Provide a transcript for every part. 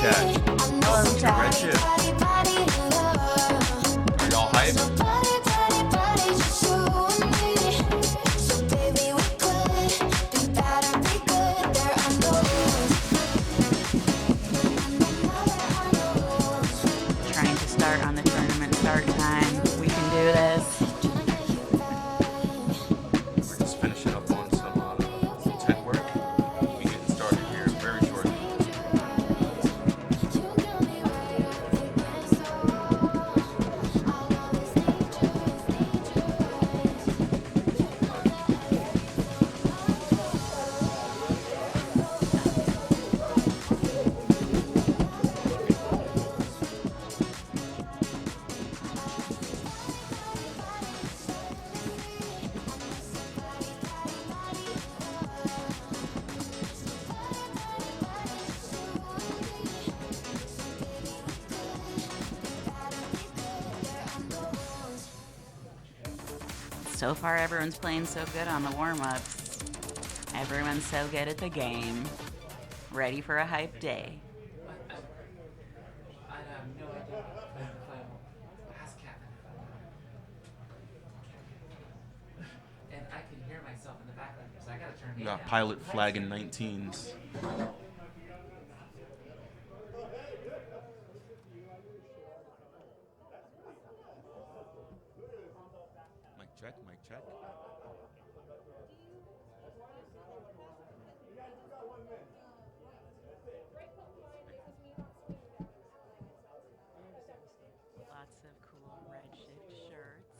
chat. Hello, chat. REDSHIFT. Are y'all hyped? Trying to start on the tournament start time. We can do this. We're just finishing up on some tech work. We'll be getting started here very shortly. So far, everyone's playing so good on the warm-ups. Everyone's so good at the game. Ready for a hype day. I have no idea. Ask Kevin. And I can hear myself in the background, so I gotta turn We it got down. pilot flag in 19s. Mic check, mic check. Lots of cool REDSHIFT shirts.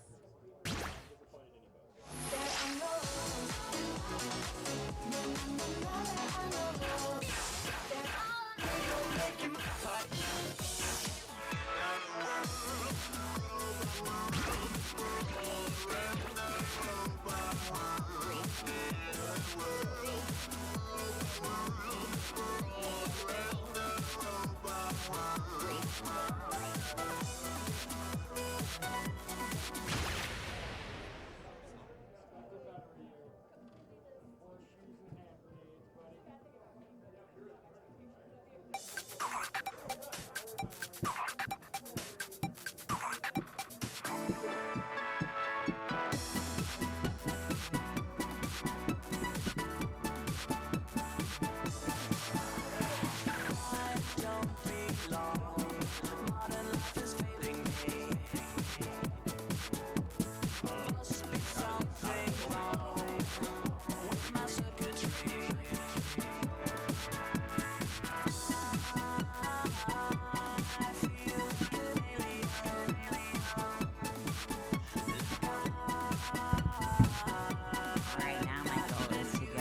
Alright, now my goal is to get the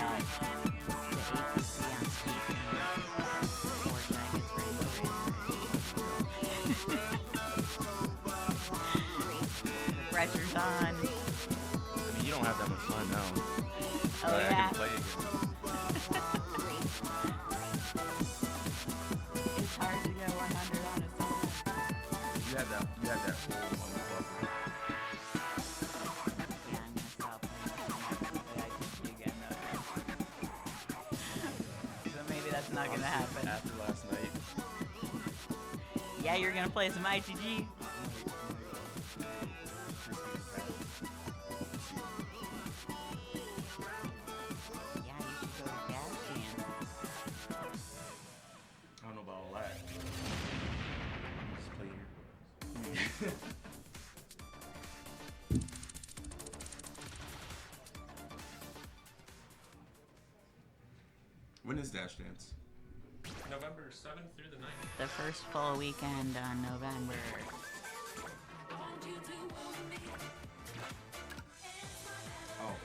APC on speaking before Jack gets Rainbow Racer. The pressure's on. I mean, you don't have that much fun now. Oh, But I yeah? can play again. It's hard to get 100 on a song. You had that whole on the buffer. Yeah, I'm gonna stop playing I teach you again, though. So maybe that's not gonna happen. After last night. Yeah, you're gonna play some ITG. Yeah, you should go to gas stand. I don't know about all that. Just play here. When is Dash Dance? November 7th through the 9th. The first full weekend on November. Oh,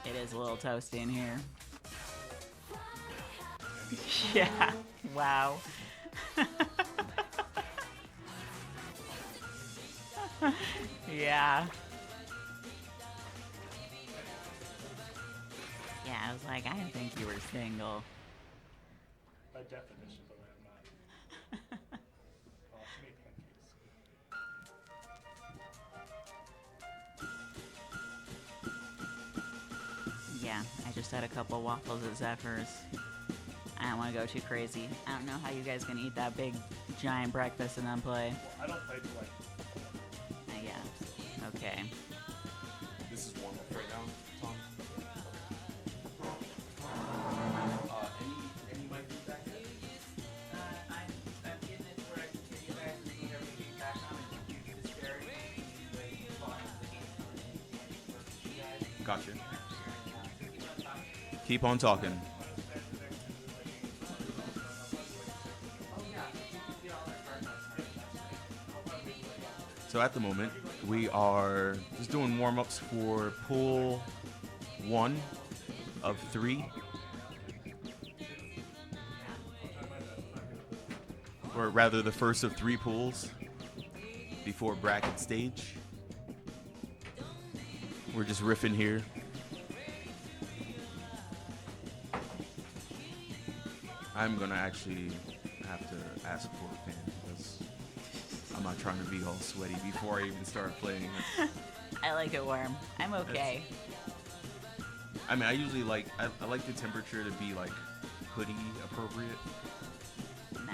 It is a little toasty in here. Yeah. Wow. Yeah. Yeah, I was like, I didn't think you were single. By definition, but I'm not. To make pancakes. Yeah, I just had a couple waffles at Zephyr's. I don't want to go too crazy. I don't know how you guys can eat that big, giant breakfast and then play. Well, I don't play till like. Yeah. Okay. This is warm up right now, Tom. Any mic feedback yet? I'm getting it where I can hear you guys and move everything back on and huge disparity between the way you volume the game versus you guys. Gotcha. Keep on talking. So at the moment, we are just doing warm-ups for pool 1 of 3. Or rather, the first of 3 pools before bracket stage. We're just riffing here. I'm gonna actually have to ask for a fan because I'm not trying to be all sweaty before I even start playing. I like it warm. I'm okay. I mean, I usually like I like the temperature to be like hoodie appropriate No.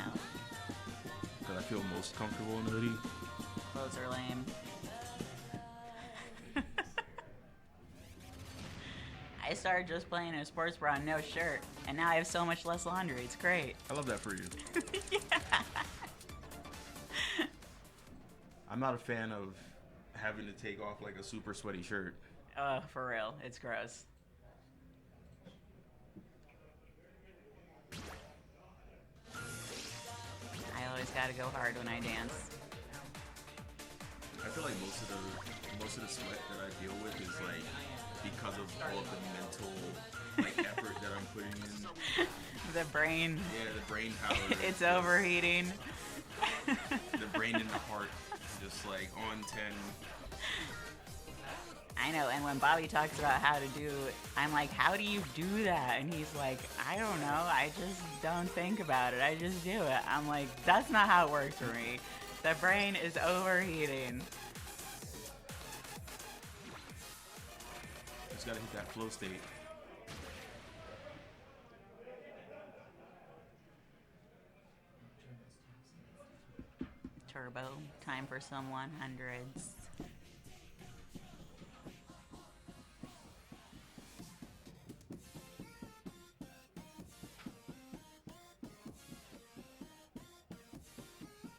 because I feel most comfortable in a hoodie. Clothes are lame. I started just playing in a sports bra and no shirt, and now I have so much less laundry. It's great. I love that for you. Yeah. I'm not a fan of having to take off like a super sweaty shirt. Oh, for real. It's gross. I always gotta go hard when I dance. I feel like most of the sweat that I deal with is like because of all of the mental like effort that I'm putting in. The brain. Yeah, the brain power. It's overheating. The brain and the heart, just like on 10. I know, and when Bobby talks about how to do it, I'm like, how do you do that? And he's like, I don't know, I just don't think about it, I just do it. I'm like, that's not how it works for me. The brain is overheating. Just gotta hit that flow state. Turbo, time for some 100s.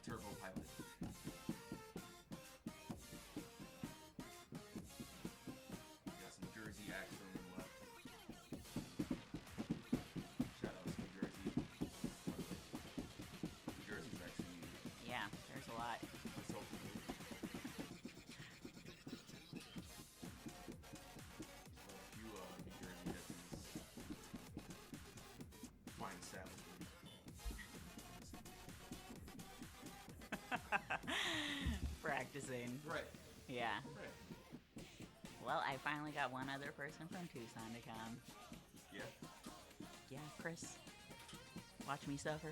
Turbo pilot. Got some Jersey action on the left. Shout out to New Jersey. New Jersey's actually Yeah, there's a lot. so cool. A few New Jersey hits fine establishment. Practicing. Right. Yeah. Right. Well, I finally got one other person from Tucson to come. Yeah. Yeah, Chris. Watch me suffer.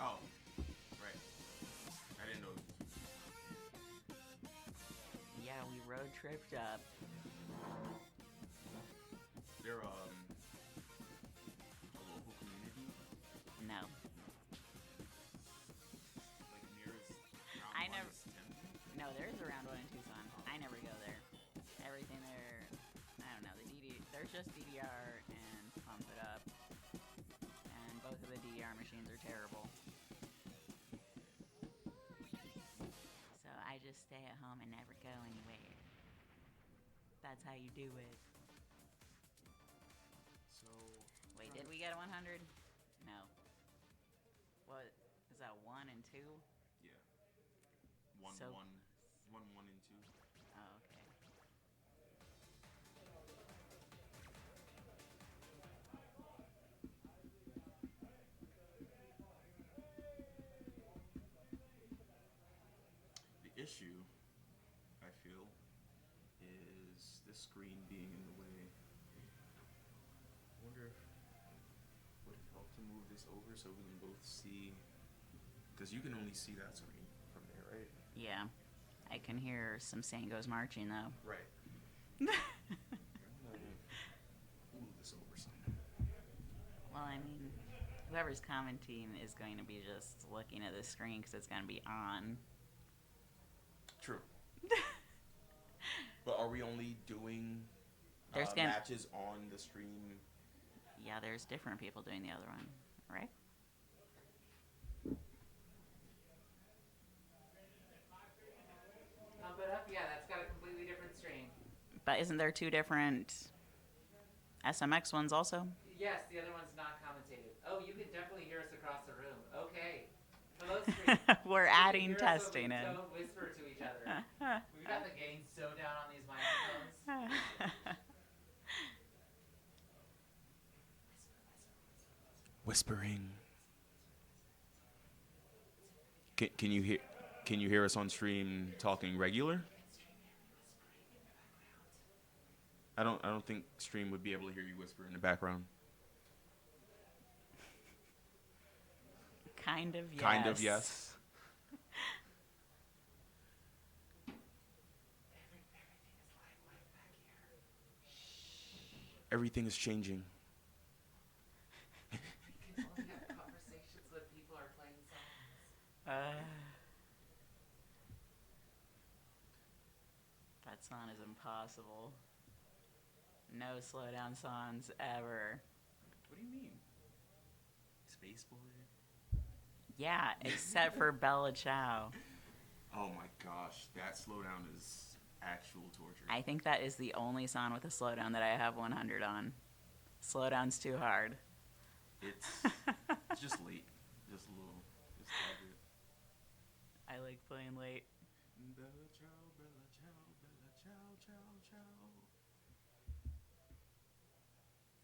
Oh. Right. I didn't know. Yeah, we road tripped up. They're a local community. No. Like nearest. I around never- minus 10. No, there's around one in Tucson. I never go there. Everything there, I don't know, there's just DDR and Pump It Up. And both of the DDR machines are terrible. So I just stay at home and never go anywhere. That's how you do it. So. Wait, did we get a 100? No. What, is that 1 and 2? Yeah. 1 So- 1 1 1 and 2. Oh, okay. The issue, I feel, is this screen being in the way. I wonder if would it help to move this over so we can both see, because you can only see that screen from there, right? Yeah. I can hear some Sangos marching, though. Right. I'm gonna move this over Well, I mean, whoever's commenting is going to be just looking at the screen because it's going to be on. True. But are we only doing There's gonna- matches on the stream? Yeah, there's different people doing the other one, right? Pump it up. Yeah, that's got a completely different stream. But isn't there two different SMX ones also? Yes, the other one's not commentated. Oh, you can definitely hear us across the room. Okay. Hello, stream. We're You can adding hear us, but testing we in. don't whisper to each other. We've got the gain so down on these microphones. Whispering. Can you hear? Can you hear us on stream talking regular? I don't think stream would be able to hear you whisper in the background. Kind of yes. Kind of yes. Everything is changing. You can only have conversations when people are playing songs. That song is impossible. No slowdown songs ever. What do you mean? Space Boy? Yeah, except for Bella Ciao. Oh my gosh, that slowdown is actual torture. I think that is the only song with a slowdown that I have 100 on. Slowdown's too hard. It's just late. Just a little. Just a I like playing late. Bella ciao, bella ciao, bella ciao, ciao, ciao.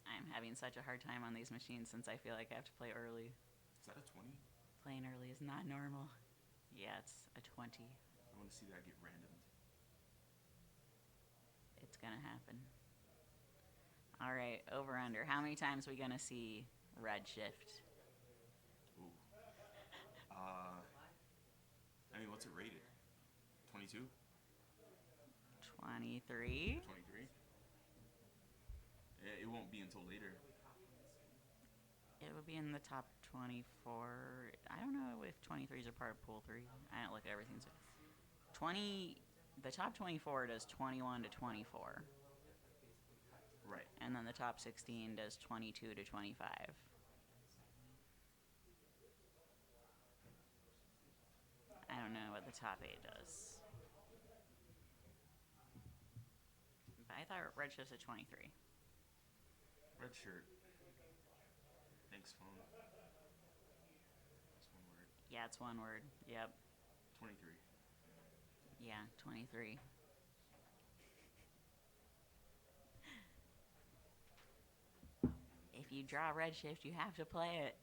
I'm having such a hard time on these machines since I feel like I have to play early. Is that a 20? Playing early is not normal. Yeah, it's a 20. I want to see that get randomed. It's gonna happen. All right, over under. How many times are we gonna see REDSHIFT? Ooh. I mean, what's it rated? 22? 23? 23? It won't be until later. It would be in the top 24. I don't know if 23s are part of pool 3. I don't look at everything. 20. The top 24 does 21 to 24. Right. And then the top 16 does 22 to 25. I don't know what the top 8 does. But I thought REDSHIFT's at 23. Red shirt. Thanks, phone. That's one word. Yeah, it's one word. Yep. 23. Yeah, 23. If you draw REDSHIFT, you have to play it.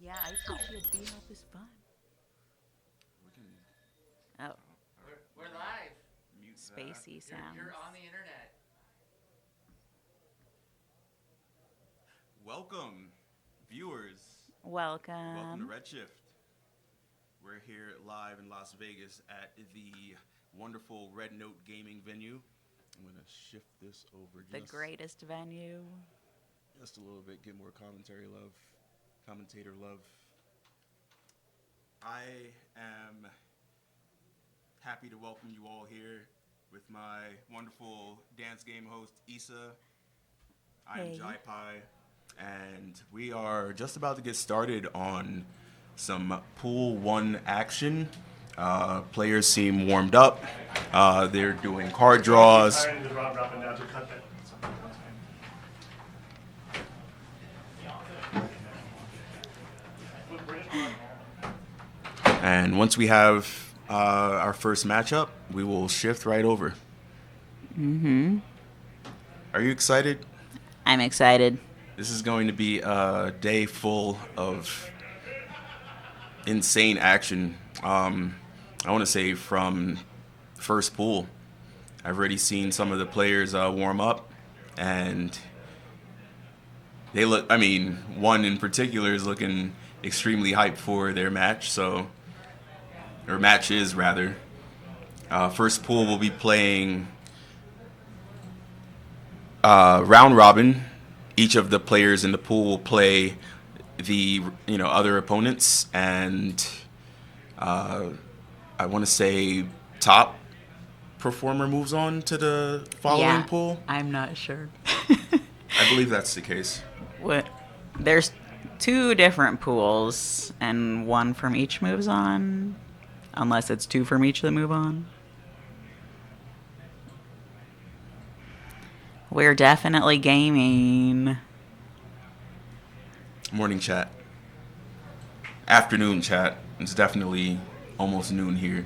Yeah, ITT at B-Help is fun. We can Oh, We're live. mute spacey sounds. You're on the internet. Welcome, viewers. Welcome. Welcome to REDSHIFT. We're here live in Las Vegas at the wonderful Red Note Gaming venue. I'm going to shift this over The greatest venue. just a little bit, get more commentator love. I am happy to welcome you all here with my wonderful dance game host, Issa. I am Hey. Jai Pai, and we are just about to get started on some Pool 1 action. Players seem warmed up. They're doing card draws. Tired of the Rob dropping down to cut that. And once we have our first matchup, we will shift right over. Mm-hmm. Are you excited? I'm excited. This is going to be a day full of insane action. I want to say from first pool. I've already seen some of the players warm up, and they look, I mean, one in particular is looking extremely hyped for their match, or matches rather. First pool will be playing round robin. Each of the players in the pool will play the other opponents, and I want to say top performer moves on to the following pool. I'm not sure. I believe that's the case. What? There's 2 different pools, and 1 from each moves on, unless it's 2 from each that move on. We're definitely gaming. Morning chat. Afternoon chat. It's definitely almost noon here.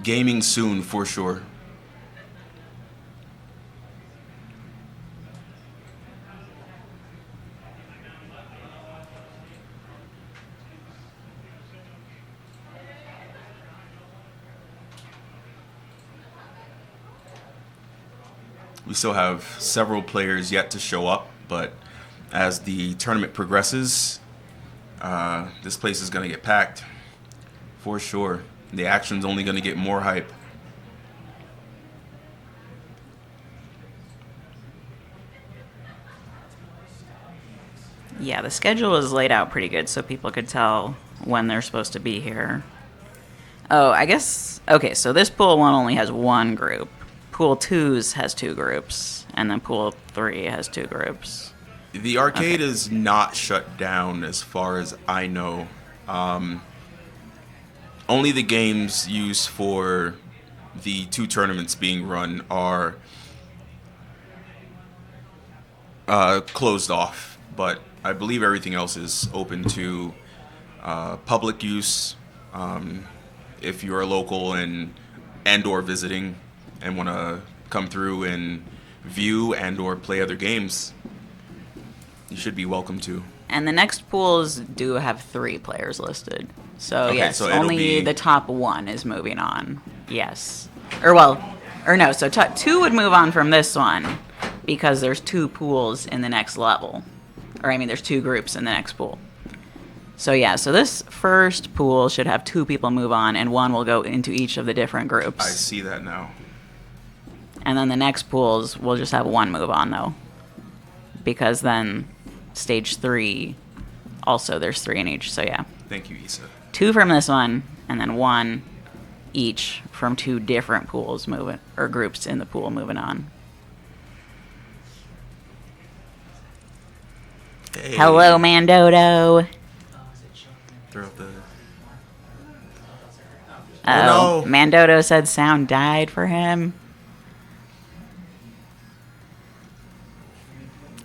Gaming soon for sure. We still have several players yet to show up, but as the tournament progresses, this place is going to get packed for sure. The action's only going to get more hype. Yeah, the schedule is laid out pretty good so people could tell when they're supposed to be here. Oh, I guess... Okay, so this Pool 1 only has 1 group. Pool 2's has 2 groups. And then Pool 3 has 2 groups. The arcade is not shut down as far as I know. Only the games used for the 2 tournaments being run are closed off, but I believe everything else is open to public use. If you're a local and or visiting and want to come through and view and or play other games, you should be welcome to. And the next pools do have 3 players listed. So, Okay, yes, so it'll only be- the top 1 is moving on. Yes. No, so 2 would move on from this one because there's 2 pools in the next level. Or, I mean, there's 2 groups in the next pool. So, yeah, so this first pool should have 2 people move on, and 1 will go into each of the different groups. I see that now. And then the next pools will just have 1 move on, though. Because then stage 3, also there's 3 in each, so yeah. Thank you, Issa. 2 from this one, and then 1 each from 2 different pools moving, or groups in the pool moving on. Hey. Hello, Mandodo. Oh, is it showing? Throw up the... Oh, no. Mandodo said sound died for him.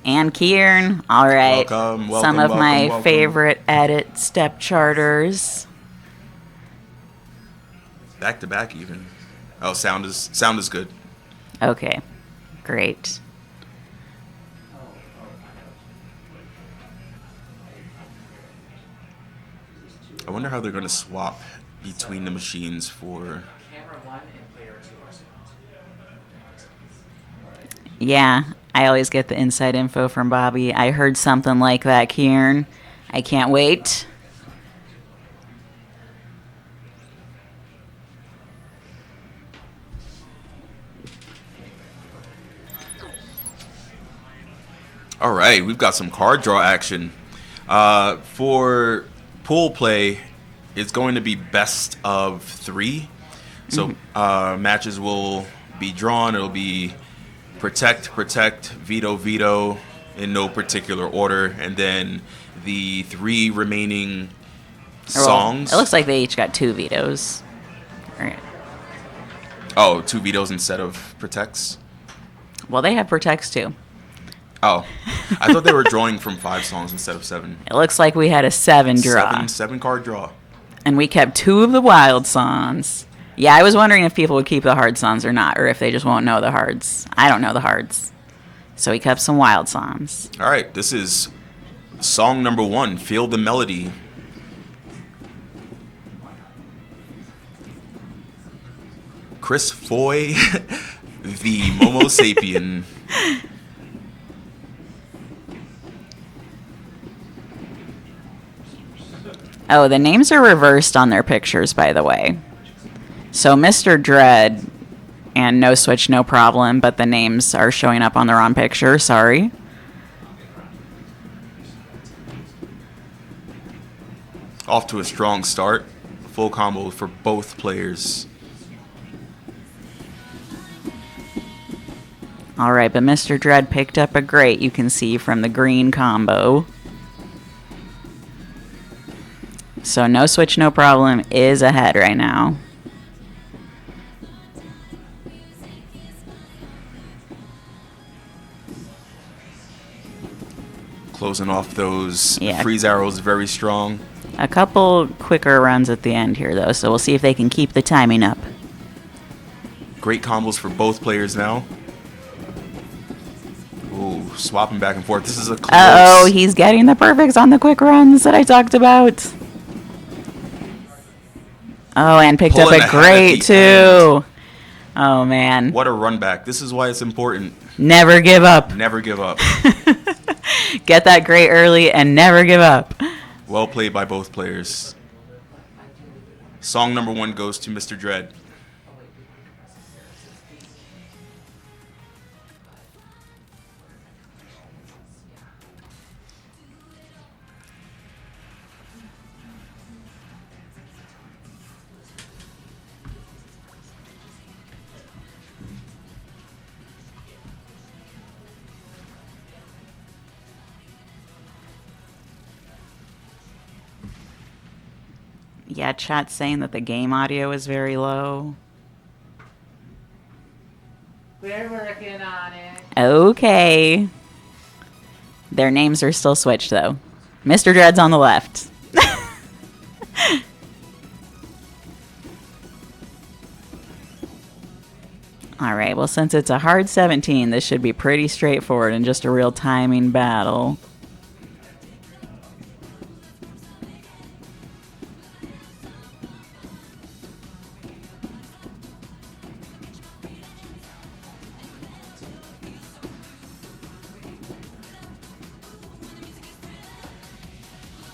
And Kieran, all right. Welcome, Some of my welcome. favorite edit step charters. Back to back even. Oh, sound is good. Okay, great. I wonder how they're going to swap between the machines for... Camera 1 and player 2 are sequenced. Yeah, I always get the inside info from Bobby. I heard something like that, Kieran. I can't wait. All right, we've got some card draw action. For pool play, it's going to be best of 3. So matches will be drawn. It'll be protect, veto, veto in no particular order. And then the 3 remaining songs. It looks like they each got 2 vetoes. Right. Oh, 2 vetoes instead of protects? Well, they have protects too. Oh, I thought they were drawing from 5 songs instead of 7. It looks like we had a 7 draw. 7 card draw. And we kept 2 of the wild songs. Yeah, I was wondering if people would keep the hard songs or not, or if they just won't know the hards. I don't know the hards. So we kept some wild songs. All right, this is song number 1, Feel the Melody. Chris Foy, the Momo Sapien. Oh, the names are reversed on their pictures, by the way. So Mr. Dread and No Switch, No Problem, but the names are showing up on the wrong picture. Sorry. Off to a strong start. Full combo for both players. All right, but Mr. Dread picked up a great, you can see from the green combo. So No Switch, No Problem is ahead right now. Closing off those Yeah. freeze arrows very strong. A couple quicker runs at the end here, though, so we'll see if they can keep the timing up. Great combos for both players now. Ooh, swapping back and forth. This is a close. Uh-oh, he's getting the perfects on the quick runs that I talked about. Oh, and picked up Pulling a ahead at great, the too. Oh, man. What a run back. This is why it's important. Never give up. Never give up. Get that great early and never give up. Well played by both players. Song number 1 goes to Mr. Dread. Yeah, chat's saying that the game audio is very low. We're working on it. Okay. Their names are still switched, though. Mr. Dread's on the left. All right, well, since it's a hard 17, this should be pretty straightforward and just a real timing battle.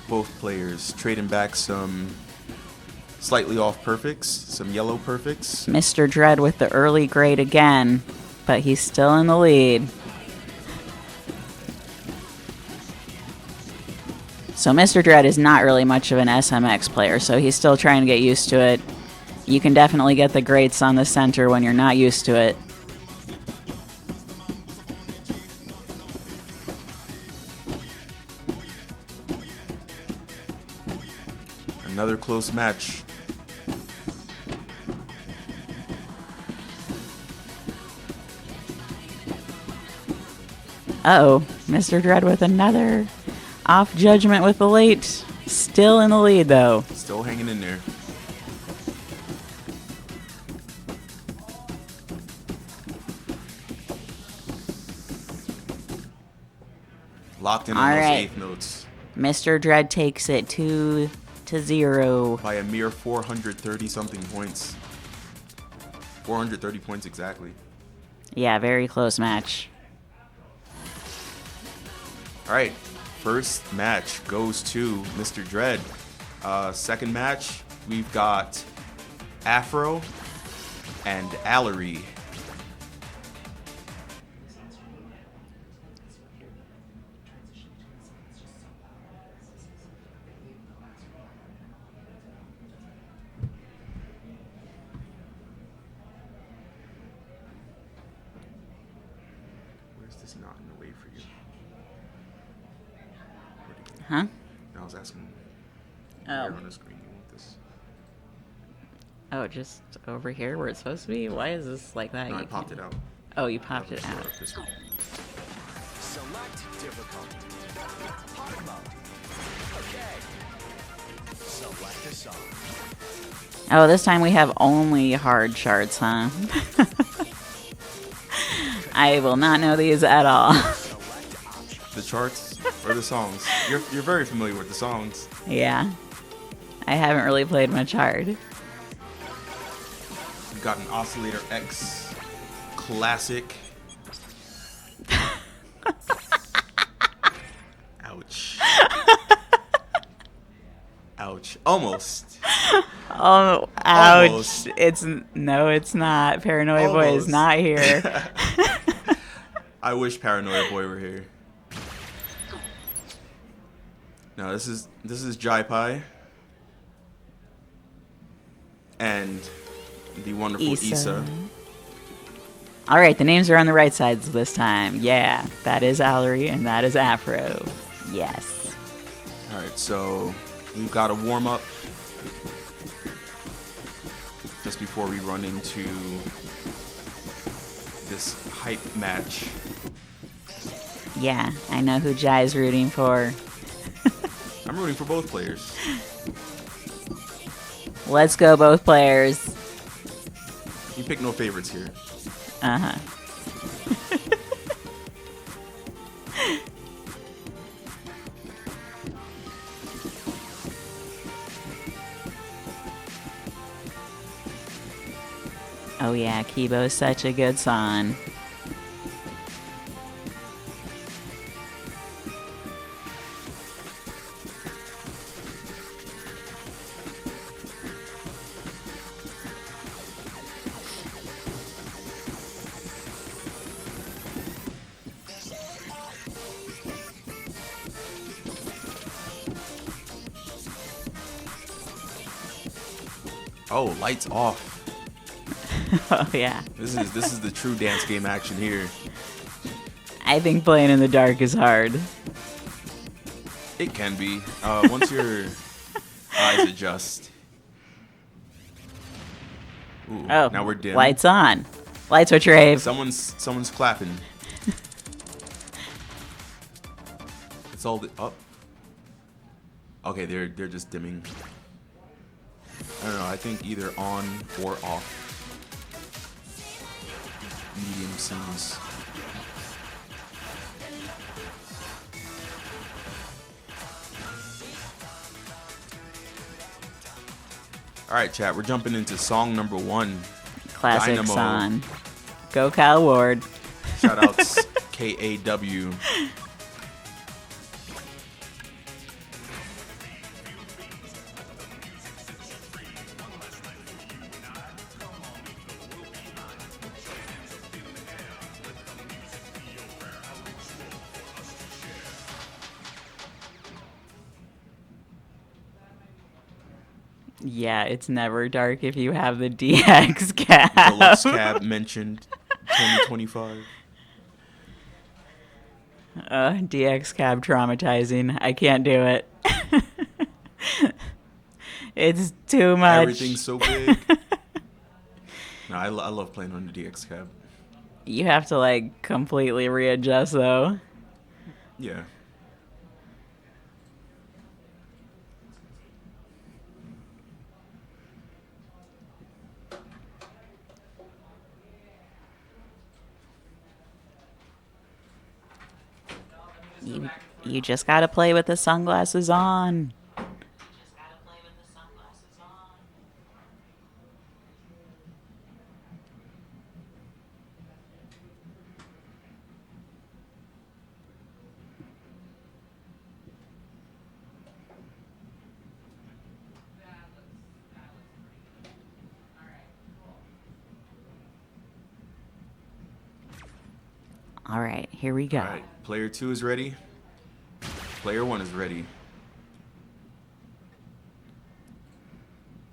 Both players trading back some slightly off perfects, some yellow perfects. Mr. Dread with the early grade again, but he's still in the lead. So Mr. Dread is not really much of an SMX player, so he's still trying to get used to it. You can definitely get the greats on the center when you're not used to it. Another close match. Uh-oh, Mr. Dread with another off judgment with the late. Still in the lead, though. Still hanging in there. Locked in on All those right. eighth notes. Mr. Dread takes it to 0. by a mere 430 something points. 430 points exactly. Yeah, very close match. All right, first match goes to Mr. Dread. Second match, we've got Afro and Allery. Where's this not in the way for you? Huh? I was asking. Oh. Where on the screen you want this? Oh, just over here where it's supposed to be? Why is this like that? No, I popped it out. Oh, you popped it out. This one. Select difficulty. Hard mode. Okay. Select a song. Oh, this time we have only hard charts, huh? I will not know these at all. Select option. The charts or the songs? You're very familiar with the songs. Yeah. I haven't really played much hard. We've got an Oscillator X Classic. Ouch. Ouch. Almost. Oh, ouch. Almost. It's not. Paranoia Boy is Almost. not here. I wish Paranoia Boy were here. No, this is Jai Pai. And the wonderful Issa. All right, the names are on the right sides this time. Yeah, that is Allery and that is Afro. Yes. All right, so we've got a warm up just before we run into this hype match. Yeah, I know who Jai's rooting for. I'm rooting for both players. Let's go, both players. You pick no favorites here. Uh-huh. Oh yeah, Kibo's such a good song. Oh, lights off. Oh yeah. This is the true dance game action here. I think playing in the dark is hard. It can be. Once your eyes adjust. Ooh, Oh, now we're dim. lights on. Lights are Trave. Someone's clapping. It's all up. Okay, they're just dimming. I don't know. I think either on or off. Medium seems. All right, chat. We're jumping into song number 1. Classic Dynamo. song. Go Kyle Ward. Shout outs KAW. Yeah, it's never dark if you have the DX cap. Deluxe cab mentioned 2025. DX cab traumatizing. I can't do it. It's too much. Everything's so big. No, I love playing on the DX cab. You have to like completely readjust though. Yeah. You just gotta play with the sunglasses on. All right, here we go. All right, player 2 is ready. Player 1 is ready.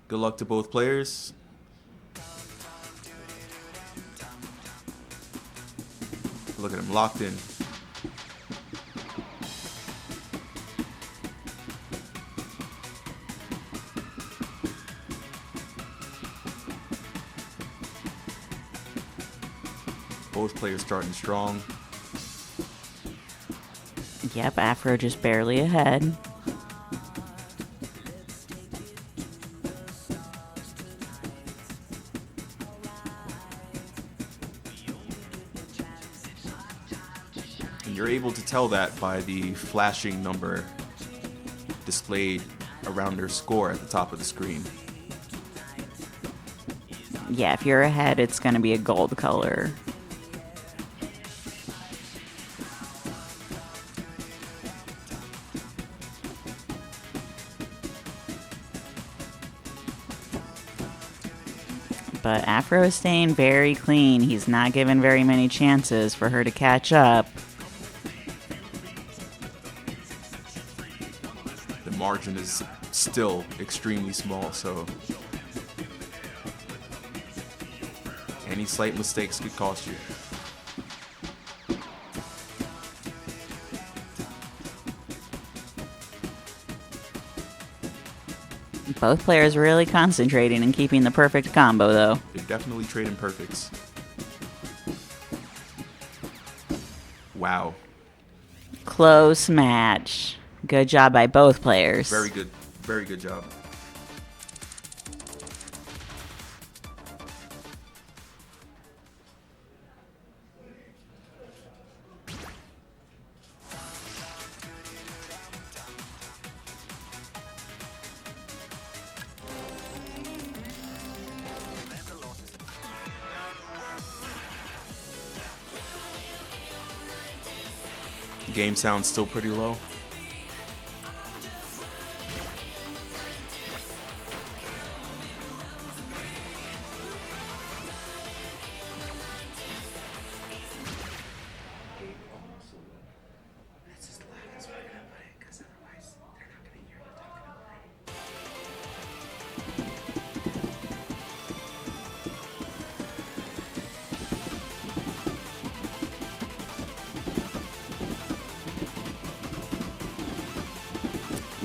Good luck to both players. Look at him, locked in. Both players starting strong. Yep, Afro just barely ahead. And you're able to tell that by the flashing number displayed around their score at the top of the screen. Yeah, if you're ahead, it's going to be a gold color. But Afro is staying very clean. He's not given very many chances for her to catch up. The margin is still extremely small, so any slight mistakes could cost you. Both players really concentrating and keeping the perfect combo, though. They're definitely trading perfects. Wow. Close match. Good job by both players. Very good. Very good job. Game sound's still pretty low.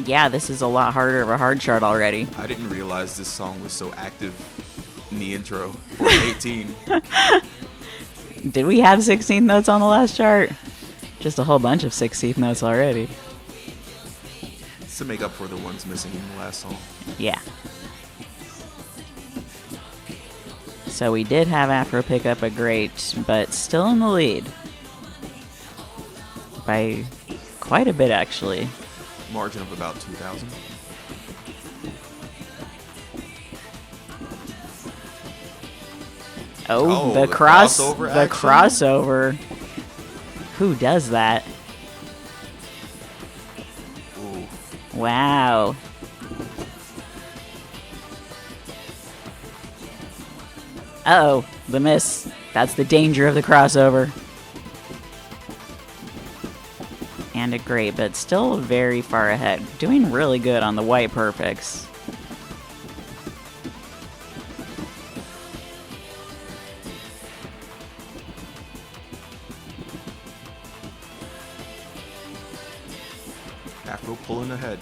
Yeah, this is a lot harder of a hard chart already. I didn't realize this song was so active in the intro for 18. Did we have 16th notes on the last chart? Just a whole bunch of 16th notes already. It's to make up for the ones missing in the last song. Yeah. So we did have Afro pick up a great, but still in the lead. By quite a bit, actually. Margin of about 2,000. Oh, the the crossover action? crossover. Who does that? Ooh. Wow. Uh-oh, the miss. That's the danger of the crossover. And a great, but still very far ahead. Doing really good on the white perfects. Afro pulling ahead.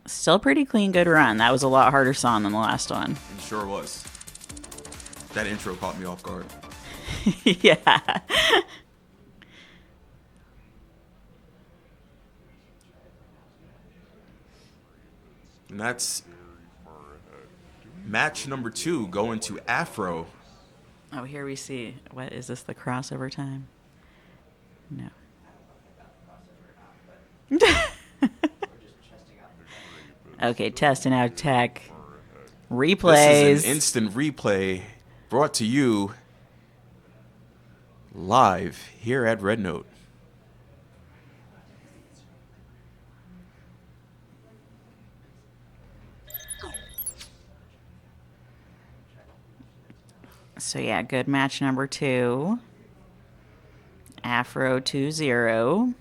Still pretty clean, good run. That was a lot harder song than the last one. It sure was. That intro caught me off guard. Yeah. And that's match number 2 going to Afro. Oh, here we see. What is this? The crossover time? No. Okay, testing out tech. Replays. This is an instant replay brought to you live here at Red Note. So yeah, good match number 2. Afro 2-0.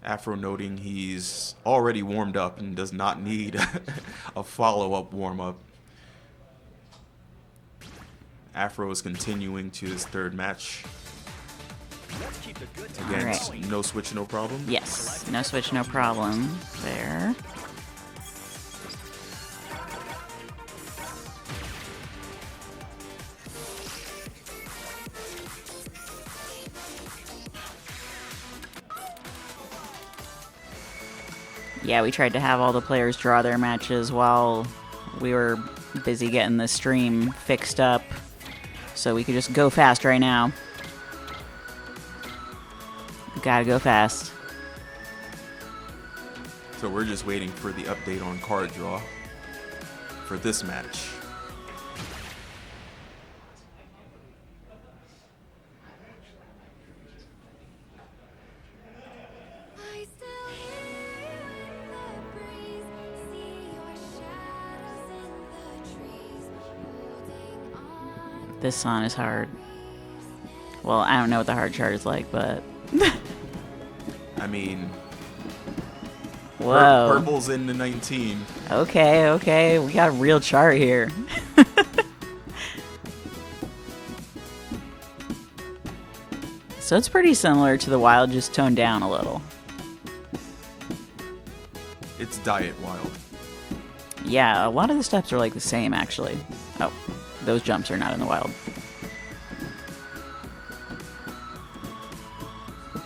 Afro noting he's already warmed up and does not need a follow-up warm-up. Afro is continuing to his 3rd match. Let's keep the good Again, times Alright. going. no switch, no problem. Yes, no switch, no problem there. Yeah, we tried to have all the players draw their matches while we were busy getting the stream fixed up so we could just go fast right now. Gotta go fast. So we're just waiting for the update on card draw for this match. I still hear the breeze, see your shadows in the trees, holding on. This song is hard. Well, I don't know what the hard chart is like, but... I mean, Whoa. purple's in the 19. Okay, we got a real chart here. So it's pretty similar to the wild, just toned down a little. It's Diet Wild. Yeah, a lot of the steps are like the same, actually. Oh, those jumps are not in the wild.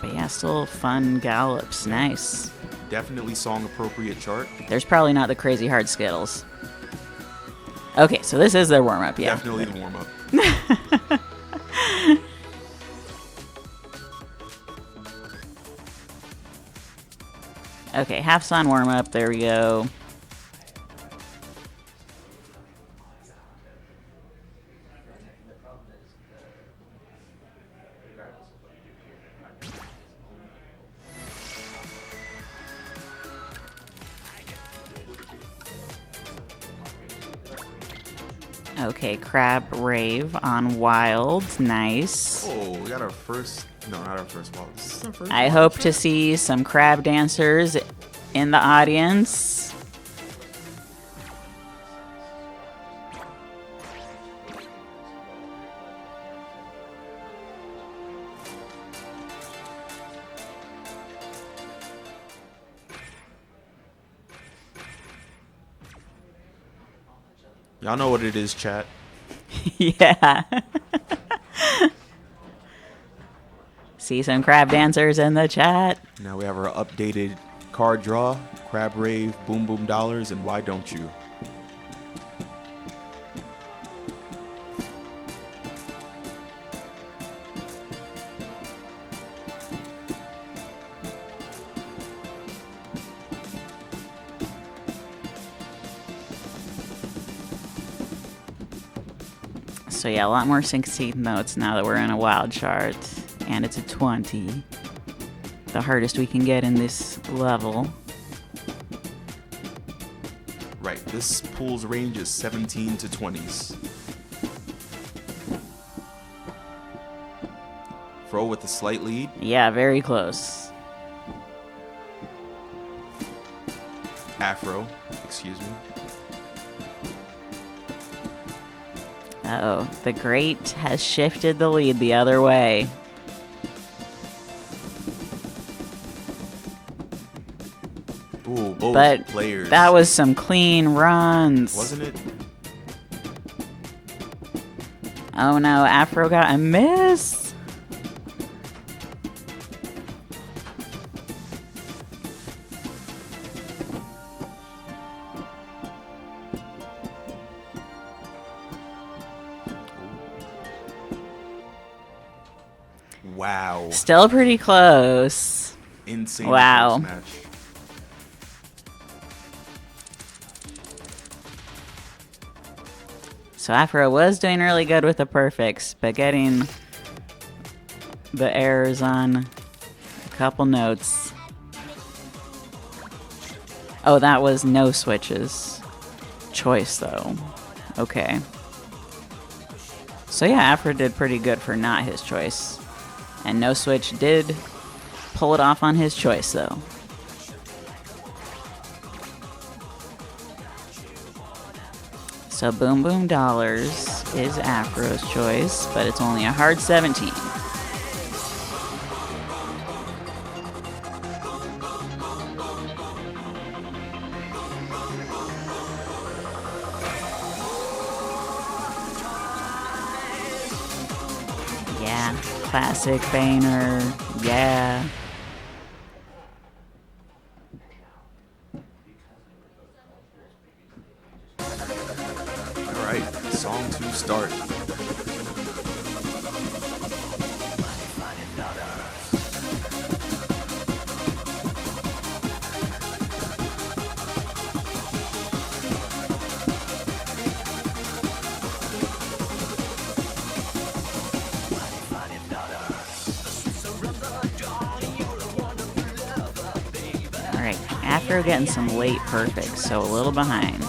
But yeah, still fun gallops. Nice. Definitely song appropriate chart. There's probably not the crazy hard skittles. Okay, so this is their warm-up, yeah. Definitely the warm up. Okay, half sun warm-up. There we go. Okay, crab rave on wild. Nice. Oh, we got our first. No, not our first wild. This is our first I wild hope chart. to see some crab dancers in the audience. Y'all know what it is, chat. Yeah. See some crab dancers in the chat. Now we have our updated card draw, Crab Rave, Boom Boom Dollars, and Why Don't You? So yeah, a lot more 16th notes now that we're in a wild chart. And it's a 20. The hardest we can get in this level. Right, this pool's range is 17 to 20s. Fro with a slight lead. Yeah, very close. Afro, excuse me. Uh-oh, the great has shifted the lead the other way. Ooh, both But players. that was some clean runs. Wasn't it? Oh no, Afro got a miss. Wow. Still pretty close. Insane Wow. first match. So Afro was doing really good with the perfects, but getting the errors on a couple notes. Oh, that was no switches. Choice, though. Okay. So yeah, Afro did pretty good for not his choice. And no switch did pull it off on his choice, though. So Boom Boom Dollars is Afro's choice, but it's only a hard 17. Yeah, classic Boehner. Yeah. Alright, song 2 start. Alright, Afro getting some late perfects, so a little behind.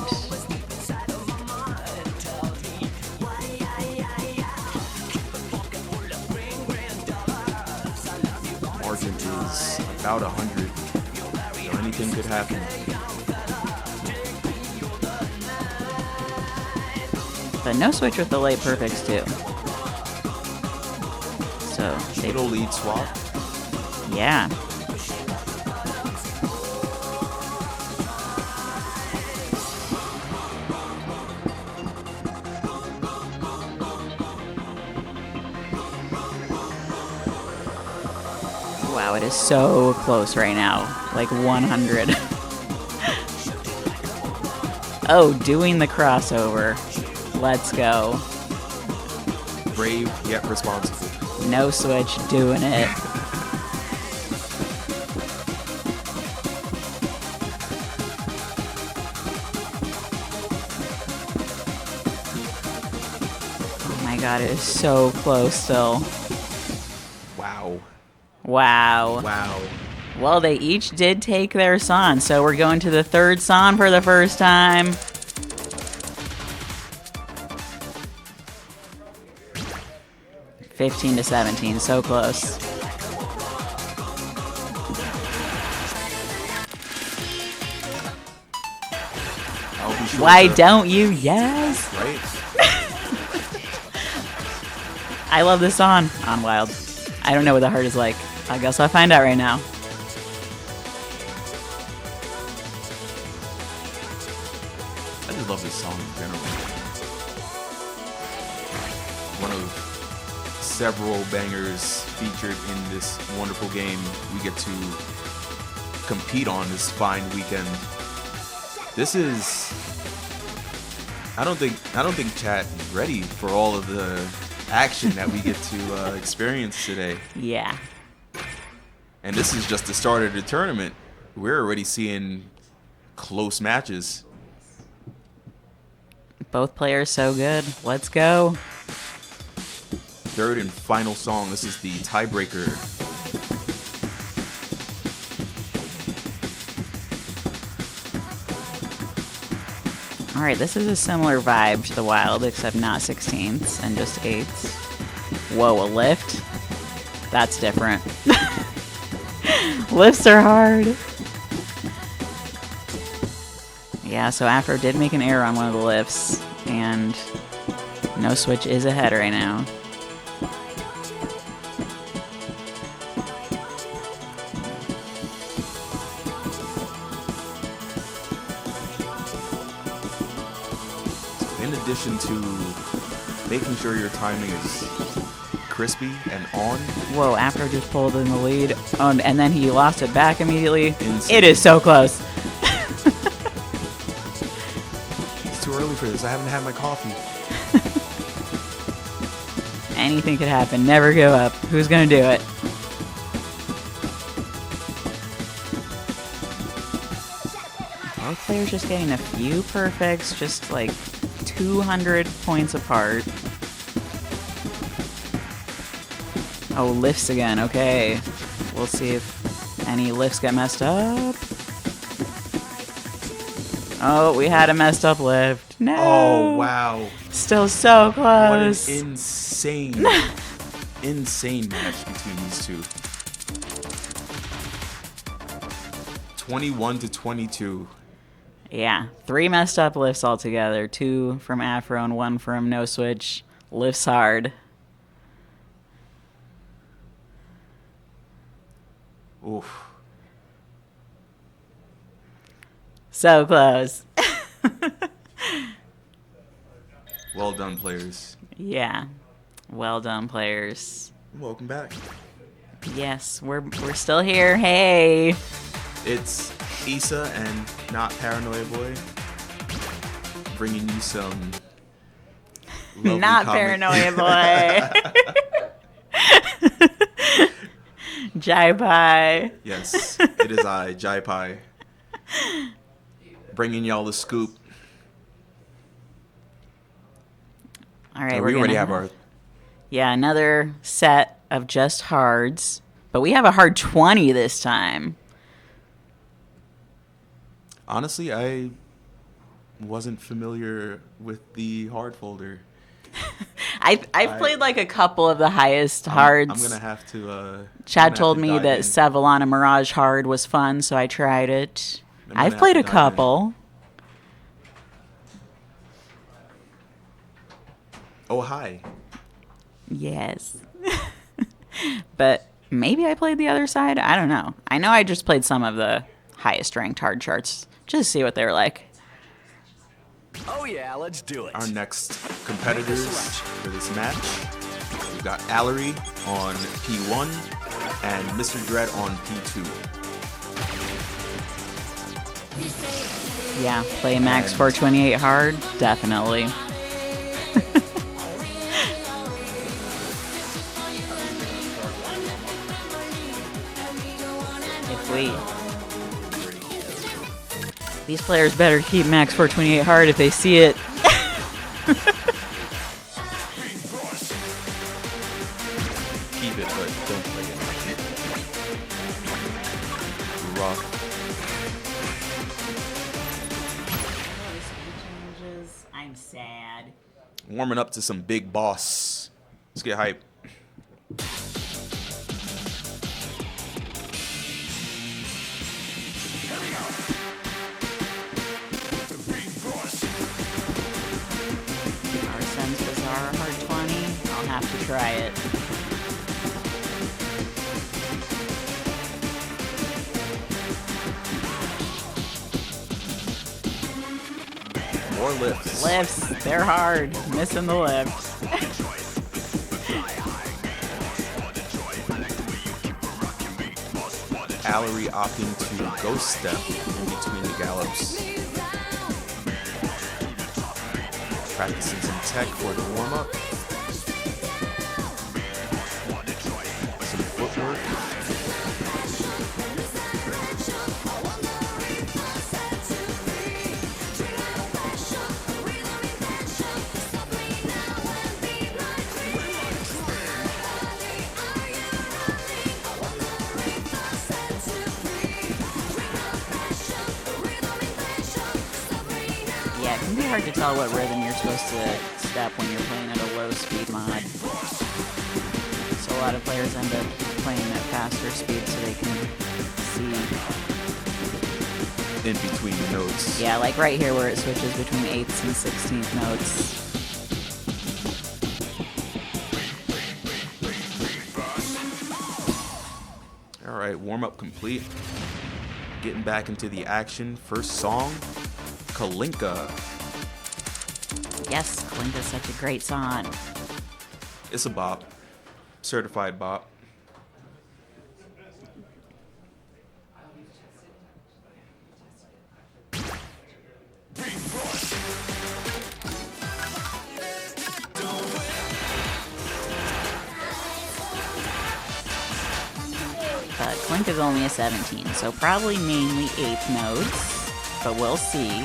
Margin is about 100. So anything could happen. But no switch with the late perfects, too. So, they, Little lead swap. yeah. Wow, it is so close right now. Like 100. Oh, doing the crossover. Let's go. Brave yet responsible. No switch, doing it. Oh my god, it is so close still. Wow. Wow. Wow. Well, they each did take their song, so we're going to the third song for the first time. $15 to $17, so close. I'll be sure Why to- don't you? Yes. Right? I love this song on Wild. I don't know what the heart is like. I guess I'll find out right now. I just love this song in general. One of several bangers featured in this wonderful game we get to compete on this fine weekend. This is I don't think chat is ready for all of the action that we get to experience today. Yeah. And this is just the start of the tournament. We're already seeing close matches. Both players so good. Let's go. Third and final song. This is the tiebreaker. All right, this is a similar vibe to the Wild, except not 16ths and just 8ths. Whoa, a lift? That's different. Lifts are hard. Yeah, so Afro did make an error on one of the lifts, and no switch is ahead right now. In addition to making sure your timing is crispy and on, Whoa, Afro just pulled in the lead, oh, and then he lost it back immediately. Insane. It is so close. it's too early for this. I haven't had my coffee. Anything could happen. Never give up. Who's gonna do it? Both players just getting a few perfects, just like 200 points apart. Oh, lifts again. Okay. We'll see if any lifts get messed up. Oh, we had a messed up lift. No. Oh, wow. Still so What an close. insane, insane match between these two. 21-22. Yeah, 3 messed up lifts altogether. 2 from Afro and 1 from No Switch. Lifts hard. Oof. So close. Well done, players. Yeah. Well done, players. Welcome back. Yes, we're still here. Hey. It's Issa and not Paranoia Boy bringing you some lovely Not comment- Paranoia Boy. Jai Pai. Yes, it is I, Jai Pai, bringing y'all the scoop. All right, So we're we already gonna have our. Yeah, another set of just hards, but we have a hard 20 this time. Honestly, I wasn't familiar with the hard folder. I've played like a couple of the highest hards. I'm gonna have to. Chad told me that Savalana Mirage hard was fun, so I tried it. I'm gonna I've have played to a dive in. couple. Oh hi. Yes. But maybe I played the other side. I don't know. I know I just played some of the highest ranked hard charts just to see what they were like. Oh yeah, let's do it. Our next competitors for this match, we've got Allery on P1 and Mr. Dread on P2. Yeah, play Max 428 hard, definitely. These players better keep Max 428 hard if they see it. Keep it, but don't play it. Rough. I'm sad. Warming up to some big boss. Let's get hype. Arsen's Bazaar hard 20. I'll have to try it. More lifts. Lifts, they're hard. Missing the lifts. Allery opting to ghost step in between the gallops. Practicing some tech for the warm-up. Some footwork. Yeah, it can be hard to tell what rhythm you're supposed to step when you're playing at a low speed mod. So a lot of players end up playing at faster speed so they can see. In between the notes. Yeah, like right here where it switches between 8th and 16th notes. Alright, warm-up complete. Getting back into the action. First song, Kalinka. Yes, Kalinka's such a great song. It's a bop. Certified bop. But Kalinka's only a 17, so probably mainly 8th notes, but we'll see.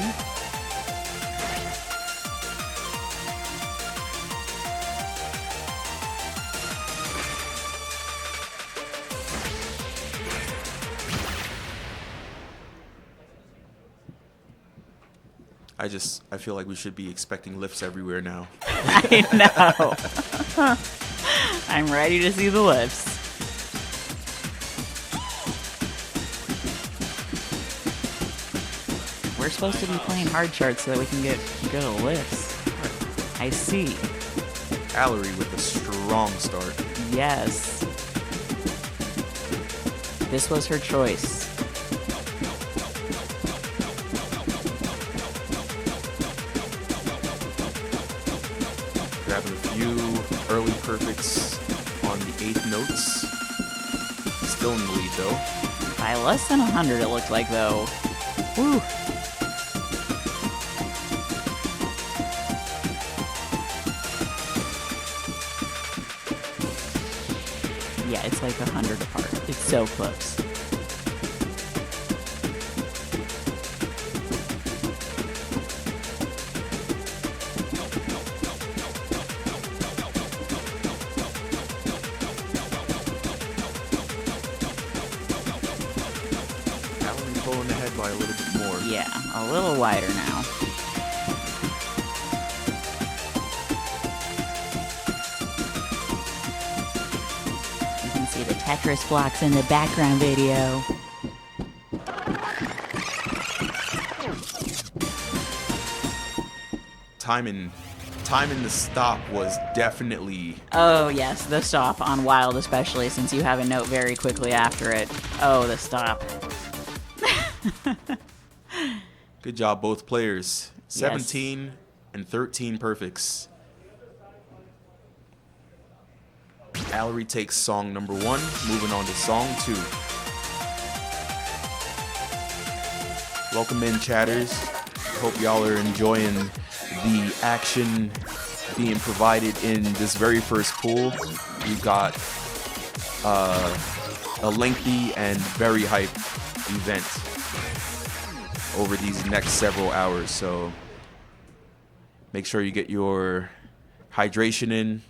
I feel like we should be expecting lifts everywhere now. I know. I'm ready to see the lifts. We're supposed to be playing hard charts so that we can get good at lifts. I see. Allery with a strong start. Yes. This was her choice. Grabbing a few early perfects on the 8th notes. Still in the lead though. By less than 100 it looked like though. Woo. Yeah, it's like 100 apart. It's so close. Allery pulling ahead by a little bit more. Yeah, a little wider now. You can see the Tetris blocks in the background video. Timing the stop was definitely Oh, yes, the stop on Wild, especially since you have a note very quickly after it. Oh, the stop. good job both players. 17 and 13 perfects. Allery takes song number 1, moving on to song 2. Welcome in, chatters. Hope y'all are enjoying the action being provided in this very first pool. We've got a lengthy and very hype event over these next several hours, so make sure you get your hydration in,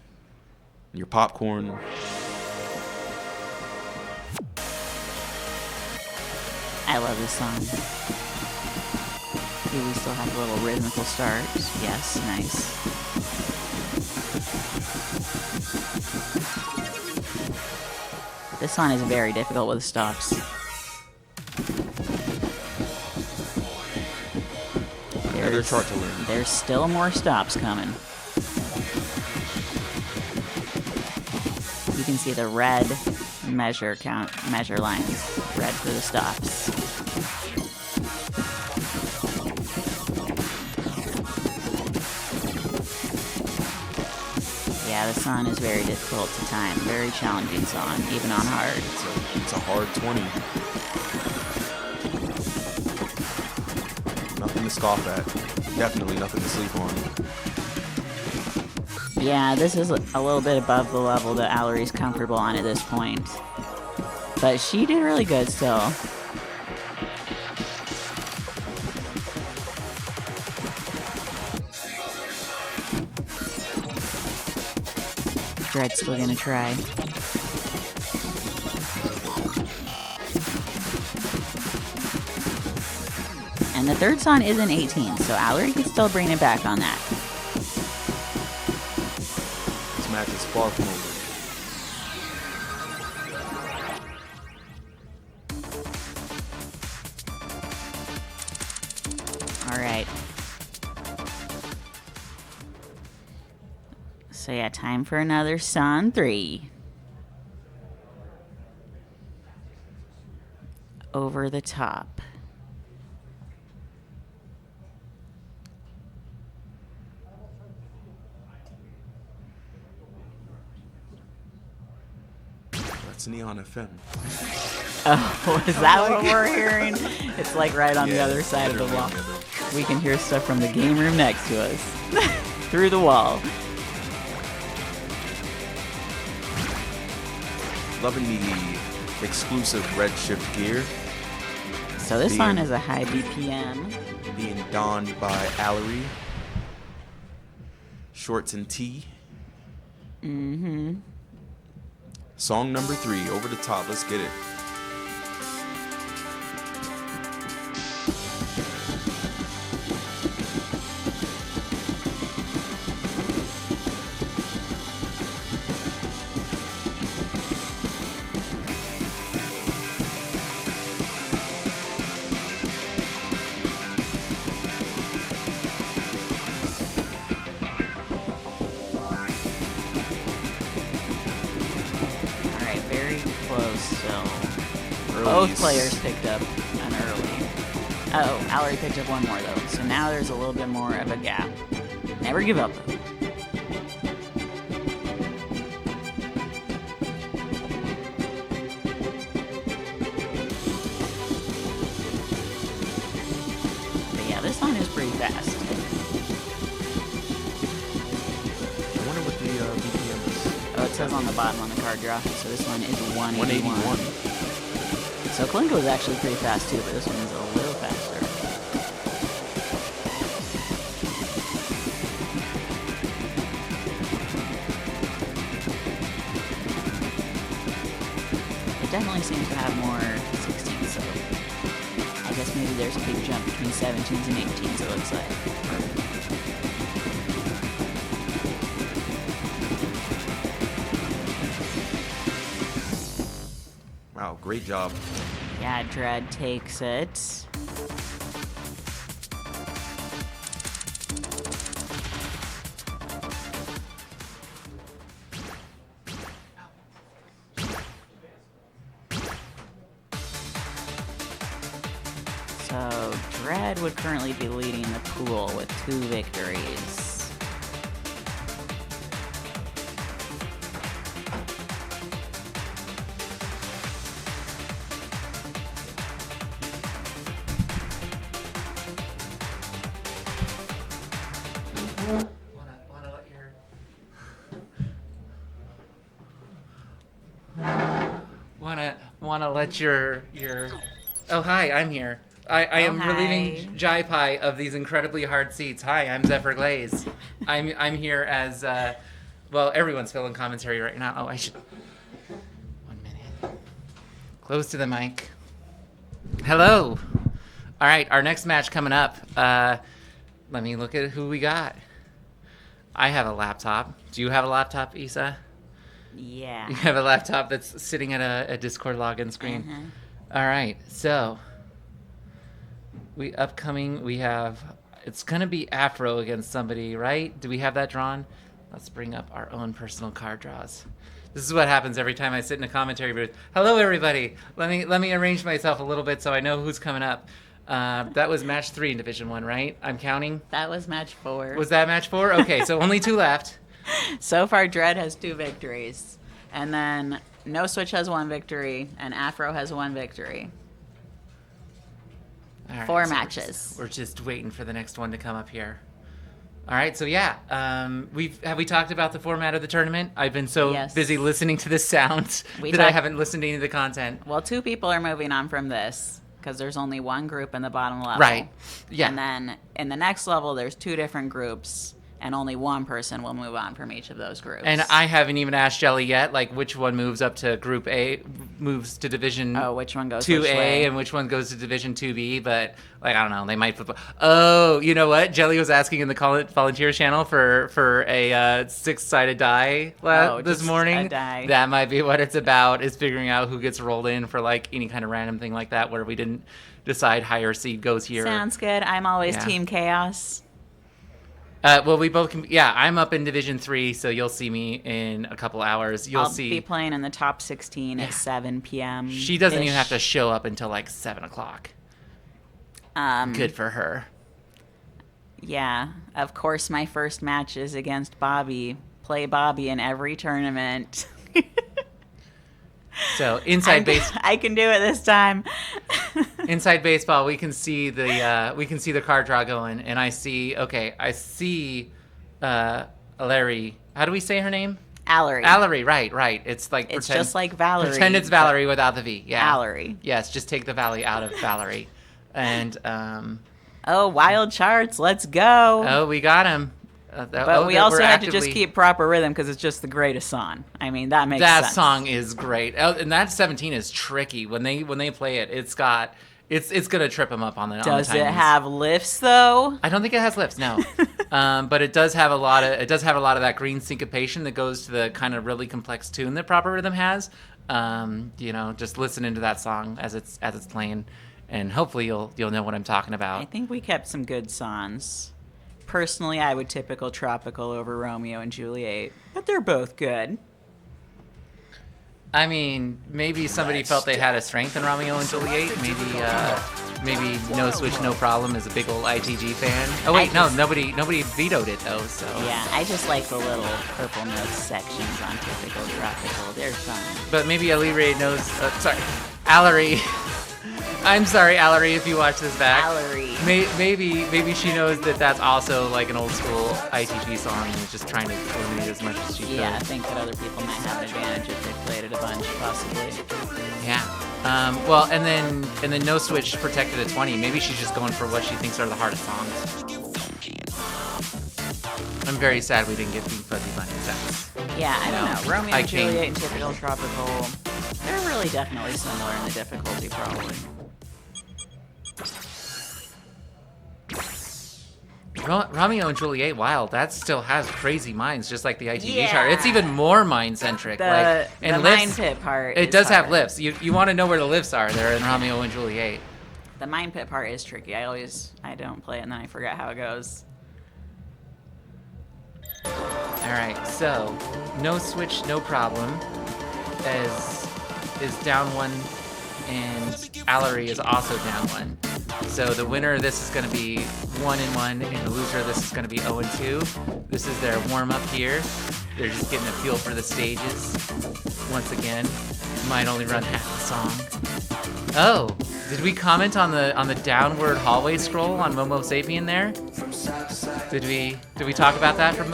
your popcorn. I love this song. Do we still have a little rhythmical start? Yes, nice. This song is very difficult with stops. Another chart to learn. There's still more stops coming. You can see the red measure lines. Red for the stops. Yeah, the song is very difficult to time. Very challenging song, even on hard. It's a hard 20. Nothing to scoff at. Definitely nothing to sleep on. Yeah, this is a little bit above the level that Allery's comfortable on at this point. But she did really good still. Dred's still gonna try. And the third song is an 18, so Allery can still bring it back on that. This match is far from over. Alright. So yeah, time for another song 3. Over the top. That's Neon FM. Oh, is that what we're hearing? It's like right on the Yeah, other side of the literally wall. on the other. We can hear stuff from the game room next to us. Through the wall. Loving the exclusive REDSHIFT gear So this Being- one is a high BPM. being donned by Allery. Shorts and tee. Mm-hmm. Song number 3, Over the Top. Let's get it. Both players picked up an early. Oh, Allery picked up one more, though. So now there's a little bit more of a gap. Never give up, though. But yeah, this one is pretty fast. I wonder what the BPM is. Oh, it says on the bottom on the card draw. So this one is 181. 181. So Kalinko is actually pretty fast, too, but this one is a little faster. It definitely seems to have more 16s, so I guess maybe there's a big jump between 17s and 18s, it looks like. Wow, great job. Yeah, Dread takes it. So, Dread would currently be leading the pool with 2 victories. Wanna let your oh hi, I'm here. I am hi. relieving Jai Pai of these incredibly hard seats. Hi, I'm Zephyr Glaze. I'm here as well, everyone's filling commentary right now. Oh, I should 1 minute. Close to the mic. Hello. All right, our next match coming up. Let me look at who we got. I have a laptop. Do you have a laptop, Issa? Yeah. You have a laptop that's sitting at a Discord login screen. All right, so we have it's gonna be Afro against somebody, right? Do we have that drawn? Let's bring up our own personal card draws. This is what happens every time I sit in a commentary booth. Hello, everybody. Let me arrange myself a little bit so I know who's coming up. That was match 3 in Division 1, right? I'm counting. That was match 4. Was that match 4? Okay, so only 2 left. So far, Dread has 2 victories. And then No Switch has 1 victory, and Afro has 1 victory. All right, 4 so matches. We're just waiting for the next one to come up here. All right, so yeah, have we talked about the format of the tournament? I've been so Yes. busy listening to the sound We that I talked- haven't listened to any of the content. Well, 2 people are moving on from this because there's only 1 group in the bottom level. Right. Yeah. And then in the next level, there's 2 different groups, and only 1 person will move on from each of those groups. And I haven't even asked Jelly yet, like which one moves up to Group A, moves to Division which one goes 2A, which way? and which one goes to Division 2B. But like I don't know, they might flip. Oh, you know what? Jelly was asking in the volunteer channel for a 6-sided die this just morning. a die. That might be what it's about. Is figuring out who gets rolled in for like any kind of random thing like that, where we didn't decide higher seed goes here. Sounds good. I'm always Yeah. Team Chaos. Well, we both can. Yeah, I'm up in Division 3, so you'll see me in a couple hours. You'll I'll see. be playing in the top 16 Yeah. at 7 p.m. She doesn't even have to -ish. show up until like 7 o'clock. Good for her. Yeah. Of course, my first match is against Bobby. Play Bobby in every tournament. So inside base, I can do it this time. inside baseball, we can see the card draw going, and I see Larry. How do we say her name? Allery. Allery, right. It's like It's just like Valerie. Pretend it's Valerie without the V. Yeah. Allery. Yes, just take the Valley out of Valerie. And Oh, wild charts. Let's go. oh, we got him. But we also had to just keep proper rhythm because it's just the greatest song. I mean, that makes sense. That song is great. Oh, and that 17 is tricky. When they play it, it's gonna trip them up on the Does it timings. have lifts though? I don't think it has lifts, no. But it does have a lot of that green syncopation that goes to the kind of really complex tune that proper rhythm has. Just listening to that song as it's playing, and hopefully you'll know what I'm talking about. I think we kept some good songs. Personally, I would typical Tropical over Romeo and Juliet, but they're both good. I mean, maybe somebody felt they had a strength in Romeo and Juliet. Maybe No Switch, No Problem is a big old ITG fan. Oh wait, no, nobody vetoed it though. So Yeah, I just like the little purple notes sections on typical tropical. They're fun. But maybe Aliri knows. Sorry, Allery. I'm sorry, Allery, if you watch this back. Allery. Maybe she knows that that's also like an old school ITG song and is just trying to eliminate as much as she Yeah, I could. think that other people might have an advantage if they played it a bunch, possibly. Yeah. Well, and then No Switch protected a 20. Maybe she's just going for what she thinks are the hardest songs. I'm very sad we didn't get Big Fuzzy Bunnies. Yeah, I don't know. Romeo I and Juliet can't- and typical tropical, they're really definitely similar in the difficulty, probably. Romeo and Juliet, wow, that still has crazy minds, just like the ITG Yeah. chart. It's even more mind-centric. The and mind lifts, pit part it is does have hard. lifts. You want to know where the lifts are. They're in Romeo and Juliet. The mind pit part is tricky. I don't play it and then I forget how it goes. All right, so No Switch, No Problem is down 1, and Allery is also down 1. So the winner of this is going to be 1-1, and the loser of this is going to be 0-2. This is their warm-up here. They're just getting a feel for the stages. Once again, might only run half the song. Oh, did we comment on the downward hallway scroll on Momo Sapien there? Did we talk about that from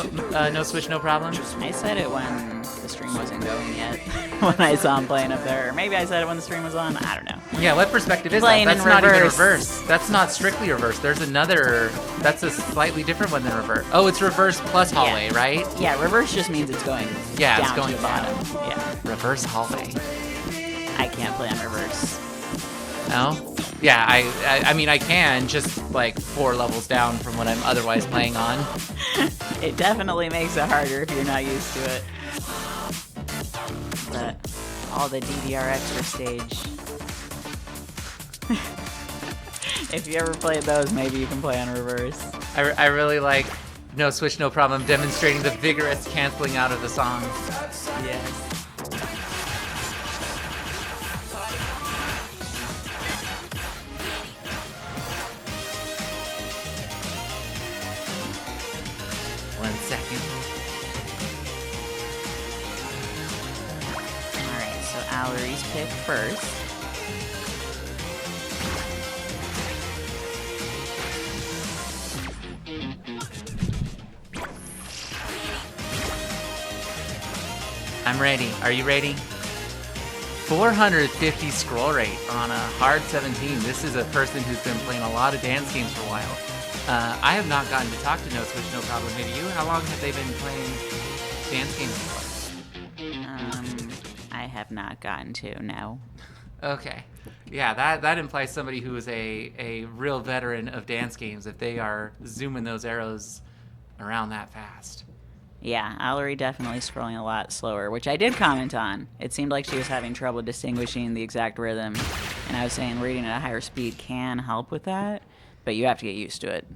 No Switch, No Problem? I said it when the stream wasn't going yet. When I saw him playing up there. Or maybe I said it when the stream was on. I don't know. Yeah, what perspective is that? Playing That's in not even reverse. reverse. That's not strictly reverse. There's another. That's a slightly different one than reverse. Oh, it's reverse plus hallway, right? Yeah, reverse just means it's going Yeah, down it's going to the bottom. Yeah, Reverse hallway. I can't play on reverse. No? Yeah, I mean I can, just like 4 levels down from what I'm otherwise playing on. It definitely makes it harder if you're not used to it. But all the DDR extra stage. If you ever played those, maybe you can play on reverse. I really like No Switch, No Problem demonstrating the vigorous canceling out of the songs. Yes. One second. Alright, so Allery's pick first. I'm ready. Are you ready? 450 scroll rate on a hard 17. This is a person who's been playing a lot of dance games for a while. I have not gotten to talk to No Switch, No Problem. Maybe you? How long have they been playing dance games for? I have not gotten to, no. Okay. Yeah, that implies somebody who is a real veteran of dance games if they are zooming those arrows around that fast. Yeah, Allery definitely scrolling a lot slower, which I did comment on. It seemed like she was having trouble distinguishing the exact rhythm, and I was saying reading at a higher speed can help with that, but you have to get used to it.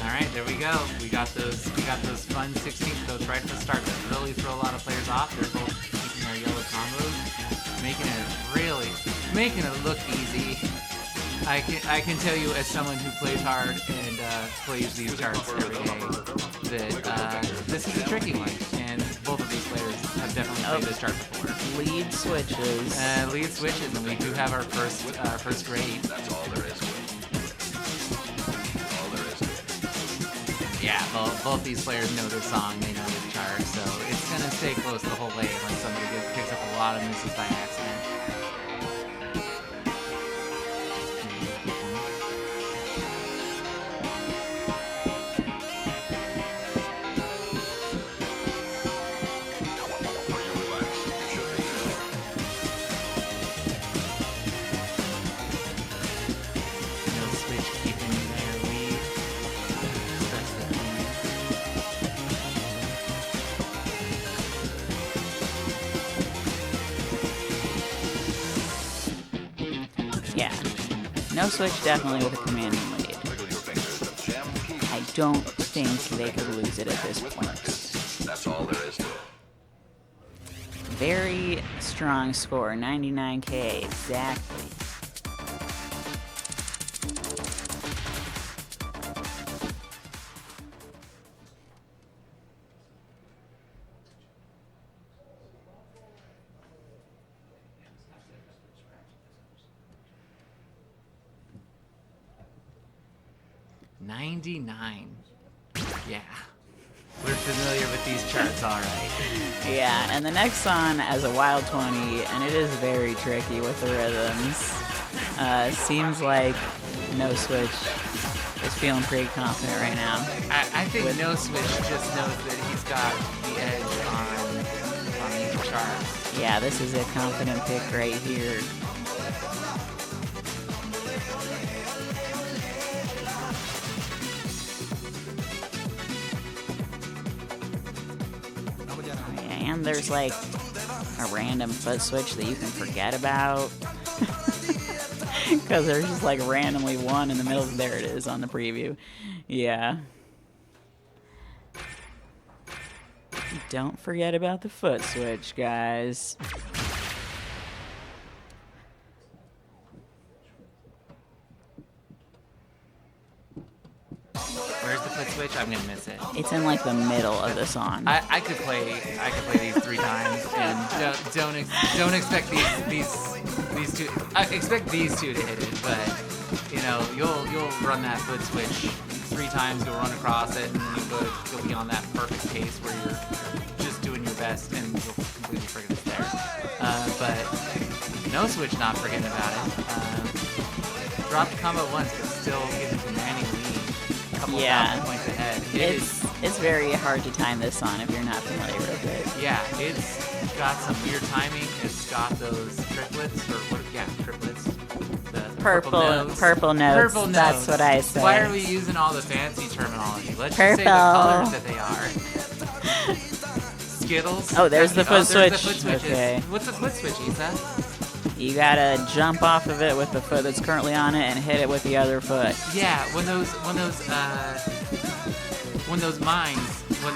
All right, there we go. We got those fun 16th notes right at the start that really throw a lot of players off. They're both keeping their yellow combos, making it look easy. I can tell you as someone who plays hard and plays these charts every day that this is a tricky one, and both of these players have definitely played this chart before. Lead switches. Lead switches, and we do have our first grade. That's all there is to it. All there is to it. Yeah, both these players know this song, they know this chart, so it's gonna stay close the whole way unless somebody picks up a lot of misses by accident. Are you relaxed? You should be. No switch keeping their lead. That's the key. Yeah. No switch definitely with a commanding lead. Wiggle your fingers. Gem key. I don't think they could lose it at this point. That's all there is to it. Very strong score, 99K exactly. $99. Yeah. We're familiar with these charts, all right. Yeah, and the next song has a wild 20, and it is very tricky with the rhythms. Seems like No Switch is feeling pretty confident right now. I think No Switch just knows that he's got the edge on these charts. Yeah, this is a confident pick right here. And there's like a random foot switch that you can forget about. Because there's just like randomly one in the middle. There it is on the preview. Yeah. Don't forget about the foot switch, guys. Where's the foot switch? I'm gonna miss it. It's in like the middle of the song. I could play these 3 times, and don't expect these two. I expect these two to hit it, but you know you'll run that foot switch 3 times. You'll run across it, and you'll be on that perfect pace where you're just doing your best, and you'll completely forget it's there. But No Switch, not forgetting about it. Drop the combo once, but still getting commanding lead. Couple thousand points ahead. It's very hard to time this song if you're not familiar with it. Yeah, it's got some weird timing. It's got those triplets, or what? Yeah, triplets. The Purple notes. Purple That's notes. what I said. Why are we using all the fancy terminology? Let's just say the Purple. colors that they are. Skittles. Oh, there's the foot there's the switch. foot switches. Okay. What's a foot switch, Isa? You gotta jump off of it with the foot that's currently on it and hit it with the other foot. Yeah, when those mines, when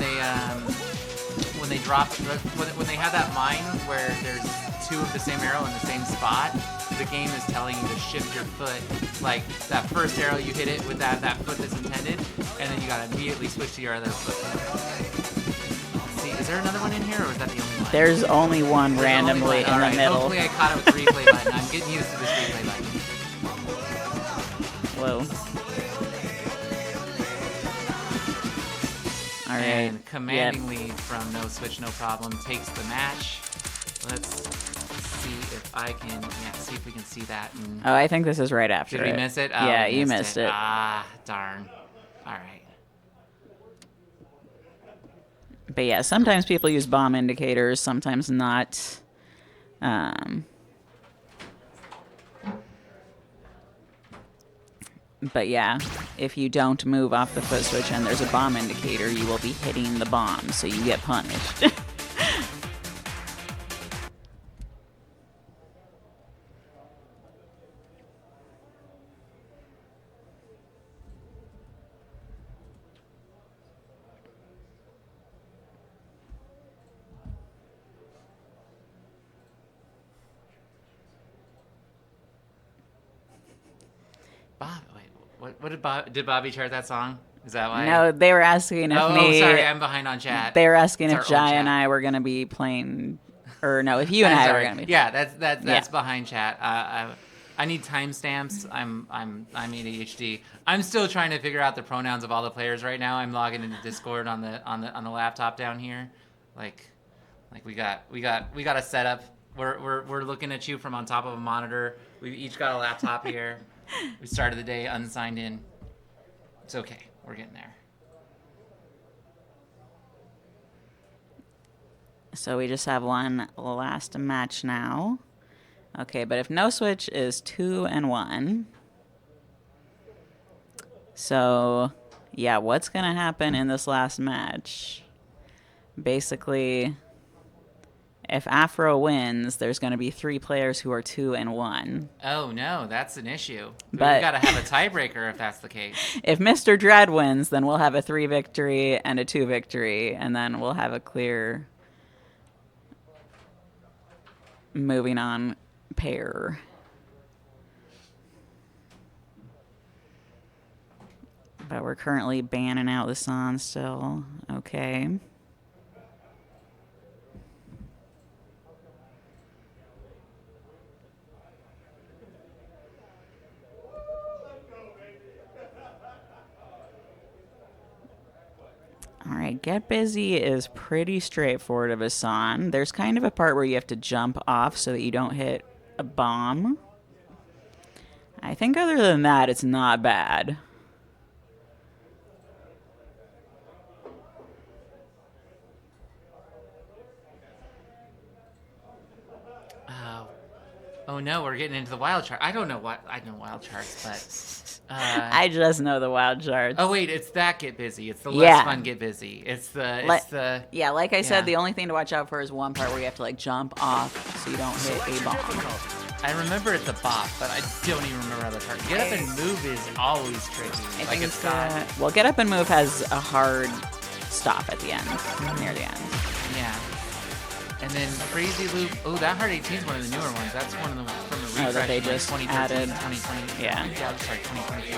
they drop, when they have that mine where there's 2 of the same arrow in the same spot, the game is telling you to shift your foot. Like that first arrow, you hit it with that foot that's intended, and then you gotta immediately switch to your other foot. See, is there another one in here, or is that the only one? There's only one There's randomly only one. in All the right, middle. Hopefully I caught it with the replay button. I'm getting used to this replay button. Whoa. All right. And commanding lead from No Switch, No Problem takes the match. Let's see if see if we can see that. And Oh, I think this is right after did it. we miss it? Oh, Yeah, we you missed it. Ah, darn. All right. But yeah, sometimes people use bomb indicators, sometimes not. But yeah, if you don't move off the foot switch and there's a bomb indicator, you will be hitting the bomb, so you get punished. What did Bobby chart that song? Is that why? No, they were asking if sorry, I'm behind on chat. They were asking It's if our old Jai and chat. I were gonna be playing, or no, if you and I'm I sorry. were gonna be. Yeah, that's Yeah. behind chat. I need timestamps. I'm ADHD. I'm still trying to figure out the pronouns of all the players right now. I'm logging into Discord on the laptop down here. Like we got a setup. We're looking at you from on top of a monitor. We've each got a laptop here. We started the day unsigned in. It's okay. We're getting there. So we just have one last match now. Okay, but if No Switch is 2-1. So, yeah, what's going to happen in this last match? Basically, if Afro wins, there's going to be 3 players who are 2 and 1. Oh no, that's an issue. But- We've got to have a tiebreaker if that's the case. If Mr. Dread wins, then we'll have a 3 victory and a 2 victory, and then we'll have a clear moving on pair. But we're currently banning out the San still. Okay. All right, Get Busy is pretty straightforward of a song. There's kind of a part where you have to jump off so that you don't hit a bomb. I think other than that, it's not bad. Oh no, we're getting into the wild chart. I don't know what I know wild charts, but I just know the wild charts. oh wait, it's that Get Busy. It's the less fun Get Busy. It's the Yeah, like I yeah. said, the only thing to watch out for is one part where you have to like jump off so you don't hit a bomb. I remember it's a bop, but I don't even remember other parts. Get Up and Move is always tricky. I Like think it's got well, Get Up and Move has a hard stop at the end, near the end. yeah. And then Crazy Loop. Oh, that Hard 18 is one of the newer ones. That's one of the from the refresh. Oh, that they from, like, just 2013, added. 2020. Yeah. Yeah, sorry, 2023,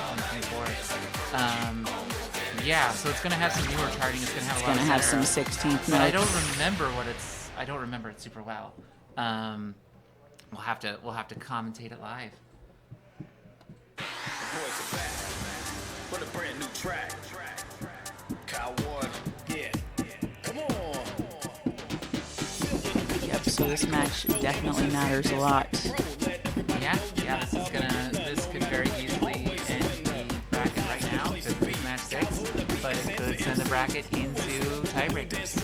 2024. Yeah, so it's gonna have some newer charting. It's gonna have It's a lot gonna of have some center. 16th But I notes. don't remember what it's. I don't remember it super well. We'll have to commentate it live. Boys are back with a brand new track. Cowboy, yeah. Come on. Yep, so this match definitely matters a lot. Yeah, this could very easily end the bracket right now because it's match 6, but it could send the bracket into tiebreakers.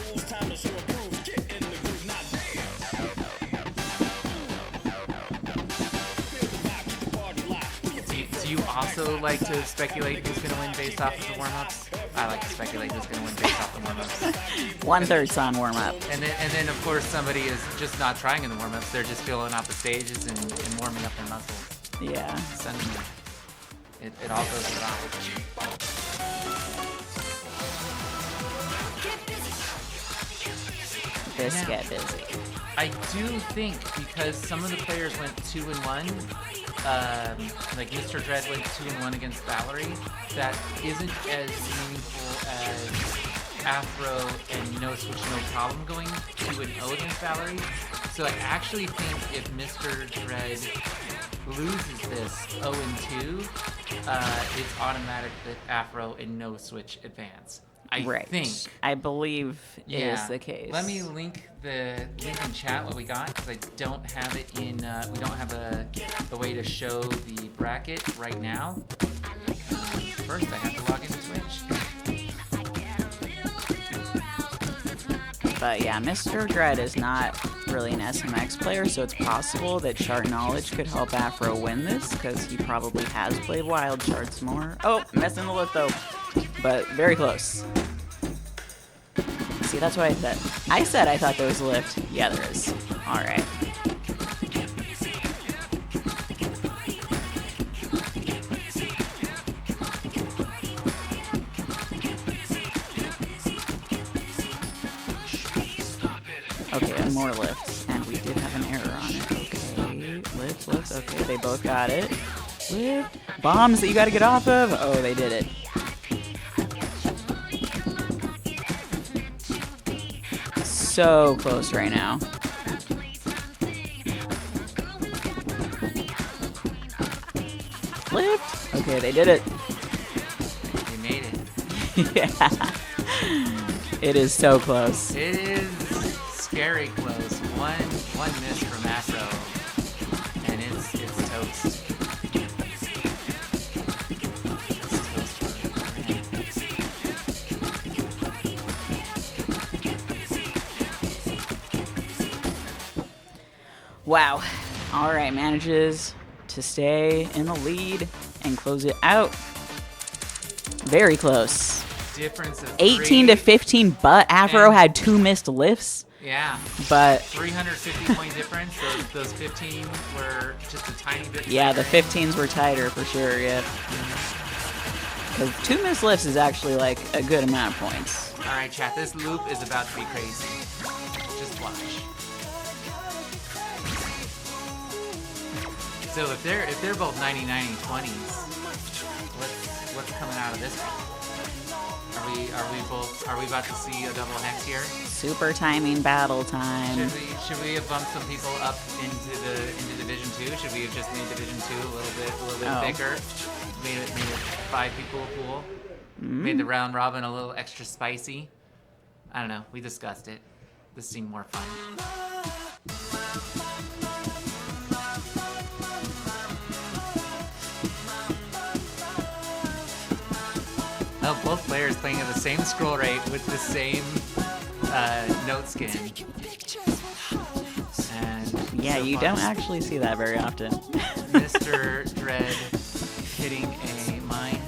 Do you also like to speculate who's going to win based off of the warm-ups? I like to speculate who's going to win based off the warm-ups. 1/3 San warm up. And then of course somebody is just not trying in the warm-ups. They're just filling out the stages and warming up their muscles. Yeah. Sending them. It all goes around. This Yeah. Get Busy. I do think because some of the players went 2 and 1, like Mr. Dread went 2 and 1 against Valerie, that isn't as meaningful as Afro and No Switch No Problem going 2 and 0 against Valerie. So I actually think if Mr. Dread loses this 0 and 2, it's automatic that Afro and No Switch advance. I Right. think. I believe Yeah. is the case. Let me link in chat what we got because I don't have it in. We don't have a way to show the bracket right now. First, I have to log into Twitch. But yeah, Mr. Dread is not really an SMX player, so it's possible that chart knowledge could help Afro win this because he probably has played wild charts more. Oh, messing the lift though, but very close. See, that's what I said. I thought there was a lift. Yeah, there is. All right. Okay, and more lifts. And we did have an error on it. Okay, lift. Okay, they both got it. Lift. Bombs that you gotta get off of. Oh, they did it. So close right now. Lift. Okay, they did it. They made it. Yeah. It is so close. It is scary close. One miss from Afro, and it's toast. It's toast. Wow. All right, manages to stay in the lead and close it out. Very close. Difference of 18 to 15, but Afro And- had 2 missed lifts. Yeah. But 350 point difference. Those 15 were just a tiny bit. yeah, the tighter. 15s were tighter for sure. Yeah. Because 2 missed lifts is actually like a good amount of points. All right, chat. This loop is about to be crazy. Just watch. So if they're both 90, 90, 20s, what's coming out of this one? Are we about to see a double hex here? Super timing battle time. Should we have bumped some people up into Division 2? Should we have just made Division 2 a little bit Oh. thicker? Made it 5 people pool. Made the round robin a little extra spicy. I don't know. We discussed it. This seemed more fun. Oh, both players playing at the same scroll rate with the same note skin. And Yeah, so you far, don't actually see that very often. Mr. Dread hitting a mine.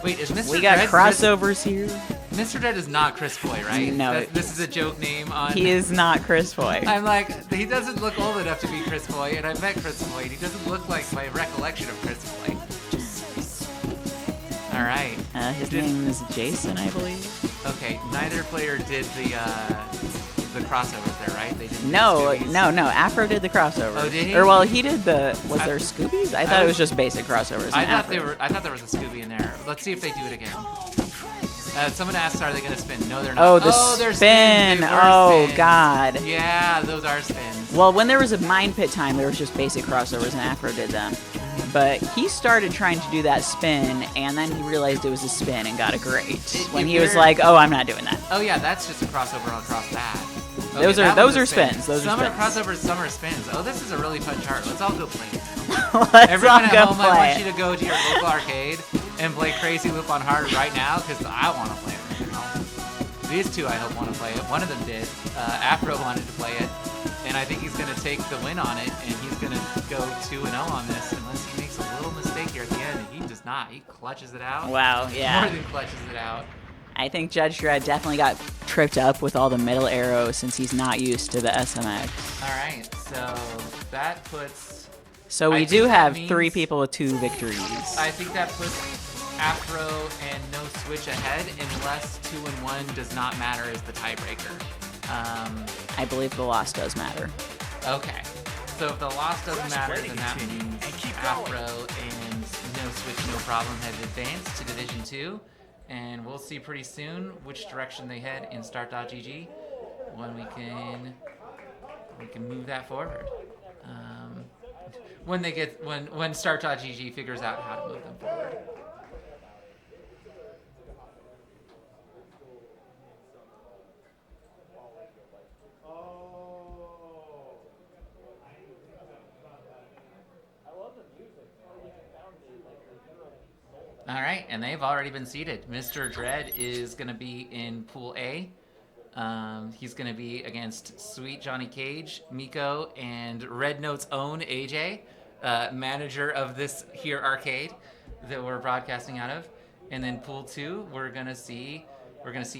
Wait, is Mr. We got Dread crossovers here. Mr. Dread is not Chris Boy, right? No. This is a joke name on. He is not Chris Boy. I'm like, he doesn't look old enough to be Chris Boy, and I met Chris Boy, and he doesn't look like my recollection of Chris Boy. All right. His name is Jason, I believe. Okay, neither player did the crossovers there, right? They didn't. do No, Scoobies? no. Afro did the crossovers. Oh, did he? Or well, he did the. Was I- there Scoobies? I thought it was just basic crossovers. I and thought Afro. I thought there was a Scooby in there. Let's see if they do it again. Someone asked, "Are they gonna spin?" No, they're not. Oh, they're the spins. spin. They were Oh, spins. God. Yeah, those are spins. Well, when there was a mine pit time, there was just basic crossovers, and Afro did them. But he started trying to do that spin, and then he realized it was a spin and got a grade. When he was like, "Oh, I'm not doing that." Oh yeah, that's just a crossover across that. Those that are one's a spin. spins. Those are some spins. crossovers, some are spins. Oh, this is a really fun chart. Let's all go play it. Let's Everyone all at go home, I play want it. you to go to your local arcade and play Crazy Loop on Hard right now, because I want to play it right now. These two, I hope, want to play it. One of them did. Afro wanted to play it, and I think he's going to take the win on it, and he's going to go 2-0 on this, unless he makes a little mistake here at the end, and he does not. He clutches it out. Wow, yeah. More than clutches it out. I think Judge Dredd definitely got tripped up with all the middle arrows since he's not used to the SMX. All right, so that puts... So I we think do that have means- 3 people with 2 victories. I think that puts Afro and No Switch ahead, unless 2 and 1 does not matter as the tiebreaker. I believe the loss does matter. Okay. So if the loss doesn't matter, then that means Afro and No Switch No Problem have advanced to Division 2. And we'll see pretty soon which direction they head in Start.gg when we can move that forward. When Start.gg figures out how to move them forward. All right, and they've already been seated. Mr. Dread is going to be in Pool A. He's going to be against Sweet Johnny Cage, Miko, and Red Note's own AJ, manager of this here arcade that we're broadcasting out of. And then Pool 2, we're going to see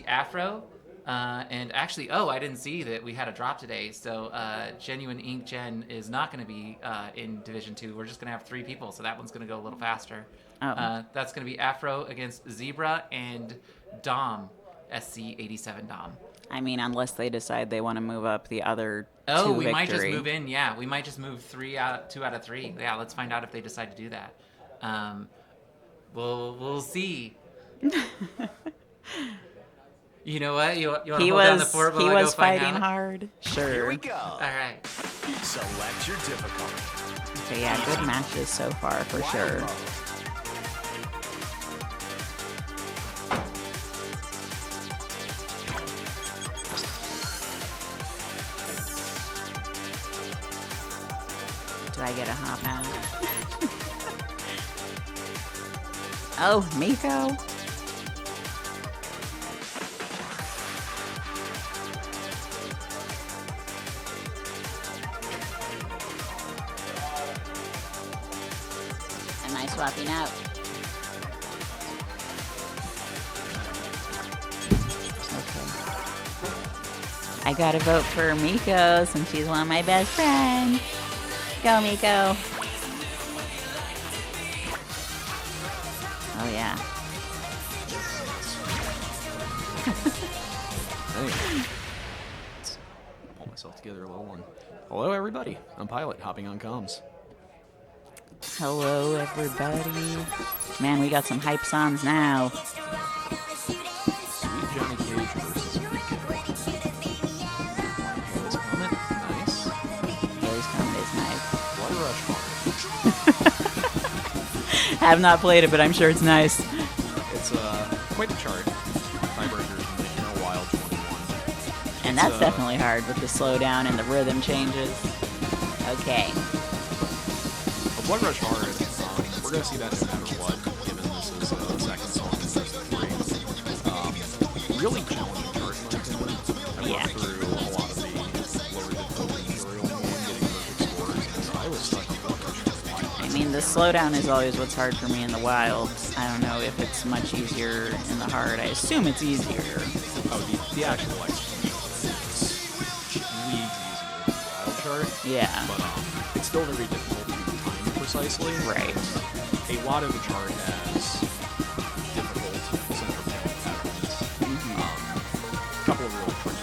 Afro. And actually, I didn't see that we had a drop today. So Genuine Ink Gen is not going to be in Division 2. We're just going to have 3 people, so that one's going to go a little faster. Oh. That's going to be Afro against Zebra and Dom, SC87 Dom. I mean, unless they decide they want to move up the other 2 Oh, we victory. might just move in. Yeah, we might just move 2 out of 3. Yeah, let's find out if they decide to do that. We'll see. You know what? You want to He hold down the was fort while I go find fighting out? hard. Sure. Here we go. All right. Select your difficulty. Okay, yeah, good matches so far for sure. Do I get a hop out? Oh, Miko. Am I swapping out? Okay. I gotta vote for Miko since she's one of my best friends. Go, Miko. Oh, yeah. Hey. Let's pull myself together a little one. Hello, everybody. I'm Pilot, hopping on comms. Hello, everybody. Man, we got some hype songs now. Sweet Johnny Cage versus Rico. His comment, nice. Harry's comment is nice. Blood Rush Bar. Have not played it, but I'm sure it's nice. It's quite a chart. Tiebreakers in the Inner Wild 21. And that's definitely hard with the slowdown and the rhythm changes. Okay. A Blood Rush Hard, we're going to see that no matter what, given this is the second song in the three. Really challenging chart, in my opinion. I worked through a lot of the lower difficulty tutorial and getting perfect scores, and I was stuck on Blood Rush Hard. I mean, the slowdown is always what's hard for me in the wilds. I don't know if it's much easier in the hard. I assume it's easier. Oh, the actual explanation is leagues easier than the wild chart. Yeah. But it's still very difficult to time precisely. Right. A lot of the chart has difficult central panel patterns. A couple of really tricky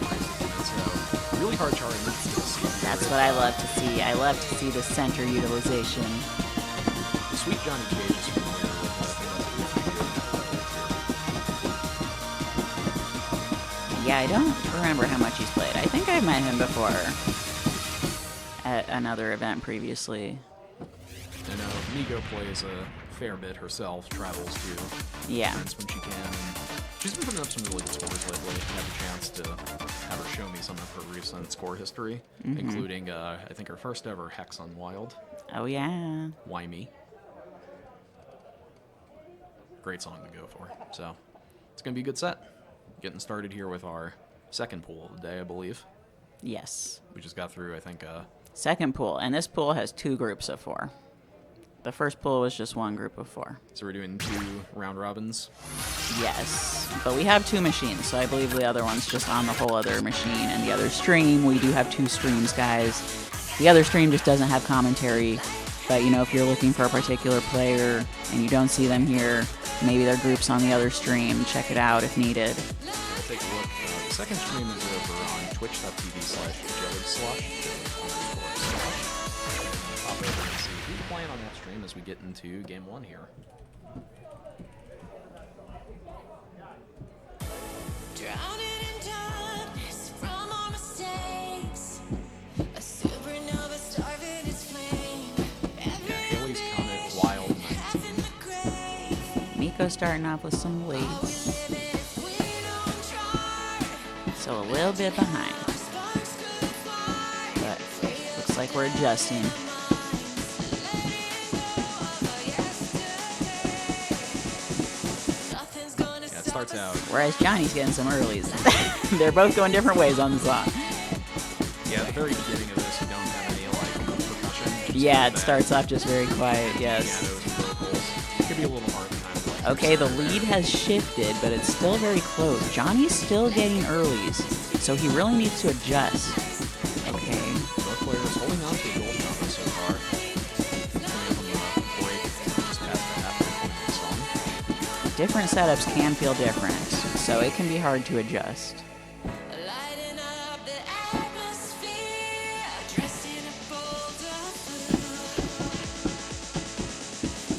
phrases. So, really hard chart. That's what I love to see. I love to see the center utilization. The Sweet Johnny Cage is familiar with Yeah, I don't remember how much he's played. I think I've met him before at another event previously. I know Miko plays a fair bit herself, travels to Yeah. events when she can. And she's been putting up some really good scores lately. I had the chance to have her show me some of her recent score history, including, I think, her first ever Hex on Wild. Oh, yeah. Why Me? Great song to go for. So, it's going to be a good set. Getting started here with our second pool of the day, I believe. Yes. We just got through, I think, Second pool. And this pool has 2 groups of 4. The first pool was just 1 group of 4. so we're doing 2 round robins. Yes. But we have 2 machines, so I believe the other one's just on the whole other machine. And the other stream, we do have 2 streams, guys. The other stream just doesn't have commentary. But, you know, if you're looking for a particular player and you don't see them here, maybe their group's on the other stream. Check it out if needed. We'll take a look. The second stream is over on twitch.tv/jelly/. Pop over and see who's playing on that stream as we get into game 1 here. Drowning in darkness from our mistakes. A supernova starving its flame. Yeah, Haley's counted wild 19. Miko starting off with some leads. So a little bit behind. But looks like we're adjusting. Yeah, it starts out. Whereas Johnny's getting some earlies. They're both going different ways on the song. Yeah, at the very beginning of this, you don't have any like percussion. just Yeah, it that- starts off just very quiet, Yeah, yes. those vocals. It could be a little hard to kind of like. Okay, the center lead it. has shifted, but it's still very close. Johnny's still getting earlies, so he really needs to adjust. Okay. Both players holding on to a gold number so far. Coming up on the break, just past the halfway point of the song. Different setups can feel different, so it can be hard to adjust. Lighting up the atmosphere, dressed in a bold of blue.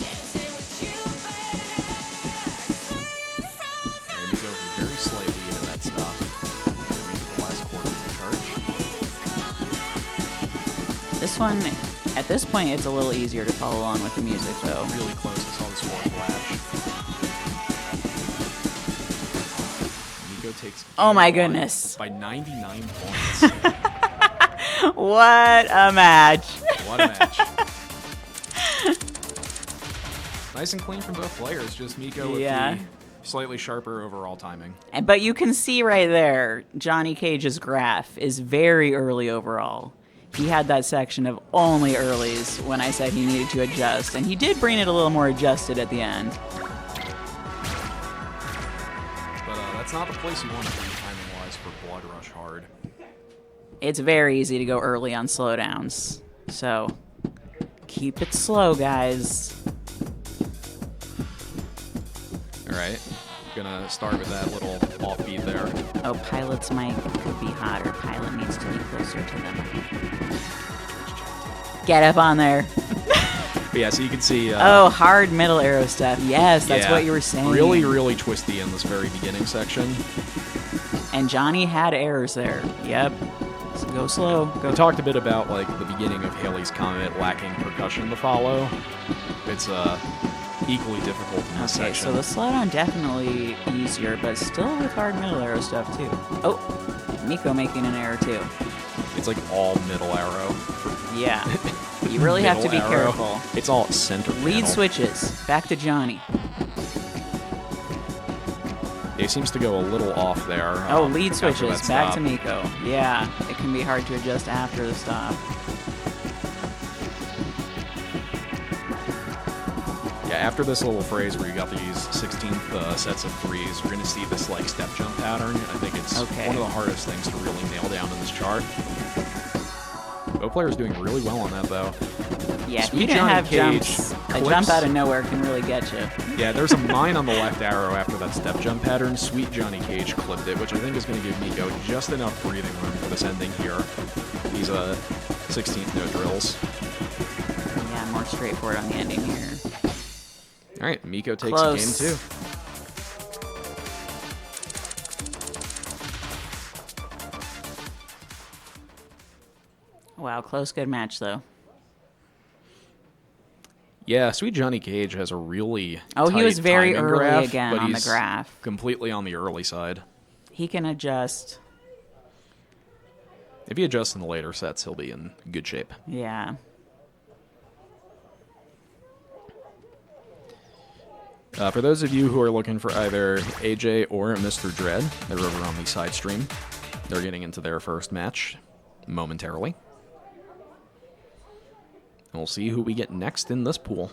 Dancing with you, And we go very slightly into that stop. Moving to the last quarter of the charge. This one, at this point, it's a little easier to follow along with the music, though. Really close. I saw the score flash. Nico takes. Oh my game one goodness. By 99 points. What a match! What a match. Nice and clean from both players. Just Nico with Yeah. the slightly sharper overall timing. But you can see right there, Johnny Cage's graph is very early overall. He had that section of only earlies when I said he needed to adjust, and he did bring it a little more adjusted at the end. But that's not the place you want to be timing-wise for Blood Rush Hard. It's very easy to go early on slowdowns. So keep it slow, guys. All right, gonna start with that little offbeat there. Oh, Pilot's mic could be hotter. Pilot needs to be closer to them. Get up on there. But yeah, so you can see. Oh, hard middle arrow stuff. Yes, that's yeah, what you were saying. Really, really twisty in this very beginning section. And Johnny had errors there. Yep. So go slow. Go. We talked a bit about like the beginning of Halley's Comet lacking percussion to follow. It's equally difficult in this Okay, section. so the slowdown definitely easier, but still with hard middle arrow stuff too. Oh, Miko making an error too. It's like all middle arrow. Yeah. You really have to be Middle arrow. careful. It's all center Lead panel. switches. Back to Johnny. It seems to go a little off there. Oh, lead after that switches. Back stop. to Miko. Yeah, it can be hard to adjust after the stop. Yeah, after this little phrase where you got these 16th sets of threes, we're going to see this like step jump pattern. I think it's Okay. one of the hardest things to really nail down in this chart. Both players doing really well on that though. Yeah, if Sweet you didn't Johnny have Cage jumps, a clips. jump out of nowhere can really get you. Yeah, there's a mine on the left arrow after that step jump pattern. Sweet Johnny Cage clipped it, which I think is going to give Miko just enough breathing room for this ending here. These 16th note drills. Yeah, more straightforward on the ending here. All right, Miko takes Close. game 2. Wow, close, good match though. Yeah, Sweet Johnny Cage has a really Oh, he was tight very timing early graph, again but on the he's graph. completely on the early side. He can adjust. If he adjusts in the later sets, he'll be in good shape. Yeah. For those of you who are looking for either AJ or Mr. Dread, they're over on the side stream. They're getting into their first match momentarily. And we'll see who we get next in this pool.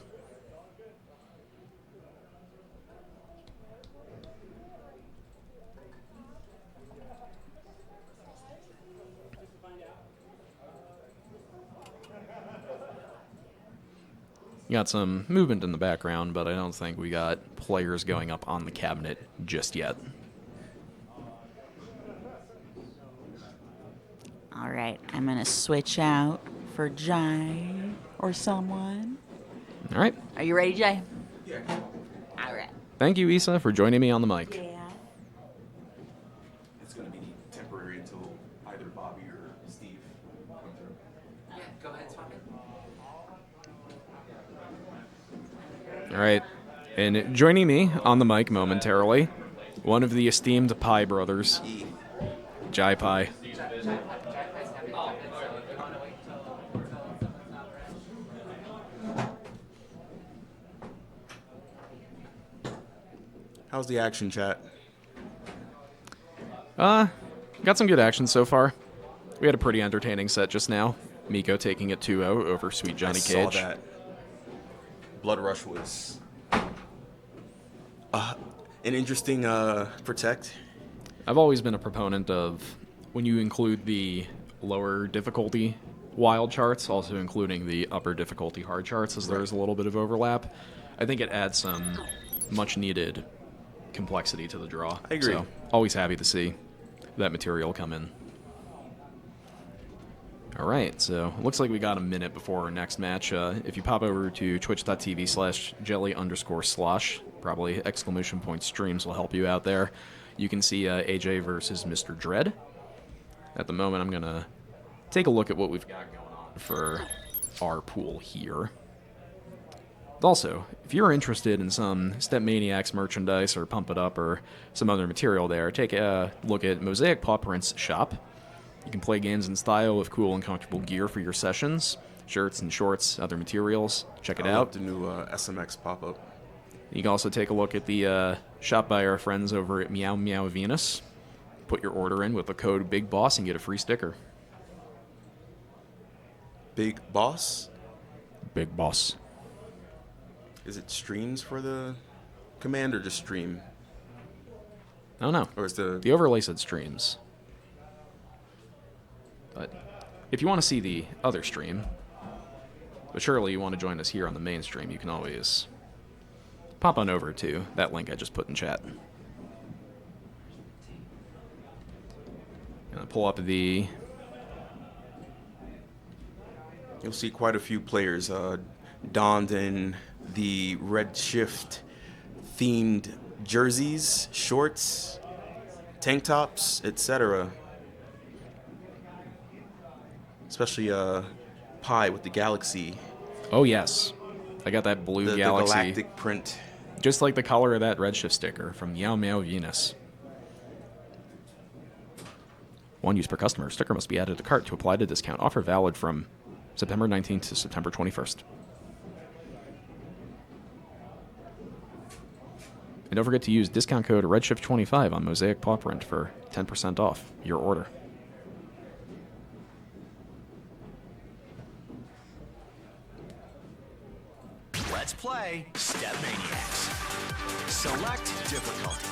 You got some movement in the background, but I don't think we got players going up on the cabinet just yet. All right, I'm gonna switch out for Jai or someone. All right. Are you ready, Jai? Yeah. All right. Thank you, Issa, for joining me on the mic. Yeah. It's going to be temporary until either Bobby or Steve come through. Yeah, go ahead, swap it. All right. And joining me on the mic momentarily, one of the esteemed Pie brothers, Jai Pie. How's the action, chat? Got some good action so far. We had a pretty entertaining set just now. Miko taking it 2-0 over Sweet Johnny I Cage. saw that. Blood Rush was an interesting protect. I've always been a proponent of when you include the lower difficulty wild charts, also including the upper difficulty hard charts, as there's a little bit of overlap. I think it adds some much needed complexity to the draw. I agree. So, always happy to see that material come in. All right, so looks like we got a minute before our next match. If you pop over to twitch.tv/jelly_slosh, probably exclamation point streams will help you out there. You can see AJ versus Mr. Dread. At the moment, I'm going to take a look at what we've got going on for our pool here. Also, if you're interested in some StepManiaX merchandise or Pump It Up or some other material there, take a look at Mosaic Paw Prints shop. You can play games in style with cool and comfortable gear for your sessions, shirts and shorts, other materials. Check it I out. love the new SMX pop-up. You can also take a look at the shop by our friends over at Meow Meow Venus. Put your order in with the code Big Boss and get a free sticker. Big Boss? Big Boss. Is it streams for the command or just stream? Oh no. Or is the overlay said streams. But if you want to see the other stream, but surely you want to join us here on the main stream, you can always pop on over to that link I just put in chat. Gonna pull up the... You'll see quite a few players donned in the REDSHIFT themed jerseys, shorts, tank tops, etc. Especially Pi with the galaxy. Oh yes, I got that blue The galaxy. galactic print. Just like the color of that REDSHIFT sticker from Yao Mao Venus. 1 use per customer. Sticker must be added to cart to apply to discount. Offer valid from September 19th to September 21st. And don't forget to use discount code REDSHIFT25 on Mosaic Paw Print for 10% off your order. Let's play StepManiaX. Select difficulty.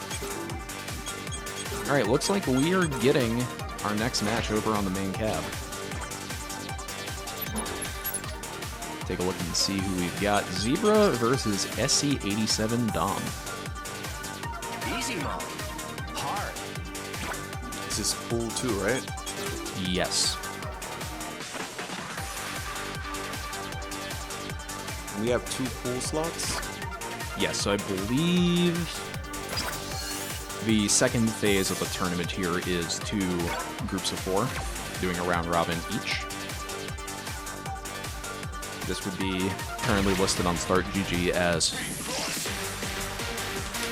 All right, looks like we are getting our next match over on the main cab. Take a look and see who we've got. Zebra versus SC87 Dom. Easy mode. Hard. This is pool 2, right? Yes. We have 2 pool slots. Yes, so I believe the second phase of the tournament here is 2 groups of 4, doing a round robin each. This would be currently listed on Start GG as...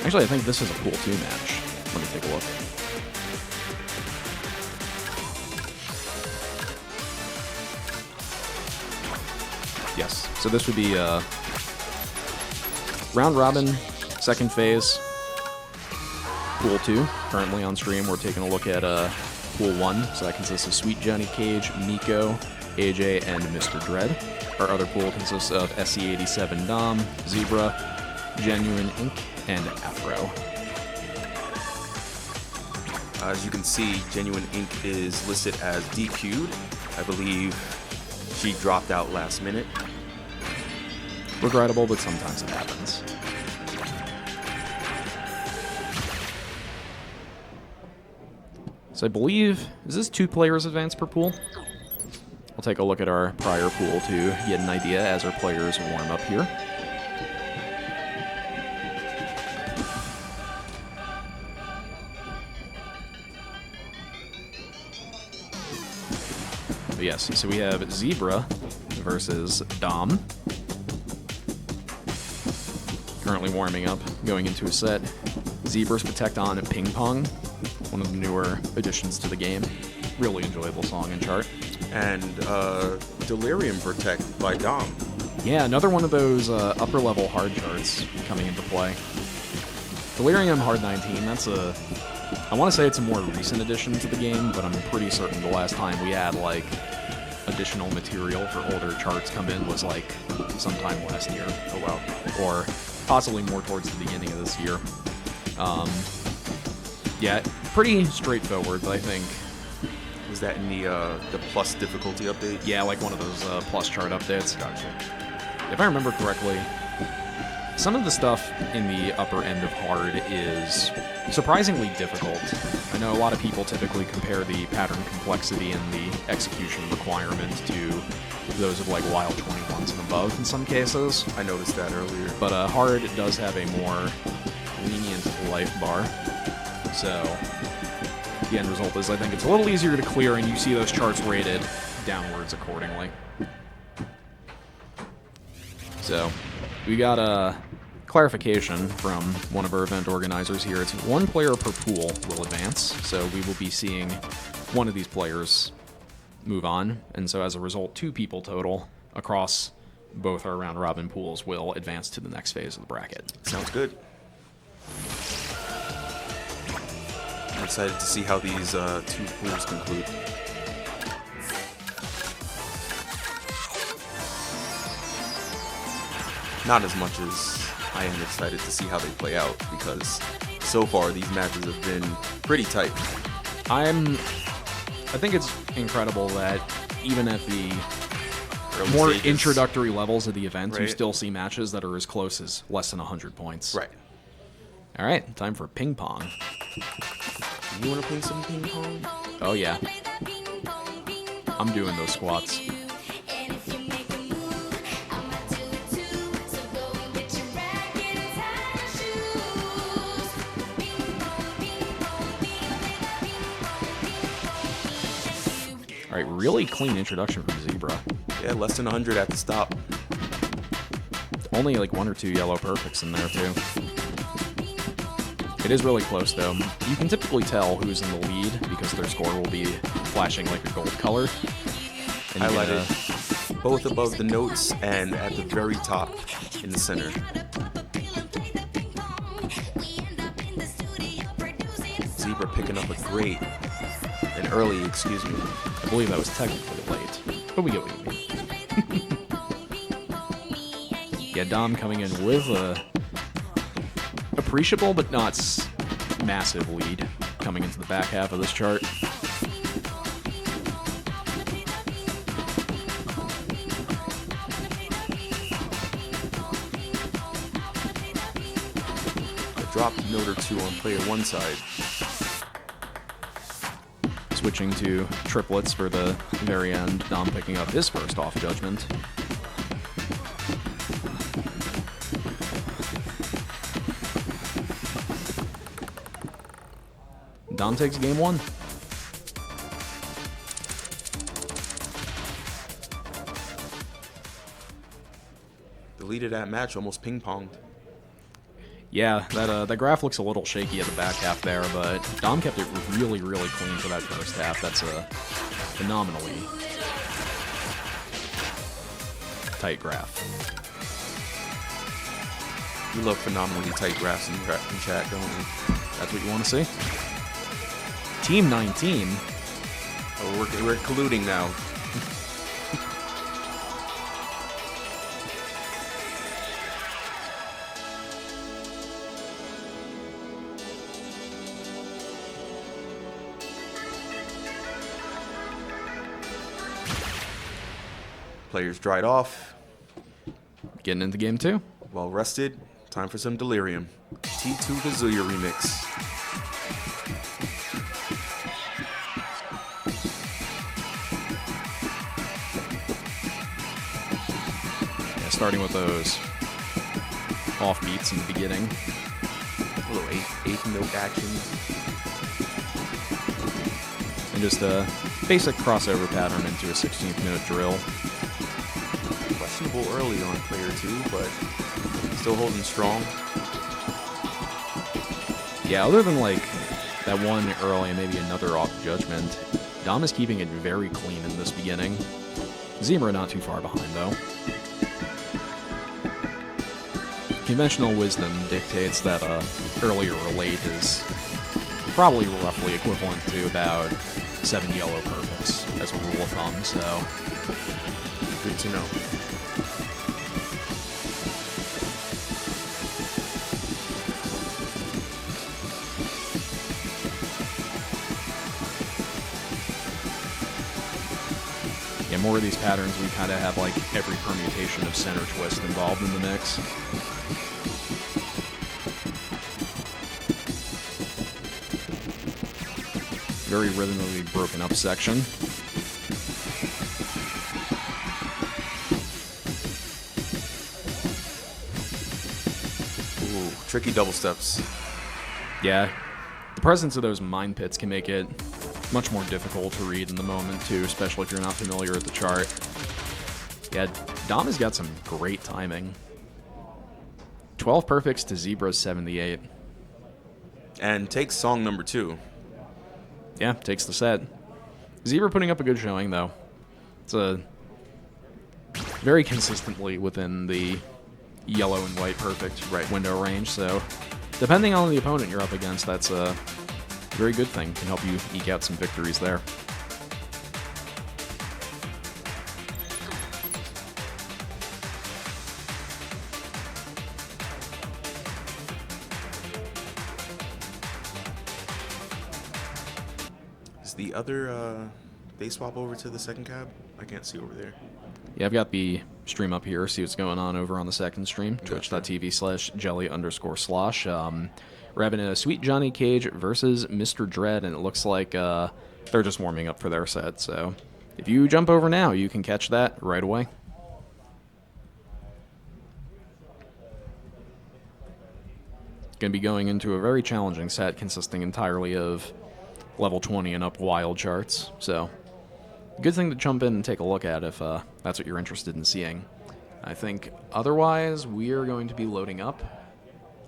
Actually, I think this is a pool 2 match. Let me take a look. Yes, so this would be round robin, second phase, pool 2. Currently on stream, we're taking a look at pool 1. So that consists of Sweet Johnny Cage, Miko, AJ, and Mr. Dread. Our other pool consists of SC87 Dom, Zebra, Genuine Ink, and Afro. As you can see, Genuine Ink is listed as DQ'd. I believe she dropped out last minute. Regrettable, but sometimes it happens. So I believe, is this 2 players advance per pool? We'll take a look at our prior pool to get an idea as our players warm up here. But yes, so we have Zebra versus Dom. Currently warming up, going into a set. Zebra's Protect On and Ping Pong, one of the newer additions to the game. Really enjoyable song and chart. And Delirium Protect by Dom. Yeah, another one of those upper level hard charts coming into play. Delirium Hard 19, that's a... I want to say it's a more recent addition to the game, but I'm pretty certain the last time we had, like, additional material for older charts come in was, like, sometime last year. Oh, wow. Or possibly more towards the beginning of this year. Yeah, pretty straightforward, but I think... Was that in the plus difficulty update? Yeah, like one of those plus chart updates. Gotcha. If I remember correctly, some of the stuff in the upper end of hard is surprisingly difficult. I know a lot of people typically compare the pattern complexity and the execution requirement to those of like wild 21s and above in some cases. I noticed that earlier. But hard does have a more lenient life bar. So the end result is I think it's a little easier to clear and you see those charts rated downwards accordingly. So we got a clarification from one of our event organizers here. It's 1 player per pool will advance, so we will be seeing one of these players move on, and so as a result 2 people total across both our round robin pools will advance to the next phase of the bracket. Sounds good. I'm excited to see how these 2 pools conclude. Not as much as I am excited to see how they play out, because so far these matches have been pretty tight. I think it's incredible that even at the Early more stages. introductory levels of the event, you Right. still see matches that are as close as less than 100 points. Right. All right, time for ping pong. You want to play some ping pong? Oh, yeah. I'm doing those squats. And if you make a move, I'ma do it too. So go and get your racket and tie your shoes. Ping pong, ping pong, ping, ping pong. All right, really clean introduction from Zebra. Yeah, less than 100 at the stop. Only like 1 or 2 yellow perfects in there, too. It is really close, though. You can typically tell who's in the lead because their score will be flashing like a gold color. And you Highlighted get both above the notes and at the very top in the center. Zebra picking up a great, an early, excuse me. I believe that was technically late, but we get what you mean. Yeah, Dom coming in with a appreciable but not massive lead coming into the back half of this chart. A dropped note or two on player one side. Switching to triplets for the very end. Dom picking up his first off judgment. Dom takes game one. The lead of that match almost ping-ponged. Yeah, that graph looks a little shaky at the back half there, but Dom kept it really, really clean for that first half. That's a phenomenally tight graph. We love phenomenally tight graphs in chat, don't we? That's what you want to see? Team 19. Oh, we're colluding now. Players dried off, Getting into game two. well rested. Time for some delirium. T2 Kazuya remix. Yeah, starting with those off beats in the beginning. A little eighth note action. And just a basic crossover pattern into a 16th note drill. Questionable early on player two, but still holding strong. Yeah, other than like that one early and maybe another off judgment, Dom is keeping it very clean in this beginning. Zebra not too far behind though. Conventional wisdom dictates that earlier or late is probably roughly equivalent to about 7 yellow perfects as a rule of thumb, so Good to know. yeah, more of these patterns we kind of have like every permutation of center twist involved in the mix. Very rhythmically broken up section. Ooh, tricky double steps. Yeah, the presence of those mine pits can make it much more difficult to read in the moment too, especially if you're not familiar with the chart. Yeah, Dom has got some great timing. 12 perfects to Zebra's 78. And takes song number two. Yeah, takes the set. Zebra putting up a good showing, though. It's a very consistently within the yellow and white perfect window range, so depending on the opponent you're up against, that's a very good thing. Can help you eke out some victories there. Is the other they swap over to the second cab? I can't see over there. Yeah, I've got the stream up here. See what's going on over on the second stream. Gotcha. Twitch.tv/jelly_slosh. We're having a Sweet Johnny Cage versus Mr. Dread, and it looks like they're just warming up for their set. So if you jump over now, you can catch that right away. Going to be going into a very challenging set consisting entirely of level 20 and up wild charts. So good thing to jump in and take a look at if that's what you're interested in seeing. I think otherwise we are going to be loading up.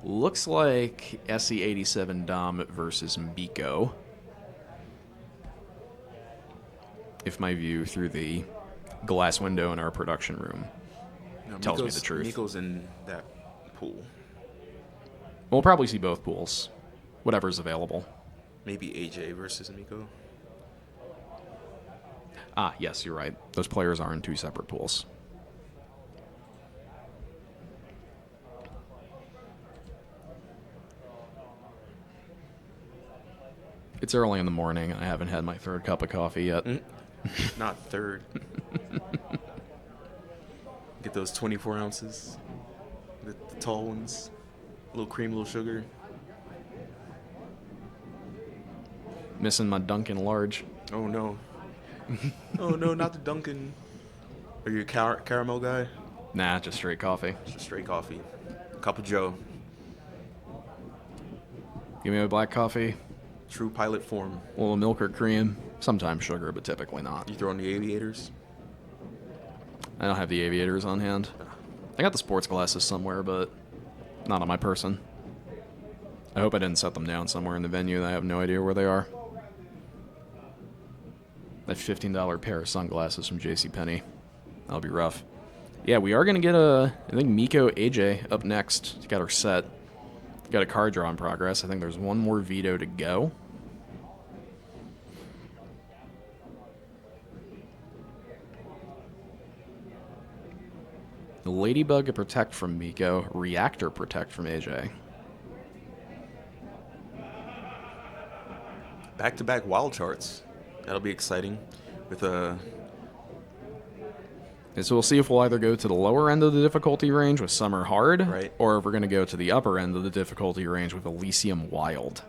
Looks like SE87 Dom versus Miko. If my view through the glass window in our production room tells me the truth. Miko's in that pool. We'll probably see both pools, whatever's available. Maybe AJ versus Miko. Ah, yes, you're right. Those players are in two separate pools. It's early in the morning. I haven't had my third cup of coffee yet. Not third. Get those 24 ounces. The tall ones. A little cream, a little sugar. Missing my Dunkin' Large. Oh, no. Oh, no, not the Dunkin'. Are you a caramel guy? Nah, just straight coffee. Just straight coffee. Cup of Joe. Give me a black coffee, True pilot form. a little milk or cream, sometimes sugar, but typically not. You throw in the aviators? I don't have the aviators on hand. I got the sports glasses somewhere, but not on my person. I hope I didn't set them down somewhere in the venue. I have no idea where they are. That $15 pair of sunglasses from JCPenney. That'll be rough. Yeah, we are going to get I think Miko AJ up next to get her set. Got a card draw in progress. I think there's one more veto to go. Ladybug Protect from Miko. Reactor Protect from AJ. Back-to-back wild charts. That'll be exciting. With a... And so we'll see if we'll either go to the lower end of the difficulty range with Summer Hard, Right. or if we're going to go to the upper end of the difficulty range with Elysium Wild.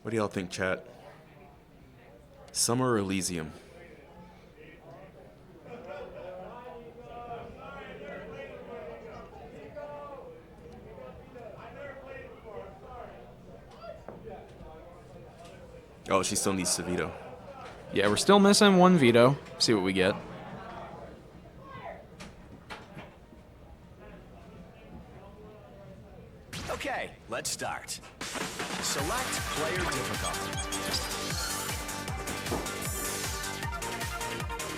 What do y'all think, chat? Summer or Elysium? Oh, she still needs to veto. Yeah, we're still missing one veto. See what we get. Okay, let's start. Select player difficulty.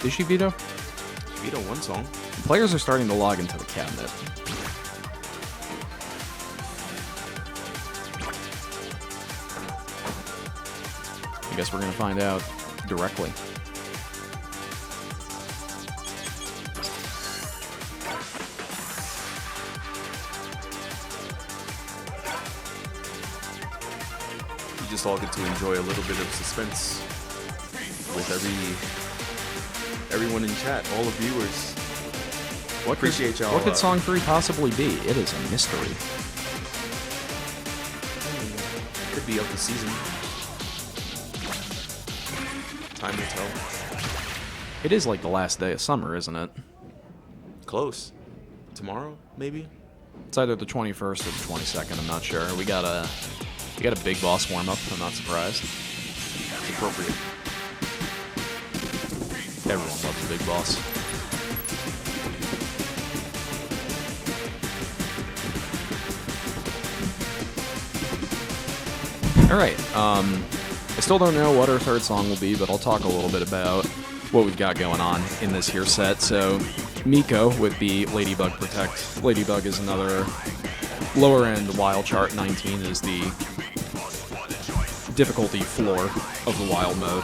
Did she veto? Veto one song. Players are starting to log into the cabinet. I guess we're going to find out directly. You just all get to enjoy a little bit of suspense with everyone in chat, all the viewers. Appreciate y'all. What could song 3 possibly be? It is a mystery. Could be up the season. Time will tell. It is like the last day of summer, isn't it? Close. Tomorrow, maybe? It's either the 21st or the 22nd. I'm not sure. We got a big boss warm up. I'm not surprised. It's appropriate. Everyone loves the big boss. All right. I still don't know what our third song will be, but I'll talk a little bit about what we've got going on in this here set. So, Miko with the Ladybug Protect. Ladybug is another lower end wild chart. 19 is the difficulty floor of the wild mode.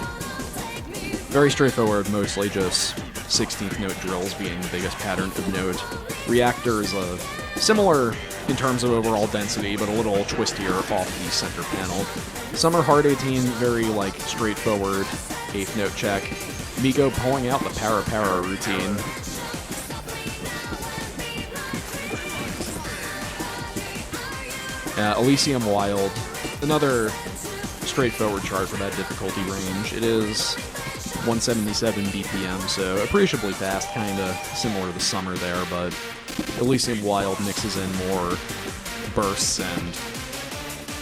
Very straightforward, mostly just 16th note drills being the biggest pattern of note. Reactor is similar in terms of overall density, but a little twistier off the center panel. Summer Hard 18, very like straightforward 8th note check. Miko pulling out the para routine. Elysium Wild, another straightforward chart for that difficulty range. It is 177 BPM, so appreciably fast, kind of similar to the Summer there, but Elysium Wild mixes in more bursts and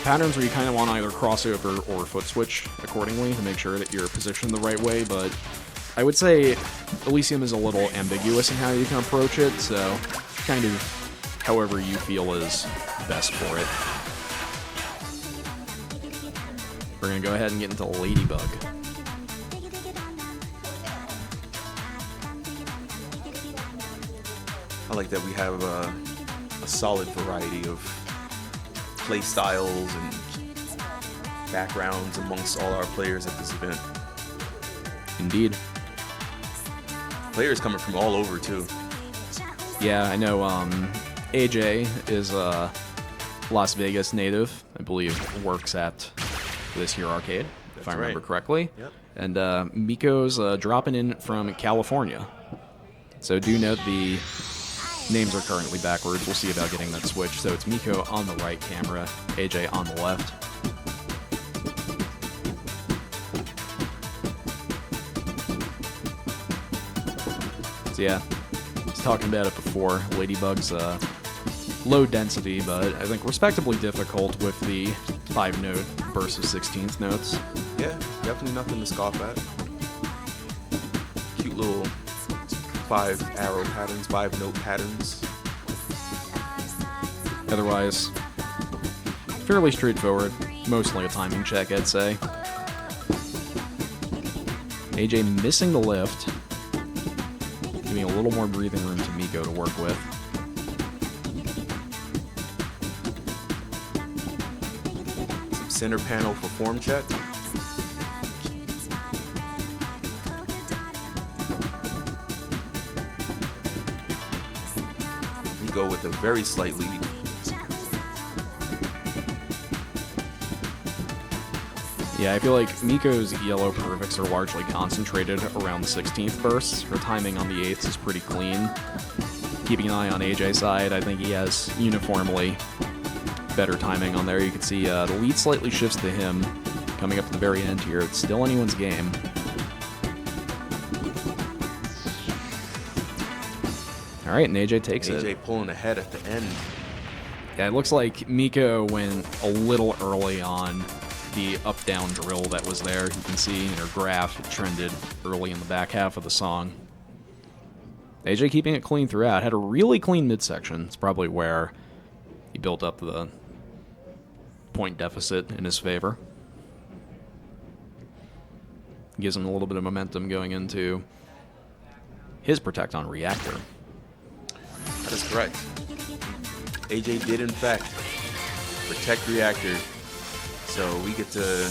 patterns where you kind of want to either crossover or foot switch accordingly to make sure that you're positioned the right way, but I would say Elysium is a little ambiguous in how you can approach it, so kind of however you feel is best for it. We're going to go ahead and get into Ladybug. I like that we have a solid variety of play styles and backgrounds amongst all our players at this event. Indeed. Players coming from all over too. Yeah, I know AJ is a Las Vegas native. I believe works at this here arcade, if I remember correctly. Yep. And Miko's dropping in from California. So do note the names are currently backwards. We'll see about getting that switch. So it's Miko on the right camera, AJ on the left. So yeah, I was talking about it before. Ladybug's low density, but I think respectably difficult with the 5-note versus 16th notes. Yeah, definitely nothing to scoff at. Cute little 5-arrow patterns, 5-note patterns. Otherwise, fairly straightforward. Mostly a timing check, I'd say. AJ missing the lift. Giving a little more breathing room to Miko to work with. Some center panel for form check. We go with a very slight lead. Yeah, I feel like Miko's yellow perfects are largely concentrated around the 16th bursts. Her timing on the 8th is pretty clean. Keeping an eye on AJ's side, I think he has uniformly better timing on there. You can see the lead slightly shifts to him coming up to the very end here. It's still anyone's game. All right, and AJ takes it. AJ pulling ahead at the end. Yeah, it looks like Miko went a little early on the up-down drill that was there. You can see in her graph it trended early in the back half of the song. AJ keeping it clean throughout. Had a really clean midsection. It's probably where he built up the point deficit in his favor. Gives him a little bit of momentum going into his protect on Reactor. That is correct. AJ did, in fact, protect Reactor. So we get to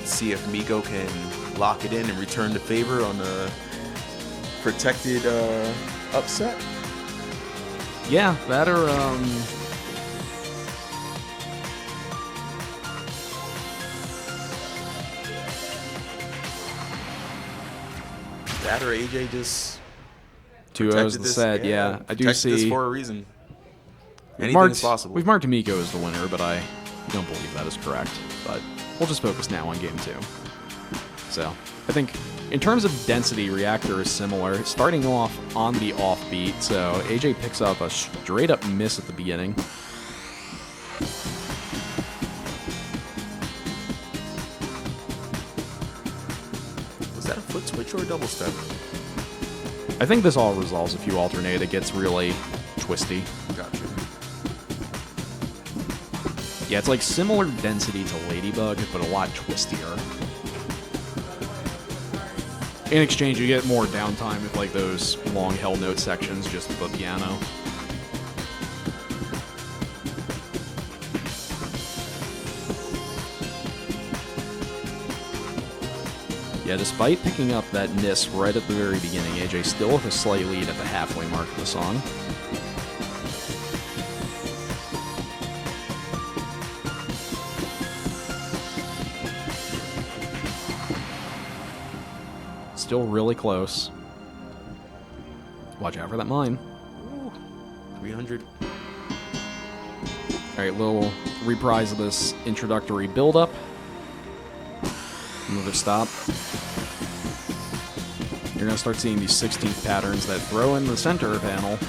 see if Miko can lock it in and return the favor on a protected upset. Yeah, that or AJ just 2-0's the set. Yeah, I do see this for a reason. Anything is possible. We've marked Miko as the winner, but I don't believe that is correct. But we'll just focus now on game 2. So I think in terms of density, Reactor is similar, starting off on the offbeat. So AJ picks up a straight up miss at the beginning. Was that a foot switch or a double step? I think this all resolves if you alternate. It gets really twisty. Gotcha. Yeah, it's like similar density to Ladybug, but a lot twistier. In exchange, you get more downtime with like those long held note sections just at the piano. Yeah, despite picking up that miss right at the very beginning, AJ still with a slight lead at the halfway mark of the song. Still really close. Watch out for that mine. 300. All right, little reprise of this introductory build-up. Another stop. You're going to start seeing these 16th patterns that throw in the center panel.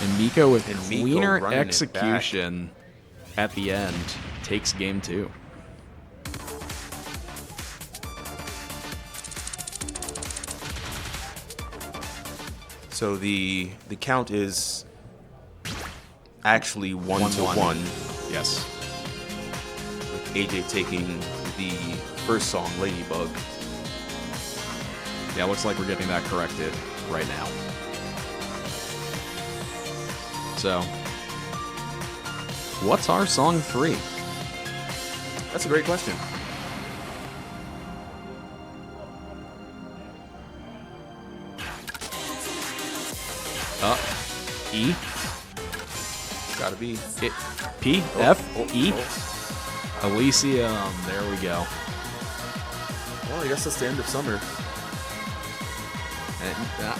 And Miko with cleaner running it back. execution at the end takes game 2. So the count is actually 1-1. Yes. With AJ taking the first song, Ladybug. Yeah, looks like we're getting that corrected right now. So, what's our song 3? That's a great question. E? Gotta be. P? F? E? Elysium. There we go. Well, I guess that's the end of summer. And,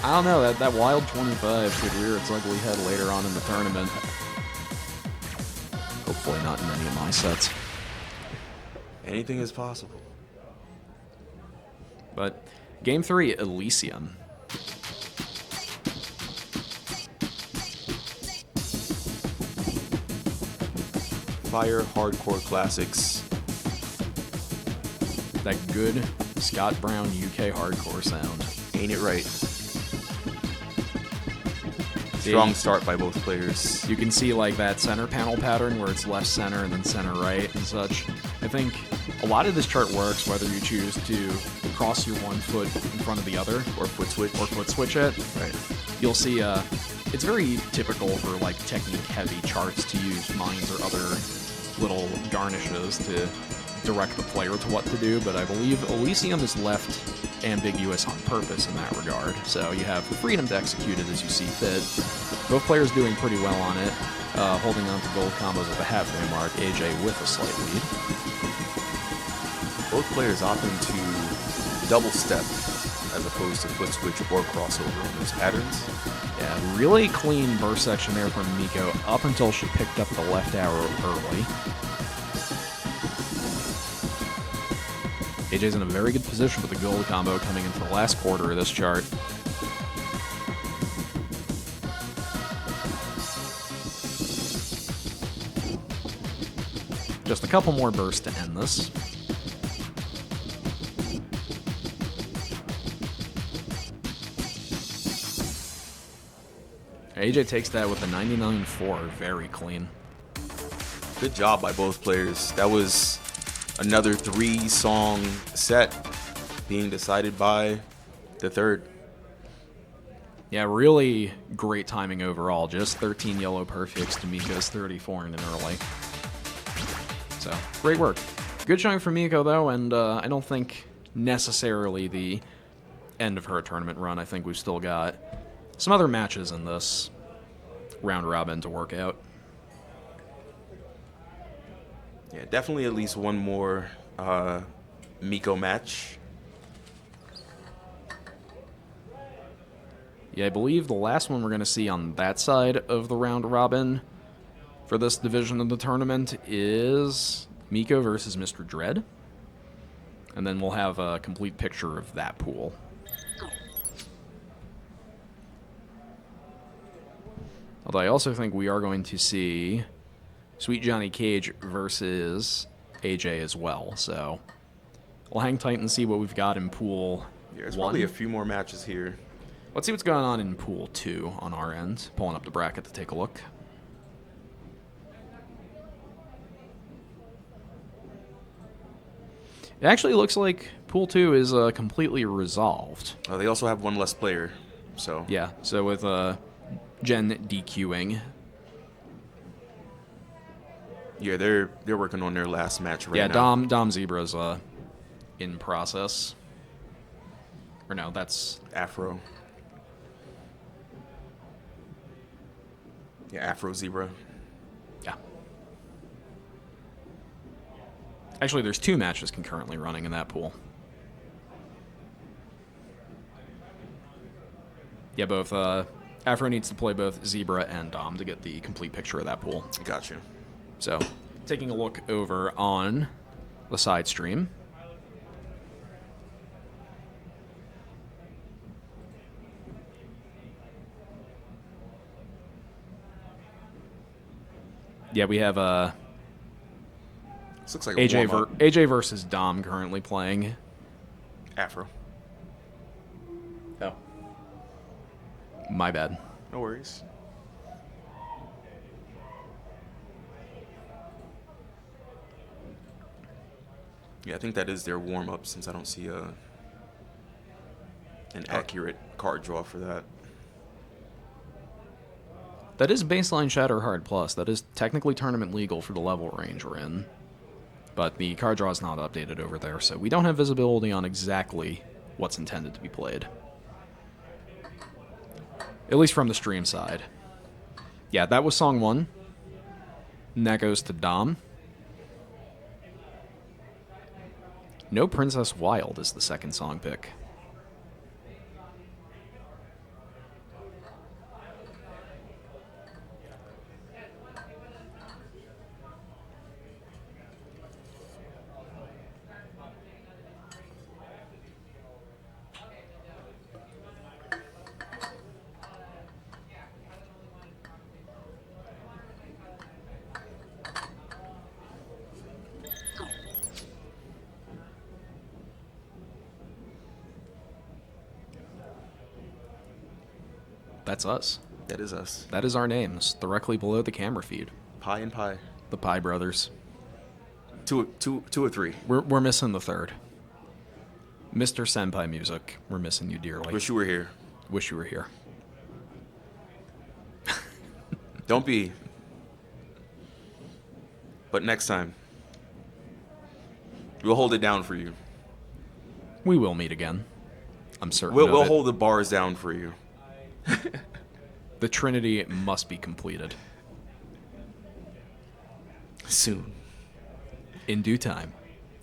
I don't know, that wild 25 could rear its ugly head later on in the tournament. Hopefully not in any of my sets. Anything is possible. But game 3, Elysium. Fire hardcore classics. That good Scott Brown UK hardcore sound. Ain't it right? Strong start by both players. You can see like that center panel pattern where it's left center and then center right and such. I think a lot of this chart works whether you choose to cross your one foot in front of the other Or foot switch it. Right. You'll see it's very typical for like technique heavy charts to use mines or other little garnishes to direct the player to what to do, but I believe Elysium is left ambiguous on purpose in that regard. So you have the freedom to execute it as you see fit. Both players doing pretty well on it, holding on to gold combos at the halfway mark, AJ with a slight lead. Both players opting to double step as opposed to foot switch or crossover on those patterns. Yeah, really clean burst section there from Miko up until she picked up the left arrow early. AJ's in a very good position with the gold combo coming into the last quarter of this chart. Just a couple more bursts to end this. AJ takes that with a 99-4, very clean. Good job by both players. That was another 3-song set being decided by the third. Yeah, really great timing overall. Just 13 yellow perfects to Miko's 34 in an early. So, great work. Good showing for Miko, though, and I don't think necessarily the end of her tournament run. I think we've still got some other matches in this round robin to work out. Yeah, definitely at least one more Miko match. Yeah, I believe the last one we're going to see on that side of the round robin for this division of the tournament is Miko versus Mr. Dread. And then we'll have a complete picture of that pool. Although I also think we are going to see Sweet Johnny Cage versus AJ as well. So we'll hang tight and see what we've got in pool Yeah, there's 1. probably a few more matches here. Let's see what's going on in pool 2 on our end. Pulling up the bracket to take a look. It actually looks like pool 2 is completely resolved. They also have one less player, so Yeah, so with Jen DQing. Yeah, they're working on their last match right Yeah, now. Dom Zebra's in process. Or no, that's Afro. Yeah, Afro Zebra. yeah. Actually, there's 2 matches concurrently running in that pool. Yeah, both Afro needs to play both Zebra and Dom to get the complete picture of that pool. Gotcha. So, taking a look over on the side stream. Yeah, we have This looks like a AJ warm-up. AJ versus Dom currently playing. Afro. Oh. My bad. No worries. Yeah, I think that is their warm-up since I don't see an accurate card draw for that. That is baseline Shatter Hard Plus. That is technically tournament legal for the level range we're in. But the card draw is not updated over there, so we don't have visibility on exactly what's intended to be played. At least from the stream side. Yeah, that was song 1. And that goes to Dom. No Princess Wild is the second song pick. That's us. That is us. That is our names, directly below the camera feed. Pie and Pie. The Pie Brothers. Two or three. We're missing the third. Mr. Senpai Music, we're missing you dearly. Wish you were here. Wish you were here. Don't be. But next time, we'll hold it down for you. We will meet again. I'm certain. We'll of it. hold the bars down for you. The Trinity must be completed. Soon. In due time.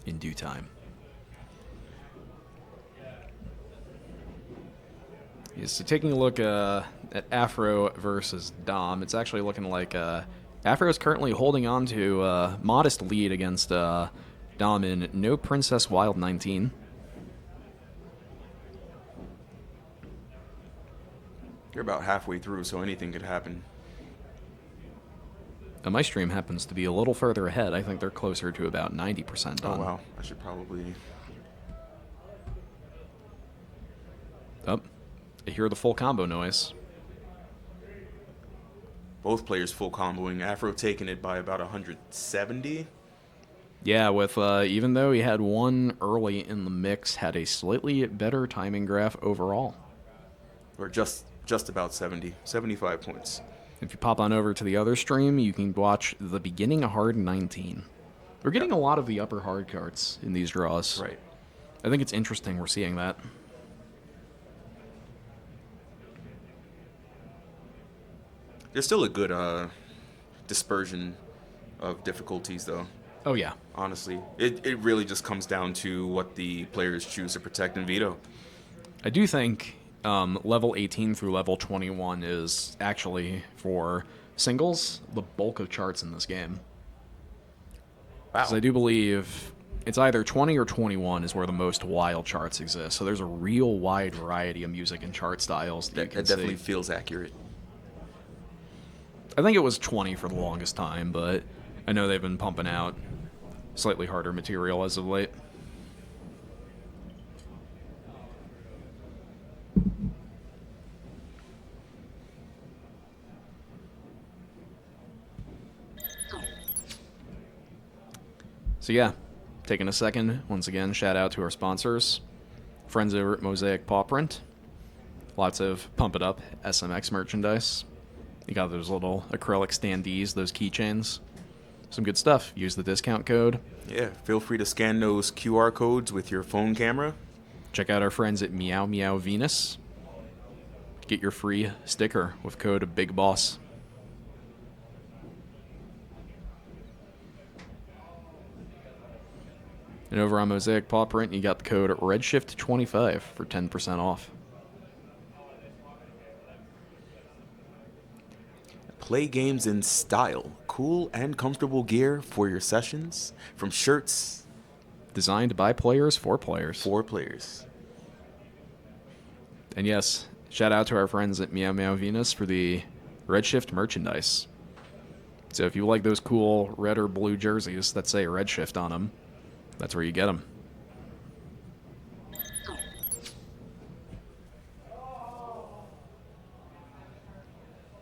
In due time. Yeah, so taking a look at Afro versus Dom, it's actually looking like Afro is currently holding on to a modest lead against Dom in No Princess Wild 19. You're about halfway through, so anything could happen. My stream happens to be a little further ahead. I think they're closer to about 90% done. Oh, wow. I should probably... Oh, I hear the full combo noise. Both players full comboing. Afro taking it by about 170. Yeah, with even though he had one early in the mix, had a slightly better timing graph overall. Or just about 70. 75 points. If you pop on over to the other stream, you can watch the beginning of Hard 19. We're getting a lot of the upper hard cards in these draws. Right. I think it's interesting we're seeing that. There's still a good dispersion of difficulties, though. Oh, yeah. Honestly. It really just comes down to what the players choose to protect and veto. I do think level 18 through level 21 is actually, for singles, the bulk of charts in this game. Wow. Because I do believe it's either 20 or 21 is where the most wild charts exist. So there's a real wide variety of music and chart styles that you can That definitely see. feels accurate. I think it was 20 for the longest time, but I know they've been pumping out slightly harder material as of late. So yeah, taking a second, once again, shout out to our sponsors, friends over at Mosaic Paw Print. Lots of Pump It Up SMX merchandise. You got those little acrylic standees, those keychains. some good stuff. Use the discount code. Yeah, feel free to scan those QR codes with your phone camera. Check out our friends at Meow Meow Venus. Get your free sticker with code Big Boss. And over on Mosaic Paw Print, you got the code REDSHIFT25 for 10% off. Play games in style. Cool and comfortable gear for your sessions. From shirts Designed by players for players. for players. And yes, shout out to our friends at Meow Meow Venus for the Redshift merchandise. So if you like those cool red or blue jerseys that say Redshift on them, that's where you get them.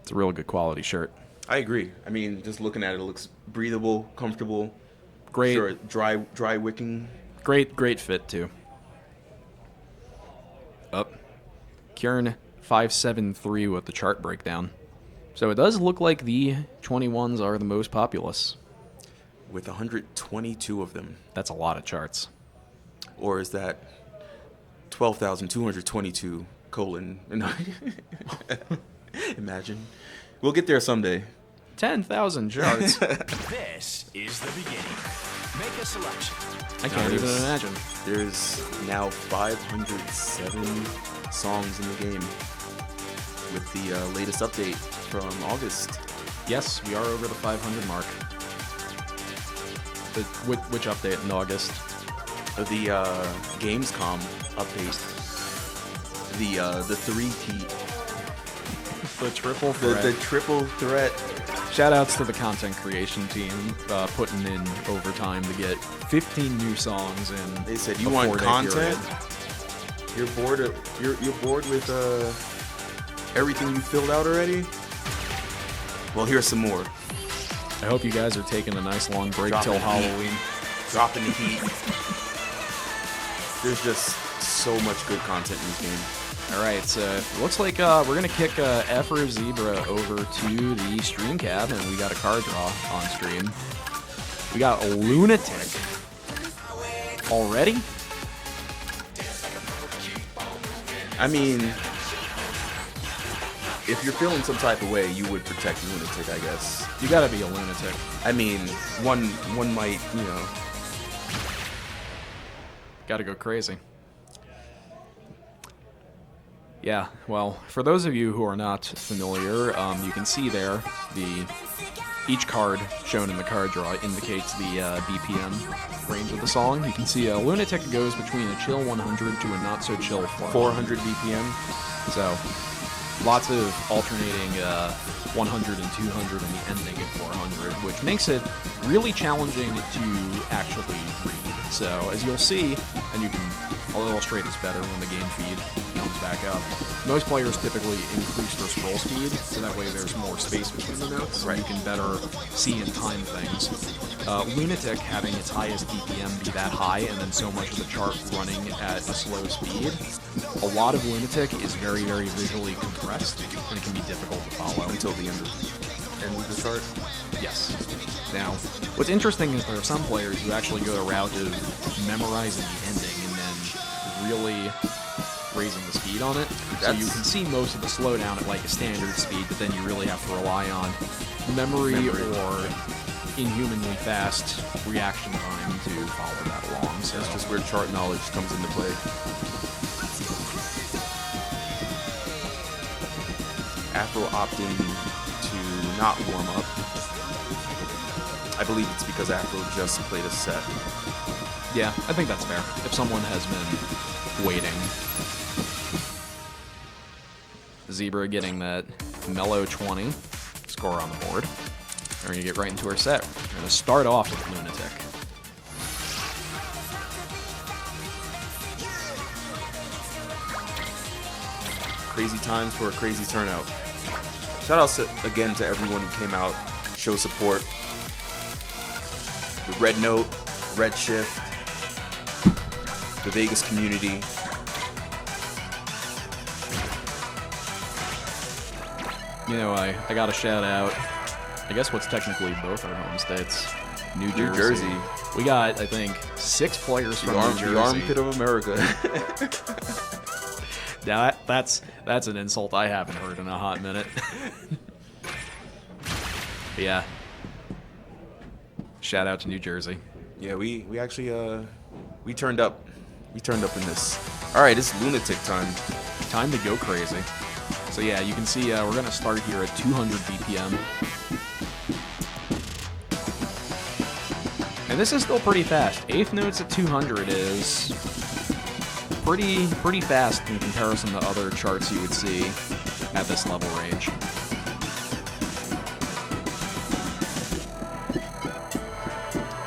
It's a real good quality shirt. I agree. I mean, just looking at it, it looks breathable, comfortable. Great. Sure, dry wicking. Great fit too. Up. Kieran 573 with the chart breakdown. So it does look like the 21s are the most populous. With 122 of them. That's a lot of charts. Or is that 12,222 colon? No. Imagine. We'll get there someday. 10,000 charts. This is the beginning. Make a selection. I can't even imagine. There's now 507 songs in the game with the latest update from August. Yes, we are over the 500 mark. Which update in August? The Gamescom update. The three-peat. The triple threat. The triple threat. Shoutouts to the content creation team putting in overtime to get 15 new songs in. They said, a "You want 4-day content? period." You're bored with everything you filled out already? Well, here's some more. I hope you guys are taking a nice long break Dropping till the heat. Halloween. Dropping the heat. There's just so much good content in this game. All right, so looks like we're going to kick Afro Zebra over to the stream cab, and we got a card draw on stream. We got a Lunatic already. I mean, if you're feeling some type of way, you would protect Lunatic, I guess. You got to be a lunatic. I mean, one might, you know. Got to go crazy. Yeah, well, for those of you who are not familiar, you can see there each card shown in the card draw indicates the BPM range of the song. You can see Lunatic goes between a chill 100 to a not so chill 400 BPM. So lots of alternating 100 and 200 and the ending at 400, which makes it really challenging to actually read. So as you'll see, and I'll illustrate this better when the game feed comes back up. Most players typically increase their scroll speed, so that way there's more space between the notes, so you can better see and time things. Lunatic having its highest BPM be that high, and then so much of the chart running at a slow speed, a lot of Lunatic is very, very visually compressed, and it can be difficult to follow. Until the end of the chart. Yes. Now, what's interesting is there are some players who actually go the route of memorizing the ending and then really raising the speed on it. So you can see most of the slowdown at like a standard speed, but then you really have to rely on memory. Or inhumanly fast reaction time to follow that along. So that's just where chart knowledge comes into play. Afro opting to not warm up. I believe it's because Afro just played a set. Yeah, I think that's fair. If someone has been waiting. Zebra getting that mellow 20 score on the board. We're going to get right into our set. We're going to start off with Lunatic. Crazy times for a crazy turnout. Shout out again to everyone who came out, show support. The Red Note, REDSHIFT, the Vegas community. You know, I got to shout out, I guess what's technically both our home states. New New Jersey. We got, I think, 6 players from New Jersey. The armpit of America. Now, that's an insult I haven't heard in a hot minute. But yeah. Shout out to New Jersey. Yeah, we actually we turned up. We turned up in this. All right, it's lunatic time. Time to go crazy. So yeah, you can see we're gonna start here at 200 BPM. And this is still pretty fast. Eighth notes at 200 is pretty fast in comparison to other charts you would see at this level range.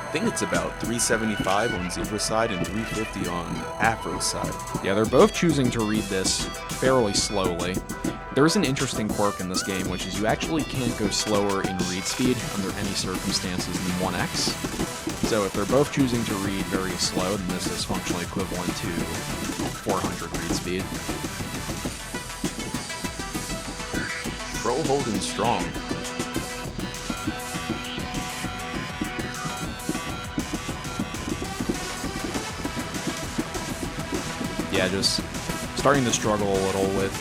I think it's about 375 on Zebra side and 350 on Afro side. Yeah, they're both choosing to read this fairly slowly. There's an interesting quirk in this game, which is you actually can't go slower in read speed under any circumstances than 1x. So if they're both choosing to read very slow, then this is functionally equivalent to 400 read speed. Pro holding strong. Yeah, just starting to struggle a little with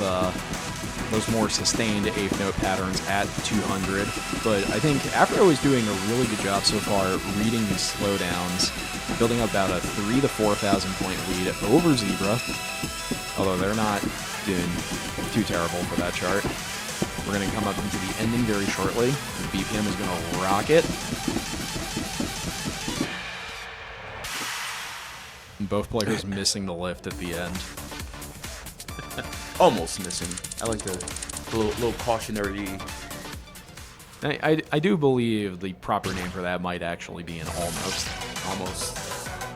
those more sustained eighth note patterns at 200. But I think Afro is doing a really good job so far reading these slowdowns, building up about a 3,000 to 4,000 point lead over Zebra. Although they're not doing too terrible for that chart. We're going to come up into the ending very shortly. The BPM is going to rocket. And both players missing the lift at the end. Almost missing. I like the little cautionary. I do believe the proper name for that might actually be an almost. Almost.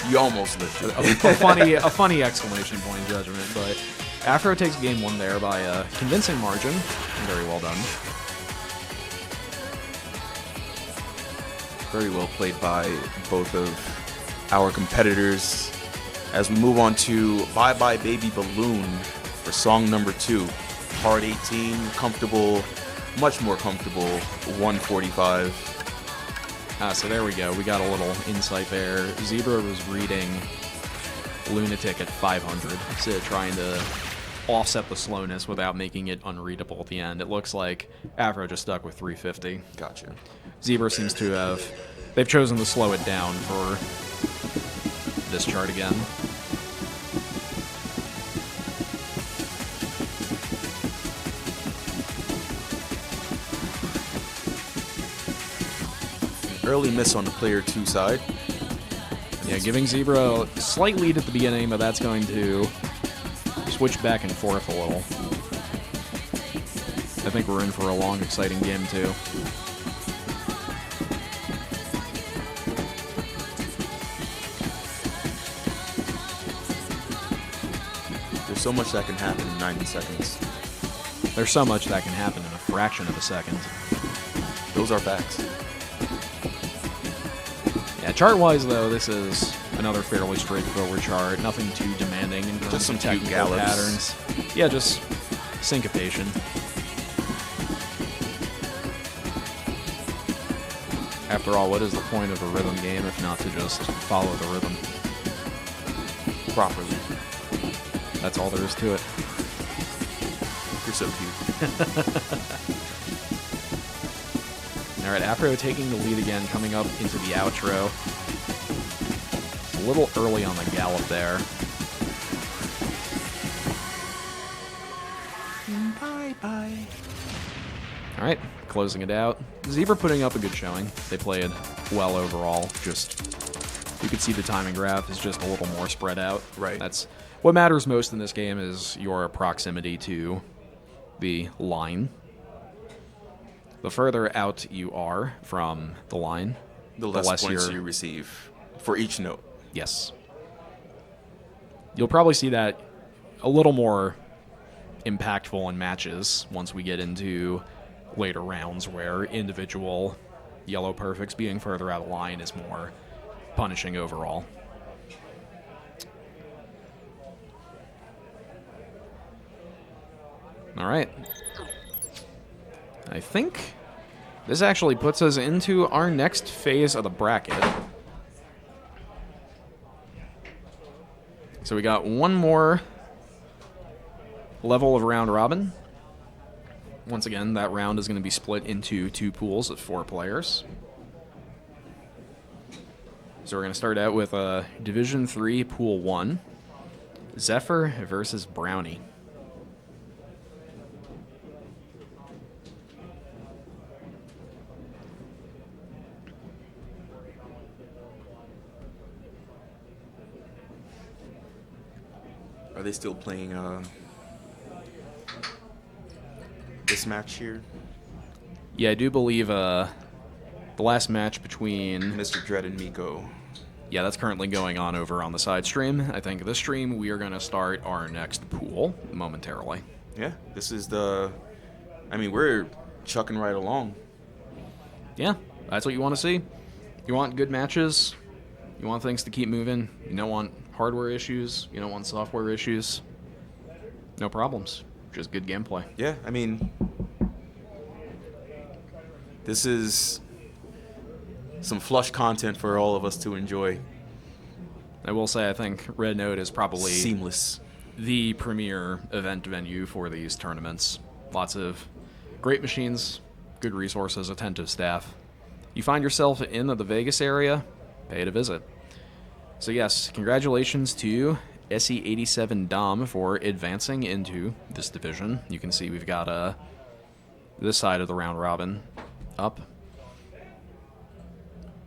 You almost lifted. A funny exclamation point judgment, but Afro takes game 1 there by a convincing margin. Very well done. Very well played by both of our competitors. As we move on to Bye Bye Baby Balloon for song number 2. Hard 18, comfortable, much more comfortable, 145. So there we go. We got a little insight there. Zebra was reading Lunatic at 500, so trying to offset the slowness without making it unreadable at the end. It looks like Afro just stuck with 350. Gotcha. Zebra seems to have... They've chosen to slow it down for this chart again. Early miss on the player 2 side. Yeah, giving Zebra a slight lead at the beginning, but that's going to switch back and forth a little. I think we're in for a long, exciting game, too. There's so much that can happen in 90 seconds. There's so much that can happen in a fraction of a second. Those are facts. Yeah, chart-wise, though, this is another fairly straightforward chart. Nothing too demanding in terms Just some of cute technical gallops. patterns. Yeah, just syncopation. After all, what is the point of a rhythm game if not to just follow the rhythm Properly. That's all there is to it. You're so cute. All right, Afro taking the lead again, coming up into the outro. A little early on the gallop there. Bye-bye. All right, closing it out. Zebra putting up a good showing. They played well overall. Just, you could see the timing graph is just a little more spread out. Right. That's what matters most in this game is your proximity to the line. The further out you are from the line, The less points you're... you receive for each note. Yes. You'll probably see that a little more impactful in matches once we get into later rounds where individual yellow perfects being further out of line is more punishing overall. All right. I think This actually puts us into our next phase of the bracket. So we got one more level of round robin. Once again, that round is going to be split into 2 pools of 4 players. So we're going to start out with Division 3, Pool 1. Zephyr versus Brownie. Are they still playing this match here? Yeah, I do believe the last match between... Mr. Dread and Miko. Yeah, that's currently going on over on the side stream. I think this stream, we are going to start our next pool momentarily. Yeah, this is the... I mean, we're chucking right along. Yeah, that's what you want to see. You want good matches. You want things to keep moving. You don't want hardware issues. You don't want software issues. No problems. Just good gameplay. Yeah, I mean... This is some flush content for all of us to enjoy. I will say, I think Red Note is probably seamless, the premier event venue for these tournaments. Lots of great machines, good resources, attentive staff. You find yourself in the Vegas area, pay it a visit. So yes, congratulations to SE87 Dom for advancing into this division. You can see we've got this side of the round robin up.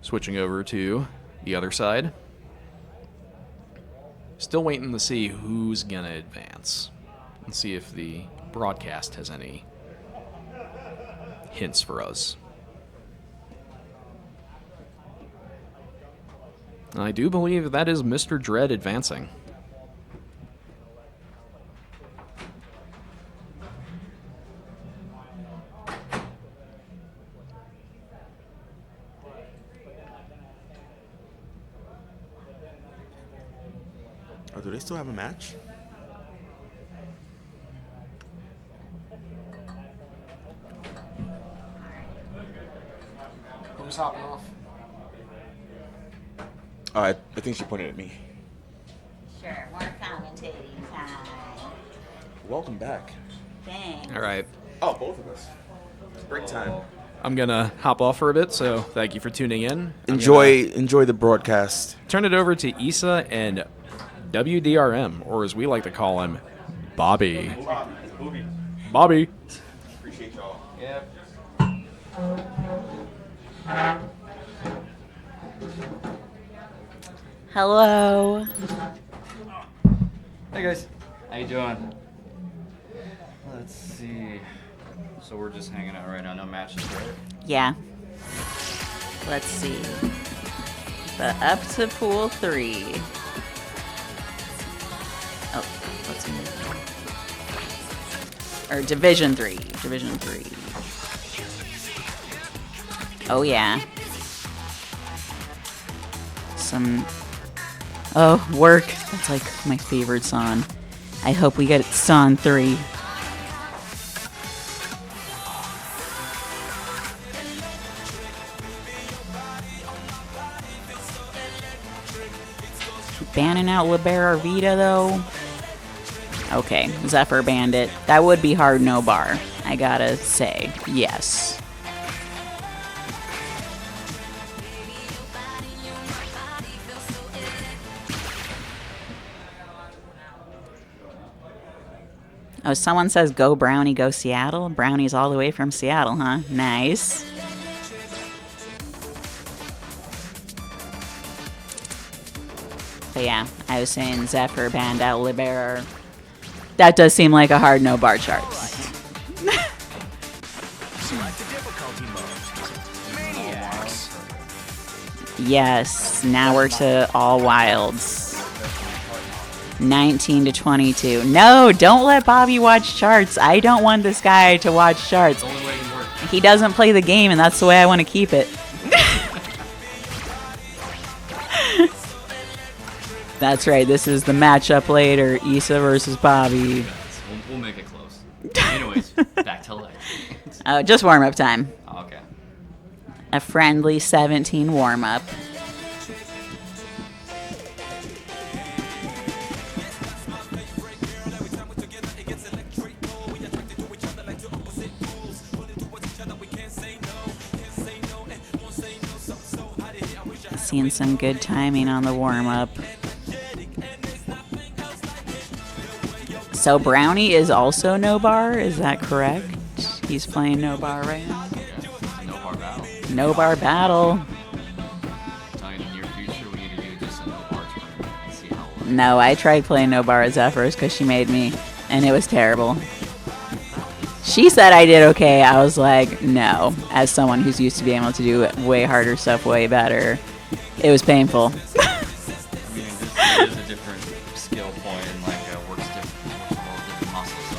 Switching over to the other side. Still waiting to see who's going to advance. And see if the broadcast has any hints for us. I do believe that is Mr. Dread advancing. Oh, do they still have a match? Who's hopping off? I think she pointed at me. Sure, more commentating time. Welcome back. Thanks. All right. Oh, both of us. It's break time. I'm going to hop off for a bit, so thank you for tuning in. Enjoy the broadcast. Turn it over to Issa and WDRM, or as we like to call him, Bobby. Bobby. Appreciate y'all. Yep. Hello. Hey guys, how you doing? Let's see. So we're just hanging out right now, no matches, right? Yeah. Let's see. The up to pool 3. Oh, what's in there? Or Division 3. Division 3. Oh, yeah. Some... Oh, Work. That's like my favorite song. I hope we get song 3. Banning out Libera Vita, though. Okay, Zephyr Bandit. That would be hard no bar. I gotta say, yes. Oh, someone says go Brownie, go Seattle. Brownie's all the way from Seattle, huh? Nice. But yeah, I was saying Zephyr, Band out, Libera. That does seem like a hard no bar chart. Yes, now we're to all wilds. 19 to 22. No, don't let Bobby watch charts. I don't want this guy to watch charts. He doesn't play the game, and that's the way I want to keep it. That's right. This is the matchup later. Issa versus Bobby. We'll make it close. Anyways, back to life. Oh, just warm-up time. Okay. A friendly 17 warm-up. Seeing some good timing on the warm-up. So Brownie is also no bar, is that correct? He's playing no bar right now. No bar battle. No bar battle. In the near future, we need to do just a no bar tournament and see how it works. No, I tried playing no bar at Zephyrs because she made me, and it was terrible. She said I did okay. I was like, no. As someone who's used to being able to do way harder stuff way better, it was painful. I mean, it is a different skill point and like works with all different muscles, so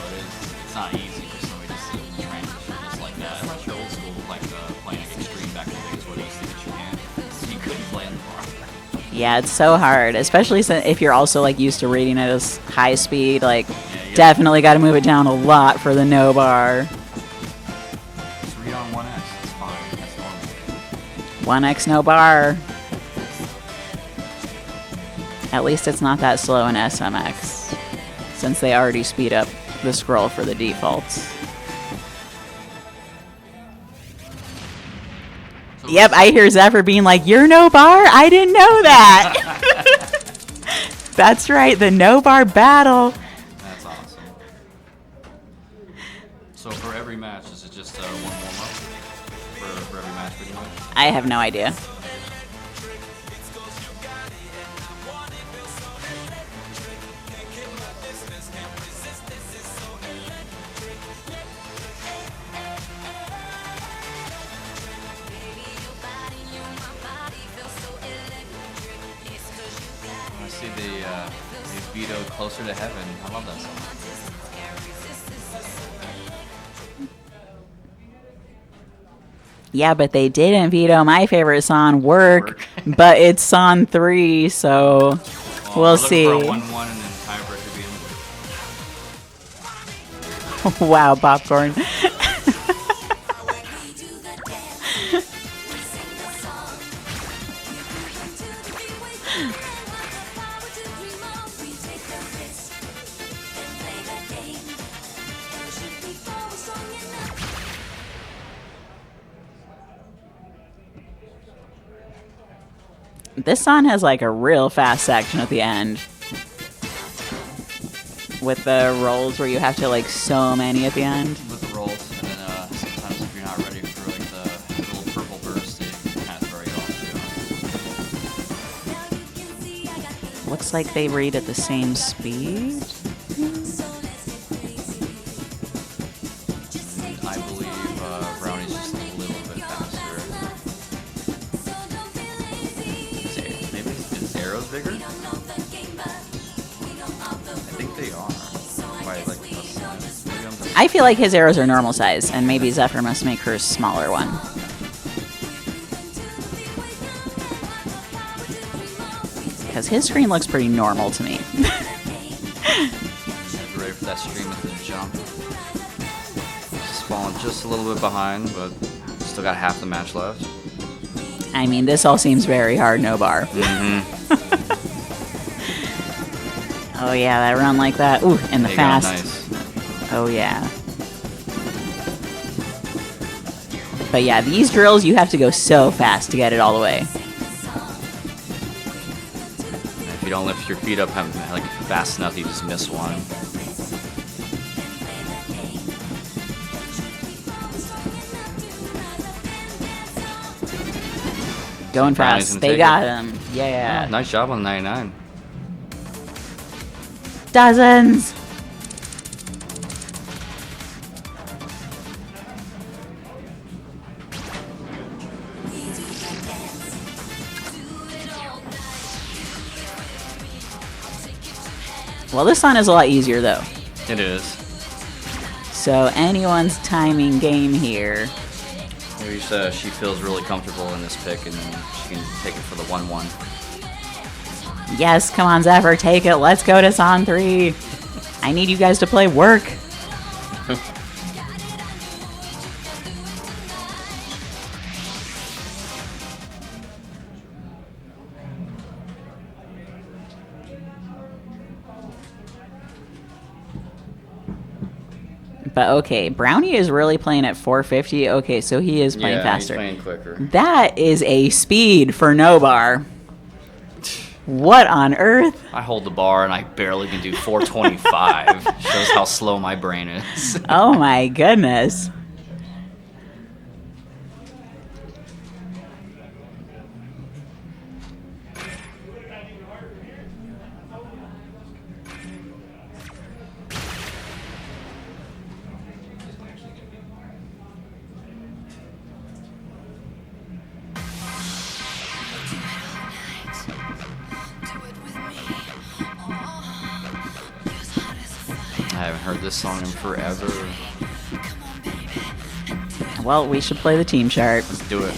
it's not easy for somebody just to transition just like that. Unless you're old school, like playing extreme back in the days where you used to get your hand, so you couldn't play on the bar. Yeah, it's so hard, especially if you're also like used to reading at a high speed. Like, Yeah. definitely got to move it down a lot for the no bar. Just read on 1x, it's fine. That's normal. 1x no bar. At least it's not that slow in SMX, since they already speed up the scroll for the defaults. Yep, I hear Zephyr being like, "You're no bar? I didn't know that." That's right, the no bar battle. That's awesome. So for every match, is it just one warm-up? For every match pretty much? I have no idea. I see they vetoed Closer to Heaven. I love that song. Yeah, but they didn't veto my favorite song, Work, but it's song 3, so we'll we're see. looking for a 1-1 and then tiebreaker being Wow, popcorn. This song has like a real fast section at the end. With the rolls where you have to like so many at the end. with the rolls, and then sometimes if you're not ready for like the little purple burst, it kind of throw you off too. Looks like they read at the same speed. I believe Brownie's just a little bit faster. Maybe is Arrow's bigger? I think they are. By like plus size. Maybe I'm just I feel like his arrows are normal size, and maybe Zephyr must make her smaller one. Because his screen looks pretty normal to me. ready for that stream with the jump. Just falling just a little bit behind, but still got half the match left. I mean, this all seems very hard, no bar. Oh yeah, that run like that. Ooh, and the They got fast. nice. Oh yeah. But yeah, these drills, you have to go so fast to get it all the way. If you don't lift your feet up like fast enough, you just miss one. Going Brownie's fast. gonna They take got it. him. Yeah. Oh, nice job on 99. Dozens. Well, this one is a lot easier though. It is. So anyone's timing game here. Maybe she feels really comfortable in this pick and she can take it for the 1-1. Yes, come on, Zephyr, take it. Let's go to Son 3. I need you guys to play work. But okay, Brownie is really playing at 450. Okay, so he is playing faster. He's playing quicker. That is a speed for no bar. What on earth? I hold the bar and I barely can do 425. Shows how slow my brain is. Oh my goodness. I haven't heard this song in forever. Well, we should play the team chart. Let's do it.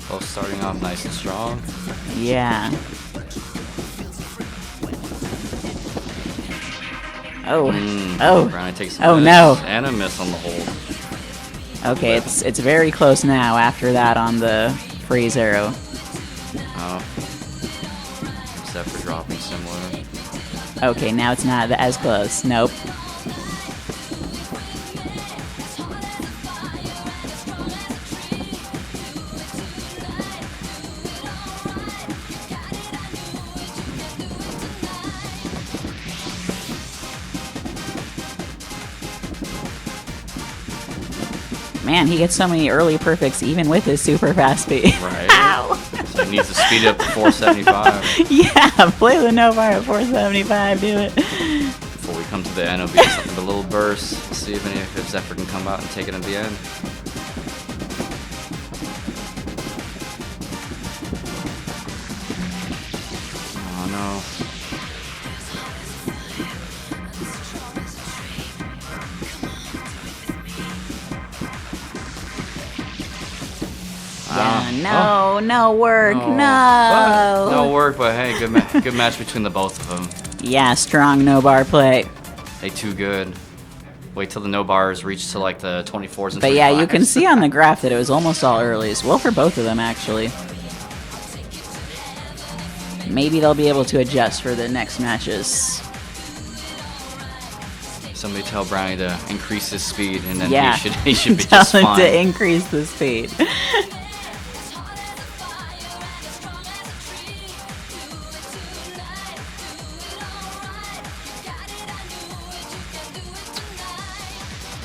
Both starting off nice and strong. Yeah. Oh. Oh. Brownie takes a Oh miss no. and a miss on the hold. Okay, it's very close now after that on the freeze arrow. Oh. Except for dropping similar. Okay, now it's not as close. Nope. Man, he gets so many early perfects even with his super fast speed. Right. Ow! So he needs to speed up to 475. Yeah, play the no bar at 475, do it. Before we come to the end, it'll be something, a little burst. We'll see if Zephyr can come out and take it at the end. Oh no. Yeah, no work, no. No work, but hey, good match between the both of them. Yeah, strong no bar play. They too good. Wait till the no bars reach to like the 24s and But yeah, you 25s. can see on the graph that it was almost all earlies. Well, for both of them, actually. Maybe they'll be able to adjust for the next matches. Somebody tell Brownie to increase his speed, and then Yeah, he should be tell just him fine. to increase the speed.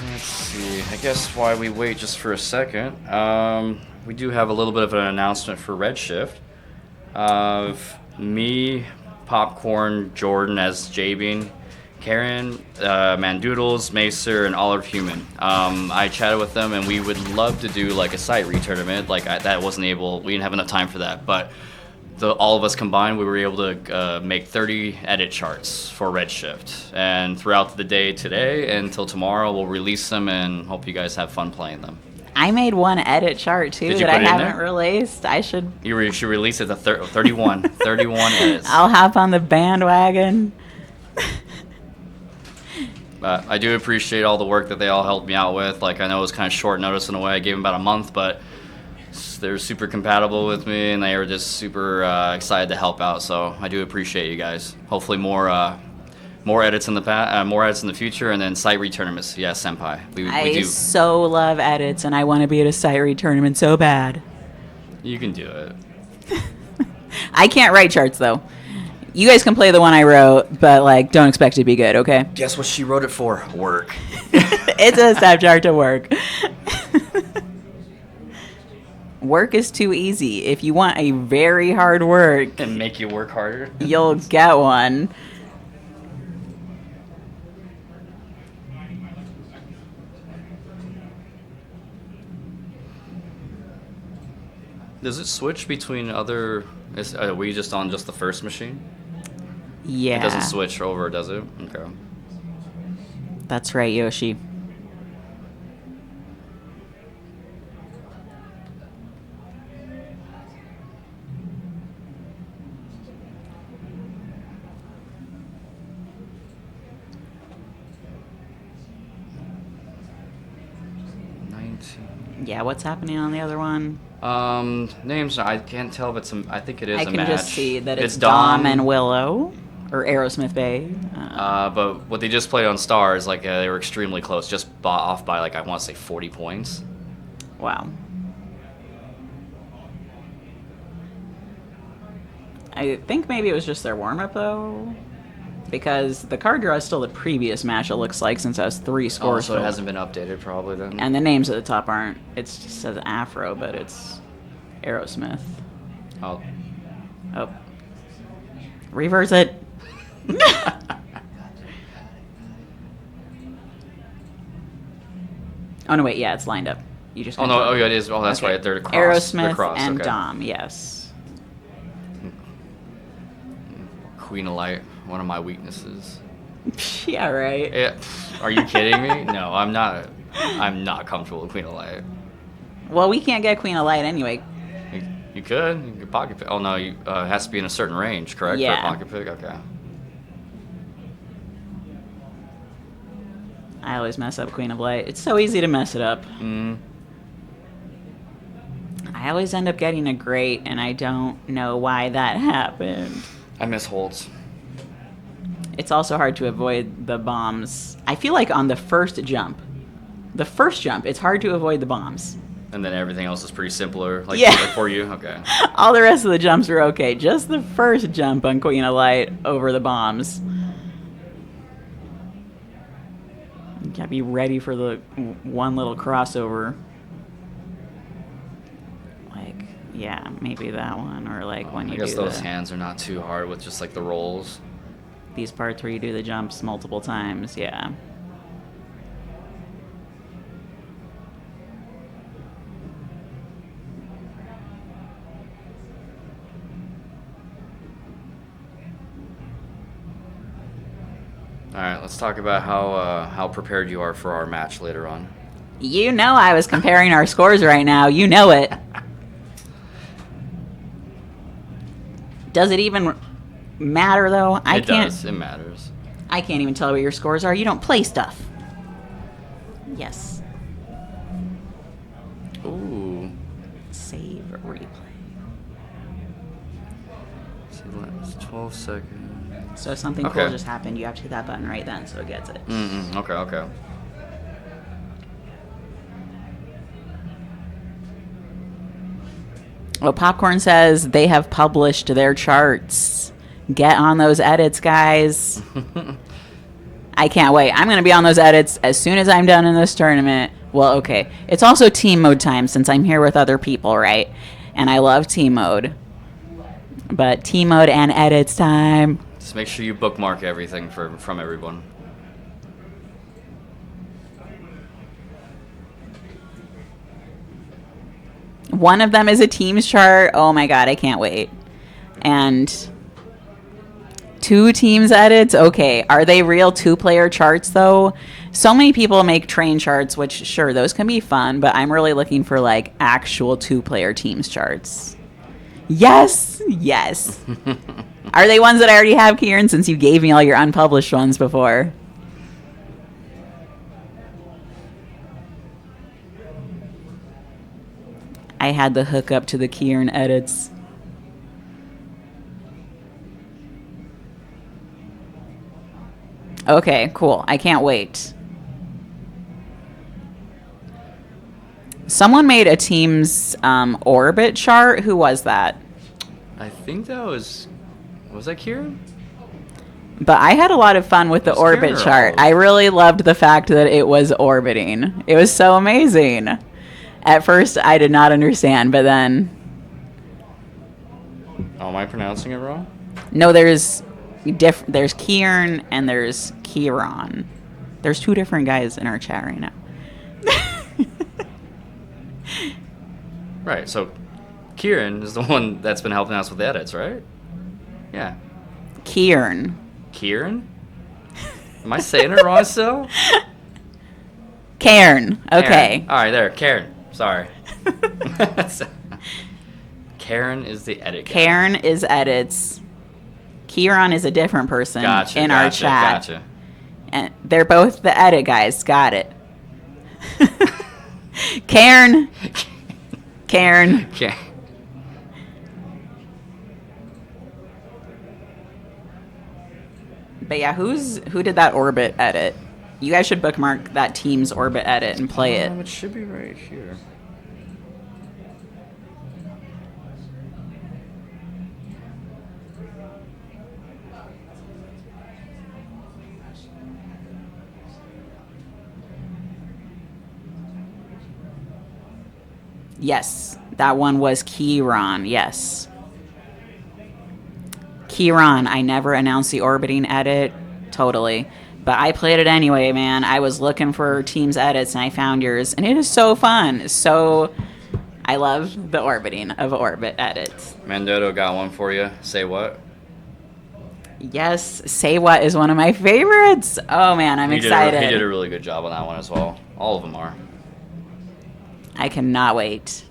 Let's see. I guess while we wait just for a second, we do have a little bit of an announcement for REDSHIFT. Of me, Popcorn, Jordan as J-Bean, Karen, Mandoodles, Macer, and Olive Human. I chatted with them, and we would love to do like a site re-tournament. Like that wasn't able. We didn't have enough time for that, but. All of us combined, we were able to make 30 edit charts for REDSHIFT. And throughout the day today until tomorrow, we'll release them and hope you guys have fun playing them. I made one edit chart too Did you that I put it in haven't there? released. I should. You should release it to 31. 31 edits. I'll hop on the bandwagon. But I do appreciate all the work that they all helped me out with. Like, I know it was kind of short notice in a way. I gave them about a month, but they're super compatible with me, and they were just super excited to help out. So I do appreciate you guys. Hopefully more edits in the future, and then site re-tournaments. Yeah, senpai. We I do. so love edits, and I want to be at a site re-tournament so bad. You can do it. I can't write charts though. You guys can play the one I wrote, but like, don't expect it to be good, okay? Guess what she wrote it for? Work. It's a step chart to work. Work is too easy. If you want a very hard work, And make you work harder. you'll get one. Does it switch between other? Are we just on just the first machine? Yeah. It doesn't switch over, does it? Okay. That's right, Yoshi. Yeah, what's happening on the other one? Names, I can't tell if it's I think it is I a can match. just see that it's Dom and Willow, or Aerosmith Bay. But what they just played on Stars, like they were extremely close, just off by like I want to say 40 points. Wow. I think maybe it was just their warm-up, though. Because the card draw is still the previous match, it looks like, since it has 3 scores. Oh, so it hasn't been updated probably then. And the names at the top aren't. It just says Afro, but it's Aerosmith. Oh. Oh. Reverse it. Oh, no, wait. Yeah, it's lined up. You just. Oh, no. Oh, yeah, it is. Oh, that's Okay. right. They're cross. Aerosmith They're cross. and Okay. Dom, yes. Queen of Light, one of my weaknesses. Yeah, right. Yeah. Are you kidding me? No, I'm not. I'm not comfortable with Queen of Light. Well, we can't get Queen of Light anyway. You could. You could pocket pick. Oh, no. It has to be in a certain range, correct? Yeah. For a pocket pick? Okay. I always mess up Queen of Light. It's so easy to mess it up. I always end up getting a great, and I don't know why that happened. I miss Holtz. It's also hard to avoid the bombs. I feel like on the first jump, it's hard to avoid the bombs. And then everything else is pretty simpler, like, Yeah. like for you? Okay. All the rest of the jumps are okay. Just the first jump on Queen of Light over the bombs. You gotta be ready for the one little crossover. Like, yeah, maybe that one, or like when you I guess do those the, hands are not too hard with just like the rolls. these parts where you do the jumps multiple times, yeah. All right, let's talk about how prepared you are for our match later on. You know I was comparing our scores right now. You know it. Does it even matter, though? It does. It matters. I can't even tell what your scores are. You don't play stuff. Yes. Ooh. Save replay. See, it's 12 seconds. So if something Okay. cool just happened, you have to hit that button right then so it gets it. Okay, okay. Well, Popcorn says they have published their charts. Get on those edits, guys. I can't wait. I'm going to be on those edits as soon as I'm done in this tournament. Well, okay. It's also team mode time since I'm here with other people, right? And I love team mode. But team mode and edits time. Just make sure you bookmark everything from everyone. One of them is a team's chart. Oh my god, I can't wait. And 2 teams edits? Okay. Are they real 2-player charts, though? So many people make train charts, which, sure, those can be fun, but I'm really looking for, like, actual 2-player teams charts. Yes! Yes. Are they ones that I already have, Kieran, since you gave me all your unpublished ones before? I had the hookup to the Kieran edits. Okay, cool. I can't wait. Someone made a team's orbit chart. Who was that? I think that was that Kieran? But I had a lot of fun with the Was orbit Kieran or chart. Olive? I really loved the fact that it was orbiting. It was so amazing. At first, I did not understand, but then... Oh, am I pronouncing it wrong? No, there's Kieran and there's Kieran. There's 2 different guys in our chat right now. Right, so Kieran is the one that's been helping us with the edits, right? Yeah. Kieran. Kieran? Am I saying it wrong still? Karen. Okay. Karen. All right, there. Karen. Sorry. Karen is the edit guy. Karen is edits. Kieran is a different person Gotcha, in our chat. Gotcha. And they're both the edit guys. Got it. Cairn. Cairn. Okay. But yeah, who did that orbit edit? You guys should bookmark that team's orbit edit and play it. It should be right here. Yes, that one was Keyron. Yes. Keyron, I never announced the orbiting edit. Totally. But I played it anyway, man. I was looking for teams edits and I found yours. And it is so fun. So I love the orbiting of orbit edits. Mandoto got one for you. Say what? Yes, Say What is one of my favorites. Oh man, I'm excited. He did a really good job on that one as well. All of them are. I cannot wait.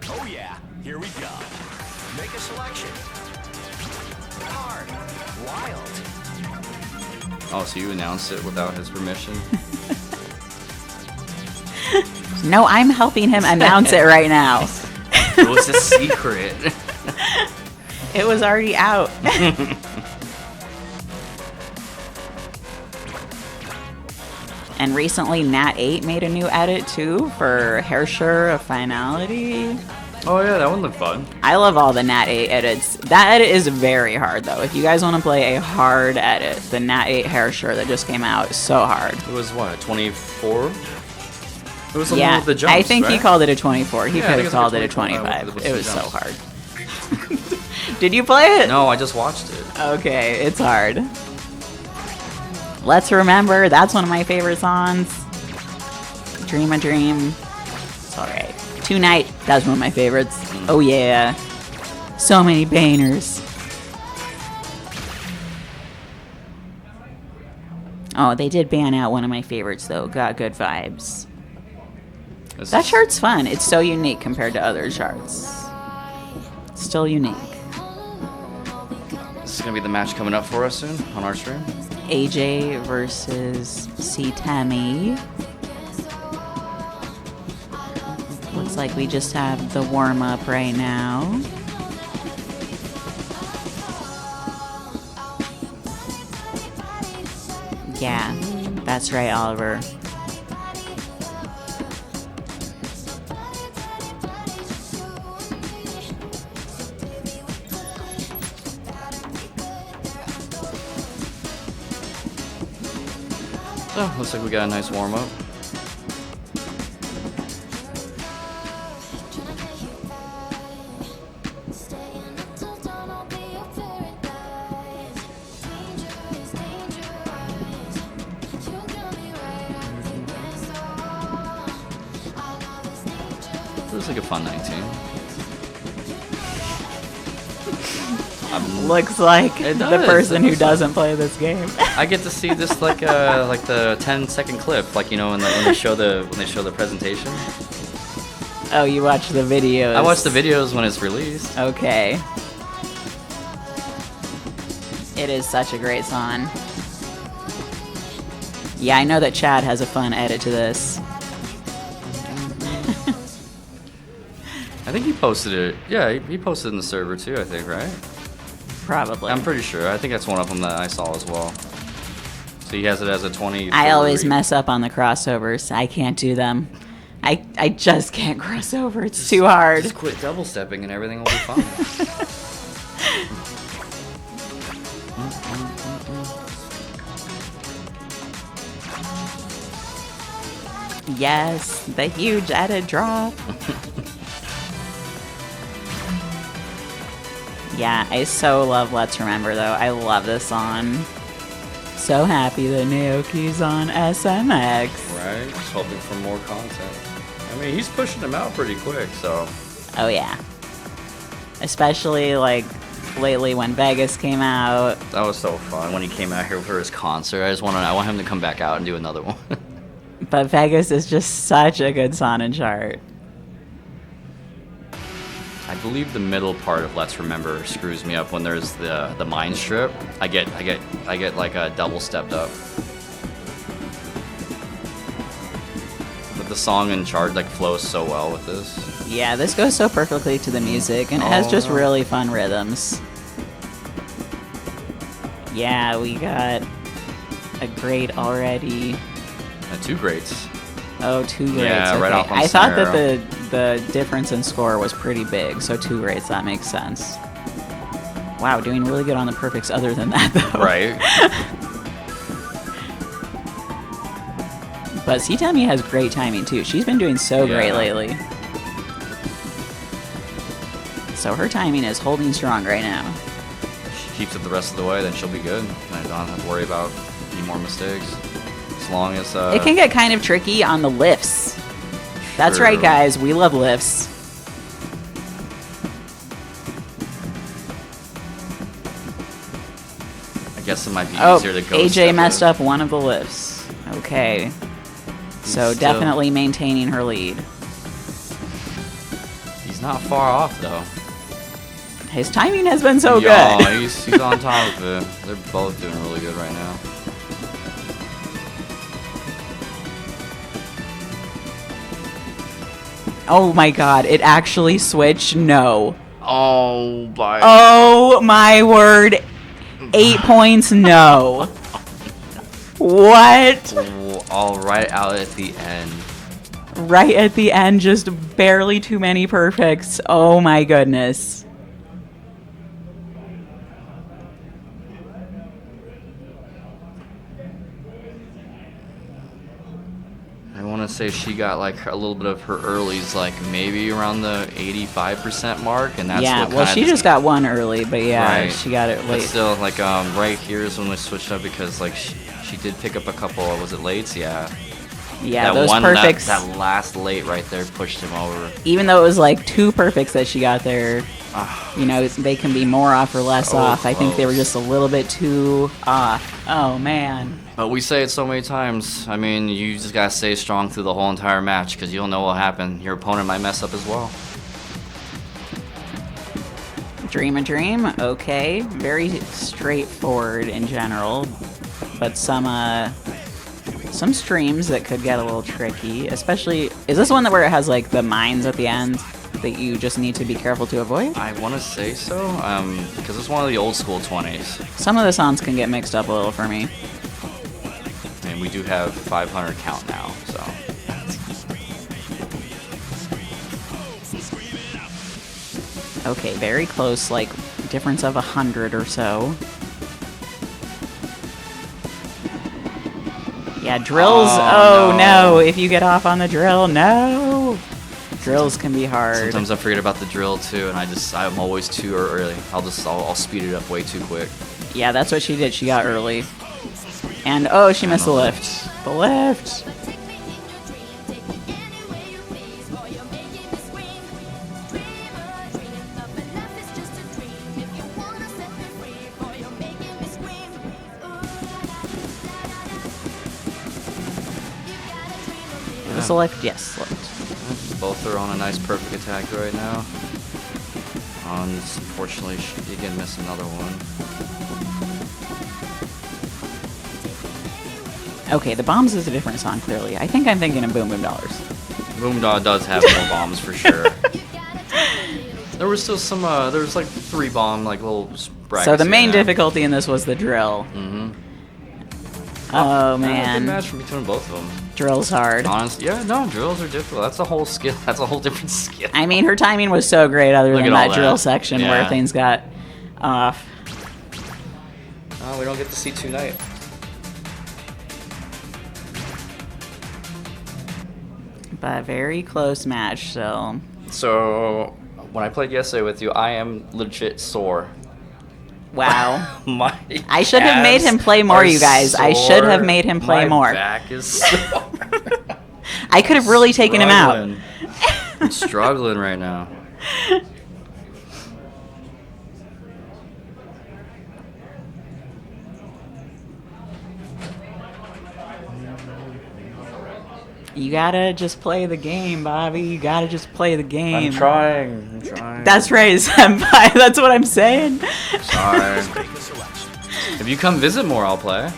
Oh yeah, here we go. Make a selection. Hard. Wild. Oh, so you announced it without his permission? No, I'm helping him announce it right now. It was a secret. It was already out. And recently, Nat 8 made a new edit too for Hairshire of Finality. Oh yeah, that one looked fun. I love all the Nat 8 edits. That edit is very hard though. If you guys want to play a hard edit, the Nat 8 Hairshire that just came out is so hard. It was what, 24? It was the one Yeah, with the jumps, I think he right? called it a 24. He Yeah, I could think have it's called like it a 25. with It some was so jumps. hard. Did you play it? No, I just watched it. Okay, it's hard. Let's Remember. That's one of my favorite songs. Dream a Dream. It's alright. Tonight. That's one of my favorites. Oh yeah. So many banners. Oh, they did ban out one of my favorites though. Got Good Vibes. That chart's fun. It's so unique compared to other charts. Still unique. This is gonna be the match coming up for us soon on our stream. AJ versus C Tammy. Looks like we just have the warm up right now. Yeah, that's right, Oliver. Oh, looks like we got a nice warm up. Looks like a fun 19. Looks like It the does. person It who looks doesn't play this game. I get to see this like the 10-second clip, like you know when they show the presentation. Oh, you watch the videos. I watch the videos when it's released. Okay. It is such a great song. Yeah, I know that Chad has a fun edit to this. I think he posted it. Yeah, he posted it in the server too. I think, right? Probably. I'm pretty sure. I think that's one of them that I saw as well. So he has it as a 20. I always mess up on the crossovers. I can't do them. I just can't cross over. It's too hard. Just quit double stepping and everything will be fine. Yes, the huge edit drop. Yeah, I so love Let's Remember though. I love this song. So happy that Naoki's on SMX. Right? Just hoping for more content. I mean, he's pushing them out pretty quick, so. Oh yeah. Especially like lately when Vegas came out. That was so fun when he came out here for his concert. I want him to come back out and do another one. But Vegas is just such a good song and chart. I believe the middle part of Let's Remember screws me up when there's the mind strip. I get like a double stepped up. But the song in charge like flows so well with this. Yeah, this goes so perfectly to the music, and it has just really fun rhythms. Yeah, we got a great already. 2 greats. Oh, 2 greats. Yeah, okay. right off on I thought center. that the difference in score was pretty big, so 2 greats, that makes sense. Wow, doing really good on the perfects other than that, though. Right. But Citami has great timing, too. She's been doing so great Yeah. lately. So her timing is holding strong right now. She keeps it the rest of the way, then she'll be good. And I don't have to worry about any more mistakes. As long as It can get kind of tricky on the lifts. That's right, True. guys. We love lifts. I guess it might be Oh, easier to go. AJ messed up one of the lifts. Okay. So Still- definitely maintaining her lead. He's not far off though. His timing has been so Yeah, good. he's on top of it. They're both doing really good right now. Oh my god, it actually switched? No. Oh my. Oh my word. 8 points? No. What? All right out at the end. Right at the end, just barely too many perfects. Oh my goodness. I want to say she got like a little bit of her earlies, like maybe around the 85% mark, and that's Yeah, what well, kinda she just got one early, but yeah, Right. she got it But late. still, like right here is when we switched up because like she did pick up a couple. Was it lates? Yeah. Yeah, that those one, perfects. That last late right there pushed him over. Even though it was like 2 perfects that she got there, you know, they can be more off or less So off. I think they were close. just a little bit too off. Oh man. But we say it so many times. I mean, you just gotta stay strong through the whole entire match because you don't know what'll happen. Your opponent might mess up as well. Dream a dream. Okay, very straightforward in general, but some streams that could get a little tricky. Especially, is this one that where it has like the mines at the end that you just need to be careful to avoid? I want to say so, because it's one of the old school 20s. Some of the songs can get mixed up a little for me. And we do have 500 count now, so. Okay, very close, like difference of 100 or so. Yeah, drills. Oh, no. If you get off on the drill, no. Drills can be hard. Sometimes I forget about the drill too, and I'm always too early. I'll speed it up way too quick. Yeah, that's what she did. She got early. And oh, she missed the lift. The lift. Was the lift? Yes, lift. Both are on a nice perfect attack right now. Unfortunately, she did again miss another one. Okay, the bombs is a different song, clearly. I think I'm thinking of Boom Boom Dollars. Boom Dog does have more bombs for sure. There was still some, there was like 3 bomb, like little brackets. So the main in there. difficulty in this was the drill. Mm-hmm. Oh, Good man. match between both of them. Drill's hard. Honestly, yeah, no, drills are difficult. That's a whole skill. That's a whole different skill. I mean, her timing was so great other Look than at all that drill that. section where Yeah. things got off. Oh, we don't get to see tonight. But very close match, so... So, when I played yesterday with you, I am legit sore. Wow. My I should have made him play more, are you guys. I should have sore. made him play My more. back is sore. I could have really taken him out. Struggling. I'm struggling right now. You gotta just play the game, Bobby. You gotta just play the game. I'm trying. That's right, Senpai. That's what I'm saying. Sorry. If you come visit more, I'll play.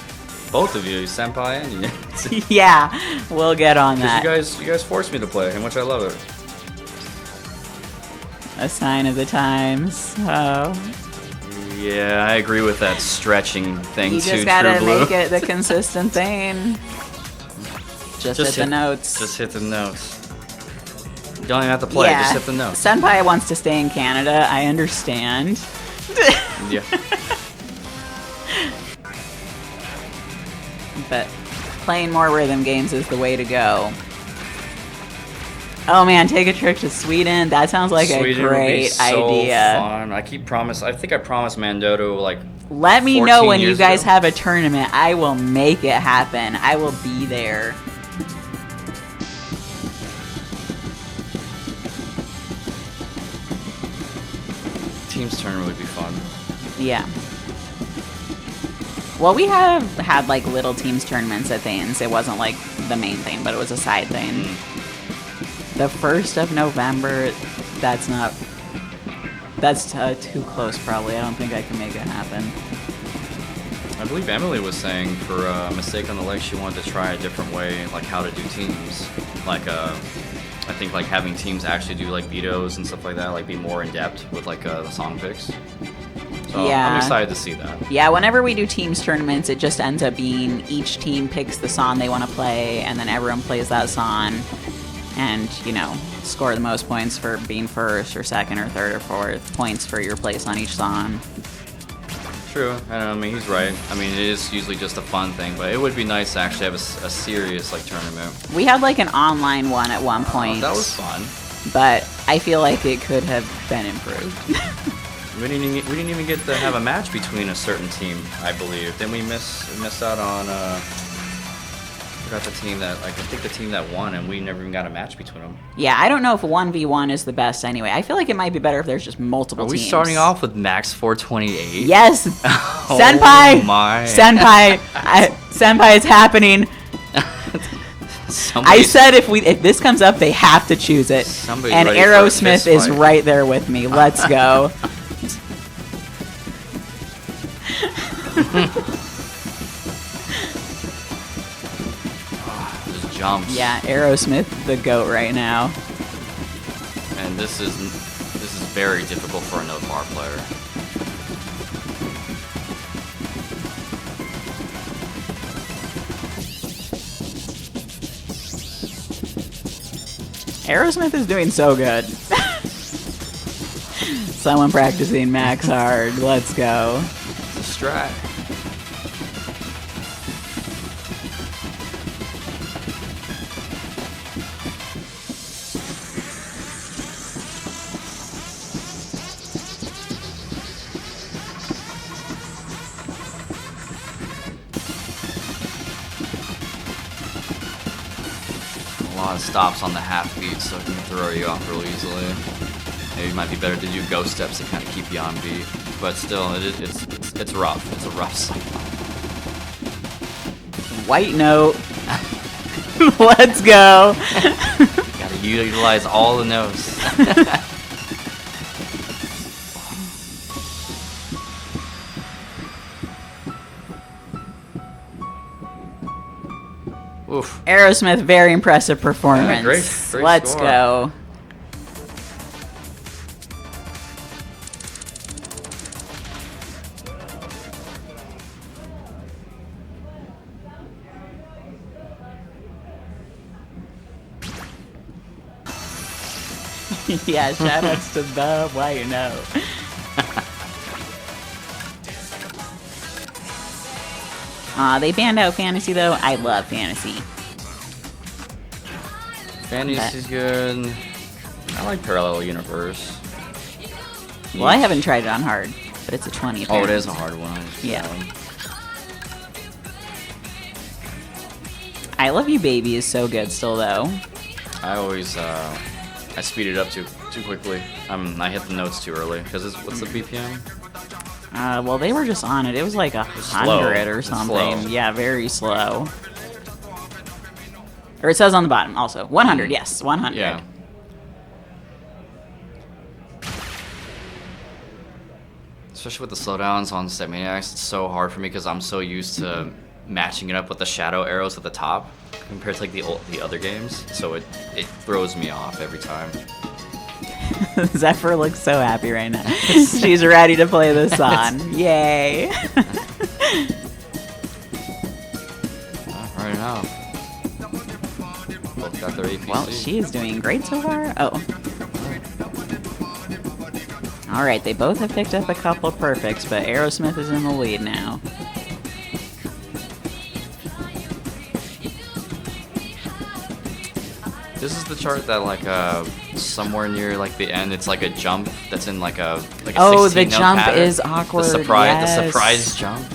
Both of you, senpai and you. Yeah, we'll get on that. Because you guys forced me to play, and which I love it. A sign of the times. Oh. Yeah, I agree with that stretching thing You too. just gotta True Blue. make it the consistent thing. Just hit the notes. Just hit the notes. You don't even have to play. Yeah. Just hit the notes. Senpai wants to stay in Canada. I understand. Yeah. But playing more rhythm games is the way to go. Oh man, take a trip to Sweden. That sounds like Sweden a would be great so idea. Fun. I think I promised Mandoto like. Let me 14 know when you years guys ago. have a tournament. I will make it happen. I will be there. Teams tournament would be fun. Yeah. Well, we have had like little teams tournaments at things. It wasn't like the main thing, but it was a side thing. The 1st of November, that's too close probably. I don't think I can make it happen. I believe Emily was saying for Mistake on the Lake, she wanted to try a different way, like how to do teams. Like, I think like having teams actually do like vetoes and stuff like that, like be more in depth with like the song picks. So Yeah. I'm excited to see that. Yeah, whenever we do teams tournaments, it just ends up being each team picks the song they want to play, and then everyone plays that song, and, you know, score the most points for being first or second or third or fourth, points for your place on each song. True, and I mean he's right. I mean it is usually just a fun thing, but it would be nice to actually have a serious like tournament. We had like an online one at one point. That was fun. But I feel like it could have been improved. We didn't even get to have a match between a certain team, I believe. Then we missed out on I forgot the team that, like, I think the team that won, and we never even got a match between them. Yeah, I don't know if 1v1 is the best anyway. I feel like it might be better if there's just multiple Are we teams. starting off with max 428? Yes! Oh Senpai! my. Senpai! Senpai, it's happening. I said if this comes up, they have to choose it. Somebody's And ready for a Aerosmith fist is fight. right there with me. Let's go. Just jumps. Yeah, Aerosmith, the GOAT right now. And this is very difficult for a note bar player. Aerosmith is doing so good. Someone practicing max hard. Let's go. It's a strat. A lot of stops on the half beat, so it can throw you off real easily. Maybe it might be better to do ghost steps to kind of keep you on beat, but still, it's rough. It's a rough song. White note. Let's go. Gotta utilize all the notes. Oof. Aerosmith, very impressive performance. Yeah, great Let's score. go. Yeah, shoutouts to the white note. They banned out Fantasy though. I love Fantasy. Fantasy's good. I like Parallel Universe. Well, I haven't tried it on hard, but it's a 20. Oh, it apparently. is a hard one. Yeah. I Love You Baby is so good still though. I always I speed it up too quickly. I hit the notes too early because what's the BPM? Well, they were just on it. It was like 100 or It's something. slow. Yeah, very slow. Or it says on the bottom also 100. Yes, 100. Yeah. Especially with the slowdowns on StepManiaX, it's so hard for me because I'm so used to matching it up with the shadow arrows at the top compared to like the other games. So it throws me off every time. Zephyr looks so happy right now. She's ready to play this song. Yay. Right now. Both got their APC. Well, she's doing great so far. Oh. Alright, they both have picked up a couple perfects, but Aerosmith is in the lead now. This is the chart that like somewhere near like the end, it's like a jump that's in like a Oh, the 16 note jump pattern. is awkward. The Yes. surprise jump.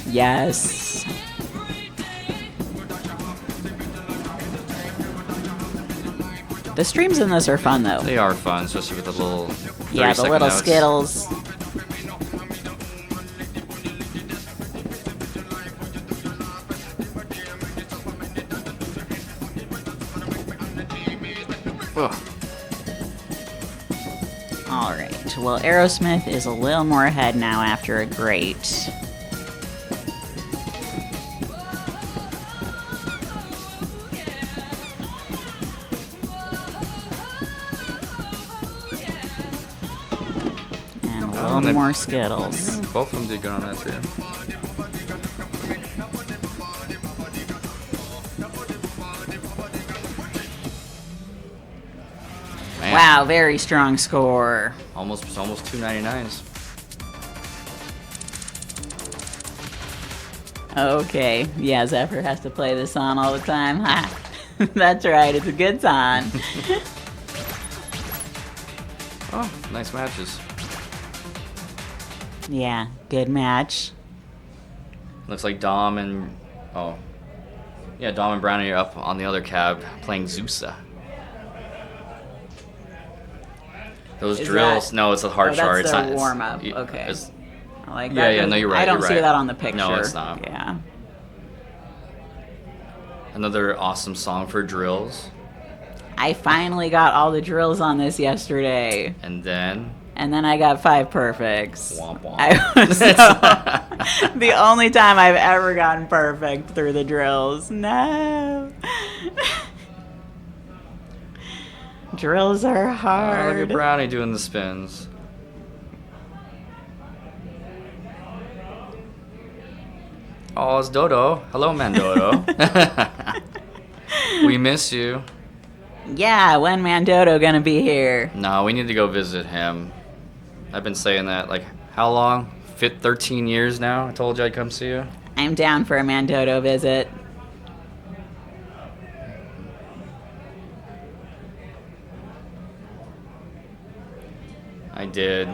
Yes. The streams in this are fun though. They are fun, especially with the little 30 Yeah, the second little notes. Skittles. Ugh. Alright, well, Aerosmith is a little more ahead now after a great. And a little they- more Skittles. Both of them did good on that too. Man, Wow, very strong score. almost 299s. Okay, yeah, Zephyr has to play this song all the time. Ha! That's right, it's a good song. Oh, nice matches. Yeah, good match. Looks like Dom and Dom and Brownie are up on the other cab playing Zeusa. Those Is drills. that- No, it's a hard oh, chart. that's It's their not warm-up. it's- Okay. it's- I like Yeah, that. yeah, no, you're right, I don't you're see right. that on the picture. No, it's not. Yeah. Another awesome song for drills. I finally got all the drills on this yesterday. And then And then I got 5 perfects. Womp womp. I was so, the only time I've ever gotten perfect through the drills. No. Drills are oh, look hard. at Brownie doing the spins. Oh, it's Dodo. Hello, man, Dodo. We miss you. Yeah, when Mandodo gonna be here? No, we need to go visit him. I've been saying that, like, how long? 13 years now? I told you I'd come see you. I'm down for a Mandodo visit. I did.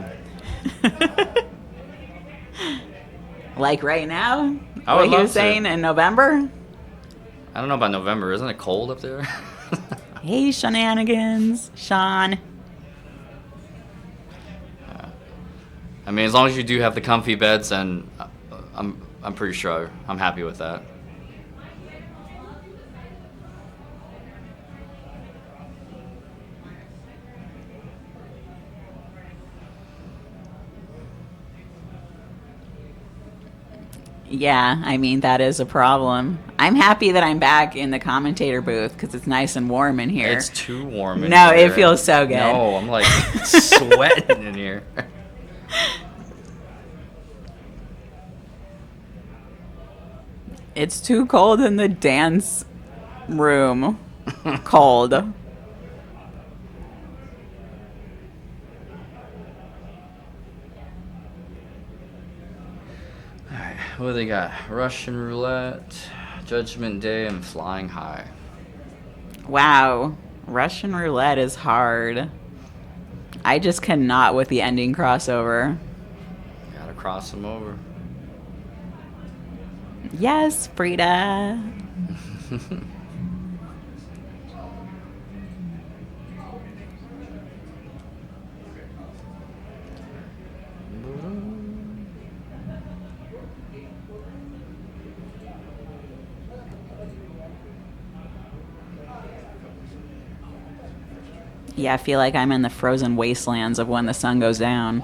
Like right now? I would What you love were to. saying in November? I don't know about November. Isn't it cold up there? Hey, shenanigans, Sean. I mean, as long as you do have the comfy beds, and I'm pretty sure I'm happy with that. Yeah, I mean, that is a problem. I'm happy that I'm back in the commentator booth because it's nice and warm in here. It's too warm in No, here. it feels so good. No, I'm like sweating in here. It's too cold in the dance room. Cold. Alright, what do they got? Russian roulette, Judgment Day, and Flying High. Wow. Russian roulette is hard. I just cannot with the ending crossover. Gotta cross them over. Yes, Frida. Yeah, I feel like I'm in the frozen wastelands of when the sun goes down.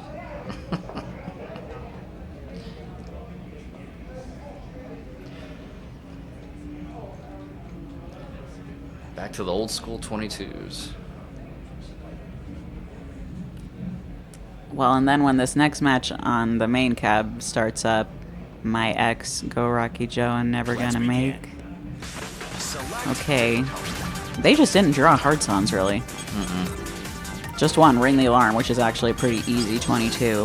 Back to the old school 22s. Well, and then when this next match on the main cab starts up, my ex, Go Rocky Joe, and Never Gonna Make. Okay. They just didn't draw hard songs, really. Just one, Ring the Alarm, which is actually a pretty easy 22,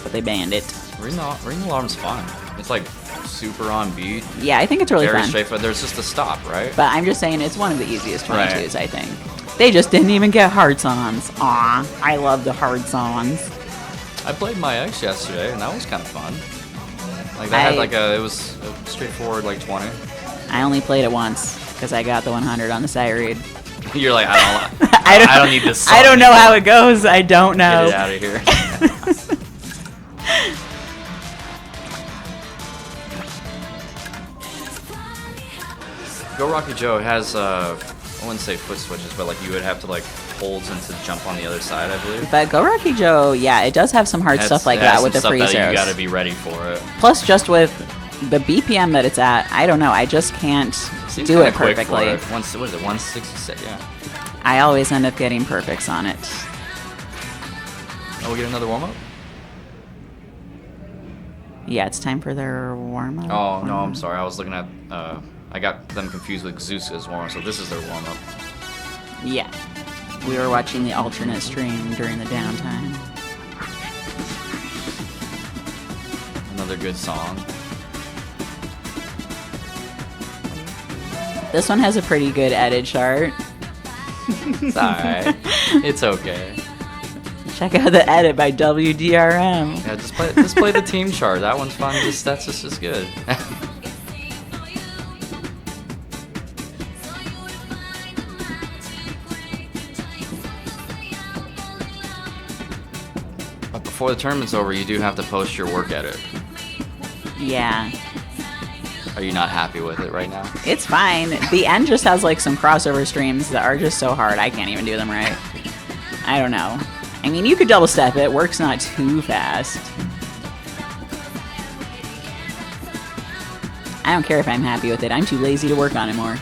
but they banned it. Ring the Alarm's fun. It's like super on beat. Yeah, I think it's really Very fun. straightforward. There's just a stop, right? But I'm just saying it's one of the easiest 22s, Right. I think. They just didn't even get hard songs. Aw, I love the hard songs. I played my ex yesterday, and that was kind of fun. Like that had like it was a straightforward like 20. I only played it once because I got the 100 on the sight read. You're like, I don't need this song I don't know anymore. how it goes. I don't know. Get it out of here. Go Rocky Joe has I wouldn't say foot switches, but like you would have to like hold and to jump on the other side, I believe. But Go Rocky Joe, yeah, it does have some hard stuff like that with the freeze You arrows. got to be ready for it. Plus, just with the BPM that it's at, I don't know. I just can't Seems do kinda it quick for perfectly. it. What is it? 166? Yeah. I always end up getting perfects on it. Oh, we get another warm up. Yeah, it's time for their warm up. Oh no, I'm sorry. I was looking at. I got them confused with Zeus's warm up. So this is their warm up. Yeah. We were watching the alternate stream during the downtime. Another good song. This one has a pretty good edit chart. It's alright. It's okay. Check out the edit by WDRM. Yeah, just play the team chart. That one's fun. That's just as good. But before the tournament's over, you do have to post your work edit. Yeah. Are you not happy with it right now? It's fine. The end just has like some crossover streams that are just so hard I can't even do them right. I don't know. I mean, you could double step it. Work's not too fast. I don't care if I'm happy with it. I'm too lazy to work on it more.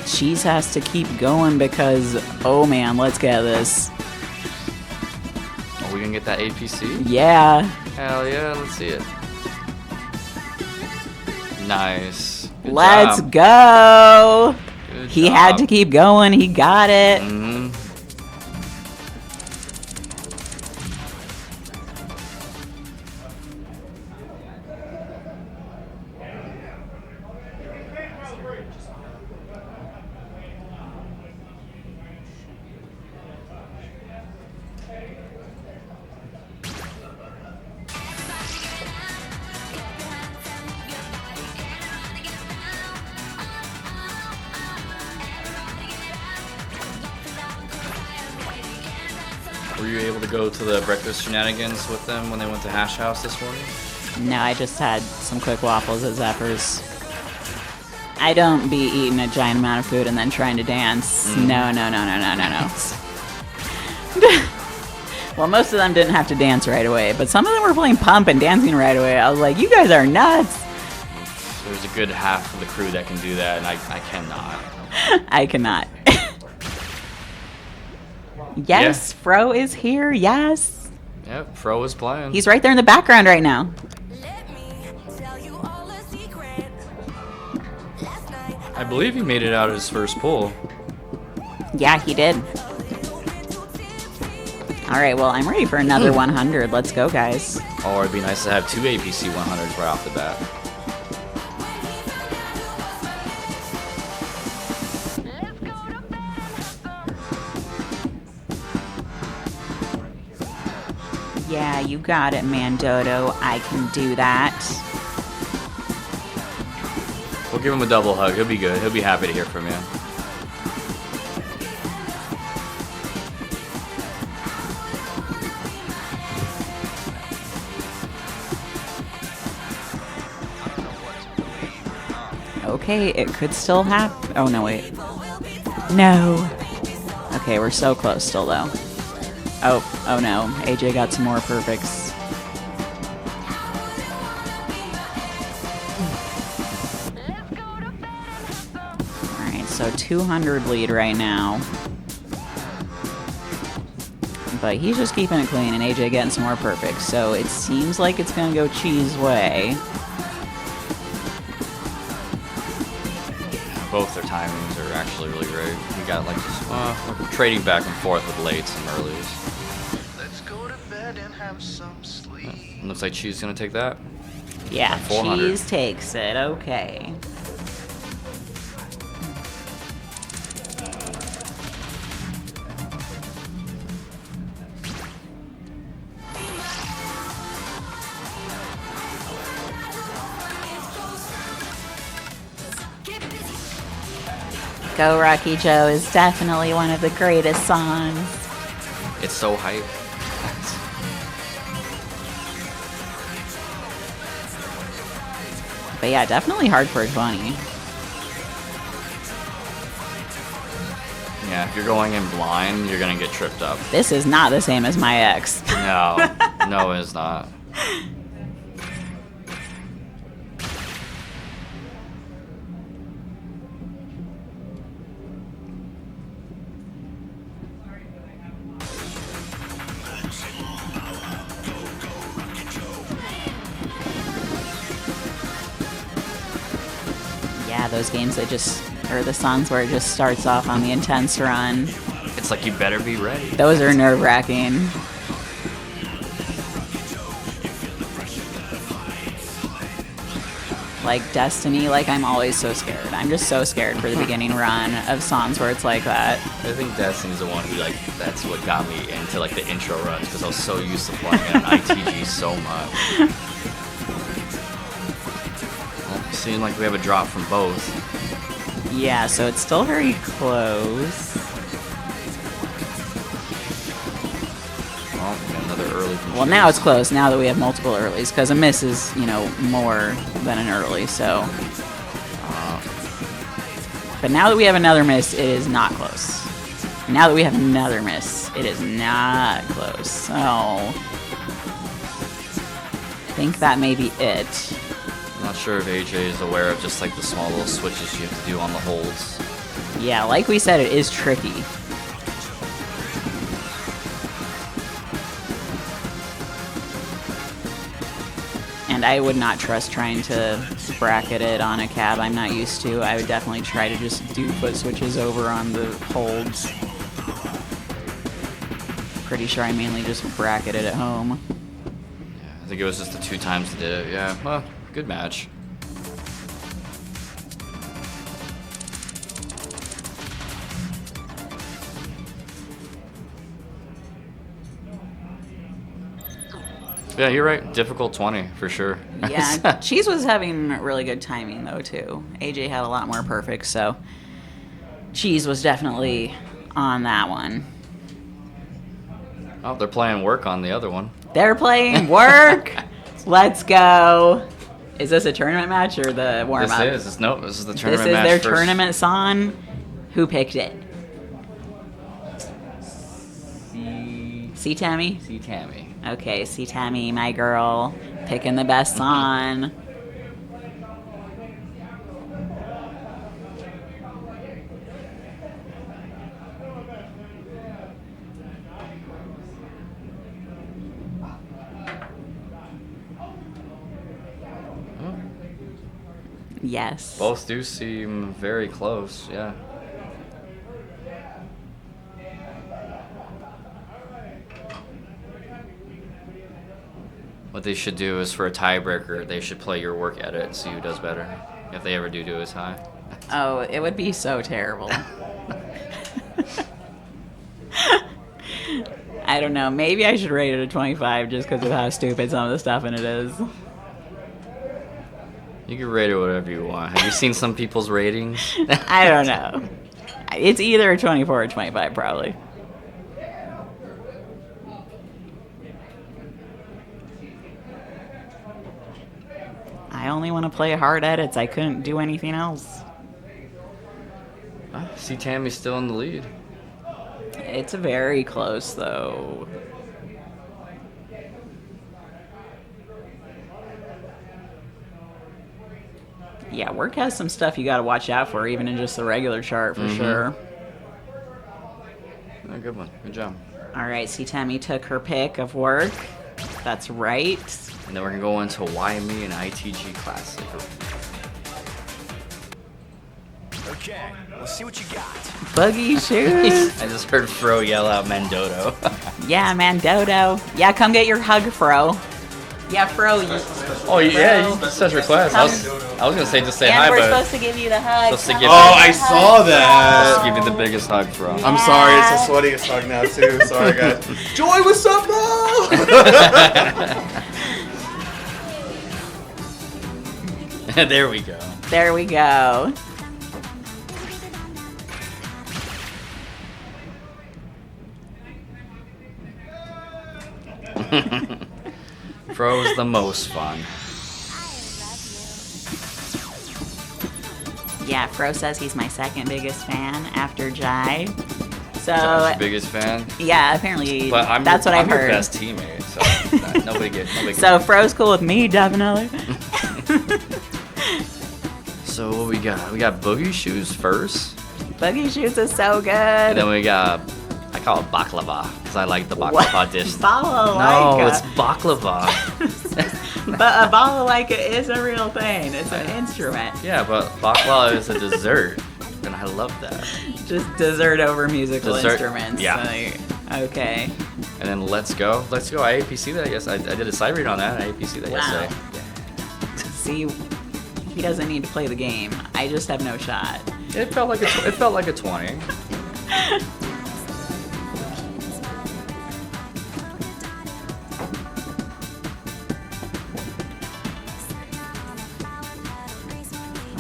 Cheese has to keep going because, oh man, let's get this. Are we gonna get that APC? Yeah. Hell yeah, let's see it. Nice. Good Let's job. go. Good He had job. to keep going. He got it. Mhm. Were you able to go to the breakfast shenanigans with them when they went to Hash House this morning? No, I just had some quick waffles at Zephyrs. I don't be eating a giant amount of food and then trying to dance. No. Well, most of them didn't have to dance right away, but some of them were playing Pump and dancing right away. I was like, you guys are nuts. There's a good half of the crew that can do that, and I cannot. I cannot. Yes, Fro is here. Yes. Yep, Fro is playing. He's right there in the background right now. I believe he made it out of his first pull. Yeah, he did. All right, well, I'm ready for another 100. Let's go, guys. Or it'd be nice to have two APC 100s right off the bat. Yeah, you got it, Mandodo. I can do that. We'll give him a double hug. He'll be good. He'll be happy to hear from you. Okay, it could still happen. Oh, no, wait. No. Okay, we're so close still, though. Oh no. AJ got some more perfects. Alright, so 200 lead right now. But he's just keeping it clean, and AJ getting some more perfects. So it seems like it's going to go Cheese way. Both their timings are actually really great. We got like this, we're trading back and forth with lates and earlies. Let's go to bed and have some sleep. Looks like Cheese gonna take that. Yeah, 400. Cheese takes it. Okay. Go Rocky Joe is definitely one of the greatest songs. It's so hype. But yeah, definitely hard for a 20. Yeah, if you're going in blind, you're gonna get tripped up. This is not the same as my ex. No, no, it's not. Yeah, those games that just, or the songs where it just starts off on the intense run. It's like you better be ready. Those are nerve-wracking. Like Destiny, like I'm always so scared. I'm just so scared for the beginning run of songs where it's like that. I think Destiny's the one who like that's what got me into like the intro runs because I was so used to playing it on ITG so much. Well, seeing like we have a drop from both. Yeah, so it's still very close. Well, we got another early. From Well, now it's close, now that we have multiple earlies, because a miss is, you know, more than an early, so. But now that we have another miss, it is not close. Now that we have another miss, it is not close, so. I think that may be it. I'm not sure if AJ is aware of just like the small little switches you have to do on the holds. Yeah, like we said, it is tricky. And I would not trust trying to bracket it on a cab I'm not used to. I would definitely try to just do foot switches over on the holds. Pretty sure I mainly just bracket it at home. Yeah, I think it was just the 2 times I did it. Yeah, well, good match. Yeah, you're right. Difficult 20 for sure. Yeah, Cheese was having really good timing though too. AJ had a lot more perfect, so Cheese was definitely on that one. Oh, they're playing work on the other one. They're playing work. Let's go. Is this a tournament match or the warm up? This is the tournament This is match. their first. tournament song. Who picked it? See Tammy? See Tammy. Okay, see Tammy, my girl, picking the best song. Yes. Both do seem very close, yeah. What they should do is for a tiebreaker, they should play your work edit and see who does better. If they ever do as high. Oh, it would be so terrible. I don't know. Maybe I should rate it a 25 just because of how stupid some of the stuff in it is. You can rate it whatever you want. Have you seen some people's ratings? I don't know. It's either a 24 or 25, probably. I only want to play hard edits. I couldn't do anything else. See, Tammy's still in the lead. It's very close, though. Yeah, work has some stuff you got to watch out for, even in just the regular chart, for sure. Oh, good one. Good job. All right, see, Tammy took her pick of work. That's right. And then we're going to go into Why Me and ITG Classic. Okay, let's see what you got. Buggy shoes. I just heard Fro yell out Mendodo. Yeah, man, Dodo. Yeah, come get your hug, Fro. Yeah, Fro. Oh, yeah, you such request. I was going to say just say And hi, we're but supposed to give you the hug. supposed to give Oh, I saw that. Let's give you the biggest hug, Fro. I'm sorry, it's the sweatiest hug now too. Sorry, guys. Joy, what's up, bro? There we go. There we go. Fro is the most fun. Yeah, Fro says he's my second biggest fan after Jai. So, Josh, your biggest fan. yeah, apparently But I'm that's your, what I'm I've your heard. best teammate, so nobody get. So Fro's cool with me, definitely. So what we got? We got Boogie Shoes first, Buggy Shoes is so good. and then we got. I call it baklava because I like the baklava dish. Balalaika. No, it's baklava. But a balalaika is a real thing. It's an instrument. Yeah, but baklava is a dessert, and I love that. Just dessert over musical Dessert, instruments. yeah. Like, okay. And then Let's Go. I APC that. Yes, I did a side read on that. I APC that Wow. yesterday. See, he doesn't need to play the game. I just have no shot. It felt like a 20.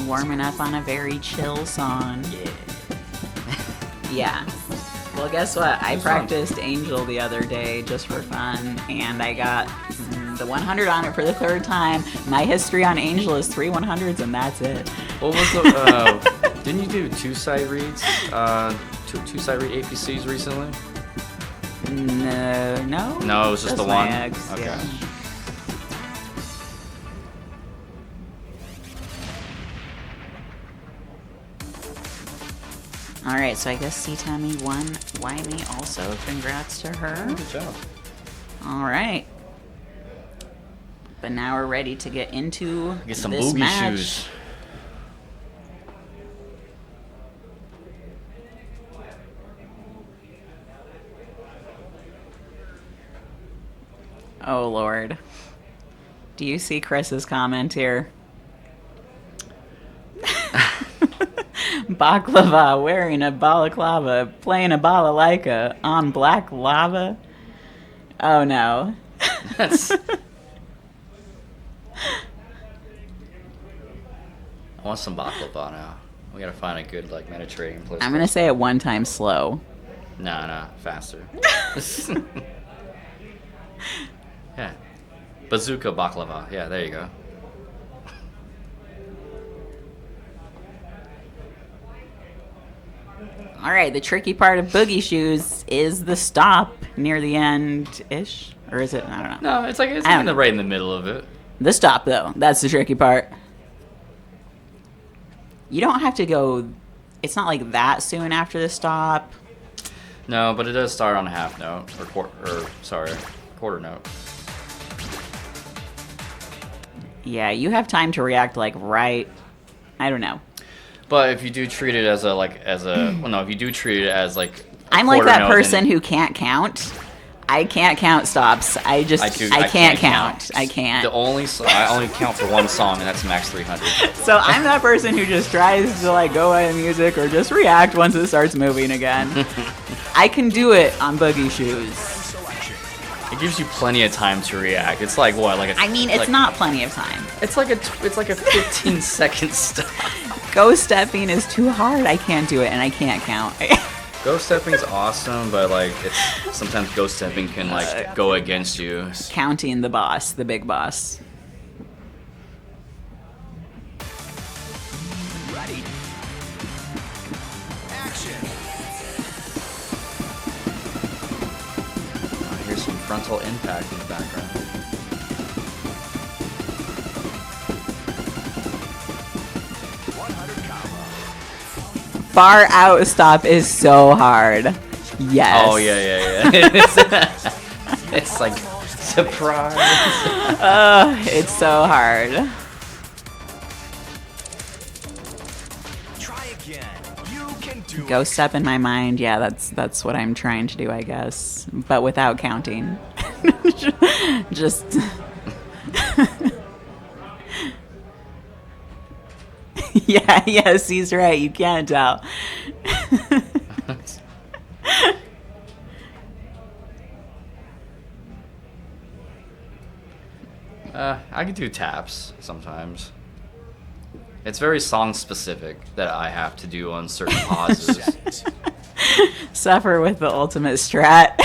Warming up on a very chill song. Yeah. Well, guess what? I practiced Angel the other day just for fun, and I got the 100 on it for the third time. My history on Angel is 3 100s, and that's it. What was the? Didn't you do two side reads? Two side read APCs recently? No. No, it was just the one. StepManiaX, Okay. yeah. All right, so I guess C Tammy won. Why me also? Congrats to her. Good job. All right. But now we're ready to get into Get some this boogie match. shoes. Oh Lord. Do you see Chris's comment here? Baklava wearing a balaclava, playing a balalaika on black lava. Oh no. That's. I want some baklava now. We gotta find a good like Mediterranean place. I'm gonna say it one time slow. No, faster. Yeah. Bazooka baklava. Yeah, there you go. All right, the tricky part of Boogie Shoes is the stop near the end-ish, or is it? I don't know. No, it's like it's I don't in the know. right in the middle of it. The stop, though, that's the tricky part. You don't have to go. It's not like that soon after the stop. No, but it does start on a half note or quarter note. Yeah, you have time to react like right. I don't know. But if you do treat it as if you do treat it as like a I'm like quarter that note, person then who can't count. I can't count stops. I can't count. I can't. I only count for one song, and that's max 300. So I'm that person who just tries to like go by the music or just react once it starts moving again. I can do it on Boogie Shoes. It gives you plenty of time to react. It's like what? I mean, it's not plenty of time. It's like a 15-second stop. Ghost stepping is too hard. I can't do it, and I can't count. Ghost stepping's awesome, but like it's sometimes ghost stepping can like go against you. Counting the boss, the big boss. frontal impact in the background. Far out stop is so hard. Yes. Oh yeah. It's like surprise. It's so hard. Try again. You can do Go step in my mind. Yeah, that's what I'm trying to do, I guess, but without counting. Just. Yeah, yes, he's right. You can't tell. I can do taps sometimes. It's very song specific that I have to do on certain pauses. Suffer with the ultimate strat.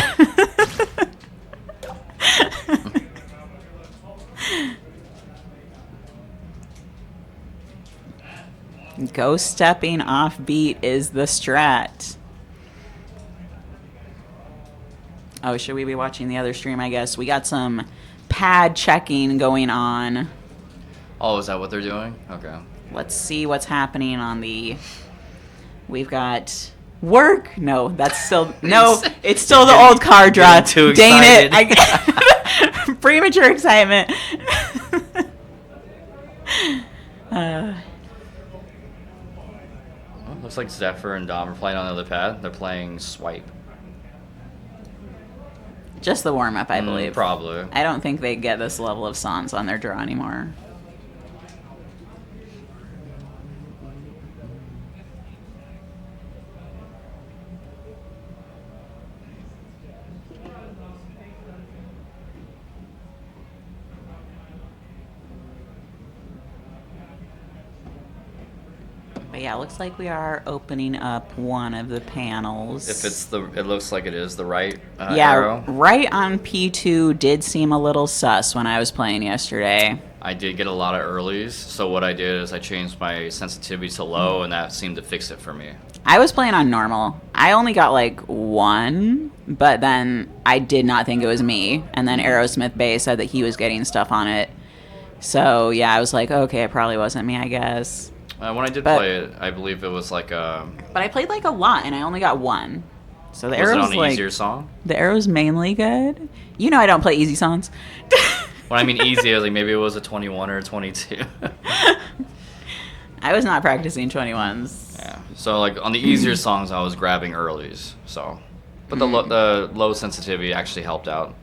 Go stepping off beat is the strat. Oh, should we be watching the other stream? I guess we got some pad checking going on. Oh, is that what they're doing? Okay. Let's see what's happening on the. We've got work. No, that's still no. It's still the old card draw. Too Dang it! excited. Premature excitement. Well, looks like Zephyr and Dom are playing on the other pad. They're playing Swipe. Just the warm up, I believe. Probably. I don't think they get this level of songs on their draw anymore. But yeah, it looks like we are opening up one of the panels. If it's it looks like it is the right yeah, arrow. right on P2 did seem a little sus when I was playing yesterday. I did get a lot of earlies, so what I did is I changed my sensitivity to low, and that seemed to fix it for me. I was playing on normal. I only got like one, but then I did not think it was me. And then Aerosmith Bay said that he was getting stuff on it. So yeah, I was like, okay, it probably wasn't me, I guess. When I did play it, I believe it was like a... But I played like a lot, and I only got one. So the Was it arrow's on an like... easier song? The arrow's mainly good. You know I don't play easy songs. When I mean easy, I was like, maybe it was a 21 or a 22. I was not practicing 21s. Yeah. So like on the easier songs, I was grabbing earlies. So, but the low sensitivity actually helped out.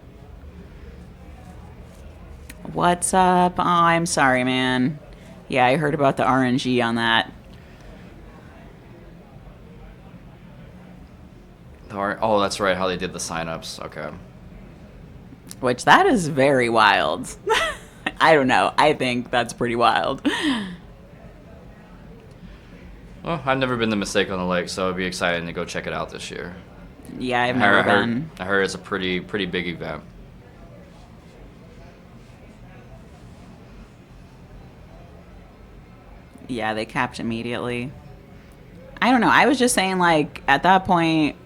What's up? Oh, I'm sorry, man. Yeah, I heard about the RNG on that. Oh, that's right. How they did the signups. Okay. Which, that is very wild. I don't know. I think that's pretty wild. Well, I've never been to Mistake on the Lake, so it'd be exciting to go check it out this year. Yeah, I've never been. I heard it's a pretty big event. Yeah, they capped immediately. I don't know. I was just saying, like, at that point,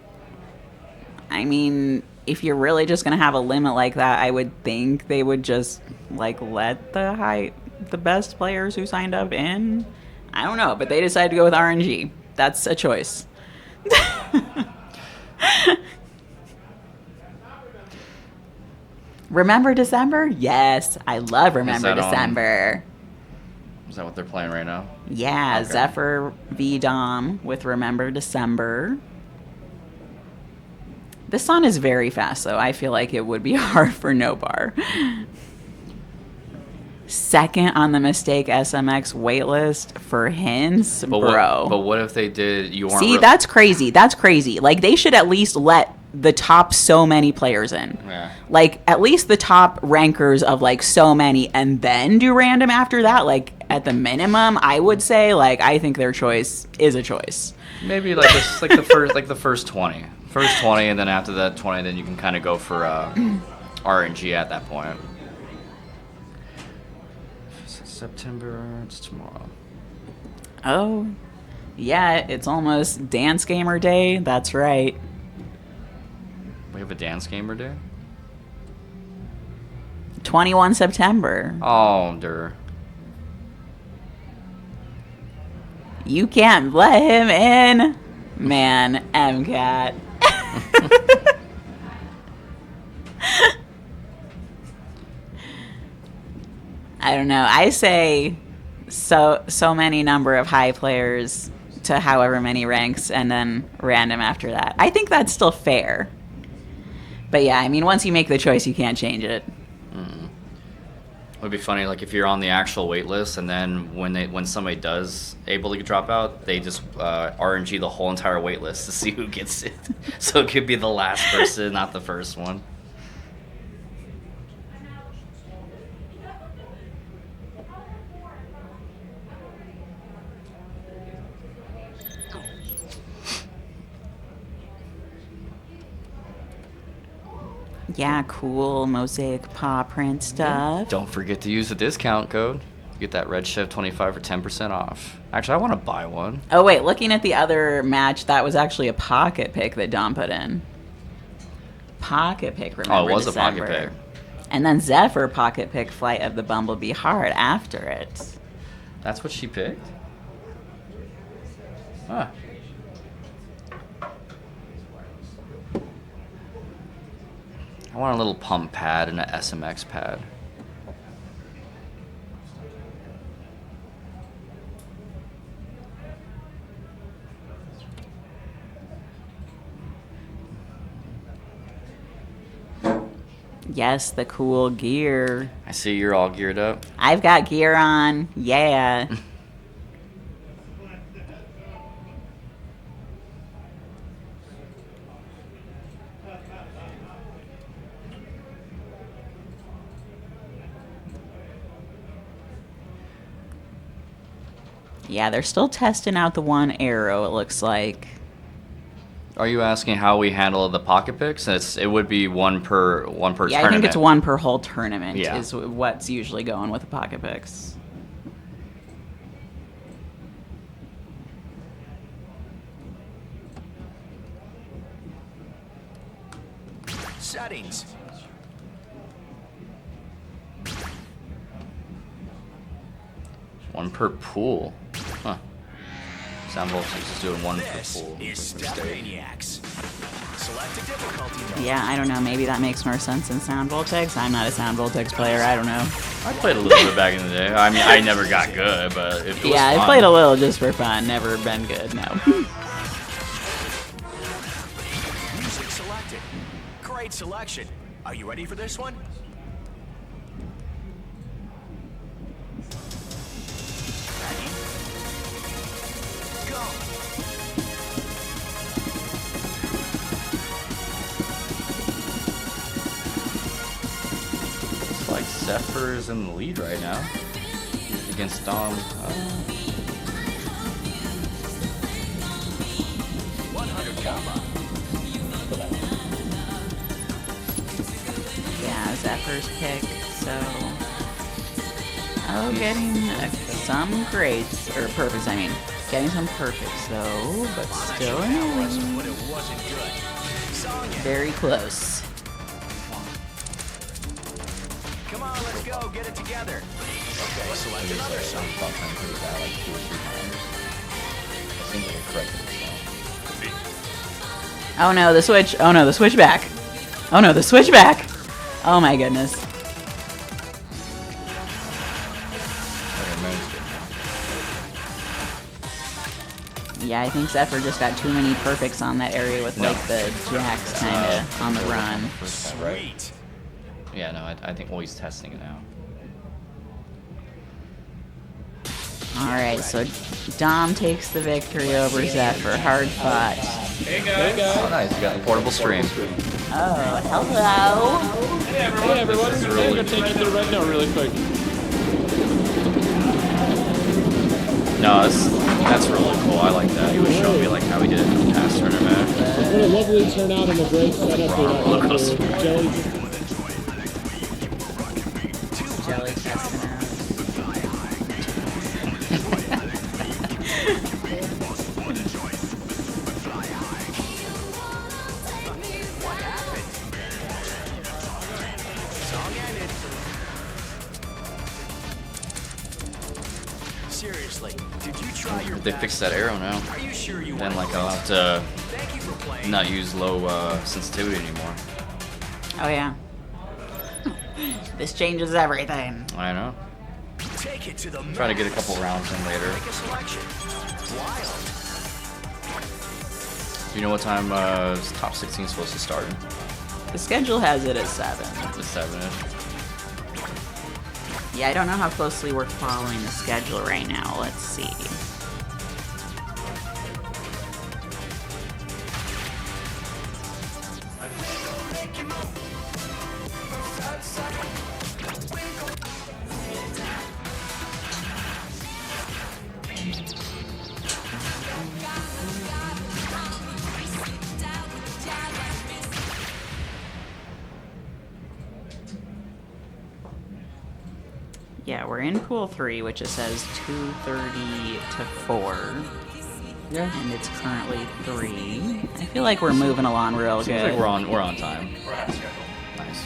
I mean, if you're really just going to have a limit like that, I would think they would just, like, let the best players who signed up in. I don't know, but they decided to go with RNG. That's a choice. Remember December? Yes, I love Remember December. Is that what they're playing right now? Yeah, Okay. Zephyr v Dom with Remember December. This song is very fast, though. I feel like it would be hard for No Bar. Second on the Mistake SMX waitlist for hints, bro. But what if they did? You weren't. See, that's crazy. That's crazy. Like, they should at least let the top so many players in. Yeah. Like, at least the top rankers of, like, so many, and then do random after that. Like, at the minimum, I would say, like, I think their choice is a choice. Maybe like this, like the first 20. First 20, and then after that 20, then you can kind of go for RNG at that point. September, it's tomorrow. Oh, yeah, it's almost Dance Gamer Day. That's right. We have a Dance Gamer Day? 21 September. Oh, der. You can't let him in. Man, MCAT. I don't know. I say so many number of high players to however many ranks and then random after that. I think that's still fair. But yeah, I mean, once you make the choice, you can't change it. It would be funny, like if you're on the actual wait list, and then when somebody does able to drop out, they just RNG the whole entire wait list to see who gets it. So it could be the last person, not the first one. Yeah, cool mosaic paw print stuff. Don't forget to use the discount code. You get that REDSHIFT 25 for 10% off. Actually, I want to buy one. Oh wait, looking at the other match, that was actually a pocket pick that Dom put in. Pocket pick, remember? Oh, it was December. a pocket pick. And then Zephyr pocket pick Flight of the Bumblebee Heart after it. That's what she picked? Huh. I want a little pump pad and an SMX pad. Yes, the cool gear. I see you're all geared up. I've got gear on. Yeah. Yeah, they're still testing out the one arrow, it looks like. Are you asking how we handle the pocket picks? It would be one per Yeah, tournament. I think it's one per whole tournament Yeah. is what's usually going with the pocket picks. Settings. One per pool. Huh. Sound Voltage is doing one per This pool. is StepManiaX. Select a difficulty mode. Yeah, I don't know. Maybe that makes more sense in Sound Voltex. I'm not a Sound Voltex player. I don't know. I played a little bit back in the day. I mean, I never got good, but it was Yeah, I fun. played a little just for fun. Never been good, no. Music selected. Great selection. Are you ready for this one? Ready? Go. It's like Zephyr is in the lead right now against Dom. 100 comma. Yeah, Zephyr's pick, so... Oh, getting some greats, or perfects, I mean. Getting some perfects, though, but still in the lead. But it wasn't good. Song it. Very close. Come on, let's go. Get it together. Okay, select another song. Oh no, the switch. Oh no, the switchback. Oh no, the switchback. Oh my goodness. Yeah, I think Zephyr just got too many perfects on that area with like the jacks kind of on the run. Sweet. Yeah, no, I think he's testing it now. Alright, so Dom takes the victory over Zephyr. Hard fought. Oh, nice. You got a portable stream. Oh, hello. Hey everyone, I'm gonna take you through right now really quick. No, that's really cool. I like that. He was showing me like how he did it in the past tournament. What a lovely turnout and a great setup for Jelly. Jelly testing out. Song ended. If they fix that arrow now, then like I'll have to not use low sensitivity anymore. Oh yeah. This changes everything. I know. Try to get a couple rounds in later. Do you know what time top 16 is supposed to start? The schedule has it at 7. The 7-ish. Yeah, I don't know how closely we're following the schedule right now. Let's see. Yeah, we're in pool 3, which it says 2:30 to 4. Yeah. And it's currently 3. I feel like we're moving along real Seems good. like we're on time. We're ahead of schedule. Nice.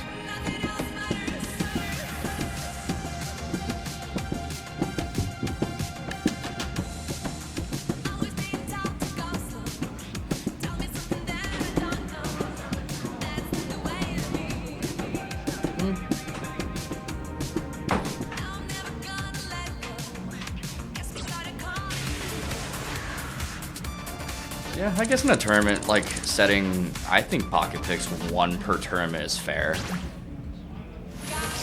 Yeah, I guess in a tournament, like setting, I think pocket picks 1 per tournament is fair.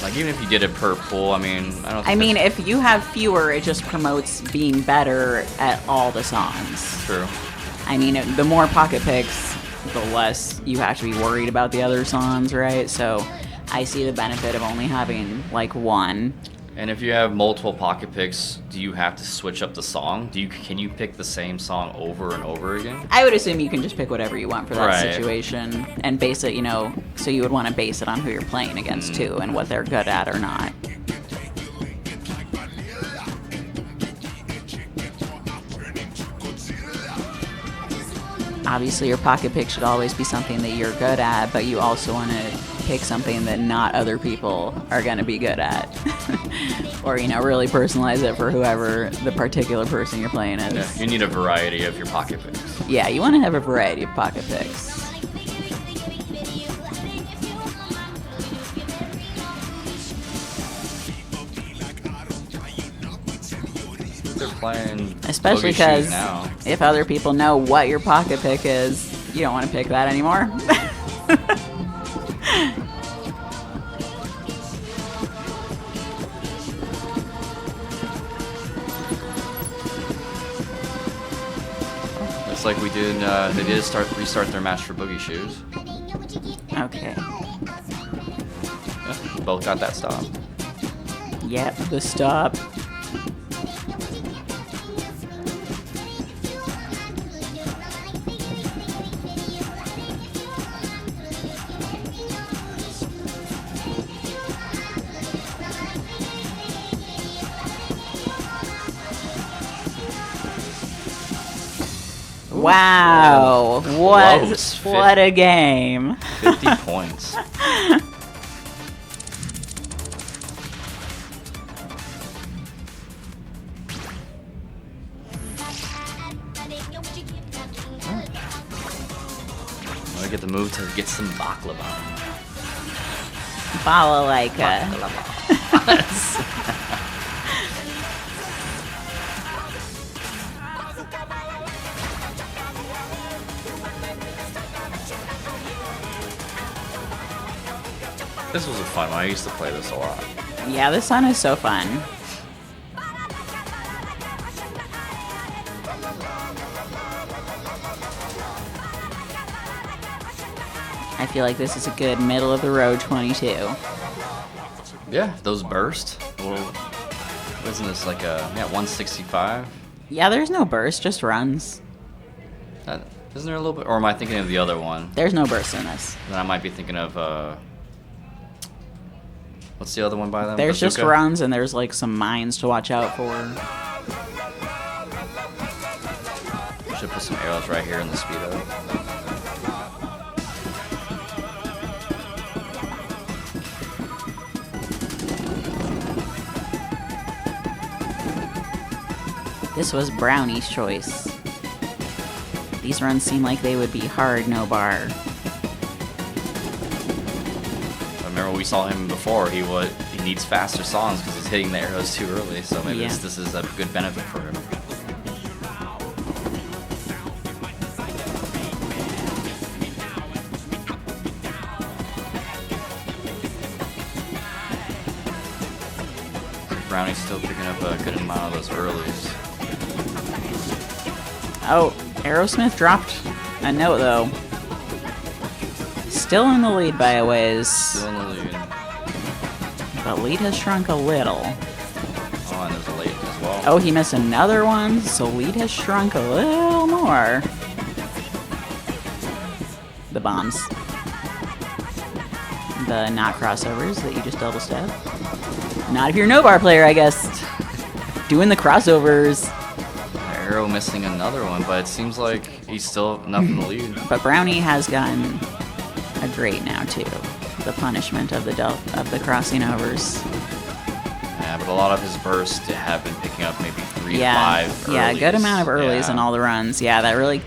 Like even if you did it per pool, I mean, I don't. I mean, if you have fewer, it just promotes being better at all the songs. True. I mean, the more pocket picks, the less you have to be worried about the other songs, right? So I see the benefit of only having like 1. And if you have multiple pocket picks, do you have to switch up the song? Can you pick the same song over and over again? I would assume you can just pick whatever you want for that Right. situation and base it, so you would want to base it on who you're playing against too and what they're good at or not. Obviously, your pocket pick should always be something that you're good at, but you also want to pick something that not other people are going to be good at. Or, really personalize it for whoever the particular person you're playing is. Yeah, you need a variety of your pocket picks. Yeah, you want to have a variety of pocket picks. They're playing Especially Boogie Shoes because now. if other people know what your pocket pick is, you don't want to pick that anymore. It's like we did. They did restart their match for Boogie Shoes. Okay. Yeah, both got that stop. Yep, the stop. Wow. Close. What a game. 50 points. I get the move to get some baklava. Balalaika. This was a fun one. I used to play this a lot. Yeah, this one is so fun. I feel like this is a good middle of the road 22. Yeah, those burst. Well, isn't this like a 165? Yeah, there's no burst, just runs. Isn't there a little bit? Or am I thinking of the other one? There's no burst in this. Then I might be thinking of what's the other one by them? There's just Bazooka? runs and there's like some mines to watch out for. Should put some arrows right here in the speed up. This was Brownie's choice. These runs seem like they would be hard, no bar. I remember we saw him before. He needs faster songs because he's hitting the arrows too early. So maybe Yeah. this is a good benefit for him. Brownie's still picking up a good amount of those earlies. Oh, Aerosmith dropped a note though. Still in the lead by a ways, Still in the lead. but lead has shrunk a little. Oh, and there's a late as well. Oh, he missed another one, so lead has shrunk a little more. The bombs. The not crossovers that you just double step. Not if you're a no bar player, I guess. Doing the crossovers. Arrow missing another one, but it seems like he's still up in the lead. But Brownie has gotten a great now too. The punishment of the crossing overs. Yeah, but a lot of his bursts have been picking up maybe 3 to Yeah, 5 yeah, earlies. good amount of earlies Yeah. in all the runs. Yeah, that really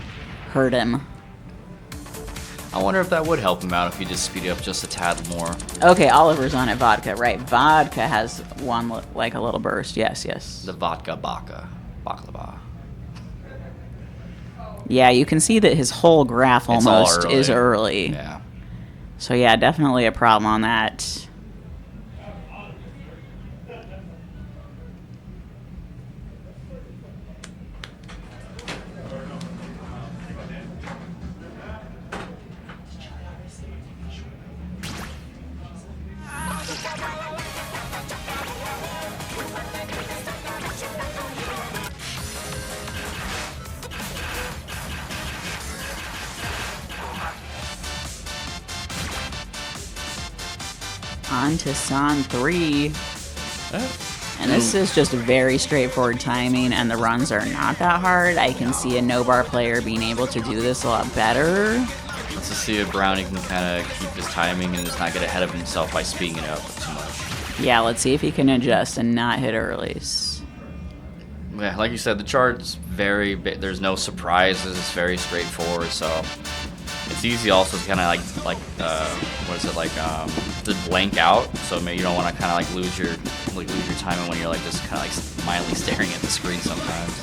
hurt him. I wonder if that would help him out if he just speed it up just a tad more. Okay, Oliver's on it. Vodka, right? Vodka has one like a little burst. Yes, yes. The vodka baka. Baklava. Yeah, you can see that his whole graph It's all almost is early. Yeah. So yeah, definitely a problem on that. On to Son 3. And this is just very straightforward timing, and the runs are not that hard. I can see a no-bar player being able to do this a lot better. Let's just see if Brownie can kind of keep his timing and just not get ahead of himself by speeding it up too much. Yeah, let's see if he can adjust and not hit earlies. Yeah, like you said, the chart's very there's no surprises. It's very straightforward, so it's easy also to kind of what is it to blank out. So maybe you don't want to kind of lose your timing when you're just kind of mildly staring at the screen sometimes.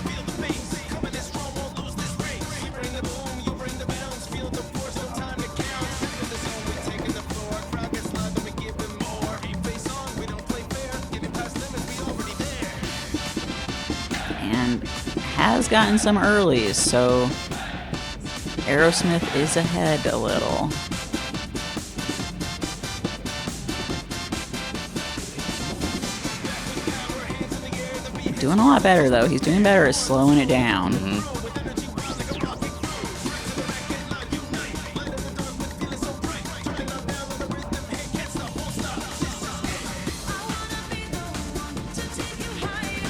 And has gotten some earlies, so Aerosmith is ahead a little. Doing a lot better though. He's doing better at slowing it down.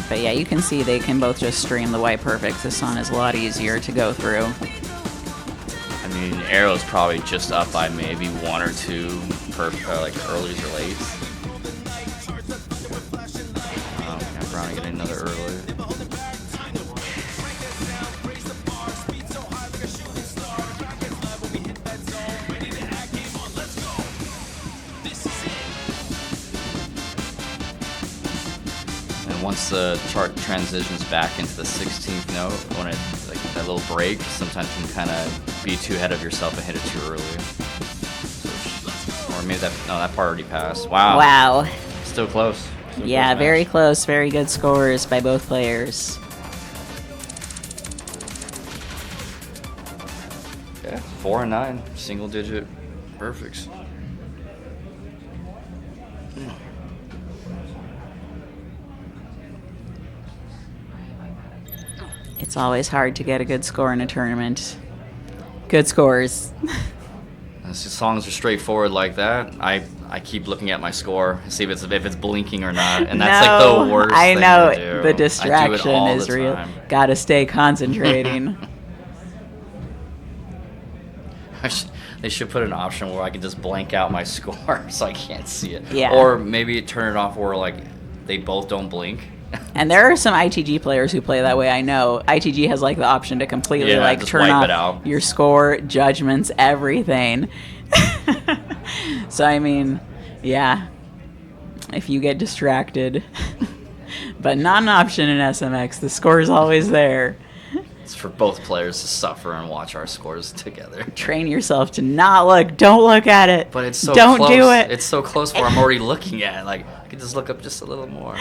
But yeah, you can see they can both just stream the white perfects. This song is a lot easier to go through. I mean, Arrow's probably just up by maybe 1 or 2 earlies or lates. Yeah, Brownie getting another early. And once the chart transitions back into the 16th note, when it that little break, sometimes you can kind of be too ahead of yourself and hit it too early. Or maybe that part already passed. Wow. Wow. Still close. Still Yeah, close very match. close. Very good scores by both players. Yeah, 4 and 9, single digit perfects. It's always hard to get a good score in a tournament. Good scores. As the songs are straightforward like that, I keep looking at my score, see if it's blinking or not, and that's No, the worst I thing know to do. the I do it distraction all is the real. time. Gotta stay concentrating. They should put an option where I can just blank out my score so I can't see it. Yeah. Or maybe turn it off where they both don't blink. And there are some ITG players who play that way. I know ITG has like the option to completely Yeah, like just turn wipe off it out. your score, judgments, everything. So I mean, yeah, if you get distracted, but not an option in SMX. The score is always there. It's for both players to suffer and watch our scores together. Train yourself to not look. Don't look at it. But it's so don't close. do it. It's so close where I'm already looking at it. Like, I could just look up just a little more.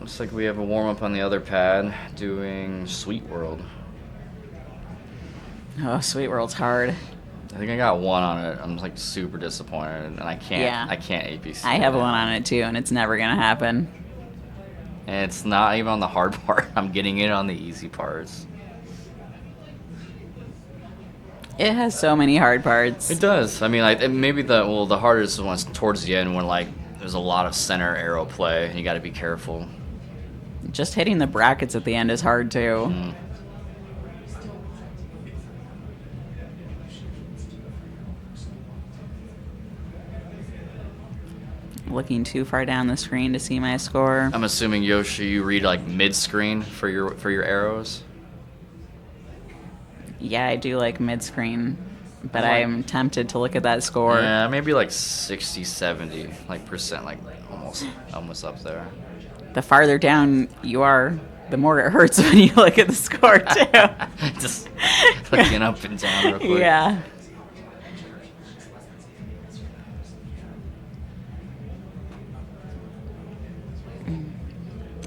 Looks like we have a warm up on the other pad doing Sweet World. Oh, Sweet World's hard. I think I got one on it. I'm like super disappointed, and I can't. Yeah. I can't APC. I have it. one on it too, and it's never gonna happen. And it's not even on the hard part. I'm getting it on the easy parts. It has so many hard parts. It does. I mean, like maybe the hardest one's towards the end when like there's a lot of center arrow play, and you got to be careful. Just hitting the brackets at the end is hard too. Mm. Looking too far down the screen to see my score. I'm assuming Yoshi, you read like mid screen for your arrows. Yeah, I do like mid-screen, but I like- I'm tempted to look at that score. Yeah, maybe like 60, 70, like percent, like almost up there. The farther down you are, the more it hurts when you look at the score too. Just looking up and down real quick. Yeah.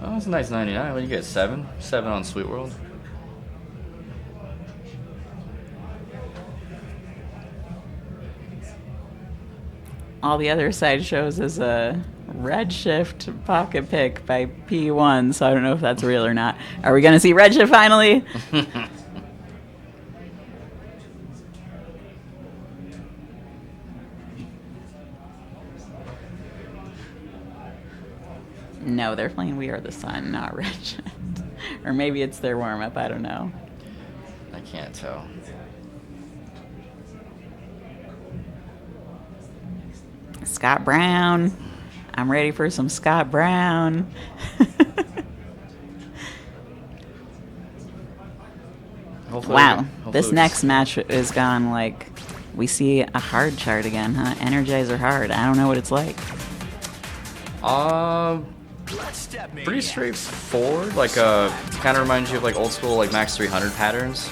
Oh, that's a nice 99. What do you get? 7? 7 on Sweet World. All the other side shows is a REDSHIFT pocket pick by P1, so I don't know if that's real or not. Are we going to see REDSHIFT finally? No, they're playing We Are the Sun, not REDSHIFT. Or maybe it's their warm-up, I don't know. I can't tell. Scott Brown. I'm ready for some Scott Brown. Wow, this next match is gone like we see a hard chart again, huh? Energizer hard. I don't know what it's like. Pretty straightforward. Like kind of reminds you of like old school like Max 300 patterns.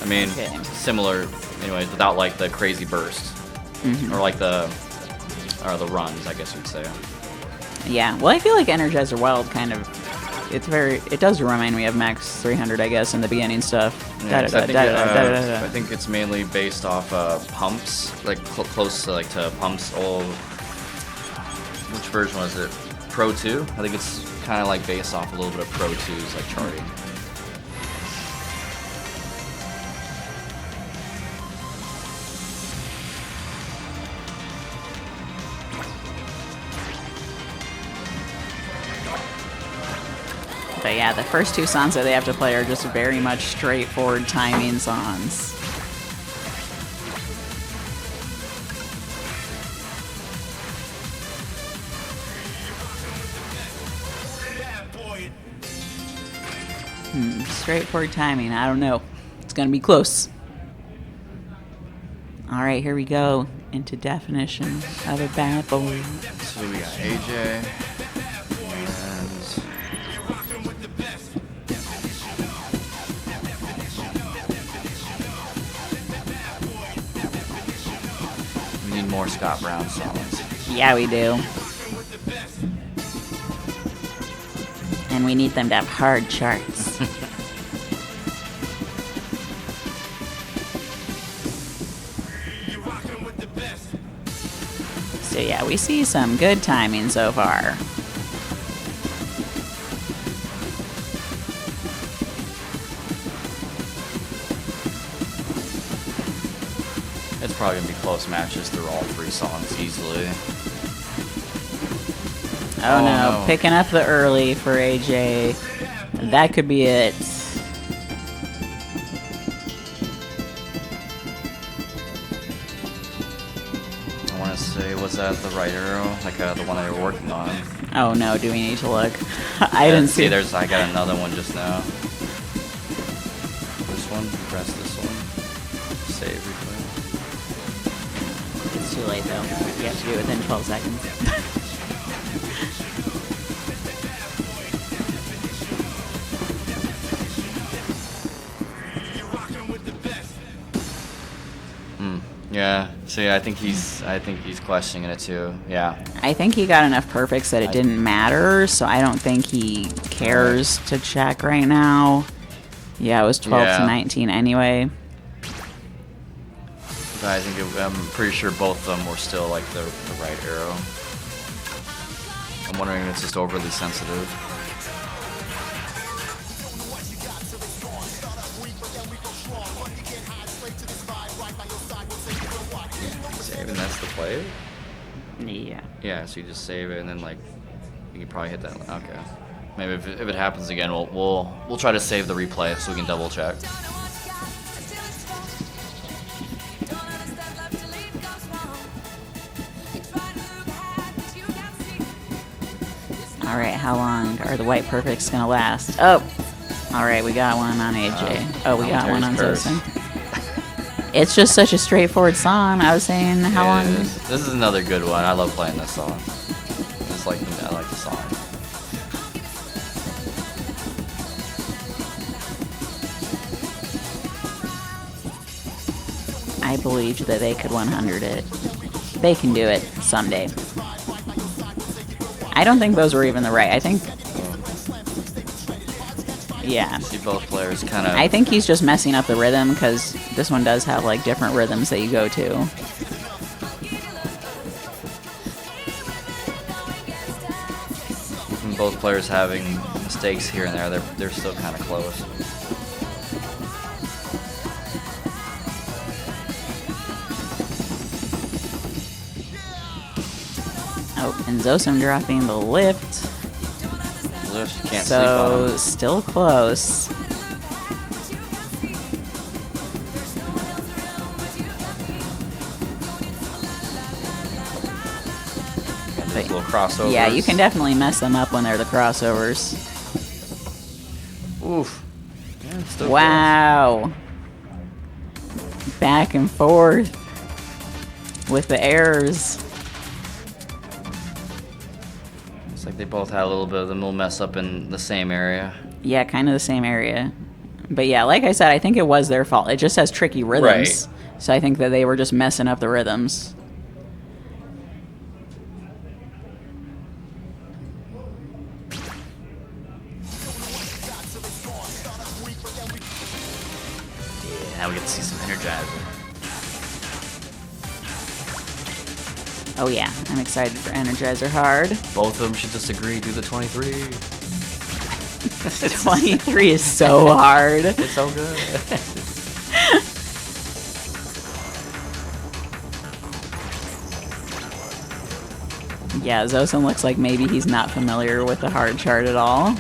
I mean, Okay. similar, anyways, without like the crazy burst or like the runs, I guess you'd say. Yeah, well, I feel like Energizer Wild kind of, it does remind me of Max 300, I guess, in the beginning stuff. Yeah, 'cause I think it's mainly based off pumps, like close to like to pumps. Old, which version was it? Pro 2? I think it's kind of like based off a little bit of Pro 2's like charting. But yeah, the first two songs that they have to play are just very much straightforward timing songs. Straightforward timing. I don't know. It's gonna be close. All right, here we go into definition of a bad boy. So we got AJ and we need more Scott Brown songs. Yeah, we do. And we need them to have hard charts. So yeah, we see some good timing so far. It's probably gonna be close matches through all three songs easily. Oh no, picking up the early for AJ. That could be it. Was that the right arrow? Like the one that you were working on? Oh no, do we need to look? I didn't see. I got another one just now. This one, press this one. Save replay. It's too late though. You have to do it within 12 seconds. Yeah. See, I think he's questioning it too. Yeah. I think he got enough perfects that it didn't matter, so I don't think he cares to check right now. Yeah, it was 12 to 19 anyway. But I think I'm pretty sure both of them were still like the right arrow. I'm wondering if it's just overly sensitive. Save and that's the play? Yeah. Yeah, so you just save it and then like you can probably hit that. Okay. Maybe if it happens again, we'll try to save the replay so we can double check. All right, how long are the white perfects gonna last? Oh, all right, we got one on AJ. Oh, we got one on Zosen. It's just such a straightforward song. I was saying, how long? This is another good one. I love playing this song. I like the song. I believed that they could 100 it. They can do it someday. I don't think those were even the right. I think. Yeah. See both players kind of. I think he's just messing up the rhythm because this one does have like different rhythms that you go to. Even both players having mistakes here and there, they're still kind of close. Oh, and Zosen dropping the lift. Can't so sleep on still close. Little crossovers. Yeah, you can definitely mess them up when they're the crossovers. Oof. Yeah, it's still wow. Back and forth with the errors. It's like they both had a little bit of them will mess up in the same area. Yeah, kind of the same area. But yeah, like I said, I think it was their fault. It just has tricky rhythms. Right. So I think that they were just messing up the rhythms. Now we get to see some Energizer. Oh yeah, I'm excited for Energizer Hard. Both of them should just agree, do the 23. 23 is so hard. It's so good. Yeah, Zosen looks like maybe he's not familiar with the hard chart at all.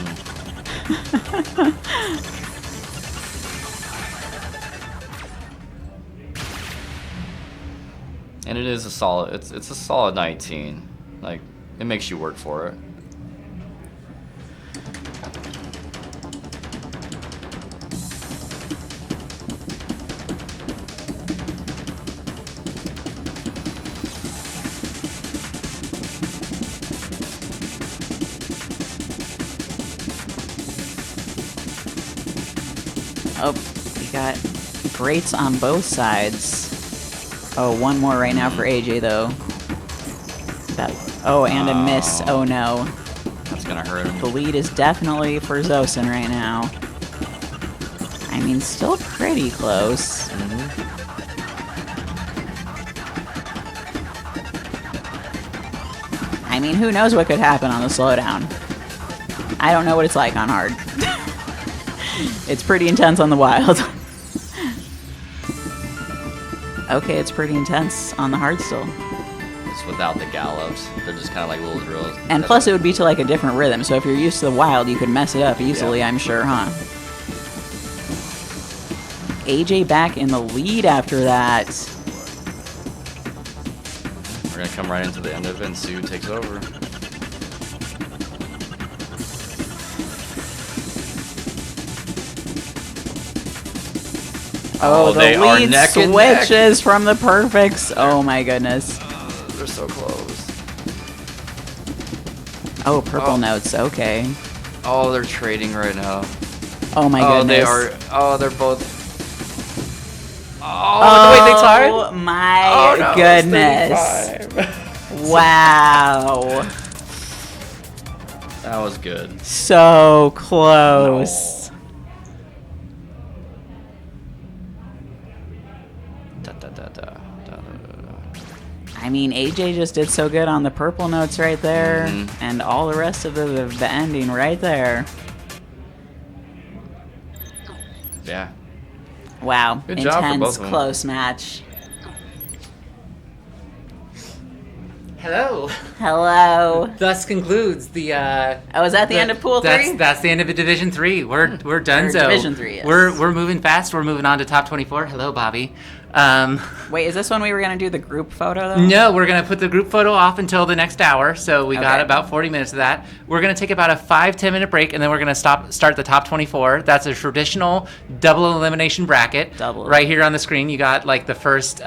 And it is a solid. It's a solid 19. Like it makes you work for it. Oh, we got greats on both sides. Oh, one more right now for AJ though. And a miss. Oh no. That's gonna hurt him. The lead is definitely for Zosen right now. I mean, still pretty close. I mean, who knows what could happen on the slowdown? I don't know what it's like on hard. It's pretty intense on the wild. Okay, it's pretty intense on the hard still. It's without the gallops. They're just kind of like little drills. And plus it would be to like a different rhythm, so if you're used to the wild, you could mess it up easily, I'm sure, huh? AJ back in the lead after that. We're gonna come right into the end of it and see who takes over. Oh, the they are lead neck and neck. switches from the perfects. Oh my goodness. They're so close. Oh, purple notes. Okay. Oh, they're trading right now. Oh my Oh, goodness. they are. Oh, they're both. Oh, the way they tied. Oh my Oh, no, it's goodness. Wow. That was good. So close. Da, da, da, da, da, da, da. I mean, AJ just did so good on the purple notes right there, Mhm. and all the rest of the ending right there. Yeah. Wow. Good job for Intense, both of them. close match. Hello. Hello. Thus concludes the. Oh, is that the end of Pool 3? That's the end of Division 3. We're done. Or So Division 3, yes. we're moving fast. We're moving on to top 24. Hello, Bobby. Wait, is this when we were going to do the group photo, though? No, we're gonna put the group photo off until the next hour. So we got Okay. about 40 minutes of that. We're gonna take about a 5-10 minute break, and then we're gonna start the top 24. That's a traditional double elimination bracket. Double. Right here on the screen, you got like the first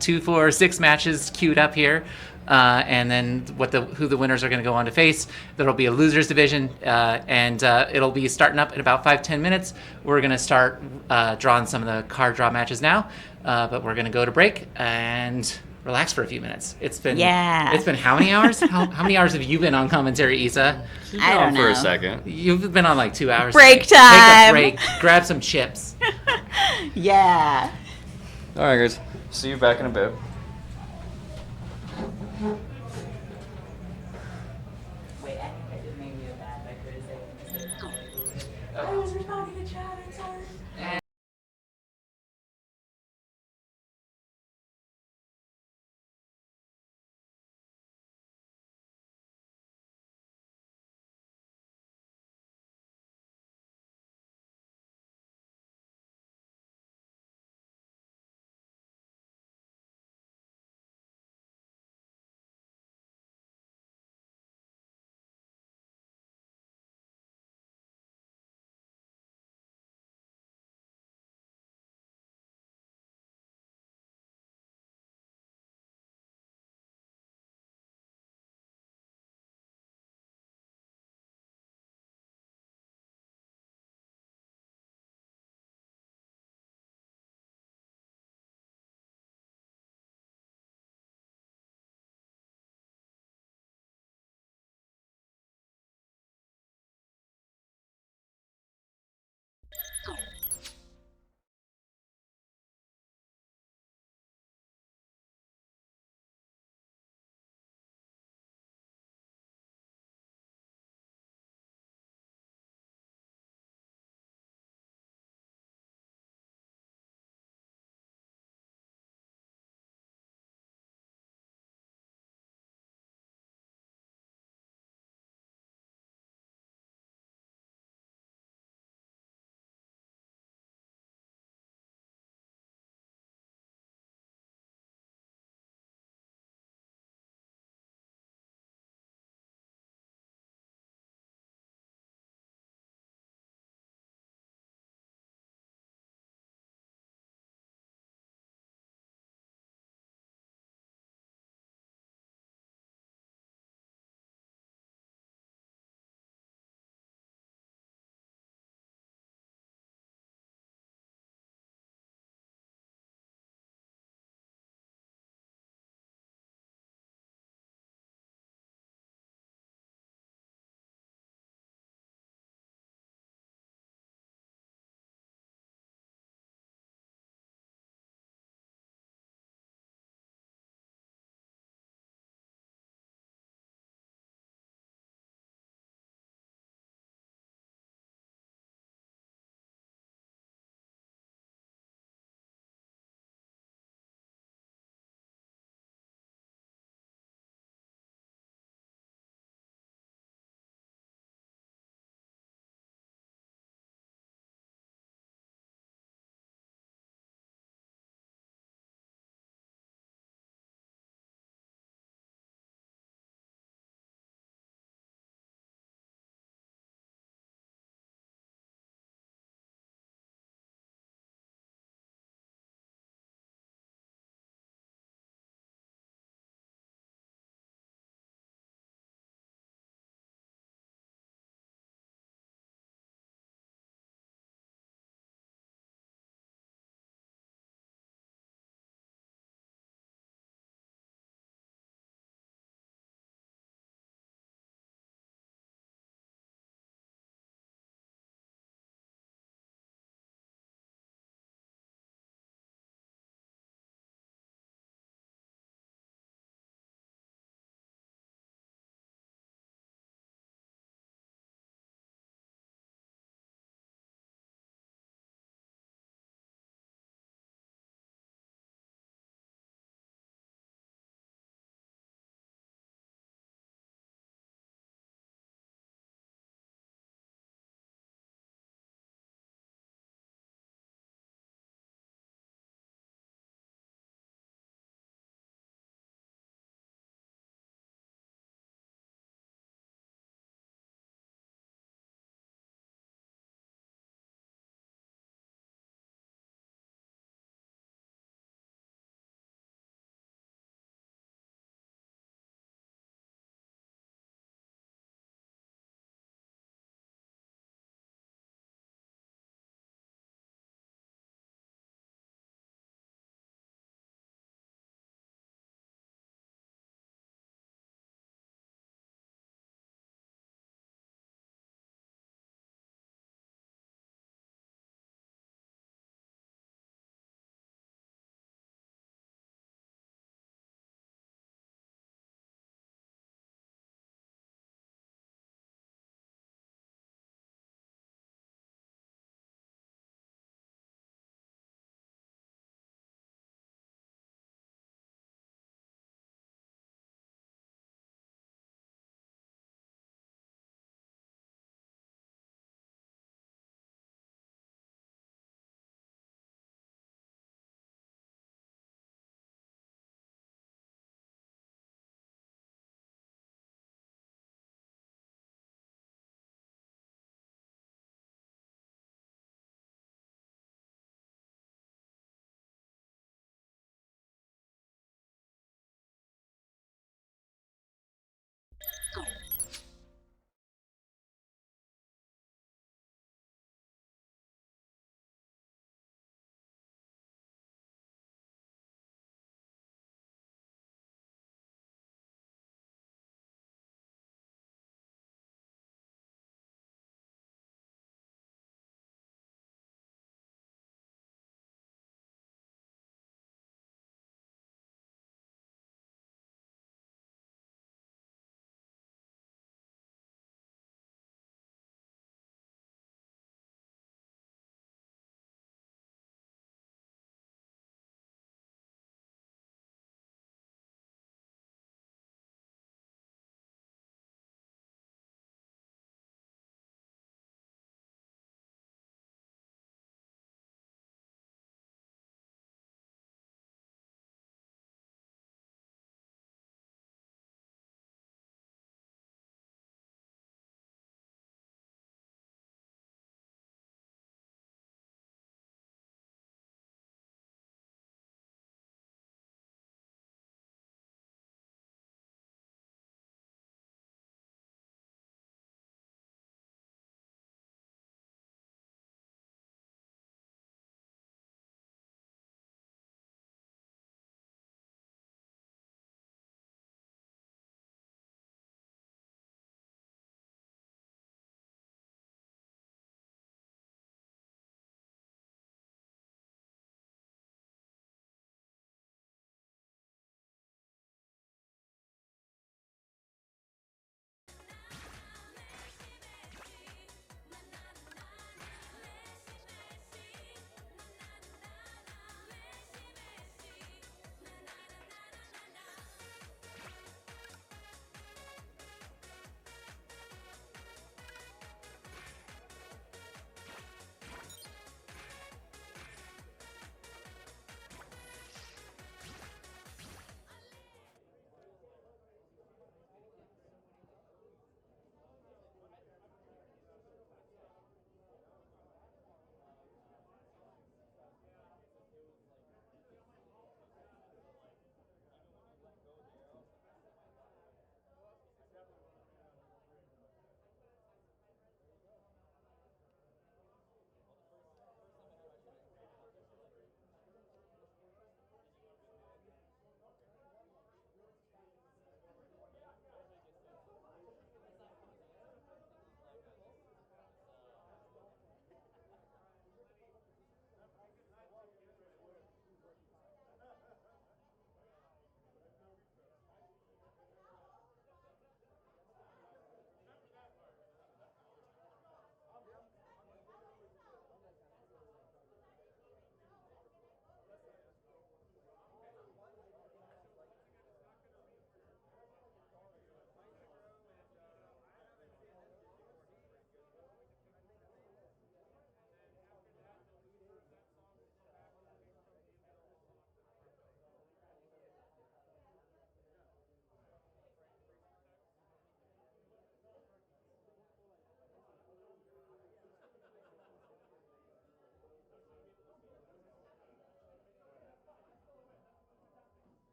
2, 4, 6 matches queued up here. And then who the winners are going to go on to face. There'll be a losers division, and it'll be starting up in about 5-10 minutes. We're going to start drawing some of the card draw matches now, but we're going to go to break and relax for a few minutes. It's been how many hours? how many hours have you been on commentary, Isa? I don't know. For a second. You've been on like 2 hours. Break today. time. Take a break. Grab some chips. Yeah. All right, guys. See you back in a bit. Wait, I did maybe a bad. I could have said. I was responding to chat. I'm sorry.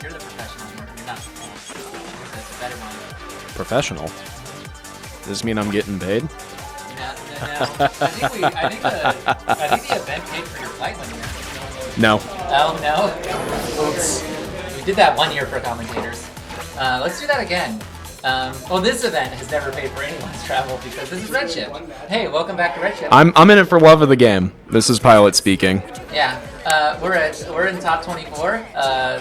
You're the professional. You're not the better one. Professional. Does this mean I'm getting paid? No. I think the event paid for your flight one year. No. Oh no. Oops. We did that 1 year for commentators. Let's do that again. Well, this event has never paid for anyone's travel because this is REDSHIFT. Hey, welcome back to REDSHIFT. I'm in it for love of the game. This is Pilot speaking. Yeah, we're in top 24.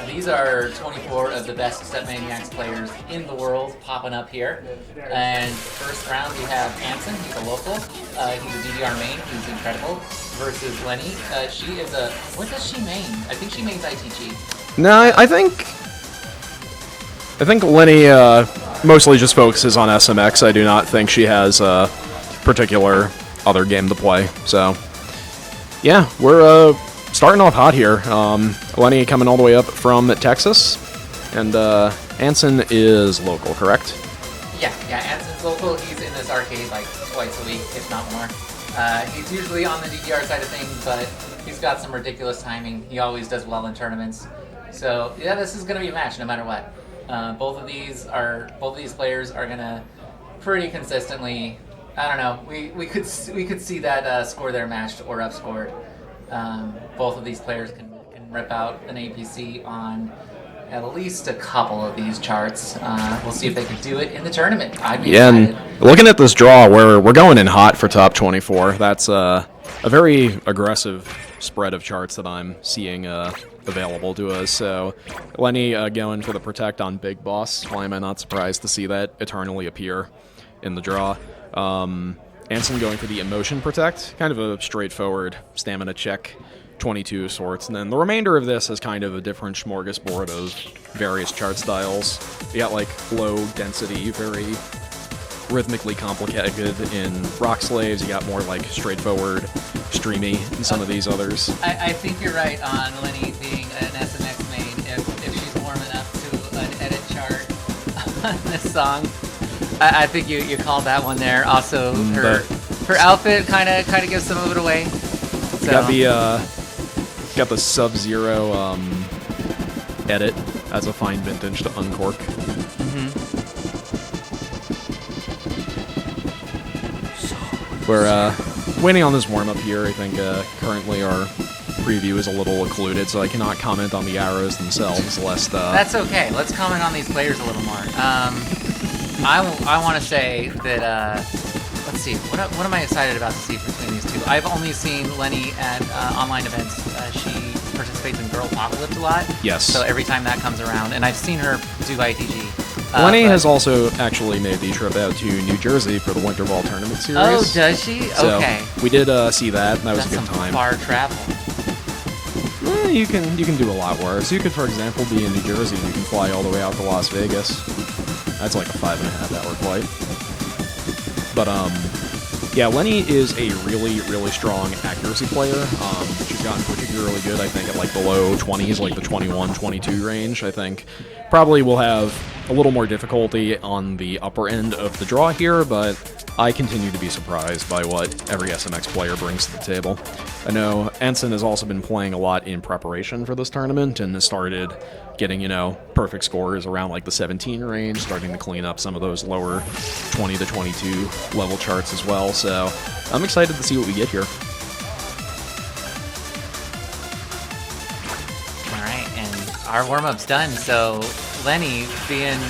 These are 24 of the best StepManiaX players in the world popping up here. And first round we have Anson. He's a local. He's a DDR main. He's incredible. Versus Lenny. She is a. What does she main? I think she mains ITG. No, I think Lenny mostly just focuses on SMX. I do not think she has a particular other game to play. So, yeah, we're starting off hot here. Lenny coming all the way up from Texas, and Anson is local, correct? Yeah, Anson's local. He's in this arcade like twice a week, if not more. He's usually on the DDR side of things, but he's got some ridiculous timing. He always does well in tournaments. So yeah, this is gonna be a match no matter what. Both of these players are gonna pretty consistently. I don't know. We could see that score there matched or upscored. Both of these players can rip out an APC on at least a couple of these charts. We'll see if they can do it in the tournament. I'd be excited. And looking at this draw, we're going in hot for top 24. That's a very aggressive spread of charts that I'm seeing available to us. So Lenny going for the Protect on Big Boss. Why am I not surprised to see that eternally appear in the draw? Anson going for the Emotion Protect, kind of a straightforward stamina check, 22 of sorts. And then the remainder of this is kind of a different smorgasbord of various chart styles. You got like low density, very rhythmically complicated in Rock Slaves. You got more like straightforward, streamy in some of these others. I think you're right on Lenny being an SMX main if she's warm enough to an edit chart on this song. I think you called that one there. Also, her outfit kind of gives some of it away. So. Got the Sub-Zero edit as a fine vintage to uncork. We're waiting on this warm up here. I think currently our preview is a little occluded, so I cannot comment on the arrows themselves. Lest that's okay. Let's comment on these players a little more. I want to say that let's see. What am I excited about to see between these two? I've only seen Lenny at online events. She participates in Girl Apocalypse a lot. Yes. So every time that comes around, and I've seen her do ITG. Lenny has also actually made the trip out to New Jersey for the Winter Ball Tournament Series. Oh, does she? So okay. We did see that, and that was a good time. Far travel. You can do a lot worse. You could, for example, be in New Jersey and you can fly all the way out to Las Vegas. That's like a 5.5-hour flight. But yeah, Lenny is a really, really strong accuracy player. She's gotten particularly good, I think, at like the low 20s, like the 21, 22 range. I think probably will have a little more difficulty on the upper end of the draw here, but I continue to be surprised by what every SMX player brings to the table. I know Anson has also been playing a lot in preparation for this tournament and has started getting, perfect scores around like the 17 range, starting to clean up some of those lower 20 to 22 level charts as well. So I'm excited to see what we get here. All right, and our warm-up's done. So Lenny, being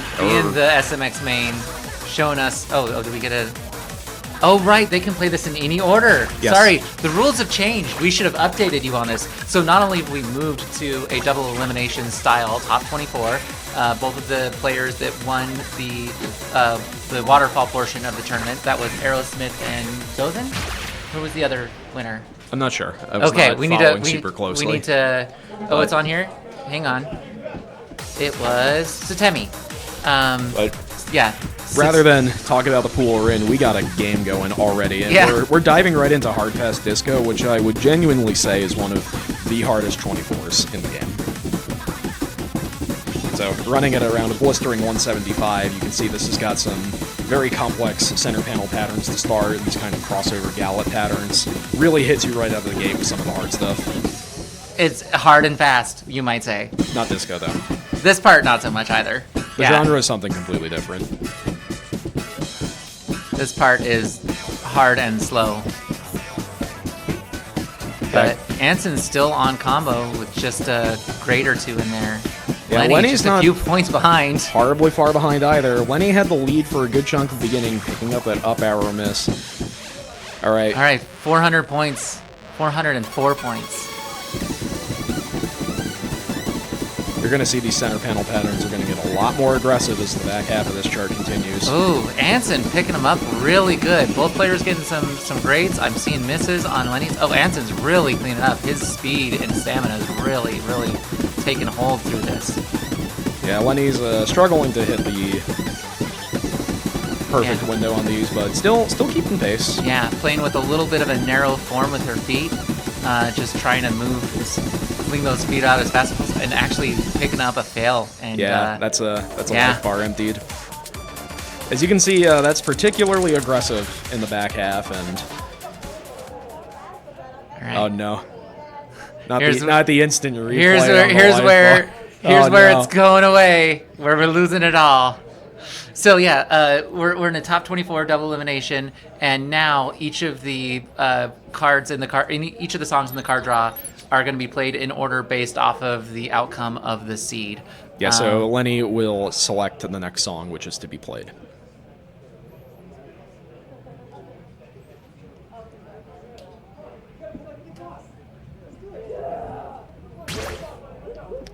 the SMX main, showing us. Oh, did we get a? Oh, right, they can play this in any order. Yes. Sorry, the rules have changed. We should have updated you on this. So not only have we moved to a double elimination style top 24, both of the players that won the waterfall portion of the tournament, that was Aerosmith and Dothan? Who was the other winner? I'm not sure. I was Okay, not we need following to. super closely. We need to. Oh, it's on here. Hang on. It was Satemi. Yeah. Rather than talk about the pool we're in, we got a game going already, and we're diving right into Hard Pass Disco, which I would genuinely say is one of the hardest 24s in the game. So running at around a blistering 175, you can see this has got some very complex center panel patterns to start, these kind of crossover gallop patterns. Really hits you right out of the gate with some of the hard stuff. It's hard and fast, you might say. Not disco, though. This part, not so much either. The genre is something completely different. This part is hard and slow. But Anson's still on combo with just a grade or two in there. Yeah, Lenny's just not a few points behind. Horribly far behind either. Lenny had the lead for a good chunk of the beginning, picking up that up arrow miss. All right. All right, 400 points. 404 points. You're going to see these center panel patterns are going to get a lot more aggressive as the back half of this chart continues. Ooh, Anson picking them up really good. Both players getting some grades. I'm seeing misses on Lenny's. Oh, Anson's really cleaning up. His speed and stamina is really, really taking hold through this. Yeah, Lenny's struggling to hit the perfect window on these, but still keeping pace. Yeah, playing with a little bit of a narrow form with her feet. Just trying to swing those feet out as fast as possible, and actually picking up a fail. And that's a life bar emptied. As you can see, that's particularly aggressive in the back half, and oh no, not the instant replay. Here's where it's going away, where we're losing it all. So yeah, we're in a top 24 double elimination, and now each of the cards in each of the songs in the card draw are going to be played in order based off of the outcome of the seed. Yeah, so Lenny will select the next song, which is to be played.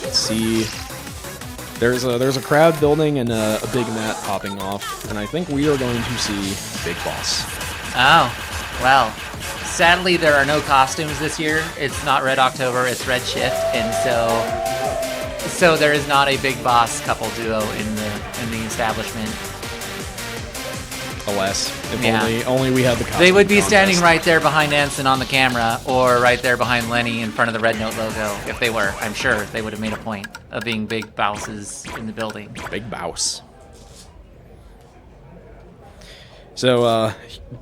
Let's see. There's a crowd building and a big mat popping off, and I think we are going to see Big Boss. Oh, well. Sadly, there are no costumes this year. It's not Red October, it's REDSHIFT, and so there is not a Big Boss couple duo in the establishment. Alas, if only we had the costume They would be contest. standing right there behind Anson on the camera, or right there behind Lenny in front of the Red Note logo. If they were, I'm sure they would have made a point of being big bouses in the building. Big bouse. So,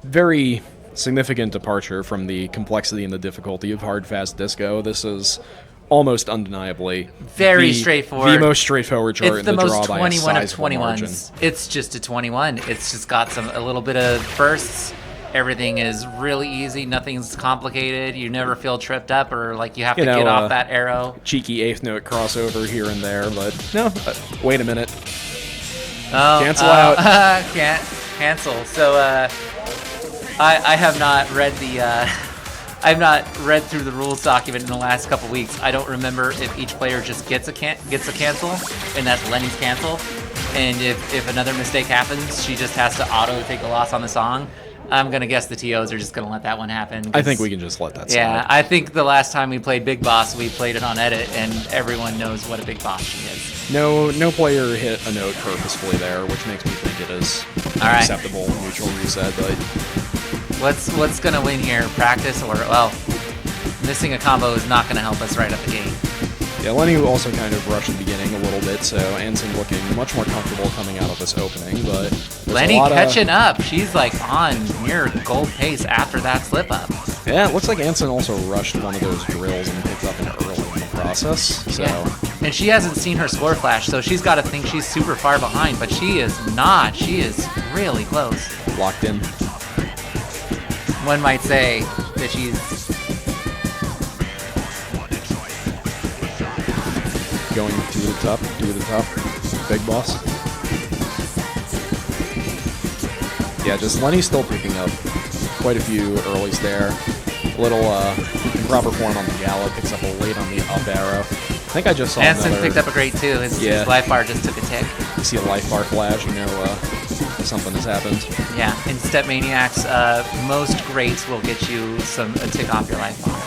very significant departure from the complexity and the difficulty of hard, fast disco. This is almost undeniably very straightforward. The most straightforward chart in the draw by a 21 of sizable margin. 21s. It's just a 21. It's just got a little bit of bursts. Everything is really easy. Nothing's complicated. You never feel tripped up or like you have to get off that arrow. Cheeky eighth note crossover here and there, but no. Wait a minute. Oh, cancel out. Can't cancel. So I have not read I've not read through the rules document in the last couple weeks. I don't remember if each player just gets a cancel, and that's Lenny's cancel. And if another mistake happens, she just has to auto take a loss on the song. I'm going to guess the TOs are just going to let that one happen. I think we can just let that slide. Yeah, I think the last time we played Big Boss, we played it on edit, and everyone knows what a Big Boss she is. No player hit a note purposefully there, which makes me think it is an acceptable neutral reset, but What's going to win here? Practice or, well, missing a combo is not going to help us right at the gate. Yeah, Lenny also kind of rushed the beginning a little bit, so Anson looking much more comfortable coming out of this opening, but Lenny catching up. She's like on near gold pace after that slip up. Yeah, it looks like Anson also rushed one of those drills and picked up an early in the process. So And she hasn't seen her score flash, so she's got to think she's super far behind, but she is not. She is really close. Locked in. One might say that she's going to the top, Big Boss. Yeah, just Lenny's still picking up quite a few earlies there. Little improper form on the gallop, picks up a late on the up arrow. I think I just saw Anson picked up a grade too. His life bar just took a tick. You see a life bar flash, you know something has happened. Yeah, in StepManiaX, most grades will get you a tick off your life bar.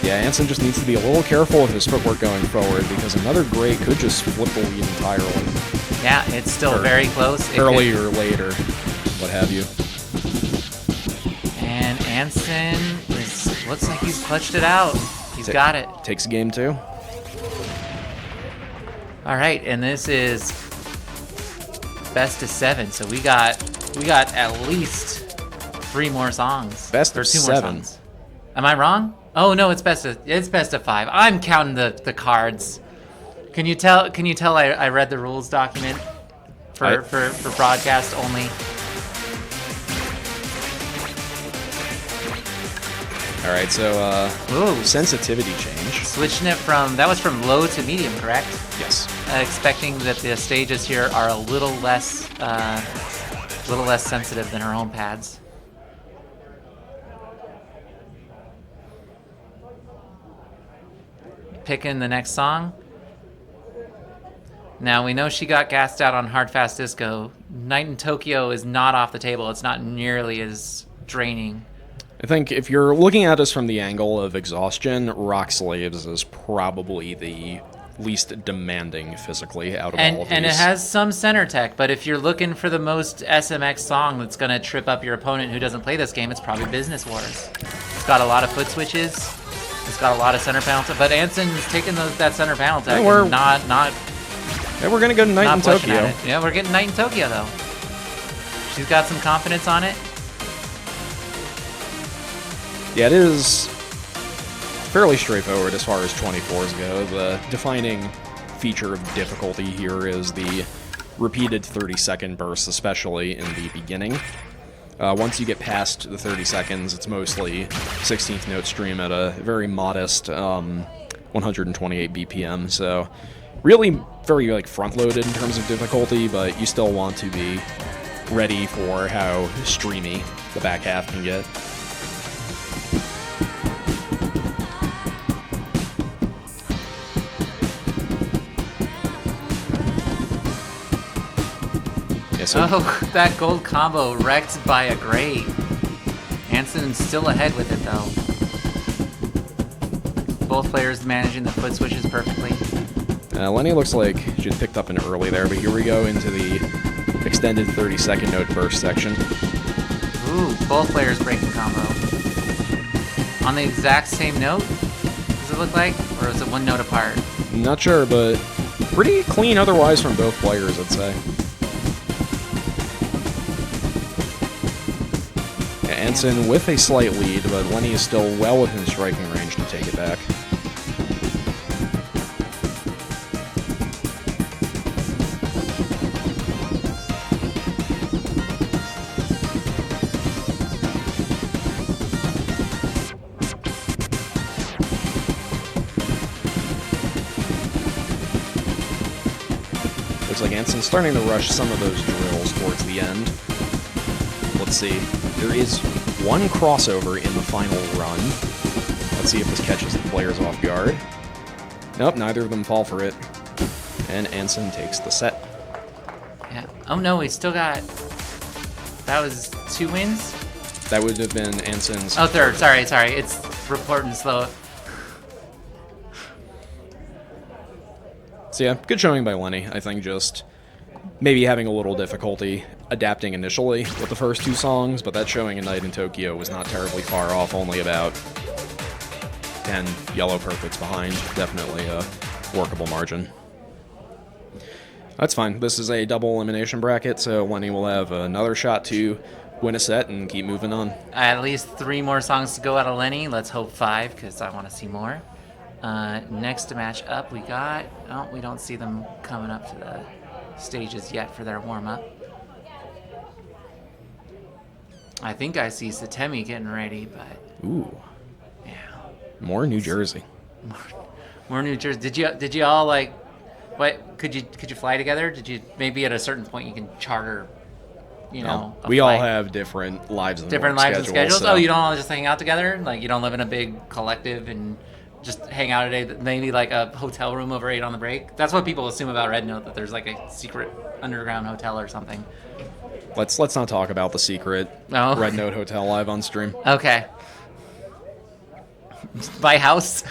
Yeah, Anson just needs to be a little careful with his footwork going forward because another grade could just flip the lead entirely. Yeah, it's still very close. Early or late or what have you. And Anson looks like he's clutched it out. He's got it. Takes a game too. All right, and this is best of 7, so we got at least 3 more songs. Best or of 2 more 7. songs. Am I wrong? Oh no, it's best of 5. I'm counting the cards. Can you tell I read the rules document for broadcast only? All right, so Ooh. sensitivity change. Switching it that was from low to medium, correct? Yes. Expecting that the stages here are a little less sensitive than our home pads. Picking the next song. Now we know she got gassed out on Hard Fast Disco. Night in Tokyo is not off the table. It's not nearly as draining. I think if you're looking at us from the angle of exhaustion, Rock Slaves is probably the least demanding physically out of all of these. And it has some center tech, but if you're looking for the most SMX song that's going to trip up your opponent who doesn't play this game, it's probably Business Wars. It's got a lot of foot switches. It's got a lot of center panel tech, but Anson's taking that center panel tech and Yeah, we're going to go to Night in pushing Tokyo. at it. Yeah, we're getting Night in Tokyo, though. She's got some confidence on it. Yeah, it is fairly straightforward as far as 24s go. The defining feature of difficulty here is the repeated 30-second bursts, especially in the beginning. Once you get past the 30 seconds, it's mostly 16th note stream at a very modest 128 BPM. So really very front-loaded in terms of difficulty, but you still want to be ready for how streamy the back half can get. Oh, that gold combo wrecked by a grate. Anson's still ahead with it, though. Both players managing the foot switches perfectly. Lenny looks like she picked up an early there, but here we go into the extended 30-second note burst section. Ooh, both players breaking combo. On the exact same note, does it look like? Or is it one note apart? Not sure, but pretty clean otherwise from both players, I'd say. Anson with a slight lead, but Lenny is still well within striking range to take it back. Looks like Anson's starting to rush some of those drills towards the end. Let's see. There is one crossover in the final run. Let's see if this catches the players off guard. Nope, neither of them fall for it. And Anson takes the set. Yeah. Oh no, we still got... That was 2 wins? That would have been Anson's... Oh, third. Sorry. It's reporting slow. So yeah, good showing by Lenny. I think just maybe having a little difficulty adapting initially with the first 2 songs, but that showing in Night in Tokyo was not terribly far off, only about 10 yellow perfects behind. Definitely a workable margin. That's fine. This is a double elimination bracket, so Lenny will have another shot to win a set and keep moving on. At least 3 more songs to go out of Lenny. Let's hope 5, because I want to see more. Next match up, we got... Oh, we don't see them coming up to the stages yet for their warm-up. I think I see Satemi getting ready, but... Ooh. Yeah. More New Jersey. More New Jersey. Did you all, like... What, could you fly together? Did you... Maybe at a certain point you can charter, you know... We all have different lives and different work lives and schedules? so- Oh, you don't all just hang out together? Like, you don't live in a big collective and just hang out a day, maybe like a hotel room over 8 on the break? That's what people assume about Red Note, that there's like a secret underground hotel or something. Let's not talk about the secret Red Note Hotel live on stream. Okay. By house?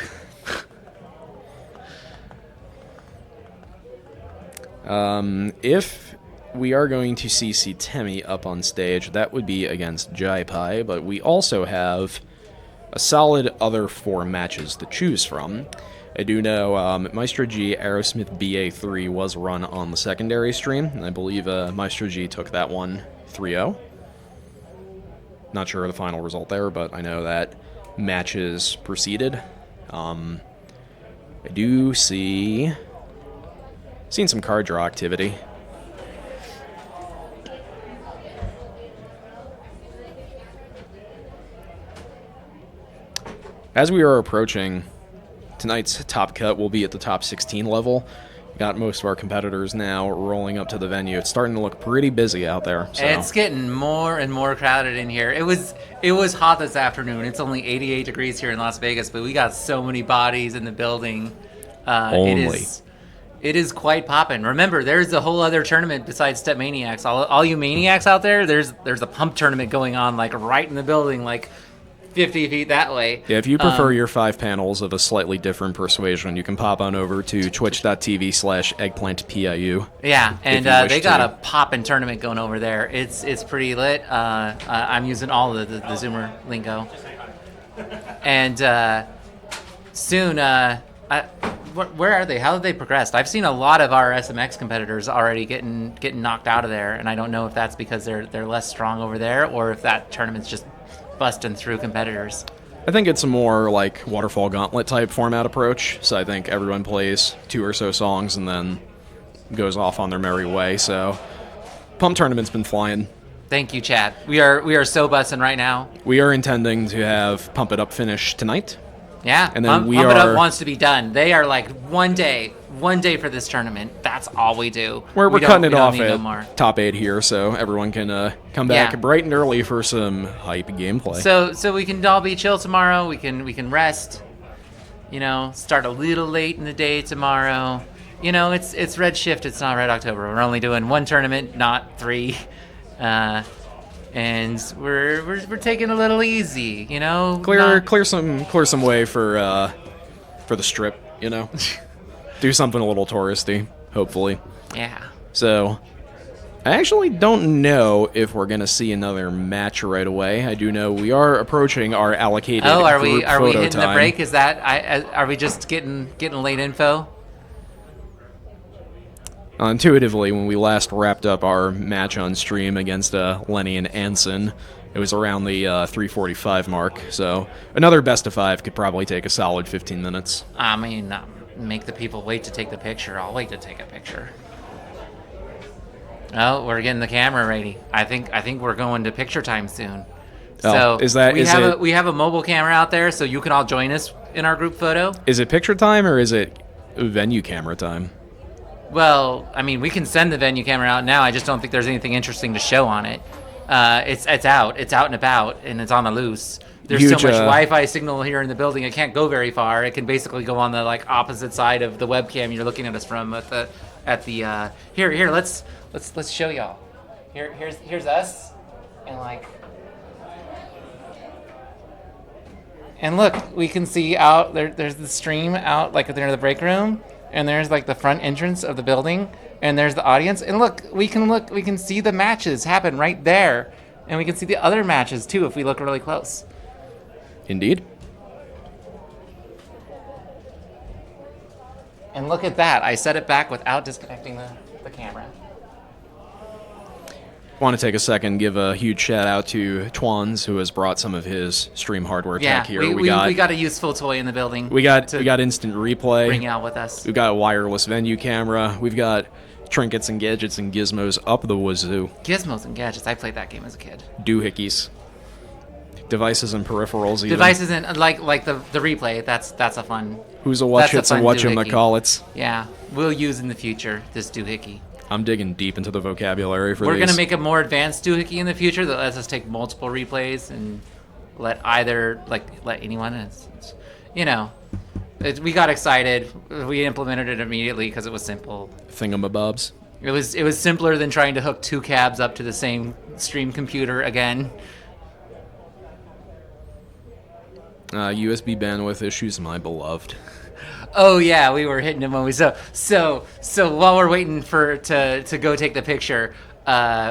If we are going to see Temi up on stage, that would be against Jai Pai, but we also have a solid other 4 matches to choose from. I do know Maestro G Aerosmith BA3 was run on the secondary stream, and I believe Maestro G took that one 3-0. Not sure of the final result there, but I know that matches proceeded. I do seen some card draw activity. As we are approaching, tonight's top cut will be at the top 16 level. Got most of our competitors now rolling up to the venue. It's starting to look pretty busy out there. So. It's getting more and more crowded in here. It was hot this afternoon. It's only 88 degrees here in Las Vegas, but we got so many bodies in the building. It is quite popping. Remember, there's a whole other tournament besides StepManiaX. All you maniacs out there, there's a pump tournament going on like right in the building, like 50 feet that way. Yeah, if you prefer your 5 panels of a slightly different persuasion, you can pop on over to twitch.tv/eggplantpiu. Yeah, and they got a poppin' tournament going over there. It's pretty lit. I'm using all the Zoomer lingo. And soon, where are they? How have they progressed? I've seen a lot of our SMX competitors already getting knocked out of there, and I don't know if that's because they're less strong over there or if that tournament's just busting through competitors. I think it's a more like waterfall gauntlet type format approach. So I think everyone plays 2 or so songs and then goes off on their merry way. So pump tournament's been flying. Thank you, Chad. We are so busting right now. We are intending to have Pump It Up finish tonight. Yeah, and then Pump It Up wants to be done. They are like one day for this tournament. That's all we do. We're cutting it off at top 8 here, so everyone can come back bright and early for some hype gameplay. So we can all be chill tomorrow. We can rest. You know, start a little late in the day tomorrow. You know, it's REDSHIFT. It's not Red October. We're only doing 1 tournament, not 3. And we're taking a little easy, you know. Clear some way for the strip, you know. Do something a little touristy, hopefully. Yeah. So, I actually don't know if we're gonna see another match right away. I do know we are approaching our allocated. Oh, are we photo hitting time. the break? Is that are we just getting late info? Intuitively, when we last wrapped up our match on stream against Lenny and Anson, it was around the 3:45 mark. So another best of 5 could probably take a solid 15 minutes. I mean, make the people wait to take the picture. I'll wait to take a picture. Oh, we're getting the camera ready. I think we're going to picture time soon. Oh, So we have a mobile camera out there, so you can all join us in our group photo. Is it picture time or is it venue camera time? Well, I mean, we can send the venue camera out now. I just don't think there's anything interesting to show on it. It's out and about, and it's on the loose. There's Huge, so much Wi-Fi signal here in the building, it can't go very far. It can basically go on the like opposite side of the webcam you're looking at us from. Here, let's show y'all. Here's us, and like, and look, we can see out there. There's the stream out like near the break room. And there's like the front entrance of the building, and there's the audience. And look, we can see the matches happen right there, and we can see the other matches too if we look really close. Indeed. And look at that! I set it back without disconnecting the camera. Want to take a second, give a huge shout out to Twans, who has brought some of his stream hardware tech here. We got a useful toy in the building. We got instant replay. Bring out with us. We've got a wireless venue camera. We've got trinkets and gadgets and gizmos up the wazoo. Gizmos and gadgets. I played that game as a kid. Doohickeys. Devices and peripherals. Even. Devices and like the replay. That's a fun. Who's a watch hits and whatchamacallits. Yeah, we'll use in the future this doohickey. I'm digging deep into the vocabulary for We're these. going to make a more advanced doohickey in the future that lets us take multiple replays and let anyone, we got excited. We implemented it immediately because it was simple. Thingamabobs. It was simpler than trying to hook 2 cabs up to the same stream computer again. USB bandwidth issues, my beloved. Oh yeah, we were hitting him when we so while we're waiting to go take the picture,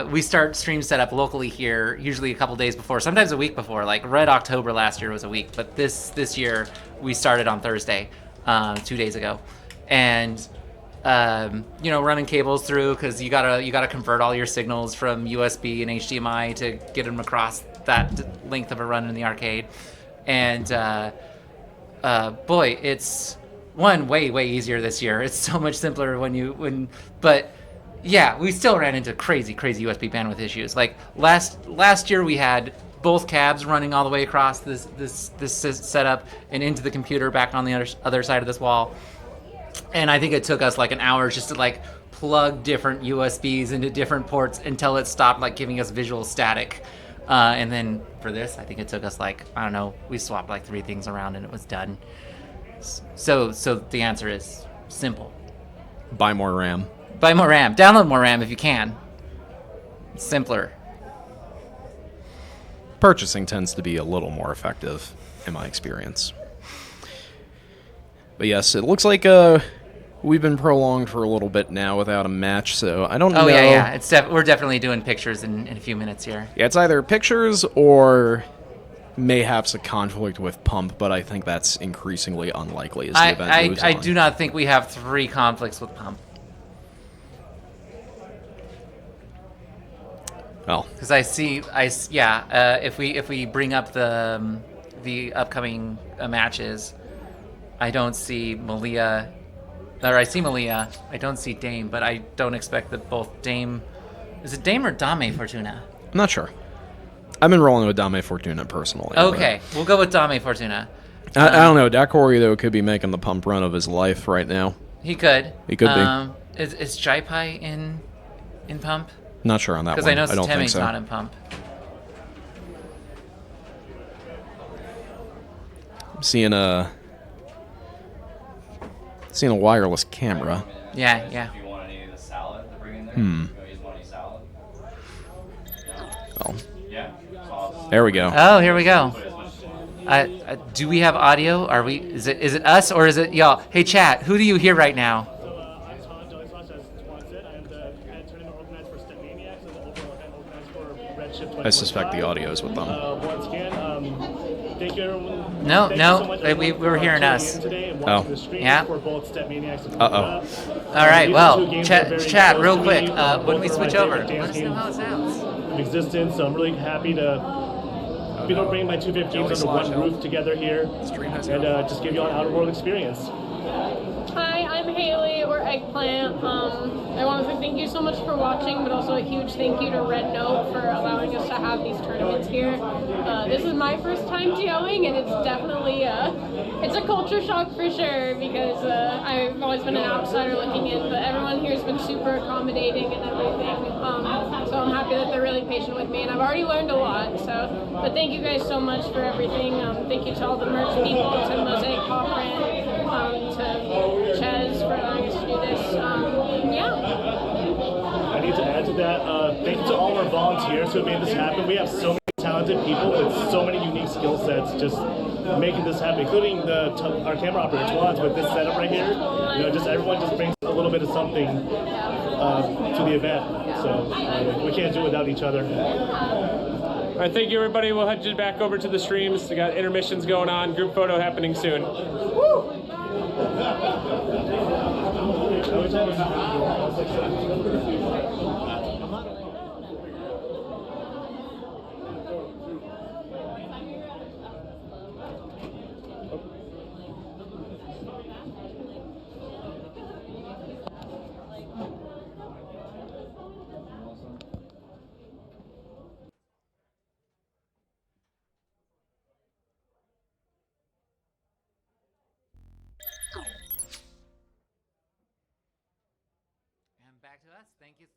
we start stream setup locally here, usually a couple days before, sometimes a week before. Like Red October last year was a week, but this year we started on Thursday. 2 days ago, and running cables through because you gotta convert all your signals from USB and HDMI to get them across that length of a run in the arcade, and boy, it's way easier this year. It's so much simpler but yeah, we still ran into crazy USB bandwidth issues. Like last year we had both cabs running all the way across this setup and into the computer back on the other side of this wall. And I think it took us like an hour just to like plug different USBs into different ports until it stopped like giving us visual static. And then for this, I think it took us like, I don't know, we swapped like 3 things around and it was done. So the answer is simple. Buy more RAM. Buy more RAM. Download more RAM if you can. It's simpler. Purchasing tends to be a little more effective in my experience. But yes, it looks like we've been prolonged for a little bit now without a match, so I don't know. Oh yeah. We're definitely doing pictures in a few minutes here. Yeah, it's either pictures or mayhaps a conflict with Pump, but I think that's increasingly unlikely as the event moves on. I do not think we have 3 conflicts with Pump. Well, because if we bring up the upcoming matches, I don't see Malia, or I see Malia. I don't see Dame, but I don't expect that both Dame. Is it Dame or Dame Fortuna? I'm not sure. I've been rolling with Dame Fortuna personally. Okay, we'll go with Dame Fortuna. I don't know. Dakori, though, could be making the Pump run of his life right now. He could. He could be. Is Jaipai in Pump? Not sure on that one. Because I know don't think Satemi's so. not in Pump. I'm seeing a wireless camera. Yeah. If you want any of the salad to bring in there, Hmm. you can use money salad. Well, Yeah. there we go. Oh, here we go. Do we have audio? Is it us or is it y'all? Hey chat, who do you hear right now? I'm the head tournament organizer for StepManiaX and the overall event organizer for REDSHIFT. I suspect the audio is with them. Once again, thank you everyone. No, Thank you so much, we everyone, were for hearing tuning us. in today and Oh. watching the streams Yeah. for both StepManiaX and All right, these well, two games are very chat, close real to quick. me. When Both we are my switch over, favorite dance let us know games how it sounds. in existence. So I'm really happy to bring my 2 favorite games under one roof together here and just give you all an out-of-world experience. Hi, I'm Haley, or Eggplant. I want to say thank you so much for watching, but also a huge thank you to Red Note for allowing us to have these tournaments here. This is my first time GOing, and it's definitely it's a culture shock for sure, because I've always been an outsider looking in, but everyone here has been super accommodating and everything. So I'm happy that they're really patient with me, and I've already learned a lot. But thank you guys so much for everything. Thank you to all the merch people, to Mosaic Cochran, to Chez for allowing us to do this. I need to add to that, thank you to all our volunteers who have made this happen. We have so many talented people with so many unique skill sets just making this happen, including our camera operator, Twans, with this setup right here. Just everyone just brings a little bit of something to the event. So we can't do it without each other. All right, thank you, everybody. We'll head you back over to the streams. We got intermissions going on. Group photo happening soon. Woo! And back to us. Thank you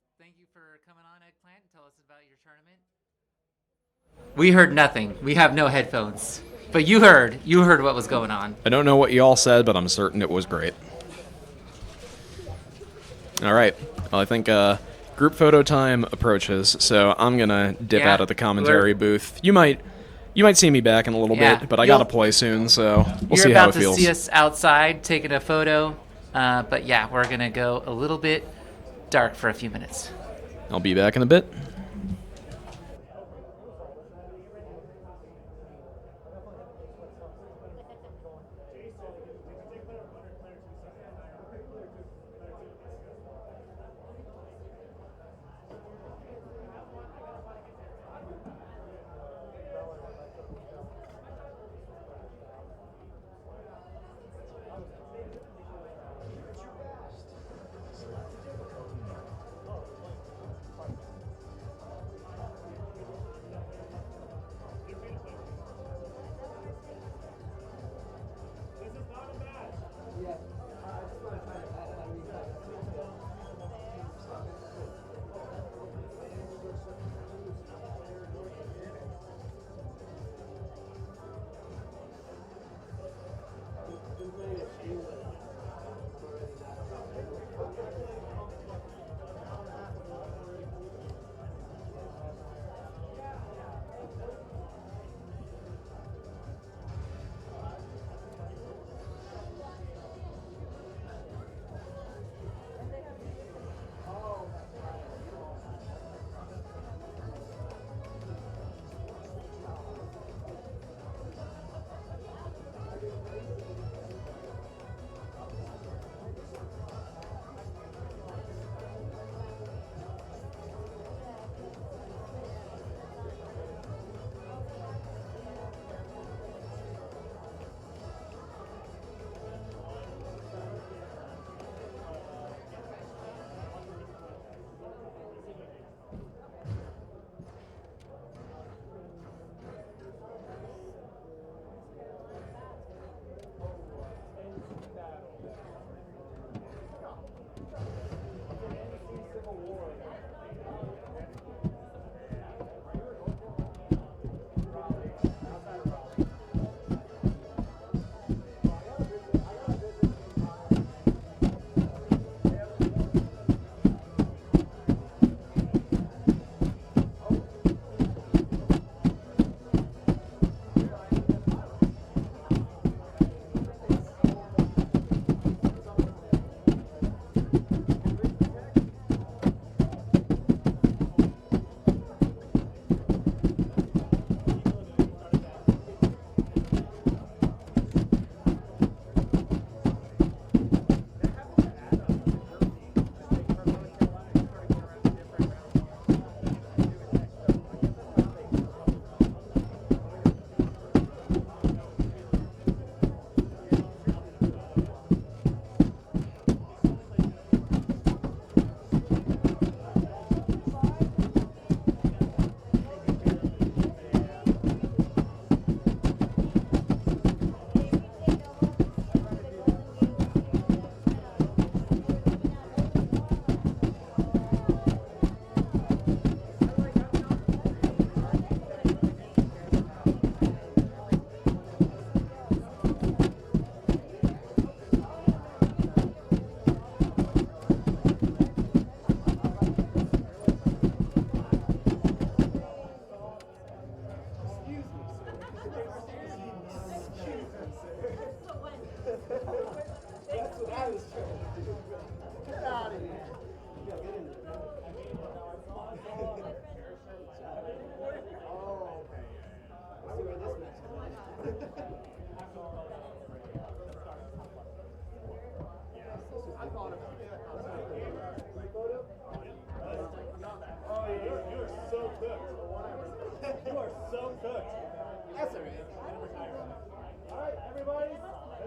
for coming on, Eggplant, and tell us about your tournament. We heard nothing. We have no headphones. But you heard what was going on. I don't know what you all said, but I'm certain it was great. All right. Well, I think group photo time approaches, so I'm gonna dip out of the commentary booth. You might see me back in a little bit, but I gotta play soon, so we'll see how it feels. You're about to see us outside taking a photo, but yeah, we're gonna go a little bit dark for a few minutes. I'll be back in a bit.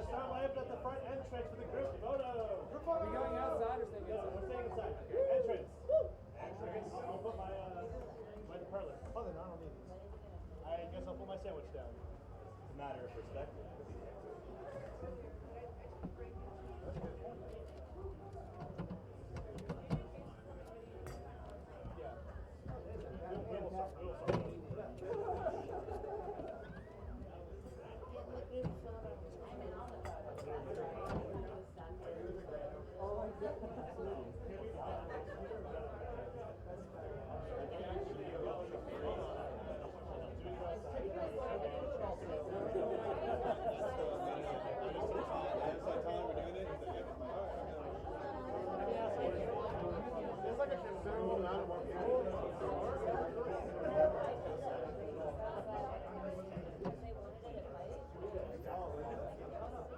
start live at the front entrance for the group photo. Group photo. Are we going outside or staying inside? Yeah, we're staying inside. Entrance. Entrance. I'll put my perler. Oh, then I don't need these. I guess I'll put my sandwich down. It's a matter of perspective. There's like a considerable amount of more people.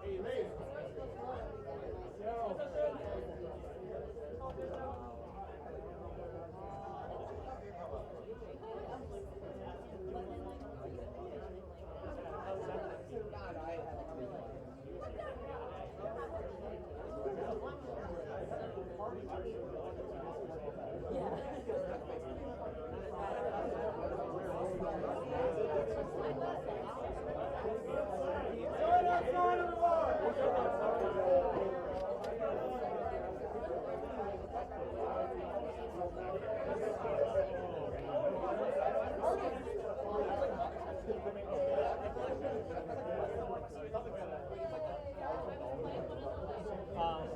Hey, mate.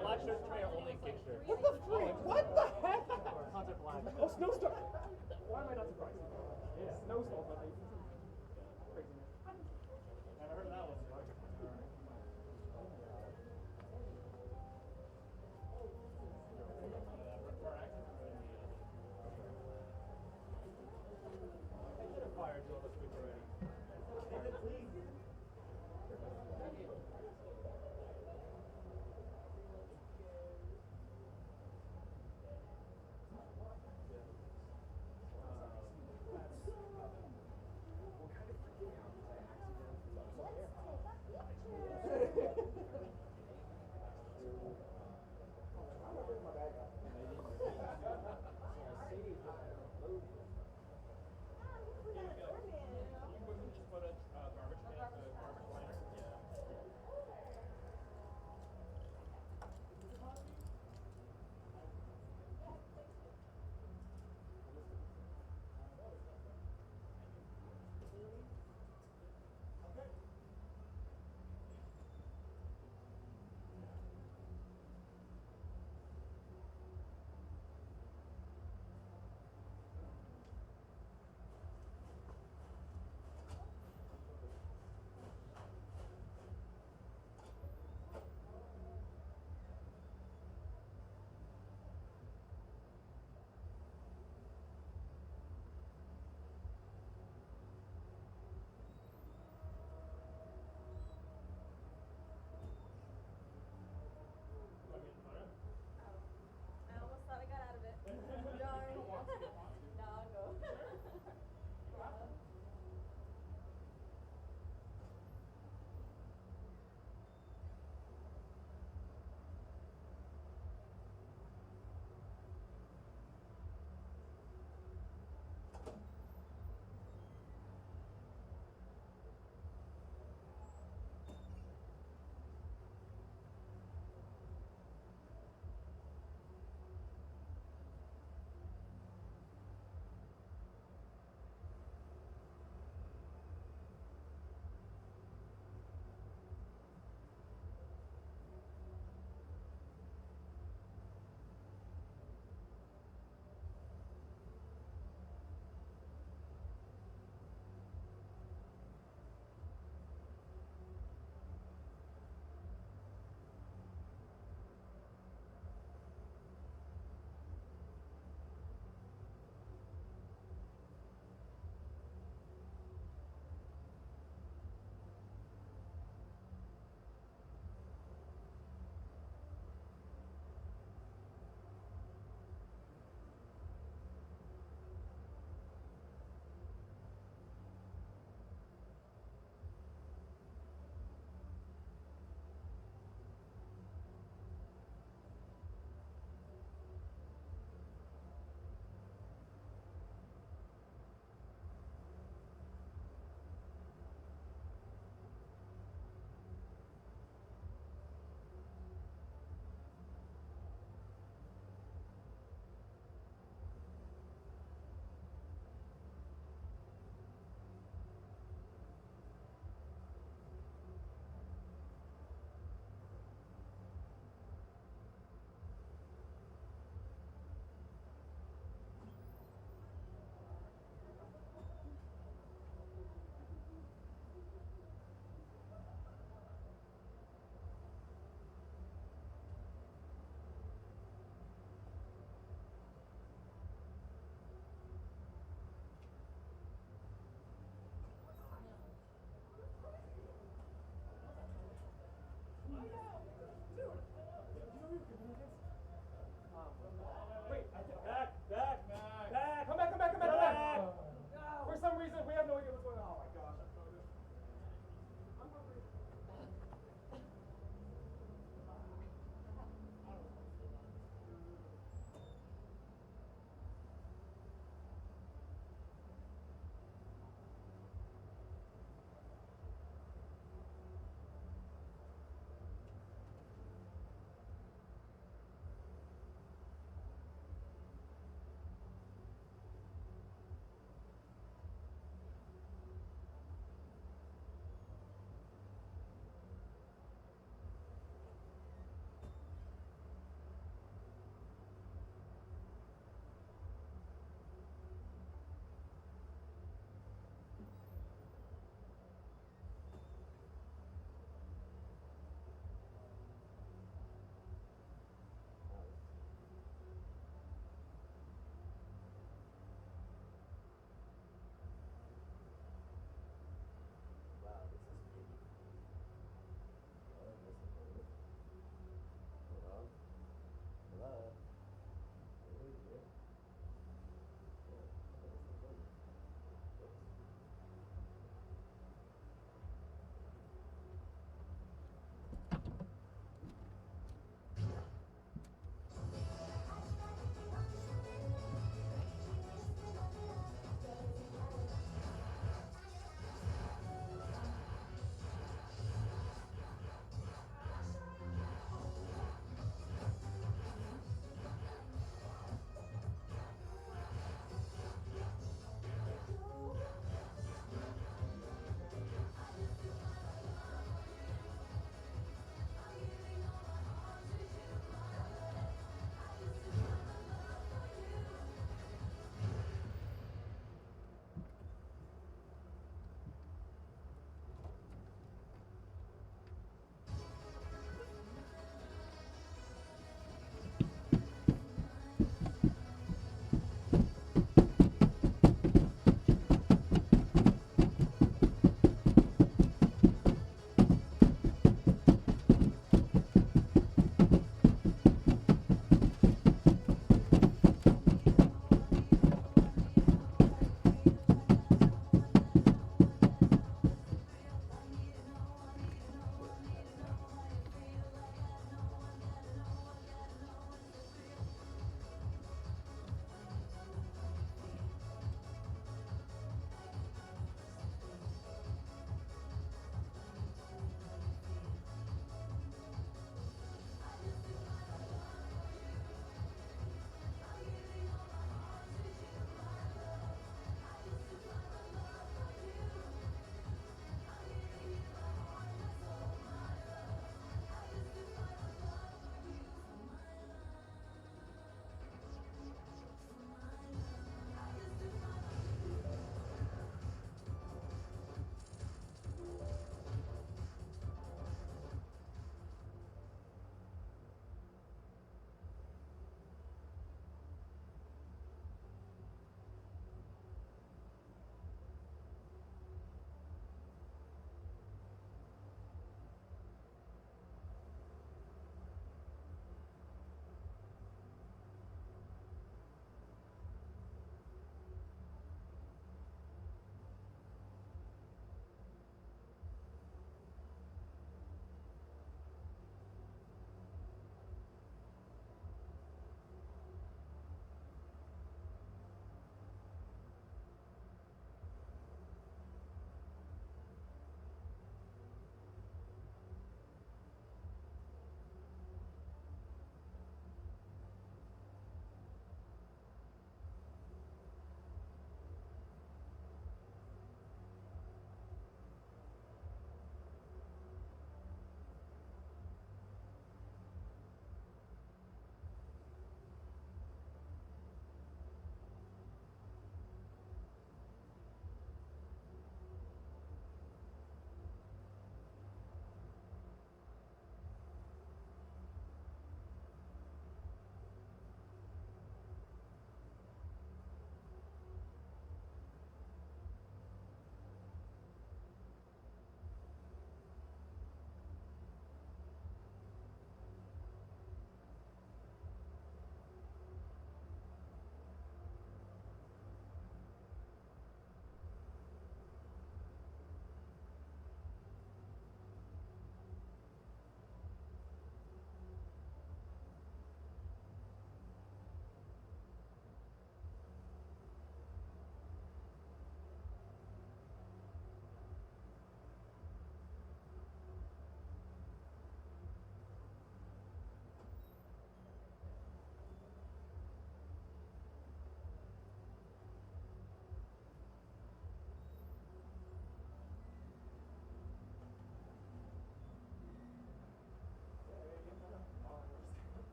Black shirts for your only gig shirt. What the frick? What the heck? Concert black. Oh, Snowstorm. Why am I not surprised? Yeah, Snowstorm, but they crazy. Never heard of that one. I should have fired Joel this week already. Nathan, please.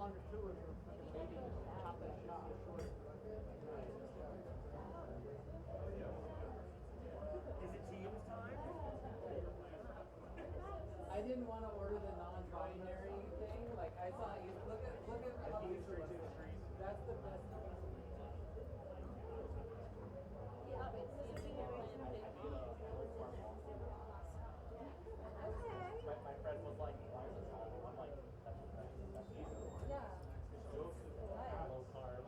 I didn't want to order the non-binary thing. Like I saw you look at how these are. That's the best. My friend was like, why is this all? I'm like, that's easy. Yeah. Low carb.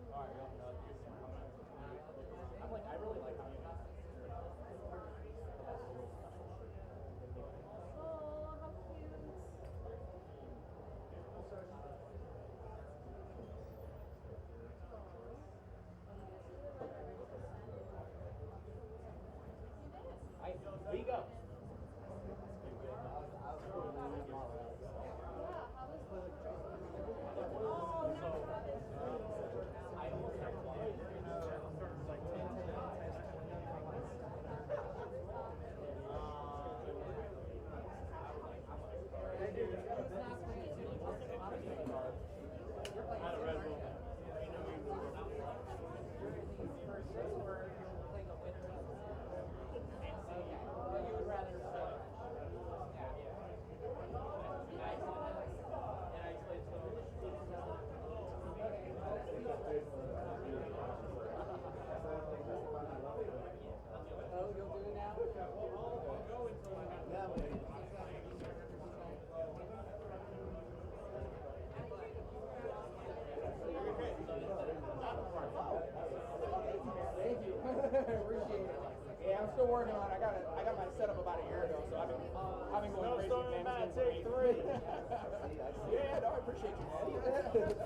All right, I'm like, I really like how you Oh, how cute. we go. Yeah, I'm still working on it. I got my setup about a year ago, so I've been going crazy. Man, take 3. Yeah, no, I appreciate you, man.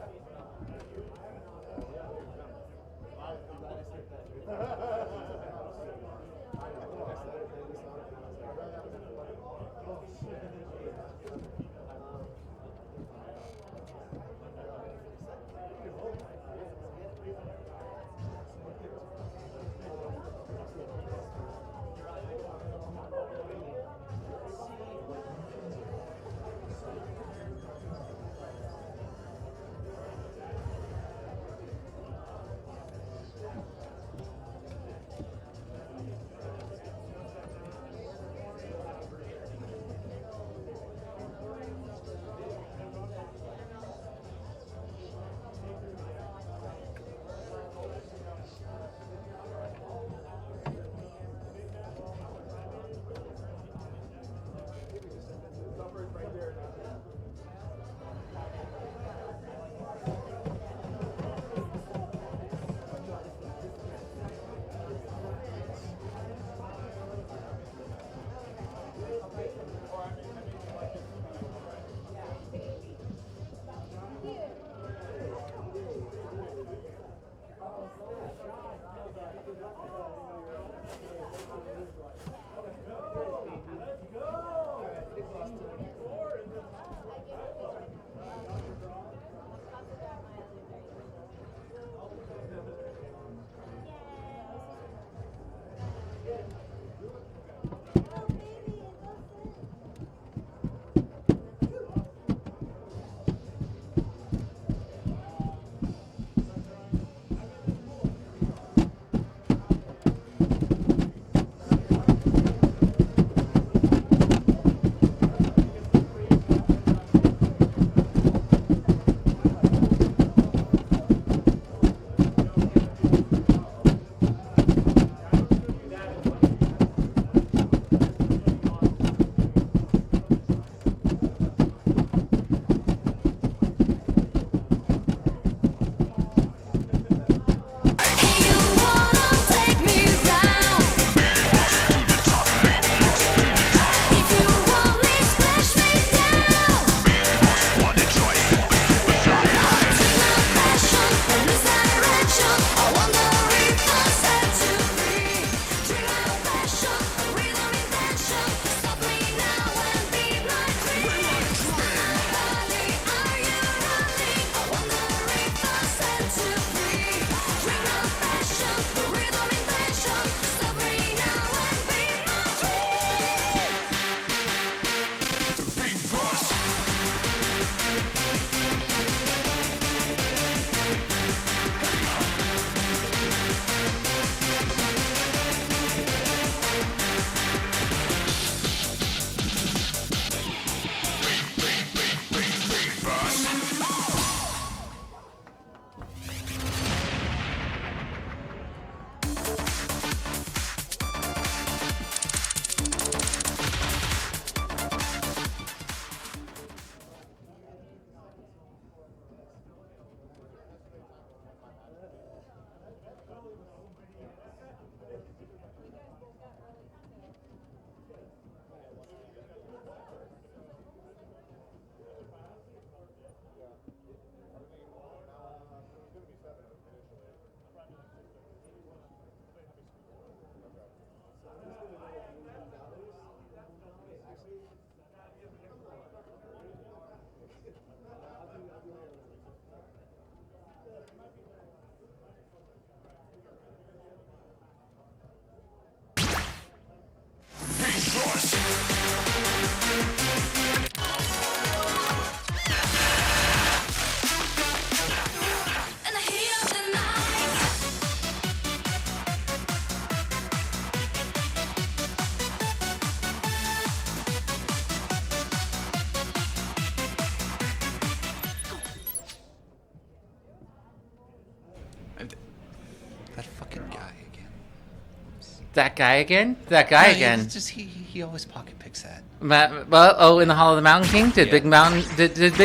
That guy again? That guy Yeah, again. it's just he always pocket picks that. In the Hall of the Mountain King? Did Big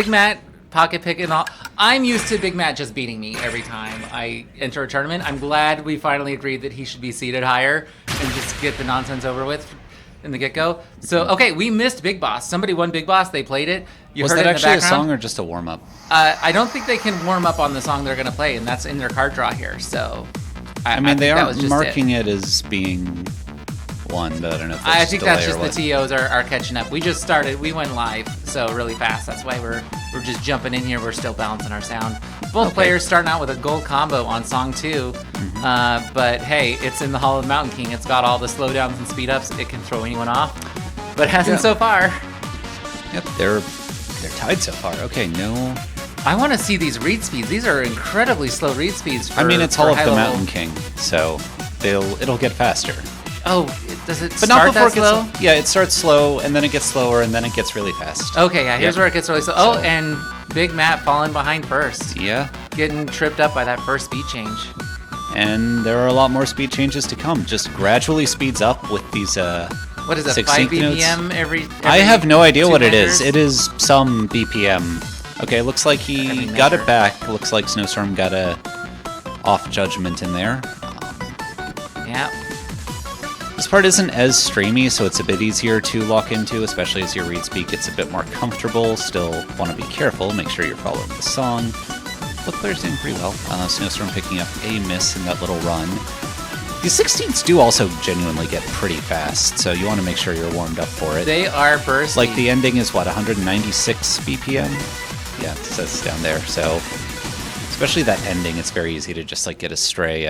Matt pocket pick it all? I'm used to Big Matt just beating me every time I enter a tournament. I'm glad we finally agreed that he should be seated higher and just get the nonsense over with in the get-go. So, okay, we missed Big Boss. Somebody won Big Boss. They played it. You Was heard that it in the actually a background. song or just a warm-up? I don't think they can warm up on the song they're going to play, and that's in their card draw here. So, I mean, they think that are was just marking it as being one, but I don't know if that's I think that's delay just or the what. TOs are catching up. We just started. We went live, so really fast. That's why we're just jumping in here. We're still balancing our sound. Both players starting out with a gold combo on song 2. But hey, it's in the Hall of the Mountain King. It's got all the slowdowns and speed ups. It can throw anyone off, but hasn't so far. Yep, they're tied so far. Okay, no. I want to see these read speeds. These are incredibly slow read speeds. I mean, it's for Hall of high the level. Mountain King, so it'll get faster. Oh, does it But start not before that it slow? gets. Yeah, it starts slow, and then it gets slower, and then it gets really fast. Okay, yeah, here's Yep. where it gets really slow. Oh, and Big Matt falling behind first. Yeah. Getting tripped up by that first speed change. And there are a lot more speed changes to come. Just gradually speeds up with these. What is it, 5 6 sync notes. BPM every I have no idea 2 what it measures? is. It is some BPM. Okay, looks like he Every got measure. it back. Looks like Snowstorm got a off judgment in there. Yeah. This part isn't as streamy, so it's a bit easier to lock into, especially as your read speed gets a bit more comfortable. Still want to be careful, make sure you're following the song. Both players doing pretty well. Snowstorm picking up a miss in that little run. These 16s do also genuinely get pretty fast, so you want to make sure you're warmed up for it. They are bursty. Like the ending is what, 196 BPM? Yeah, it says down there. So, especially that ending, it's very easy to just like get a stray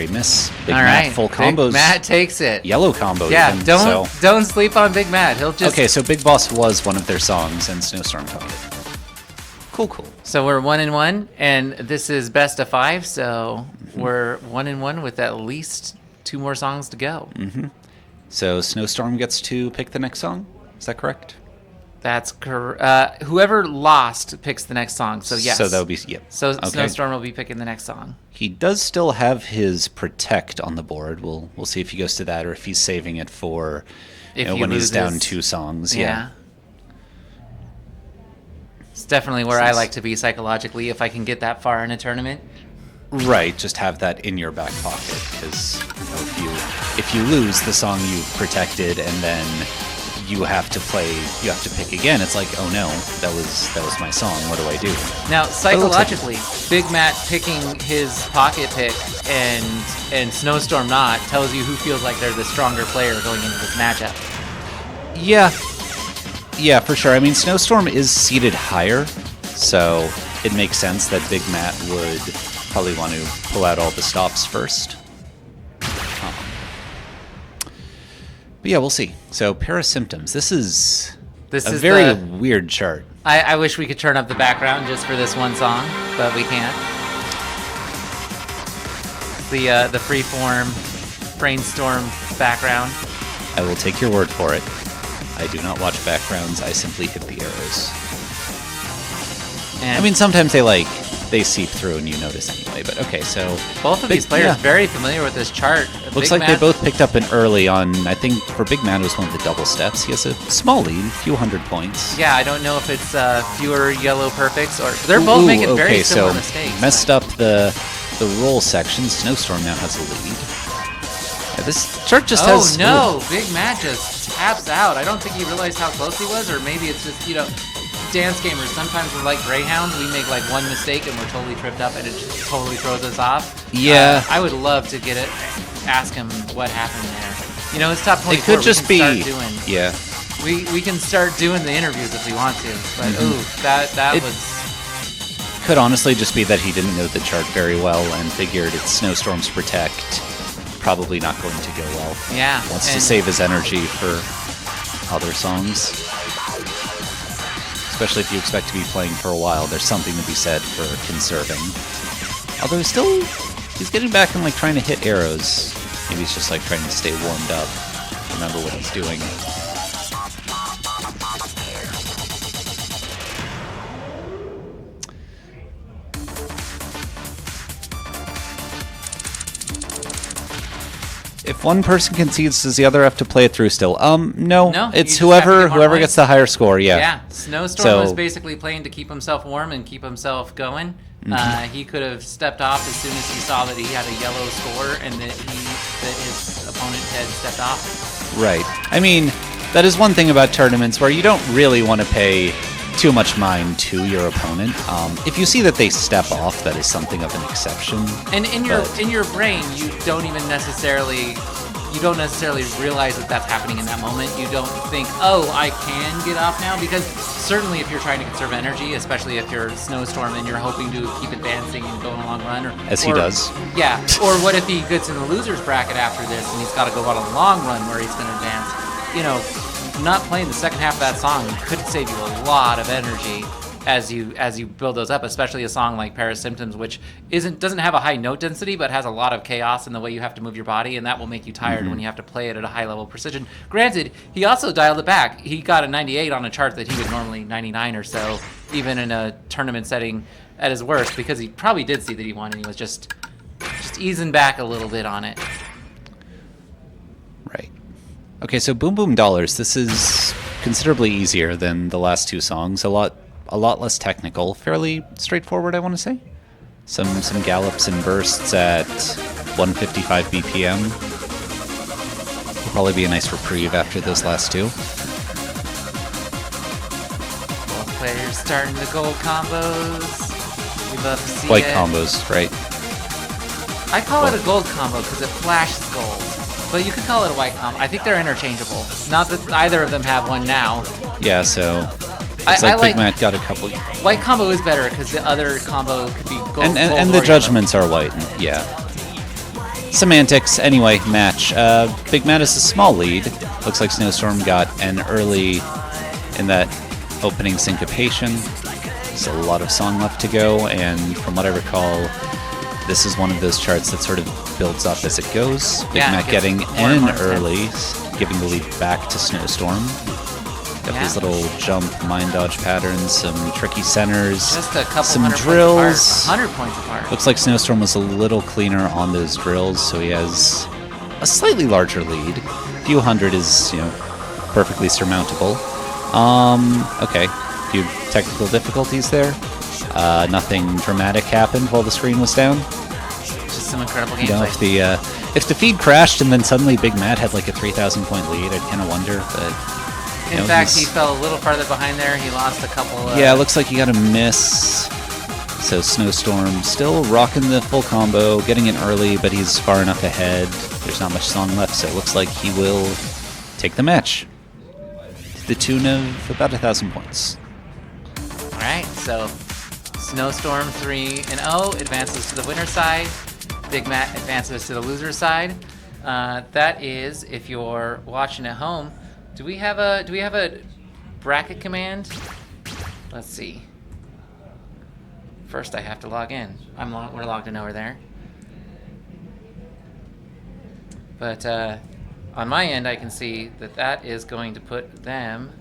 miss. Big All Matt right, full Big combos. Matt takes it. Yellow combo. Yeah, even, don't so. don't sleep on Big Matt. He'll just. Okay, so Big Boss was one of their songs, and Snowstorm caught it. Cool. So we're 1-1, and this is best of 5. So we're 1-1 with at least 2 more songs to go. Mm-hmm. So Snowstorm gets to pick the next song. Is that correct? That's correct. Whoever lost picks the next song. So yes. So that'll be yep. So Okay. Snowstorm will be picking the next song. He does still have his Protect on the board. We'll see if he goes to that or if he's saving it for If he when he's down loses. 2 songs. Yeah. It's definitely where I like to be psychologically if I can get that far in a tournament. Right, just have that in your back pocket because if you lose the song you've protected and then you have to pick again, it's like, oh no, that was my song. What do I do? Now, psychologically, Big Matt picking his pocket pick and Snowstorm not tells you who feels like they're the stronger player going into this matchup. Yeah, for sure. I mean, Snowstorm is seated higher, so it makes sense that Big Matt would probably want to pull out all the stops first. But yeah, we'll see. So, Parasymptoms. This is a very weird chart. I wish we could turn up the background just for this one song, but we can't. The freeform brainstorm background. I will take your word for it. I do not watch backgrounds. I simply hit the arrows. And I mean, sometimes they seep through and you notice anyway. But okay, so both of these players very familiar with this chart. Looks Big like Matt- they both picked up an early on. I think for Big Man it was one of the double steps. He has a small lead, a few hundred points. Yeah, I don't know if it's fewer yellow perfects or they're both making very similar so mistakes. Messed up the roll section. Snowstorm now has a lead. Yeah, this chart just has. Oh no, Big Matt just taps out. I don't think he realized how close he was, or maybe it's just, dance gamers, sometimes we're like Greyhounds, we make like one mistake and we're totally tripped up and it just totally throws us off. Yeah. I would love to get it, ask him what happened there. It's top 24. It could just we can be. Start doing, Yeah. We can start doing the interviews if we want to, but that was. Could honestly just be that he didn't know the chart very well and figured it's Snowstorm's Protect. Probably not going to go well. Yeah. Wants to save his energy for other songs. Especially if you expect to be playing for a while, there's something to be said for conserving. Although he's getting back and like trying to hit arrows. Maybe he's just like trying to stay warmed up. Remember what he's doing. If one person concedes, does the other have to play it through still? No, No, it's you just have to whoever get more whoever gets points. the higher score. Yeah. Yeah, Snowstorm So- was basically playing to keep himself warm and keep himself going. He could have stepped off as soon as he saw that he had a yellow score and that his opponent had stepped off. Right. I mean, that is one thing about tournaments where you don't really want to pay too much mind to your opponent. If you see that they step off, that is something of an exception. And in your brain, you don't necessarily realize that that's happening in that moment. You don't think, oh, I can get off now, because certainly if you're trying to conserve energy, especially if you're Snowstorm and you're hoping to keep advancing and go on a long run, As he does. Yeah. Or what if he gets in the losers bracket after this and he's got to go on a long run where he's going to advance? You know, not playing the second half of that song could save you a lot of energy as you build those up, especially a song like Paris Symptoms, which doesn't have a high note density, but has a lot of chaos in the way you have to move your body, and that will make you tired when you have to play it at a high level of precision. Granted, he also dialed it back. He got a 98 on a chart that he would normally 99 or so, even in a tournament setting at his worst, because he probably did see that he won, and he was just easing back a little bit on it. Right. Okay, so Boom Boom Dollars. This is considerably easier than the last two songs. A lot less technical. Fairly straightforward, I want to say. Some gallops and bursts at 155 BPM. Will probably be a nice reprieve after those last two. Both players starting the gold combos. We love to see White it. combos, right? I call it a gold combo because it flashes gold. But you could call it a white combo. I think they're interchangeable. Not that either of them have one now. Yeah, so I it's like like- Big Matt got a couple. White combo is better because the other combo could be gold. And gold the or judgments are white. Yeah. Semantics. Anyway, match. Big Matt is a small lead. Looks like Snowstorm got an early in that opening syncopation. There's a lot of song left to go, and from what I recall, this is one of those charts that sort of builds up as it goes. Big Yeah, Matt it gets getting more and in more intense. early, giving the lead back to Snowstorm. Got Yeah. these little jump mind dodge patterns, some tricky centers, Just a couple some hundred drills. points apart. 100 points apart. Looks like Snowstorm was a little cleaner on those drills, so he has a slightly larger lead. A few hundred is, perfectly surmountable. Okay, a few technical difficulties there. Nothing dramatic happened while the screen was down. Just some incredible You know, gameplay. if the feed crashed and then suddenly Big Matt had like a 3,000 point lead, I'd kind of wonder, but... In fact, he fell a little farther behind there. He lost a couple. Yeah, it looks like he got a miss. So Snowstorm still rocking the full combo, getting in early, but he's far enough ahead. There's not much song left, so it looks like he will take the match to the tune of about 1,000 points. All right, so Snowstorm 3-0 advances to the winner's side. Big Matt advances to the loser's side. That is, if you're watching at home. Do we have a bracket command? Let's see. First, I have to log in. We're logged in over there. But on my end, I can see that is going to put them.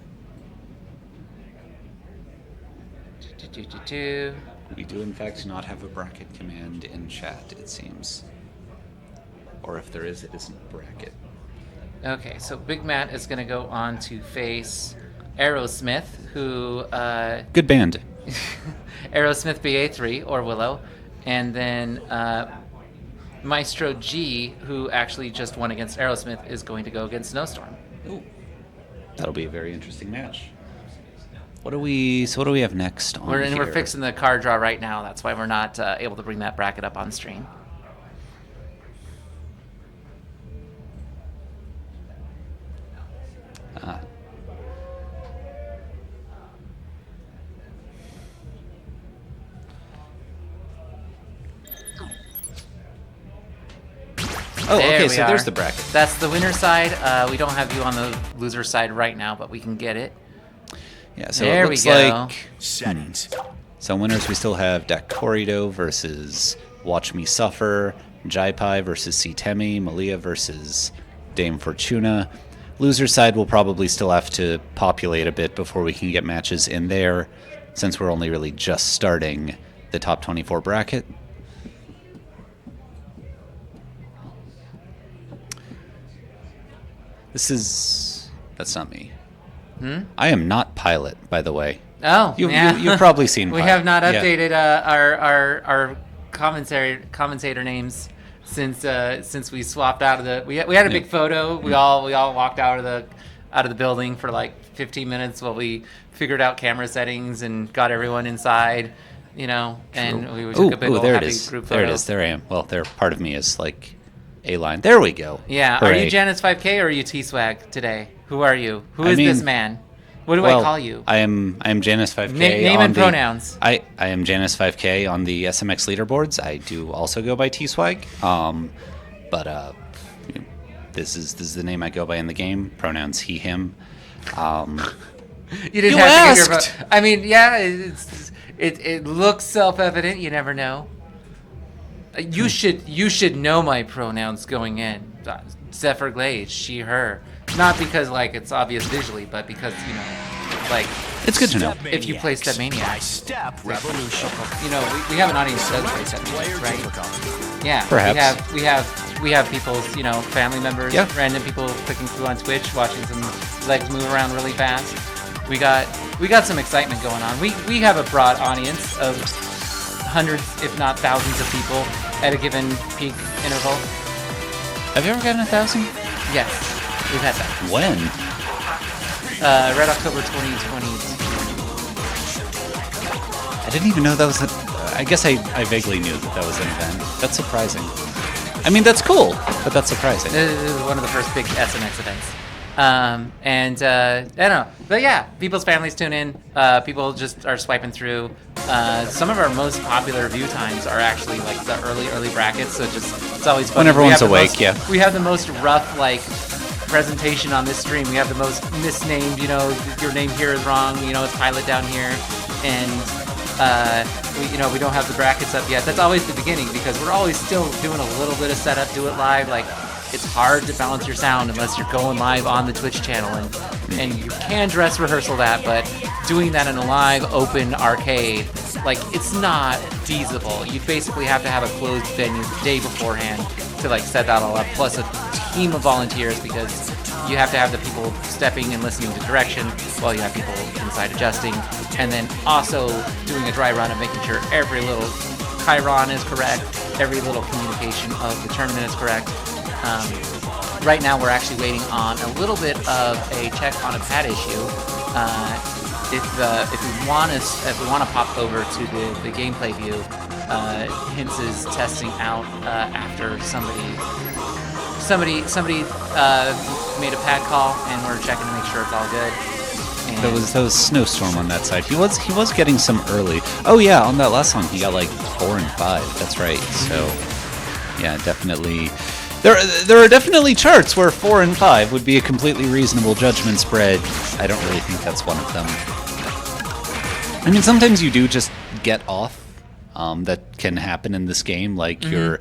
We do, in fact, not have a bracket command in chat, it seems. Or if there is, it isn't a bracket. Okay, so Big Matt is going to go on to face Aerosmith, who... Good band. Aerosmith BA3, or Willow. And then Maestro G, who actually just won against Aerosmith, is going to go against Snowstorm. Ooh. That'll be a very interesting match. What do we have next on We're here? fixing the card draw right now. That's why we're not able to bring that bracket up on stream. Oh, There okay, we so there's are. the bracket. That's the winner's side. We don't have you on the loser side right now, but we can get it. Yeah, so there it looks we go. like settings. So winners, we still have Dak Corrido versus Watch Me Suffer, Jaipai versus C. Temi, Malia versus Dame Fortuna. Loser side will probably still have to populate a bit before we can get matches in there, since we're only really just starting the top 24 bracket. That's not me. Hmm? I am not Pilot, by the way. Oh, yeah. You've probably seen We Pilot. have not Yeah. updated our commentator names since we swapped out of the. We had a big photo. We all walked out of the building for like 15 minutes while we figured out camera settings and got everyone inside. And we took a big old there it happy is. group There photo. it is. There I am. Well, there part of me is like a line. There we go. Yeah. Hooray. Are you Janice 5K or are you T-Swag today? Who are you? Who I is this mean, man? What do I call you? I am Janice 5K. Name on and the- pronouns. I am Janice 5K on the SMX leaderboards. I do also go by T-Swag. But this is the name I go by in the game. Pronouns he, him. You didn't have to give your vote. I mean, yeah, it looks self-evident. You never know. You should know my pronouns going in. Zephyr Glaze, she, her. Not because like it's obvious visually, but because like it's good to know. If you play StepManiaX, Step Revolution. We have an audience that does play StepManiaX, right? Yeah, perhaps. We have people's family members, Yeah. random people clicking through on Twitch, watching some legs move around really fast. We got some excitement going on. We have a broad audience of hundreds, if not thousands, of people at a given peak interval. Have you ever gotten 1,000? Yes, we've had that. When? Red October 2020. I didn't even know that was I guess I vaguely knew that was an event. That's surprising. I mean, that's cool, but that's surprising. This is one of the first big SMX events. I don't know. But yeah, people's families tune in. People just are swiping through. Some of our most popular view times are actually like the early brackets. So it's always fun. When everyone's We have the awake, most- yeah. We have the most rough presentation on this stream. We have the most misnamed. Your name here is wrong. It's Pilot down here, and we don't have the brackets up yet. That's always the beginning because we're always still doing a little bit of setup, do it live. It's hard to balance your sound unless you're going live on the Twitch channel, and you can dress rehearsal that, but doing that in a live open arcade, it's not feasible. You basically have to have a closed venue the day beforehand to set that all up, plus a team of volunteers because you have to have the people stepping and listening to direction while you have people inside adjusting, and then also doing a dry run of making sure every little chyron is correct, every little communication of the tournament is correct. Right now, we're actually waiting on a little bit of a check on a pad issue. If we want to pop over to the gameplay view, Hints is testing out after somebody made a pad call, and we're checking to make sure it's all good. And That was snowstorm on that side. He was getting some early. Oh yeah, on that last song he got 4 and 5. That's right. So yeah, definitely. There are definitely charts where 4 and 5 would be a completely reasonable judgment spread. I don't really think that's one of them. I mean, sometimes you do just get off. That can happen in this game. Your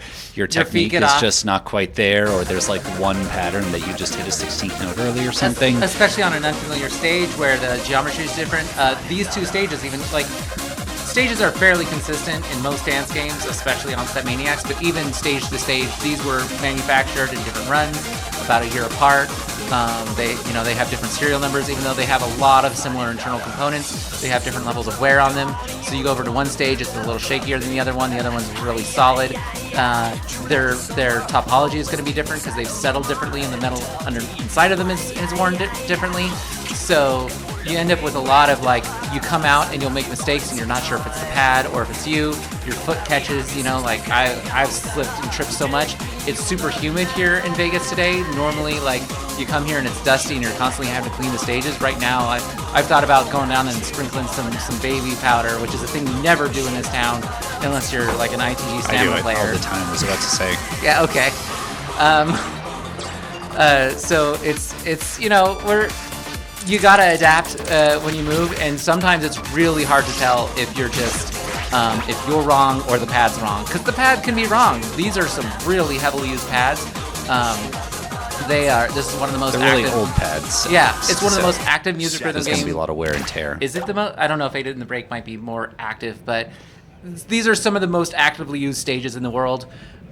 technique is just not quite there, or there's one pattern that you just hit a 16th note early or something. Especially on an unfamiliar stage where the geometry is different. These two stages, even stages are fairly consistent in most dance games, especially on StepManiaX, but even stage to stage, these were manufactured in different runs, about a year apart. They have different serial numbers, even though they have a lot of similar internal components. They have different levels of wear on them. So you go over to one stage, it's a little shakier than the other one. The other one's really solid. Their topology is going to be different because they've settled differently, and the metal inside of them is worn differently. So you end up with a lot of you come out and you'll make mistakes and you're not sure if it's the pad or if it's you. Your foot catches, I've slipped and tripped so much. It's super humid here in Vegas today. Normally, you come here and it's dusty and you're constantly having to clean the stages. Right now, I've thought about going down and sprinkling some baby powder, which is a thing you never do in this town unless you're an ITG Stamina player. I do it all the time, I was about to say. Yeah, okay. So it's you gotta adapt when you move, and sometimes it's really hard to tell if you're just if you're wrong or the pad's wrong, because the pad can be wrong. These are some really heavily used pads. This is one of the most They're really active, old pads. Yeah, it's one of the most active music rhythm games. There's gonna be a lot of wear and tear. Is it the most? I don't know if 8 in the Break might be more active, but these are some of the most actively used stages in the world,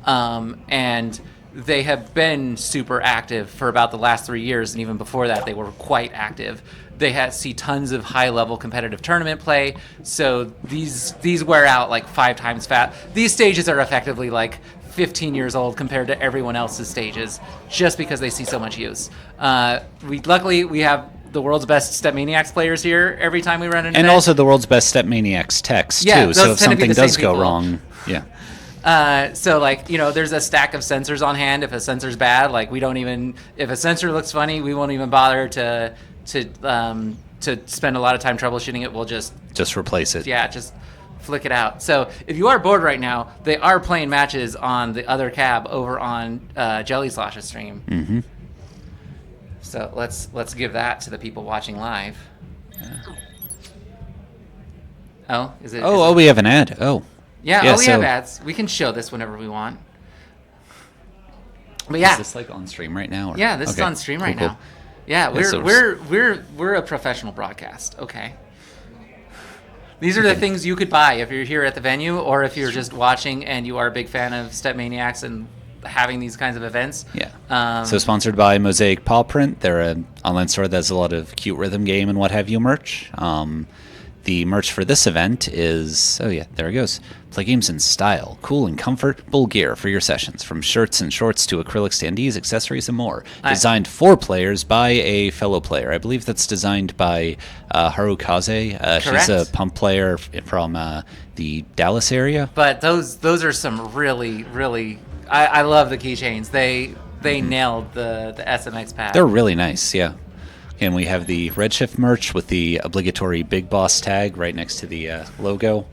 and they have been super active for about the last 3 years, and even before that, they were quite active. They see tons of high-level competitive tournament play, so these wear out like 5 times fast. These stages are effectively like 15 years old compared to everyone else's stages, just because they see so much use. Luckily we have the world's best StepManiaX players here every time we run an event. And also the world's best StepManiaX techs, Yeah, too, so those if tend to be something the same does go people. wrong, yeah. So like, there's a stack of sensors on hand. If a sensor's bad, like if a sensor looks funny, we won't even bother to spend a lot of time troubleshooting it. We'll just replace it. Yeah, just flick it out. So if you are bored right now, they are playing matches on the other cab over on Jelly Slosh's stream. Mm-hmm. So let's give that to the people watching live. Oh, is it? Oh, we have an ad. Oh. Yeah, we have ads. We can show this whenever we want. But yeah. Is this like on stream right now? Or? Yeah, this is Okay, on stream right cool. now. Yeah, Yeah, so we're a professional broadcast. Okay. These are the things you could buy if you're here at the venue, or if you're just watching and you are a big fan of StepManiaX and having these kinds of events. Yeah. So sponsored by Mosaic Paw Print. They're an online store that has a lot of cute rhythm game and what have you merch. The merch for this event is, oh yeah, there it goes. Play games in style, cool and comfortable gear for your sessions, from shirts and shorts to acrylic standees, accessories, and more. Designed for players by a fellow player. I believe that's designed by Haru Kaze. She's a pump player from the Dallas area. But those are some really, really, I love the keychains. They nailed the SMX pad. They're really nice, yeah. And we have the REDSHIFT merch with the obligatory Big Boss tag right next to the logo.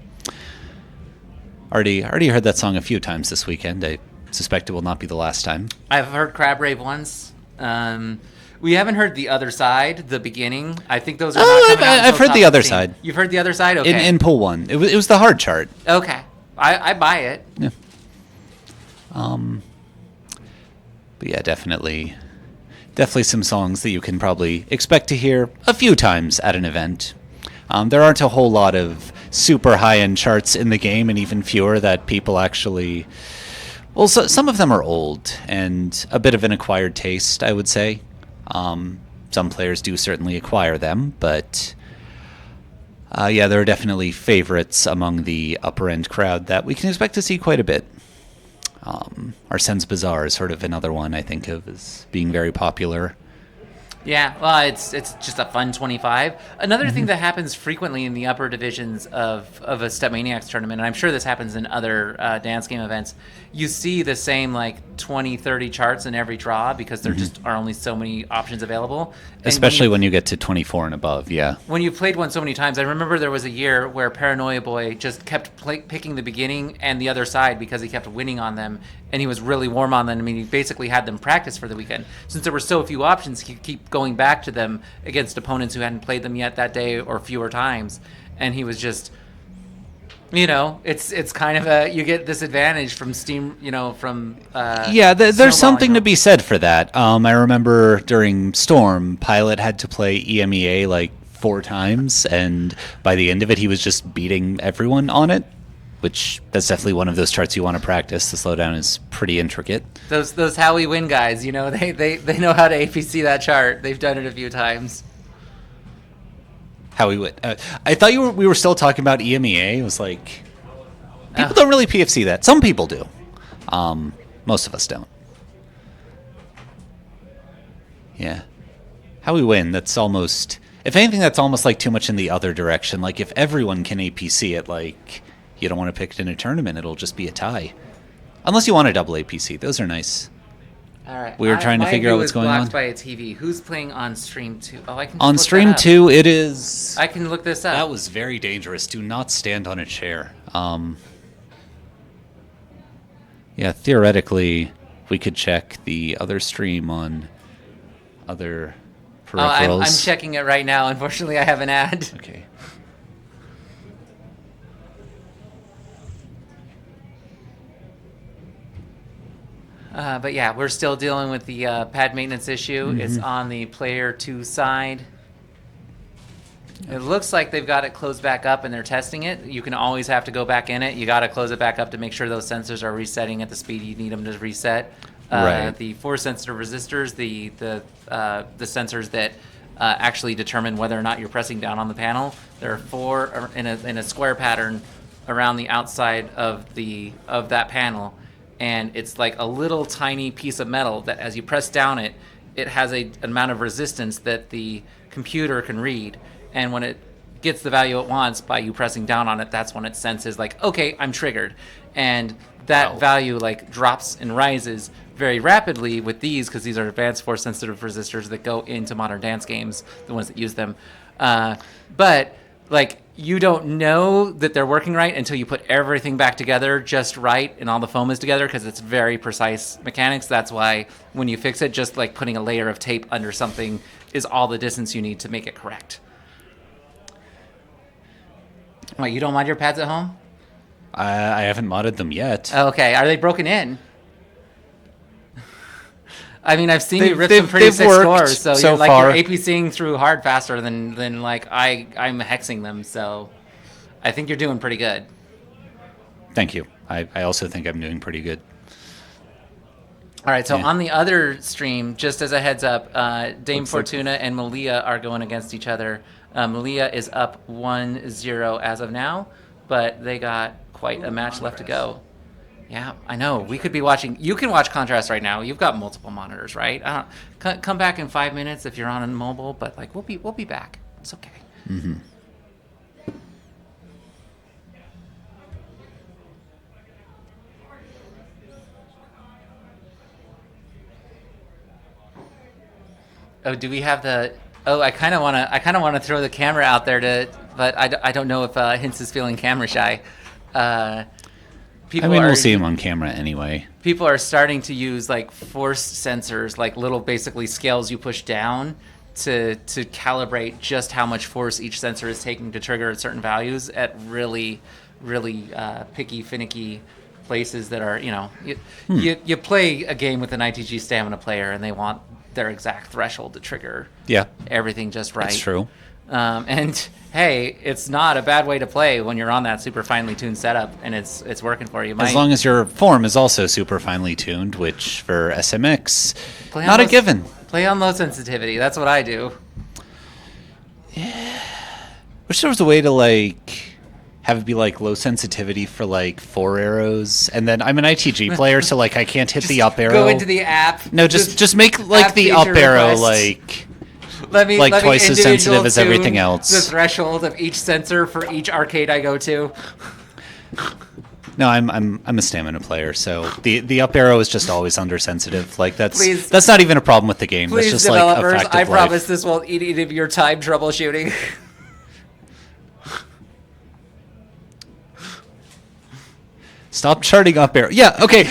Already heard that song a few times this weekend. I suspect it will not be the last time. I've heard Crab Rave once. We haven't heard The Other Side, the beginning. I think those are not coming out I've until heard The top Other 15. Side. You've heard The Other Side? Okay. In Pool 1. It was the hard chart. Okay. I buy it. Yeah. But yeah, definitely some songs that you can probably expect to hear a few times at an event. There aren't a whole lot of super high-end charts in the game, and even fewer that people actually... Well, some of them are old and a bit of an acquired taste, I would say. Some players do certainly acquire them, but... yeah, there are definitely favorites among the upper-end crowd that we can expect to see quite a bit. Arsene's Bazaar is sort of another one I think of as being very popular. Yeah, well, it's just a fun 25. Another thing that happens frequently in the upper divisions of a StepManiaX tournament, and I'm sure this happens in other dance game events, you see the same like 20, 30 charts in every draw because there just are only so many options available. And Especially when you get to 24 and above, yeah. When you've played one so many times, I remember there was a year where Paranoia Boy just kept picking the beginning and the other side because he kept winning on them, and he was really warm on them. I mean, he basically had them practice for the weekend. Since there were so few options, he could keep going back to them against opponents who hadn't played them yet that day or fewer times, and he was just... it's kind of you get this advantage from Steam, from... yeah, there's something to be said for that. I remember during Storm, Pilot had to play EMEA like 4 times, and by the end of it, he was just beating everyone on it, which that's definitely one of those charts you want to practice. The slowdown is pretty intricate. Those how we win guys, they know how to APC that chart. They've done it a few times. How we would. I thought we were still talking about EMEA. It was like people don't really PFC that. Some people do. Most of us don't. Yeah. How we win. That's almost. If anything, that's almost like too much in the other direction. Like if everyone can APC it, like you don't want to pick it in a tournament, it'll just be a tie. Unless you want a double APC. Those are nice. All right. We were trying to figure out what's going on. Blocked by a TV. Who's playing on stream 2? Oh, I can. On stream 2, it is. I can look this up. That was very dangerous. Do not stand on a chair. Yeah, theoretically, we could check the other stream on other peripherals. I'm checking it right now. Unfortunately, I have an ad. Okay. But yeah, we're still dealing with the pad maintenance issue. It's on the player 2 side. It looks like they've got it closed back up and they're testing it. You can always have to go back in it. You got to close it back up to make sure those sensors are resetting at the speed you need them to reset. Right. The force sensitive resistors, the sensors that actually determine whether or not you're pressing down on the panel. There are 4 in a square pattern around the outside of that panel, and it's like a little tiny piece of metal that as you press down it has an amount of resistance that the computer can read, and when it gets the value it wants by you pressing down on it, that's when it senses like, okay, I'm triggered, and that value like drops and rises very rapidly with these, because these are advanced force sensitive resistors that go into modern dance games, the ones that use them. But like, you don't know that they're working right until you put everything back together just right and all the foam is together, because it's very precise mechanics. That's why when you fix it, just like putting a layer of tape under something is all the distance you need to make it correct. Wait, you don't mod your pads at home? I haven't modded them yet. Okay, are they broken in? I mean, I've seen you rip some pretty sick scores, so you're APCing through hard faster than like I'm hexing them, so I think you're doing pretty good. Thank you. I also think I'm doing pretty good. All right, so on the other stream, just as a heads up, Dame Fortuna and Malia are going against each other. Malia is up 1-0 as of now, but they got quite a match left to go. Yeah, I know. We could be watching. You can watch Contrast right now. You've got multiple monitors, right? Come back in 5 minutes if you're on a mobile, but like we'll be back. It's okay. Mm-hmm. Oh, do we have the? Oh, I kind of wanna throw the camera out there but I don't know if Hints is feeling camera shy. We'll see him on camera anyway. People are starting to use like force sensors, like little basically scales you push down to calibrate just how much force each sensor is taking to trigger at certain values at really picky, finicky places that are, you play a game with an ITG stamina player and they want their exact threshold to trigger everything just right. That's true. And hey, it's not a bad way to play when you're on that super finely tuned setup and it's working for you. As long as your form is also super finely tuned, which for SMX, not a given. Play on low sensitivity. That's what I do. Yeah. Wish there was a way to like have it be like low sensitivity for like 4 arrows, and then I'm an ITG player, so like I can't hit the up arrow. Go into the app. No, just make like the up arrow like. Let me twice as sensitive as everything else. The threshold of each sensor for each arcade I go to. No, I'm a stamina player, so the up arrow is just always under sensitive. Like that's not even a problem with the game. Please, that's just like a fact of life. I promise this won't eat any of your time troubleshooting. Stop charting up arrow. Yeah, okay.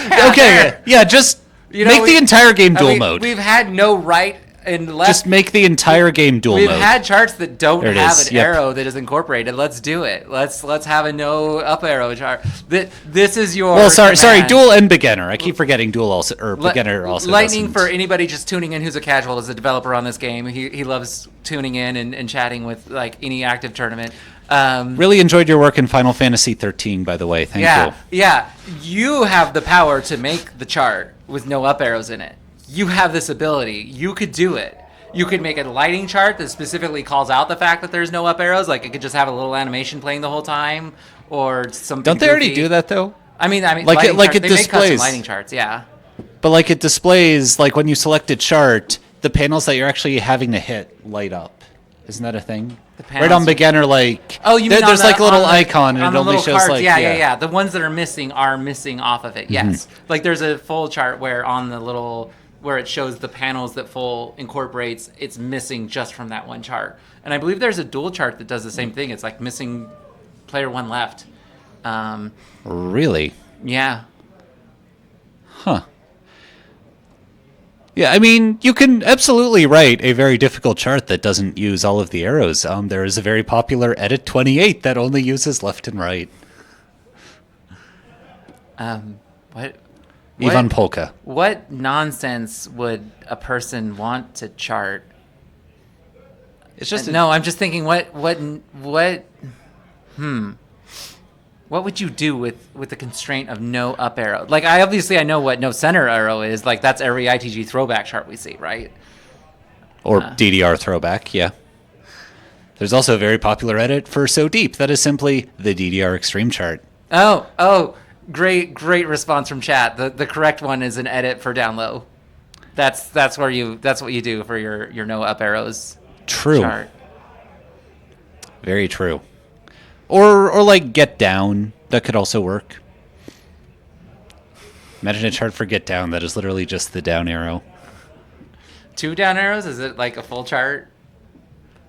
Yeah, just make the entire game dual mode. We've had no right and left. Just make the entire game dual mode. We've had charts that don't have an arrow that is incorporated. Let's do it. Let's have a no up arrow chart. This is your sorry, dual and beginner. I keep forgetting dual also, or beginner also. Lightning, for anybody just tuning in who's a casual, is a developer on this game. He loves tuning in and chatting with like any active tournament. Really enjoyed your work in Final Fantasy 13, by the way. Thank you. Yeah, you have the power to make the chart with no up arrows in it. You have this ability. You could do it. You could make a lighting chart that specifically calls out the fact that there's no up arrows. Like it could just have a little animation playing the whole time, or something. Don't they already do that though? I mean, it they displays. make custom lighting charts, yeah. But like it displays, like when you select a chart, the panels that you're actually having to hit light up. Isn't that a thing? Right on beginner, like there's like a little icon and it only shows like yeah. The ones that are missing off of it. Yes, like there's a full chart where on the little where it shows the panels that full incorporates, it's missing just from that one chart. And I believe there's a dual chart that does the same thing. It's like missing player 1 left. Really? Yeah. Huh. Yeah, I mean, you can absolutely write a very difficult chart that doesn't use all of the arrows. There is a very popular Edit 28 that only uses left and right. What? Ivan Polka. What nonsense would a person want to chart? It's just no. I'm just thinking what. What would you do with the constraint of no up arrow? Like, I know what no center arrow is. Like, that's every ITG throwback chart we see, right? Or DDR throwback, yeah. There's also a very popular edit for So Deep that is simply the DDR Extreme chart. Oh, great response from chat. The correct one is an edit for down low. That's what you do for your no up arrows. True. Chart. Very true. Or like Get Down, that could also work. Imagine a chart for Get Down that is literally just the down arrow. 2 down arrows? Is it like a full chart?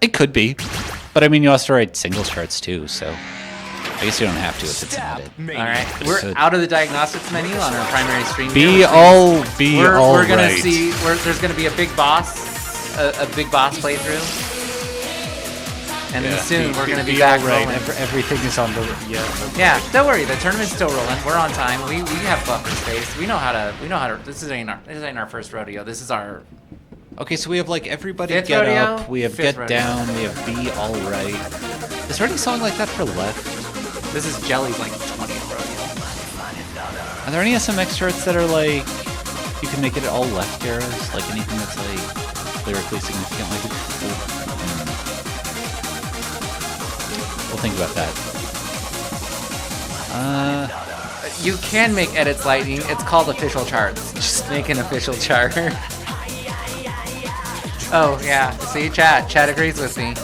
It could be. But I mean, you also write singles charts too, so I guess you don't have to if it's an edit. All right, we're out of the diagnostics menu on our primary stream. We're gonna right. see. There's gonna be a big boss playthrough, and then soon we're gonna be back rolling. Everything is on the Yeah, don't worry. The tournament's still rolling. We're on time. We have buffer space. We know how to. This ain't our first rodeo. This is our. Okay, so we have like everybody Fifth get rodeo, up, we have fifth get rodeo. down, we have be all right. Is there any song like that for left? This is Jelly's like 20th rodeo. Are there any SMX charts that are like you can make it all left arrows? Like anything that's like lyrically significant? Like we'll think about that. You can make edits lightning. It's called official charts. Just make an official chart. Oh yeah, see, chat agrees with me.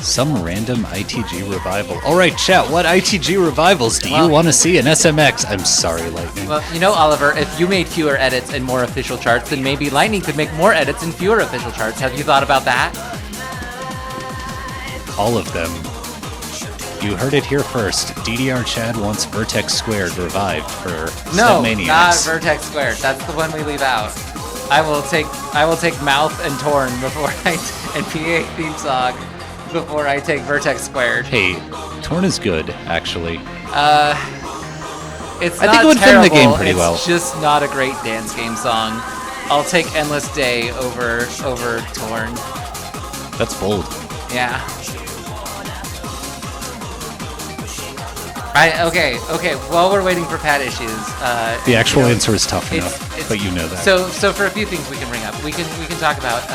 Some random ITG revival. All right, chat. What ITG revivals do you want to see in SMX? I'm sorry, Lightning. Well, you know, Oliver, if you made fewer edits and more official charts, then maybe Lightning could make more edits and fewer official charts. Have you thought about that? All of them. You heard it here first. DDR Chad wants Vertex Squared revived for StepManiaX. Not Vertex Squared. That's the one we leave out. I will take Mouth and Torn and PA theme song before I take Vertex Squared. Hey, Torn is good, actually. I think it would fit in the game pretty well. It's just not a great dance game song. I'll take Endless Day over Torn. That's bold. Yeah. Okay. While we're waiting for pad issues, the actual answer is tough enough, but you know that. So for a few things we can bring up, we can talk about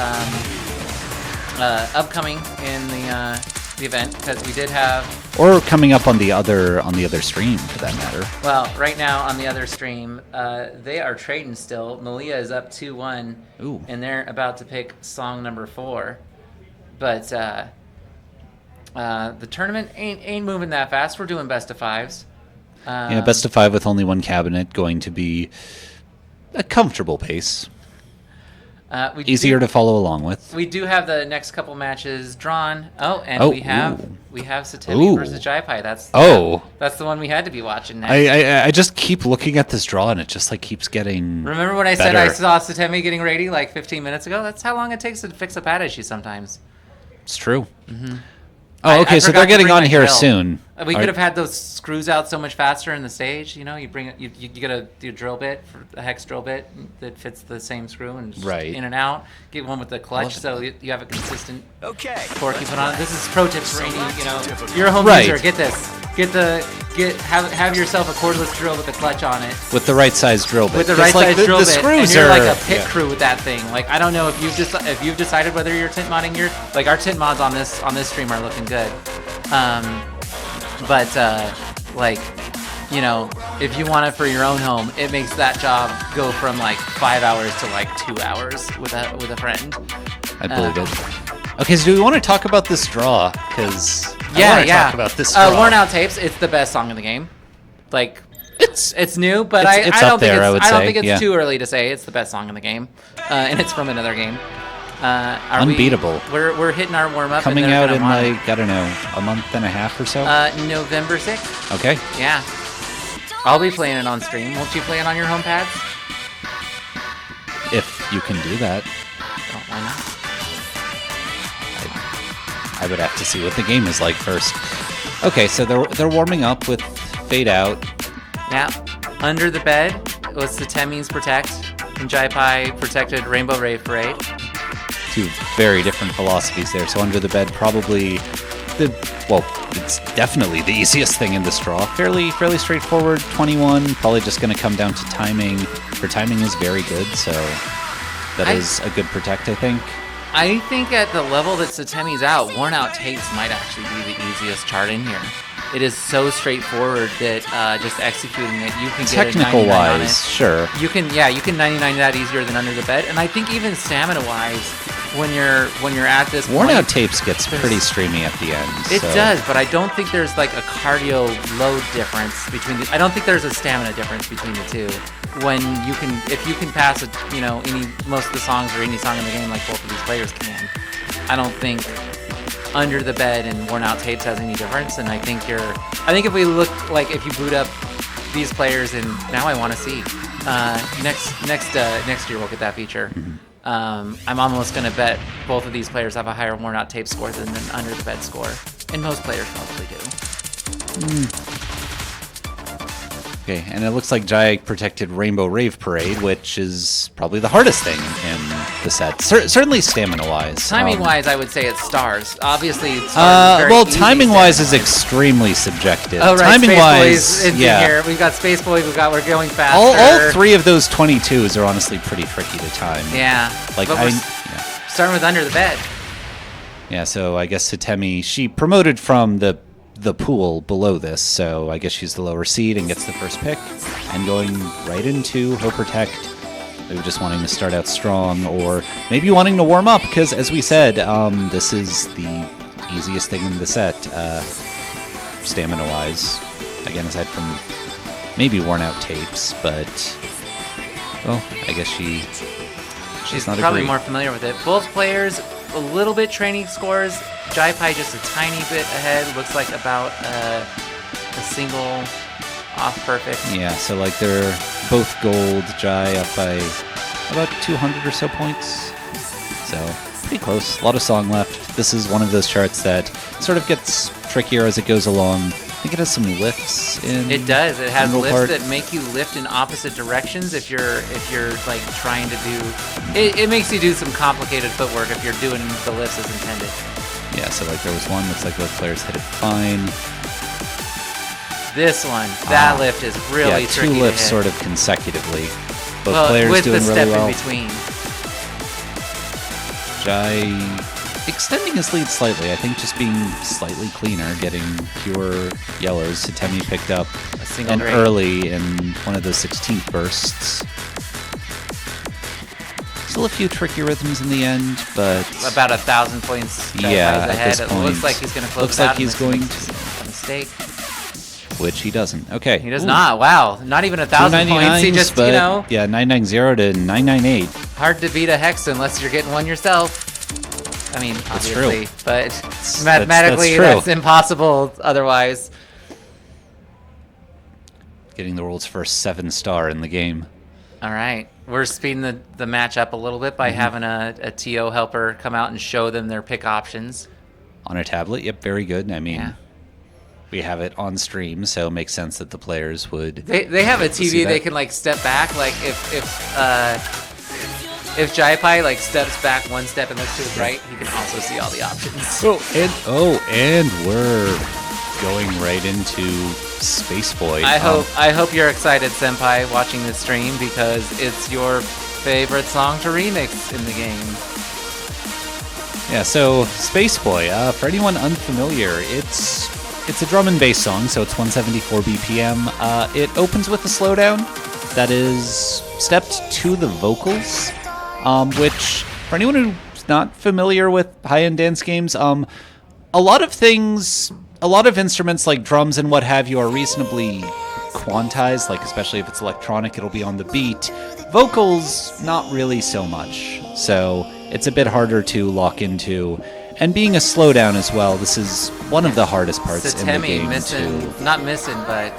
upcoming in the event, because we did have, or coming up on the other stream for that matter. Well, right now on the other stream, they are trading still. Malia is up 2-1, and they're about to pick song number 4, but. The tournament ain't moving that fast. We're doing best of 5s. Yeah, best of 5 with only one cabinet, going to be a comfortable pace. Easier to follow along with. We do have the next couple matches drawn. We have Satemi versus Jaipai. That's the one we had to be watching next. I just keep looking at this draw and it just like keeps getting. Remember when I said I saw Satemi getting ready like 15 minutes ago? That's how long it takes to fix a pad issue sometimes. It's true. Mm-hmm. Oh, okay. So they're getting on here soon. We could have had those screws out so much faster in the stage. You know, you bring you get a drill bit, for a hex drill bit that fits the same screw and just in and out. Get one with the clutch, so you have a consistent torque you put on it. This is pro tips for any, you're a home user. Get this. Have yourself a cordless drill with a clutch on it. With the right size drill bit. With the right size drill bit. Screws and you're like a pit crew with that thing. Like, I don't know if you've decided whether you're tint modding our tint mods on this stream are looking good. If you want it for your own home, it makes that job go from like 5 hours to like 2 hours with a friend. I believe it. Okay, so do we want to talk about this draw? Because I want to talk about this draw. Worn Out Tapes, it's the best song in the game. Like, it's new, but I don't think it's too early to say it's the best song in the game. And it's from another game. Unbeatable. We're hitting our warm up. Coming out in like, I don't know, a month and a half or so? November 6th. Okay. Yeah. I'll be playing it on stream. Won't you play it on your home pads? If you can do that. Oh, why not? I would have to see what the game is like first. Okay, so they're warming up with Fade Out. Yeah. Under the Bed was Satemi's Protect, and Jaipai protected Rainbow Rave Parade. Two very different philosophies there. So Under the Bed probably it's definitely the easiest thing in this draw. Fairly straightforward. 21, probably just going to come down to timing. Her timing is very good, so that is a good protect, I think. I think at the level that Satemi's out, Worn Out Tapes might actually be the easiest chart in here. It is so straightforward that just executing it, you can get Technical a 99 on it. wise, sure. You can 99 that easier than Under the Bed, and I think even stamina wise, when you're at this Worn point, Out Tapes gets pretty streamy at the end. it so. does, but I don't think there's like a cardio load difference between I don't think there's a stamina difference between the two. When if you can pass most of the songs or any song in the game like both of these players can, I don't think Under the Bed and Worn Out Tapes has any difference. And I think if we look like if you boot up these players, and now I want to see next year we'll get that feature. I'm almost gonna bet both of these players have a higher Worn Out Tape score than an Under the Bed score, and most players probably do. Okay, and it looks like Jai protected Rainbow Rave Parade, which is probably the hardest thing in the set. Certainly stamina-wise. Timing-wise, I would say it's stars. Obviously, stars is very easy timing-wise is extremely subjective. Oh, right, Timing-wise, Space Boy's in yeah. here. We've got Space Boy, we're going faster. All three of those 22s are honestly pretty tricky to time. Yeah, Like but we're starting with Under the Bed. Yeah, so I guess Satemi, she promoted from the pool below this, so I guess she's the lower seed and gets the first pick, and going right into her protect. Maybe just wanting to start out strong, or maybe wanting to warm up, because as we said, this is the easiest thing in the set, stamina-wise. Again, aside from maybe Worn Out Tapes, but well, I guess she's not probably agree. more familiar with it. Both players a little bit training scores. Jai Pai just a tiny bit ahead. Looks like about a single off perfect. Yeah, so like they're both gold. Jai up by about 200 or so points. So pretty close. A lot of song left. This is one of those charts that sort of gets trickier as it goes along. I think it has some lifts in. It does. It has middle lifts part. that make you lift in opposite directions if you're like trying to do. It makes you do some complicated footwork if you're doing the lifts as intended. Yeah, so like there was one. Looks like both players hit it fine. This one, that lift is really tricky. Two lifts to hit. sort of consecutively. Both players with doing the really step well. in between. Jai extending his lead slightly. I think just being slightly cleaner, getting fewer yellows. Satemi picked up an grade. early in one of those 16th bursts. Still a few tricky rhythms in the end, but About 1,000 points. yeah, at ahead. this It point, looks like he's going to close looks it like out. he's going to, A mistake. which he doesn't. Okay, He does not. Wow, not even 1,000 points. He just, but, 990 to 998. hard to beat a hex unless you're getting one yourself. I mean, That's obviously, true. but mathematically, true. that's impossible otherwise. Getting the world's first 7-star in the game. All right, we're speeding the match up a little bit by having a TO helper come out and show them their pick options. On a tablet, yep, very good. I mean, we have it on stream, so it makes sense that the players would. They have a see TV that. they can like step back. Like if Jai Pai like steps back one step and looks to his right, he can also see all the options. And we're going right into Space Boy. I hope you're excited, Senpai, watching this stream because it's your favorite song to remix in the game. Yeah, so Space Boy, for anyone unfamiliar, it's a drum and bass song, so it's 174 BPM. It opens with a slowdown that is stepped to the vocals, which, for anyone who's not familiar with high-end dance games, a lot of instruments like drums and what have you are reasonably quantized, like especially if it's electronic, it'll be on the beat. Vocals, not really so much. So it's a bit harder to lock into. And being a slowdown as well, this is one of the hardest parts in the game not missing, but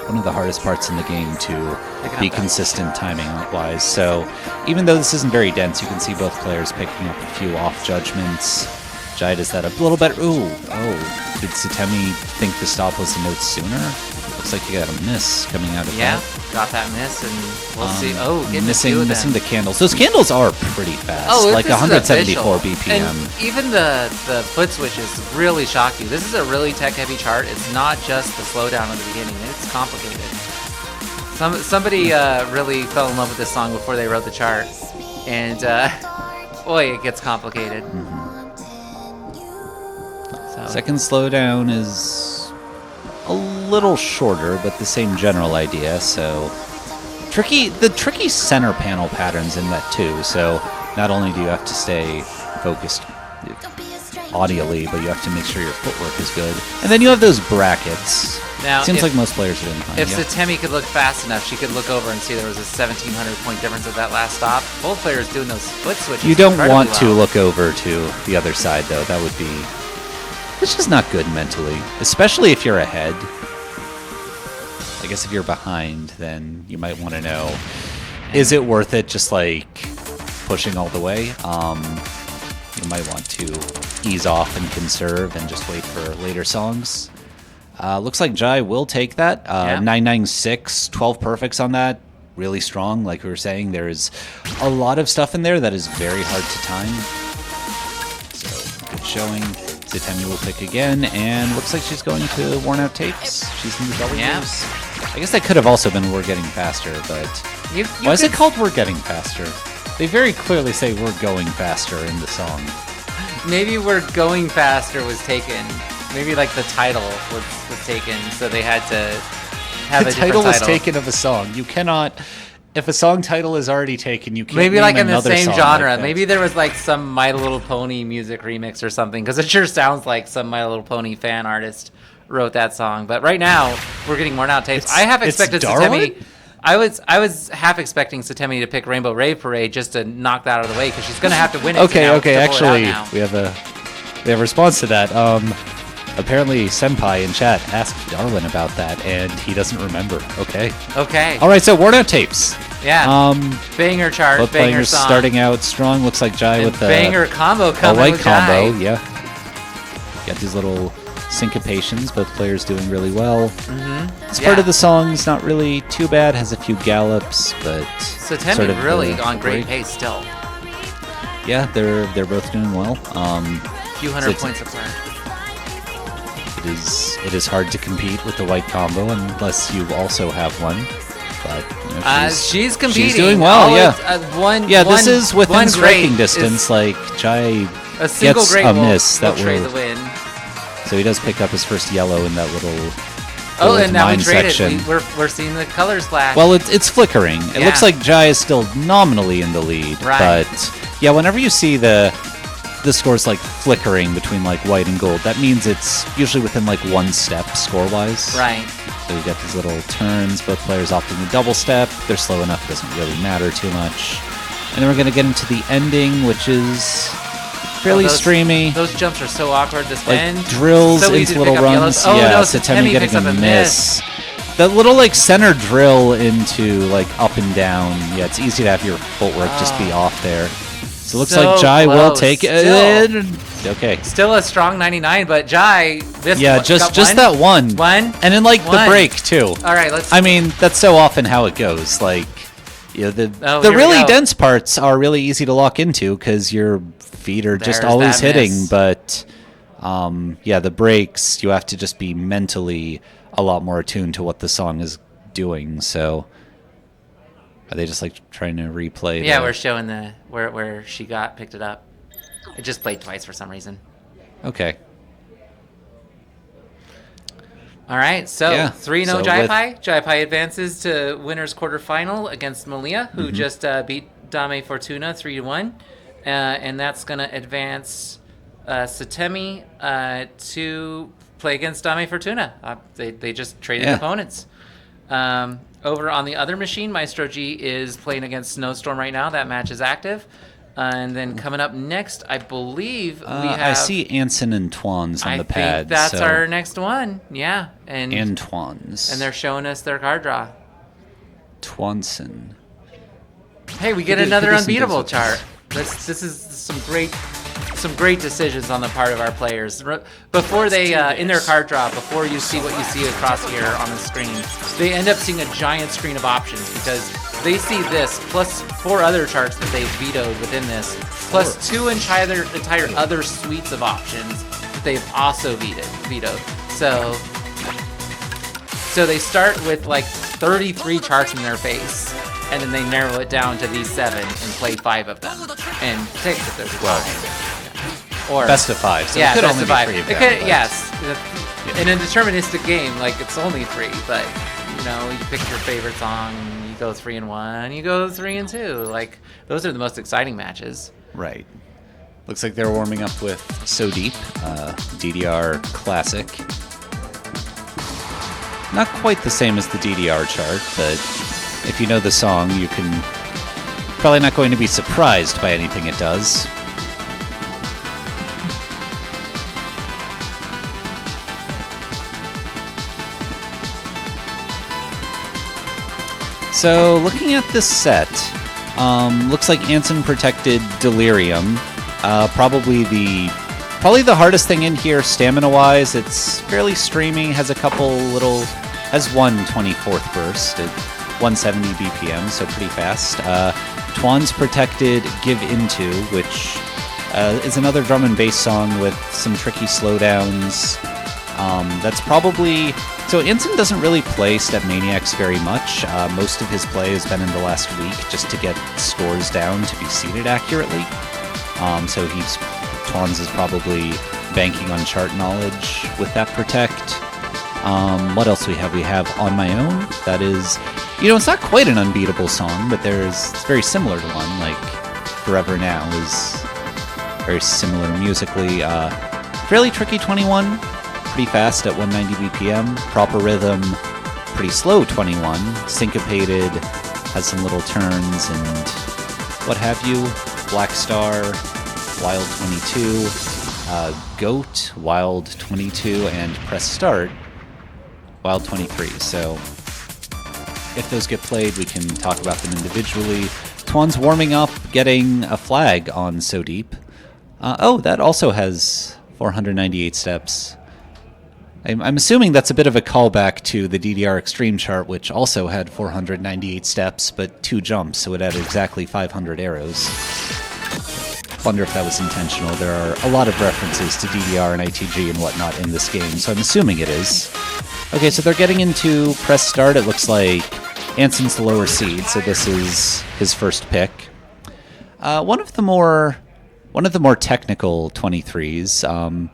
one of the hardest parts in the game to be consistent timing wise. So even though this isn't very dense, you can see both players picking up a few off judgments. Jai does that a little better. Did Satemi think the stop was a note sooner? Looks like you got a miss coming out of Yeah, that. got that miss, and we'll see. Oh, getting missing, a few of missing them. the candles. Those candles are pretty fast. Oh, like this is 174 official. BPM. And even the foot switches really shock you. This is a really tech-heavy chart. It's not just the slowdown at the beginning. It's complicated. Somebody really fell in love with this song before they wrote the chart, and boy, it gets complicated. So. Second slowdown is a little shorter, but the same general idea. So the tricky center panel patterns in that too. So not only do you have to stay focused audially, but you have to make sure your footwork is good. And then you have those brackets. Now, Seems like most players are doing fine. If yeah. Satemi could look fast enough, she could look over and see there was a 1,700 point difference at that last stop. Both players doing those foot switches. You don't incredibly want to well. look over to the other side, though. That would be... It's just not good mentally, especially if you're ahead. I guess if you're behind, then you might want to know, is it worth it just, like, pushing all the way? You might want to ease off and conserve and just wait for later songs. Looks like Jai will take that. 996, 12 perfects on that. Really strong. Like we were saying, there is a lot of stuff in there that is very hard to time. So, good showing. Satemi will pick again, and looks like she's going to worn out tapes. She's in the W's. Yeah. I guess that could have also been We're Getting Faster, but why is it called We're Getting Faster? They very clearly say We're Going Faster in the song. Maybe We're Going Faster was taken. Maybe like the title was taken, so they had to have The a different title was taken of a song. You cannot... If a song title is already taken, you can't Maybe name like in the another same song genre. like that. Maybe there was like some My Little Pony music remix or something, because it sure sounds like some My Little Pony fan artist wrote that song. But right now, we're getting worn out tapes. I have expected Darwin? Satemi. I was half expecting Satemi to pick Rainbow Rave Parade just to knock that out of the way, because she's gonna have to win it. Okay, to okay. pull it out Actually, now. we have a response to that. Apparently, Senpai in chat asked Darwin about that, and he doesn't remember. Okay. Okay. All right. So worn out tapes. Yeah. Banger chart. Both Banger players song. starting out strong. Looks like Jai And with the banger combo a coming white with combo. Jai. Yeah. Got these little syncopations. Both players doing really well. Mm-hmm. This part of the song's not really too bad. Has a few gallops, but Satemi sort of really the on great break. pace still. Yeah, they're both doing well. Few hundred it's- points apart. It is hard to compete with the white combo unless you also have one. But you know, she's competing. She's doing well. Oh, Yeah. One This is within great striking is distance. Like Jai a single gets great a will miss that trade will. the win. So he does pick up his first yellow in that little. Oh, gold and now we mine traded. section. We're seeing the colors flash. Well, it's flickering. It Yeah. looks like Jai is still nominally in the lead, Right. but yeah, whenever you see the scores like flickering between like white and gold, that means it's usually within like one step score-wise. Right. So you got these little turns. Both players opting to double step. They're slow enough; it doesn't really matter too much. And then we're gonna get into the ending, which is fairly streamy. Those jumps are so awkward. This Like bend drills so easy into to little pick up runs. yellows. Oh yeah, no, Satemi Satemi getting picks up a miss. That little like center drill into like up and down. Yeah, it's easy to have your footwork just be off there. So it looks like Jai will take it. Okay. Still a strong 99, but Jai this Yeah, one, just got one? that one. One? And then like the One. break too. All right, let's. I mean, that's so often how it goes. Like, you know, the here we really go. dense parts are really easy to lock into because your feet are just There's always that hitting. miss. But yeah, the breaks, you have to just be mentally a lot more attuned to what the song is doing. So, are they just like trying to replay? Yeah, the... we're showing the where she picked it up. It just played twice for some reason. Okay. All right, so Yeah, 3-0 so Jai with- Pai. Jai Pai advances to winner's quarterfinal against Malia, who Mm-hmm. just beat Dame Fortuna 3-1. And that's going to advance Satemi to play against Dame Fortuna. They just traded Yeah. opponents. Over on the other machine, Maestro G is playing against Snowstorm right now. That match is active. And then coming up next, I believe we have... I see Anson and Twans on the pad. I think that's so... our next one. Yeah. And Twans. And they're showing us their card draw. Twanson. Hey, we get Who another doesn't unbeatable do- chart. This is some great some great decisions on the part of our players. Before they, in their card draw, before you see what you see across here on the screen, they end up seeing a giant screen of options because they see this plus 4 other charts that they've vetoed within this, plus 2 entire other suites of options that they've also vetoed. So they start with like 33 charts in their face, and then they narrow it down to these 7 and play 5 of them and take the 35. Or Best of 5. So yeah, it could best only of be 5. 3 of It them, could, but- yes. In a deterministic game, like it's only 3, but you know, you pick your favorite song, you go 3 and 1, you go 3 and 2. Like those are the most exciting matches. Right. Looks like they're warming up with So Deep, DDR classic. Not quite the same as the DDR chart, but if you know the song, you can probably not going to be surprised by anything it does. So, looking at this set, looks like Anson protected Delirium. Probably the hardest thing in here, stamina-wise. It's fairly streamy. Has one 24th burst at 170 BPM, so pretty fast. Twan's protected Give Into, which is another drum and bass song with some tricky slowdowns. That's probably... So Anson doesn't really play StepManiaX very much. Most of his play has been in the last week just to get scores down to be seeded accurately. So Twans is probably banking on chart knowledge with that protect. What else we have? We have On My Own. That is, it's not quite an unbeatable song, but it's very similar to one. Like Forever Now is very similar musically. Fairly tricky 21. Pretty fast at 190 BPM. Proper Rhythm, pretty slow 21. Syncopated, has some little turns and what have you. Black Star, Wild 22. Goat, Wild 22, and Press Start, Wild 23. So if those get played, we can talk about them individually. Twan's warming up, getting a flag on So Deep. That also has 498 steps. I'm assuming that's a bit of a callback to the DDR Extreme chart, which also had 498 steps, but 2 jumps, so it had exactly 500 arrows. Wonder if that was intentional. There are a lot of references to DDR and ITG and whatnot in this game, so I'm assuming it is. Okay, so they're getting into Press Start. It looks like Anson's the lower seed, so this is his first pick. One of the more technical 23s.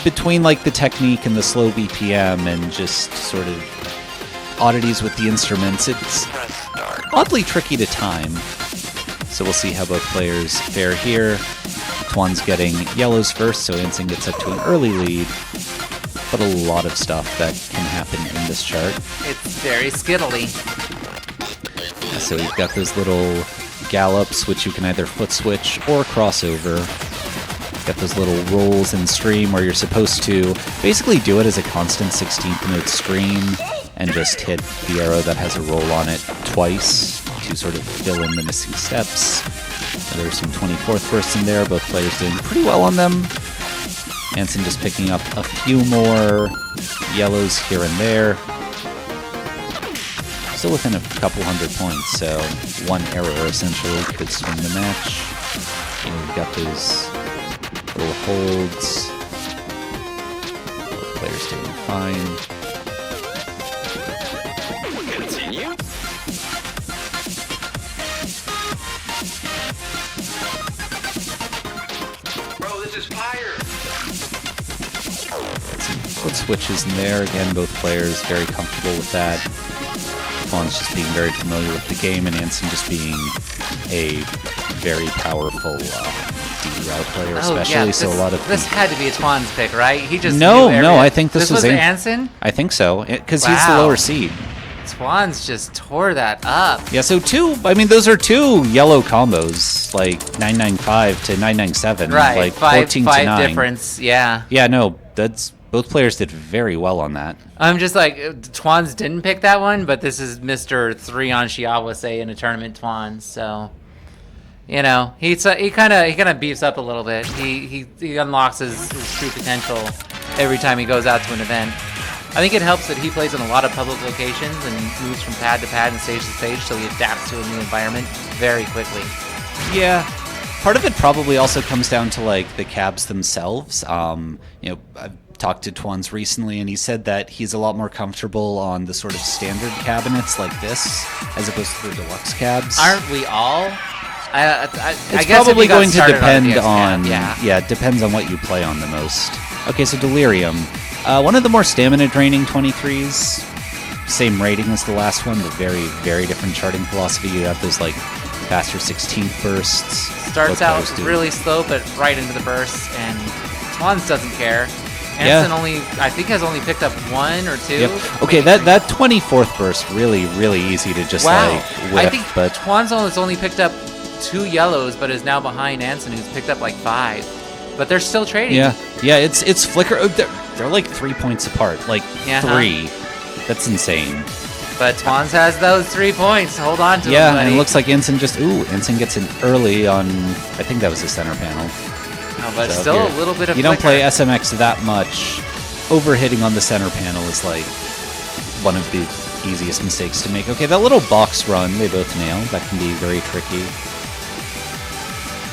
Between like the technique and the slow BPM and just sort of oddities with the instruments, it's oddly tricky to time. So we'll see how both players fare here. Twan's getting yellows first, so Anson gets up to an early lead. But a lot of stuff that can happen in this chart. It's very skittly. So you've got those little gallops, which you can either foot switch or crossover. Got those little rolls in stream where you're supposed to basically do it as a constant 16th note scream and just hit the arrow that has a roll on it twice to sort of fill in the missing steps. There's some 24th bursts in there, both players doing pretty well on them. Anson just picking up a few more yellows here and there. Still within a couple hundred points, so one error essentially could swing the match. And we've got those little holds. Both players doing fine. Continue. Bro, this is fire. Some foot switches in there. Again, both players very comfortable with that. Fawn's just being very familiar with the game, and Anson just being a very powerful DDR player, especially. So a lot of this had to be a Twan's pick, right? He just no. knew every- I think this was Anson. I think so, because he's the lower seed. Twan's just tore that up. Yeah, so those are 2 yellow combos, like 995 to 997, Right, like five 14 to 9. difference. Yeah. Yeah, no, that's both players did very well on that. I'm just like, Twans didn't pick that one, but this is Mr. 3 on Shiawase in a tournament Twans, so you know, he kind of beefs up a little bit. He unlocks his true potential every time he goes out to an event. I think it helps that he plays in a lot of public locations and moves from pad to pad and stage to stage, so he adapts to a new environment very quickly. Yeah. Part of it probably also comes down to like the cabs themselves. You know, I've talked to Twans recently, and he said that he's a lot more comfortable on the sort of standard cabinets like this, as opposed to the deluxe cabs. Aren't we all? I It's guess probably if you got going to started depend on, on yeah. it depends on what you play on the most. Okay, so Delirium, one of the more stamina draining 23s, same rating as the last one, but very, very different charting philosophy. You have those like faster 16th bursts. Starts out really slow, but right into the bursts, and Twans doesn't care. Anson I think has only picked up 1 or 2. Yep. Okay, that 24th burst really easy to just like whip. I think Twanzo has only picked up 2 yellows, but is now behind Anson, who's picked up like 5. But they're still trading. Yeah, it's flicker. Oh, they're like 3 points apart, like 3. That's insane. But Twans has those 3 points. Hold on to them, Yeah, buddy. and it looks like Anson Anson gets in early on. I think that was the center panel. Oh, but So still if a little bit of you don't flicker. play SMX that much. Overhitting on the center panel is like one of the easiest mistakes to make. Okay, that little box run they both nail. That can be very tricky.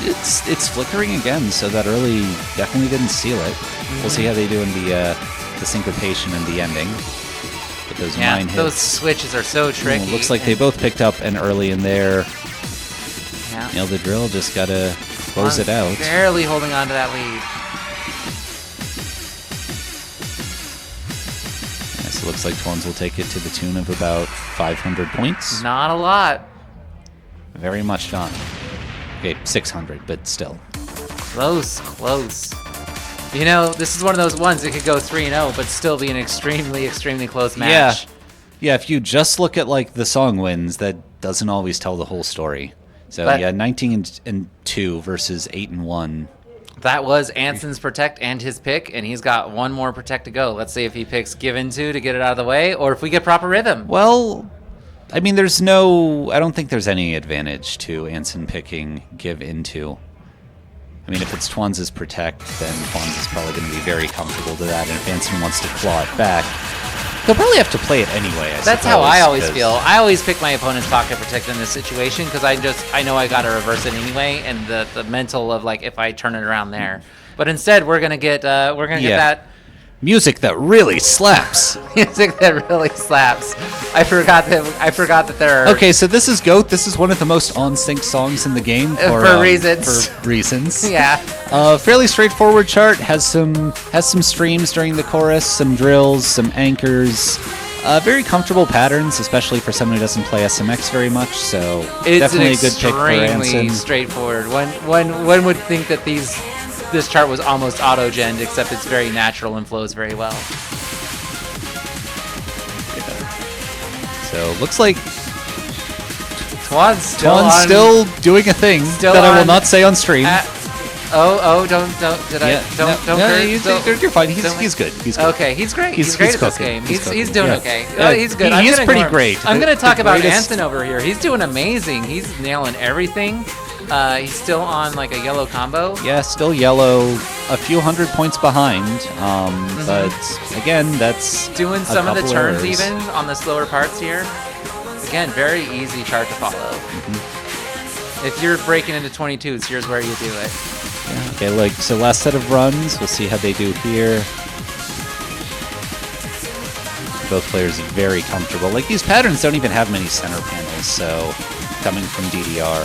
It's flickering again, so that early definitely didn't seal it. We'll see how they do in the syncopation and the ending. But those mine hits. Those switches are so tricky. Looks like they both picked up an early in there. Yeah. Nail the drill, just gotta close it out. Barely holding on to that lead. So it looks like Twans will take it to the tune of about 500 points. Not a lot. Very much not. Okay, 600, but still. Close. You know, this is one of those ones that could go 3-0, but still be an extremely close match. Yeah, if you just look at like the song wins, that doesn't always tell the whole story. So But- 19-2 versus 8-1. That was Anson's protect and his pick, and he's got 1 more protect to go. Let's see if he picks give into to get it out of the way, or if we get proper rhythm. Well, I mean, I don't think there's any advantage to Anson picking give into. I mean, if it's Twans' protect, then Twans is probably going to be very comfortable to that, and if Anson wants to claw it back, they'll probably have to play it anyway, That's how I always feel. I always pick my opponent's pocket protect in this situation because I know I got to reverse it anyway, and the mental of like if I turn it around there. But instead, we're gonna get that music that really slaps. music that really slaps. I forgot that there are. Okay, so this is GOAT. This is one of the most on-sync songs in the game For reasons. For reasons. Yeah. Fairly straightforward chart. Has some streams during the chorus, some drills, some anchors. Very comfortable patterns, especially for someone who doesn't play SMX very much. So It's definitely a good pick for extremely Anson. straightforward. One would think that this chart was almost auto-genned, except it's very natural and flows very well. So looks like Twan's still doing a thing that I will not say on stream. You're fine. He's good. He's good. Okay, he's great. He's great at this cooking. game. He's He's doing cooking. okay. Yeah. He's good. He is pretty great. I'm going to talk The about greatest- Anson over here. He's doing amazing. He's nailing everything. He's still on like a yellow combo. Yeah, still yellow, a few hundred points behind. But again, that's Doing some of the couple turns errors. even on the slower parts here. Again, very easy chart to follow. If you're breaking into 22s, here's where you do it. Yeah, okay, like so last set of runs, we'll see how they do here. Both players are very comfortable. Like these patterns don't even have many center panels, so coming from DDR,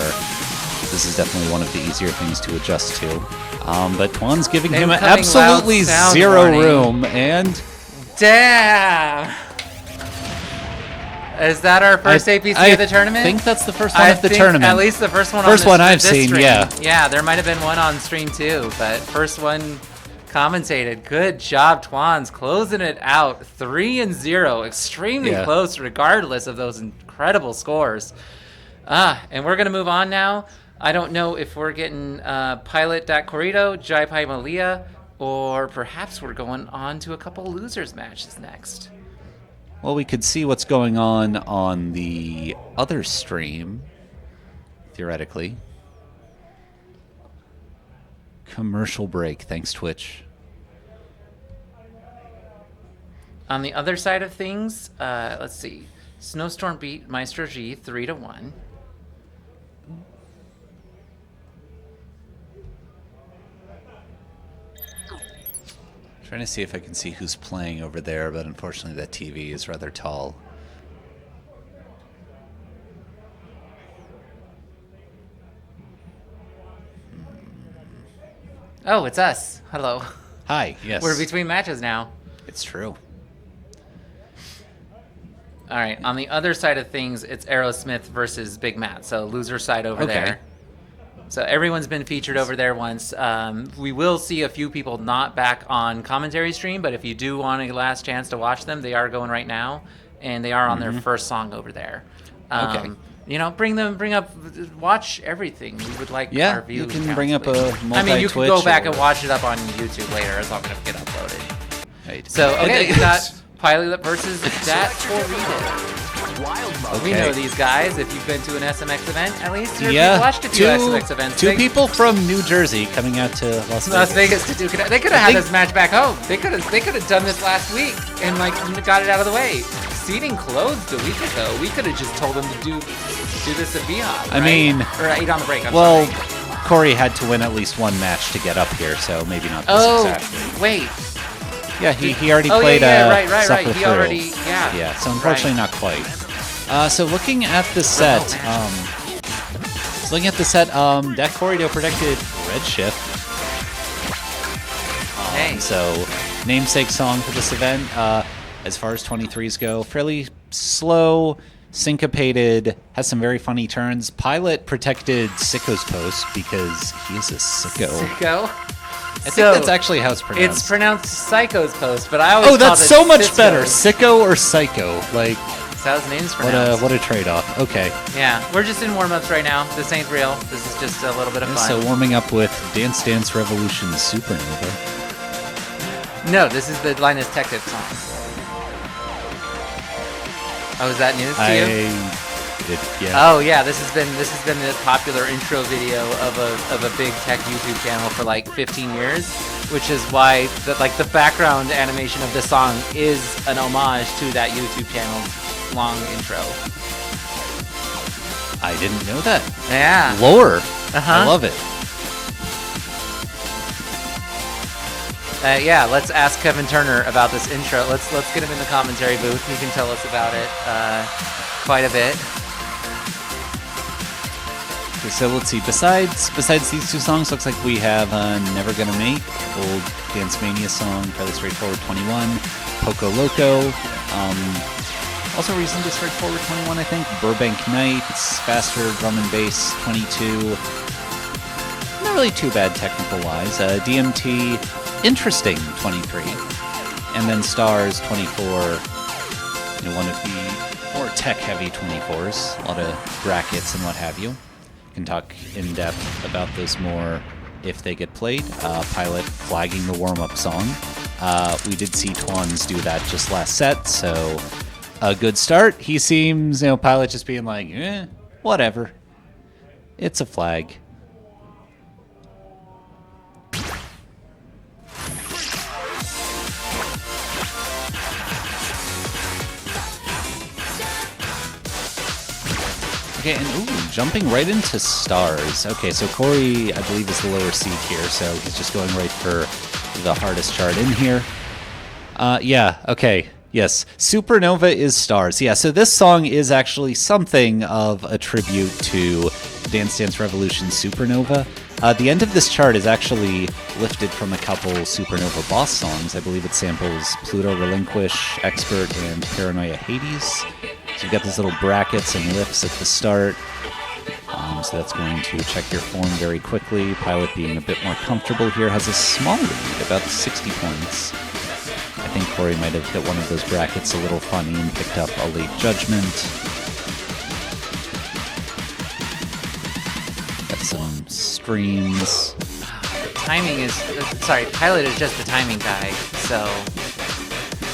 this is definitely one of the easier things to adjust to. But Twan's giving him Incoming absolutely loud sound zero warning. room, and damn. Is that our first APC of the tournament? I think that's the first one of the tournament. At least the first one. First on one this, I've this seen, stream. yeah. Yeah, there might have been one on stream too, but first one commentated. Good job, Twans, closing it out 3-0, extremely Yeah. close, regardless of those incredible scores. And we're gonna move on now. I don't know if we're getting Pilot Dat Corrido, Jai Pai Malia, or perhaps we're going on to a couple losers matches next. well, we could see what's going on the other stream, theoretically. Commercial break. Thanks, Twitch. On the other side of things, let's see. Snowstorm beat Maestro G 3-1. Trying to see if I can see who's playing over there, but unfortunately that TV is rather tall. Oh, it's us. Hello. Hi, yes. We're between matches now. It's true. All right. On the other side of things, it's Aerosmith versus Big Matt. So loser side over Okay. there. So everyone's been featured over there once. We will see a few people not back on commentary stream, but if you do want a last chance to watch them, they are going right now, and they are on their first song over there. Okay. You know, watch everything. We would like Yeah, our views. you can bring up a I mean, you can go multi-Twitch back or- and watch it up on YouTube later. It's all going to get uploaded. Right. So, okay, we got Pilot versus that Torito. We Okay. know these guys. If you've been to an SMX event, at least, or if Yeah, you've watched a few SMX events. two people from New Jersey coming out to Las Vegas. Las Vegas to do. They could have had this match back home. They could have done this last week and like got it out of the way. Seating closed a week ago. We could have just told them to do this at VHOP. I mean, or 8 on the break. I'm well, sorry. Corey had to win at least one match to get up here, so maybe not this Oh, exactly. wait. Yeah, he already Oh, played yeah, right. Supper He Through. already, yeah. Yeah, so unfortunately not quite. So looking at the set, that Corrido predicted REDSHIFT. Hey. So namesake song for this event. As far as 23s go, fairly slow, syncopated, has some very funny turns. Pilot protected Sicko's post because he is a sicko. Sicko? I think that's actually how it's pronounced. It's pronounced Psycho's Post, but I always Oh, that's called so it much Cisco. better. Sicko or Psycho? Like, That's how his name's what pronounced. a trade-off. Okay. Yeah, we're just in warm-ups right now. This ain't real. This is just a little bit of fun. So warming up with Dance Dance Revolution Supernova. No, this is the Linus Tech Tip song. Oh, is that news to you? Yeah. Oh yeah, this has been the popular intro video of a big tech YouTube channel for like 15 years, which is why the background animation of this song is an homage to that YouTube channel's long intro. I didn't know that. Yeah. Lore. Uh-huh. I love it. Yeah, let's ask Kevin Turner about this intro. Let's get him in the commentary booth. He can tell us about it quite a bit. Okay, so let's see. Besides these two songs, looks like we have Never Gonna Make, old Dance Mania song, fairly straightforward 21. Poco Loco, also reasonably straightforward 21, I think. Burbank Nights, faster drum and bass 22. Not really too bad technical wise. DMT, interesting 23. And then Stars 24. One of the more tech heavy 24s. A lot of brackets and what have you. Can talk in depth about those more if they get played. Pilot flagging the warm-up song. We did see Twans do that just last set, so a good start. He seems, Pilot just being like, whatever. It's a flag. Okay, and jumping right into Stars. Okay, so Corey, I believe, is the lower seed here, so he's just going right for the hardest chart in here. Yeah, okay, yes. Supernova is Stars. Yeah, so this song is actually something of a tribute to Dance Dance Revolution Supernova. The end of this chart is actually lifted from a couple Supernova boss songs. I believe it samples Pluto Relinquish, Expert, and Paranoia Hades. So you've got these little brackets and lifts at the start. So that's going to check your form very quickly. Pilot being a bit more comfortable here has a small lead, about 60 points. I think Corey might have hit one of those brackets a little funny and picked up a late judgment. Got some streams. Timing is Pilot is just the timing guy, so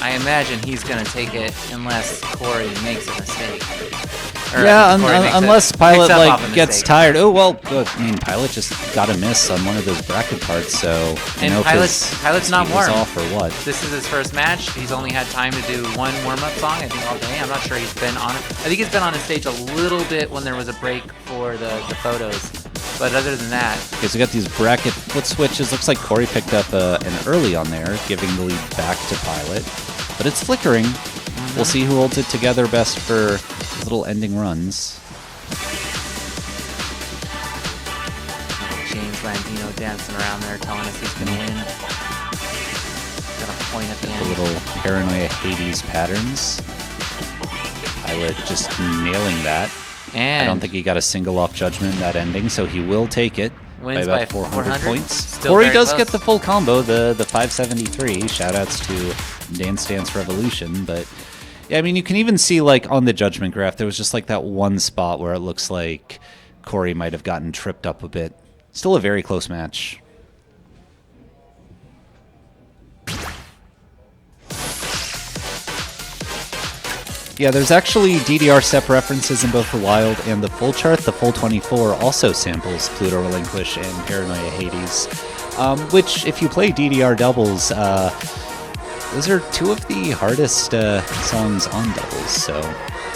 I imagine he's gonna take it unless Corey makes a mistake. Or Yeah, Corey makes unless it- Pilot picks up like off a gets mistake. tired. Oh well, good. I mean, Pilot just got a miss on one of those bracket parts, so I And know if Pilot's not speed was warm. off or what. This is his first match. He's only had time to do one warm-up song, I think, all day. I'm not sure he's been on it. I think he's been on a stage a little bit when there was a break for the photos. But other than that, Okay, so we got these bracket foot switches. Looks like Corey picked up an early on there, giving the lead back to Pilot. But it's flickering. We'll see who holds it together best for his little ending runs. James Landino dancing around there telling us he's going to win. Got a point at the The end. little Paranoia Hades patterns. Pilot just nailing that. And I don't think he got a single off judgment in that ending, so he will take it Wins by by about 400 points. Still Corey very does close. get the full combo, the 573. Shoutouts to Dance Dance Revolution, but yeah, I mean, you can even see like on the judgment graph, there was just like that one spot where it looks like Corey might have gotten tripped up a bit. Still a very close match. Yeah, there's actually DDR step references in both the Wild and the full chart. The full 24 also samples Pluto Relinquish and Paranoia Hades, which, if you play DDR doubles, those are two of the hardest songs on doubles. So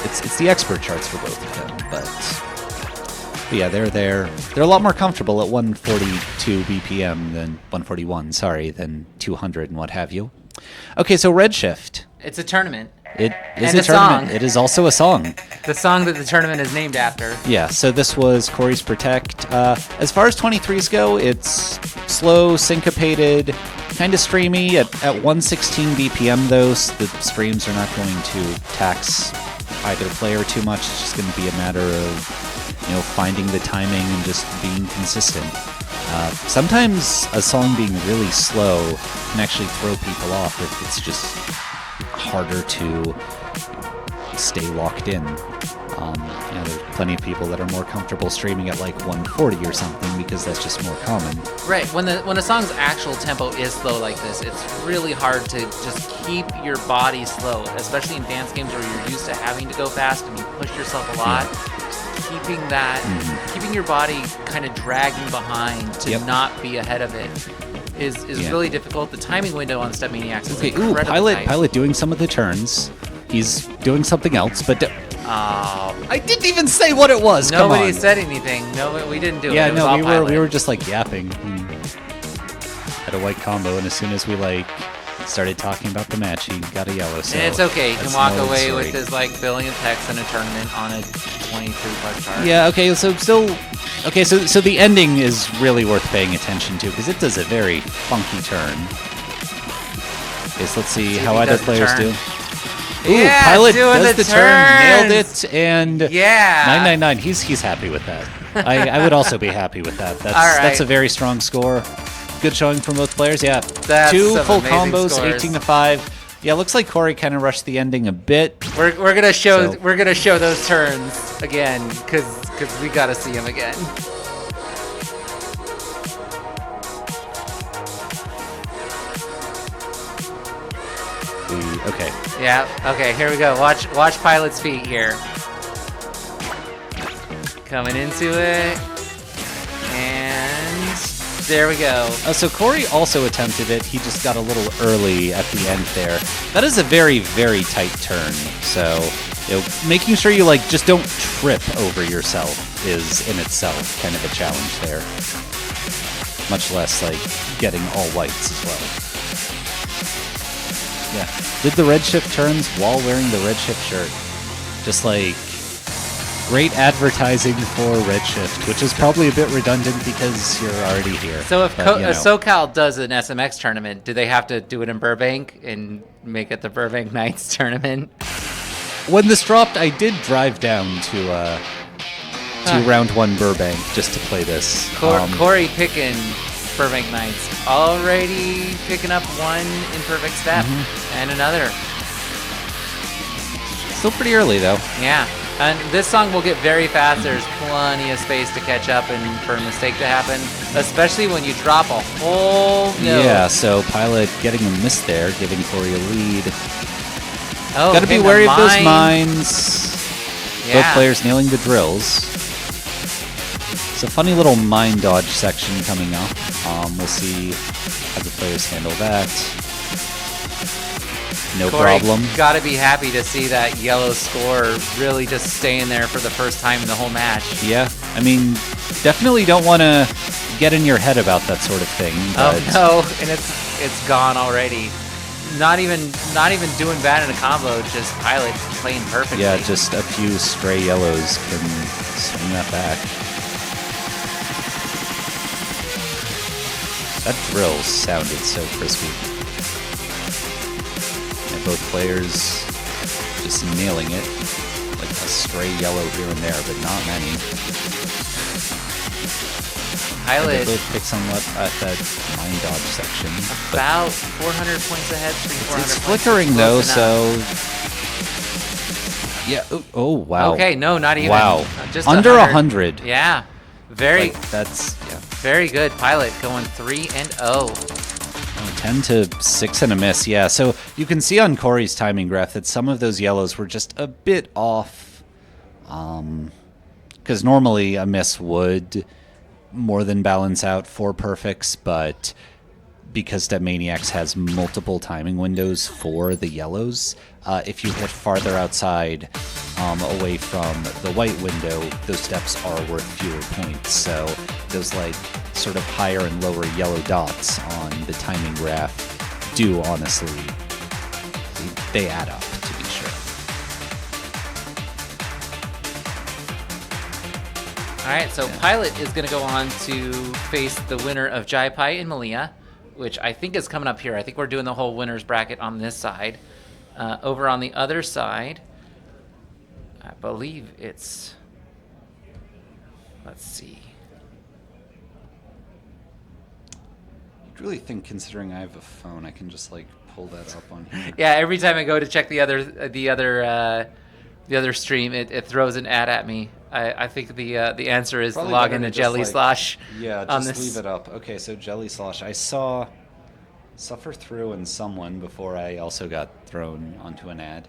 it's the expert charts for both of them. But yeah, they're a lot more comfortable at 142 BPM than 141. Sorry, than 200 and what have you. Okay, so REDSHIFT. It's a tournament. It is And a tournament. song. It is also a song. The song that the tournament is named after. Yeah, so this was Corey's Protect. As far as 23s go, it's slow, syncopated, kind of streamy. At 116 BPM, though, the streams are not going to tax either player too much. It's just going to be a matter of, finding the timing and just being consistent. Sometimes a song being really slow can actually throw people off if it's just harder to stay locked in. There's plenty of people that are more comfortable streaming at like 140 or something because that's just more common. Right. When a song's actual tempo is slow like this, it's really hard to just keep your body slow, especially in dance games where you're used to having to go fast and you push yourself a lot. Keeping your body kind of dragging behind to not be ahead of it is really difficult. The timing window on StepManiaX is incredibly tight. Pilot doing some of the turns. He's doing something else, but I didn't even say what it was. Nobody Come on. said anything. No, we didn't do it. Yeah, It was no, all we Pilot. were just like yapping. Had a white combo, and as soon as we started talking about the match, he got a yellow. So And it's okay. He can that's walk no away story. with his like billionth hex in a tournament on a 23+ chart. Yeah. Okay. So the ending is really worth paying attention to because it does a very funky turn. Okay, so let's see if how he other does the players turn. do. Ooh, Yeah, Pilot doing does the the turn, nailed turns. it, and Yeah. 999. He's happy with that. I would also be happy with that. That's All right. that's a very strong score. Good showing from both players. Yeah, That's two some full amazing combos, scores. 18-5. Yeah, looks like Corey kind of rushed the ending a bit. We're gonna show So- we're gonna show those turns again because we gotta see them again. Okay. Yeah. Okay. Here we go. Watch Pilot's feet here. Coming into it, and there we go. So Corey also attempted it. He just got a little early at the end there. That is a very, very tight turn. So, making sure you just don't trip over yourself is in itself kind of a challenge there. Much less getting all whites as well. Yeah. Did the REDSHIFT turns while wearing the REDSHIFT shirt. Just great advertising for REDSHIFT, which is probably a bit redundant because you're already here. So if But, SoCal does an SMX tournament, do they have to do it in Burbank and make it the Burbank Knights tournament? when this dropped, I did drive down to round one Burbank just to play this. Corey picking Burbank Knights, already picking up one imperfect step and another. Still pretty early though. Yeah. And this song will get very fast. There's plenty of space to catch up and for a mistake to happen, especially when you drop a whole note. Yeah, so Pilot getting a miss there, giving Corey a lead. Oh, Gotta be hitting wary the of those mine. mines. Yeah. Both players nailing the drills. It's a funny little mind dodge section coming up. We'll see how the players handle that. No Corey, problem. Gotta be happy to see that yellow score really just staying there for the first time in the whole match. Yeah, I mean, definitely don't want to get in your head about that sort of thing. But Oh no, and it's gone already. Not even doing bad in a combo, just Pilot playing perfectly. yeah, just a few stray yellows can swing that back. That drill sounded so crispy. And both players just nailing it. Like a stray yellow here and there, but not many. And they Pilot both pick somewhat at that mind dodge section. but about 400 points ahead, 400 it's points. flickering though, Close so enough. yeah. Oh wow. Okay, no, not even. Wow. Just Under 100. Yeah. Very Like, that's yeah. very good. Pilot going 3-0. 10 to 6 and a miss. Yeah. So you can see on Corey's timing graph that some of those yellows were just a bit off. Because normally a miss would more than balance out 4 perfects, but because StepManiaX has multiple timing windows for the yellows, if you hit farther outside away from the white window, those steps are worth fewer points. So those like sort of higher and lower yellow dots on the timing graph do honestly, they add up, to be sure. All right, so Pilot is going to go on to face the winner of Jai Pai and Malia, which I think is coming up here. I think we're doing the whole winner's bracket on this side. Over on the other side, I believe it's, let's see. I'd really think, considering I have a phone, I can just like pull that up on here. Yeah, every time I go to check the other stream, it throws an ad at me. I think the answer is Probably to log better into to just, Jelly like- Slosh. Yeah, on just this. leave it up. Okay, so Jelly Slosh. I saw Suffer Through and someone before I also got thrown onto an ad.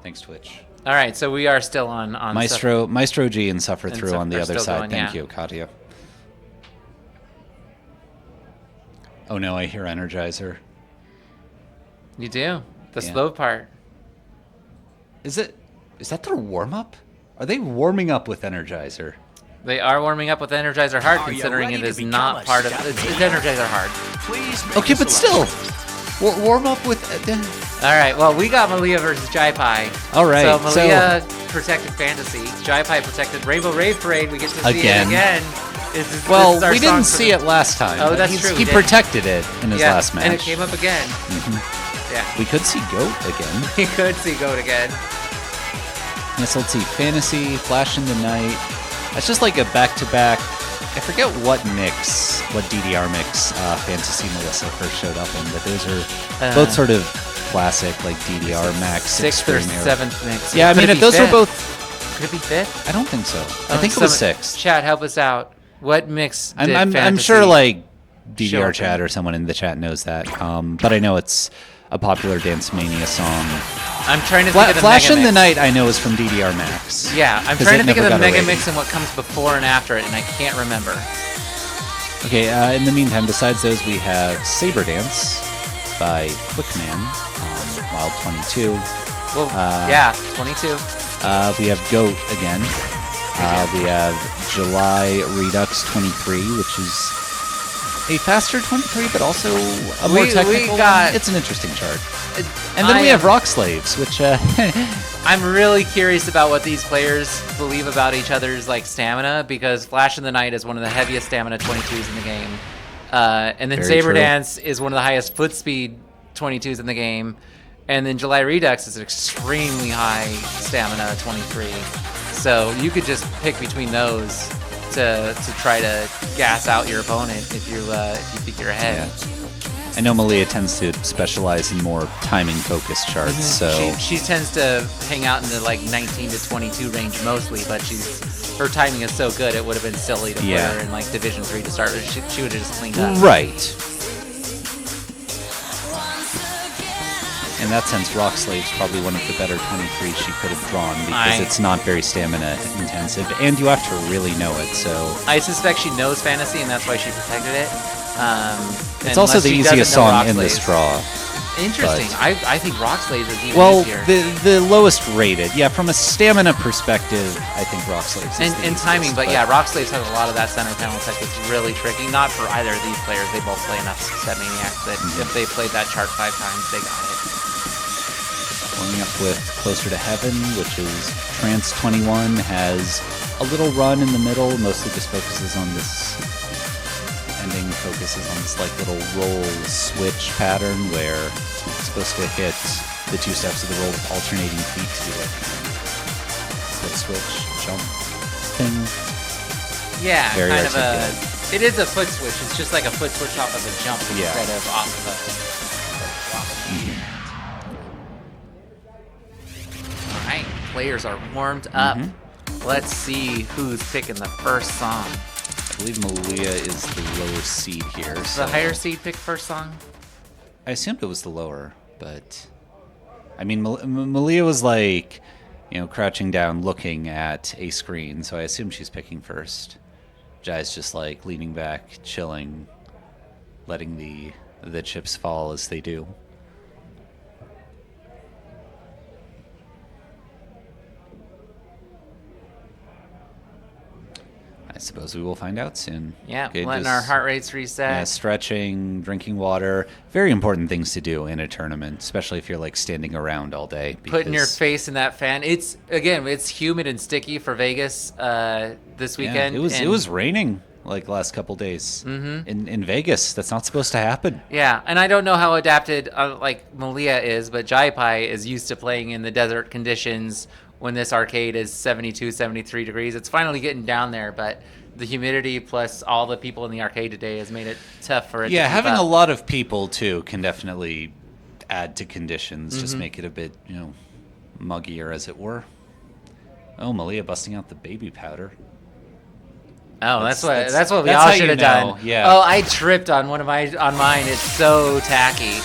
Thanks, Twitch. All right, so we are still on Maestro G and Suffer And Through on the are other still side. going, Thank yeah. you, Katya. Oh no, I hear Energizer. You do the Yeah. slow part. Is that their warm up? Are they warming up with Energizer? They are warming up with Energizer Hard, Are you considering ready it to is become not a part of chef? it's Energizer Hard. Okay, but still, warm up with. All right, well, we got Malia versus Jai Pai. All right, so Malia protected Fantasy, Jai Pai protected Rainbow Rave Parade. We get to see Again. it again. Well, this is our we song didn't for see the- it last time. Oh, that's He's- true. He we did. protected it in his Yeah, last match. and it came up again. Yeah, We could see Goat again. we could see Goat again. Yes, let's see. Fantasy, Flash in the Night. That's just like a back-to-back. I forget what mix, what DDR mix Fantasy Melissa first showed up in, but those are both sort of classic, like DDR Max. Sixth or Extreme era. seventh mix. Yeah, I Could mean, it if be those were fifth? both. Could it be fifth? I don't think so. I think it was sixth. Chat, help us out. What mix did I'm Fantasy sure like show DDR up chat in? or someone in the chat knows that. But I know it's a popular Dance Mania song. I'm trying to think of the Flash Mega in the Mix. Night I know is from DDR Max. Yeah, I'm 'Cause trying to it think of never the got a Mega rating. Mix and what comes before and after it, and I can't remember. Okay, in the meantime, besides those, we have Saber Dance by Quickman, Wild 22. Well, yeah, 22. We have Goat again. We have July Redux 23, which is a faster 23, but also a more technical one. It's an interesting chart. And then we have Rock Slaves, which I'm really curious about what these players believe about each other's like stamina, because Flash in the Night is one of the heaviest stamina 22s in the game, and then Very Saber true. Dance is one of the highest foot speed 22s in the game, and then July Redux is an extremely high stamina 23. So you could just pick between those to try to gas out your opponent if you think you're ahead. I know Malia tends to specialize in more timing-focused charts, so She tends to hang out in the like 19 to 22 range mostly, but her timing is so good it would have been silly to put Yeah. her in like Division 3 to start with. She would have just cleaned up. right. in that sense, Rock Slave's probably one of the better 23s she could have drawn because it's not very stamina intensive, and you have to really know it. So I suspect she knows fantasy, and that's why she protected it. It's also the easiest song in this draw. Interesting. But, I think Rock Slaves is even well, easier. the lowest rated. Yeah, from a stamina perspective, I think Rock Slaves is and timing, but yeah, Rock Slaves has a lot of that center panel tech that's really tricky. Not for either of these players. They both play enough StepManiaX that if they played that chart 5 times, they got it. Warming up with Closer to Heaven, which is Trance 21, has a little run in the middle, mostly just focuses on this ending, focuses on this like little roll switch pattern where it's supposed to hit the 2 steps of the roll with alternating feet to do like foot switch, jump thing. Yeah, Very kind articulate. of it is a foot switch. It's just like a foot switch off of a jump instead of off of a Alright, players are warmed up. Let's see who's picking the first song. I believe Malia is the lower seed here. The higher seed pick first song? I assumed it was the lower, but I mean, Malia was like, crouching down, looking at a screen, so I assume she's picking first. Jai's just like leaning back, chilling, letting the chips fall as they do. I suppose we will find out soon. Yeah, Okay, letting just- our heart rates reset. Yeah, stretching, drinking water. Very important things to do in a tournament, especially if you're like standing around all day. Putting your because- face in that fan. It's humid and sticky for Vegas this Yeah, weekend. it was raining like last couple days in Vegas. That's not supposed to happen. Yeah, and I don't know how adapted like Malia is, but Jai Pai is used to playing in the desert conditions when this arcade is 72, 73 degrees. It's finally getting down there, but the humidity plus all the people in the arcade today has made it tough for it to keep having up. a lot of people too can definitely add to conditions, just make it a bit, muggier as it were. Oh, Malia busting out the baby powder. Oh, that's what we that's all how should you have know, done. yeah. Oh, I tripped on on mine. It's so tacky.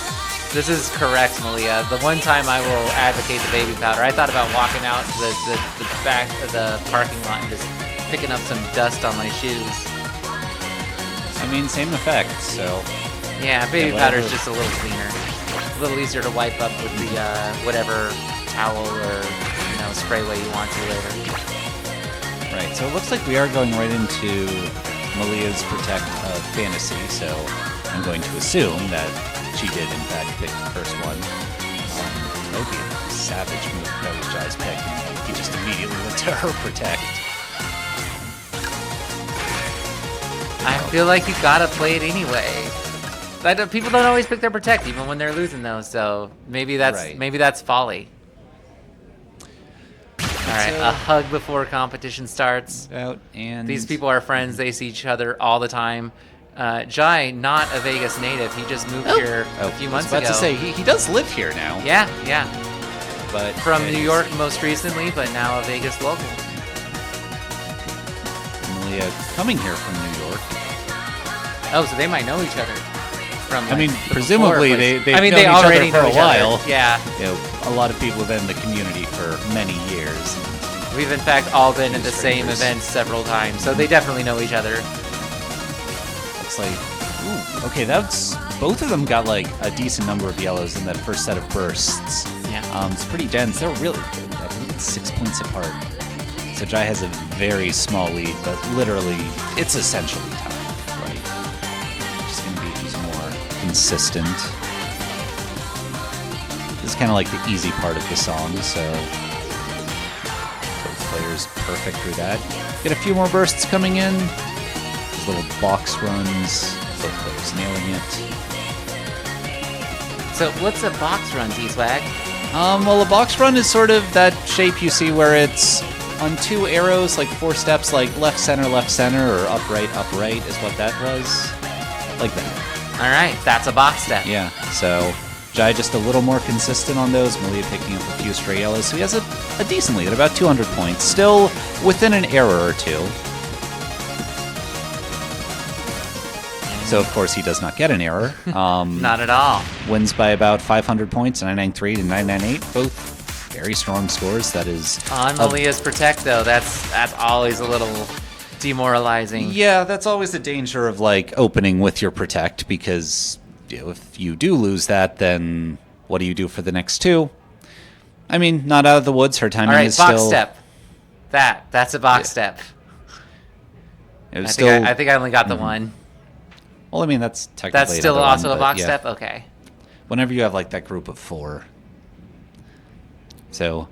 This is correct, Malia. The one time I will advocate the baby powder, I thought about walking out to the back of the parking lot and just picking up some dust on my shoes. I mean, same effect. So Yeah, baby powder is whatever. just a little cleaner, a little easier to wipe up with the whatever towel or spray way you want to later. Right, so it looks like we are going right into Malia's Protect of Fantasy, so I'm going to assume that she did, in fact, pick the first one. That would be a savage move. That was Jai's pick, and he just immediately went to her Protect. I feel like you gotta play it anyway. People don't always pick their Protect, even when they're losing, though, so maybe that's folly. All right, a hug before competition starts. And these people are friends. They see each other all the time. Jai, not a Vegas native. He just moved here a few months ago. I was about to say, he does live here now. Yeah. But from New York most recently, but now a Vegas local. Malia coming here from New York. Oh, so they might know each other. From, I mean, presumably they've known they each already other for know a each while. other. Yeah. A lot of people have been in the community for many years. We've in fact all been at the same events several times, so they definitely know each other. Looks like, ooh, okay, that's both of them got like a decent number of yellows in that first set of bursts. Yeah. It's pretty dense. They're really, I think it's 6 points apart. So Jai has a very small lead, but literally, it's essentially tied, right? Just gonna be who's more consistent. This is kind of like the easy part of the song, so both players perfect through that. Get a few more bursts coming in. These little box runs, both players nailing it. So what's a box run, T-Swag? Well, a box run is sort of that shape you see where it's on 2 arrows, like 4 steps, like left, center, or upright is what that was. Like that. All right, that's a box step. Yeah, so Jai just a little more consistent on those. Malia picking up a few stray yellows, so he has a decent lead at about 200 points. Still within an error or two. So, of course, he does not get an error. Not at all. Wins by about 500 points, 993 to 998. Both very strong scores. That is... On Malia's Protect, though, that's always a little demoralizing. Yeah, that's always the danger of, like, opening with your Protect, because if you do lose that, then what do you do for the next two? I mean, not out of the woods. Her timing is box still... step. That's a box step. It was I think I only got the one. Well, I mean, that's technically That's still another also one, a but box yeah. step? Okay. Whenever you have, like, that group of 4. So,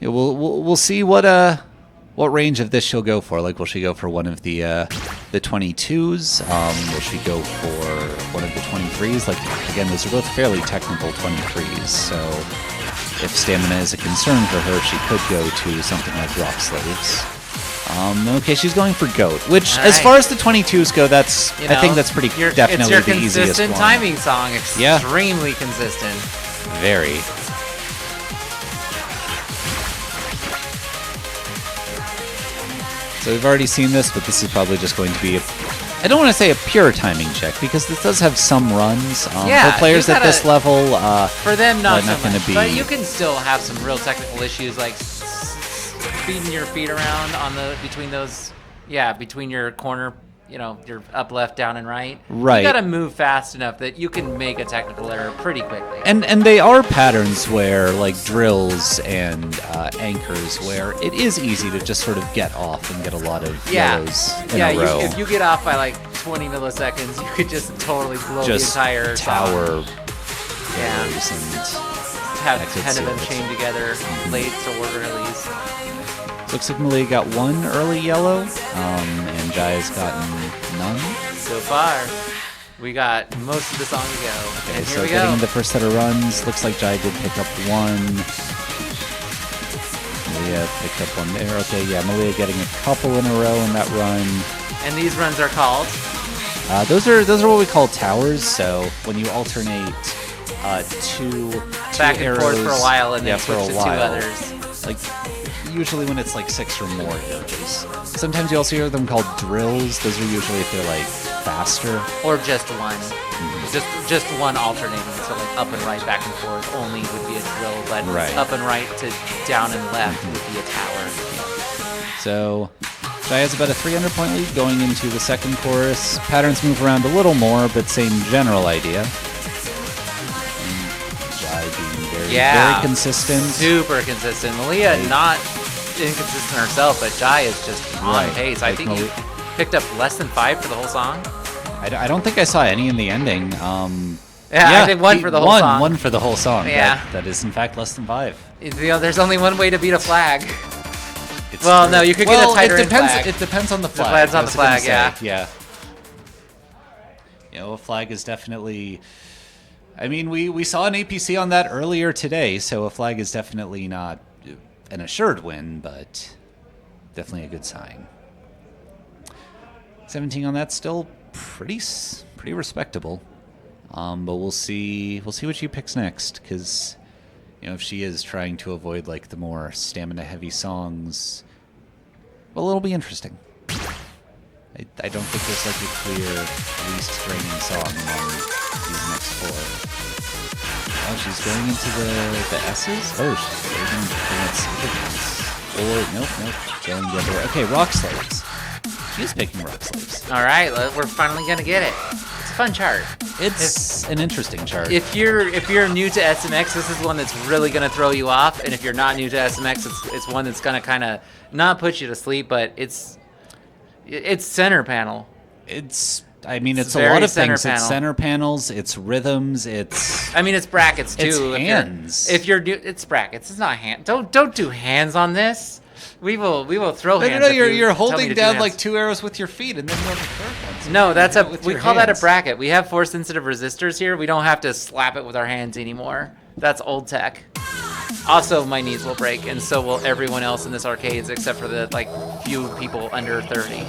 yeah, we'll see what range of this she'll go for. Like, will she go for one of the 22s? Will she go for one of the 23s? Like, again, those are both fairly technical 23s, so if stamina is a concern for her, she could go to something like Rock Slaves. Okay, she's going for Goat, which, as far as the 22s go, that's I think that's pretty definitely it's your the easiest consistent one. timing song. Extremely consistent. Very. So we've already seen this, but this is probably just going to be I don't want to say a pure timing check, because this does have some runs. For players at this level, for them, not so going much. to be. But you can still have some real technical issues, like feeding your feet around between your corner, your up, left, down, and right. Right. You got to move fast enough that you can make a technical error pretty quickly. And they are patterns where, like, drills and anchors, where it is easy to just sort of get off and get a lot of yellows in a row. If you get off by like 20 milliseconds, you could just totally blow just the entire tower song. errors and have exit 10 of them seals. chained together late or earlies. Looks like Malia got one early yellow, and Jai's gotten none. So far, we got most of the song to go. Okay, and so here we getting go. the first set of runs, looks like Jai did pick up one. Malia picked up one there. Okay, yeah, Malia getting a couple in a row in that run. And these runs are called? Those are what we call towers. So when you alternate two Back and arrows, forth for a while and then for switch a to while. 2 others. Like usually when it's like 6 or more arrows. Sometimes you also hear them called drills. Those are usually if they're like faster. Or just one. Just one alternating. So like up and right, back and forth only would be a drill, but Right. up and right to down and left would be a tower. So Jai has about a 300-point lead going into the second chorus. Patterns move around a little more, but same general idea. And Jai being very consistent. Super consistent. Malia not inconsistent herself, but Jai is just on Right. pace. I Like think you picked up less than 5 for the whole song. I don't think I saw any in the ending. I think one for the whole song. One for the whole song. Yeah. That is in fact less than 5. There's only one way to beat a flag. It's well, true. no, you could get a tighter it depends. flag. It depends on the flag. Depends on I the was gonna flag, say, yeah. A flag is definitely. I mean, we saw an APC on that earlier today, so a flag is definitely not an assured win, but definitely a good sign. 17 on that, still pretty respectable. But we'll see what she picks next, because if she is trying to avoid like the more stamina-heavy songs, well, it'll be interesting. I don't think there's like a clear least draining song among these next 4. Oh, she's going into the S's? Oh, she's going into nope. Going the other way. Okay, Rock Slaves. She's picking Rock Slaves. All right, we're finally gonna get it. It's a fun chart. It's an interesting chart. If you're new to SMX, this is one that's really gonna throw you off. And if you're not new to SMX, it's one that's gonna kind of not put you to sleep, but it's center panel. It's a lot very of center things. panel. It's center panels. It's rhythms. It's brackets too. It's If hands. It's brackets. It's not hand. Don't do hands on this. We will throw hands. No, if you you're tell me holding to do down hands. like 2 arrows with your feet, and then you have a third one. No, that's with we your call that a hands. bracket. We have force sensitive resistors here. We don't have to slap it with our hands anymore. That's old tech. Also, my knees will break, and so will everyone else in this arcades, except for the few people under 30.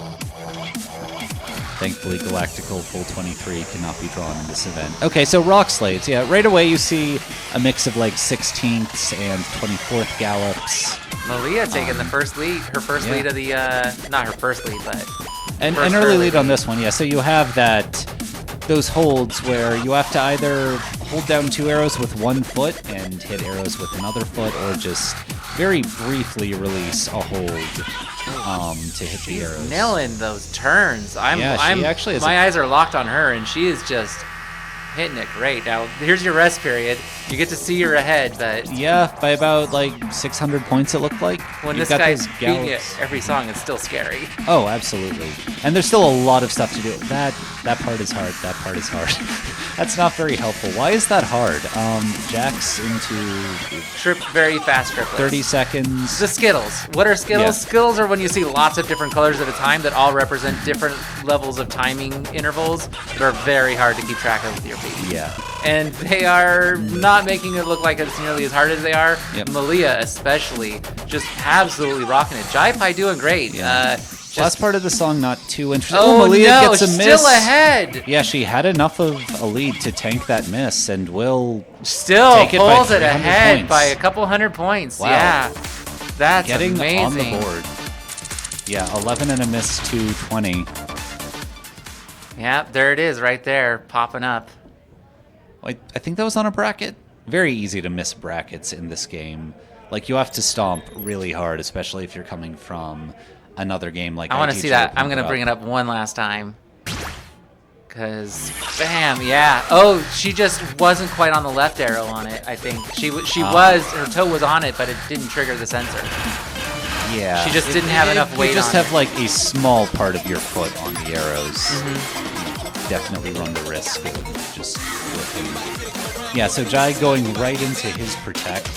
Thankfully, Galactical Full 23 cannot be drawn in this event. Okay, so Rock Slaves. Yeah, right away you see a mix of like 16ths and 24th gallops. Malia taking the first lead. Her first lead of the not her first lead, but And First an early lead on lead. this one, yeah. So you have those holds where you have to either hold down 2 arrows with 1 foot and hit arrows with another foot, or just very briefly release a hold to hit the arrows. Nailing those turns. Yeah, she actually has my eyes are locked on her, and she is just hitting it great. Now, here's your rest period. You get to see her ahead, but Yeah, by about like 600 points it looked like. when You've this got guy's those beating it gallops. every song, it's still scary. Oh, absolutely. And there's still a lot of stuff to do. That part is hard. That part is hard. That's not very helpful. Why is that hard? Jack's into Very fast triplets. 30 seconds. The Skittles. What are Skittles? Yeah. Skittles are when you see lots of different colors at a time that all represent different levels of timing intervals that are very hard to keep track of with your feet. Yeah. And they are not making it look like it's nearly as hard as they are. Yep. Malia especially, just absolutely rocking it. Jai Pai doing great. Last part of the song, not too interesting. Oh, Malia no, gets a still miss. ahead. Yeah, she had enough of a lead to tank that miss, and will Still take it by pulls it 300 ahead points. by a couple hundred points. Wow. Yeah. That's Getting amazing. on the board. Yeah, 11 and a miss to 20. Yeah, there it is right there, popping up. I think that was on a bracket. Very easy to miss brackets in this game. Like, you have to stomp really hard, especially if you're coming from another game like I want to ITJ see that. I'm Pump going to Up. bring it up one last time. Because, bam, yeah. Oh, she just wasn't quite on the left arrow on it, I think. Her toe was on it, but it didn't trigger the sensor. Yeah. She just didn't have enough weight You just on have, like, a small part of your foot on the arrows. Mm-hmm. You definitely run the risk of just whipping. Yeah, so Jai going right into his protect.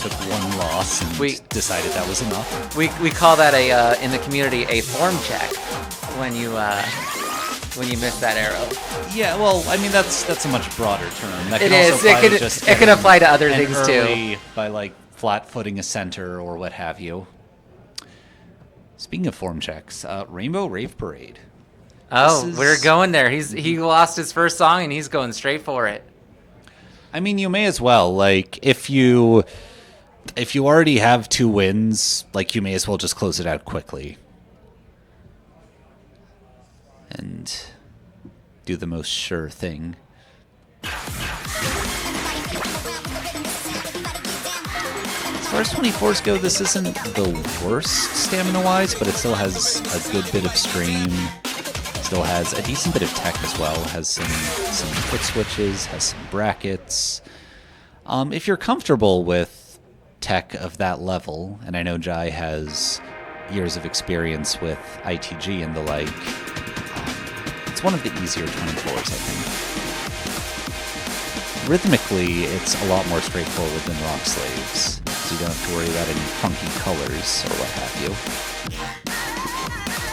Took one loss and decided that was enough. We call that in the community a form check when you miss that arrow. Yeah, well, I mean that's a much broader term. That It can is. also apply to just It can getting apply to other an things too. early by like flat footing a center or what have you. Speaking of form checks, Rainbow Rave Parade. Oh, we're going there. He lost his first song and he's going straight for it. I mean, you may as well. Like, if you already have 2 wins, like, you may as well just close it out quickly. And do the most sure thing. As far as 24s go, this isn't the worst stamina-wise, but it still has a good bit of stream. Still has a decent bit of tech as well. Has some foot switches, has some brackets. If you're comfortable with tech of that level, and I know Jai has years of experience with ITG and the like, it's one of the easier 24s, I think. Rhythmically, it's a lot more straightforward than Rock Slaves, so you don't have to worry about any funky colors or what have you.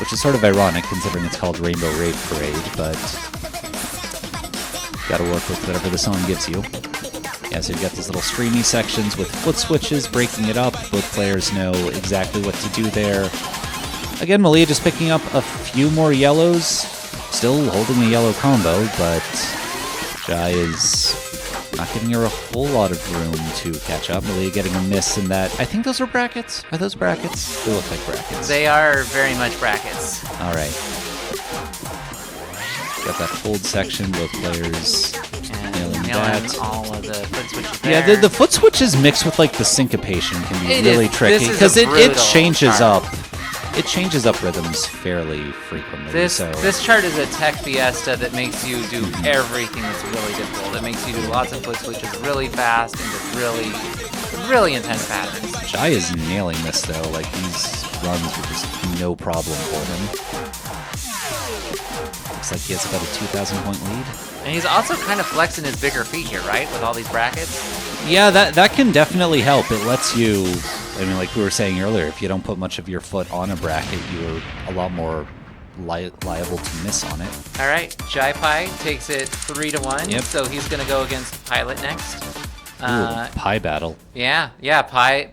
Which is sort of ironic considering it's called Rainbow Rave Parade, but gotta work with whatever the song gives you. Yeah, so you've got these little streamy sections with foot switches, breaking it up. Both players know exactly what to do there. Again, Malia just picking up a few more yellows, still holding a yellow combo, but Jai is not giving her a whole lot of room to catch up. Malia getting a miss in that. I think those are brackets. Are those brackets? They look like brackets. They are very much brackets. All right. Got that hold section, both players nailing that. All of the foot switches there. Yeah, the foot switches mixed with like the syncopation can be It really is- tricky this is because a it brutal changes chart. up. It changes up rhythms fairly frequently. This chart is a tech fiesta that makes you do everything that's really difficult. It makes you do lots of foot switches really fast into really intense patterns. Jai is nailing this though. Like these runs are just no problem for him. Looks like he has about a 2,000 point lead. And he's also kind of flexing his bigger feet here, right? With all these brackets. Yeah, that can definitely help. It lets you, I mean, like we were saying earlier, if you don't put much of your foot on a bracket, you're a lot more liable to miss on it. All right, Jai Pai takes it 3-1. Yep. So he's gonna go against Pilot next. Ooh, pie battle. Yeah, Pai.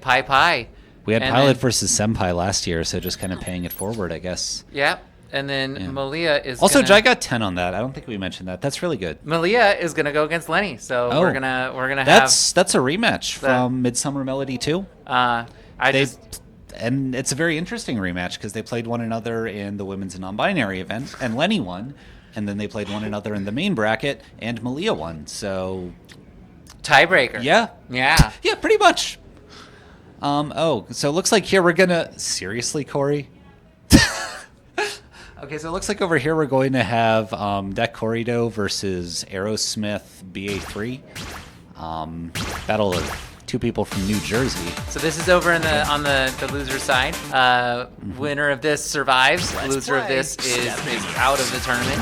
We had And Pilot then- versus Senpai last year, so just kind of paying it forward, I guess. Yep. And then Malia is Also, gonna, Jai got 10 on that. I don't think we mentioned that. That's really good. Malia is gonna go against Lenny. So Oh. we're gonna have That's a rematch from Midsummer Melody 2. They and it's a very interesting rematch because they played one another in the women's non-binary event, and Lenny won, and then they played one another in the main bracket, and Malia won. So tiebreaker. Yeah, Yeah. yeah, pretty much. So it looks like here we're gonna seriously, Corey. Okay, so it looks like over here we're going to have Deck Corrido versus Aerosmith BA3. Battle of two people from New Jersey. So this is over in the on the loser side. Winner of this survives. Loser of this is out of the tournament.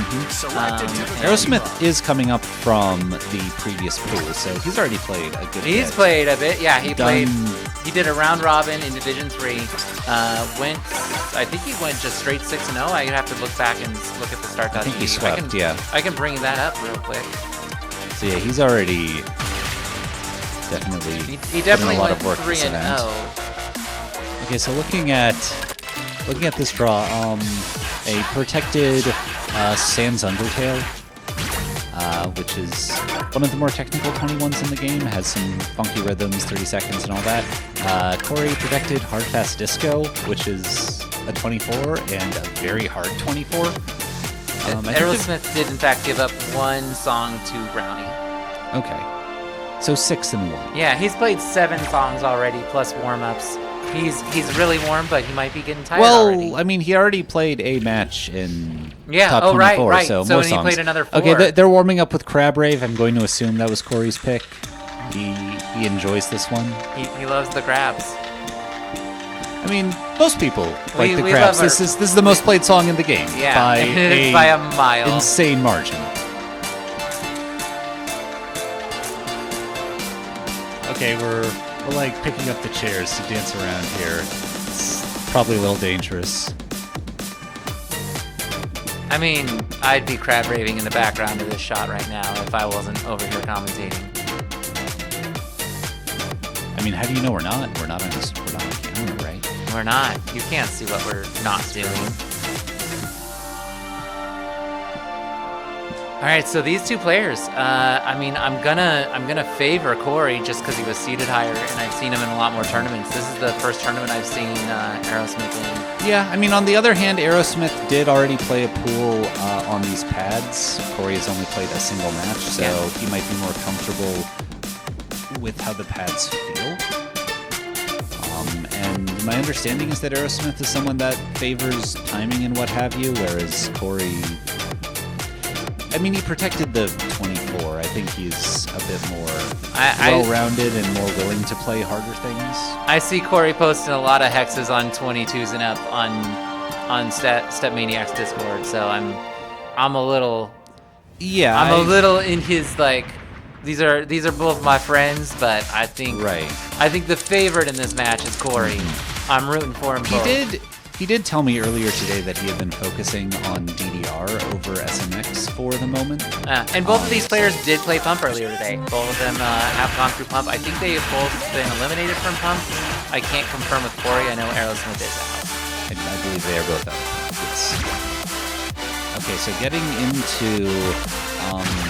Aerosmith is coming up from the previous pool, so he's already played a good bit. He's played a bit. Yeah, he Done- He did a round robin in Division 3. I think he went just straight 6-0. I have to look back and look at the start. I think he swept, I can bring that up real quick. So yeah, he's already definitely He definitely put in a lot went of work this 3-0. event. Okay, so looking at this draw, a protected Sans Undertale, which is one of the more technical 21s in the game, has some funky rhythms, 30 seconds and all that. Corey protected Hard Fast Disco, which is a 24 and a very hard 24. Aerosmith did in fact give up one song to Brownie. Okay. So 6-1. Yeah, he's played 7 songs already, plus warm-ups. He's really warm, but he might be getting tired already. I mean, he already played a match in Yeah, top oh, right, 24, right. so So more he songs. played another 4. Okay, they're warming up with Crab Rave. I'm going to assume that was Corey's pick. He enjoys this one. He loves the crabs. I mean, most people like the we crabs. love This is the most played song in the game. Yeah, by by a mile. insane margin. Okay, we're like picking up the chairs to dance around here. It's probably a little dangerous. I mean, I'd be crab raving in the background of this shot right now if I wasn't over here commentating. I mean, how do you know we're not? We're not on camera, right? We're not. You can't see what we're not doing. All right, so these two players. I mean, I'm gonna favor Corey just because he was seated higher, and I've seen him in a lot more tournaments. This is the first tournament I've seen Aerosmith in. Yeah, I mean, on the other hand, Aerosmith did already play a pool on these pads. Corey has only played a single match, so he might be more comfortable with how the pads feel. And my understanding is that Aerosmith is someone that favors timing and what have you, whereas Corey, I mean, he protected the 24. I think he's a bit more well-rounded and more willing to play harder things. I see Corey posting a lot of hexes on 22s and up on StepManiaX Discord, so I'm a little I'm a little in his like. These are both my friends, but I think the favorite in this match is Corey. I'm rooting for him. He did tell me earlier today that he had been focusing on DDR over SMX for the moment. And both of these players did play Pump earlier today. Both of them have gone through Pump. I think they have both been eliminated from Pump. I can't confirm with Corey. I know Aerosmith is out. I believe they are both out. Yes. Okay, so getting into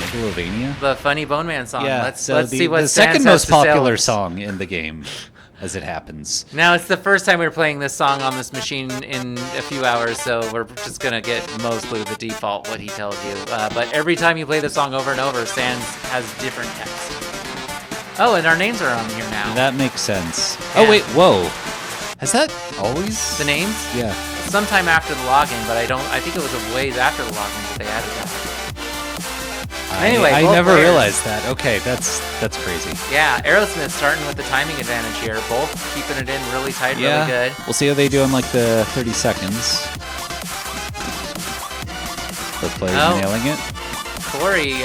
Megalovania. The funny Bone Man song. Yeah, let's so see what the Sans second has most to say. popular song in the game, as it happens. Now, it's the first time we're playing this song on this machine in a few hours, so we're just going to get mostly the default, what he tells you. But every time you play the song over and over, Sans has different text. Oh, and our names are on here now. That makes sense. Yeah. Oh, wait, whoa. Has that always? The names? Yeah. Sometime after the login, but I think it was a ways after the login that they added that. Anyway, I both never players. realized that. Okay, that's crazy. Yeah, Aerosmith starting with the timing advantage here. Both keeping it in really tight, really good. We'll see how they do in like the 30 seconds. Both players nailing it. Corey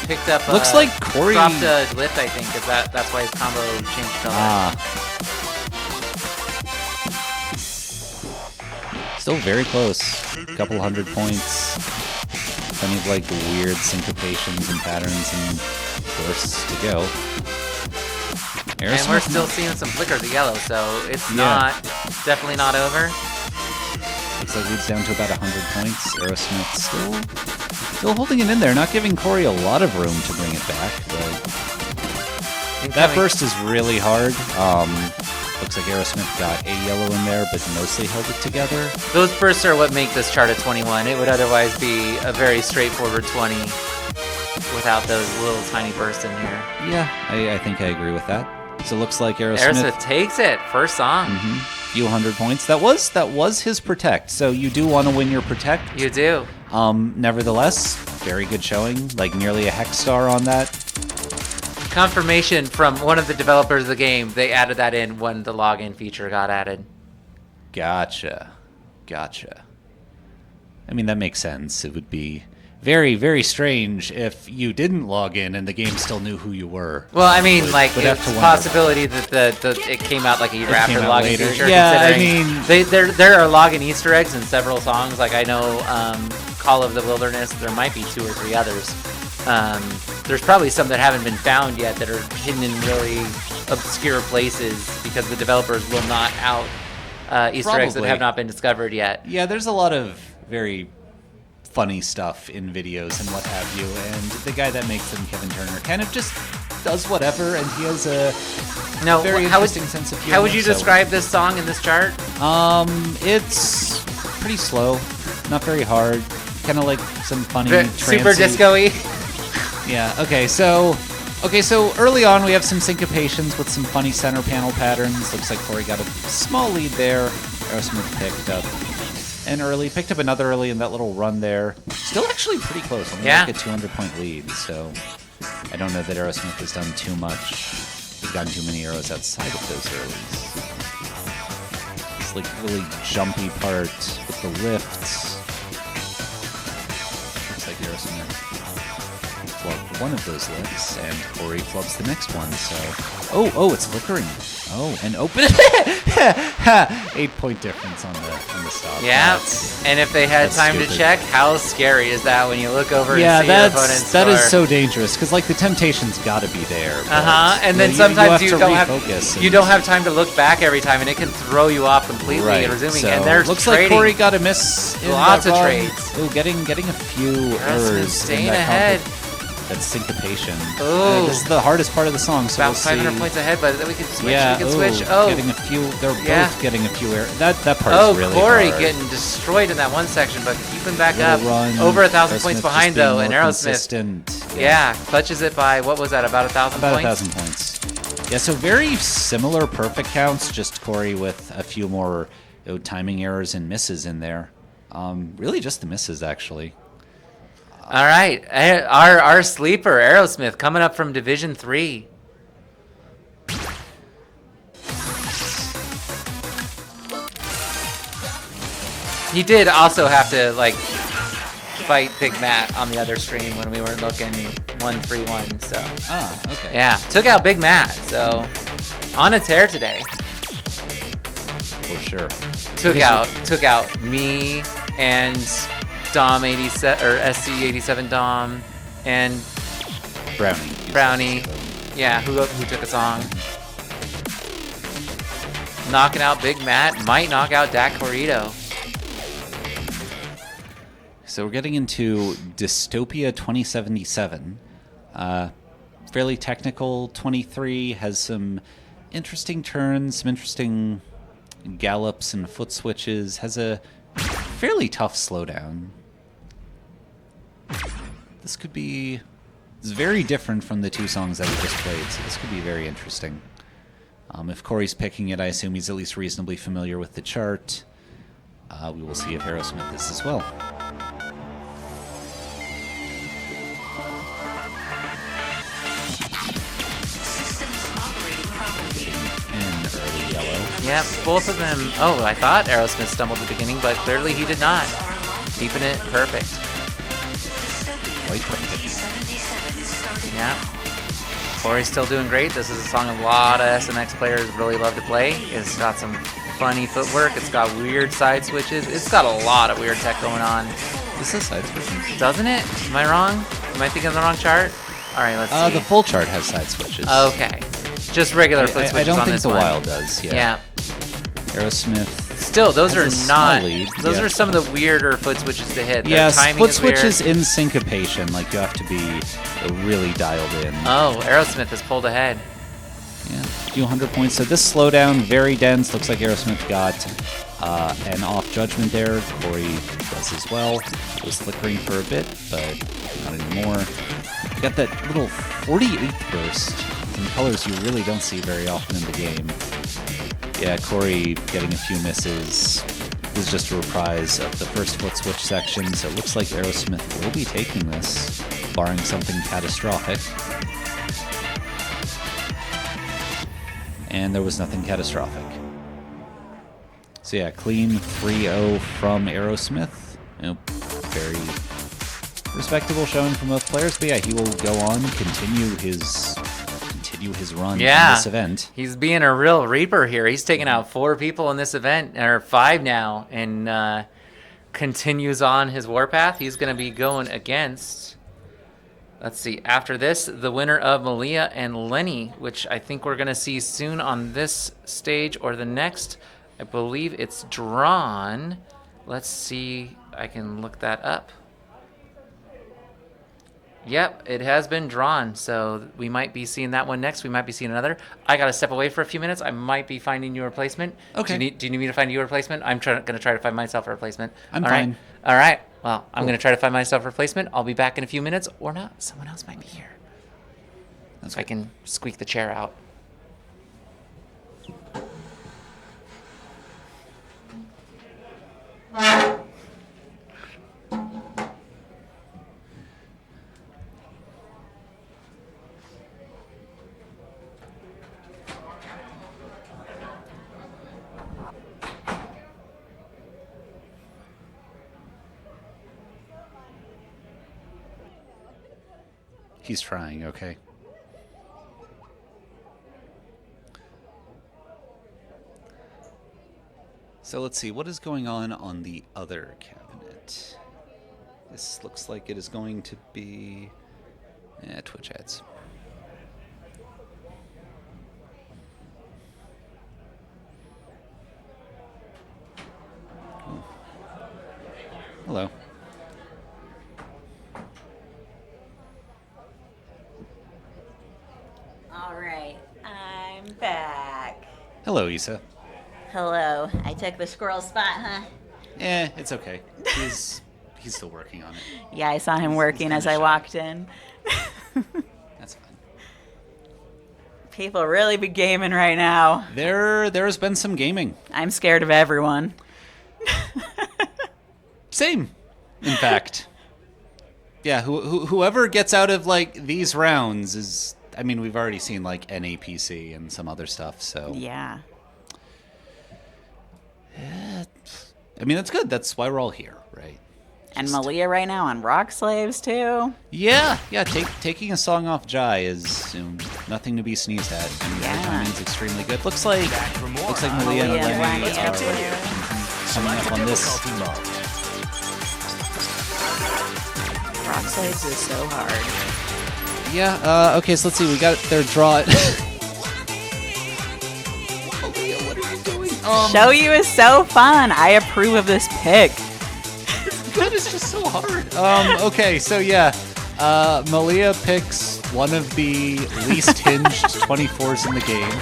picked up. Looks like Corey dropped a lift. I think that's why his combo changed color. Still very close. A couple 100 points. Plenty of like weird syncopations and patterns and bursts to go. And we're still seeing some flickers of yellow, so it's definitely not over. Looks like it's down to about 100 points. Aerosmith still holding it in there, not giving Corey a lot of room to bring it back. But that burst is really hard. Looks like Aerosmith got a yellow in there, but mostly held it together. Those bursts are what make this chart a 21. It would otherwise be a very straightforward 20 without those little tiny bursts in here. Yeah, I think I agree with that. So it looks like Aerosmith takes it. First song. Few hundred points. That was his Protect. So you do want to win your Protect. You do. Nevertheless, very good showing. Like nearly a hex star on that. Confirmation from one of the developers of the game. They added that in when the login feature got added. Gotcha. I mean, that makes sense. It would be very, very strange if you didn't log in and the game still knew who you were. Well, I mean, like, Would it's have a to possibility that it came out like a year after the login later. feature. Yeah, I considering there are login Easter eggs in several songs. Like, I know Call of the Wilderness, there might be 2 or 3 others. There's probably some that haven't been found yet that are hidden in really obscure places because the developers will not out Easter eggs that have not been discovered yet. Yeah, there's a lot of very funny stuff in videos and what have you, and the guy that makes them, Kevin Turner, kind of just does whatever, and he has a very interesting sense of humor. How would you describe this song in this chart? It's pretty slow, not very hard, kind of like some funny super disco-y. Yeah, okay, so early on we have some syncopations with some funny center panel patterns. Looks like Corey got a small lead there. Aerosmith picked up another early in that little run there. Still actually pretty close. Only like a 200-point lead, so I don't know that Aerosmith has done too much. He's gotten too many arrows outside of those earlies. It's like really jumpy part with the lifts. Looks like Aerosmith flubbed one of those lifts, and Corey flubs the next one, so... Oh, it's flickering. Oh, and open it. 8-point difference on the stop. Yeah, and if they had time to check, how scary is that when you look over and see your opponent's that is score? so dangerous because like the temptation's got to be there. And then sometimes you don't have time to look back every time, and it can throw you off completely. Right, Resuming, so and there's looks trading. like Corey got a miss. In Lots of that run. trades. Oh, getting a few errors. Staying in that ahead. That's syncopation. Ooh. This is the hardest part of the song. So About we'll 500 see. points ahead, but then we can switch. Yeah, we can switch. Oh, getting a few. They're both getting a few errors. That part is really Corey hard. getting destroyed in that one section, but keeping back Little up. run. Over 1,000 Aerosmith points just behind being though, and more Aerosmith. consistent. Yeah, clutches it by what was that? About 1,000 points. About 1,000 points. Yeah, so very similar perfect counts. Just Corey with a few more timing errors and misses in there. Really, just the misses actually. All right, our sleeper Aerosmith coming up from Division 3. He did also have to like fight Big Matt on the other stream when we weren't looking 1-3-1. So. Oh, okay. Yeah, took out Big Matt. So on a tear today. For sure. Took out me and Dom 87 or SC 87 Dom and Brownie. Yeah, who took a song. Knocking out Big Matt might knock out Dak Corrido. So we're getting into Dystopia 2077. Fairly technical. 23 has some interesting turns, some interesting gallops and foot switches. Has a fairly tough slowdown. This could be... It's very different from the 2 songs that we just played, so this could be very interesting. If Corey's picking it, I assume he's at least reasonably familiar with the chart. We will see if Aerosmith is as well. And early yellow. Yep, both of them. Oh, I thought Aerosmith stumbled at the beginning, but clearly he did not. Keeping it perfect. Quite perfect. Yeah. Corey's still doing great. This is a song a lot of SMX players really love to play. It's got some funny footwork. It's got weird side switches. It's got a lot of weird tech going on. This is side switches. Doesn't it? Am I wrong? Am I thinking of the wrong chart? All right, let's see. The full chart has side switches. Okay. Just regular foot switches I don't on think this the one. Wild does. Yeah. Aerosmith. Still, those are not. Those are some of the weirder foot switches to hit. Their Yes, timing foot is weird. switches in syncopation. Like you have to be really dialed in. Oh, Aerosmith has pulled ahead. Yeah. few hundred points. So this slowdown, very dense. Looks like Aerosmith got an off judgment there. Corey does as well. It was flickering for a bit, but not anymore. You got that little 48th burst in colors you really don't see very often in the game. Yeah, Corey getting a few misses. This is just a reprise of the first foot switch section, so it looks like Aerosmith will be taking this, barring something catastrophic. And there was nothing catastrophic. So yeah, clean 3-0 from Aerosmith. Nope, very respectable showing from both players, but yeah, he will go on, continue his run in this event. He's being a real reaper here. He's taken out 4 people in this event, or 5 now, and continues on his warpath. He's going to be going against, let's see, after this, the winner of Malia and Lenny, which I think we're going to see soon on this stage or the next. I believe it's drawn. Let's see, I can look that up. Yep, it has been drawn, so we might be seeing that one next. We might be seeing another. I got to step away for a few minutes. I might be finding you a replacement. Okay. Do you need me to find you a replacement? I'm going to try to find myself a replacement. I'm All fine. Right. All right. Well, I'm going to try to find myself a replacement. I'll be back in a few minutes, or not. Someone else might be here. So I can squeak the chair out. He's trying, okay? So let's see, what is going on the other cabinet? This looks like it is going to be Twitch ads. Oh. Hello. All right, I'm back. Hello, Issa. Hello. I took the squirrel spot, huh? It's okay. He's still working on it. Yeah, I saw him working as I walked in. That's fine. People really be gaming right now. There's been some gaming. I'm scared of everyone. Same, in fact. Yeah, whoever gets out of like these rounds is. I mean, we've already seen like NAPC and some other stuff, so. Yeah. I mean, that's good. That's why we're all here, right? And Malia right now on Rock Slaves, too. Yeah. Taking a song off Jai is nothing to be sneezed at. I mean, the timing's extremely good. Looks like Malia and Lenny are coming up on this. Rock Slaves is so hard. Yeah, okay, so let's see. We got their draw. Show you is so fun. I approve of this pick. That is just so hard. Okay, so yeah. Malia picks one of the least hinged 24s in the game.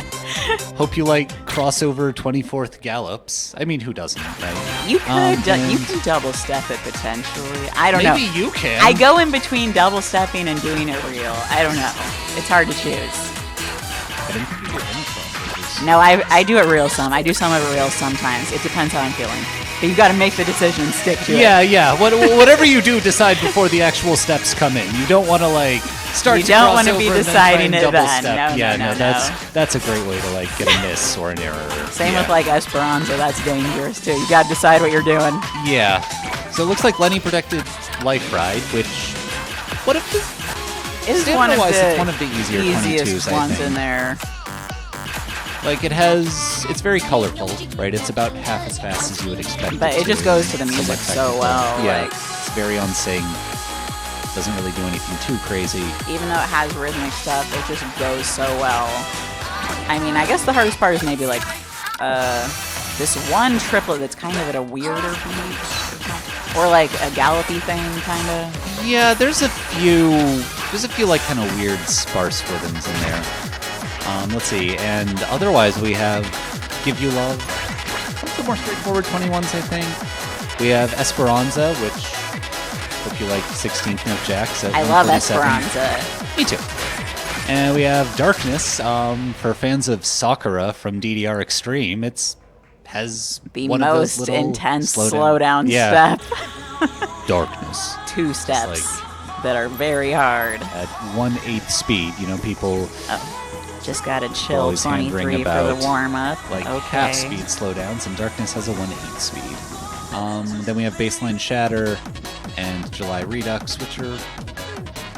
Hope you like crossover 24th gallops. I mean, who doesn't, right? You could you can double step it potentially. I don't know. Maybe you can. I go in between double stepping and doing it real. I don't know. It's hard to choose. I didn't think you did any crossovers. No, I do it real some. I do some of it real sometimes. It depends how I'm feeling. But you got to make the decision, stick to it. Yeah. Whatever you do, decide before the actual steps come in. You don't want to like start. You to don't want to crossover be and then deciding try it and double then. step. No, that's a great way to like get a miss or an error. Same with like Esperanza. That's dangerous too. You got to decide what you're doing. Yeah. So it looks like Lenny protected Life Ride, which what if It's one of it's one of the easier 22s, I ones think. in there. Like it's very colorful, right? It's about half as fast as you would expect. But it just goes to the music so well. Yeah, Like, it's very on sync. Doesn't really do anything too crazy. even though it has rhythmic stuff, it just goes so well. I mean, I guess the hardest part is maybe like this one triplet that's kind of at a weirder beat, or like a gallopy thing, kind of. Yeah, there's a few like kind of weird sparse rhythms in there. Let's see. And otherwise, we have Give You Love. The more straightforward 21s, I think. We have Esperanza, which hope you like 16th Note Jacks. I love Esperanza. Me too. And we have Darkness. For fans of Sakura from DDR Extreme, has the one of those most little intense slowdown step. Darkness. 2 steps that are very hard. At 1/8 speed, people just got to chill always 23 hammering for about the warm-up. like Okay. half speed slowdowns, and Darkness has a 1/8 speed. Then we have Baseline Shatter and July Redux, which are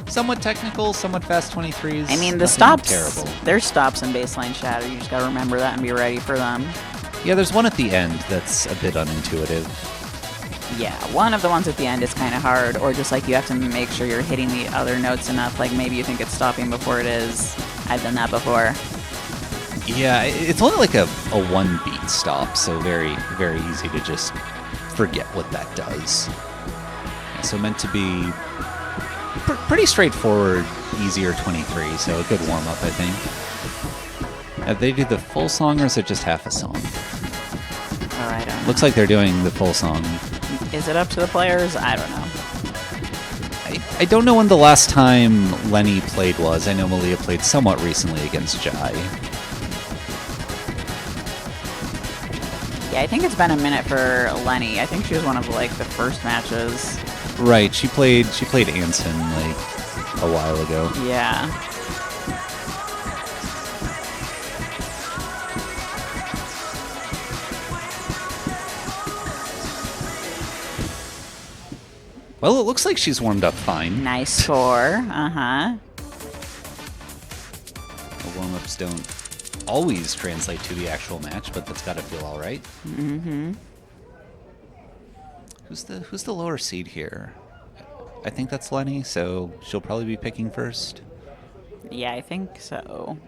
somewhat technical, somewhat fast 23s. I mean, nothing the stops, terrible. there's stops in Baseline Shatter. You just got to remember that and be ready for them. Yeah, there's one at the end that's a bit unintuitive. Yeah, one of the ones at the end is kind of hard, or just like you have to make sure you're hitting the other notes enough. Like maybe you think it's stopping before it is. I've done that before. Yeah, it's only like a 1-beat stop, so very, very easy to just forget what that does. So meant to be pretty straightforward, easier 23, so a good warm-up, I think. They do the full song, or is it just half a song? Oh, I don't know. Looks like they're doing the full song. Is it up to the players? I don't know. I don't know when the last time Lenny played was. I know Malia played somewhat recently against Jai. Yeah, I think it's been a minute for Lenny. I think she was one of like the first matches. Right, she played Anson like a while ago. Yeah. Well, it looks like she's warmed up fine. Nice score. Uh-huh. The warm-ups don't always translate to the actual match, but that's got to feel all right. Mm-hmm. Who's the lower seed here? I think that's Lenny, so she'll probably be picking first. Yeah, I think so.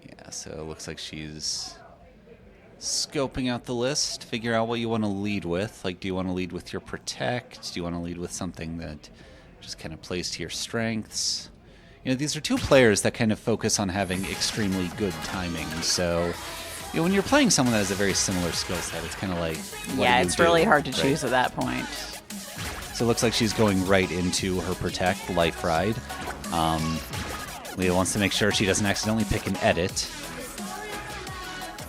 Yeah, so it looks like she's scoping out the list, figure out what you want to lead with. Like, do you want to lead with your protect? Do you want to lead with something that just kind of plays to your strengths? These are two players that kind of focus on having extremely good timing. So, when you're playing someone that has a very similar skill set, it's kind of like, Yeah, it's really hard to choose at that point. So it looks like she's going right into her protect, Life Ride. Leah wants to make sure she doesn't accidentally pick an edit.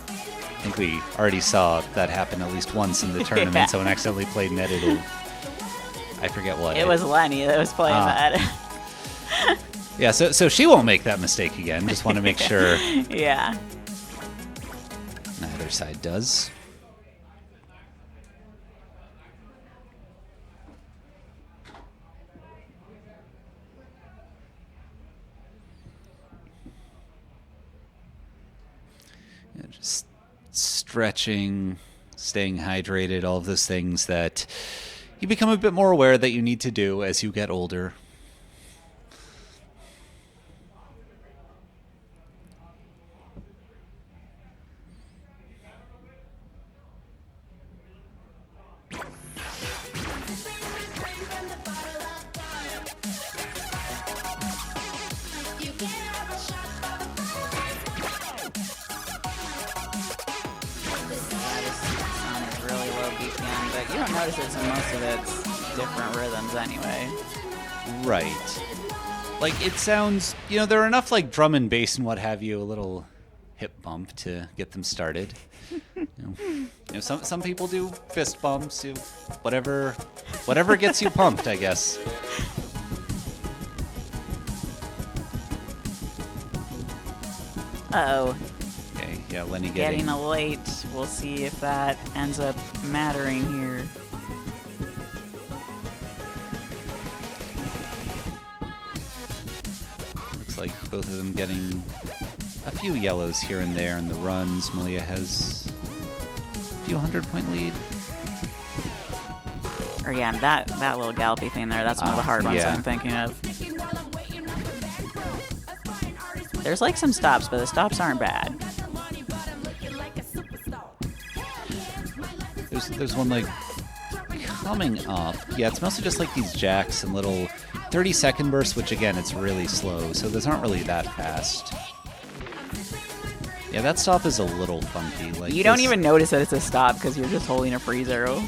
I think we already saw that happen at least once in the tournament. Yeah. Someone accidentally played an edit of, I forget what. It was Lenny that was playing that. Yeah, so she won't make that mistake again. Just want to make sure Yeah. neither side does. Yeah, just stretching, staying hydrated, all of those things that you become a bit more aware that you need to do as you get older. Really low BPM, but you don't notice it, so most of it's different rhythms anyway. Right. Like, it sounds, there are enough, like, drum and bass and what have you, a little hip bump to get them started. Some people do fist bumps, whatever gets you pumped, I guess. Uh-oh. Okay, yeah, Lenny Getting a late. We'll see if that ends up mattering here. Looks like both of them getting a few yellows here and there in the runs. Malia has a few 100-point lead. Or yeah, that little gallopy thing there, that's one of the hard ones yeah. I'm thinking of. There's like some stops, but the stops aren't bad. There's one like coming up. Yeah, it's mostly just like these jacks and little 30-second bursts, which again, it's really slow, so those aren't really that fast. Yeah, that stop is a little funky. Like You don't even notice that it's a stop because you're just holding a free zero.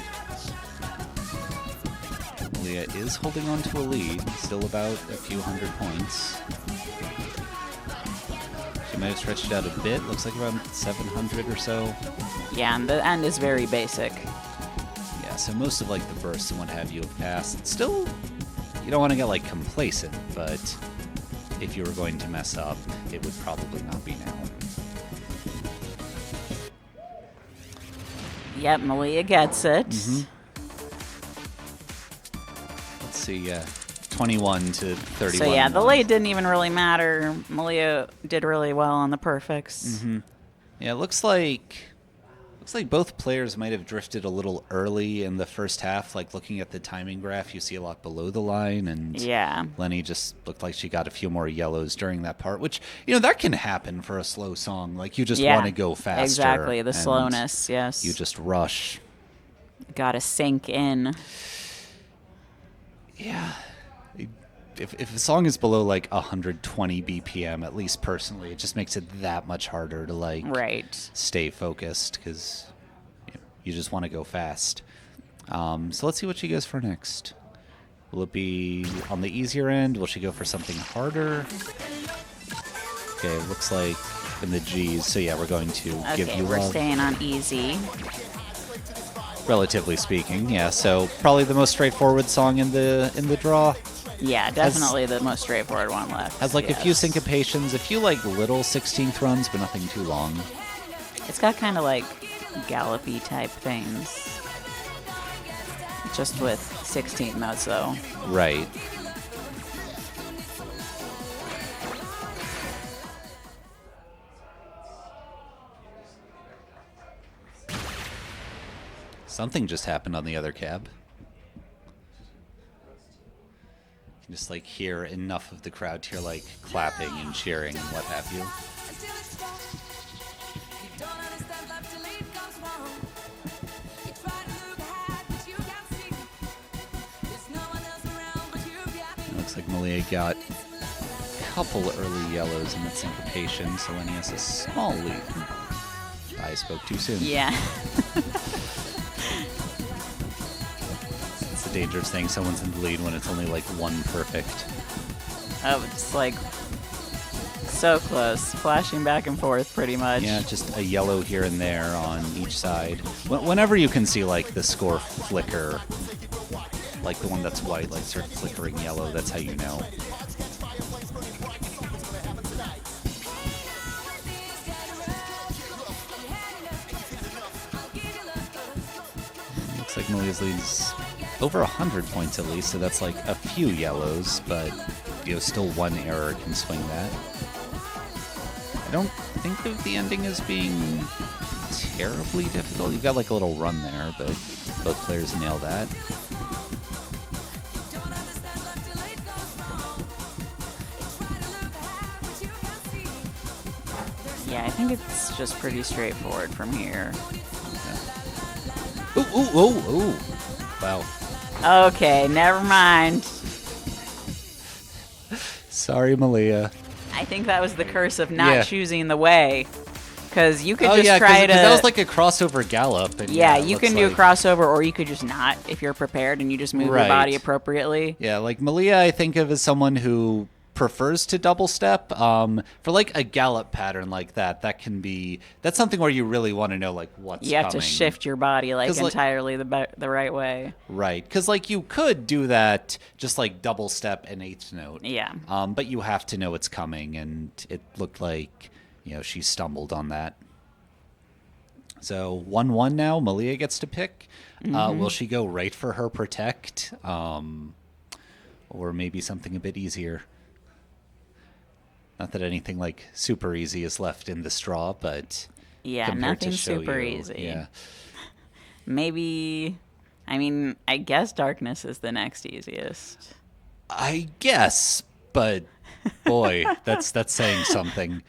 Leah is holding on to a lead, still about a few hundred points. She might have stretched it out a bit, looks like around 700 or so. Yeah, and the end is very basic. Yeah, so most of like the bursts and what have you have passed. Still, you don't want to get like complacent, but if you were going to mess up, it would probably not be now. Yep, Malia gets it. Let's see, 21 to 31. So yeah, the late didn't even really matter. Malia did really well on the perfects. Yeah, it looks like both players might have drifted a little early in the first half. Like looking at the timing graph, you see a lot below the line, and Yeah. Lenny just looked like she got a few more yellows during that part, which that can happen for a slow song. Like you just Yeah, want to go faster. exactly, the and slowness, yes. You just rush. Gotta sink in. Yeah. If a song is below like 120 BPM, at least personally, it just makes it that much harder to like stay focused because you just want to go fast. So let's see what she goes for next. Will it be on the easier end? Will she go for something harder? Okay, it looks like in the G's. So yeah, we're going to give you we're love. staying on easy. Relatively speaking, yeah. So probably the most straightforward song in the draw. Yeah, definitely the most straightforward one left. Has like a few syncopations, a few like little 16th runs, but nothing too long. It's got kind of like gallopy type things. Just with 16th notes though. Right. Something just happened on the other cab. You can just like hear enough of the crowd to hear like clapping and cheering and what have you. Looks like Malia got a couple early yellows in that syncopation, so Lenny has a small lead. I spoke too soon. Yeah. It's a dangerous thing. Someone's in the lead when it's only like one perfect. Oh, it's like so close, flashing back and forth pretty much. Yeah, just a yellow here and there on each side. Whenever you can see like the score flicker, like the one that's white, like sort of flickering yellow, that's how you know. Looks like Malia's lead's over 100 points at least, so that's like a few yellows, but still one error can swing that. I don't think of the ending as being terribly difficult. You've got like a little run there, but both players nail that. Yeah, I think it's just pretty straightforward from here. Ooh, ooh, ooh, ooh. Wow. Okay, never mind. Sorry, Malia. I think that was the curse of not Yeah. choosing the way. Because you could Oh just yeah, try to... that was like a crossover gallop. And Yeah, it you looks can do a like- crossover, or you could just not if you're prepared and you just move your body Right. appropriately. Yeah, like Malia, I think of as someone who prefers to double step. For like a gallop pattern like that, that's something where you really want to know like what's You have coming. to shift your body like 'Cause, like- entirely the right way. Right, because like you could do that just like double step an eighth note. Yeah. But you have to know it's coming, and it looked like she stumbled on that. So 1-1 now. Malia gets to pick. Mhm. Will she go right for her protect, or maybe something a bit easier? Not that anything like super easy is left in the straw, but Yeah, compared to nothing show super you, easy. Yeah. Maybe, I guess darkness is the next easiest. I guess, but boy, that's saying something.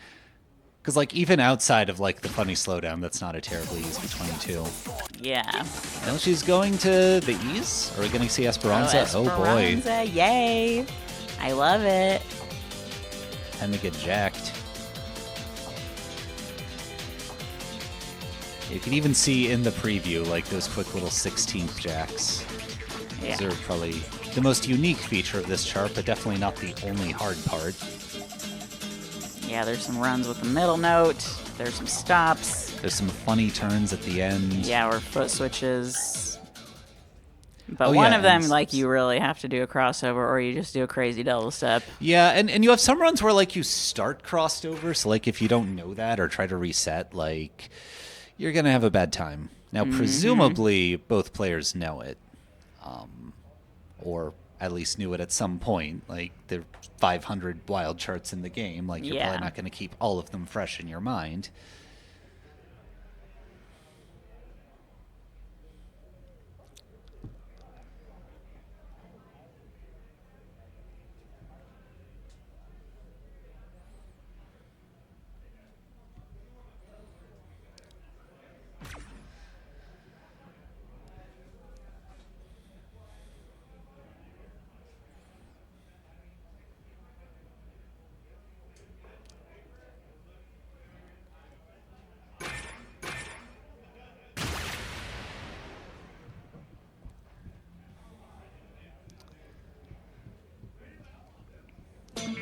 Because like even outside of like the funny slowdown, that's not a terribly easy 22. Yeah. Now she's going to the E's. Are we going to see Esperanza? Oh boy, Esperanza, yay! I love it. time to get jacked. You can even see in the preview like those quick little 16th jacks. Yeah. Those are probably the most unique feature of this chart, but definitely not the only hard part. Yeah, there's some runs with the middle note. There's some stops. There's some funny turns at the end. Yeah, or foot switches. But Oh, one yeah, of them, and like, you really have to do a crossover or you just do a crazy double step. Yeah, and you have some runs where like you start crossed over, so like if you don't know that or try to reset, like you're gonna have a bad time. Now, presumably both players know it, or at least knew it at some point. Like there are 500 wild charts in the game. Like you're probably not gonna keep all of them fresh in your mind.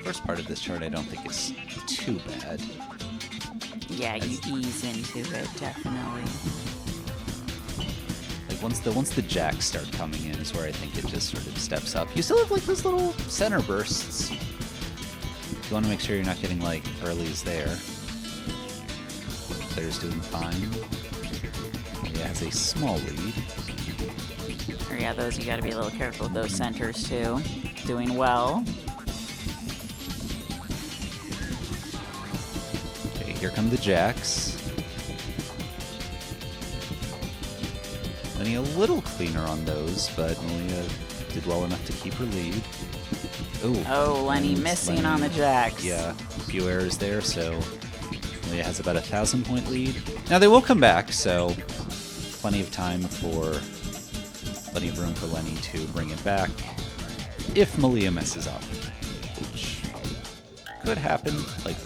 First part of this chart I don't think is too bad. Yeah, you ease into it, definitely. Like once the jacks start coming in is where I think it just sort of steps up. You still have like those little center bursts. You want to make sure you're not getting like earlies there. Player's doing fine. Yeah, has a small lead. Or yeah, those you gotta be a little careful with those centers too. Doing well. Okay, here come the jacks. Lenny a little cleaner on those, but Malia did well enough to keep her lead. Ooh, Oh, Lenny and missing on the jacks. Yeah, a few errors there, so Malia has about a 1,000-point lead. Now they will come back, so plenty of time for, plenty of room for Lenny to bring it back if Malia messes up, which could happen. Like,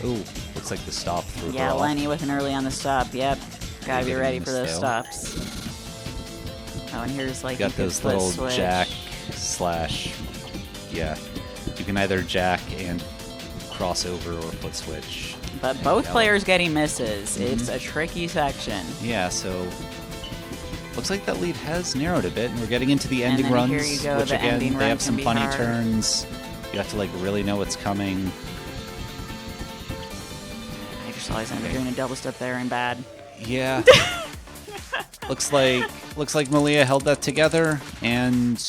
oh, looks like the stop threw Yeah, her off. Lenny with an early on the stop. Yep. Gotta be Getting ready in for the those stale. stops. Oh, and here's like You a got good those foot little switch. jack slash, yeah. You can either jack and crossover or foot switch. But And both go. players getting misses. Mhm. It's a tricky section. Yeah, so looks like that lead has narrowed a bit, and we're getting into the And ending then runs, here you go, which the again, ending they run have can some be funny hard. turns. You have to like really know what's coming. I just always end up doing a double step there and bad. Yeah. looks like Malia held that together, and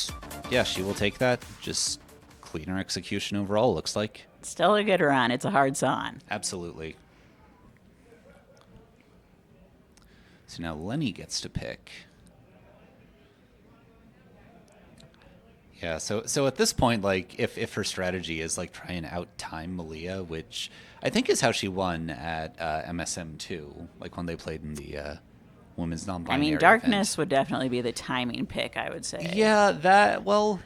yeah, she will take that. Just cleaner execution overall, looks like. Still a good run. It's a hard song. Absolutely. So now Lenny gets to pick. Yeah, so at this point, like, if her strategy is, like, try and out-time Malia, which I think is how she won at MSM2, like, when they played in the women's non-binary I mean, event. Darkness would definitely be the timing pick, I would say. Yeah, well,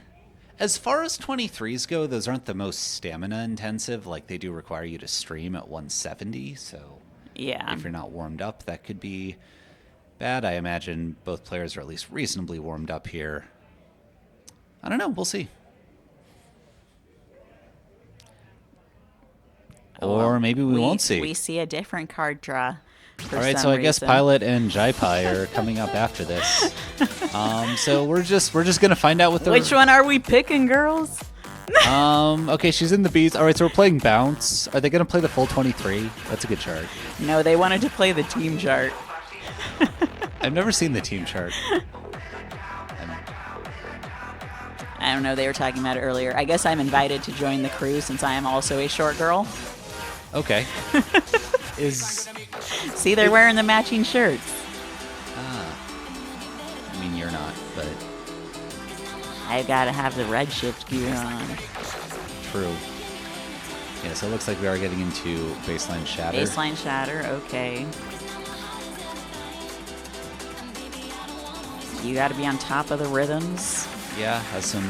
as far as 23s go, those aren't the most stamina-intensive. Like, they do require you to stream at 170, so Yeah. if you're not warmed up, that could be bad. I imagine both players are at least reasonably warmed up here. I don't know. We'll see. Or maybe we won't see. We see a different card draw. For All right, some so I guess reason. Pilot and Jaipai are coming up after this. So we're just gonna find out what the Which one are we picking, girls? Okay, she's in the B's. All right, so we're playing Bounce. Are they gonna play the full 23? That's a good chart. No, they wanted to play the team chart. I've never seen the team chart. I don't know. They were talking about it earlier. I guess I'm invited to join the crew since I am also a short girl. Okay. See, they're wearing the matching shirts. I mean, you're not, but I gotta have the REDSHIFT gear on. true. Yeah, so it looks like we are getting into baseline shatter. Baseline shatter, okay. You got to be on top of the rhythms. Yeah, has some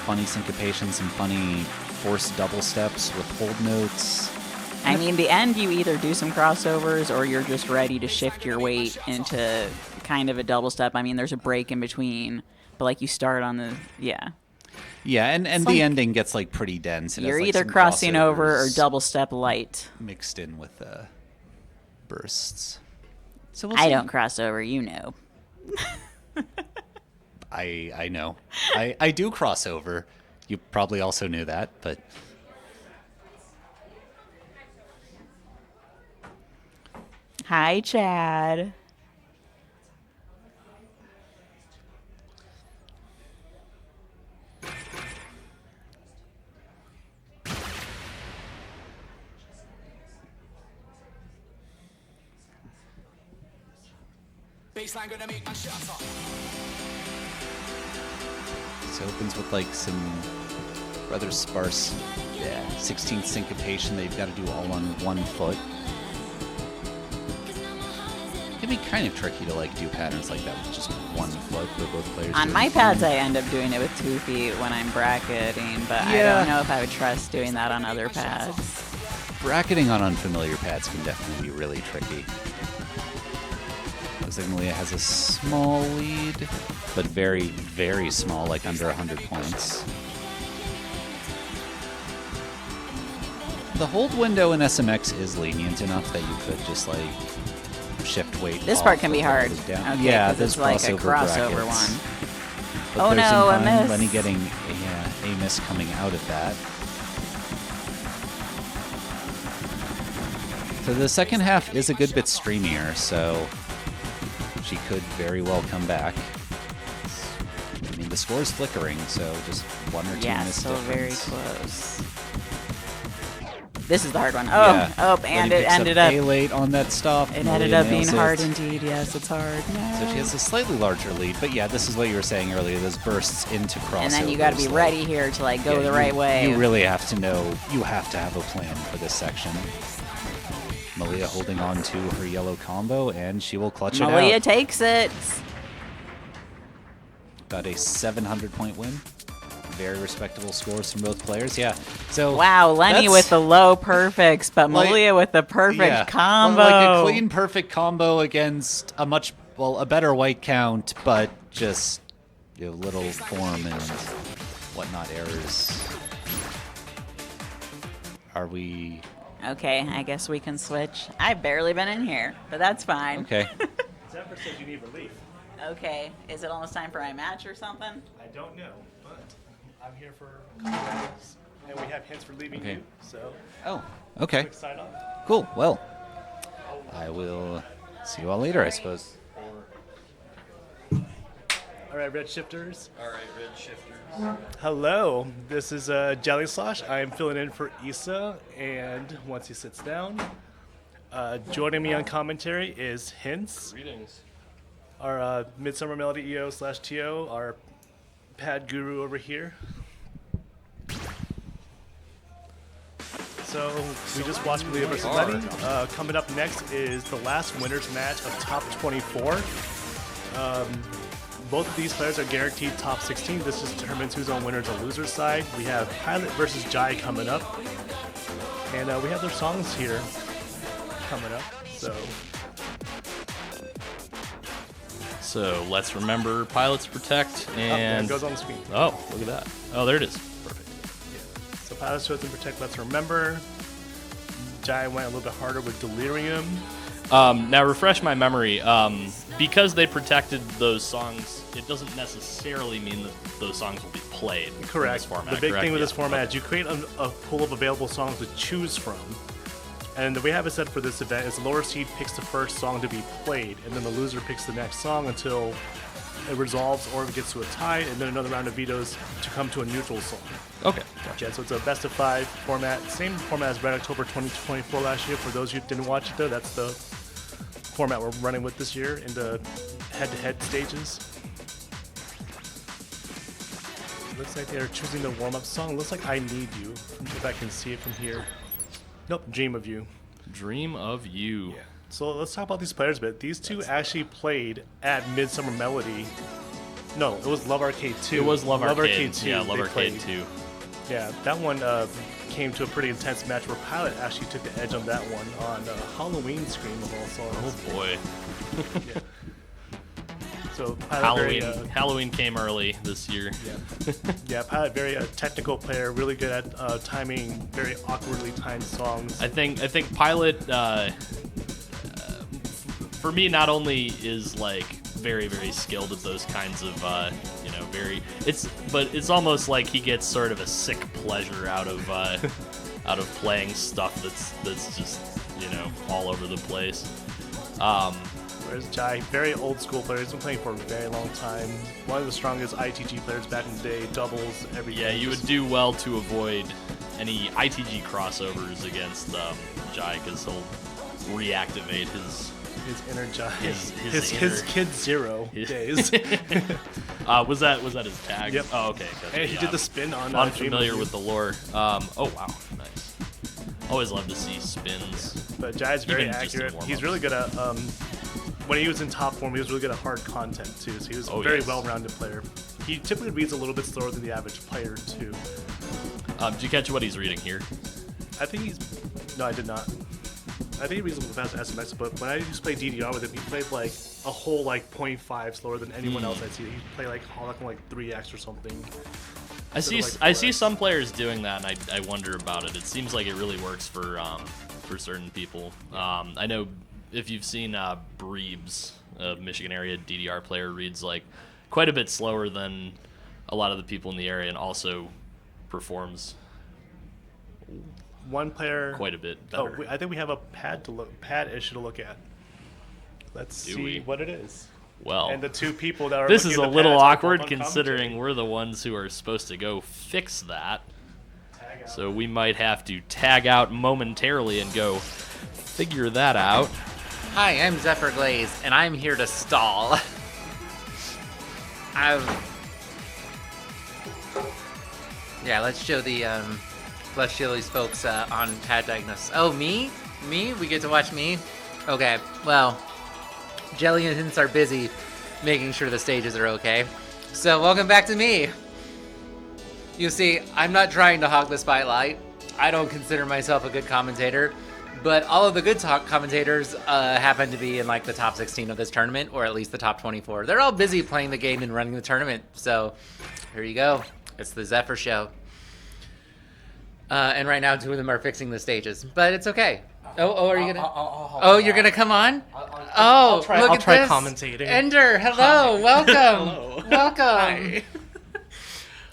funny syncopation, some funny forced double steps with hold notes. I mean, the end, you either do some crossovers or you're just ready to shift your weight into kind of a double step. I mean, there's a break in between, but like you start on the, yeah. Yeah, and It's the like ending gets like pretty dense. It has, You're like, either some crossing over or crossovers double step light. mixed in with bursts. So I don't cross over, you know. I know. I do cross over. You probably also knew that, but Hi, Chad. Baseline gonna make my shots off. it opens with like some rather sparse 16th syncopation that you've got to do all on one foot. It can be kind of tricky to like do patterns like that with just one foot for both players. On doing my one. pads, I end up doing it with 2 feet when I'm bracketing, but I don't know if I would trust doing that on other pads. Bracketing on unfamiliar pads can definitely be really tricky. Looks like Malia has a small lead, but very, very small, like under 100 points. The hold window in SMX is lenient enough that you could just like shift weight. This off part can be or hard. hold down. Okay, yeah, 'cause there's it's like a crossover brackets. one. But Oh there's no, a some fun miss. Lenny getting a miss coming out of that. So the second half is a good bit streamier, so she could very well come back. I mean, the score's flickering, so just one or two Yeah, missed still very difference. close. This is the hard one. Oh, Yeah. and Lenny it picks ended up. A late on that stop. It Malia ended up being nails hard it. indeed. Yes, it's hard. No. So she has a slightly larger lead, but yeah, this is what you were saying earlier. Those bursts into crossovers. And then you got to be like- ready here to like go Yeah, the you- right way. You really have to know. You have to have a plan for this section. Malia holding on to her yellow combo, and she will clutch it Malia out. takes it. Got a 700-point win. Very respectable scores from both players. Yeah. So Wow, Lenny that's- with the low perfects, but Like- Malia with the perfect yeah, combo. Like a clean perfect combo against a better white count, but just little form and whatnot errors. Are we? Okay, I guess we can switch. I've barely been in here, but that's fine. Okay. Zephyr says you need relief. Okay, is it almost time for my match or something? I don't know, but I'm here for copyrights, and we have hints for leaving Okay. you. So. Oh, okay. Quick sign off. Cool. Well, I will see you all later, I suppose. All right, Red Shifters. All right, Red Shifters. Hello, this is Jelly Slosh. I am filling in for Issa, and once he sits down, joining me on commentary is Hints. Greetings. Our Midsummer Melody EO/TO, our pad guru over here. So we just watched Malia vs. Lenny. Coming up next is the last winners match of top 24. Both of these players are guaranteed top 16. This just determines who's on winners and losers side. We have Pilot versus Jai coming up, and we have their songs here coming up. So let's remember Pilots Protect yeah, and it goes on the screen. Oh, look at that. Oh, there it is. Perfect. So Pilots Chosen Protect, let's remember. Jai went a little bit harder with Delirium. Now refresh my memory. Because they protected those songs, it doesn't necessarily mean that those songs will be played. Correct. In this format, The big correct? thing with Yeah. this format is you create a pool of available songs to choose from. And the way I have it set for this event is the lower seed picks the first song to be played, and then the loser picks the next song until it resolves or it gets to a tie, and then another round of vetoes to come to a neutral song. Okay. Gotcha. So it's a best of 5 format, same format as Red October 2024 last year. For those who didn't watch it though, that's the format we're running with this year in the head-to-head stages. Looks like they're choosing the warm-up song. Looks like I Need You, if I can see it from here. Nope, Dream of You. Dream of You. Yeah. So let's talk about these players a bit. These two actually played at Midsummer Melody. No, it was Love Arcade 2. It was Love Arcade. 2. Yeah, Love they Arcade played. 2. Yeah, that one came to a pretty intense match where Pilot actually took the edge on that one on Halloween Scream of all songs. Oh boy. Yeah. So Pilot Halloween came early this year. Yeah, yeah. Pilot very technical player, really good at timing very awkwardly timed songs. I think Pilot for me not only is like very skilled at those kinds of but it's almost like he gets sort of a sick pleasure out of playing stuff that's just all over the place. Whereas Jai, very old school player, he's been playing for a very long time. One of the strongest ITG players back in the day, doubles, everything. Yeah, you would do well to avoid any ITG crossovers against Jai, because he'll reactivate his inner Jai, his Kid Zero days. Was that his tag? Yep. Oh, okay. And he did the spin on. Unfamiliar with the lore. Oh wow, nice. Always love to see spins. But Jai's very Even just in accurate. warm-ups. He's really good at. When he was in top form, he was really good at hard content too. So he was a very well-rounded player. He typically reads a little bit slower than the average player too. Did you catch what he's reading here? I think he's. No, I did not. I think he reads a little fast SMX, but when I used to play DDR with him, he played like a whole like 0.5 slower than anyone else I'd see. He'd play like 3x or something. I see some players doing that, and I wonder about it. It seems like it really works for certain people. I know if you've seen Breebs, a Michigan area DDR player, reads like quite a bit slower than a lot of the people in the area, and also performs one player quite a bit better. I think we have a pad issue to look at. Let's see what it is. Well, and the two people that are this is a little awkward considering considering we're the ones who are supposed to go fix that. So we might have to tag out momentarily and go figure that out. Hi, I'm Zephyr Glaze, and I'm here to stall. Yeah, let's show these folks on pad diagnosis. Oh, me? Me? We get to watch me? Okay, well, Jelly and Hints are busy making sure the stages are okay. So welcome back to me. You see, I'm not trying to hog the spotlight. I don't consider myself a good commentator, but all of the good commentators happen to be in like the top 16 of this tournament, or at least the top 24. They're all busy playing the game and running the tournament. So here you go. It's the Zephyr show. And right now, two of them are fixing the stages, but it's okay. Are you gonna? You're gonna come on? I'll try look at this. commentating. Ender, hello, welcome, Hello. welcome. Hi.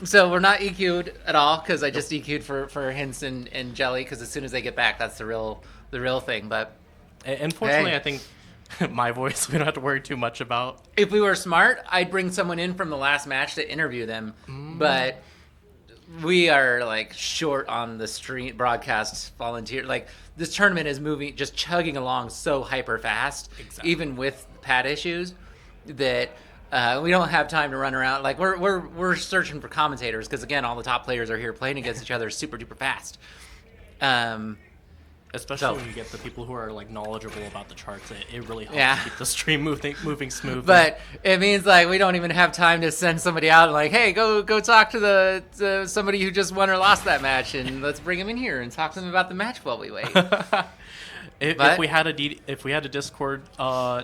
So we're not EQ'd at all because I just EQ'd for Hints and Jelly, because as soon as they get back, that's the real thing. But Unfortunately, hey. I think my voice we don't have to worry too much about. If we were smart, I'd bring someone in from the last match to interview them, but we are like short on the stream broadcast volunteer. Like this tournament is moving, just chugging along so hyper fast, even with pad issues, that we don't have time to run around. Like we're searching for commentators because again, all the top players are here playing against each other super duper fast. Especially when you get the people who are like knowledgeable about the charts, it really helps Yeah. keep the stream moving smooth. But it means like we don't even have time to send somebody out and like, hey, go talk to somebody who just won or lost that match, and let's bring them in here and talk to them about the match while we wait. If we had a Discord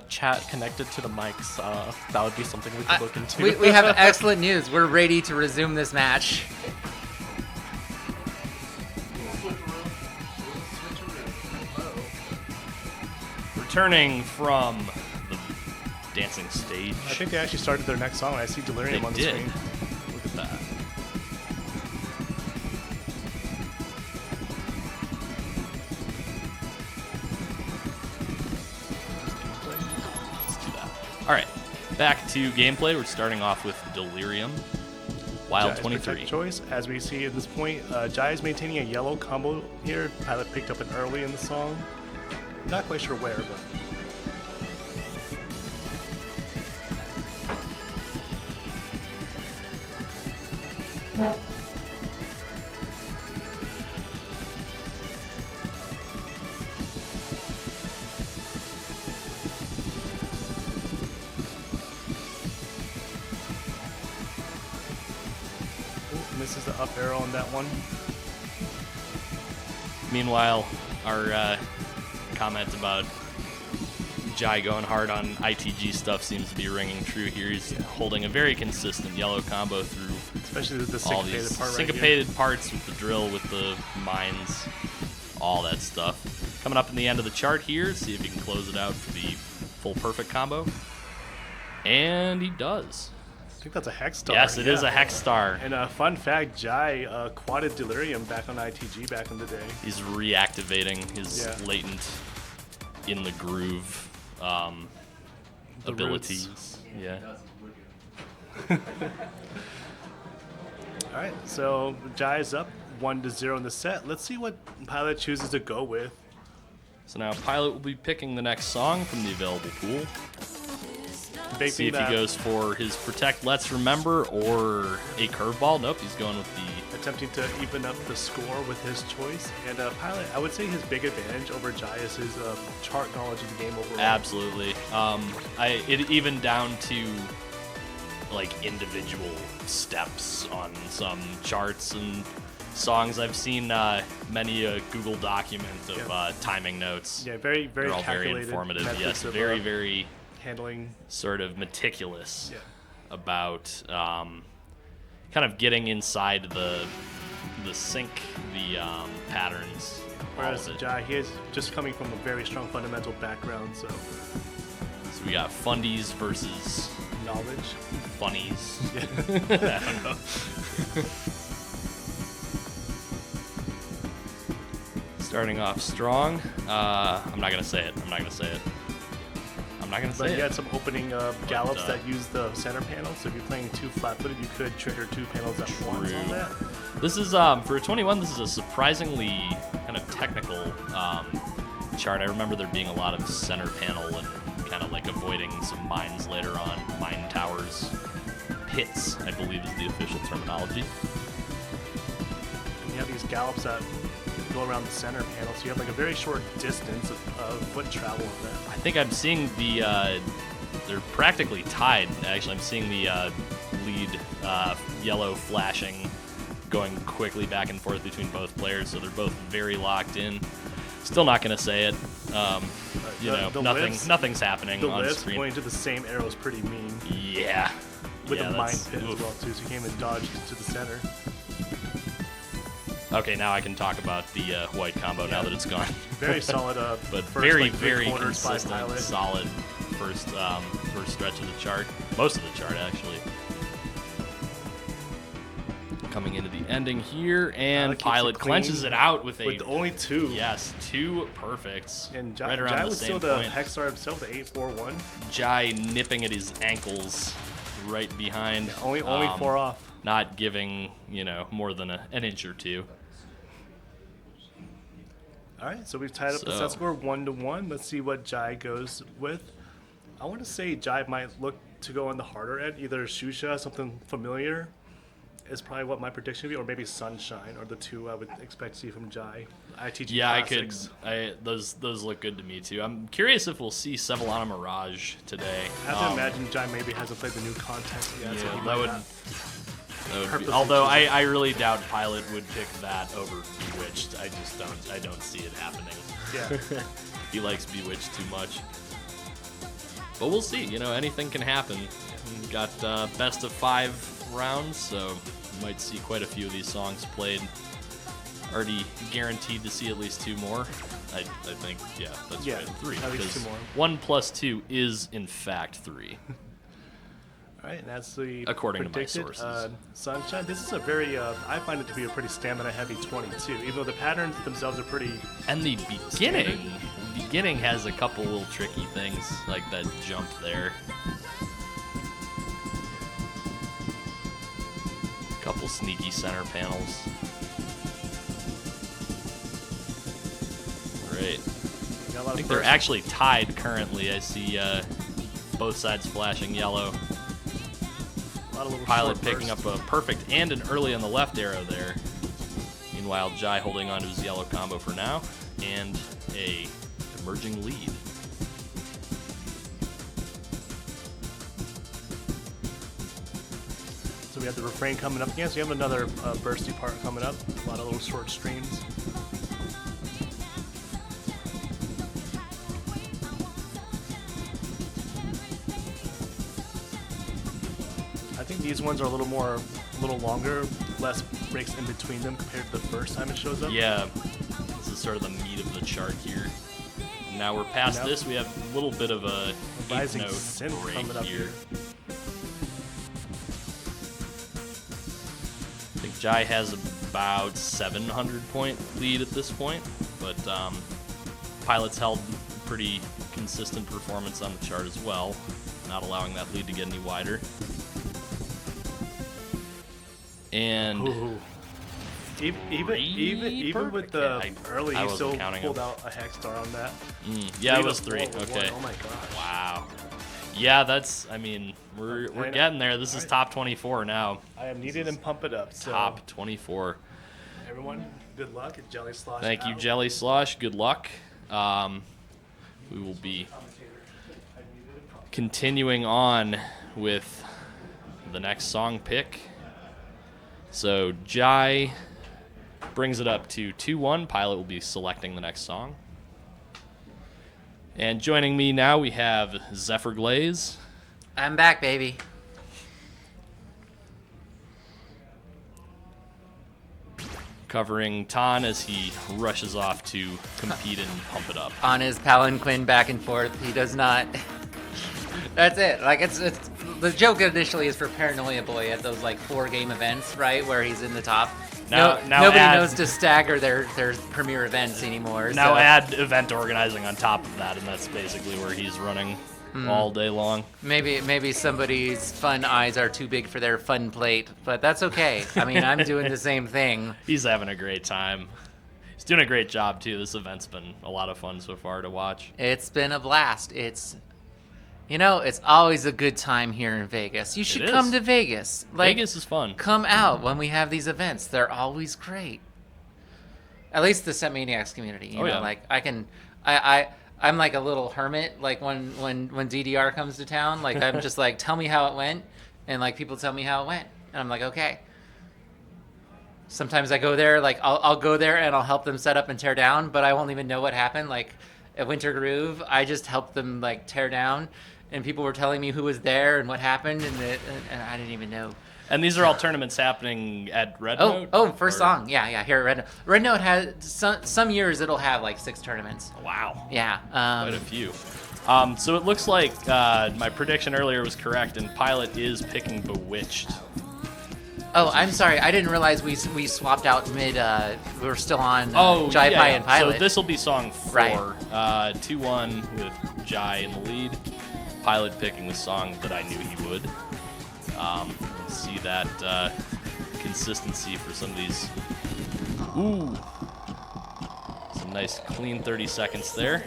chat connected to the mics, that would be something we could look into. We have excellent news. We're ready to resume this match. Returning from the dancing stage. I think they actually started their next song. I see Delirium on the did. screen. Look at that. Let's do that. All right, back to gameplay. We're starting off with Delirium. Wild Jai's 23. protect choice. As we see at this point, Jai is maintaining a yellow combo here. Pilot picked up it early in the song. Not quite sure where, but the up arrow on that one. Meanwhile, our comment about Jai going hard on ITG stuff seems to be ringing true here. He's holding a very consistent yellow combo through especially the all syncopated these part right syncopated parts with the drill, with the mines, all that stuff. Coming up in the end of the chart here, see if he can close it out for the full perfect combo. And he does. I think that's a Hex Star. Yes, it is a Hex Star. And a fun fact, Jai quadded Delirium back on ITG back in the day. He's reactivating his latent in the groove The abilities. roots. Yeah. All right, so Jai is up 1-0 in the set. Let's see what Pilot chooses to go with. So now Pilot will be picking the next song from the available pool. See if that- he goes for his Protect Let's Remember or a curveball. Nope, he's going with the... attempting to even up the score with his choice. And Pilot, I would say his big advantage over Jai is his chart knowledge of the game overall. Absolutely. It even down to like individual steps on some charts and songs. I've seen many a Google document of timing notes. Yeah, very, very They're all very calculated informative. methods Yes, of, very, very handling, sort of meticulous about kind of getting inside the sync, the patterns. Whereas Jai, he is just coming from a very strong fundamental background, so we got fundies versus knowledge. Funnies. Yeah. I don't know. Starting off strong. I'm not gonna say it. I'm not gonna say it. I'm not gonna But say you it. had some opening gallops that use the center panel, so if you're playing two flat-footed, you could trigger two panels at once on that. This is for a 21. This is a surprisingly kind of technical chart. I remember there being a lot of center panel and kind of like avoiding some mines later on. Mine towers, pits, I believe is the official terminology. And you have these gallops that go around the center panel, so you have like a very short distance of foot travel of that. I think I'm seeing the, they're practically tied, actually. I'm seeing the lead yellow flashing, going quickly back and forth between both players, so they're both very locked in. Still not going to say it. Nothing's happening the on lifts screen. going to the same arrow is pretty mean. Yeah. With Yeah, a mine that's- pit oof. as well, too, so you can't even dodge to the center. Okay, now I can talk about the white combo now that it's gone. Very solid, but first, very, like, three very quarters by consistent, Pilot. solid first stretch of the chart. Most of the chart, actually. Coming into the ending here, and keeps it Pilot clean clenches it out with only two. Yes, two perfects. And right around Jai the was same still point. the Hex Star himself, the 8-4-1. Jai nipping at his ankles right behind. Only 4 off. Not giving, more than an inch or two. All right, so we've tied up the So- set score 1-1. Let's see what Jai goes with. I want to say Jai might look to go on the harder end, either Shusha, something familiar, is probably what my prediction would be, or maybe Sunshine, are the two I would expect to see from Jai. ITG Yeah, Classics. those look good to me too. I'm curious if we'll see Sevillana Mirage today. I have to imagine Jai maybe hasn't played the new content yet. so he Yeah, might that would. not That would be, purposely although choose it. I really doubt Pilot would pick that over Bewitched. I don't see it happening. Yeah. He likes Bewitched too much. But we'll see. Anything can happen. We've got best of 5 rounds, so you might see quite a few of these songs played. Already guaranteed to see at least 2 more. I think, yeah, that's Yeah, right. 3. at least because 2 more. 1 plus 2 is, in fact, 3. All right, and that's the According to my predicted, sources. Sunshine. This is a very, I find it to be a pretty stamina-heavy 22, even though the patterns themselves are pretty. And the beginning has a couple little tricky things, like that jump there. Couple sneaky center panels. Great. Got a lot I of think they're bursts. actually tied currently. I see both sides flashing yellow. A lot of little Pilot short picking bursts. up a perfect and an early on the left arrow there. Meanwhile, Jai holding on to his yellow combo for now, and a emerging lead. So we have the refrain coming up again. So you have another bursty part coming up. A lot of little short streams. I think these ones are a little longer, less breaks in between them compared to the first time it shows up. Yeah, this is sort of the meat of the chart here. And now we're past this. We have a little bit of a rising note synth break coming up here. I think Jai has about 700 point lead at this point, but Pilot's held pretty consistent performance on the chart as well, not allowing that lead to get any wider. And Ooh. Even with the early, I you wasn't still counting pulled them. out a hex star on that. Yeah, it 3 was to 3. 4 with Okay. one. Oh my gosh. Wow. Yeah, that's. I mean, we're getting there. This is top 24 now. I am needed and pump it up. So Top 24. everyone, good luck at Jelly Slosh. Thank you, out. Jelly Slosh. Good luck. We will be continuing on with the next song pick. So Jai brings it up to 2-1. Pilot will be selecting the next song. And joining me now we have Zephyr Glaze. I'm back, baby. Covering Tan as he rushes off to compete and pump it up. On his palanquin back and forth. He does not. That's it. Like it's the joke initially is for Paranoia Boy at those like 4-game events, right, where he's in the top. Now Nobody add- knows to stagger their premier events anymore. Now so. add event organizing on top of that, and that's basically where he's running all day long. Maybe somebody's fun eyes are too big for their fun plate, but that's okay. I mean, I'm doing the same thing. He's having a great time. He's doing a great job too. This event's been a lot of fun so far to watch. It's been a blast. It's always a good time here in Vegas. You should It is. come to Vegas. Vegas is fun. Come out when we have these events. They're always great. At least the StepManiaX community. You know, yeah. like I'm like a little hermit. Like when DDR comes to town, like I'm just like, tell me how it went, and like people tell me how it went, and I'm like, okay. Sometimes I go there, like I'll go there and I'll help them set up and tear down, but I won't even know what happened. Like at Winter Groove, I just helped them like tear down, and people were telling me who was there and what happened, and I didn't even know. And these are all tournaments happening at Red Note? First song. Yeah, here at Red Note. Red Note has, some years it'll have like 6 tournaments. Wow. Yeah. Quite a few. So it looks like my prediction earlier was correct, and Pilot is picking Bewitched. Oh, I'm sorry. I didn't realize we swapped out mid. We were still on Jai yeah, Pai and Pilot. So this will be song 4. Right. 2-1 with Jai in the lead. Pilot picking the song that I knew he would. See that consistency for some of these. Ooh. Some nice clean 30 seconds there.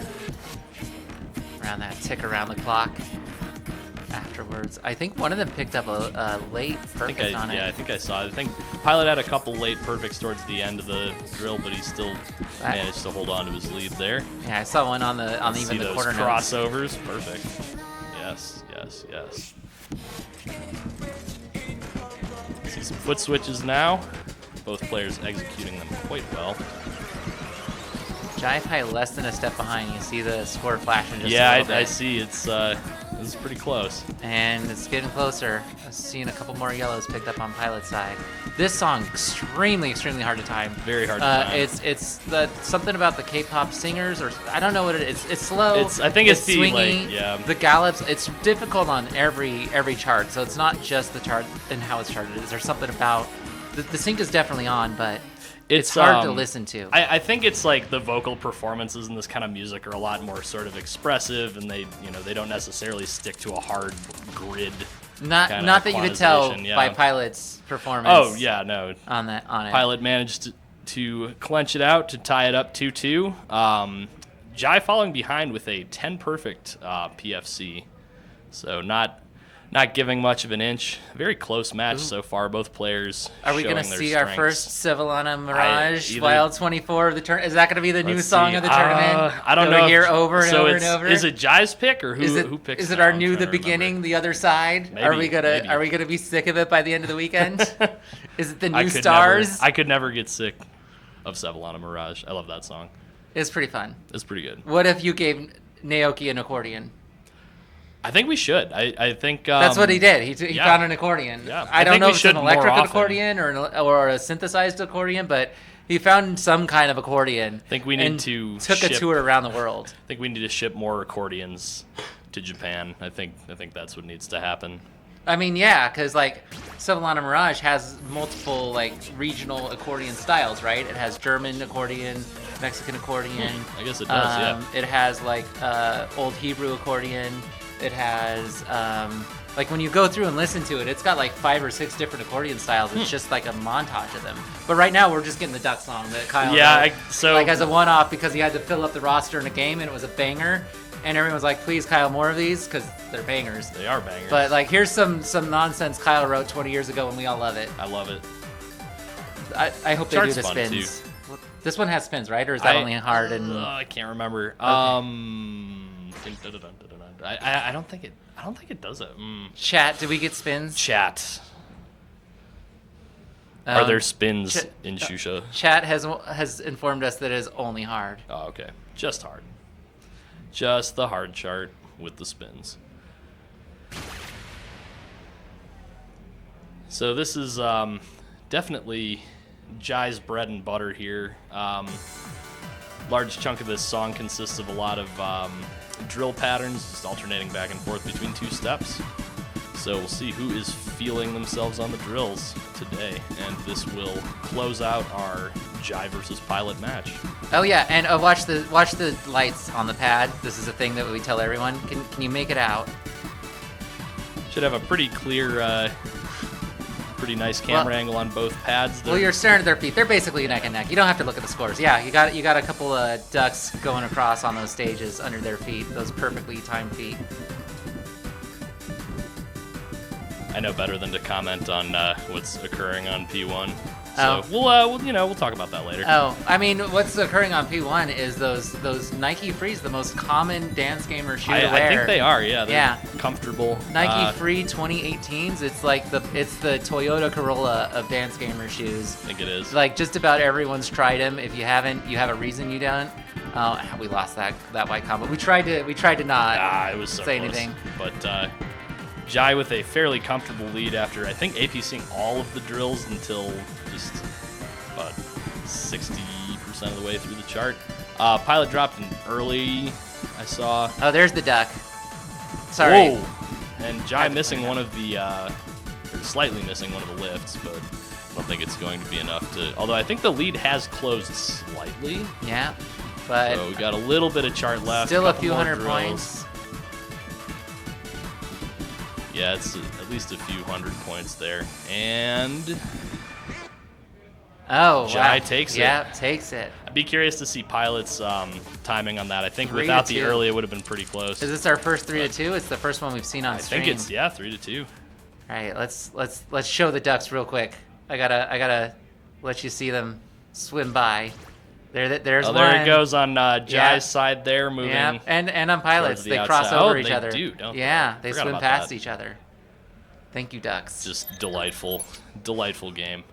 Around that tick around the clock. Afterwards, I think one of them picked up a late perfect on it. Yeah, I think I saw it. I think Pilot had a couple late perfects towards the end of the drill, but he still managed to hold on to his lead there. Yeah, I saw one on See even the those quarter notes. crossovers. Perfect. Yes. See some foot switches now. Both players executing them quite well. Jai Pai less than a step behind. You see the score flashing just a Yeah, little bit. I see. It's pretty close. And it's getting closer. I've seen a couple more yellows picked up on Pilot's side. This song extremely hard to time. Very hard to time. It's the something about the K-pop singers, or I don't know what it is. It's slow. I think it's the, swingy. like, yeah. The gallops. It's difficult on every chart. So it's not just the chart and how it's charted. There's something about the sync is definitely on, but it's hard to listen to. I think it's like the vocal performances in this kind of music are a lot more sort of expressive, and they don't necessarily stick to a hard grid. Not that you could tell by Pilot's performance. Oh yeah, no. On it. Pilot managed to clench it out to tie it up 2-2. Jai falling behind with a 10 perfect PFC, so not not giving much of an inch. Very close match so far. Both players. Are we going to see our first Sevillana Mirage either- Wild 24 of the tournament? Is that going to be the new Let's song see. of the tournament? I don't that know. We hear over and so over it's, and over. Is it Jai's pick or who picks? Is it now? our I'm new trying the to beginning, remember. the other side? Are we Maybe. gonna be sick of it by the end of the weekend? Is it the I new could stars? I could never get sick of Sevillana Mirage. I love that song. It's pretty fun. It's pretty good. What if you gave Naoki an accordion? I think we should. I think That's what he did. He yeah. found an accordion. Yeah. I don't think know we if it's should an more electric often. accordion or a synthesized accordion, but he found some kind of accordion. I think we need and to took ship, a tour around the world. I think we need to ship more accordions to Japan. I think that's what needs to happen. I mean, yeah, because like Sevillana Mirage has multiple like regional accordion styles, right? It has German accordion, Mexican accordion. I guess it does. Yeah. It has like old Hebrew accordion. It has like when you go through and listen to it, it's got like 5 or 6 different accordion styles. It's just like a montage of them. But right now we're just getting the Duck song that Kyle wrote, so like as a one-off because he had to fill up the roster in a game and it was a banger. And everyone was like, please, Kyle, more of these because they're bangers. They are bangers. But like, here's some nonsense Kyle wrote 20 years ago and we all love it. I love it. I hope they do Chart's the fun, spins. too. This one has spins, right? Or is that only hard and? I can't remember. Okay. I don't think it does it. Chat, do we get spins? Chat. Are there spins in Shusha? Chat has informed us that it is only hard. Oh, okay. Just hard. Just the hard chart with the spins. So this is definitely Jai's bread and butter here. Large chunk of this song consists of a lot of drill patterns, just alternating back and forth between 2 steps. So we'll see who is feeling themselves on the drills today, and this will close out our Jai versus Pilot match. Oh yeah, and watch the lights on the pad. This is a thing that we tell everyone. Can you make it out? Should have a pretty clear, pretty nice camera angle on both pads. Well, you're staring at their feet. They're basically neck and neck. You don't have to look at the scores. Yeah, you got a couple of ducks going across on those stages under their feet. Those perfectly timed feet. I know better than to comment on what's occurring on P1. Oh. So we'll talk about that later. Oh, I mean, what's occurring on P1 is those Nike Frees, the most common dance gamer shoe to wear. I think they are. Yeah. They're yeah. comfortable. Nike Free 2018s. It's like the Toyota Corolla of dance gamer shoes. I think it is. Like just about everyone's tried them. If you haven't, you have a reason you don't. Oh, we lost that white combo. We tried to not it was so say close. anything. But Jai with a fairly comfortable lead after I think APCing all of the drills until just about 60% of the way through the chart. Pilot dropped in early, I saw. Oh, there's the duck. Sorry. Whoa. And Jai missing one of the, or slightly missing one of the lifts, but I don't think it's going to be enough to, although I think the lead has closed slightly. Yeah, but so we got a little bit of chart left. Still a couple few more hundred drills. points. Yeah, it's at least a few hundred points there. And Jai takes it. Yeah, takes it. I'd be curious to see Pilot's timing on that. I think without the early, it would have been pretty close. Is this our first 3-2? It's the first one we've seen on stream. I think it's 3-2. All right, let's show the ducks real quick. I gotta let you see them swim by. There's one. There it goes on Jai's side there, moving. Yeah, and on Pilots, the they cross outside. over Oh, each they other. do, don't they? Yeah, they Forgot swim about past that. each other. Thank you, ducks. Just delightful game.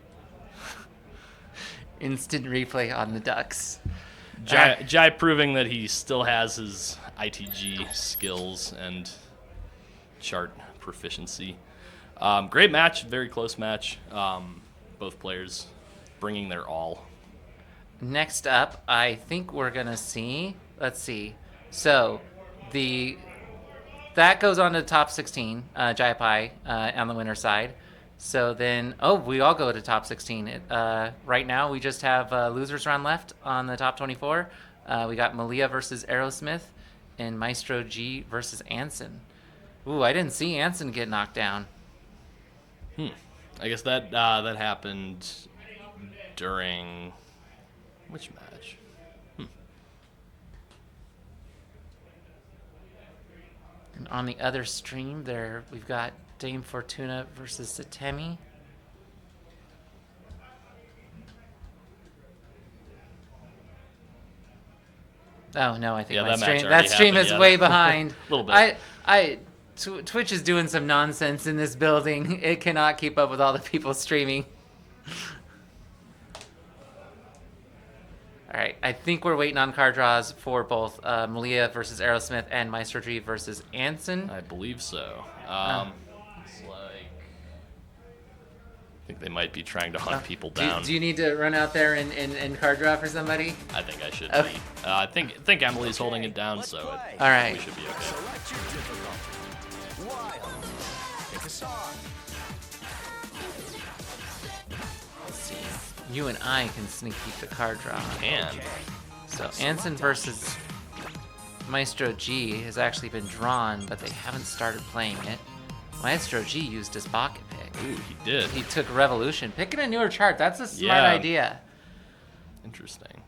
Instant replay on the ducks. Jai proving that he still has his ITG skills and chart proficiency. Great match, very close match. Both players bringing their all. Next up, I think we're gonna see. Let's see. So, that goes on to the top 16. Jai Pai on the winner's side. So then, we all go to top 16. Right now, we just have losers round left on the top 24. We got Malia versus Aerosmith, and Maestro G versus Anson. Ooh, I didn't see Anson get knocked down. I guess that happened during which match? And on the other stream, we've got Dame Fortuna versus Satemi. Oh no, I think my that match stream already happened, is yeah. way behind. A little bit. Twitch is doing some nonsense in this building. It cannot keep up with all the people streaming. All right, I think we're waiting on card draws for both Malia versus Aerosmith and Maestro G versus Anson. I believe so. It's like I think they might be trying to hunt people down. Do you need to run out there and card draw for somebody? I think I should Okay. be. I think Emily's holding it down, so All right. we should be okay. Select your difficulty. Wild. Pick a song. Let's see. You and I can sneak peek the card draw. Can. So Anson versus Maestro G has actually been drawn, but they haven't started playing it. Maestro G used his pocket pick. Ooh, he did. He took Revolution. Picking a newer chart, that's a smart Yeah. idea. Interesting.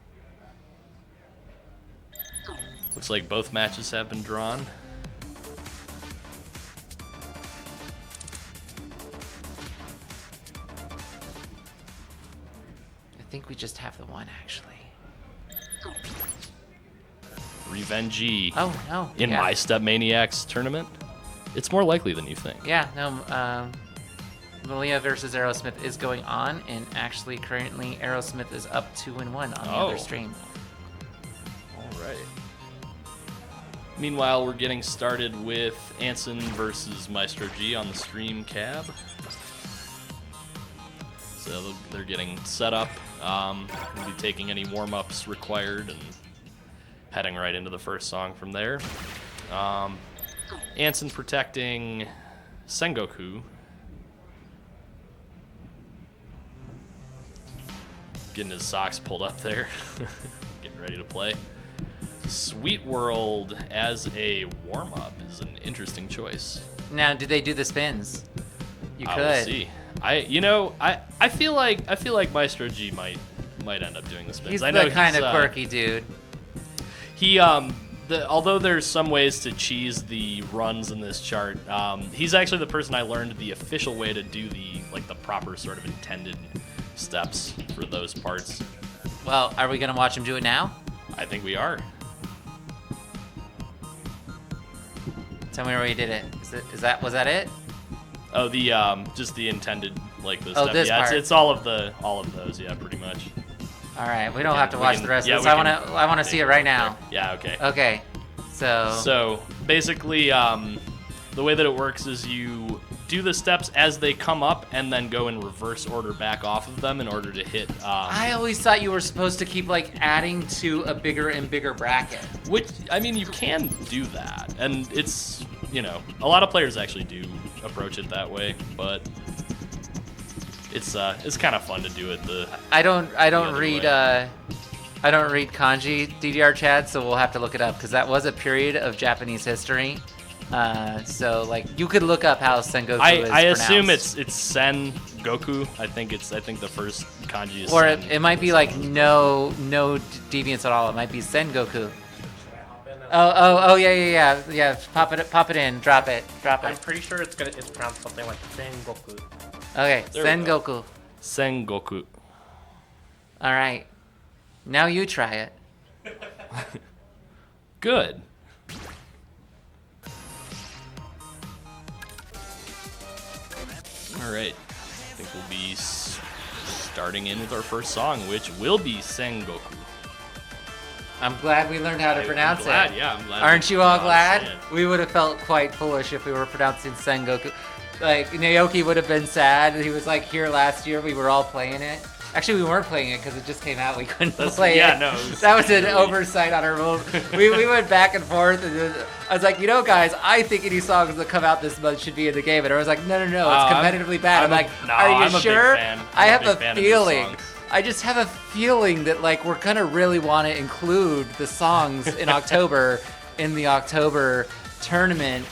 Looks like both matches have been drawn. I think we just have the one, actually. Revenge. Oh, no. In Yeah. my StepManiaX tournament? It's more likely than you think. Yeah, no, Malia versus Aerosmith is going on, and actually currently Aerosmith is up 2-1 on the other stream. All right. Meanwhile, we're getting started with Anson versus Maestro G on the stream cab. So they're getting set up. We'll be taking any warm-ups required and heading right into the first song from there. Anson protecting Sengoku. Getting his socks pulled up there. Getting ready to play. Sweet World as a warm-up is an interesting choice. Now, do they do the spins? You could. We'll see. I feel like Maestro G might end up doing the spins. He's I know the kind of quirky dude. He although there's some ways to cheese the runs in this chart, he's actually the person I learned the official way to do the proper sort of intended steps for those parts. Well, are we gonna watch him do it now? I think we are. Tell me where he did it. Was that it? Oh, the just the intended the Oh, step. this Yeah, part. it's all of those. Yeah, pretty much. All right, we don't have to watch the rest of this. I want to see it right now. Yeah, okay. Okay, So basically, the way that it works is you do the steps as they come up and then go in reverse order back off of them in order to hit. I always thought you were supposed to keep adding to a bigger and bigger bracket. Which, I mean, you can do that, and it's, a lot of players actually do approach it that way, but it's kind of fun to do it I don't read kanji DDR chat, so we'll have to look it up because that was a period of Japanese history. So you could look up how Sengoku is I pronounced. assume it's Sen Goku. I think the first kanji is Or Sen. it might be no deviance at all. It might be Sengoku. Oh yeah. Pop it in. Drop it. I'm pretty sure it's pronounced something like Sengoku. Okay, There we Sengoku. Sengoku. All right. Now you try it. Good. All right. I think we'll be starting in with our first song, which will be Sengoku. I'm glad we learned how to pronounce glad, it. yeah, I'm glad Aren't we you all know how to glad? say it. We would have felt quite foolish if we were pronouncing Sengoku. Naoki would have been sad. He was here last year. We were all playing it. Actually, we weren't playing it because it just came out. We couldn't play it. No. That was an oversight on our move. we went back and forth. And I was like, guys, I think any songs that come out this month should be in the game. And I was like, no, it's competitively bad. I'm like, are you I'm a big sure? fan. I I'm have a a big fan of these feeling. songs. I just have a feeling that we're gonna really want to include the songs in October in the October tournament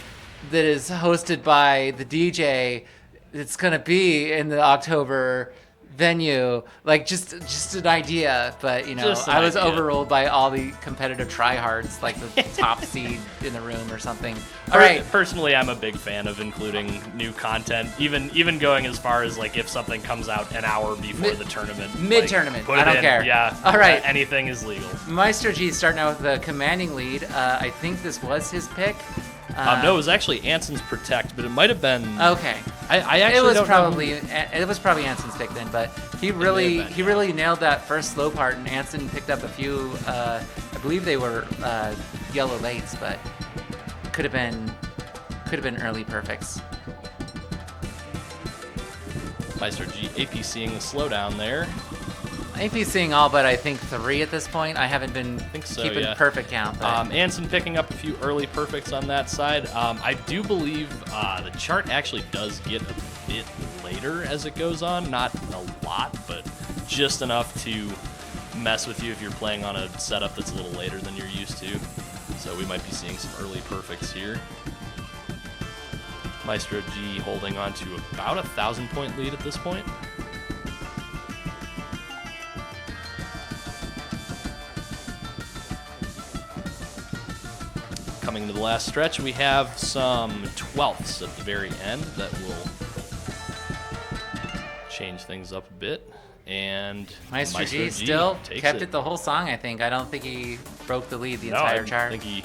that is hosted by the DJ. It's gonna be in the October venue, like just an idea, but you know, Just an I was idea. overruled by all the competitive tryhards, like the top seed in the room or something. All right, Personally, I'm a big fan of including new content, even going as far as like if something comes out an hour before the tournament. Mid-tournament, put I it don't in. care. Yeah. All right. Anything is legal. Maestro G starting out with the commanding lead. I think this was his pick. No, it was actually Anson's Protect, but it might have been. Okay. I actually it was don't probably know. it was probably Anson's pick then, but he really nailed that first slow part, and Anson picked up a few. I believe they were yellow lates, but could have been early perfects. Maestro G APCing the slowdown there. APCing all but I think 3 at this point. I haven't been keeping yeah. perfect count. But Anson picking up a few early perfects on that side. I do believe the chart actually does get a bit later as it goes on. Not a lot, but just enough to mess with you if you're playing on a setup that's a little later than you're used to. So we might be seeing some early perfects here. Maestro G holding on to about 1,000-point lead at this point. Coming to the last stretch, we have some 12ths at the very end that will change things up a bit. And Maestro G still takes kept it the whole song, I think. I don't think he broke the lead the No, entire I chart. think he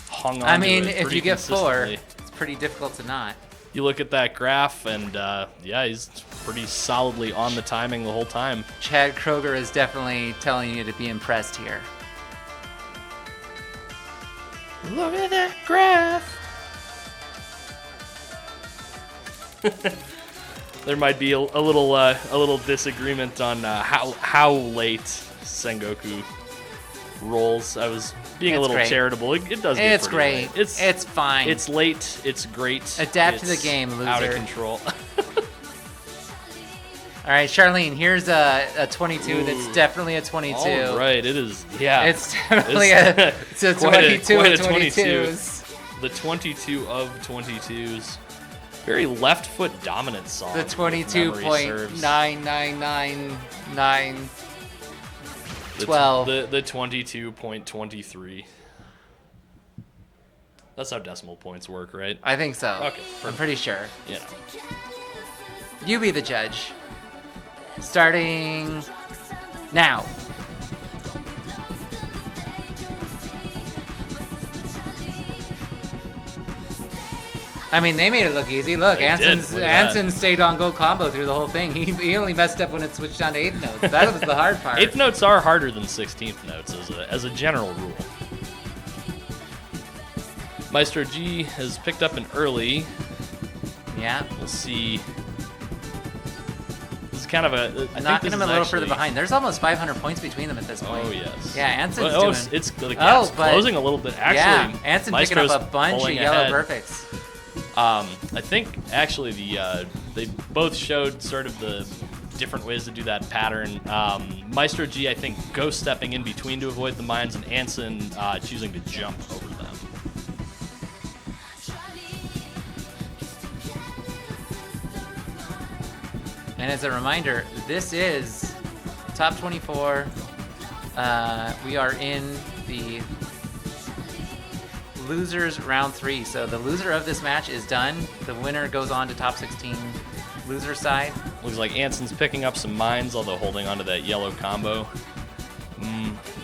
hung on I to mean, it if pretty you get 4, consistently. it's pretty difficult to not. You look at that graph, and yeah, he's pretty solidly on the timing the whole time. Chad Kroger is definitely telling you to be impressed here. Look at that graph. There might be a little disagreement on how late Sengoku rolls. I was being a It's little great. charitable. It does. Get It's pretty great. late. It's fine. It's late. It's great. Adapt to the It's game, loser. Out of control. All right, Charlene, here's a 22 that's definitely a 22. All right, it is. Yeah, It's definitely it's a 22 quite of a 22. 22s. The 22 of 22s. Very left foot dominant song. The if memory serves. 22.9999. The 12. The 22.23. That's how decimal points work, right? I think so. Okay. I'm pretty sure. Yeah. You be the judge. Starting now. I mean, they made it look easy. Look, They did. Anson's, Look at that. Anson stayed on Go Combo through the whole thing. He only messed up when it switched down to 8th notes. That was the hard part. 8th notes are harder than 16th notes as a general rule. Maestro G has picked up an early. Yeah. We'll see. This is kind of a. I think Knocking this him a is little actually- further behind. There's almost 500 points between them at this point. Oh, yes. Yeah, Anson's Well, doing. it's the gap's closing a little bit. Actually, yeah, Anson picking Maestro's up a bunch of pulling yellow ahead. perfects. I think actually they both showed sort of the different ways to do that pattern. Maestro G, I think, ghost stepping in between to avoid the mines, and Anson choosing to jump over them. And as a reminder, this is top 24. We are in the losers round 3. So the loser of this match is done. The winner goes on to top 16 loser side. Looks like Anson's picking up some mines, although holding onto that yellow combo.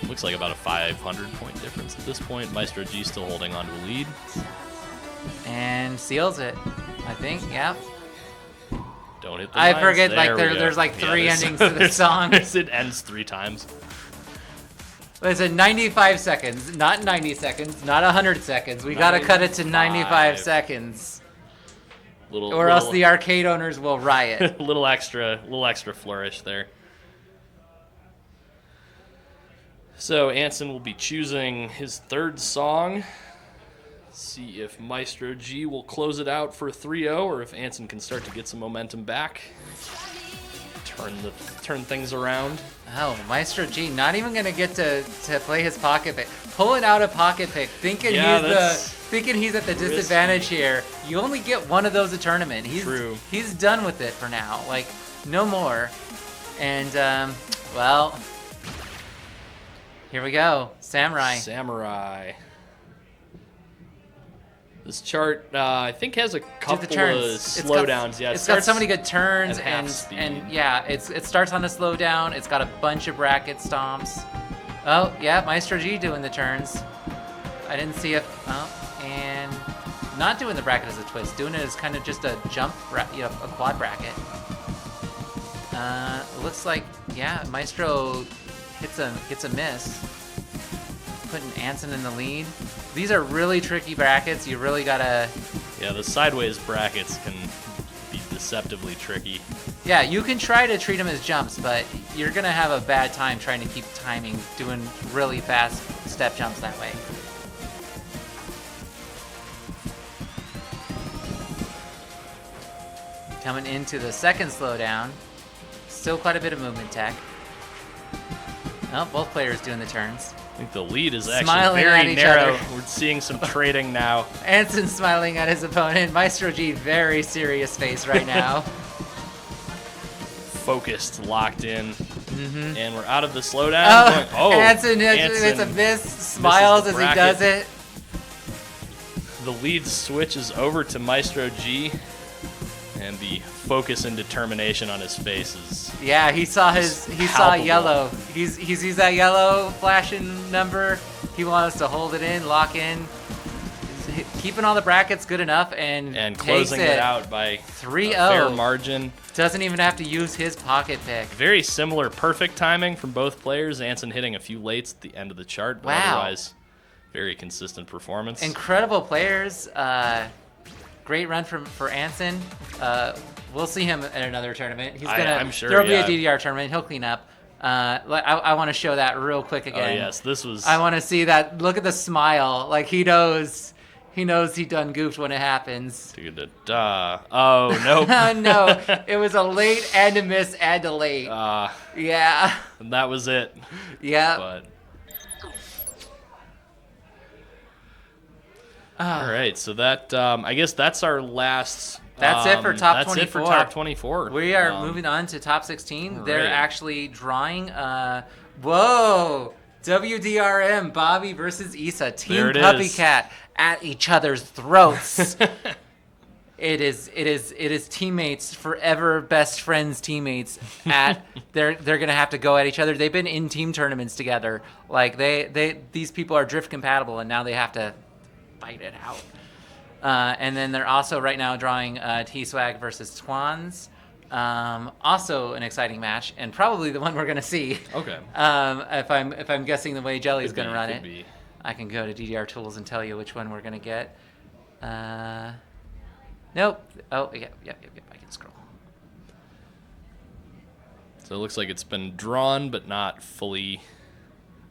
Looks like about a 500-point difference at this point. Maestro G still holding onto a lead. And seals it, I think. Yeah. Don't hit the I mines. forget, like, we go. there's like 3 there's- endings to the there's- song. It ends 3 times. It's at 95 seconds, not 90 seconds, not 100 seconds. We gotta cut it to 95 seconds. Or else the arcade owners will riot. little extra flourish there. So Anson will be choosing his 3rd song. See if Maestro G will close it out for 3-0, or if Anson can start to get some momentum back. Turn things around. Oh, Maestro G not even gonna get to play his pocket pick. Pulling out a pocket pick, thinking he's at the disadvantage here. You only get one of those a tournament. He's done with it for now. Like, no more. And, well, here we go. Samurai. Samurai. This chart, I think, has a couple of slowdowns. It's got so many good turns, and yeah, it starts on a slowdown. It's got a bunch of bracket stomps. Oh, yeah, Maestro G doing the turns. I didn't see it. Oh, and not doing the bracket as a twist, doing it as kind of just a jump, a quad bracket. Looks like, yeah, Maestro hits a miss, putting Anson in the lead. These are really tricky brackets. You really gotta. Yeah, the sideways brackets can be deceptively tricky. Yeah, you can try to treat them as jumps, but you're gonna have a bad time trying to keep timing, doing really fast step jumps that way. Coming into the second slowdown, still quite a bit of movement tech. Oh, both players doing the turns. I think the lead is actually Smiling at very each narrow. other. We're seeing some trading now. Anson smiling at his opponent. Maestro G, very serious face right now. Focused, locked in. Mm-hmm. And we're out of the slowdown. Anson it's a miss, smiles as he does it. The lead switches over to Maestro G. And the focus and determination on his face is yeah, he saw palpable. yellow. He sees that yellow flashing number. He wants to hold it in, lock in. He's keeping all the brackets good enough and closing takes it out by 3-0. a fair margin. Doesn't even have to use his pocket pick. Very similar perfect timing from both players. Anson hitting a few lates at the end of the chart, but otherwise very consistent performance. Incredible players. Great run for Anson. We'll see him in another tournament. He's gonna. I'm sure there'll be a DDR tournament. He'll clean up. I want to show that real quick again. Oh yes, this was. I want to see that. Look at the smile. Like he knows he done goofed when it happens. Oh nope. No, it was a late and a miss and a late. Yeah. And that was it. Yeah. But. All right, so that I guess that's our last. That's it for top 24. That's it for top 24. We are moving on to top 16. They're right. actually drawing. Whoa! WDRM Bobby versus Issa. Team Puppycat at each other's throats. It is teammates, forever best friends teammates. They're gonna have to go at each other. They've been in team tournaments together. Like these people are drift compatible, and now they have to fight it out. And then they're also right now drawing T-Swag versus Twans. Also an exciting match, and probably the one we're gonna see. Okay. If I'm guessing the way Jelly's gonna run it, be. I can go to DDR Tools and tell you which one we're gonna get. Nope. Oh, yep. I can scroll. So it looks like it's been drawn, but not fully.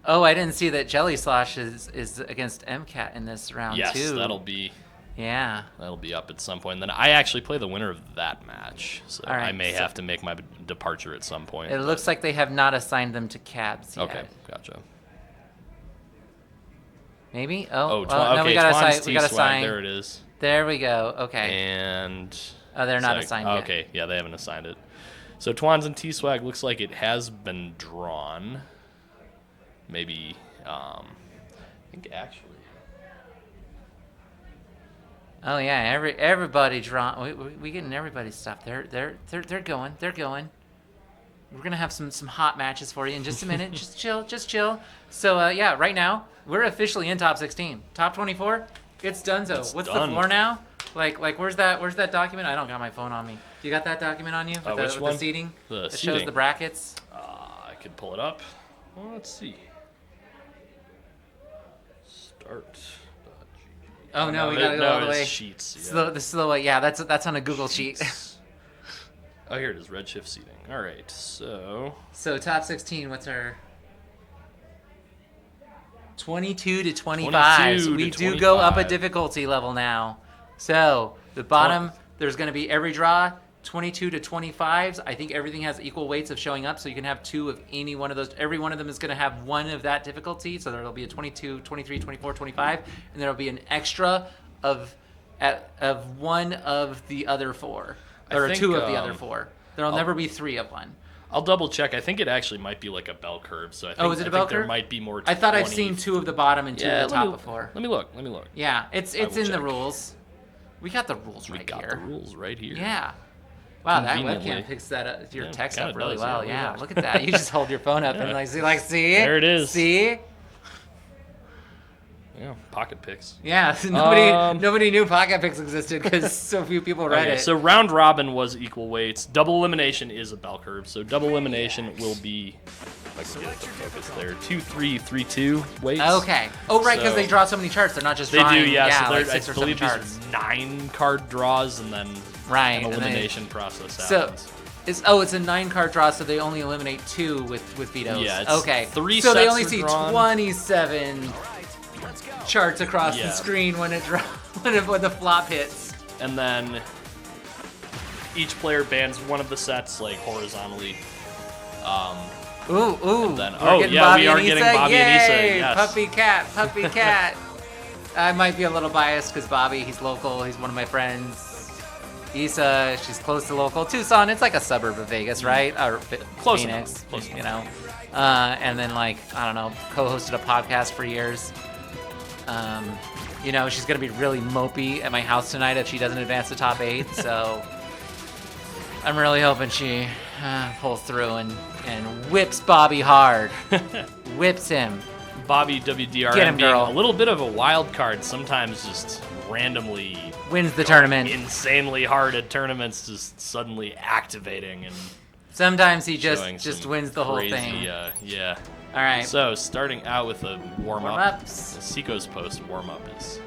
Oh, I didn't see that Jelly Slosh is against MCAT in this round too. Yes, that'll be. Yeah. That'll be up at some point. And then I actually play the winner of that match, so All right, I may have to make my departure at some point. It looks like they have not assigned them to cabs yet. Okay, gotcha. Maybe? No, no, we gotta sign. There it is. There we go. Okay. And they're not assigned yet. Okay, yeah, they haven't assigned it. So Twans and T-Swag looks like it has been drawn. Maybe, I think actually. Oh yeah, everybody drawn. We getting everybody's stuff. They're going. They're going. We're gonna have some hot matches for you in just a minute. Just chill. So yeah, right now we're officially in top 16. Top 24, it's donezo. What's the floor now? Like where's that document? I don't got my phone on me. You got that document on you? With one? The seating? The seating. Shows the brackets. I could pull it up. Well, let's see. Start. Oh no, we gotta go all the way. Sheets. Yeah. The slow way. Yeah, that's on a Google sheet. Oh, here it is. REDSHIFT seating. All right, so top 16. What's our 22 to 25? So we do go up a difficulty level now. So the bottom, there's going to be every draw 22 to 25s. I think everything has equal weights of showing up, so you can have two of any one of those. Every one of them is going to have one of that difficulty, so there'll be a 22, 23, 24, 25, and there'll be an extra of one of the other four, or two of the other four. There'll never be three of one. I'll double check. I think it actually might be like a bell curve. So I think, is it a bell there curve? might be more. I thought I've seen 2 of the bottom and 2 of the top before. Let me look. Yeah, it's I will in the check. rules. We got the rules right We got here. the rules right here. Yeah. Wow, that Conveniently. webcam picks that up, your Yeah, text kinda up really does, well. yeah, Yeah, look look at at that. You just hold your phone up and Yeah. see? There it is. See? Yeah, pocket picks. Yeah, nobody knew Pocket Picks existed because so few people read it. So round robin was equal weights. Double elimination is a bell curve. So double elimination will be, if I can get it to focus there, 2, 3, 3, 2 weights. Okay. Oh, right, because So they draw so many charts. They're not just they drawing. do, yeah. So like I 6 or 7 believe charts. these are 9 card draws and then Right, an and then- elimination process So, happens. it's a 9-card draw, so they only eliminate 2 with vetoes. Yeah, it's okay. 3 so they sets only are see drawn. 27 charts across the Yeah. screen when when the flop hits. And then each player bans one of the sets like horizontally. Ooh. And then, We're getting Bobby we are and getting Issa. Bobby Yay! and Issa. Yes. Puppy cat. I might be a little biased because Bobby, he's local. He's one of my friends. Issa, she's close to local. Tucson, it's like a suburb of Vegas, right? Or Close Phoenix, enough. Close you know. And then I don't know, co-hosted a podcast for years. She's gonna be really mopey at my house tonight if she doesn't advance the top 8. So I'm really hoping she pulls through and whips Bobby hard. Whips him. Bobby WDRM Get him, being girl. a little bit of a wild card, sometimes just randomly Wins the tournament. insanely hard at tournaments, just suddenly activating and Sometimes he showing just some wins the whole crazy, thing. Yeah. All right. So starting out with a warm up, Warm-ups. the Seiko's Post warm up is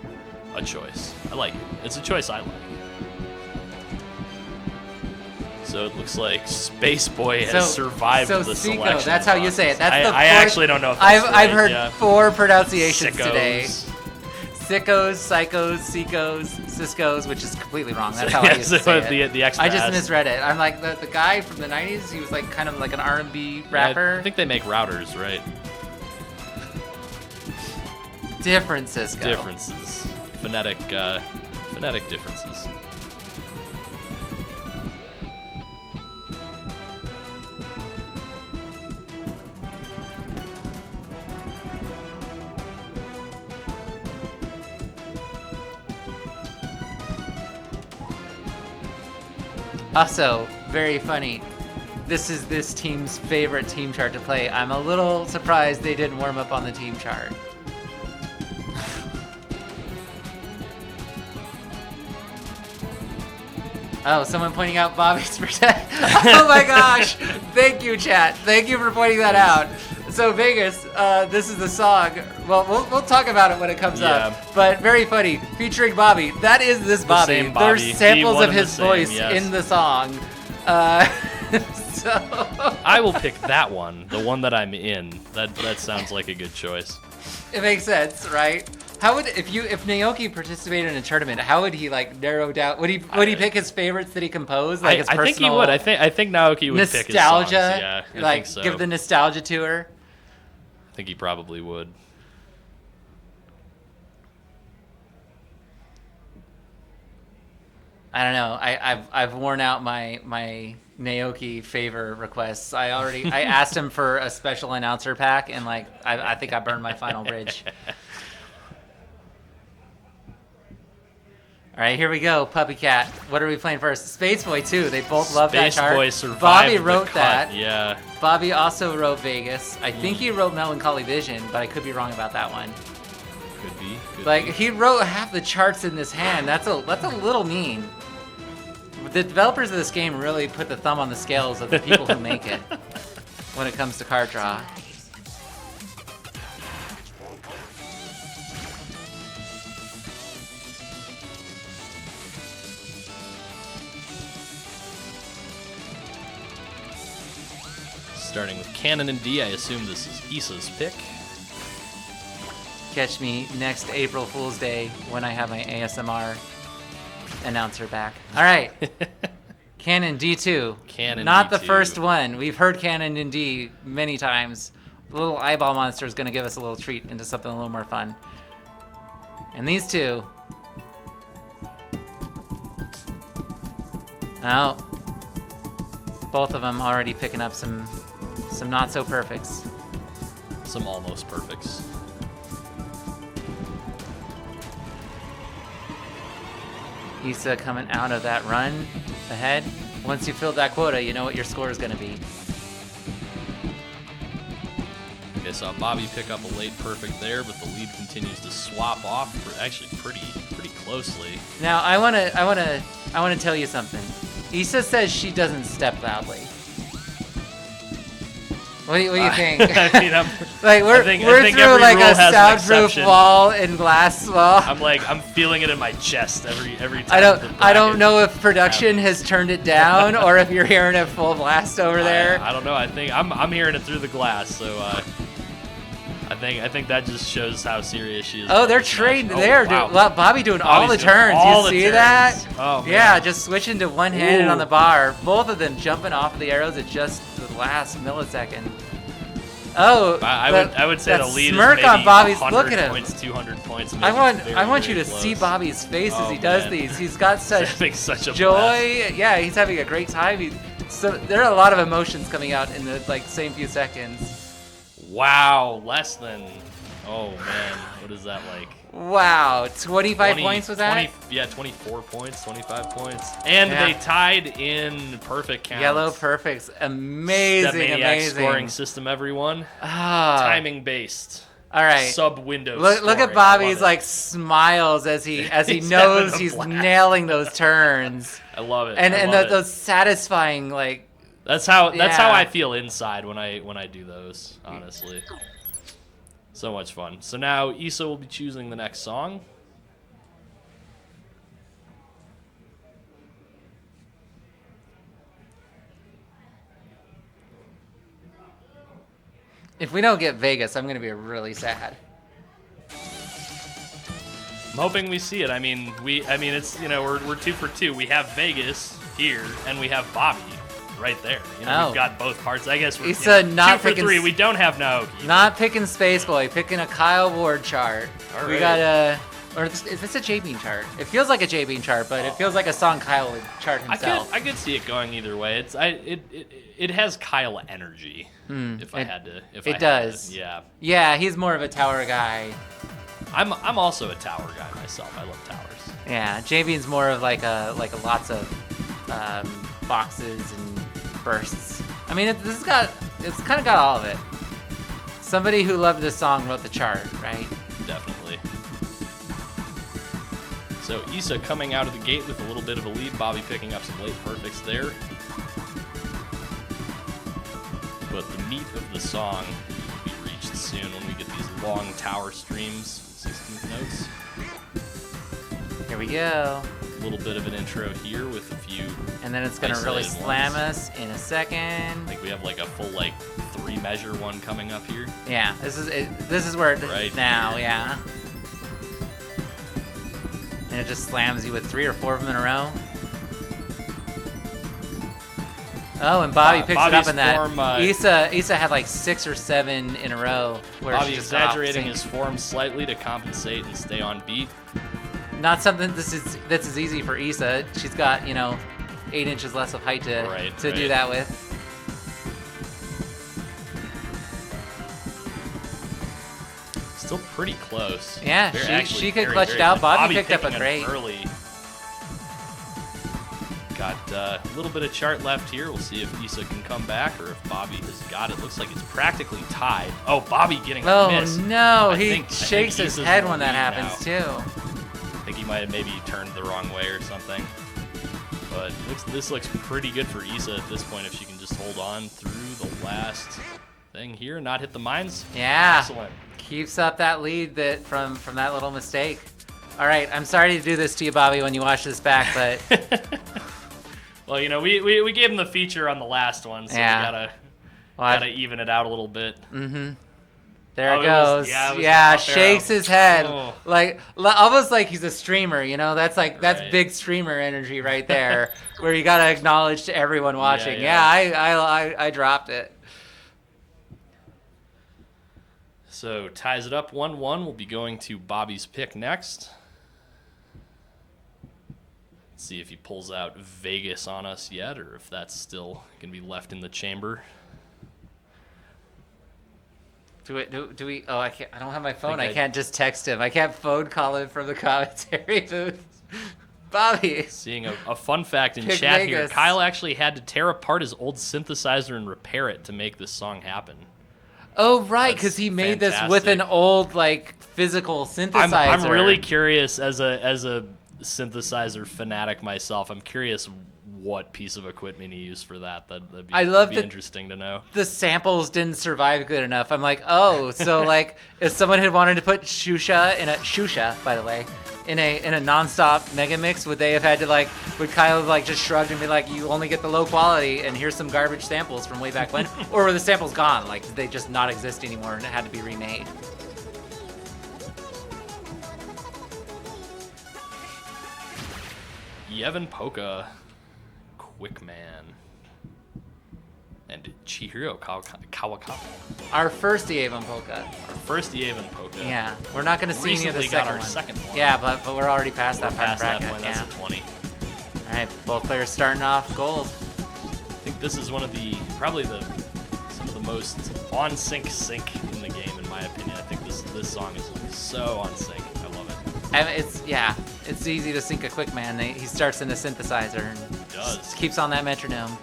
a choice. I like it. It's a choice I like. So it looks like Space Boy has survived the Seiko, selection. that's how you say it. That's process. the I fourth- actually don't know if that's I've right, heard yeah. 4 pronunciations Sickos. today. Sickos, Psychos, Seikos, Ciscos, which is completely wrong. That's how I used to say it. the extra I just S. misread it. I'm like the guy from the 90s. He was like kind of like an R&B rapper. I think they make routers, right? Different Cisco. Differences, phonetic differences. Also, very funny. This is this team's favorite team chart to play. I'm a little surprised they didn't warm up on the team chart. Oh, someone pointing out Bobby's protect. Oh my gosh! Thank you, chat. Thank you for pointing that out. So Vegas, this is the song. Well, we'll talk about it when it comes up. But very funny, featuring Bobby. That is this Bobby. same Bobby. There's samples The one of and the his same, voice yes. in the song. So I will pick that one, the one that I'm in. That sounds like a good choice. it makes sense, right? How would if Naoki participated in a tournament? How would he narrow down? Would he pick his favorites that he composed? Like his I think he would. I think Naoki would pick his songs. nostalgia. Yeah, I like think so. give the nostalgia to her. I think he probably would. I don't know. I've worn out my Naoki favor requests. I asked him for a special announcer pack, and I think I burned my final bridge. All right, here we go. Puppy Cat. What are we playing first? Space Boy 2. They both love that Space chart. Boy survived Bobby the wrote cut, that. yeah. Bobby also wrote Vegas. I think he wrote Melancholy Vision, but I could be wrong about that one. Could be. He wrote half the charts in this hand. That's a little mean. The developers of this game really put the thumb on the scales of the people who make it when it comes to card draw. Starting with Cannon and D, I assume this is Issa's pick. Catch me next April Fool's Day when I have my ASMR announcer back. All right. Canon D2. Canon Not D2. the first one. We've heard Canon in D many times. The little eyeball monster is going to give us a little treat into something a little more fun. And these two. Oh. Both of them already picking up some not so perfects. Some almost perfects. Issa coming out of that run ahead. Once you filled that quota, you know what your score is going to be. Okay, so Bobby pick up a late perfect there, but the lead continues to swap off actually pretty closely. Now I want to tell you something. Issa says she doesn't step loudly. What do you think? I mean, we're think through every like rule a has an soundproof exception. wall and glass wall. I'm feeling it in my chest every time. I don't know if production has turned it down or if you're hearing it full blast over there. I don't know. I think I'm hearing it through the glass. So I think that just shows how serious she is. Oh, they're trained Oh, there. wow. Bobby doing all the Bobby's doing turns. all You the see turns. that? Oh, yeah, man. just switching to one-handed on Ooh. the bar. Both of them jumping off of the arrows at just the last millisecond. Oh, I would say that the lead smirk is maybe on Bobby's. 100 Look at him. points, 200 points. I want you very to see close. Bobby's face as Oh, he does man. these. He's got such, having such a joy. blast. Yeah, he's having a great time. So there are a lot of emotions coming out in the same few seconds. Wow, less than. Oh man, what is that like? Wow, 25 20 points was that? 24 points, 25 points, and Yeah. they tied in perfect counts. Yellow perfects, amazing, StepManiaX amazing. scoring system, everyone. Timing based. All right. Sub window. Look at Bobby's smiles as he He's knows having a he's blast. nailing those turns. I love it. And I and love it. those satisfying That's how Yeah. I feel inside when I do those. Honestly, so much fun. So now Issa will be choosing the next song. If we don't get Vegas, I'm gonna be really sad. I'm hoping we see it. I mean, it's we're 2 for 2. We have Vegas here, and we have Bobby right there. We've got both parts. I guess we're Issa not 2 for picking 3. We don't have Naoki. Not picking Space Boy, picking a Kyle Ward chart. All We right. got if it's a J-Bean chart. It feels like a J-Bean chart, but it feels like a song Kyle would chart himself. I could see it going either way. It has Kyle energy. If I had to, It does. Yeah. Yeah, he's more of a tower guy. I'm also a tower guy myself. I love towers. Yeah, J-Bean's more of like a lots of boxes and bursts. I mean, it's kind of got all of it. Somebody who loved this song wrote the chart, right? Definitely. So Issa coming out of the gate with a little bit of a lead. Bobby picking up some late perfects there. But the meat of the song will be reached soon when we get these long tower streams, 16th notes. Here we go. A little bit of an intro here with a few. And then it's gonna really isolated slam ones. us in a second. I think we have like a full 3 measure one coming up here. Yeah, this is where Right now, here. yeah. And it just slams you with 3 or 4 of them in a row. Oh, and Bobby picks it up Bobby's in that. form, Issa had like 6 or 7 in a row. Where Bobby she just got off exaggerating sync. his form slightly to compensate and stay on beat. Not something that's as easy for Issa. She's got 8 inches less of height to do right. that with. Still pretty close. Yeah, Very- she actually could very, clutch very it out. close. Bobby picked up a picking great. early. Got a little bit of chart left here. We'll see if Issa can come back or if Bobby has got it. Looks like it's practically tied. Oh, Bobby getting a Oh miss. no, I he think shakes his Issa's head in when the that lead happens now. too. I think he might have maybe turned the wrong way or something. But this looks pretty good for Issa at this point if she can just hold on through the last thing here and not hit the mines. Yeah. Excellent. Keeps up that lead from that little mistake. All right, I'm sorry to do this to you, Bobby, when you watch this back, but Well, we gave him the feature on the last one, so Yeah. we gotta even it out a little bit. mm-hmm. There Oh, it it was- goes. yeah, it was Yeah, up shakes arrow. his head Oh. almost like he's a streamer. That's Right. big streamer energy right there, where you gotta acknowledge to everyone watching. yeah. I dropped it. So ties it up 1-1. We'll be going to Bobby's pick next. See if he pulls out Vegas on us yet, or if that's still gonna be left in the chamber. Do we? Oh, I can't. I don't have my phone. I I- can't just text him. I can't phone call him from the commentary booth. Bobby. Seeing a fun fact in Pick chat here, Vegas. Kyle actually had to tear apart his old synthesizer and repair it to make this song happen. Oh, right, That's because he made this with an fantastic. old like physical synthesizer. I'm really curious as a synthesizer fanatic myself. I'm curious what piece of equipment he used for that. That'd be, I love that'd be that interesting to know. The samples didn't survive good enough. I'm like, oh, so like if someone had wanted to put Shusha, by the way, in a nonstop mega mix, would they have had to like, would Kyle have like just shrugged and be like, you only get the low quality and here's some garbage samples from way back when? Or were the samples gone? Like, did they just not exist anymore and it had to be remade? Yevon Polka, Quickman, and Chihiro Kawakami. Our first Yevon Polka. Our first Yevon Polka. Yeah, we're not going to see any of the Recently got second our one. second one. Yeah, but we're already past that part of the Past that bracket. point, Yeah. that's a 20. All right, both players starting off gold. I think this is one of the probably some of the most on sync in the game, in my opinion. I think this song is so on sync. I love it. And it's easy to sync a quick man. He starts in the synthesizer and does. Keeps on that metronome.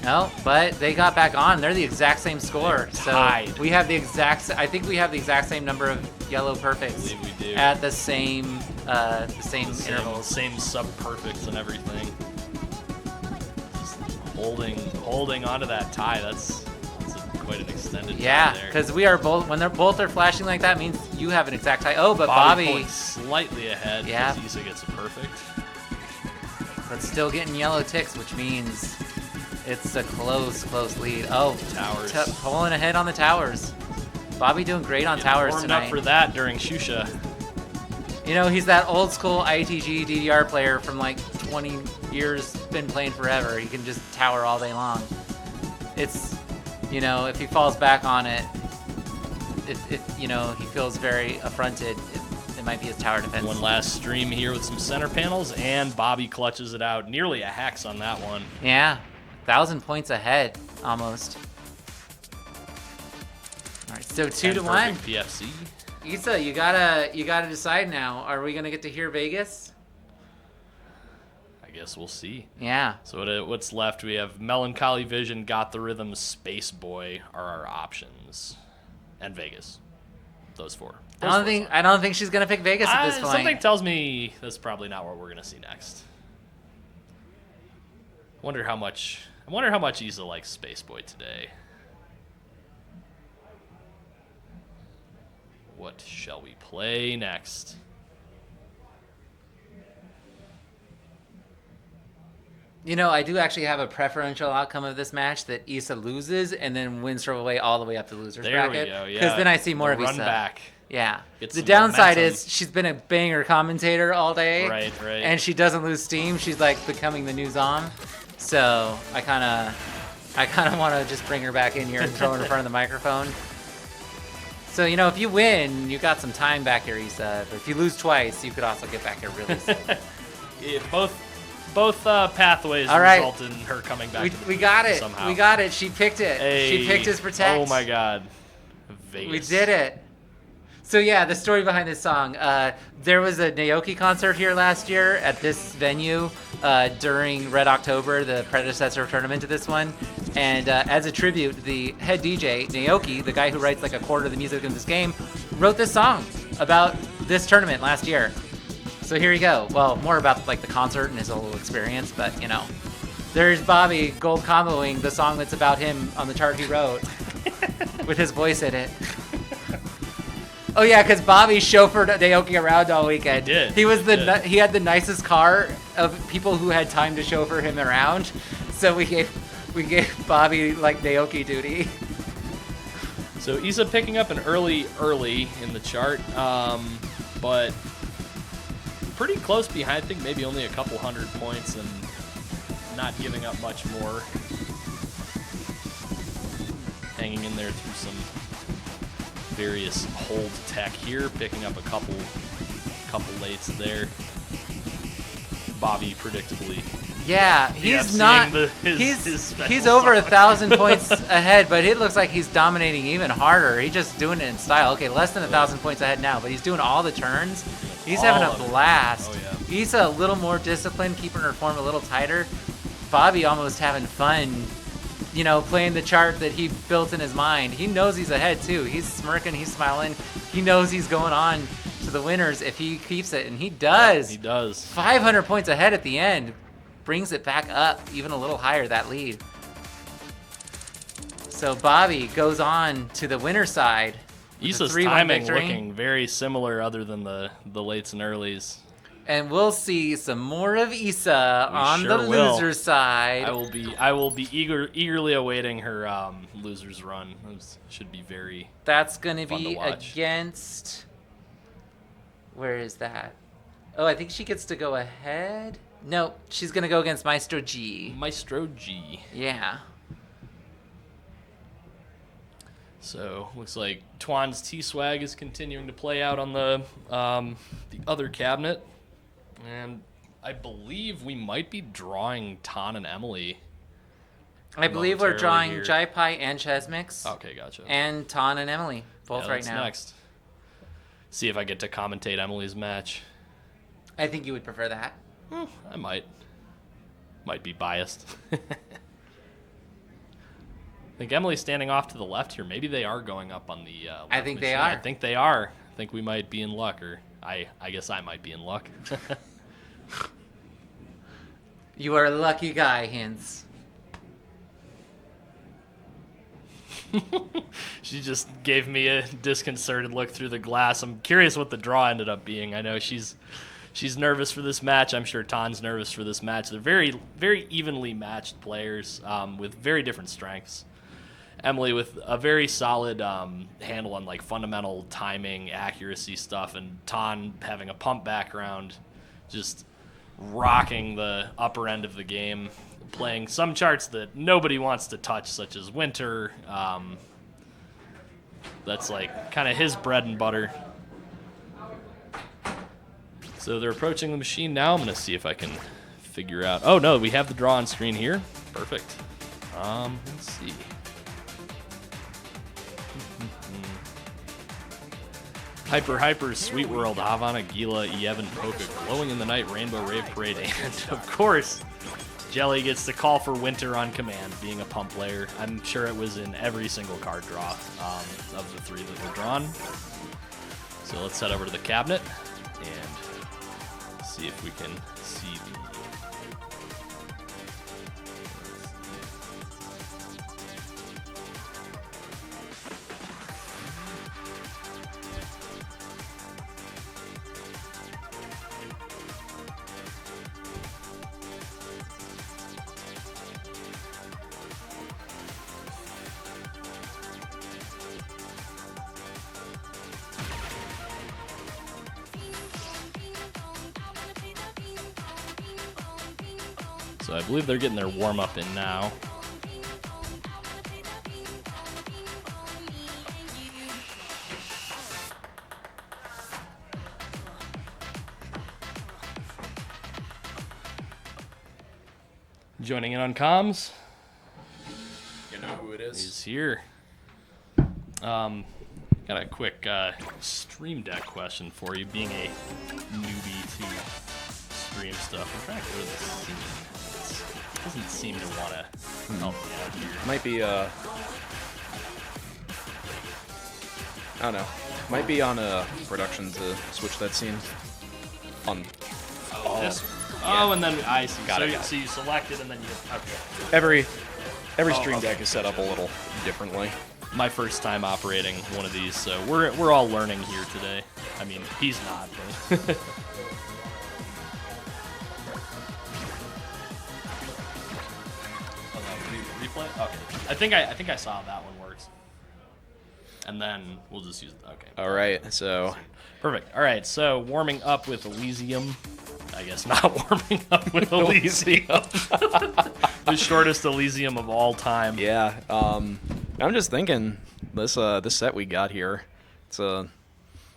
No, but they got back on. They're the exact same score. So tied. we have the exact. I think we have the exact same number of yellow perfects I believe we do. at the same intervals. Same sub perfects and everything. Just holding onto that tie. That's quite an extended Yeah, tie there. because we are both when they're both are flashing like that means you have an exact tie. Oh, but Bobby Bobby pulling slightly ahead. Yeah. because Issa gets a perfect. but still getting yellow ticks, which means it's a close lead. Oh, Towers. Pulling ahead on the towers. Bobby doing great on towers Warmed tonight. up for that during Shusha. You know, he's that old school ITG DDR player from like 20 years, been playing forever. He can just tower all day long. It's, you know, if he falls back on it, if you know, he feels very affronted, it might be his tower defense. One last stream here with some center panels, and Bobby clutches it out. Nearly a hex on that one. Yeah, 1,000 points ahead, almost. All right, so 2-1. PFC. Issa, you gotta decide now. Are we gonna get to hear Vegas? I guess we'll see. Yeah. So what's left? We have Melancholy Vision, Got the Rhythm, Space Boy are our options, and Vegas. Those four. I don't think she's gonna pick Vegas at this point. Something tells me that's probably not what we're gonna see next. I wonder how much Issa likes Space Boy today. What shall we play next? You know, I do actually have a preferential outcome of this match that Issa loses and then wins her way all the way up to the loser's There we bracket. go, yeah. Because then I see more The of Issa. run back. Yeah. Get The some downside momentum. is she's been a banger commentator all day. Right. And she doesn't lose steam. She's like becoming the new Zom. So I kind of want to just bring her back in here and throw her in front of the microphone. So, you know, if you win, you got some time back here, Issa. But if you lose twice, you could also get back here really soon. Yeah, both pathways All right. result in her coming back. We got it. Somehow. We got it. She picked it. She picked his protect. Oh my God, Vegas. We did it. So yeah, the story behind this song. There was a Naoki concert here last year at this venue during Red October, the predecessor tournament to this one. And as a tribute, the head DJ, Naoki, the guy who writes like a quarter of the music in this game, wrote this song about this tournament last year. So here you go. Well, more about like the concert and his whole experience, but you know. There's Bobby gold comboing the song that's about him on the chart he wrote with his voice in it. Oh yeah, because Bobby chauffeured Naoki around all weekend. He did. He was He had the nicest car of people who had time to chauffeur him around. So we gave Bobby like Naoki duty. So Issa picking up an early in the chart, but pretty close behind. I think maybe only a couple 100 points and not giving up much more. Hanging in there through some various hold tech here, picking up a couple lates there. Bobby predictably. Yeah, he's not. His He's over 1,000 points ahead, but it looks like he's dominating even harder. He's just doing it in style. Okay, less than 1,000 points ahead now, but he's doing all the turns. He's having a blast. Oh, yeah. He's a little more disciplined, keeping her form a little tighter. Bobby almost having fun, you know, playing the chart that he built in his mind. He knows he's ahead too. He's smirking, he's smiling. He knows he's going on to the winners if he keeps it, and he does. He does. 500 points ahead at the end. Brings it back up even a little higher, that lead. So Bobby goes on to the winner side. Issa's timing looking very similar other than the lates and earlies. And we'll see some more of Issa on the loser side. I will be eagerly awaiting her losers run. This should be very That's going to fun be watch. against... Where is that? Oh, I think she gets to go ahead. No, she's going to go against Maestro G. Maestro G. Yeah. So, looks like Twan's T-Swag is continuing to play out on the other cabinet. And I believe we might be drawing Ton and Emily. I believe we're drawing here. Jai Pai and Chesmix. Okay, gotcha. And Ton and Emily, both right that's now. Next. See if I get to commentate Emily's match. I think you would prefer that. I might. Might be biased. I think Emily's standing off to the left here. Maybe they are going up on the left I think they machine. are. I think they are. I think we might be in luck, or I guess I might be in luck. You are a lucky guy, Hints. She just gave me a disconcerted look through the glass. I'm curious what the draw ended up being. I know she's nervous for this match. I'm sure Ton's nervous for this match. They're very, very evenly matched players with very different strengths. Emily with a very solid handle on like fundamental timing, accuracy stuff, and Ton having a pump background, just rocking the upper end of the game, playing some charts that nobody wants to touch, such as Winter. That's like kind of his bread and butter. So they're approaching the machine now. I'm going to see if I can figure out. Oh, no, we have the draw on screen here. Perfect. Let's see. Hyper, Sweet World, Havana, Gila, Yevon, Polka, Glowing in the Night, Rainbow Rave Parade, and of course, Jelly gets to call for Winter on command, being a pump player. I'm sure it was in every single card draw of the three that were drawn. So let's head over to the cabinet and see if we can see the... So I believe they're getting their warm-up in now. Joining in on comms. You know who it is? He's here. Got a quick Stream Deck question for you, being a newbie to stream stuff. I'm trying to go to the scene. It doesn't seem to want to help me out here. Might be I don't know. Might be on a production to switch that scene. On This? Oh, and then I see. Got it. So you select it and then you. Okay. Every Oh, Stream okay. Deck is set up a little differently. My first time operating one of these, so we're all learning here today. I mean, he's not, but. Replay? Okay. I think I saw how that one works. And then we'll just use okay. All right, so Perfect. All right, so warming up with Elysium. I guess not warming up with Elysium. The shortest Elysium of all time. yeah, I'm just thinking this set we got here It's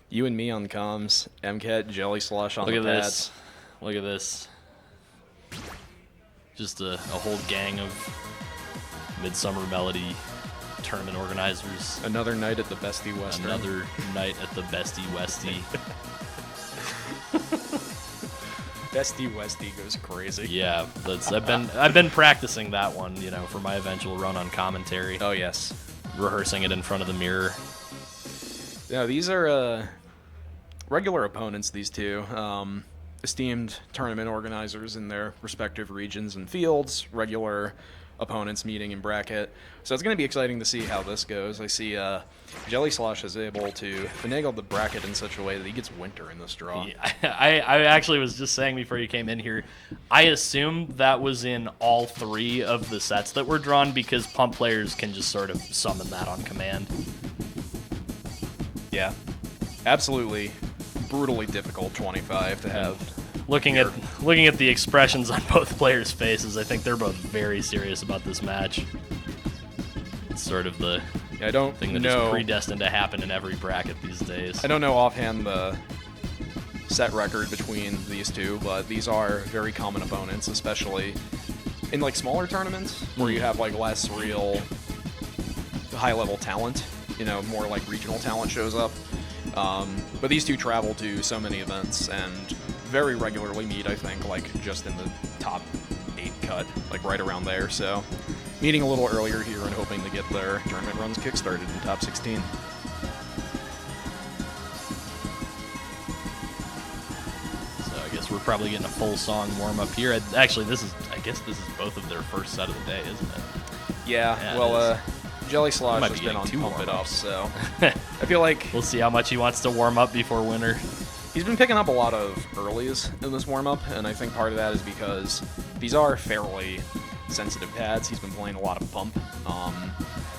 you and me on comms, MCAT, Jelly Slosh on Look the at pads. this. Look at this. Just a whole gang of Midsummer Melody tournament organizers. Another night at the Bestie Western. Another night at the Bestie Westie. Bestie Westie goes crazy. Yeah, I've been practicing that one, you know, for my eventual run on commentary. Oh yes, rehearsing it in front of the mirror. Yeah, these are regular opponents. These two esteemed tournament organizers in their respective regions and fields. Regular opponents meeting in bracket. So it's going to be exciting to see how this goes. I see Jelly Slosh is able to finagle the bracket in such a way that he gets winter in this draw. Yeah, I actually was just saying before you came in here, I assumed that was in all 3 of the sets that were drawn because pump players can just sort of summon that on command. Yeah, absolutely brutally difficult 25 to have. Looking at the expressions on both players' faces, I think they're both very serious about this match. It's sort of the thing that is predestined to happen in every bracket these days. I don't know offhand the set record between these two, but these are very common opponents, especially in like smaller tournaments where you have like less real high-level talent. You know, more like regional talent shows up. But these two travel to so many events and very regularly meet, I think, like just in the top 8 cut, like right around there. So meeting a little earlier here and hoping to get their tournament runs kickstarted in top 16. So I guess we're probably getting a full song warm up here. Actually, I guess this is both of their first set of the day, isn't it? Yeah well, Jelly Slosh has been on Pump It Up, so I feel like we'll see how much he wants to warm up before winter. He's been picking up a lot of earlies in this warm-up, and I think part of that is because these are fairly sensitive pads. He's been playing a lot of pump,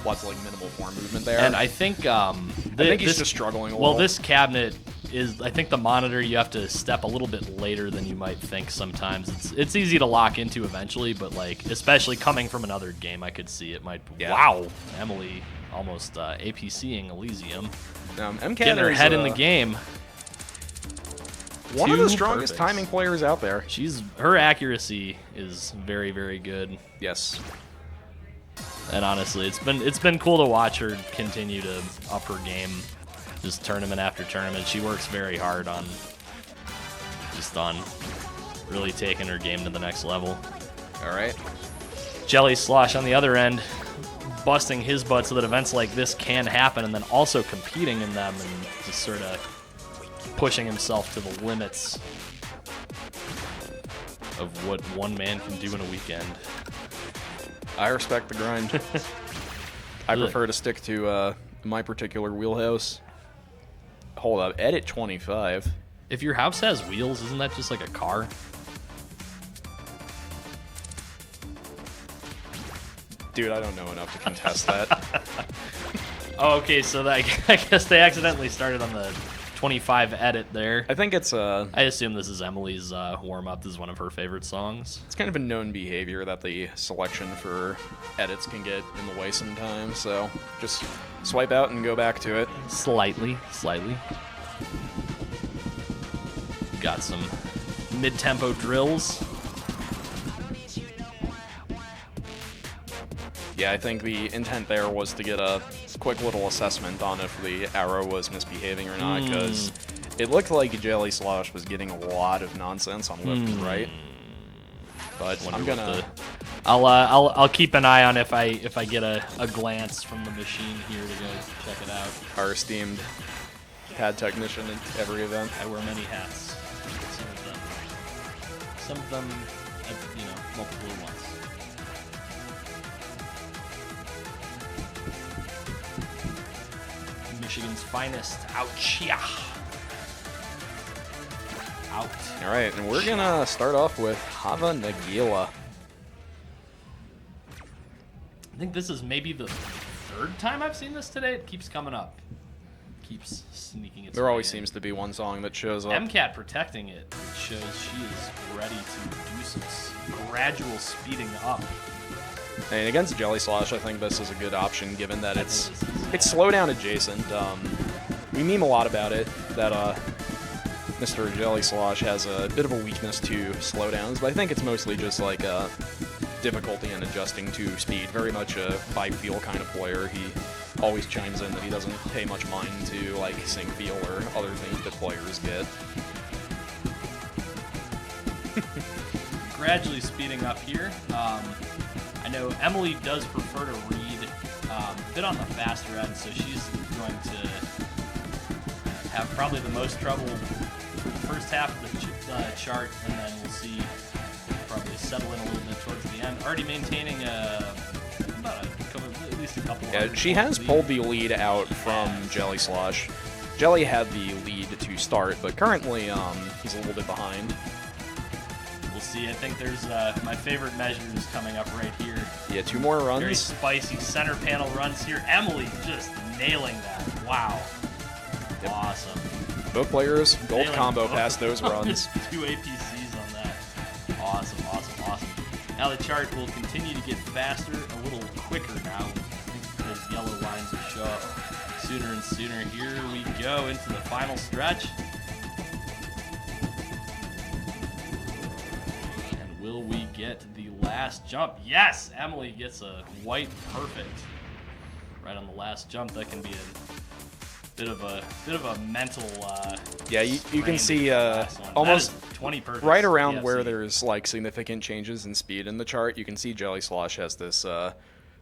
lots of like minimal form movement there. And I think he's just struggling a little. Well, this cabinet is, I think the monitor you have to step a little bit later than you might think sometimes. It's easy to lock into eventually, but like especially coming from another game, I could see it might. Yeah. Wow, Emily almost APCing Elysium. Getting her head in the game. One of the strongest timing players out there. Her accuracy is very, very good. Yes. And honestly, it's been cool to watch her continue to up her game, just tournament after tournament. She works very hard on really taking her game to the next level. All right. Jelly Slosh on the other end, busting his butt so that events like this can happen, and then also competing in them and just sort of pushing himself to the limits of what one man can do in a weekend. I respect the grind. I prefer to stick to my particular wheelhouse. Hold up, edit 25. If your house has wheels, isn't that just like a car? Dude, I don't know enough to contest that. Oh, okay, so I guess they accidentally started on the 25 edit there. I think it's I assume this is Emily's warm-up. This is one of her favorite songs. It's kind of a known behavior that the selection for edits can get in the way sometimes, so just swipe out and go back to it. Slightly. Got some mid-tempo drills. Yeah, I think the intent there was to get a quick little assessment on if the arrow was misbehaving or not, because it looked like Jelly Slosh was getting a lot of nonsense on left and right. But I'm gonna. I'll keep an eye on if I get a glance from the machine here to go check it out. Our esteemed pad technician at every event. I wear many hats. Some of them, multiple at once. Michigan's finest. Ouch. Yeah. Out. All right, and we're going to start off with Hava Nagila. I think this is maybe the 3rd time I've seen this today. It keeps coming up. Keeps sneaking its way There always in. seems to be one song that shows up. MCAT protecting it. It shows she is ready to do some gradual speeding up. And against Jelly Slosh, I think this is a good option given that it's slowdown adjacent. we meme a lot about it, that Mr. Jelly Slosh has a bit of a weakness to slowdowns, but I think it's mostly just like difficulty in adjusting to speed. Very much a by feel kind of player. He always chimes in that he doesn't pay much mind to like sync feel or other things that players get. Gradually speeding up here. I know Emily does prefer to read a bit on the faster end, so she's going to have probably the most trouble for the first half of the chart, and then we'll see probably settle in a little bit towards the end. Already maintaining at least a couple. Yeah, she has pulled the lead out from Jelly Slosh. Jelly had the lead to start, but currently he's a little bit behind. We'll see. I think there's my favorite measures coming up right here. Yeah, 2 more runs. Very spicy center panel runs here. Emily just nailing that. Wow. Yep. Awesome. Both players, gold Nailing combo both. past those runs. 2 APCs on that. Awesome. Now the chart will continue to get faster, a little quicker now. I think those yellow lines will show up sooner and sooner. Here we go into the final stretch. And will we get the last jump? Yes! Emily gets a white perfect right on the last jump. That can be a bit of a mental Yeah, you can strain see to the last one. almost That is 20 perfects right for around PFC. where there's like significant changes in speed in the chart. You can see Jelly Slosh has this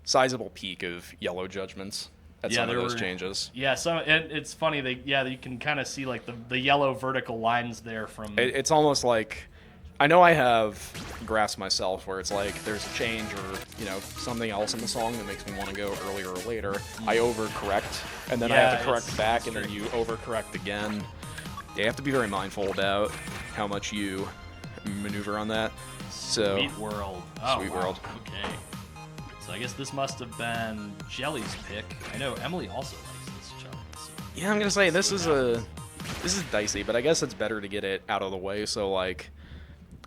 sizable peak of yellow judgments at some of those changes. Yeah, it's funny. You can kind of see like the yellow vertical lines there from. It's almost like, I know I have graphs myself where it's like there's a change or something else in the song that makes me want to go earlier or later. I overcorrect, and then I have to correct back, and then you overcorrect again. You have to be very mindful about how much you maneuver on that. So Sweet World. Oh, Sweet wow. World. Okay. So I guess this must have been Jelly's pick. I know Emily also likes this chart. So Yeah, I'm gonna say this is dicey, but I guess it's better to get it out of the way. So like,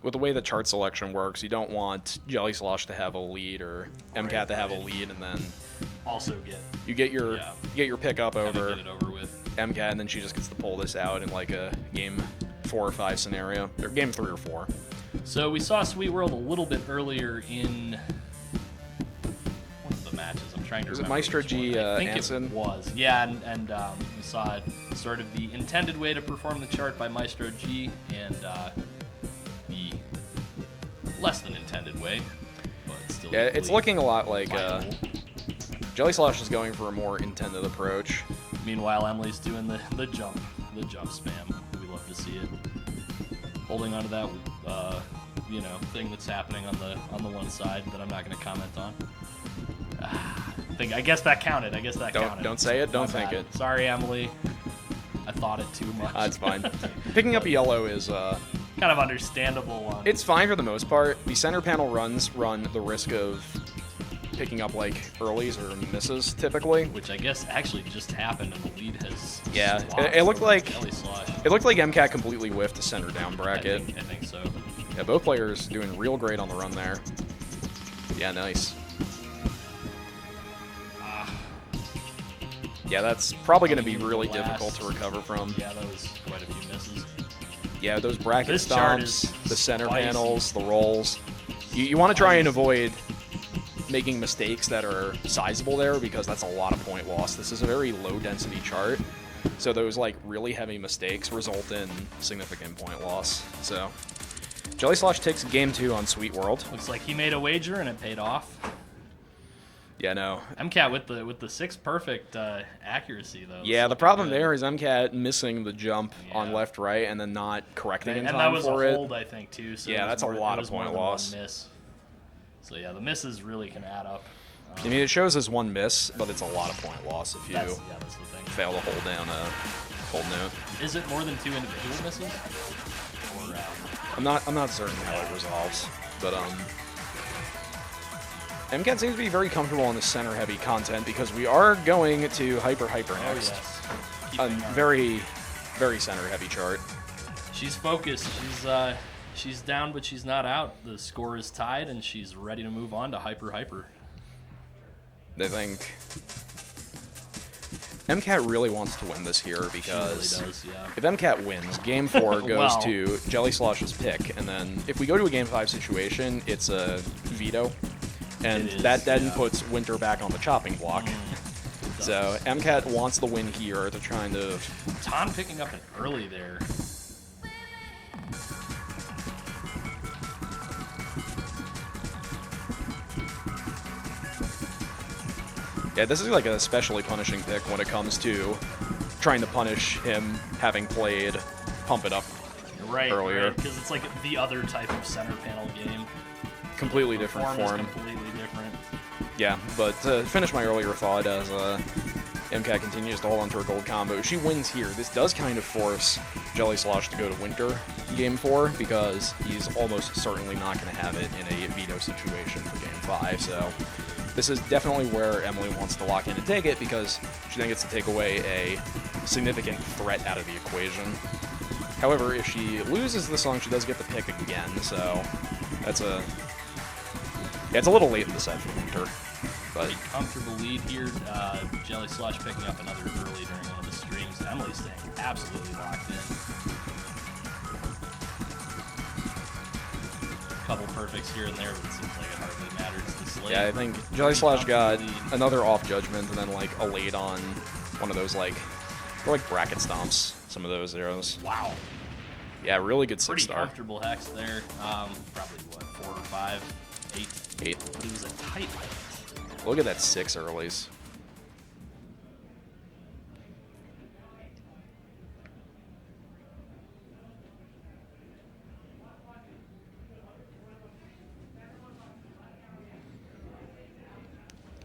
with the way the chart selection works, you don't want Jelly Slosh to have a lead or MCAT to have a lead, and then also get your pick up over, get it over with. MCAT, and then she just gets to pull this out in like a game 4 or 5 scenario, or game 3 or 4. So we saw Sweet World a little bit earlier in one of the matches. I'm trying to Was remember. it Maestro which G one. I think Anson? it was. Yeah, and we saw it sort of the intended way to perform the chart by Maestro G and the less than intended way, but still. Yeah, it's equally looking a lot like viable. Jelly Slosh is going for a more intended approach. Meanwhile, Emily's doing the jump spam. We love to see it. Holding onto that, thing that's happening on the one side that I'm not going to comment on. I guess that counted. Don't say it. Don't My think bad. it. Sorry, Emily. I thought it too much. It's fine. Picking up yellow is kind of understandable. It's fine for the most part. The center panel runs run the risk of picking up like earlies or misses typically, which I guess actually just happened, and the lead has. Yeah, swapped it looked over like Jelly Slosh. MCAT completely whiffed the center down bracket. I think so. Yeah, both players doing real great on the run there. Yeah, nice. Yeah, that's probably going to be really difficult to recover from. Yeah, that was quite a few misses. Yeah, those bracket This chart stomps, is the center spicy. panels, the rolls. You want to try and avoid making mistakes that are sizable there, because that's a lot of point loss. This is a very low density chart, so those like really heavy mistakes result in significant point loss. So Jelly Slosh takes game 2 on Sweet World. Looks like he made a wager and it paid off. Yeah, no. MCAT with the 6 perfect accuracy though. Yeah, the problem there is MCAT missing the jump on left right and then not correcting in And time that was for a it. hold, I think, too. So Yeah, it was that's a more- lot it of was more point than one loss. miss. So yeah, the misses really can add up. I mean, it shows as one miss, but it's a lot of point loss if you That's the thing. fail to hold down a hold note. Is it more than 2 individual misses? Or, I'm not certain how it resolves, but MCAT seems to be very comfortable on the center heavy content because we are going to hyper next. yes. A very, very center heavy chart. She's focused. She's down, but she's not out. The score is tied, and she's ready to move on to hyper. I think MCAT really wants to win this here because She really does, yeah. if MCAT wins, Game 4 goes Well. to Jelly Slosh's pick, and then if we go to a Game 5 situation, it's a veto, and It is, that then yeah. puts Winter back on the chopping block. So MCAT wants the win here to try to... Tom picking up an early there. Yeah, this is like an especially punishing pick when it comes to trying to punish him having played Pump It Up Right, earlier. because it's like the other type of center panel game. Completely different form. Is completely different. Yeah, but to finish my earlier thought, as MCAT continues to hold on to her gold combo, she wins here. This does kind of force Jelly Slosh to go to Winter Game 4, because he's almost certainly not going to have it in a veto situation for Game 5, so this is definitely where Emily wants to lock in and take it, because she then gets to take away a significant threat out of the equation. However, if she loses the song, she does get the pick again, so that's a... Yeah, it's a little late in the set for Winter, but... A comfortable lead here. Jelly Slush picking up another early during one of the streams. Emily staying absolutely locked in. A couple perfects here and there, but it seems like it hardly matters this late. Yeah, I think Jelly Slash got another off judgment and then like a late on one of those like, they're like bracket stomps, some of those arrows. Wow. Yeah, really good Pretty 6-star. comfortable hex there. Probably what, 4 or 5, 8. 8. But it was a tight one. Look at that 6 earlies.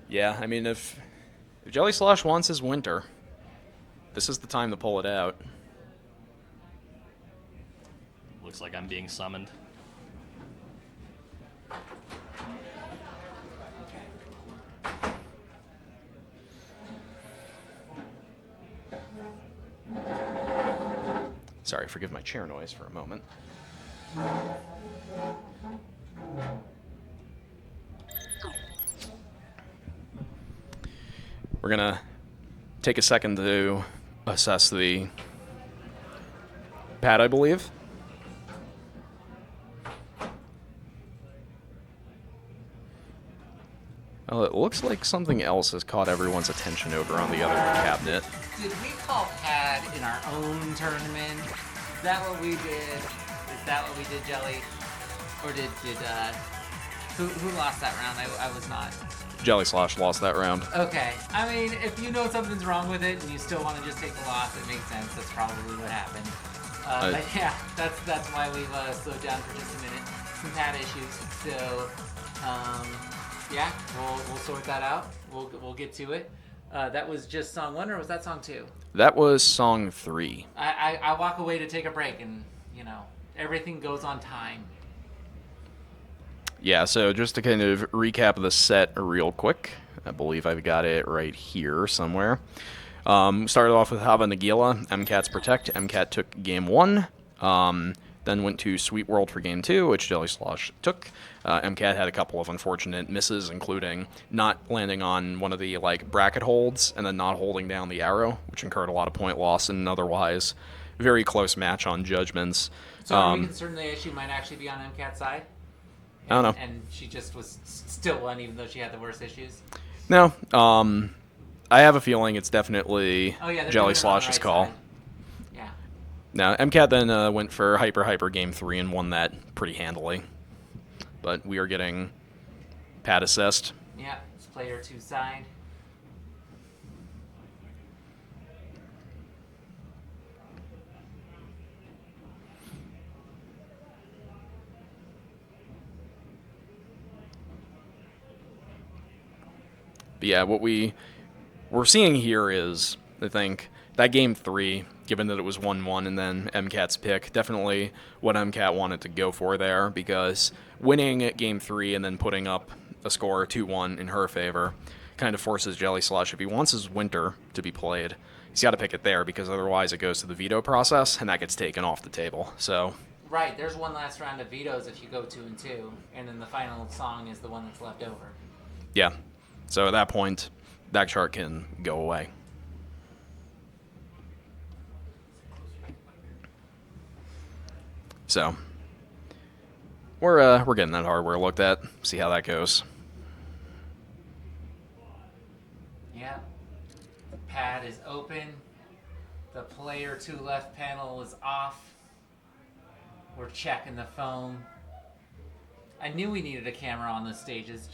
Yeah, I mean, if Jelly Slosh wants his Winter, this is the time to pull it out. Looks like I'm being summoned. Sorry, forgive my chair noise for a moment. We're gonna take a second to assess the pad, I believe. Well, it looks like something else has caught everyone's attention over on the other cabinet. Did we call pad in our own tournament? Is that what we did? Is that what we did, Jelly? Or did who lost that round? I was not. Jelly Slosh lost that round. Okay. I mean, if you know something's wrong with it and you still want to just take the loss, it makes sense. That's probably what happened. But yeah, that's why we've slowed down for just a minute. Some pad issues. So, yeah, we'll sort that out. We'll get to it. That was just song 1, or was that song 2? That was song 3. I walk away to take a break, and you know everything goes on time. Yeah, so just to kind of recap the set real quick, I believe I've got it right here somewhere. Started off with Hava Nagila, MCAT's Protect. MCAT took game 1, then went to Sweet World for game 2, which Jelly Slosh took. MCAT had a couple of unfortunate misses, including not landing on one of the like bracket holds and then not holding down the arrow, which incurred a lot of point loss in an otherwise very close match on judgments. So are we concerned the issue might actually be on MCAT's side? I don't know. And she just was still won even though she had the worst issues? No. I have a feeling it's definitely Oh, yeah, they're Jelly doing it on the Slosh's right call. side. Yeah. Now, MCAT then went for Hyper game 3 and won that pretty handily. But we are getting pad assessed. Yeah, it's player 2 side. But yeah, what we're seeing here is, I think, that game 3, given that it was 1-1 and then MCAT's pick, definitely what MCAT wanted to go for there, because winning game 3 and then putting up a score 2-1 in her favor kind of forces Jelly Slush, if he wants his Winter to be played, he's got to pick it there, because otherwise it goes to the veto process and that gets taken off the table. So Right, there's one last round of vetoes if you go 2-2, and then the final song is the one that's left over. yeah, so at that point, that chart can go away. So we're getting that hardware looked at. See how that goes. Yeah. The pad is open. The player 2 left panel is off. We're checking the foam. I knew we needed a camera on those stages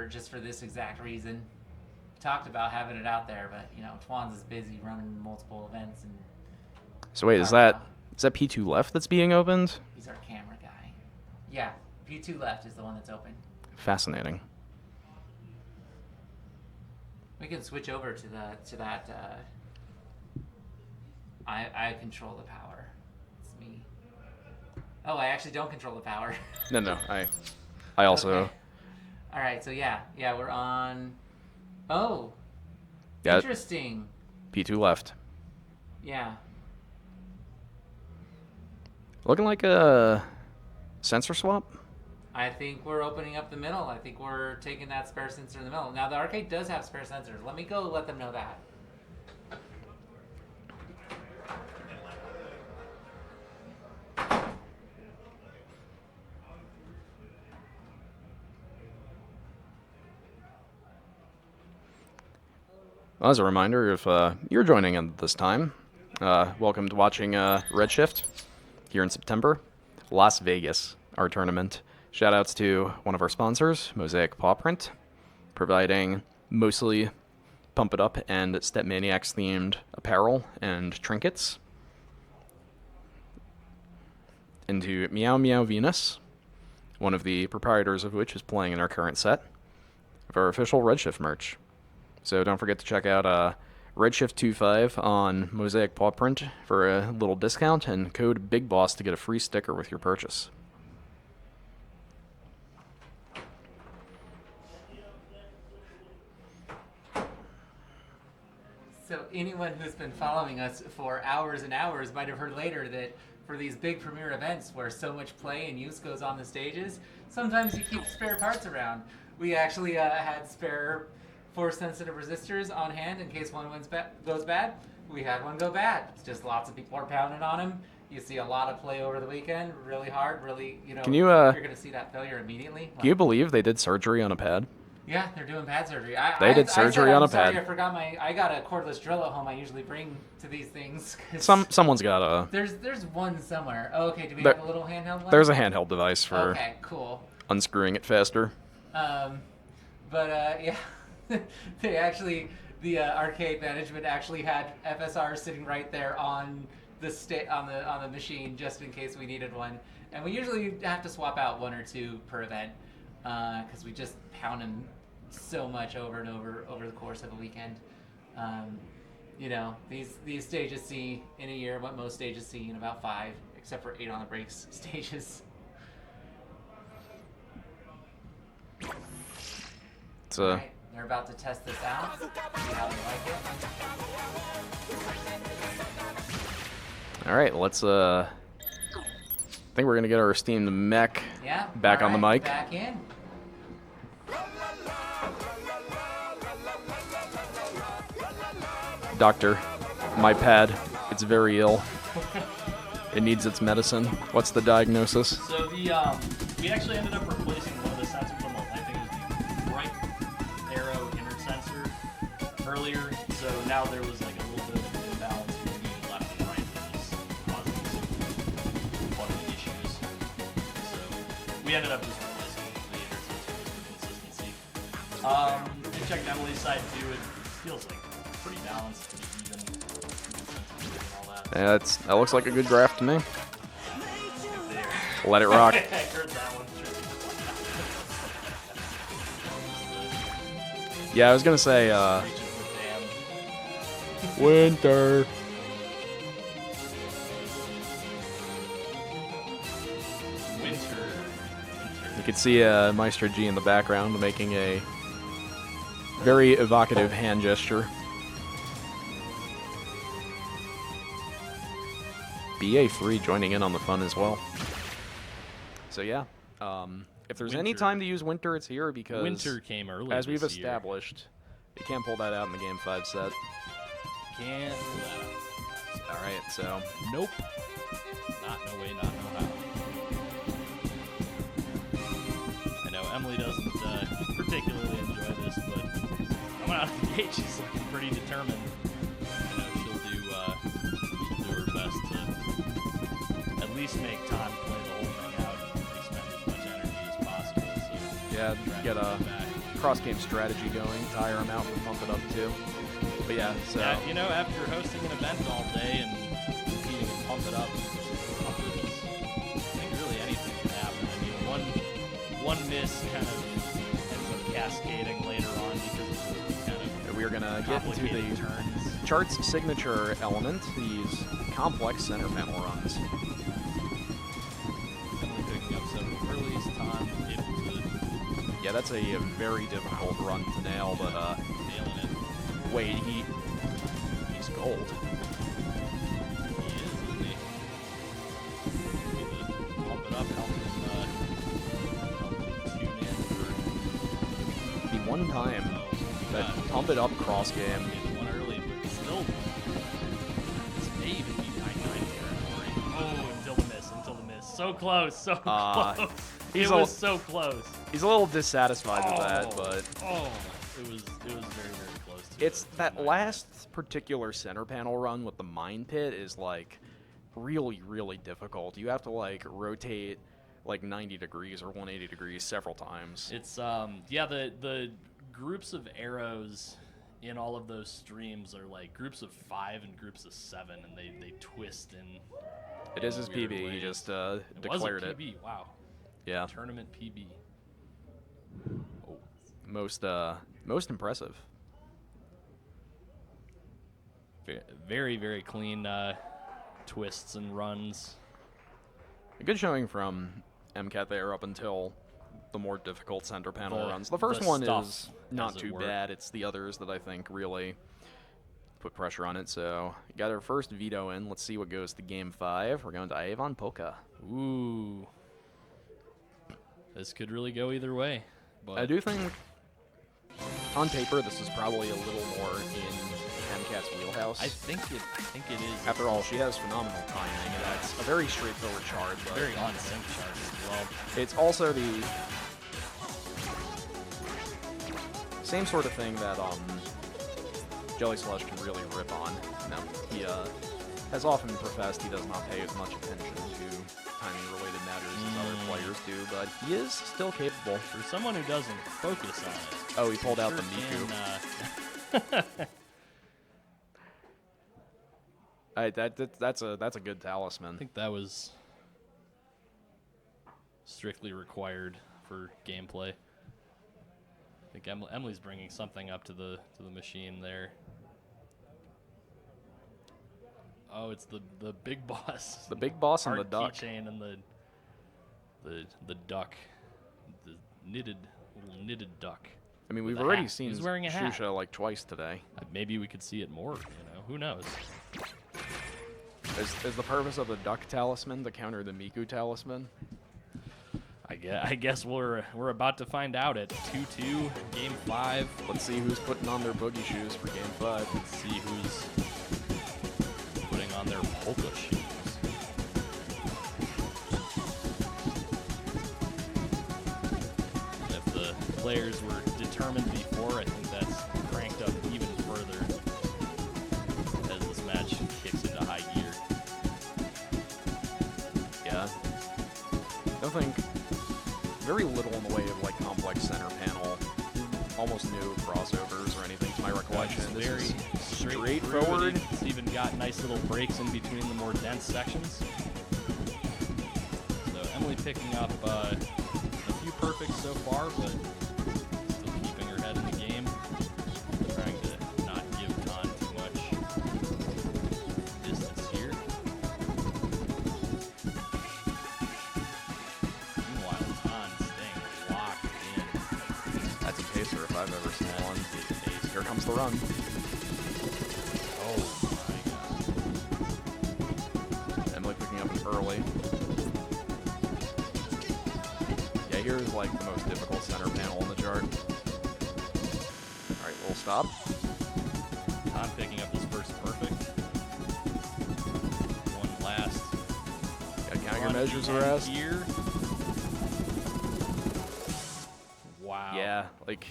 just for this exact reason. Talked about having it out there, but you know, Twan's is busy running multiple events and. So wait, is that P2 left that's being opened? He's our camera guy. Yeah, P2 left is the one that's open. Fascinating. We can switch over to that. I control the power. It's me. Oh, I actually don't control the power. No, I also. Okay. All right, so yeah, we're on. Oh. Yeah. Interesting. P2 left. Yeah. Looking like a sensor swap. I think we're opening up the middle. I think we're taking that spare sensor in the middle. Now the arcade does have spare sensors. Let me go let them know that. Well, as a reminder, if you're joining in this time, welcome to watching REDSHIFT here in September. Las Vegas, our tournament. Shoutouts to one of our sponsors, Mosaic Paw Print, providing mostly Pump It Up and StepManiaX themed apparel and trinkets. And to Meow Meow Venus, one of the proprietors of which is playing in our current set of our official REDSHIFT merch. So don't forget to check out REDSHIFT25 on Mosaic Paw Print for a little discount and code BIGBOSS to get a free sticker with your purchase. So anyone who's been following us for hours and hours might have heard later that for these big premiere events where so much play and use goes on the stages, sometimes you keep spare parts around. We actually had spare force-sensitive resistors on hand in case one goes bad. We had one go bad. It's just lots of people are pounding on them. You see a lot of play over the weekend, really hard, really, Can you, you're going to see that failure immediately. Can you believe they did surgery on a pad? Yeah, they're doing pad surgery. They did surgery on a pad. I forgot I got a cordless drill at home I usually bring to these things. Someone's got a... There's one somewhere. Oh, okay, do we have a little handheld one? There's a handheld device for okay, cool. unscrewing it faster. Yeah, they actually, the arcade management actually had FSR sitting right there on the on the machine just in case we needed one. And we usually have to swap out 1 or 2 per event because we just pound them so much over and over the course of a weekend. You know, these stages see in a year what most stages see in about 5, except for 8 on the brakes stages. It's Right, they're about to test this out, see how they like it. All right, let's I think we're gonna get our esteemed mech back on the mic. Back in. Doctor, my pad, it's very ill. It needs its medicine. What's the diagnosis? So we actually ended up replacing one of the sensors on the, I think it was the right arrow inner sensor earlier. So now there was like a little bit of an imbalance between left and right that was causing some funny issues. So we ended up just replacing the inner sensors for consistency. And checking Emily's side too, it feels like pretty balanced, pretty even. And all that. Yeah, that looks like a good graph to me. Let it rock. I heard that one. Yeah, I was gonna say, winter. You can see Maestro G in the background making a very evocative hand gesture. BA3 joining in on the fun as well. So yeah, if there's any time to use winter, it's here because Winter came early as we've this year. established, you can't pull that out in the Game 5 set. Can't. All right, so Nope. Not no way, not no how. Emily doesn't particularly enjoy this, but coming out of the gate, she's looking pretty determined. You know, she'll do her best to at least make time play the whole thing out and expend as much energy as possible. So Yeah, get a cross-game strategy going, tire them out, and pump it up too. But yeah, so yeah, you know, after hosting an event all day and competing and pump it up, I think really anything can happen. I mean, one miss kind of ends up cascading later on because of the kind of we're gonna get into complicated the turns. chart's signature element, these complex center panel runs. Definitely picking up several earlies, time able to Yeah, that's a very difficult run to nail, but nailing it. wait, he's gold. He is, isn't he? Need to pump it up, help him tune in for The one time that pump it up cross game. one early, but still, this may even be 9-9 territory. Oh, until the miss. So close, so close. He's It was so close. He's a little dissatisfied with that, but it was very, very close to it's that last particular center panel run with the mine pit is like really, really difficult. You have to like rotate like 90 degrees or 180 degrees several times. It's yeah, the groups of arrows in all of those streams are like groups of 5 and groups of 7, and they twist in. It is his weird PB. He ways. just It was a declared it. PB. Wow. Yeah. Tournament PB. Oh. Most impressive. Very, very clean twists and runs. A good showing from MCAT there up until the more difficult center panel runs. The first the one stuff, is not as it too were. bad. It's the others that I think really put pressure on it. So got our first veto in. Let's see what goes to game 5. We're going to Avon Polka. Ooh. This could really go either way. But I do think on paper this is probably a little more in MCAT's wheelhouse. I think it is. After all, she has phenomenal timing, and that's a very straightforward chart. But Very on sync chart as well. it's also the same sort of thing that Jelly Slush can really rip on. You know, he has often professed he does not pay as much attention to timing-related matters as other players do, but he is still capable. For someone who doesn't focus on it. Oh, he pulled out sure the Miku. That's a good talisman. I think that was strictly required for gameplay. I think Emily's bringing something up to the machine there. Oh, it's the big boss. The big boss and the Art duck. keychain and the duck, the little knitted duck. I mean, with we've a already hat. seen He's wearing a hat. Shusha like twice today. Maybe we could see it more. You know, who knows? Is the purpose of the duck talisman to counter the Miku talisman? I guess we're about to find out at 2-2, game 5. Let's see who's putting on their boogie shoes for game 5. Let's see who's putting on their polka shoes. If the players were determined before, I think that's cranked up even further as this match kicks into high gear. Yeah. I think very little in the way of like complex center panel, almost no crossovers or anything to my recollection. It's This very is straightforward. It's even got nice little breaks in between the more dense sections. So Emily picking up a few perfects so far, but still keeping her head in the game. Trying to not give Khan too much distance here. Meanwhile, Khan staying locked in. That's a pacer if I've ever seen one. Here comes the run. Oh my god. Emily picking up an early. Yeah, here's like the most difficult center panel on the chart. Alright, we'll stop. Khan picking up his first perfect. One last. Gotta count your run measures at of the end rest. Here. like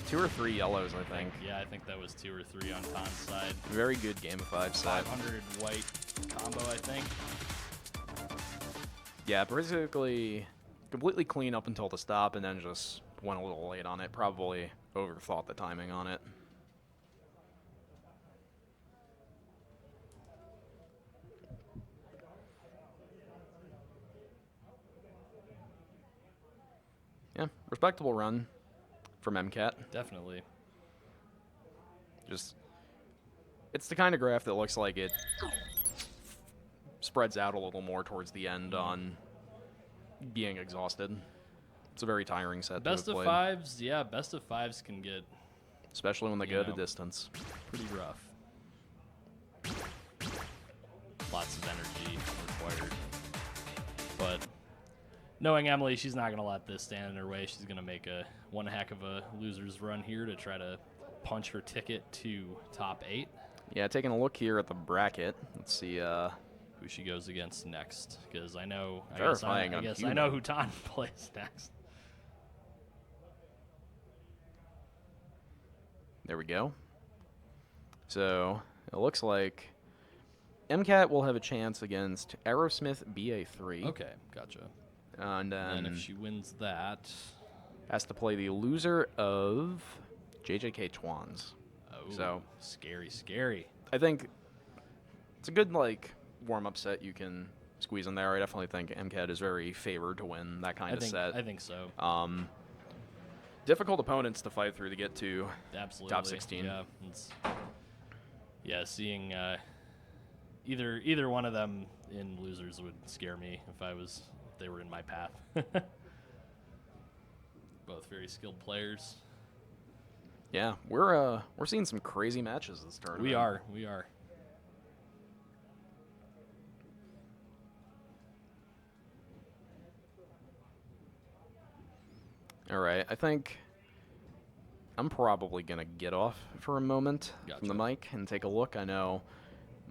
2 or 3 yellows, I think. Yeah, I think that was 2 or 3 on Tan's side. Very good game of 5 set. 500 white combo, I think. Yeah, basically completely clean up until the stop, and then just went a little late on it. Probably overthought the timing on it. Yeah, respectable run from MCAT. Definitely. Just, it's the kind of graph that looks like it spreads out a little more towards the end on being exhausted. It's a very tiring set Best to have of played. fives, yeah, best of fives can get, especially when they go the distance. pretty rough. Lots of energy required. But knowing Emily, she's not going to let this stand in her way. She's going to make one heck of a loser's run here to try to punch her ticket to top 8. Yeah, taking a look here at the bracket. Let's see who she goes against next, because I know Verifying I on guess I human. know who Tan plays next. There we go. So it looks like MCAT will have a chance against Aerosmith BA3. Okay, gotcha. And then if she wins that, has to play the loser of JJK Twans. Oh, so scary, scary. I think it's a good warm-up set you can squeeze in there. I definitely think MCAT is very favored to win that kind of set. I think so. Difficult opponents to fight through to get to Absolutely. top 16. Yeah, seeing either one of them in losers would scare me if they were in my path. Both very skilled players. Yeah, we're seeing some crazy matches this tournament. We are. All right, I think I'm probably going to get off for a moment from the mic and take a look. I know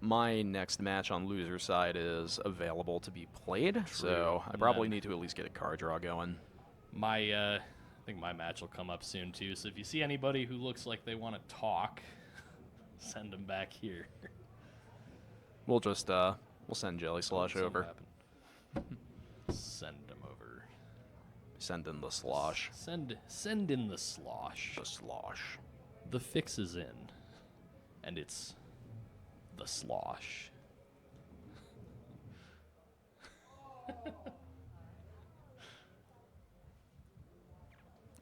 my next match on loser side is available to be played, so I probably need to at least get a card draw going. I think my match will come up soon too, so if you see anybody who looks like they want to talk, send them back here. We'll just we'll send Jelly Slosh over. Send them over. Send in the slosh. Send in the slosh. The slosh. The fix is in, and it's the slosh.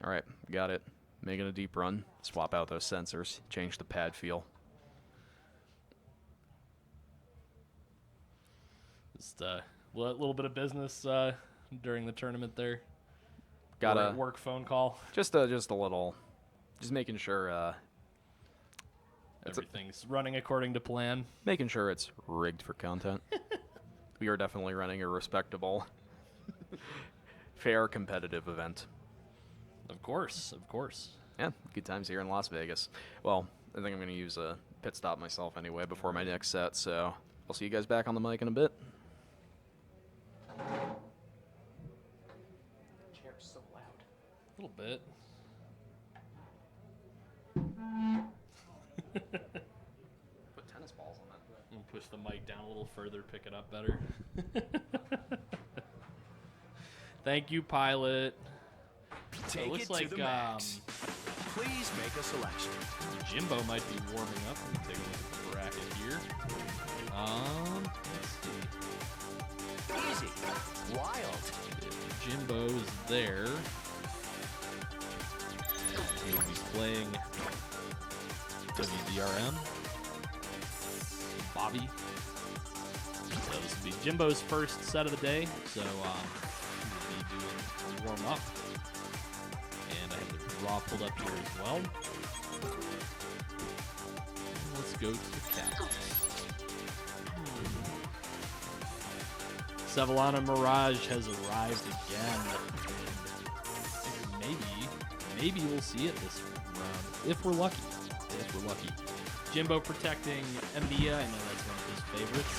All right, got it. Making a deep run. Swap out those sensors. Change the pad feel. Just a little bit of business during the tournament there. Got a work phone call. Just a little. Just making sure everything's running according to plan. Making sure it's rigged for content. We are definitely running a respectable, fair, competitive event. Of course. Yeah, good times here in Las Vegas. Well, I think I'm going to use a pit stop myself anyway before my next set, so I'll see you guys back on the mic in a bit. Chair's so loud. A little bit. Put tennis balls on that. And push the mic down a little further, pick it up better. Thank you, pilot. Take it looks it like to the max. Please make a selection. Jimbo might be warming up. Let me take a look at the bracket here. Let's see. Easy. Wild. If Jimbo's there, he'll be playing WDRM. Bobby. So this will be Jimbo's first set of the day. So he'll be doing a warm up. And I have the draw pulled up here as well. Let's go to the cap. Sevillana Mirage has arrived again. Maybe we'll see it this round. If we're lucky. Jimbo protecting Mbia. I know that's one of his favorites.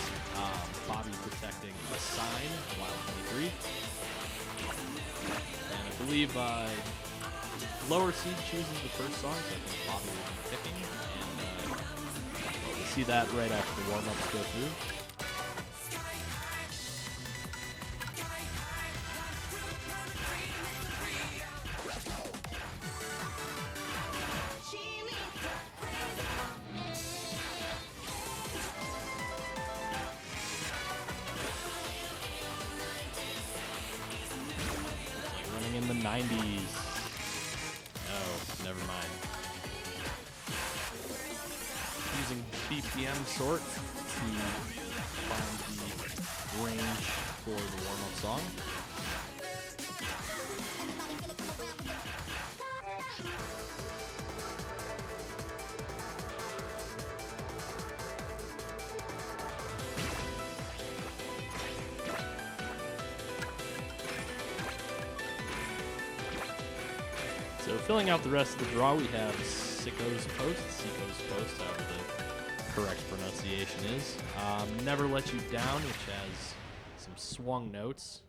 Bobby protecting a sign, Wild 23. And I believe lower seed chooses the first song, so I think Bobby will be picking, and well, we'll see that right after the warm-ups go through. Running in the 90s. Oh, never mind. Using BPM sort to find the range for the warm-up song. So filling out the rest of the draw, we have Sicko's Post, however the correct pronunciation is. Never Let You Down, which has some swung notes.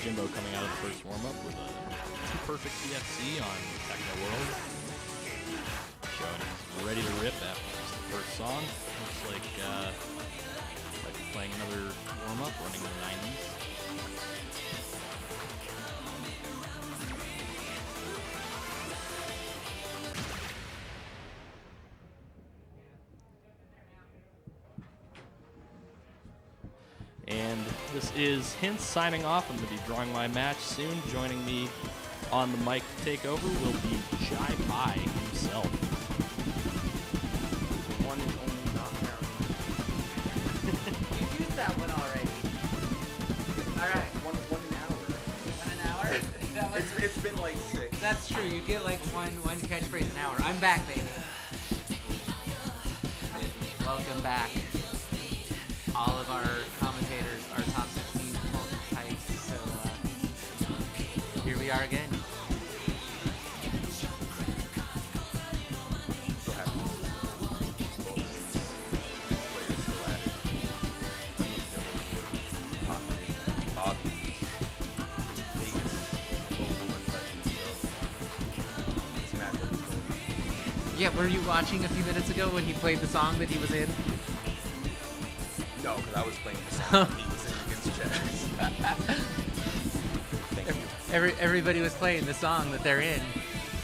Jimbo coming out of the first warm-up with a 2 perfect TFC on Techno World. Showing he's ready to rip after just the first song. Looks like might be playing another warm-up, running in the 90s. And this is Hints signing off. I'm going to be drawing my match soon. Joining me on the mic to take over will be Jai Pai himself. One and only not You used that one already. All right. One an hour. 1 an hour? It's been like 6. That's true. You get like one catchphrase an hour. I'm back, baby. Welcome back. All of our commentators are top 16 types, so here we are again. So happy. Yeah, were you watching a few minutes ago when he played the song that he was in? No, because I was playing the song he was in against Jazz. Thank you. Everybody was playing the song that they're in.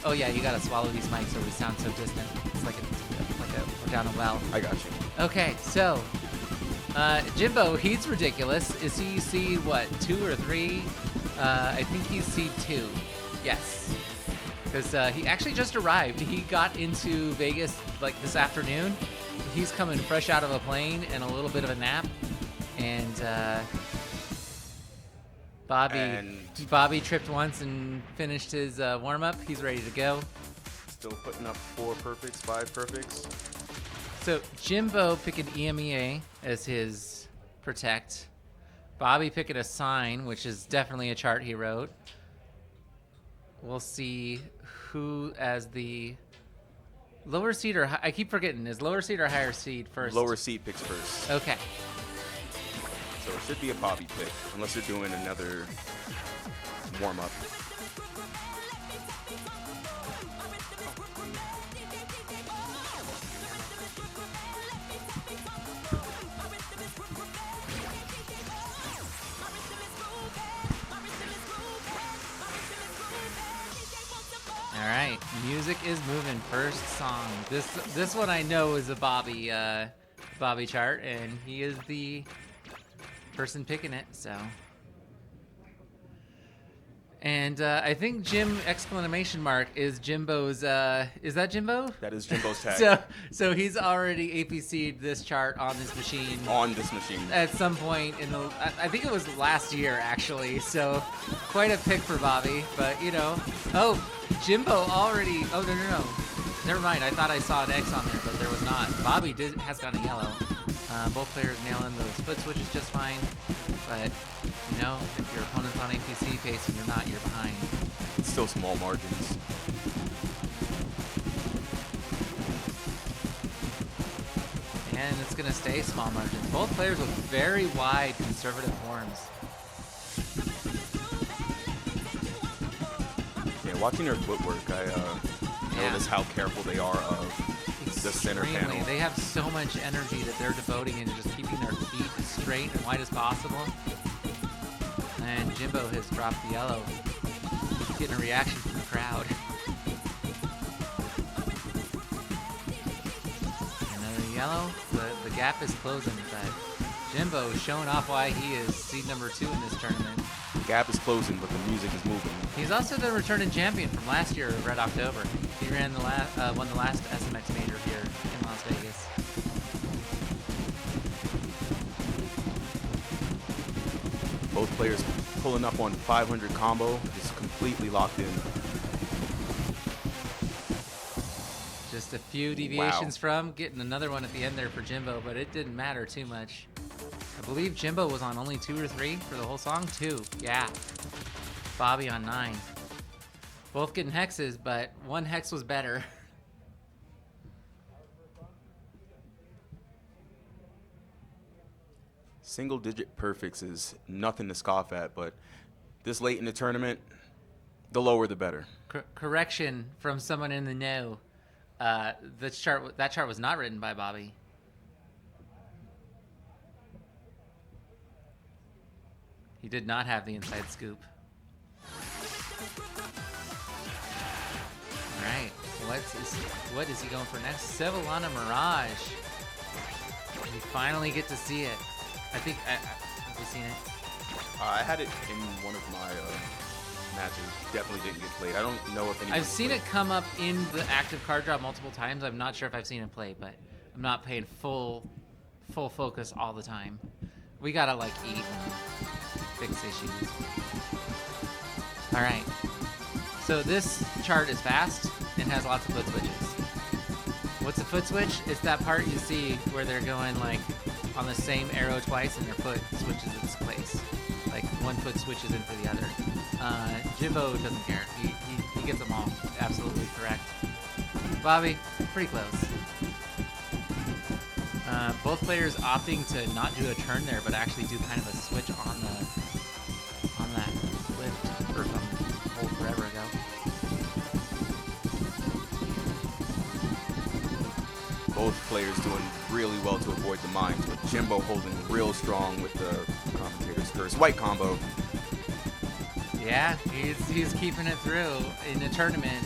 Oh yeah, you gotta swallow these mics or we sound so distant. It's like we're down a well. I got you. Okay, so Jimbo, he's ridiculous. Is he seed what, 2 or 3? I think he's seed 2. Yes, because he actually just arrived. He got into Vegas like this afternoon. He's coming fresh out of a plane and a little bit of a nap, and Bobby tripped once and finished his warm-up. He's ready to go. Still putting up 4 perfects, 5 perfects. So Jimbo picking EMEA as his protect. Bobby picking a sign, which is definitely a chart he wrote. We'll see who as the lower seed or I keep forgetting, is lower seed or higher seed first? Lower seed picks first. Okay. So it should be a Bobby pick, unless they're doing another warm-up. All right, music is moving. First song. This one I know is a Bobby chart, and he is the person picking it. So, and I think Jim exclamation mark is Jimbo's. Is that Jimbo? That is Jimbo's tag. So he's already APC'd this chart on this machine. On this machine. At some point in the, I think it was last year actually. So, quite a pick for Bobby. But you know, Jimbo already. Oh no. Never mind. I thought I saw an X on there, but there was not. Bobby has got a yellow. Both players nailing those foot switches just fine. But you know, if your opponent's on APC pace and you're not, you're behind. It's still small margins. And it's gonna stay small margins. Both players with very wide conservative forms. Yeah, watching their footwork, I notice how careful they are of the center Extremely. panel. They have so much energy that they're devoting into just keeping their feet as straight and wide as possible. And Jimbo has dropped the yellow. He's getting a reaction from the crowd. Another yellow. The gap is closing, but Jimbo is showing off why he is seed number 2 in this tournament. The gap is closing, but the music is moving. He's also the returning champion from last year, Red October. He ran won the last SMX major here in Las Vegas. Both players pulling up on 500 combo, just completely locked in. Just a few deviations from getting another one at the end there for Jimbo, but it didn't matter too much. I believe Jimbo was on only 2 or 3 for the whole song. 2, yeah. Bobby on 9. Both getting hexes, but one hex was better. Single-digit perfects is nothing to scoff at, but this late in the tournament, the lower the better. Correction from someone in the know. That chart was not written by Bobby. He did not have the inside scoop. All right, what is he going for next? Sevillana Mirage. We finally get to see it. I think have you seen it? I had it in one of my matches. Definitely didn't get played. I don't know if anyone. I've seen it come up in the active card drop multiple times. I'm not sure if I've seen it play, but I'm not paying full focus all the time. We gotta like eat and fix issues. All right. So this chart is fast and has lots of foot switches. What's a foot switch? It's that part you see where they're going like on the same arrow twice and their foot switches its place. Like one foot switches in for the other. Jimbo doesn't care. He gets them all absolutely correct. Bobby, pretty close. Both players opting to not do a turn there, but actually do kind of a switch on that lift or hold forever ago. Both players doing really well to avoid the mines, but Jimbo holding real strong with the commentator's curse. White combo. Yeah, he's keeping it through in the tournament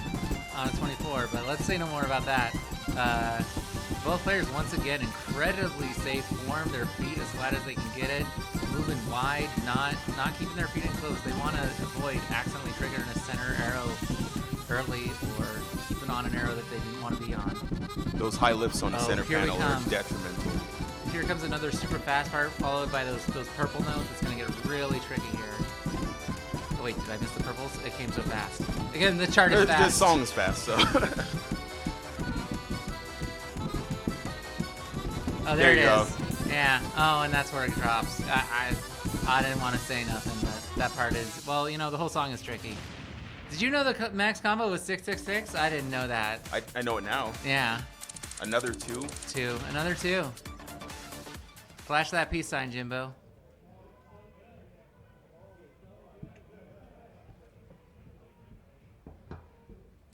on a 24, but let's say no more about that. Both players, once again, incredibly safe form, their feet as flat as they can get it, moving wide, not keeping their feet enclosed. They want to avoid accidentally triggering a center arrow early or keeping on an arrow that they didn't want to be on. Those high lifts on the center here panel are detrimental. Here comes another super fast part, followed by those purple notes. It's going to get really tricky here. Oh wait, did I miss the purples? It came so fast. Again, the chart is fast. The song is fast, so. Oh, there it is. Yeah. Oh, and that's where it drops. I didn't want to say nothing, but that part is, well, you know, the whole song is tricky. Did you know the max combo was 666? I didn't know that. I know it now. Yeah. Another 2. Another 2. Flash that peace sign, Jimbo.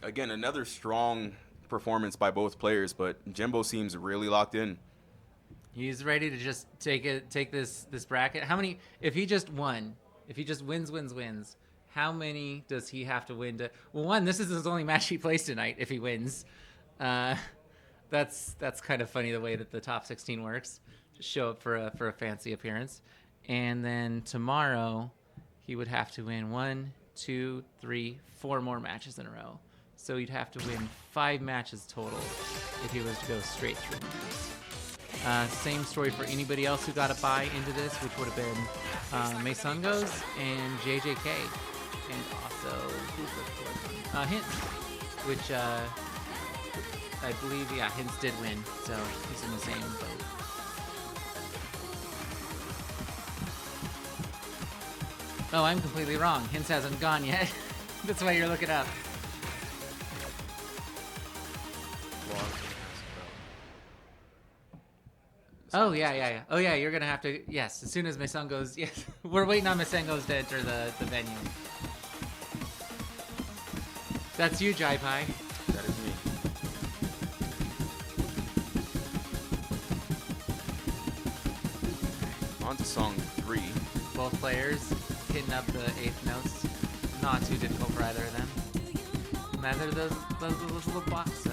Again, another strong performance by both players, but Jimbo seems really locked in. He's ready to just take this bracket. How many? If he just wins, how many does he have to win to? Well, one, this is his only match he plays tonight. If he wins, that's kind of funny the way that the top 16 works. Just show up for a fancy appearance, and then tomorrow he would have to win 1, 2, 3, 4 more matches in a row. So he'd have to win 5 matches total if he was to go straight through these. Same story for anybody else who got a buy into this, which would have been Mesungos and JJK. And also, who's the fourth one? Hints, which I believe, yeah, Hints did win. So he's in the same boat. Oh, I'm completely wrong. Hints hasn't gone yet. That's why you're looking up. Oh, yeah. Oh, yeah, you're going to have to... Yes, as soon as my son goes... Yes, we're waiting on my son goes to enter the venue. That's you, Jai Pai. That is me. On to song 3. Both players hitting up the 8th notes. Not too difficult for either of them. Neither of those little boxes.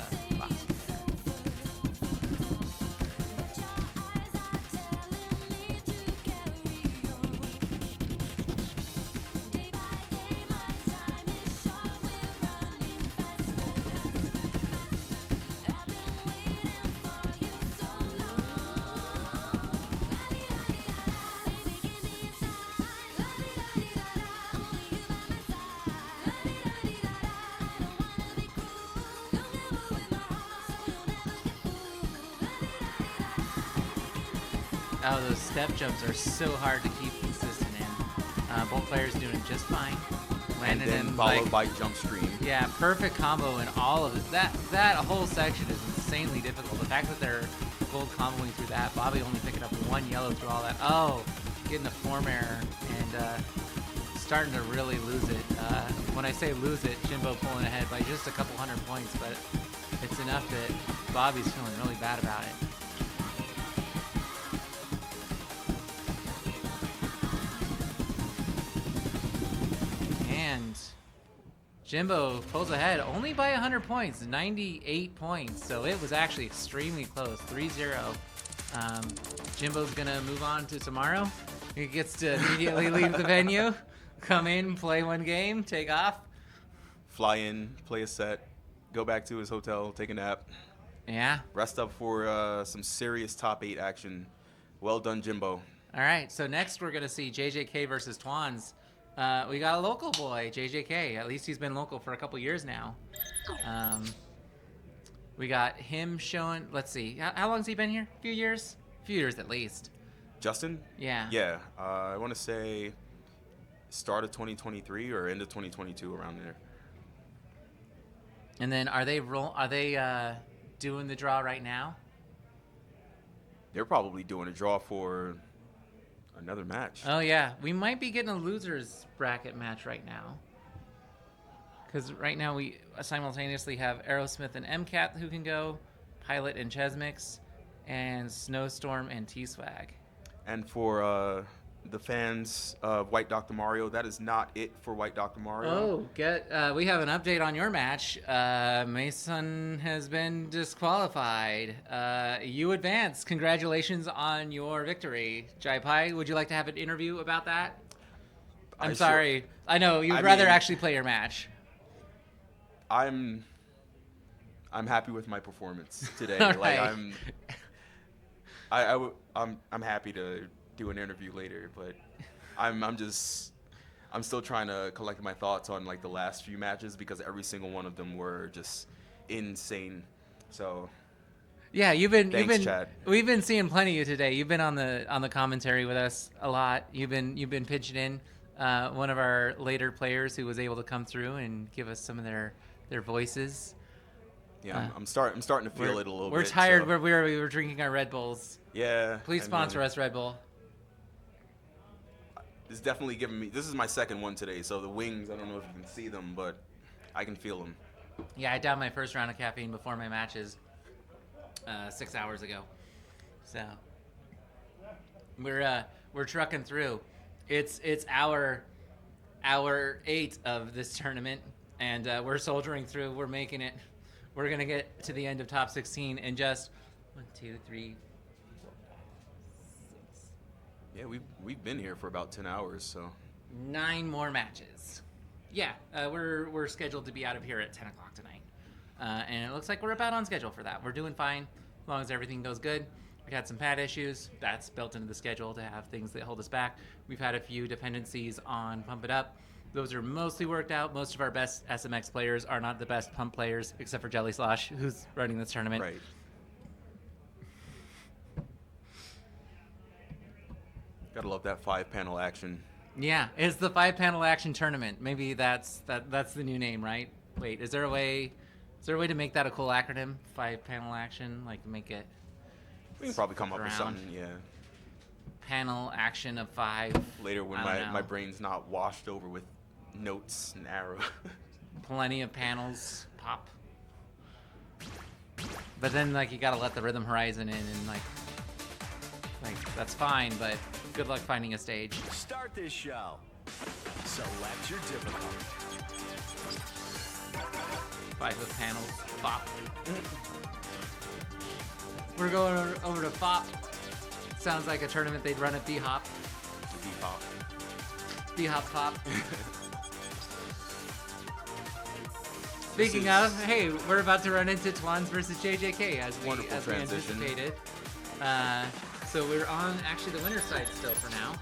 Oh, those step jumps are so hard to keep consistent in. Both players doing just fine. Landed and then in followed by jump stream. Yeah, perfect combo in all of it. That whole section is insanely difficult. The fact that they're gold comboing through that, Bobby only picking up 1 yellow through all that. Oh, getting a form error and starting to really lose it. When I say lose it, Jimbo pulling ahead by just a couple 100 points, but it's enough that Bobby's feeling really bad about it. Jimbo pulls ahead only by 100 points, 98 points. So it was actually extremely close, 3-0. Jimbo's going to move on to tomorrow. He gets to immediately leave the venue, come in, play 1 game, take off. Fly in, play a set, go back to his hotel, take a nap. Yeah. Rest up for some serious top 8 action. Well done, Jimbo. All right, so next we're going to see JJK versus Twans. We got a local boy, JJK. At least he's been local for a couple years now. We got him showing, let's see, how long's he been here? A few years? A few years at least. Justin? Yeah. Yeah, I want to say start of 2023 or end of 2022, around there. And then are they doing the draw right now? They're probably doing a draw for another match. Oh, yeah. We might be getting a losers bracket match right now. Because right now we simultaneously have Aerosmith and MCAT who can go, Pilot and Chesmix, and Snowstorm and T-Swag. And for the fans of White Dr. Mario, that is not it for White Dr. Mario. Oh, we have an update on your match. Mason has been disqualified. You advance. Congratulations on your victory. Jai Pai, would you like to have an interview about that? I'm sorry. Sure. I know you'd rather actually play your match. I'm happy with my performance today. All Like right. I'm happy to do an interview later, but I'm still trying to collect my thoughts on like the last few matches because every single one of them were just insane. So Yeah, Thanks, Chad. we've been seeing plenty of you today. You've been on the commentary with us a lot. You've been pitching in. One of our later players who was able to come through and give us some of their voices. Yeah, I'm starting to feel it a little bit. We're tired. So. We were drinking our Red Bulls. Yeah. Please sponsor us, Red Bull. It's definitely giving me. This is my second one today, so the wings. I don't know if you can see them, but I can feel them. Yeah, I downed my first round of caffeine before my matches 6 hours ago. So we're trucking through. It's hour 8 of this tournament, and we're soldiering through. We're making it. We're gonna get to the end of top 16 in just 1, 2, 3, 4, 5, 6. Yeah, we've been here for about 10 hours, so 9 more matches. Yeah, we're scheduled to be out of here at 10 o'clock tonight, and it looks like we're about on schedule for that. We're doing fine as long as everything goes good. We had some pad issues. That's built into the schedule to have things that hold us back. We've had a few dependencies on Pump It Up. Those are mostly worked out. Most of our best SMX players are not the best pump players, except for Jelly Slosh, who's running this tournament. Right. Gotta love that 5-panel action. Yeah, it's the 5-panel action tournament. Maybe that's the new name, right? Wait, is there a way to make that a cool acronym? 5-panel action, like make it. We can probably come up with something. Yeah. Panel action of 5. Later, when my brain's not washed over with notes and arrows. Plenty of panels pop. But then, like, you gotta let the rhythm horizon in, and like that's fine. But good luck finding a stage. Start this show. Select your difficulty. 5 of panels pop. We're going over to Fop. Sounds like a tournament they'd run at B-Hop. B-Hop. B-Hop Pop. Speaking of, hey, we're about to run into Twans versus JJK as we anticipated. So we're on actually the winner's side still for now.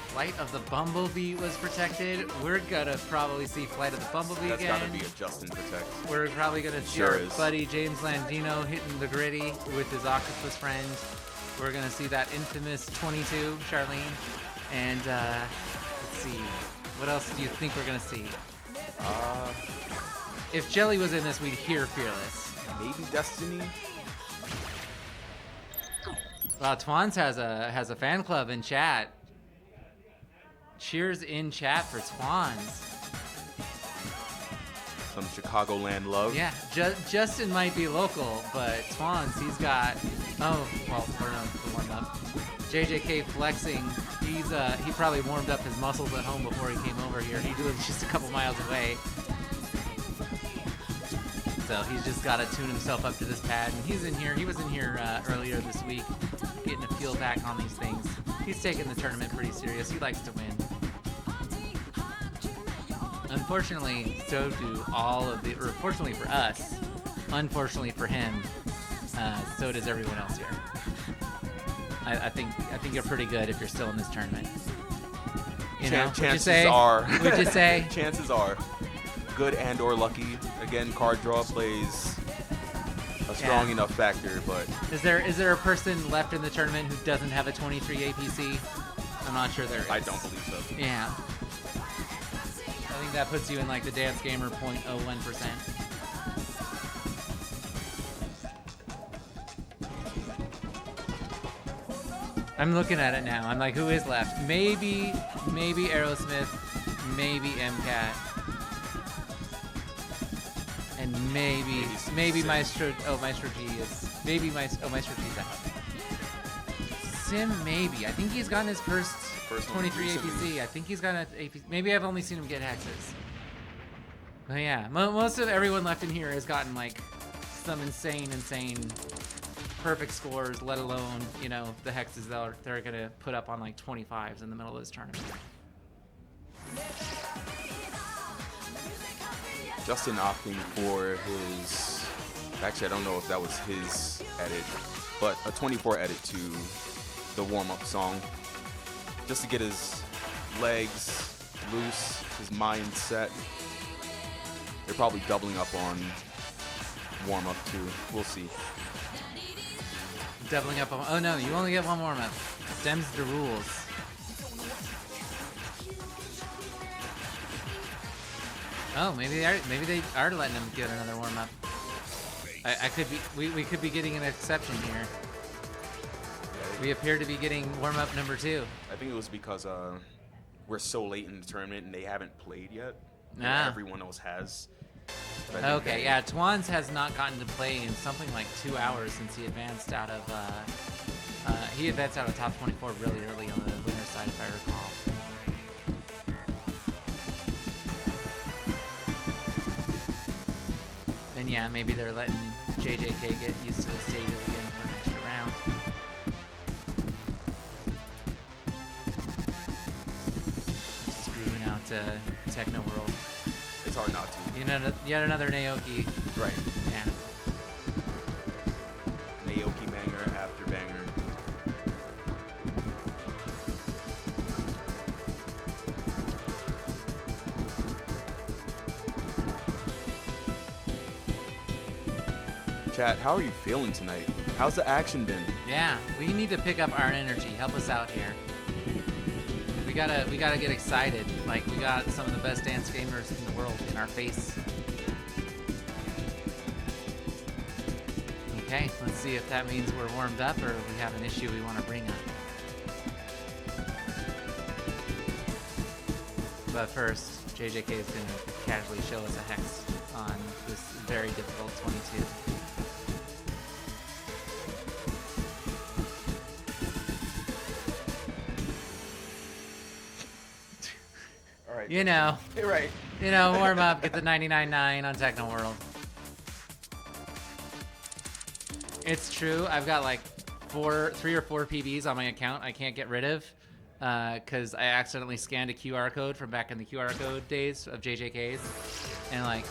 Flight of the Bumblebee was protected. We're gonna probably see Flight of the Bumblebee That's again. gotta be a Justin protect. We're probably gonna see Sure our is. buddy James Landino hitting the gritty with his octopus friend. We're gonna see that infamous 22, Charlene. And let's see, what else do you think we're gonna see? If Jelly was in this, we'd hear Fearless. Maybe Destiny. Wow, Twans has a fan club in chat. Cheers in chat for Twans. Some Chicagoland love. Yeah, Justin might be local, but Twans, he's got. Oh, well, we're on the warm up. JJK flexing. He probably warmed up his muscles at home before he came over here. He lives just a couple miles away, so he's just got to tune himself up to this pad. And he's in here. He was in here earlier this week, getting a feel back on these things. He's taking the tournament pretty serious. He likes to win. Unfortunately, so do all of the. Or fortunately for us, unfortunately for him, so does everyone else here. I think you're pretty good if you're still in this tournament. You know, chances would you say? Chances are, good and or lucky. Again, card draw plays a strong enough factor, but Is there a person left in the tournament who doesn't have a 23 APC? I'm not sure there is. I don't believe so. Yeah. I think that puts you in like the Dance Gamer 0.01%. I'm looking at it now. I'm like, who is left? Maybe Aerosmith, maybe MCAT, and maybe Maestro. Oh, Maestro G is Maestro G's out. Sim, maybe. I think he's gotten his first 23 APC. I think he's got an APC. Maybe I've only seen him get hexes. But yeah, most of everyone left in here has gotten like some insane perfect scores, let alone, you know, the hexes that they're going to put up on like 25s in the middle of this tournament. Justin opting for his, actually I don't know if that was his edit, but a 24 edit to the warm-up song, just to get his legs loose, his mind set. They're probably doubling up on warm up too. We'll see. Doubling up on. Oh no, you only get one warm up. Them's the rules. Oh, maybe they are letting them get another warm up. I could be. We could be getting an exception here. We appear to be getting warm up number 2. I think it was because we're so late in the tournament and they haven't played yet. And Ah. everyone else has. But I think Okay, they- yeah. Twans has not gotten to play in something like 2 hours since he advanced out of. He advanced out of top 24 really early on the winner side, if I recall. And yeah, maybe they're letting JJK get used to the stage again for an extra round. Just grooving out to Techno World. It's hard not to. You know, yet another Naoki. Right. Yeah. Naoki banger after banger. Chat, how are you feeling tonight? How's the action been? Yeah, we need to pick up our energy. Help us out here. We gotta get excited. Like, we got some of the best dance gamers in the world in our face. Okay, let's see if that means we're warmed up or we have an issue we want to bring up. But first, JJK is going to casually show us a hex on this very difficult 22. All right. You know. You're right. You know, warm up, get the 99.9 on Techno World. It's true. I've got like 3 or 4 PBs on my account I can't get rid of because I accidentally scanned a QR code from back in the QR code days of JJK's. And like,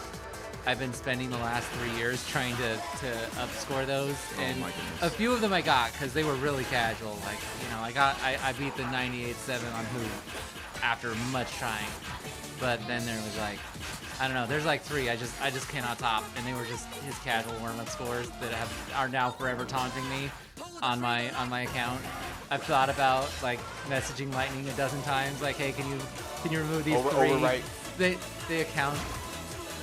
I've been spending the last 3 years trying to upscore those. And my goodness. a few of them I got because they were really casual. Like, you know, I beat the 98.7 on Who after much trying. But then there was like, I don't know, there's like 3 I just cannot top, and they were just his casual warm-up scores that are now forever taunting me on my account. I've thought about like messaging Lightning a dozen times, like, hey, can you remove these 3? Overwrite.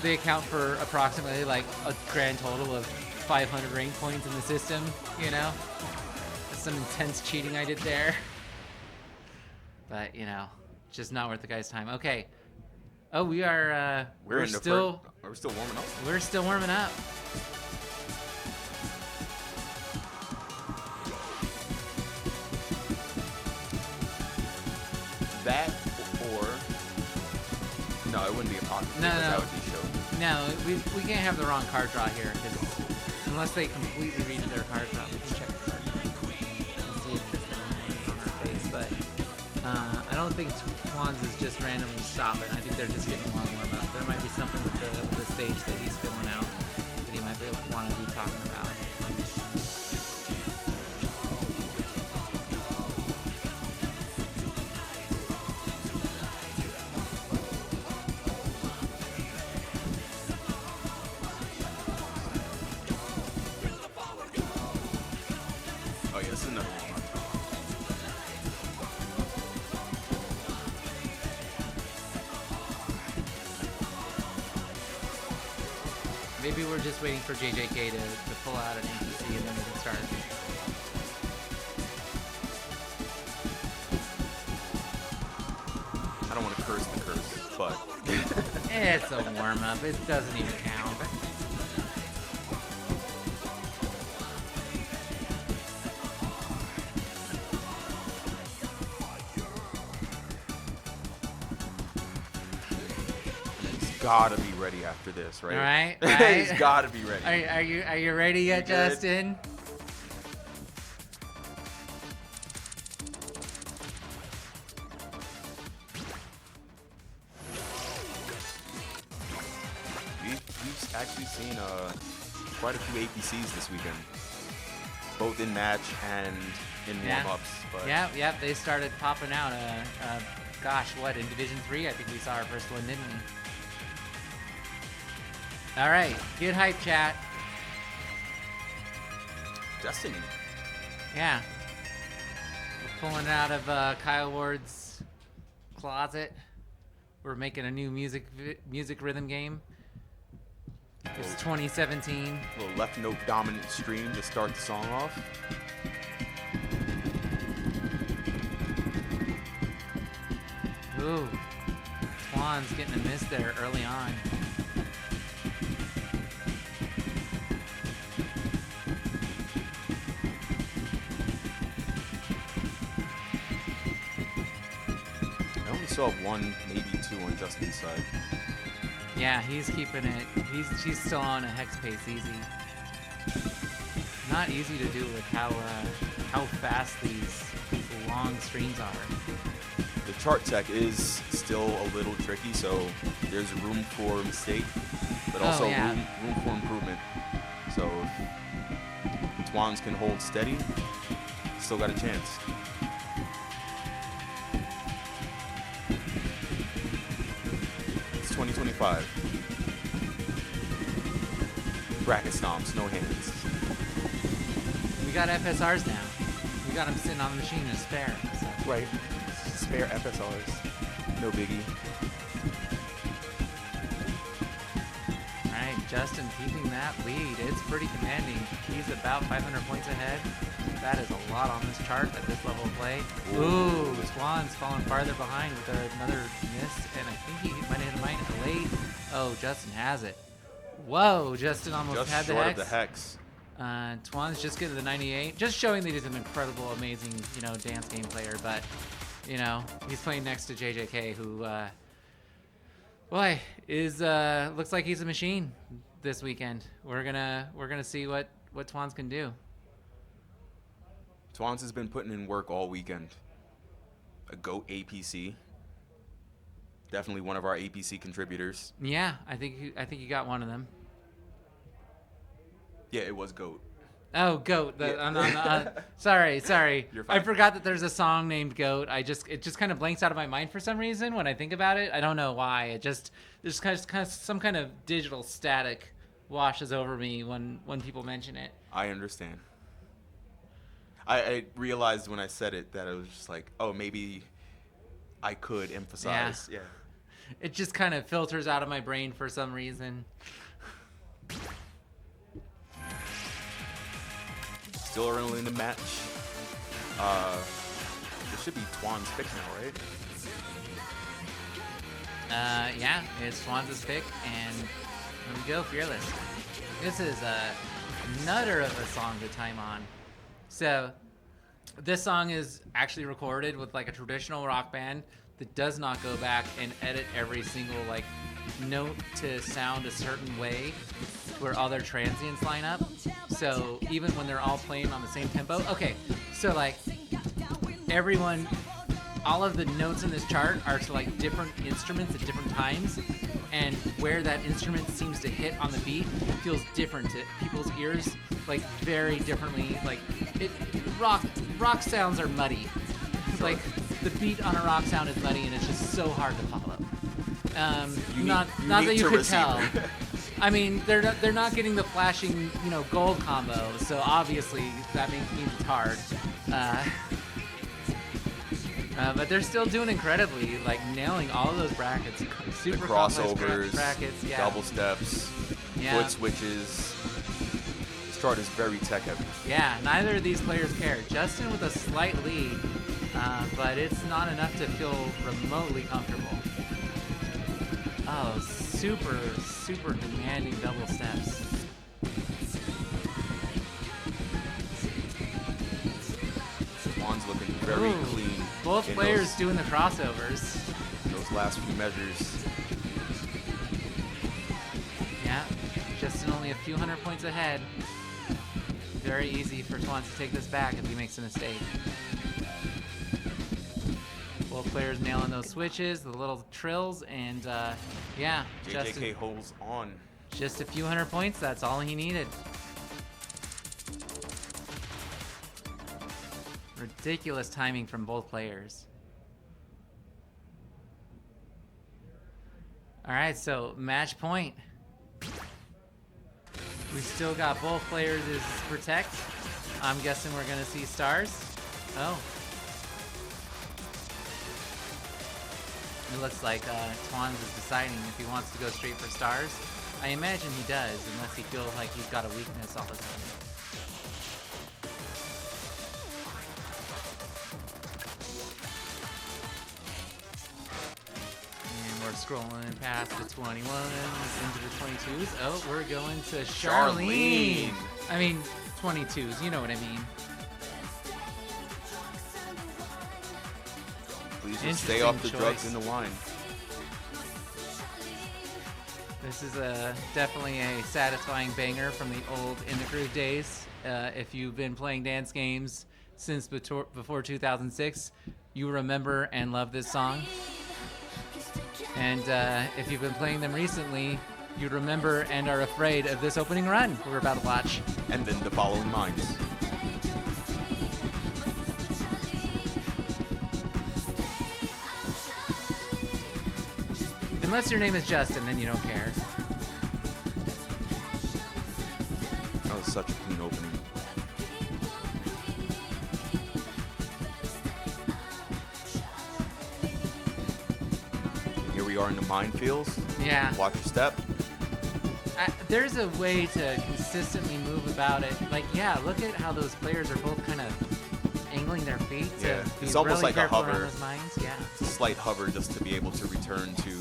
They account for approximately like a grand total of 500 rank points in the system. You know, that's some intense cheating I did there. But you know, just not worth the guy's time. Okay. Oh, we are. We're still warming up. We're still warming up. That or no, it wouldn't be a pocket. No, because no. That would be show. No, we can't have the wrong card draw here because unless they completely redo their card draw, we can check the card draw and see if this is on our face. But I don't think Twans is just randomly stopping. I think they're just getting a long warm up. There might be something with the stage that he's filling out that he might want to be talking about. Oh yeah, this is another warm up. Maybe we're just waiting for JJK to pull out an NPC and then we can start. I don't want to curse the curse, but It's a warm up. It doesn't even count. he's gotta be ready after this, right? All right, right. He's gotta be ready. Are you ready yet, You good? Justin? We've actually seen quite a few APCs this weekend, both in match and in warm-ups. But Yeah, they started popping out. Gosh, what, in Division 3? I think we saw our first one, didn't we? All right, get hype, chat. Destiny. Yeah. We're pulling it out of Kyle Ward's closet. We're making a new music rhythm game. It's 2017. A little left note dominant stream to start the song off. Ooh. Twan's getting a miss there early on. I only saw one, maybe two on Justin's side. Yeah, he's keeping it. He's still on a hex pace easy. Not easy to do with how fast these long streams are. The chart tech is still a little tricky, so there's room for mistake, but also room for improvement. So if Twans can hold steady, still got a chance. It's 2025. Bracket stomps, no hands. We got FSRs now. We got them sitting on the machine to spare. So. Right. Spare FSRs. No biggie. Alright, Justin keeping that lead. It's pretty commanding. He's about 500 points ahead. That is a lot on this chart at this level of play. Ooh, Swan's falling farther behind with another miss, and I think he might have hit a mine late. Oh, Justin has it. Whoa, Justin almost Just had the short hex. of the hex. Twan's just getting the 98, just showing that he's an incredible, amazing, dance game player. But, he's playing next to JJK, who, boy, is looks like he's a machine this weekend. We're gonna see what Twans can do. Twans has been putting in work all weekend. A GOAT APC. Definitely one of our APC contributors. Yeah, I think you got one of them. Yeah, it was GOAT. Oh, Goat. Sorry. You're fine. I forgot that there's a song named Goat. It just kind of blanks out of my mind for some reason when I think about it. I don't know why. There's kind of some kind of digital static washes over me when people mention it. I understand. I realized when I said it that it was just like, oh, maybe I could emphasize. Yeah. It just kind of filters out of my brain for some reason. Still early in the match. It should be Twan's pick now, right? Yeah, it's Twan's pick, and here we go, Fearless. This is a nutter of a song to time on. So, this song is actually recorded with like a traditional rock band that does not go back and edit every single like note to sound a certain way where all their transients line up. So even when they're all playing on the same tempo. Okay, so like everyone, all of the notes in this chart are to like different instruments at different times, and where that instrument seems to hit on the beat feels different to people's ears, like very differently. Like rock sounds are muddy. Like the beat on a rock sound is muddy, and it's just so hard to follow. Not that you could tell. I mean, they're not getting the flashing, gold combo, so obviously that means it's hard. But they're still doing incredibly, like nailing all of those brackets. Super the crossovers, complex brackets, yeah. double steps, foot switches. This chart is very tech heavy. Yeah, neither of these players care. Justin with a slight lead, but it's not enough to feel remotely comfortable. Oh, super demanding double steps. Juan's looking very clean. Both players doing the crossovers. Those last few measures. Yeah, Justin only a few hundred points ahead. Very easy for Twan to take this back if he makes a mistake. Both players nailing those switches, the little trills, and yeah, JJK Justin holds on. Just a few hundred points, that's all he needed. Ridiculous timing from both players. All right, so match point. We still got both players as protect. I'm guessing we're gonna see stars. Oh. It looks like Twans is deciding if he wants to go straight for stars. I imagine he does, unless he feels like he's got a weakness all of a sudden. And we're scrolling past the 21s into the 22s. Oh, we're going to Charlene. I mean, 22s, you know what I mean. Please just stay off the drugs and the wine. This is definitely a satisfying banger from the old In the Groove days. If you've been playing dance games since before 2006, you remember and love this song. And if you've been playing them recently, you remember and are afraid of this opening run we're about to watch. And then the following lines. Unless your name is Justin, then you don't care. That was such a clean opening. And here we are in the minefields. Yeah. Watch your step. There's a way to consistently move about it. Like, yeah, look at how those players are both kind of angling their feet. Yeah, to be it's almost really like a careful around hover. those mines. Yeah. It's a slight hover just to be able to return to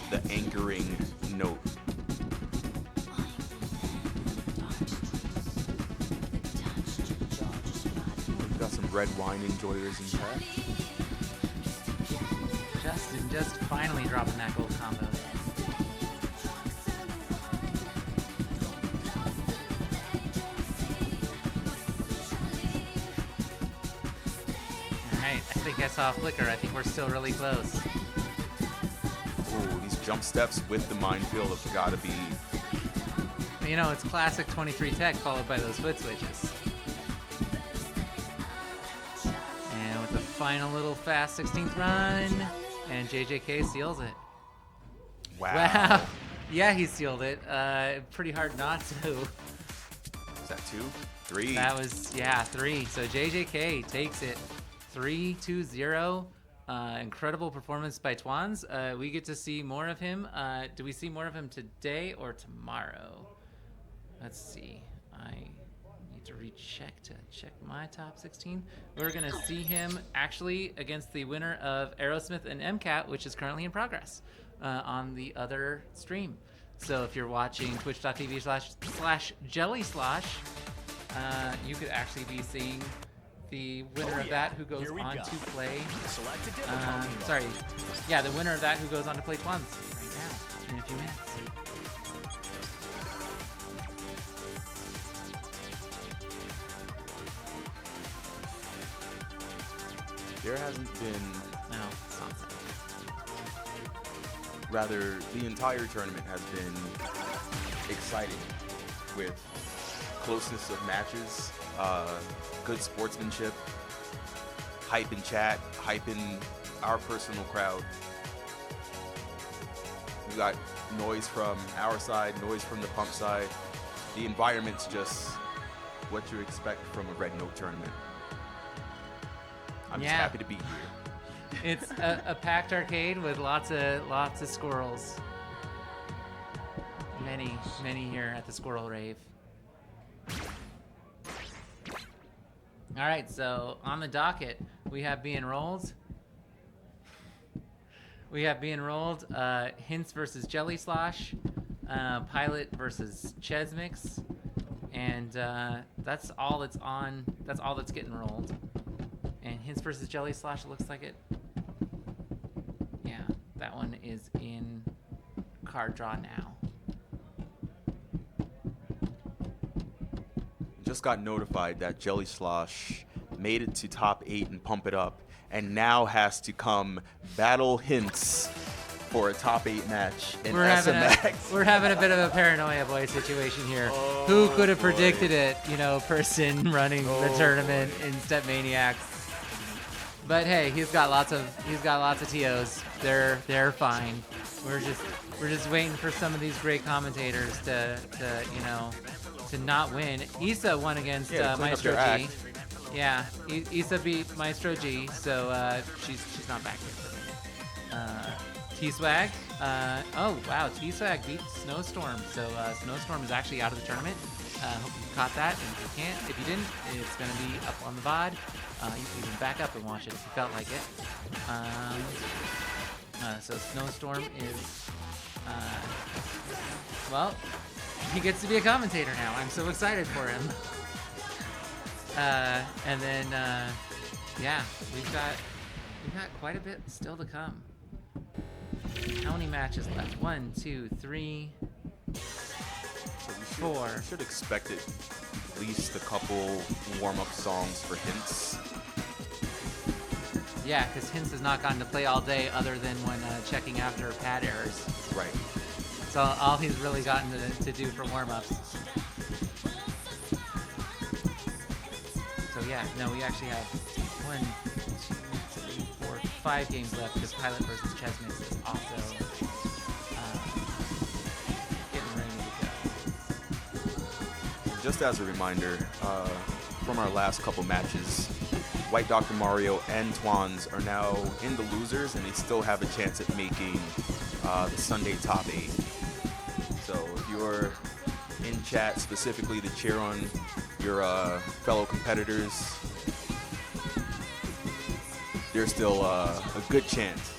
the anchoring note. We've got some red wine enjoyers in chat. Justin just finally dropping that gold combo. Alright, I think I saw a flicker. I think we're still really close. Ooh, these jump steps with the minefield have got to be... You know, it's classic 23 tech followed by those foot switches. And with the final little fast 16th run, and JJK seals it. Wow. Yeah, he sealed it. Pretty hard not to. Is that 2? 3? That was, yeah, 3. So JJK takes it 3-2-0. Incredible performance by Twans. We get to see more of him. Do we see more of him today or tomorrow? Let's see. I need to recheck to check my top 16. We're going to see him actually against the winner of Aerosmith and MCAT, which is currently in progress on the other stream. So if you're watching twitch.tv/Jelly Slosh, you could actually be seeing the winner of that who goes on to play. Sorry. Yeah, the winner of that who goes on to play Twans right now in a few minutes. There hasn't been... No, it's not. Rather, the entire tournament has been exciting with closeness of matches, good sportsmanship, hype in chat, hype in our personal crowd. We got noise from our side, noise from the pump side. The environment's just what you expect from a Red Note tournament. I'm just happy to be here. It's a packed arcade with lots of squirrels. Many here at the Squirrel Rave. All right, so on the docket, we have being rolled. Hints versus Jelly Slosh, Pilot versus Chesmix, and that's all that's on. That's all that's getting rolled. And Hints versus Jelly Slosh, it looks like it. Yeah, that one is in card draw now. Just got notified that Jelly Slosh made it to top 8 and Pump It Up, and now has to come battle Hints for a top 8 match in SMX. We're having a bit of a paranoia boy situation here. Who could have predicted it? You know, person running the tournament in StepManiaX. But hey, he's got lots of TOs. They're fine. We're just waiting for some of these great commentators to to not win. Issa won against Yeah, to clean up Maestro their G. act. Yeah, Issa beat Maestro G, so she's not back here. T-Swag. Oh, wow, T-Swag beat Snowstorm, so Snowstorm is actually out of the tournament. Hope you caught that, and if you can't, if you didn't, it's going to be up on the VOD. You can even back up and watch it if you felt like it. So Snowstorm is, well, he gets to be a commentator now. I'm so excited for him. And then, yeah, we've got quite a bit still to come. How many matches left? 1, 2, 3, 4. You should expect at least a couple warm-up songs for Hints. Yeah, because Hints has not gotten to play all day other than when checking after pad errors. Right. So all he's really gotten to do for warm-ups. So yeah, no, we actually have 1, 2, 3, 4, 5 games left because Pilot versus Chessmix is also getting ready to go. Just as a reminder, from our last couple matches, White Dr. Mario and Twans are now in the losers, and they still have a chance at making the Sunday top 8. So if you're in chat specifically to cheer on your fellow competitors, there's still a good chance.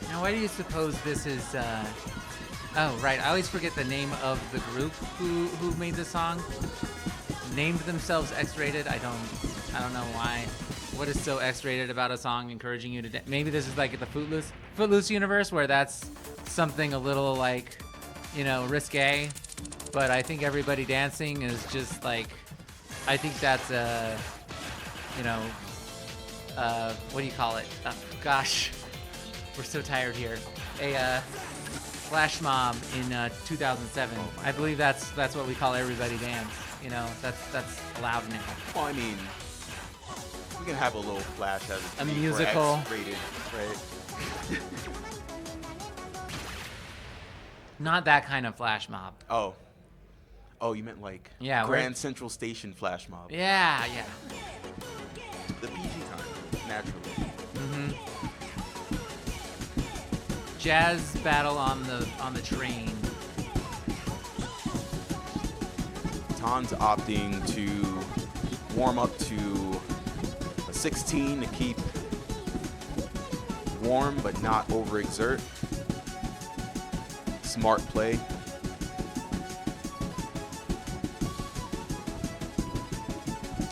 Now, why do you suppose this is? Oh, right. I always forget the name of the group who made the song. Named themselves X-rated. I don't know why. What is so X-rated about a song encouraging you to? Maybe this is like the Footloose universe where that's something a little like, risque. But I think Everybody Dancing is just like, I think that's what do you call it? Gosh, we're so tired here. A flash mob in 2007. I believe that's what we call Everybody Dance. That's allowed now. Well, I mean, we can have a little flash as a musical. X-rated, right? Not that kind of flash mob. Oh, you meant like Grand Central Station flash mob. Yeah. The PG kind, naturally. Mm-hmm. Jazz battle on the train. Ton's opting to warm up to a 16 to keep warm but not overexert. Smart play.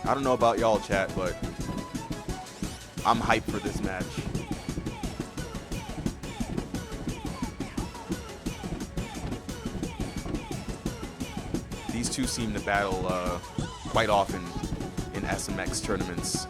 I don't know about y'all, chat, but I'm hyped for this match. These two seem to battle quite often in SMX tournaments.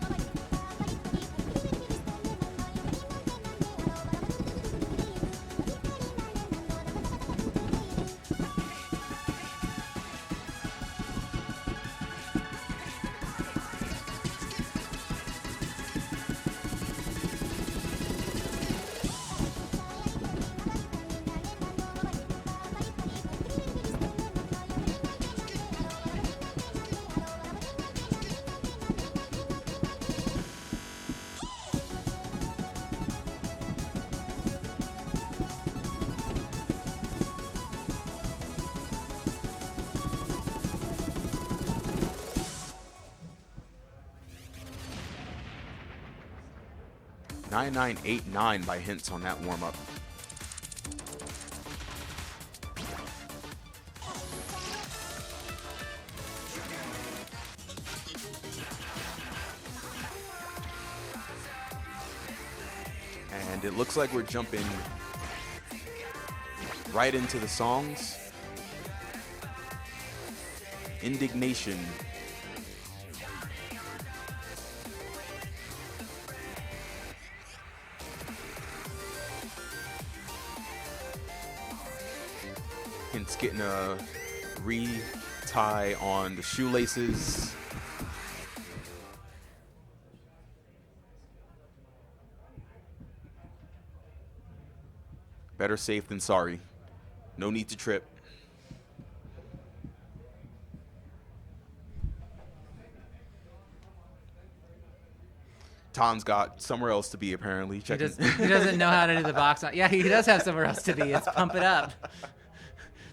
.9989 by Hints on that warm-up. And it looks like we're jumping right into the songs. Indignation. Hint's getting a retie on the shoelaces. Better safe than sorry. No need to trip. Tom's got somewhere else to be, apparently. He doesn't know how to do the box. Yeah, he does have somewhere else to be. It's pump it up.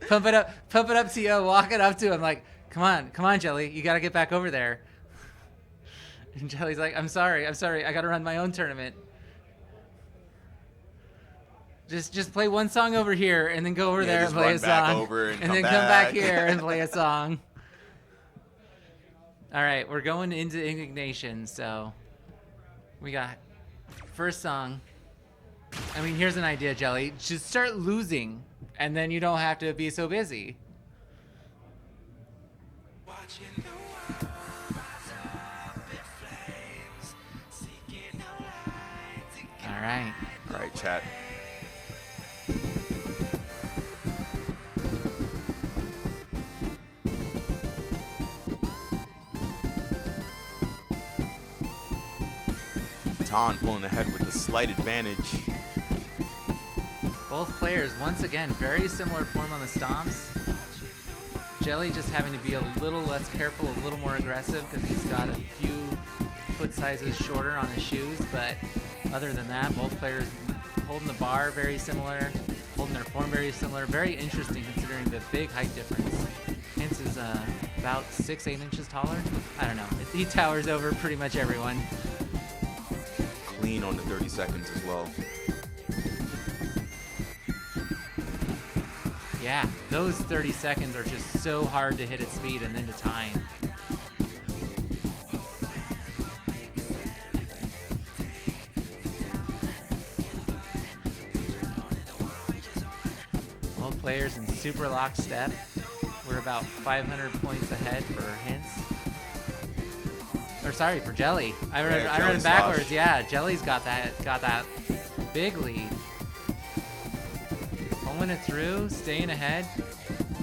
Pump it up to you. Walk it up to him like, come on, Jelly. You got to get back over there. And Jelly's like, I'm sorry. I got to run my own tournament. Just play one song over here and then go over there and play a song. And then come back here and play a song. All right, we're going into Indignation, so we got first song. I mean, here's an idea, Jelly. Just start losing, and then you don't have to be so busy. All right. All right, chat. Tan pulling ahead with a slight advantage. Both players, once again, very similar form on the stomps. Jelly just having to be a little less careful, a little more aggressive because he's got a few foot sizes shorter on his shoes. But other than that, both players holding the bar very similar, holding their form very similar. Very interesting considering the big height difference. Hintz is about 6-8 inches taller. I don't know. He towers over pretty much everyone. Clean on the 30 seconds as well. Yeah, those 30 seconds are just so hard to hit at speed and then to time. Both players in super lockstep. We're about 500 points ahead for Hintz. Or sorry, for Jelly. I read it backwards. Slosh. Yeah, Jelly's got that big lead. Pulling it through, staying ahead,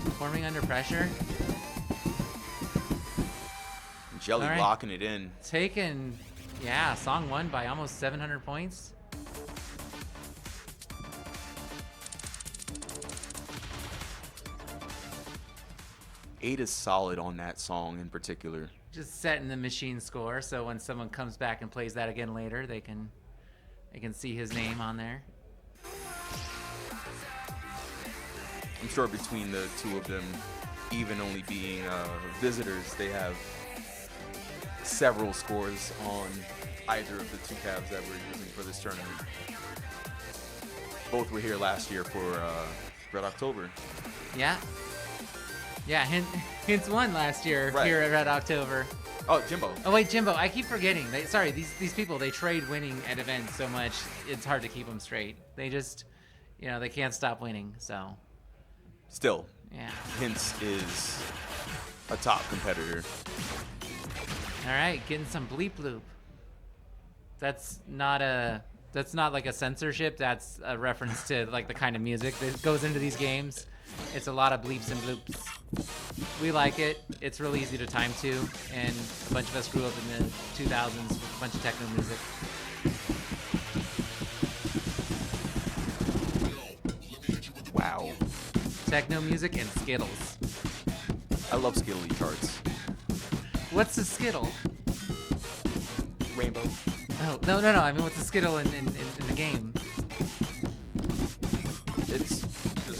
performing under pressure. Jelly All right. locking it in. Taking, yeah, song one by almost 700 points. Eight is solid on that song in particular. Just setting the machine score, so when someone comes back and plays that again later, they can see his name on there. I'm sure between the two of them, even only being visitors, they have several scores on either of the two cabs that we're using for this tournament. Both were here last year for Red October. Yeah. Yeah, Hintz won last year here at Red October. Oh, Jimbo. Oh wait, Jimbo. I keep forgetting. Sorry, these people, they trade winning at events so much, it's hard to keep them straight. They just, they can't stop winning, so. Still, yeah. Hintz is a top competitor. All right, getting some bleep loop. That's not like a censorship. That's a reference to like the kind of music that goes into these games. It's a lot of bleeps and bloops. We like it. It's really easy to time to, and a bunch of us grew up in the 2000s with a bunch of techno music. Wow. Techno music and Skittles. I love Skittly charts. What's a Skittle? Rainbow. Oh, no. I mean, what's a Skittle in the game? It's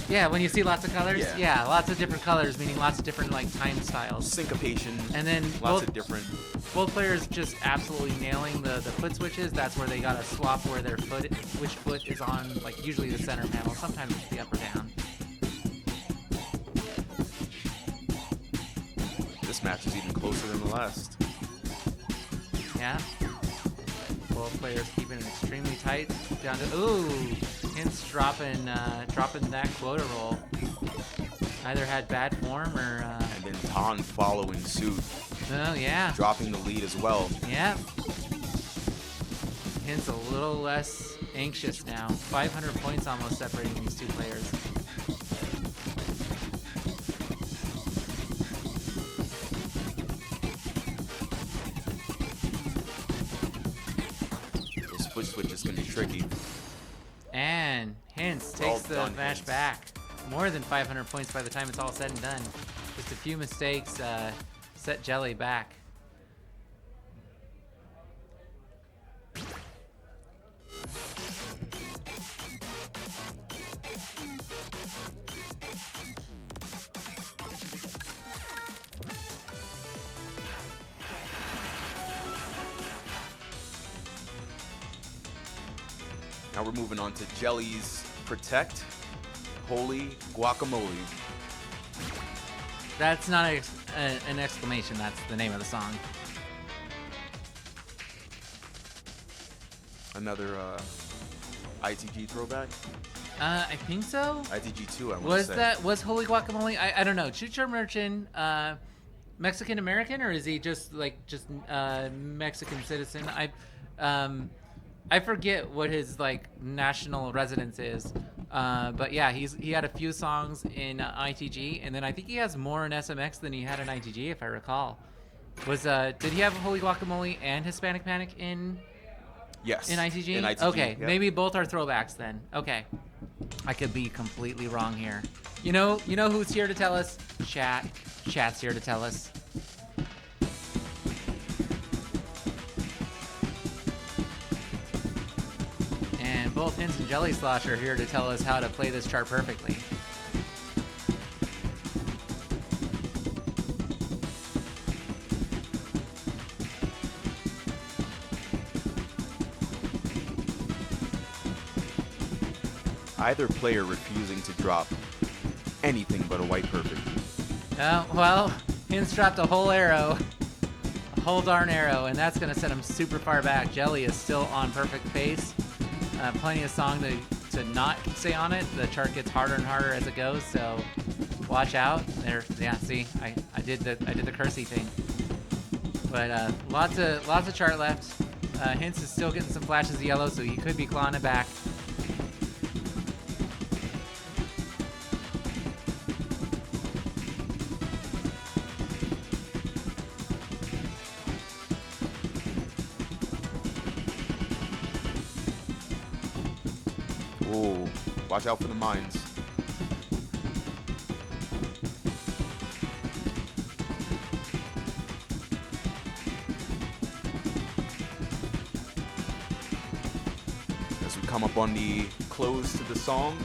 yeah, when you see lots of colors? Yeah. Lots of different colors, meaning lots of different like time styles. Syncopation. And then lots of different. Both players just absolutely nailing the foot switches. That's where they gotta swap where their which foot is on, like usually the center panel, sometimes it's the up or down. This match is even closer than the last. Yeah. Both players keeping it extremely tight. Down to Hintz dropping that quota roll. Either had bad form or. And then Tan following suit. Oh yeah. Dropping the lead as well. Yeah. Hintz a little less anxious now. 500 points almost separating these two players. switch is gonna be tricky. And Hints Well takes the done, match Hints. back. More than 500 points by the time it's all said and done. Just a few mistakes set Jelly back. Now we're moving on to Jelly's Protect Holy Guacamole. That's not an exclamation, that's the name of the song. Another ITG throwback. I think so. ITG 2, I want to Was say. was Holy Guacamole? I don't know. Chucho Merchant, Mexican American, or is he just Mexican citizen? I forget what his national residence is. But yeah, he had a few songs in ITG, and then I think he has more in SMX than he had in ITG, if I recall. Did he have Holy Guacamole and Hispanic Panic in? Yes. In ITG? In ITG, Okay, yep. maybe both are throwbacks then. Okay. I could be completely wrong here. You know who's here to tell us? Chat. Chat's here to tell us. And both Hints and Jelly Slosh are here to tell us how to play this chart perfectly. Either player refusing to drop anything but a white perfect. Well, Hints dropped a whole arrow. A whole darn arrow, and that's going to set him super far back. Jelly is still on perfect pace. Plenty of song to not stay on it. The chart gets harder and harder as it goes, so watch out. There, yeah, see, I did the cursey thing. But lots of chart left. Hints is still getting some flashes of yellow, so he could be clawing it back. Ooh, watch out for the mines. As we come up on the close to the song,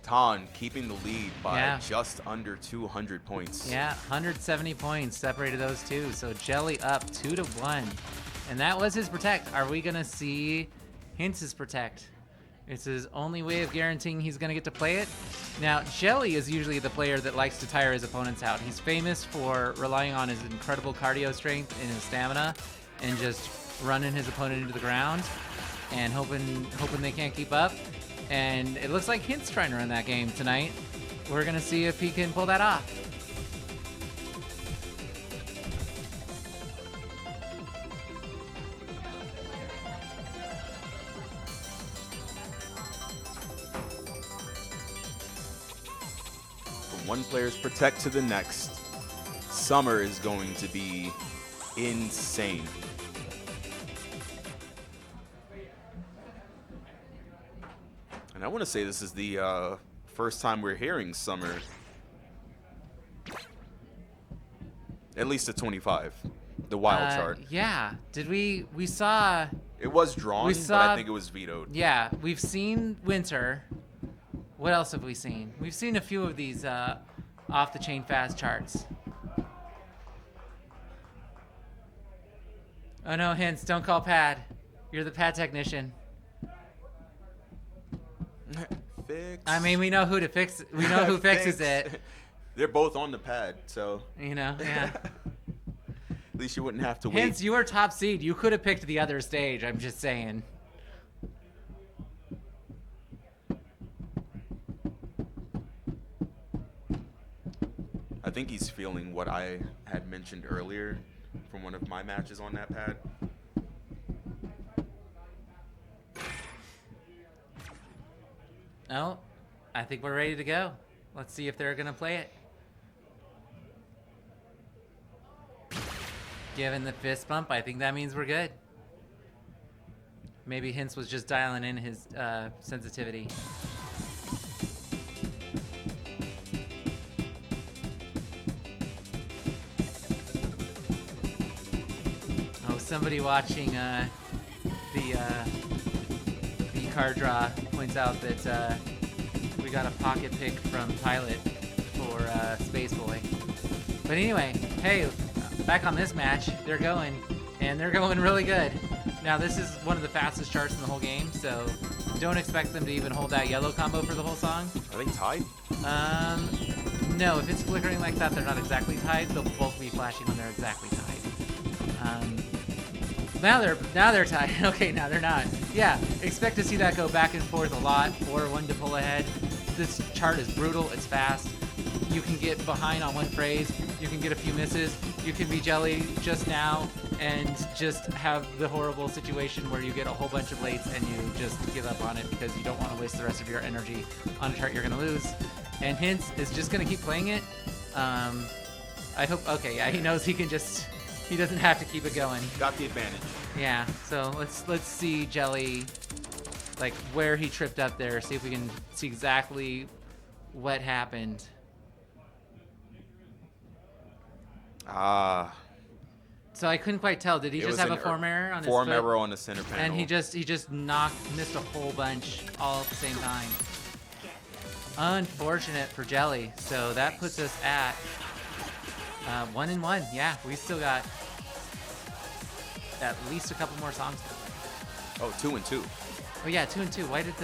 Tan keeping the lead by just under 200 points. Yeah, 170 points separated those two. So Jelly up 2-1. And that was his protect. Are we going to see Hints' protect? It's his only way of guaranteeing he's going to get to play it. Now, Jelly is usually the player that likes to tire his opponents out. He's famous for relying on his incredible cardio strength and his stamina and just running his opponent into the ground and hoping they can't keep up. And it looks like Hints trying to run that game tonight. We're going to see if he can pull that off. From one player's protect to the next, Summer is going to be insane. And I want to say this is the first time we're hearing Summer. At least at 25, the wild chart. Yeah. Did we saw... It was drawn, but I think it was vetoed. Yeah, we've seen Winter. What else have we seen? We've seen a few of these off-the-chain fast charts. Oh no, Hints, don't call Pad. You're the Pad technician. Fix. I mean, we know who to fix. We know who fixes it. They're both on the pad, so. Yeah. At least you wouldn't have to wait. Hints, you were top seed. You could have picked the other stage. I'm just saying. I think he's feeling what I had mentioned earlier from one of my matches on that pad. Oh, I think we're ready to go. Let's see if they're going to play it. Given the fist bump, I think that means we're good. Maybe Hints was just dialing in his sensitivity. Oh, somebody watching the card draw points out that we got a pocket pick from Pilot for Space Boy. But anyway, hey, back on this match, they're going really good. Now, this is one of the fastest charts in the whole game, so don't expect them to even hold that yellow combo for the whole song. Are they tied? No, if it's flickering like that, they're not exactly tied. They'll both be flashing when they're exactly tied. Now they're tied. Okay, now they're not. Yeah, expect to see that go back and forth a lot, or one to pull ahead. This chart is brutal. It's fast. You can get behind on one phrase. You can get a few misses. You can be Jelly just now and just have the horrible situation where you get a whole bunch of lates and you just give up on it because you don't want to waste the rest of your energy on a chart you're going to lose. And Hints is just going to keep playing it. I hope, okay, yeah, he knows he doesn't have to keep it going. Got the advantage. Yeah, so let's see Jelly, like where he tripped up there, see if we can see exactly what happened. So I couldn't quite tell. Did he just have a form error on his form foot? error on the center panel? And he just missed a whole bunch all at the same time. Unfortunate for Jelly. So that puts us at 1-1. Yeah, we still got at least a couple more songs. Oh, 2-2. Oh yeah, 2-2. Why did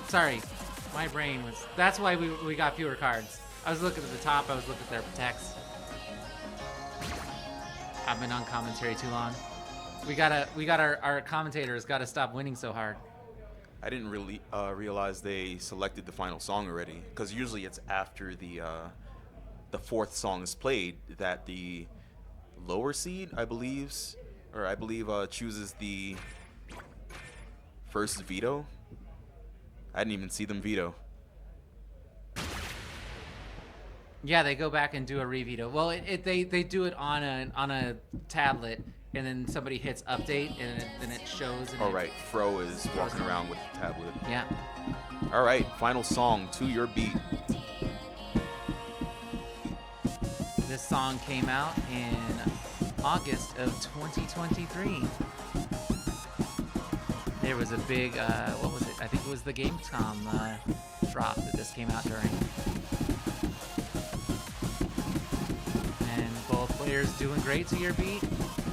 sorry, my brain was. That's why we got fewer cards. I was looking at the top. I was looking at their protects. I've been on commentary too long. We got our commentators gotta stop winning so hard. I didn't really realize they selected the final song already, because usually it's after the fourth song is played that the lower seed, I believe, chooses the first veto. I didn't even see them veto. Yeah, they go back and do a reveto. Well, they do it on a tablet, and then somebody hits update, and then it shows. And right. Fro is walking around with the tablet. Yeah. All right, final song, To Your Beat. This song came out in August of 2023. There was a big, what was it? I think it was the Gamescom drop that this came out during. Players doing great to your beat,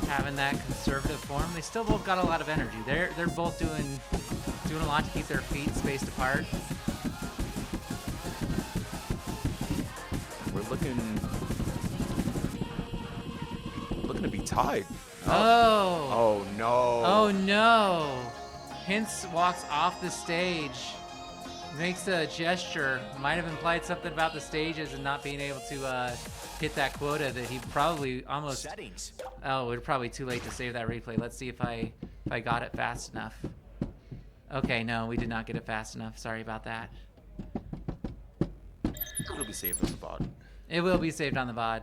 having that conservative form. They still both got a lot of energy. They're both doing a lot to keep their feet spaced apart. We're looking to be tied. Oh no. Oh no. Hints walks off the stage, makes a gesture, might have implied something about the stages and not being able to hit that quota that he probably almost. Settings. Oh, we're probably too late to save that replay. Let's see if I got it fast enough. Okay, no, we did not get it fast enough. Sorry about that. It'll be saved on the VOD. It will be saved on the VOD.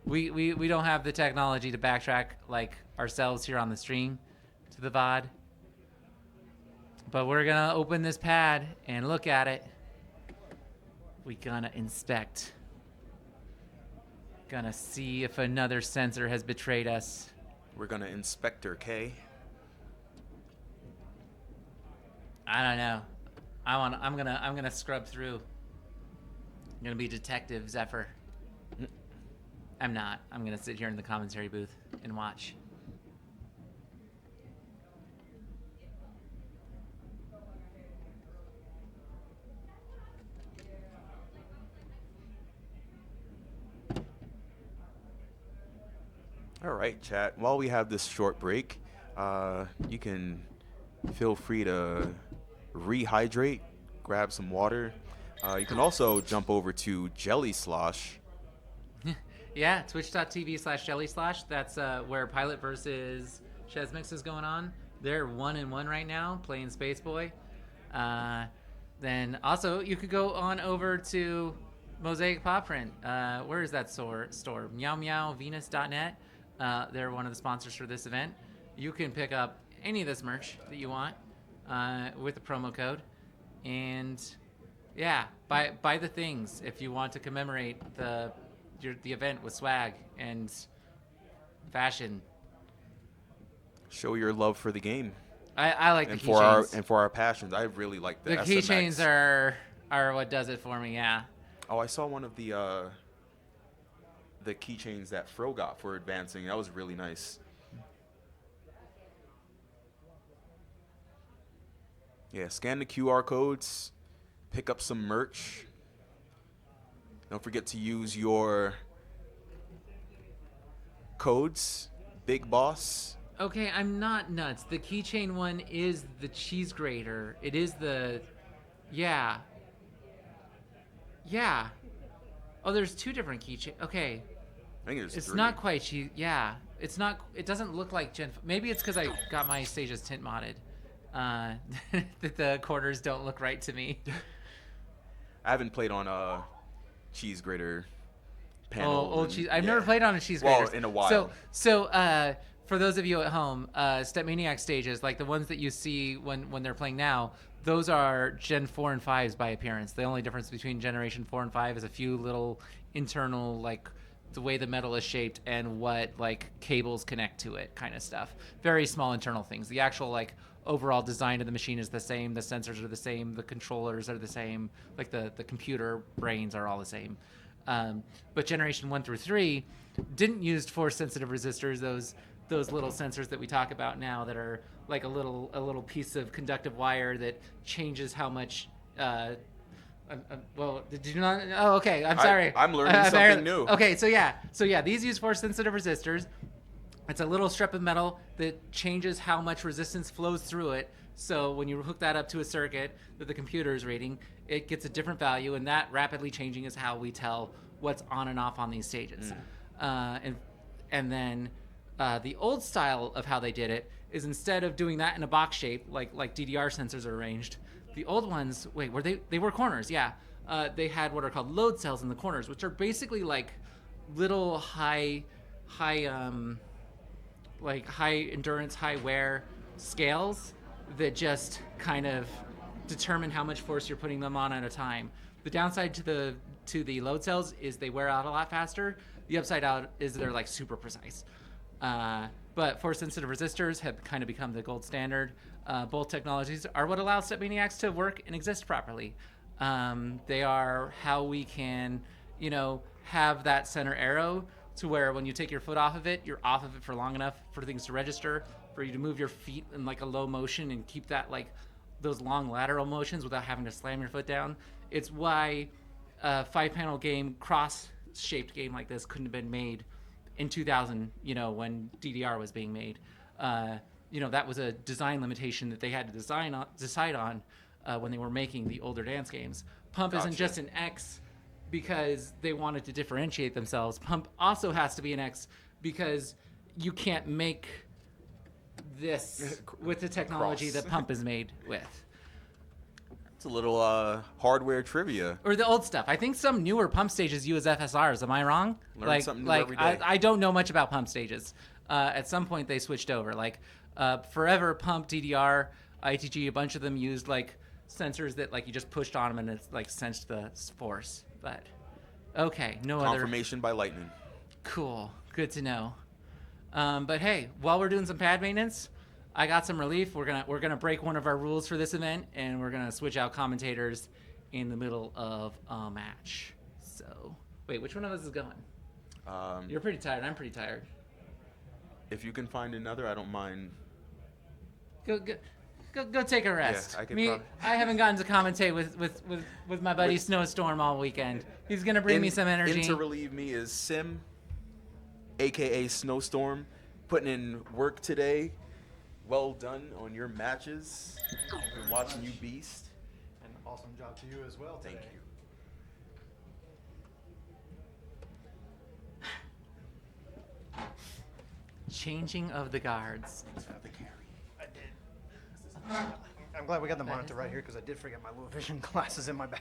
We don't have the technology to backtrack like ourselves here on the stream to the VOD. But we're gonna open this pad and look at it. We're gonna inspect. Gonna see if another sensor has betrayed us. We're gonna Inspector K. I don't know. I'm gonna scrub through. I'm gonna be Detective Zephyr. I'm not. I'm gonna sit here in the commentary booth and watch. All right, chat. While we have this short break, you can feel free to rehydrate, grab some water. You can also jump over to Jelly Slosh. Yeah, twitch.tv/jellyslosh. That's where Pilot versus Chesmix is going on. They're 1-1 right now, playing Space Boy. Then also, you could go on over to Mosaic Paw Print. Where is that store? meowmeowvenus.net. They're one of the sponsors for this event. You can pick up any of this merch that you want. with the promo code, and yeah, buy the things if you want to commemorate the event with swag and fashion. Show your love for the game. I like and the for keychains. our passions. I really like the keychains SMX. are what does it for me. Yeah. Oh, I saw one of the keychains that Fro got for advancing. That was really nice. Yeah, scan the QR codes, pick up some merch. Don't forget to use your codes, Big Boss. Okay, I'm not nuts. The keychain one is the cheese grater. It is the, yeah. Yeah. Oh, there's two different keychains. Okay. I think there's It's three. not quite cheese. Yeah. It's not, it doesn't look like Gen. Maybe it's because I got my stages tint modded. That the corners don't look right to me. I haven't played on cheese grater panel. Old cheese. I've never played on a cheese grater. Well, in a while. So for those of you at home, StepManiaX stages, like the ones that you see when they're playing now, those are Gen 4 and 5s by appearance. The only difference between Generation 4 and 5 is a few little internal, like the way the metal is shaped and what like cables connect to it kind of stuff. Very small internal things. The actual like overall design of the machine is the same. The sensors are the same. The controllers are the same. Like the computer brains are all the same. But Generation 1 through 3 didn't use force sensitive resistors, those little sensors that we talk about now that are like a little piece of conductive wire that changes how much well, did you not? Oh, okay. I'm sorry. I'm learning something new. Okay, so yeah, these use force sensitive resistors. It's a little strip of metal that changes how much resistance flows through it. So when you hook that up to a circuit that the computer is reading, it gets a different value, and that rapidly changing is how we tell what's on and off on these stages. And then the old style of how they did it is instead of doing that in a box shape like DDR sensors are arranged, the old ones, they were corners, yeah. They had what are called load cells in the corners, which are basically like little high endurance, high wear scales that just kind of determine how much force you're putting them on at a time. The downside to the load cells is they wear out a lot faster. The upside out is they're like super precise. But force sensitive resistors have kind of become the gold standard. Both technologies are what allows StepManiaX to work and exist properly. They are how we can, have that center arrow to where when you take your foot off of it, you're off of it for long enough for things to register, for you to move your feet in like a low motion and keep that like those long lateral motions without having to slam your foot down. It's why a 5-panel game, cross-shaped game like this couldn't have been made in 2000, when DDR was being made. That was a design limitation that they had to decide on when they were making the older dance games. Pump isn't just an X because they wanted to differentiate themselves. Pump also has to be an X because you can't make this with the technology that Pump is made with. It's a little hardware trivia. Or the old stuff. I think some newer Pump stages use FSRs. Am I wrong? Learn something new every day. I don't know much about Pump stages. At some point they switched over. Forever Pump, DDR, ITG, a bunch of them used sensors that you just pushed on them and it's sensed the force. But okay, no Confirmation by lightning. Cool, good to know. But hey, while we're doing some pad maintenance, I got some relief. We're gonna break one of our rules for this event, and we're gonna switch out commentators in the middle of a match. So wait, which one of us is going? You're pretty tired. I'm pretty tired. If you can find another, I don't mind. Go take a rest. Yeah, I haven't gotten to commentate with my buddy Snowstorm all weekend. He's gonna bring me some energy. In to relieve me is Sim, aka Snowstorm, putting in work today. Well done on your matches. Been watching you beast. An awesome job to you as well today. Thank you. Changing of the guards. I did. I'm glad we got the monitor right here because I did forget my low vision glasses in my bag.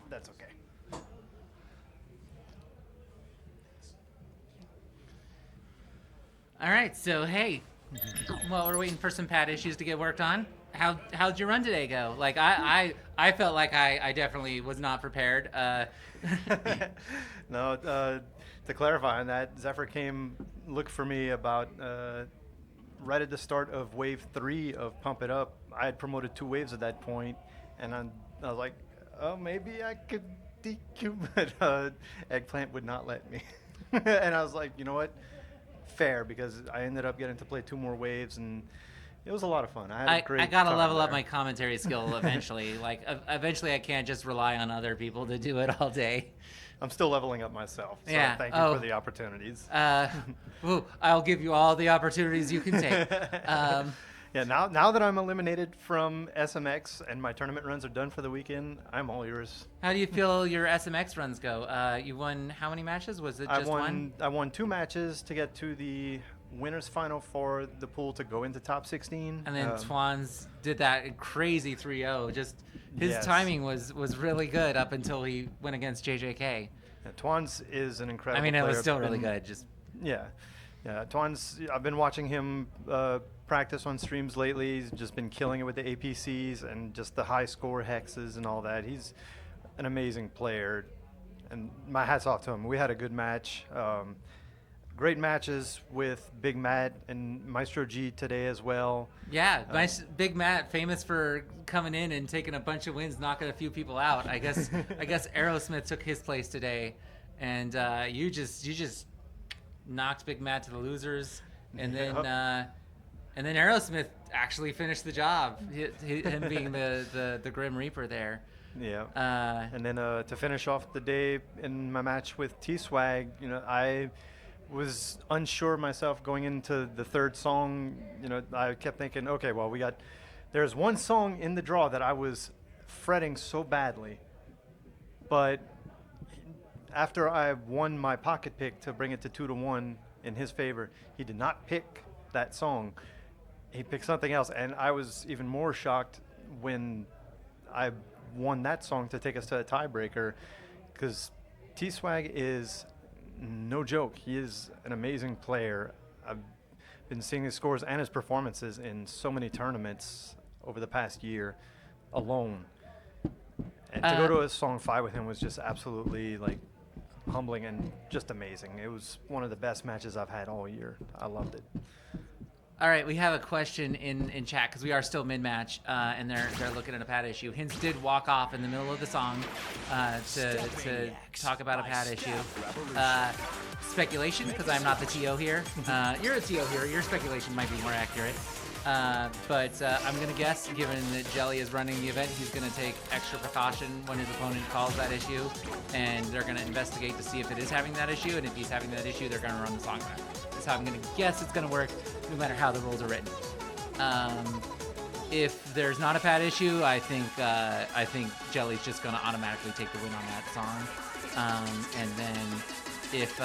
That's okay. All right, so hey, while we're waiting for some pad issues to get worked on, how'd your run today go? Like I felt like I definitely was not prepared. No, to clarify on that, Zephyr came look for me about right at the start of wave 3 of Pump It Up. I had promoted 2 waves at that point, and I was like, oh, maybe I could DQ, but Eggplant would not let me. And I was like, you know what? Fair, because I ended up getting to play 2 more waves, and it was a lot of fun. I had a great I gotta time level up there. my commentary skill eventually. Like eventually, I can't just rely on other people to do it all day. I'm still leveling up myself. So Yeah. thank you Oh. for the opportunities. Ooh, I'll give you all the opportunities you can take. Yeah, now that I'm eliminated from SMX and my tournament runs are done for the weekend, I'm all yours. How do you feel your SMX runs go? You won how many matches? Was it just one? I won 2 matches to get to the winners final for the pool to go into top 16. And then Twans did that crazy 3-0. Just his Yes. timing was really good up until he went against JJK. Yeah, Twans is an incredible I mean, it was player. still really Been- good. Just Yeah. Twans, I've been watching him practice on streams lately. He's just been killing it with the APCs and just the high score hexes and all that. He's an amazing player, and my hat's off to him. We had a good match. Great matches with Big Matt and Maestro G today as well. yeah, nice Big Matt, famous for coming in and taking a bunch of wins, knocking a few people out. I guess Aerosmith took his place today, and you just knocked Big Matt to the losers, and then Aerosmith actually finished the job. Him being the Grim Reaper there. Yeah. And then to finish off the day in my match with T-Swag, I was unsure of myself going into the 3rd song. I kept thinking, okay, well, there's one song in the draw that I was fretting so badly, but after I won my pocket pick to bring it to 2-1 in his favor, he did not pick that song. He picked something else, and I was even more shocked when I won that song to take us to a tiebreaker, because T-Swag is no joke. He is an amazing player. I've been seeing his scores and his performances in so many tournaments over the past year alone. And to go to a song 5 with him was just absolutely humbling and just amazing. It was one of the best matches I've had all year. I loved it. All right, we have a question in chat because we are still mid-match, and they're looking at a pad issue. Hints did walk off in the middle of the song to talk about a pad issue. Speculation, because I'm not the TO here. You're a TO here. Your speculation might be more accurate. But I'm going to guess, given that Jelly is running the event, he's going to take extra precaution when his opponent calls that issue, and they're going to investigate to see if it is having that issue, and if he's having that issue, they're going to run the song back. That's how I'm going to guess it's going to work, no matter how the rules are written. If there's not a pad issue, I think Jelly's just going to automatically take the win on that song. And then if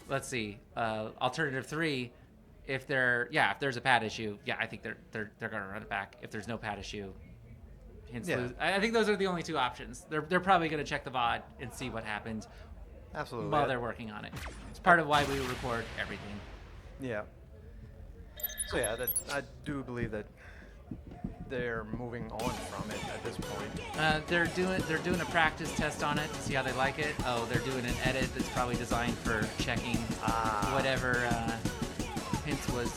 let's see, alternative 3. If there's a pad issue, I think they're gonna run it back. If there's no pad issue, Hints lose. I think those are the only 2 options. They're probably gonna check the VOD and see what happened. Absolutely. While they're working on it. It's part of why we record everything. Yeah. So I do believe that they're moving on from it at this point. They're doing a practice test on it to see how they like it. Oh, they're doing an edit that's probably designed for checking whatever. Hints was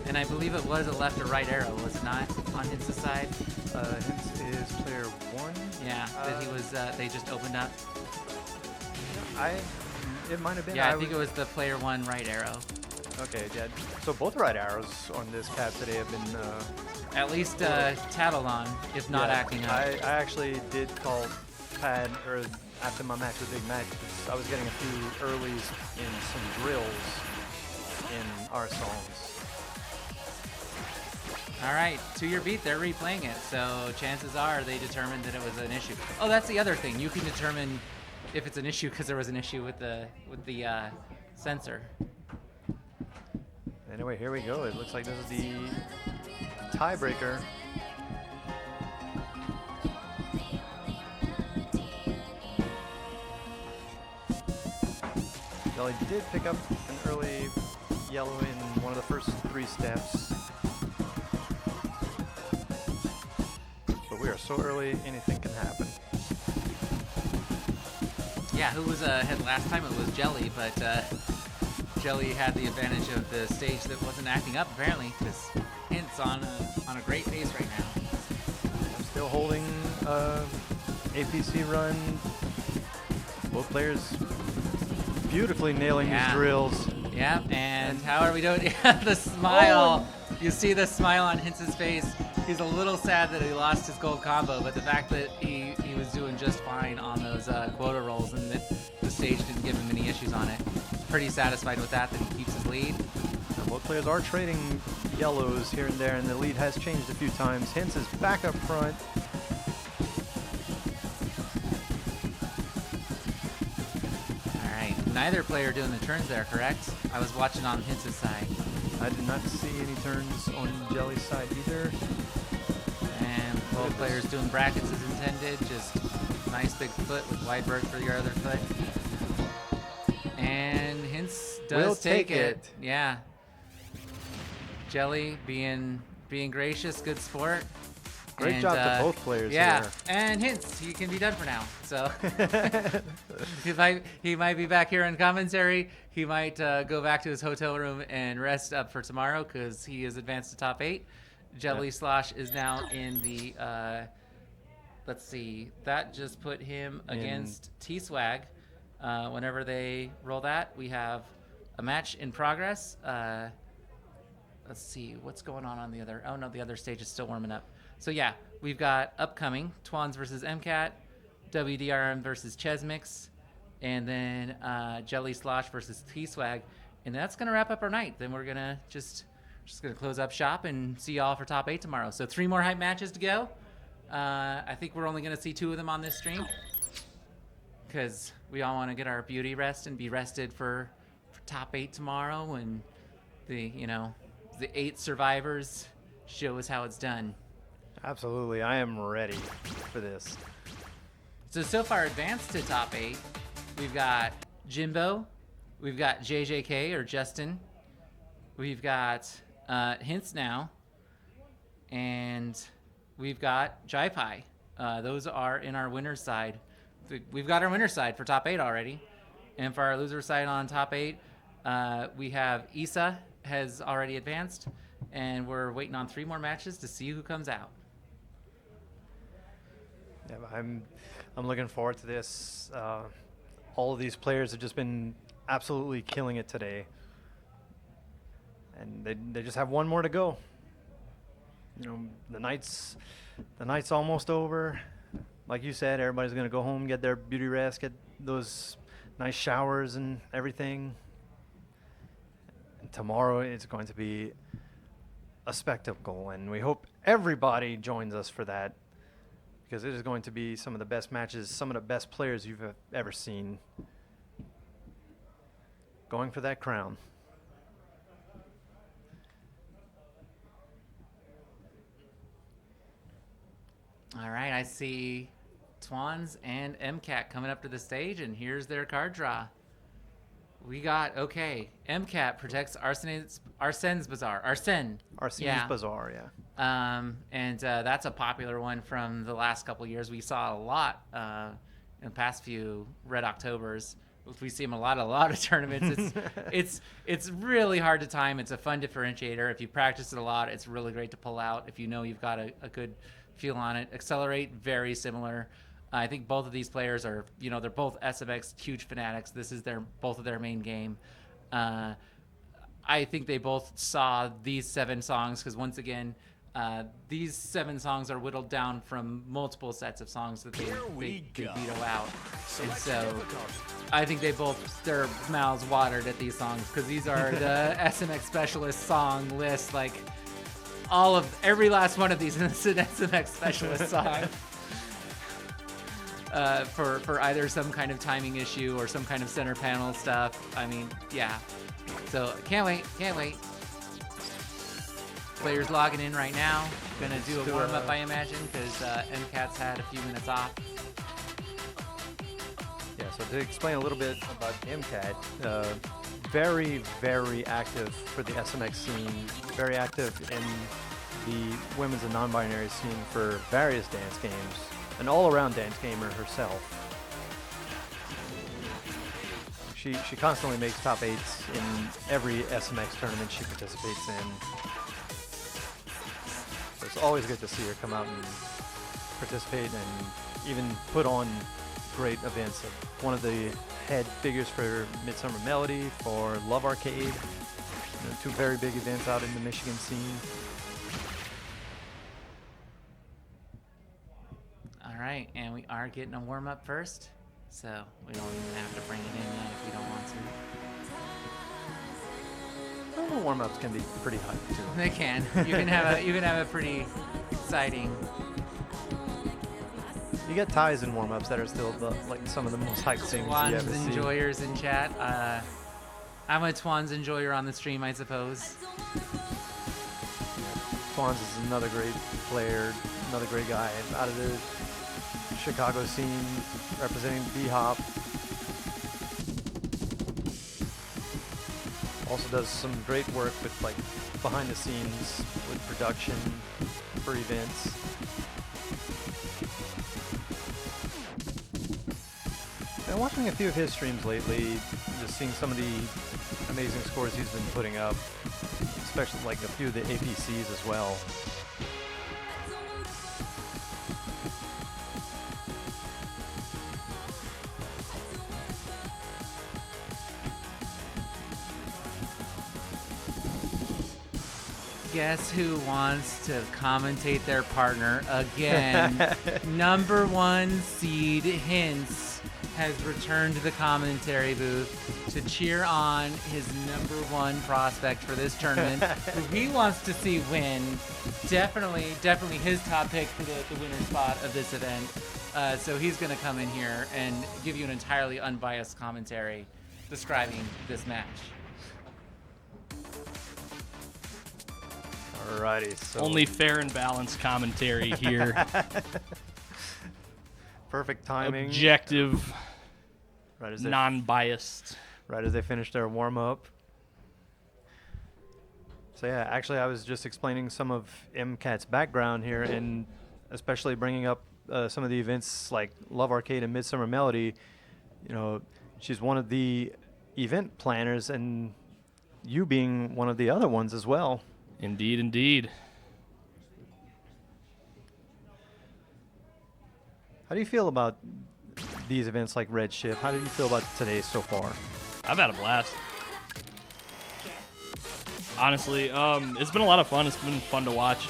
and I believe it was a left or right arrow, was it not, on Hints' side? Hints is player 1. Yeah, that he was. They just opened up. It might have been. Yeah, I think it was the player 1 right arrow. Okay, yeah. So both right arrows on this cap today have been. At least tattled on, if not acting up. I actually did call pad after my match with Big Mac, because I was getting a few earlies in some drills in our songs. All right, to your beat, they're replaying it, so chances are they determined that it was an issue. Oh, that's the other thing. You can determine if it's an issue because there was an issue with the sensor. Anyway, here we go. It looks like this is the tiebreaker. Jelly did pick up an early yellow in one of the first 3 steps. But we are so early, anything can happen. Yeah, who was ahead last time? It was Jelly, but Jelly had the advantage of the stage that wasn't acting up apparently, because Hint's on a great pace right now. I'm still holding APC run. Both players beautifully nailing these drills. Yeah, and how are we doing? The smile. You see the smile on Hintz's face. He's a little sad that he lost his gold combo, but the fact that he was doing just fine on those quota rolls and that the stage didn't give him any issues on it. Pretty satisfied with that he keeps his lead. Now, both players are trading yellows here and there, and the lead has changed a few times. Hintz is back up front. All right, neither player doing the turns there, correct? I was watching on Hintz's side. I did not see any turns on Jelly's side either. And both players doing brackets as intended. Just nice big foot with wide berth for your other foot. And Hintz does Will take it. Yeah. Jelly being gracious, good sport. Great job to both players yeah. here. And Hintz, he can be done for now. So he might be back here in commentary. He might go back to his hotel room and rest up for tomorrow because he is advanced to top 8. Jelly Slosh is now in the let's see, that just put him against T-Swag. Whenever they roll that, we have a match in progress. Let's see what's going on the other. Oh no, the other stage is still warming up. So yeah, we've got upcoming Twans versus MCAT, WDRM versus Chesmix, and then Jelly Slosh versus T-Swag, and that's gonna wrap up our night. Then we're gonna just gonna close up shop and see y'all for top 8 tomorrow. So 3 more hype matches to go. I think we're only gonna see 2 of them on this stream because we all want to get our beauty rest and be rested for top 8 tomorrow, and the 8 survivors show us how it's done. Absolutely, I am ready for this. So far advanced to top 8, we've got Jimbo, we've got JJK or Justin, we've got Hintz now, and we've got Jaipai. Those are in our winner's side. We've got our winner's side for top 8 already, and for our loser side on top 8, we have Issa has already advanced, and we're waiting on 3 more matches to see who comes out. Yeah, I'm looking forward to this. All of these players have just been absolutely killing it today, and they just have one more to go. The night's almost over. Like you said, everybody's gonna go home, get their beauty rest, get those nice showers and everything. And tomorrow it's going to be a spectacle, and we hope everybody joins us for that, because it is going to be some of the best matches, some of the best players you've ever seen going for that crown. All right, I see Twans and MCAT coming up to the stage, and here's their card draw. We got, MCAT protects Arsene's Bazaar. Arsene's Bazaar, yeah. And that's a popular one from the last couple of years. We saw a lot in the past few Red Octobers. We see them a lot of tournaments. It's really hard to time. It's a fun differentiator. If you practice it a lot, it's really great to pull out. If you know you've got a good feel on it. Accelerate, very similar. I think both of these players are, they're both SMX huge fanatics. This is both of their main game. I think they both saw these 7 songs because, once again, these 7 songs are whittled down from multiple sets of songs that they veto out. And so I think their mouths watered at these songs because these are the SMX specialist song list. Like, every last one of these is an SMX specialist song. For either some kind of timing issue or some kind of center panel stuff. I mean, yeah. So can't wait. Players logging in right now. Gonna do a warm up, I imagine, because MCAT's had a few minutes off. Yeah, so to explain a little bit about MCAT, very, very active for the SMX scene, very active in the women's and non-binary scene for various dance games, an all-around dance gamer herself. She constantly makes top 8s in every SMX tournament she participates in. So it's always good to see her come out and participate and even put on great events. One of the head figures for Midsummer Melody, for Love Arcade, two very big events out in the Michigan scene. All right, and we are getting a warm-up first, so we don't even have to bring it in yet if we don't want to. Well, the warm-ups can be pretty hype too. They can. You can have a pretty exciting. You get ties in warm-ups that are still like some of the most hyped things you Twans ever see. enjoyers in chat. I'm a Twans enjoyer on the stream, I suppose. Twans is another great player, another great guy out of the Chicago scene, representing B-Hop. Also does some great work with like behind the scenes with production for events. Been watching a few of his streams lately, just seeing some of the amazing scores he's been putting up, especially like a few of the APCs as well. Guess who wants to commentate their partner again? #1 seed Hints has returned to the commentary booth to cheer on his #1 prospect for this tournament, who he wants to see win. Definitely his top pick for the winner spot of this event. So he's going to come in here and give you an entirely unbiased commentary describing this match. Alrighty, so Only fair and balanced commentary here. Perfect timing. Objective. Right as non-biased. Right as they finish their warm-up. So yeah, actually I was just explaining some of MCAT's background here, and especially bringing up some of the events like Love Arcade and Midsummer Melody. You know, she's one of the event planners, and you being one of the other ones as well. Indeed, indeed. How do you feel about these events like REDSHIFT? How do you feel about today so far? I've had a blast. Honestly, it's been a lot of fun. It's been fun to watch.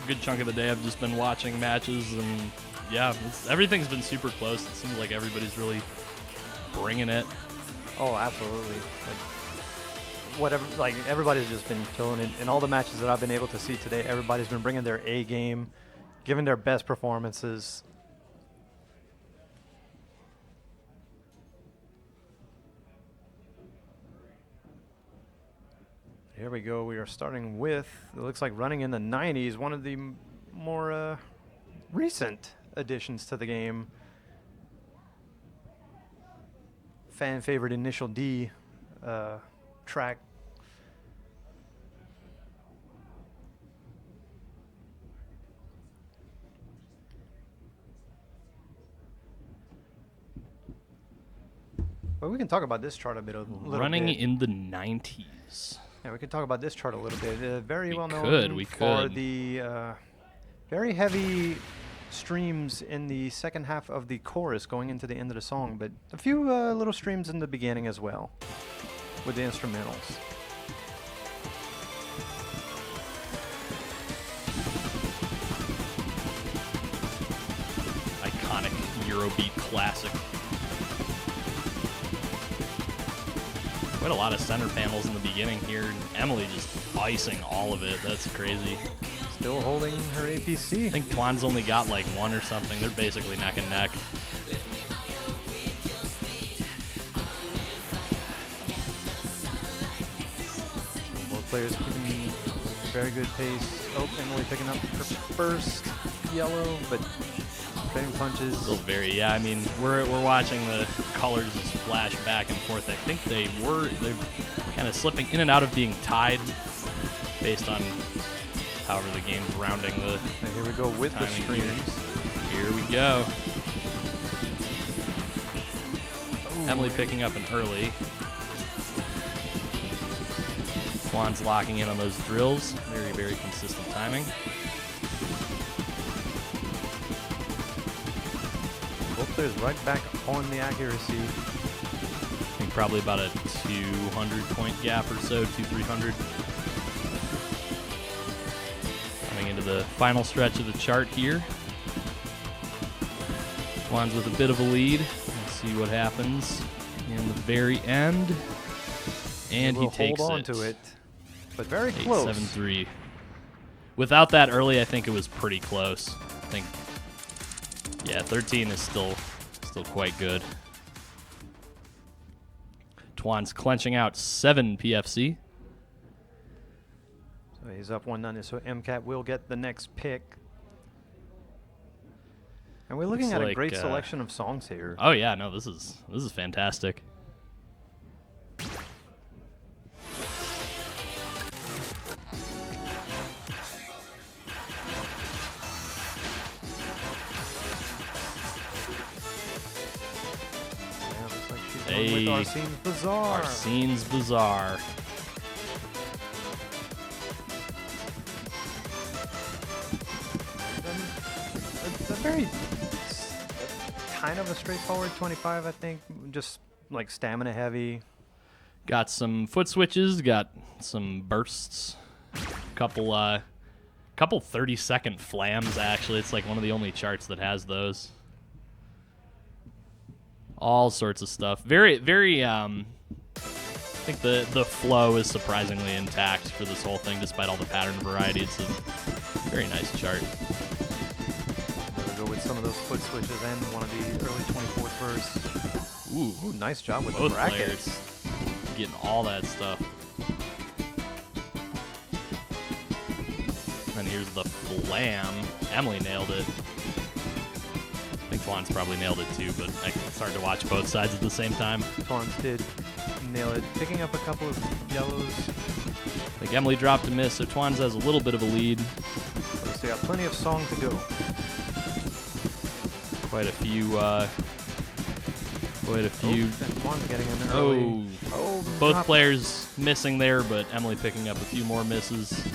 A good chunk of the day I've just been watching matches, and yeah, everything's been super close. It seems like everybody's really bringing it. Oh, absolutely. Whatever, like everybody's just been killing it. In all the matches that I've been able to see today, everybody's been bringing their A game, giving their best performances. Here we go. We are starting with, it looks like running in the 90s, one of the more recent additions to the game. Fan favorite Initial D track. Well, we can talk about this chart a little Running bit. in the 90s. Yeah, we can talk about this chart a little bit. Very well known we for could. the very heavy streams in the second half of the chorus going into the end of the song, but a few little streams in the beginning as well with the instrumentals. Iconic Eurobeat classic. We had a lot of center panels in the beginning here, and Emily just icing all of it. That's crazy. Still holding her APC. I think Twan's only got like one or something. They're basically neck and neck. Both players keeping very good pace. Oh, Emily picking up her first yellow, but trading punches. Still very, yeah. I mean, we're watching the colors just flash back and forth. I think they're kind of slipping in and out of being tied based on however the game's rounding the. And here we go with the streams. Here we go. Emily picking up an early. Juan's locking in on those drills. Very, very consistent timing. Both players right back on the accuracy. I think probably about a 200-point gap or so, 200-300. Coming into the final stretch of the chart here. Juan's with a bit of a lead. Let's see what happens in the very end. And he takes hold on to it, but very close. 8-7-3. Without that early, I think it was pretty close. I think, yeah, 13 is still quite good. Twan's clenching out 7 PFC. So he's up 1-0. So MCAT will get the next pick. And we're looking at a great selection of songs here. Oh yeah, no, this is fantastic. With Arsene's Bazaar. Arsene's Bazaar. A very kind of a straightforward 25, I think. Just like stamina heavy. Got some foot switches. Got some bursts. Couple 30-second flams. Actually, it's like one of the only charts that has those. All sorts of stuff. Very, very, I think the flow is surprisingly intact for this whole thing, despite all the pattern variety. It's a very nice chart. We'll go with some of those foot switches and one of the early 24th verse. Ooh, nice job with both the brackets. Players getting all that stuff. And here's the flam. Emily nailed it. I think Twan's probably nailed it too, but it's hard to watch both sides at the same time. Twan's did nail it, picking up a couple of yellows. I think Emily dropped a miss, so Twan's has a little bit of a lead. So they got plenty of song to go. Quite a few. Twan's getting in there early. Oh, both players missing there, but Emily picking up a few more misses.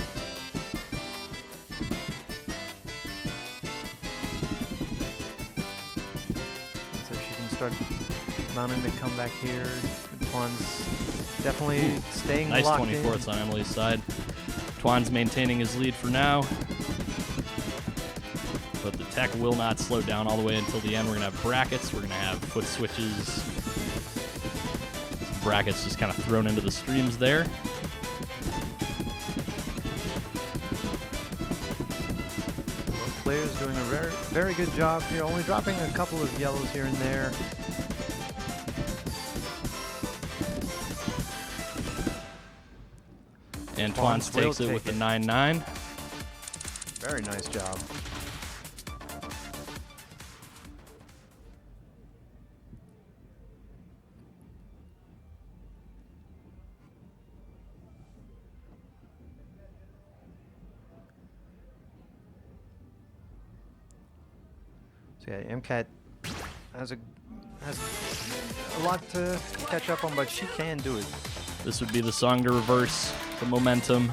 Start mounting the comeback here. Twan's definitely staying nice locked 24th in. on Emily's side. Twan's maintaining his lead for now. But the tech will not slow down all the way until the end. We're going to have brackets. We're going to have foot switches. Some brackets just kind of thrown into the streams there. Both players doing a very, very good job here. Only dropping a couple of yellows here and there. And Twan's takes it with the 9-9. Very nice job. So yeah, MCAT has a lot to catch up on, but she can do it. This would be the song to reverse the momentum.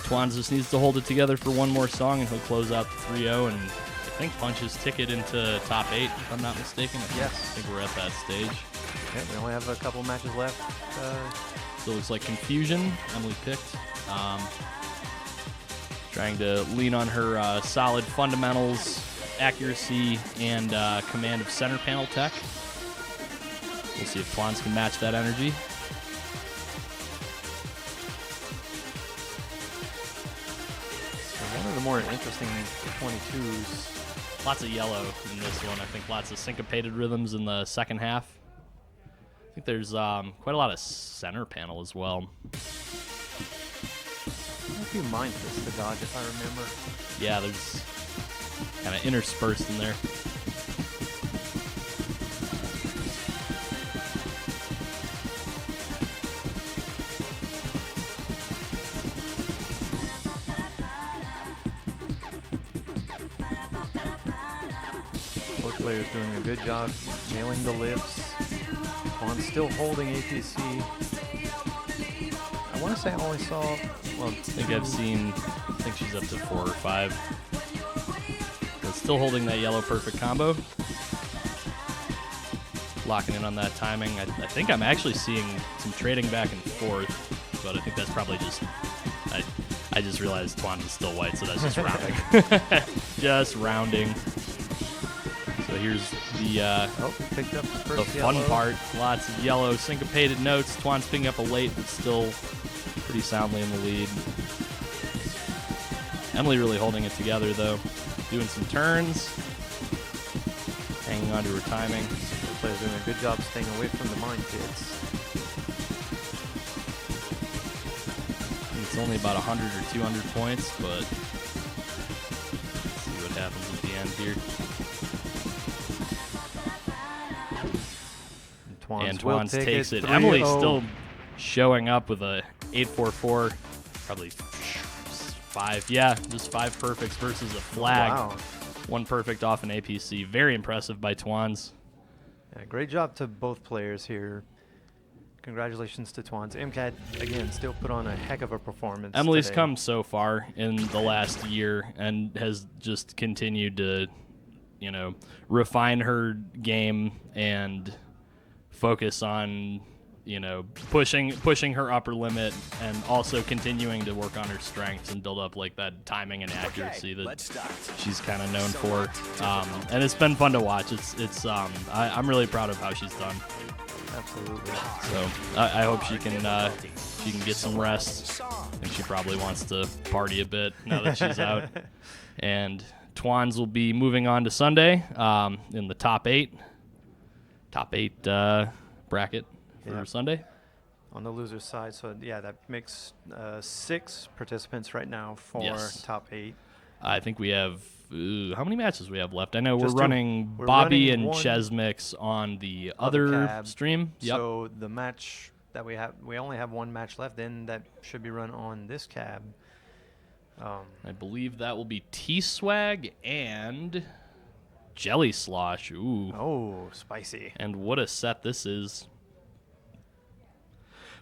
Twan just needs to hold it together for one more song, and he'll close out the 3-0, and I think punch his ticket into top 8, if I'm not mistaken. Yes. I think we're at that stage. Okay, we only have a couple matches left. So it looks like confusion. Emily picked. Trying to lean on her solid fundamentals, accuracy, and command of center panel tech. We'll see if Twan's can match that energy. One of the more interesting 22s. Lots of yellow in this one. I think lots of syncopated rhythms in the second half. I think there's quite a lot of center panel as well. A few mind twists to dodge, if I remember. Yeah, there's kind of interspersed in there. Both players doing a good job nailing the lifts. Juan still holding APC. I want to say I only saw, well, I think she's up to 4 or 5. But still holding that yellow perfect combo. Locking in on that timing. I think I'm actually seeing some trading back and forth, but I think that's probably just, I just realized Twan's is still white, so that's just rounding. Just rounding. So here's the picked up the fun part. Lots of yellow syncopated notes. Twan's picking up a late, but still pretty soundly in the lead. Emily really holding it together, though. Doing some turns. Hanging on to her timing. The player's doing a good job staying away from the mine pits. It's only about 100 or 200 points, but let's see what happens at the end here. And Twan's takes it. Emily's still showing up with a 844, probably 5. Yeah, just 5 perfects versus a flag. Wow. 1 perfect off an APC. Very impressive by Twan's. Yeah, great job to both players here. Congratulations to Twan's. MCAT, again, still put on a heck of a performance. Emily's today. come so far in the last year and has just continued to, refine her game and focus on, pushing her upper limit and also continuing to work on her strengths and build up like that timing and accuracy that she's kind of known for. And it's been fun to watch. I'm really proud of how she's done. Absolutely. So I hope she can get some rest. I think she probably wants to party a bit now that she's out. And Twan's will be moving on to Sunday in the top 8 bracket for Sunday. On the loser's side, so yeah, that makes 6 participants right now for top 8. I think we have how many matches we have left? I know Just we're running Bobby and one Chesmix on the other cab. stream. Yep. So the match that we only have 1 match left. Then that should be run on this cab. I believe that will be T-Swag and Jelly Slosh. Ooh. Oh, spicy. And what a set this is.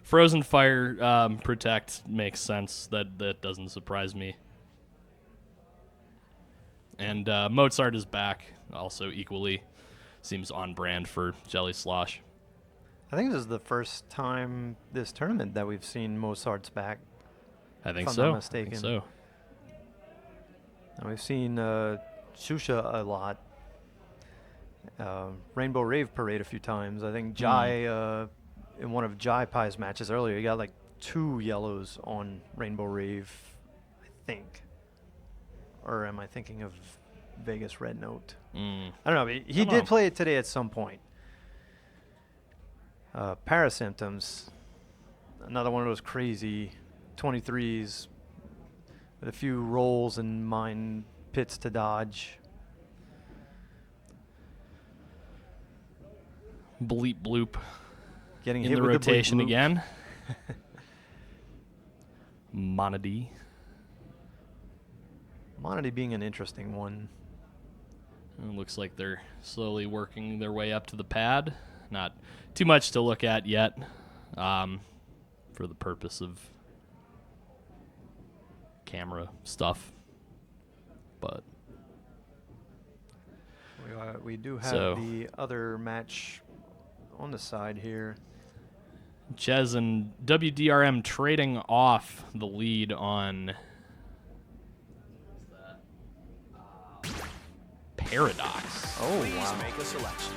Frozen Fire Protect makes sense. That doesn't surprise me. And Mozart is back, also equally seems on brand for Jelly Slosh. I think this is the first time this tournament that we've seen Mozart's back. I think if so. I'm not mistaken. I think so. And we've seen Shusha a lot. Rainbow Rave Parade a few times. I think Jai, in one of Jai Pai's matches earlier, he got like 2 yellows on Rainbow Rave, I think. Or am I thinking of Vegas Red Note? I don't know. But he did play it today at some point. Parasymptoms, another one of those crazy 23s with a few rolls and mine pits to dodge. Bleep bloop. Getting in hit the with rotation the bleep bloop. again. Monody. Monody being an interesting one. It looks like they're slowly working their way up to the pad. Not too much to look at yet, for the purpose of camera stuff. But we do have the other match on the side here. Ches and WDRM trading off the lead on Paradox. Oh, Please make a selection.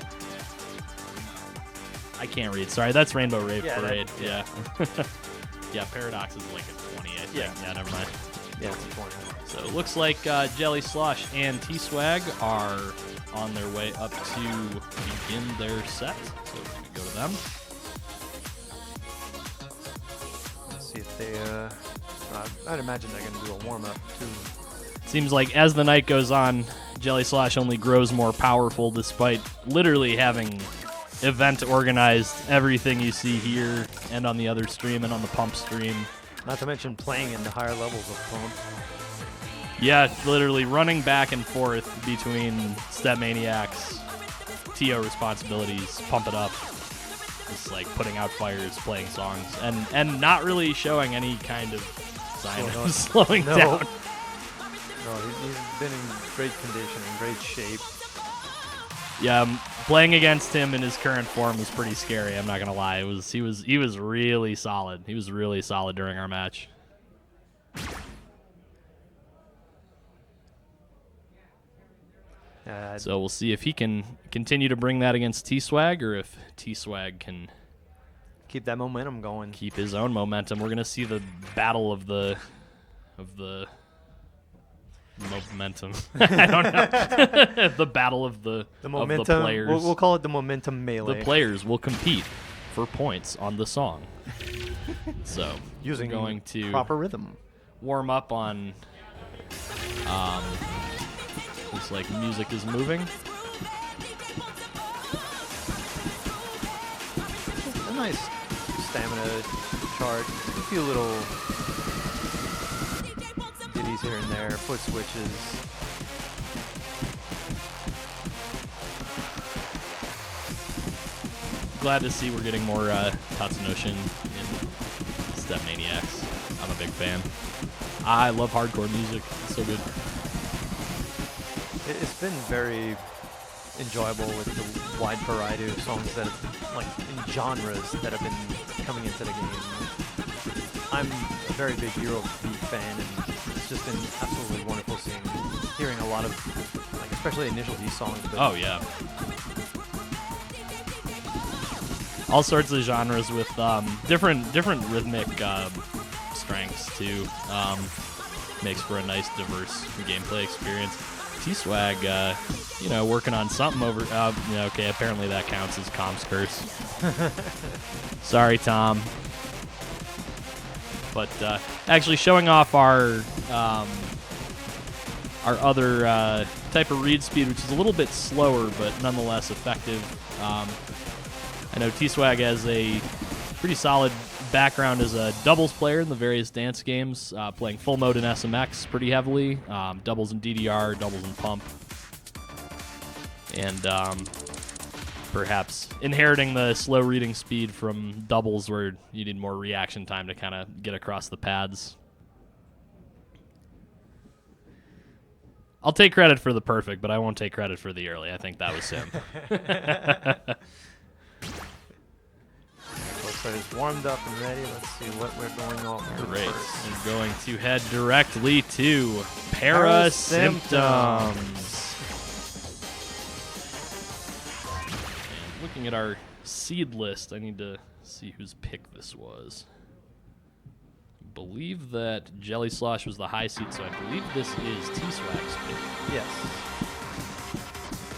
I can't read. Sorry, that's Rainbow Rave Yeah, Parade. Yeah. Yeah, Paradox is like a 20, I think. Yeah, never mind. Yeah, it's a 20. So it looks like Jelly Slosh and T-Swag are on their way up to begin their set. So we're going to go to them. Let's see if they, I'd imagine they're going to do a warm-up too. Seems like as the night goes on, Jelly Slosh only grows more powerful despite literally having event organized everything you see here and on the other stream and on the Pump stream. Not to mention playing in the higher levels of Pump. Yeah, literally running back and forth between StepManiaX, TO responsibilities, Pump It Up, just like putting out fires, playing songs, and not really showing any kind of sign of slowing down. No, he's been in great condition, in great shape. Yeah, playing against him in his current form was pretty scary. I'm not gonna lie. He was really solid. He was really solid during our match. So we'll see if he can continue to bring that against T-Swag, or if T-Swag can keep that momentum going. Keep his own momentum. We're gonna see the battle of the momentum. I don't know. The battle of the momentum. Of the players. We'll call it the momentum melee. The players will compete for points on the song. So using we're going to proper rhythm. Warm up on. Looks like music is moving. A nice stamina chart. A few little ditties here and there, foot switches. Glad to see we're getting more Tatsunoshin in StepManiaX. I'm a big fan. I love hardcore music. It's so good. It's been very enjoyable with the wide variety of songs that have, like, in genres that have been coming into the game. I'm a very big Eurobeat fan, and it's just been absolutely wonderful hearing a lot of, like, especially initial D songs. Oh yeah. All sorts of genres with different rhythmic strengths too. Makes for a nice, diverse gameplay experience. T-Swag, working on something over. Okay, apparently that counts as Com's curse. Sorry, Tom. But actually, showing off our other type of read speed, which is a little bit slower, but nonetheless effective. I know T-Swag has a pretty solid background as a doubles player in the various dance games, playing full mode in SMX pretty heavily, doubles in DDR, doubles in Pump, and perhaps inheriting the slow reading speed from doubles where you need more reaction time to kind of get across the pads. I'll take credit for the perfect, but I won't take credit for the early. I think that was him. Players warmed up and ready. Let's see what we're going on with Great. first. We're going to head directly to Parasymptoms. And looking at our seed list, I need to see whose pick this was. I believe that Jelly Slosh was the high seed, so I believe this is T-Swag's pick. Yes.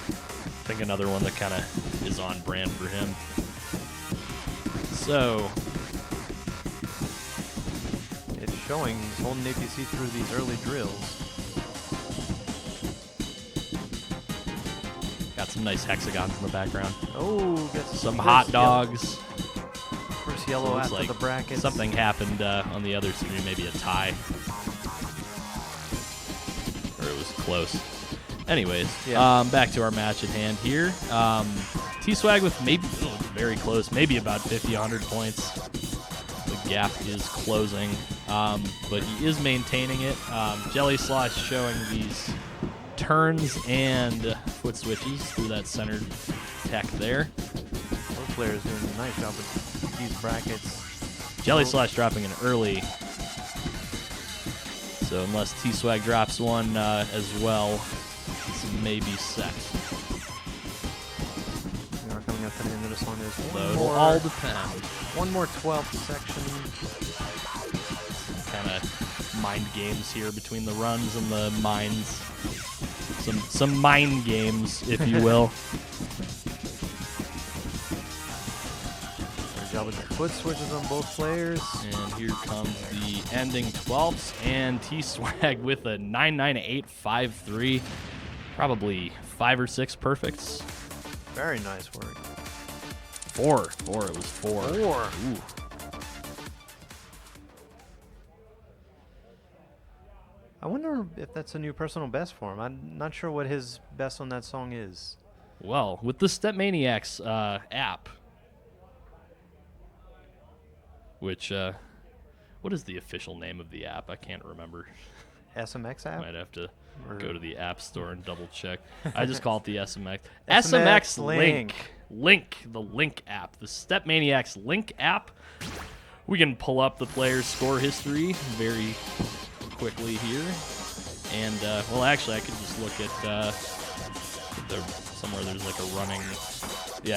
I think another one that kind of is on brand for him. So, it's showing he's holding APC through these early drills. Got some nice hexagons in the background. Oh, got some hot dogs. First yellow So it looks after like the brackets. Something happened on the other stream, maybe a tie. Or it was close. Anyways, Yeah. back to our match at hand here. T-Swag with maybe very close, maybe about 50, 100 points. The gap is closing, but he is maintaining it. Jelly Slosh showing these turns and foot switches through that centered tech there. Both players doing a nice job with these brackets. Jelly Slosh dropping an early. So unless T-Swag drops one as well, this may be set. We are coming up to the end of the song. There's So one it'll more, all depend. one more 12th section. Kind of mind games here between the runs and the mines. Some mind games, if you will. Good job with the foot switches on both players. And here comes the ending 12ths, and T-Swag with a 99853. probably 5 or 6 perfects. Very nice work. 4. It was 4. 4. Ooh. I wonder if that's a new personal best for him. I'm not sure what his best on that song is. Well, with the StepManiaX app, which, what is the official name of the app? I can't remember. SMX app? Might have to Or- go to the app store and double check. I just call it the SMX. SMX Link. The Link app. The StepManiaX Link app. We can pull up the player's score history very quickly here. And, well, actually, I could just look at somewhere there's like a running,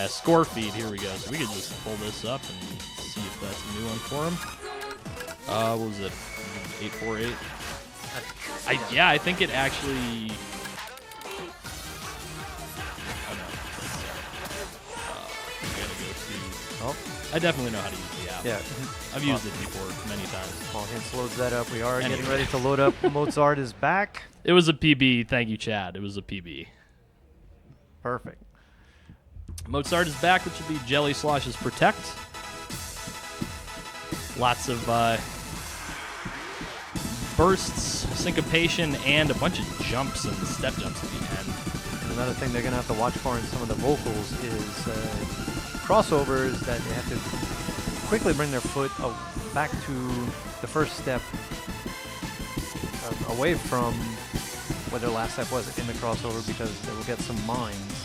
score feed. Here we go. So we could just pull this up and see if that's a new one for him. What was it? 848? I think it actually. Oh no. I gotta go to. Oh. I definitely know how to use the app. Yeah. I've used it before many times. While Hints loads that up, we are Anyway. getting ready to load up. Mozart is back. It was a PB. Thank you, Chad. It was a PB. Perfect. Mozart is back, which would be Jelly Slosh's Protect. Lots of bursts, syncopation, and a bunch of jumps and step jumps at the end. And another thing they're going to have to watch for in some of the vocals is crossovers that they have to quickly bring their foot back to the first step, away from where their last step was in the crossover, because they will get some mines.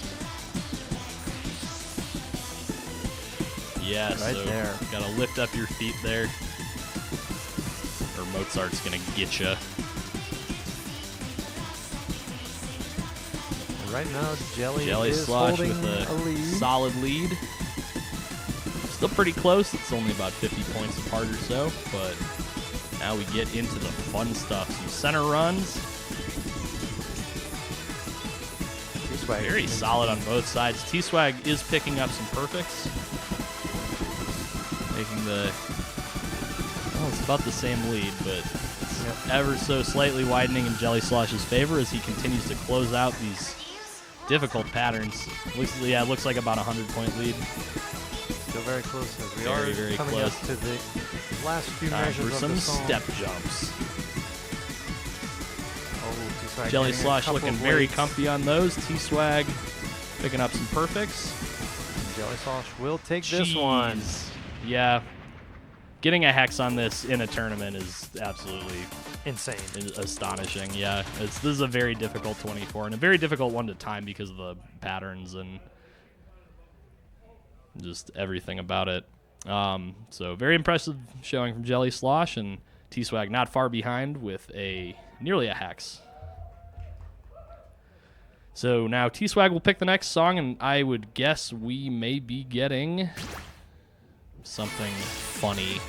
Yeah, Right so there. Gotta lift up your feet there, or Mozart's gonna get you. Right now, Jelly is Slosh holding with a lead. solid lead. Still pretty close. It's only about 50 points apart or so, but now we get into the fun stuff. Some center runs. T-Swag Very solid on both sides. T-Swag is picking up some perfects. Making it's about the same lead, but it's ever so slightly widening in Jelly Slosh's favor as he continues to close out these difficult patterns. It looks like about a 100-point lead. Still very close as we Very, are very coming close. up to the last few Time measures for of some the song. step jumps. Oh, T-Swag Jelly getting a Slosh couple looking of very weights. comfy on those. T-Swag picking up some perfects. Jelly Slosh will take this one. Jeez. Yeah. Getting a hex on this in a tournament is absolutely insane. Astonishing. Yeah. This is a very difficult 24 and a very difficult one to time because of the patterns and just everything about it. So very impressive showing from Jelly Slosh, and T-Swag not far behind with nearly a hex. So now T-Swag will pick the next song, and I would guess we may be getting something funny.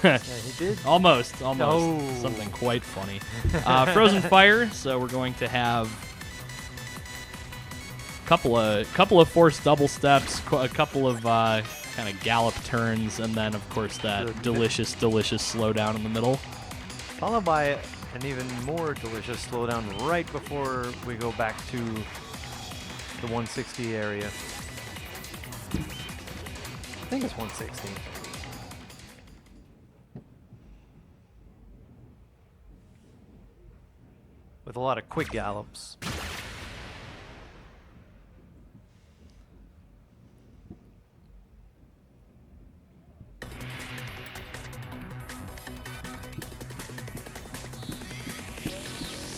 Yeah, he did. Almost. No. Something quite funny. Frozen Fire. So we're going to have a couple of forced double steps, a couple of kind of gallop turns, and then of course that delicious slowdown in the middle. Followed by an even more delicious slowdown right before we go back to the 160 area. I think it's 160. With a lot of quick gallops.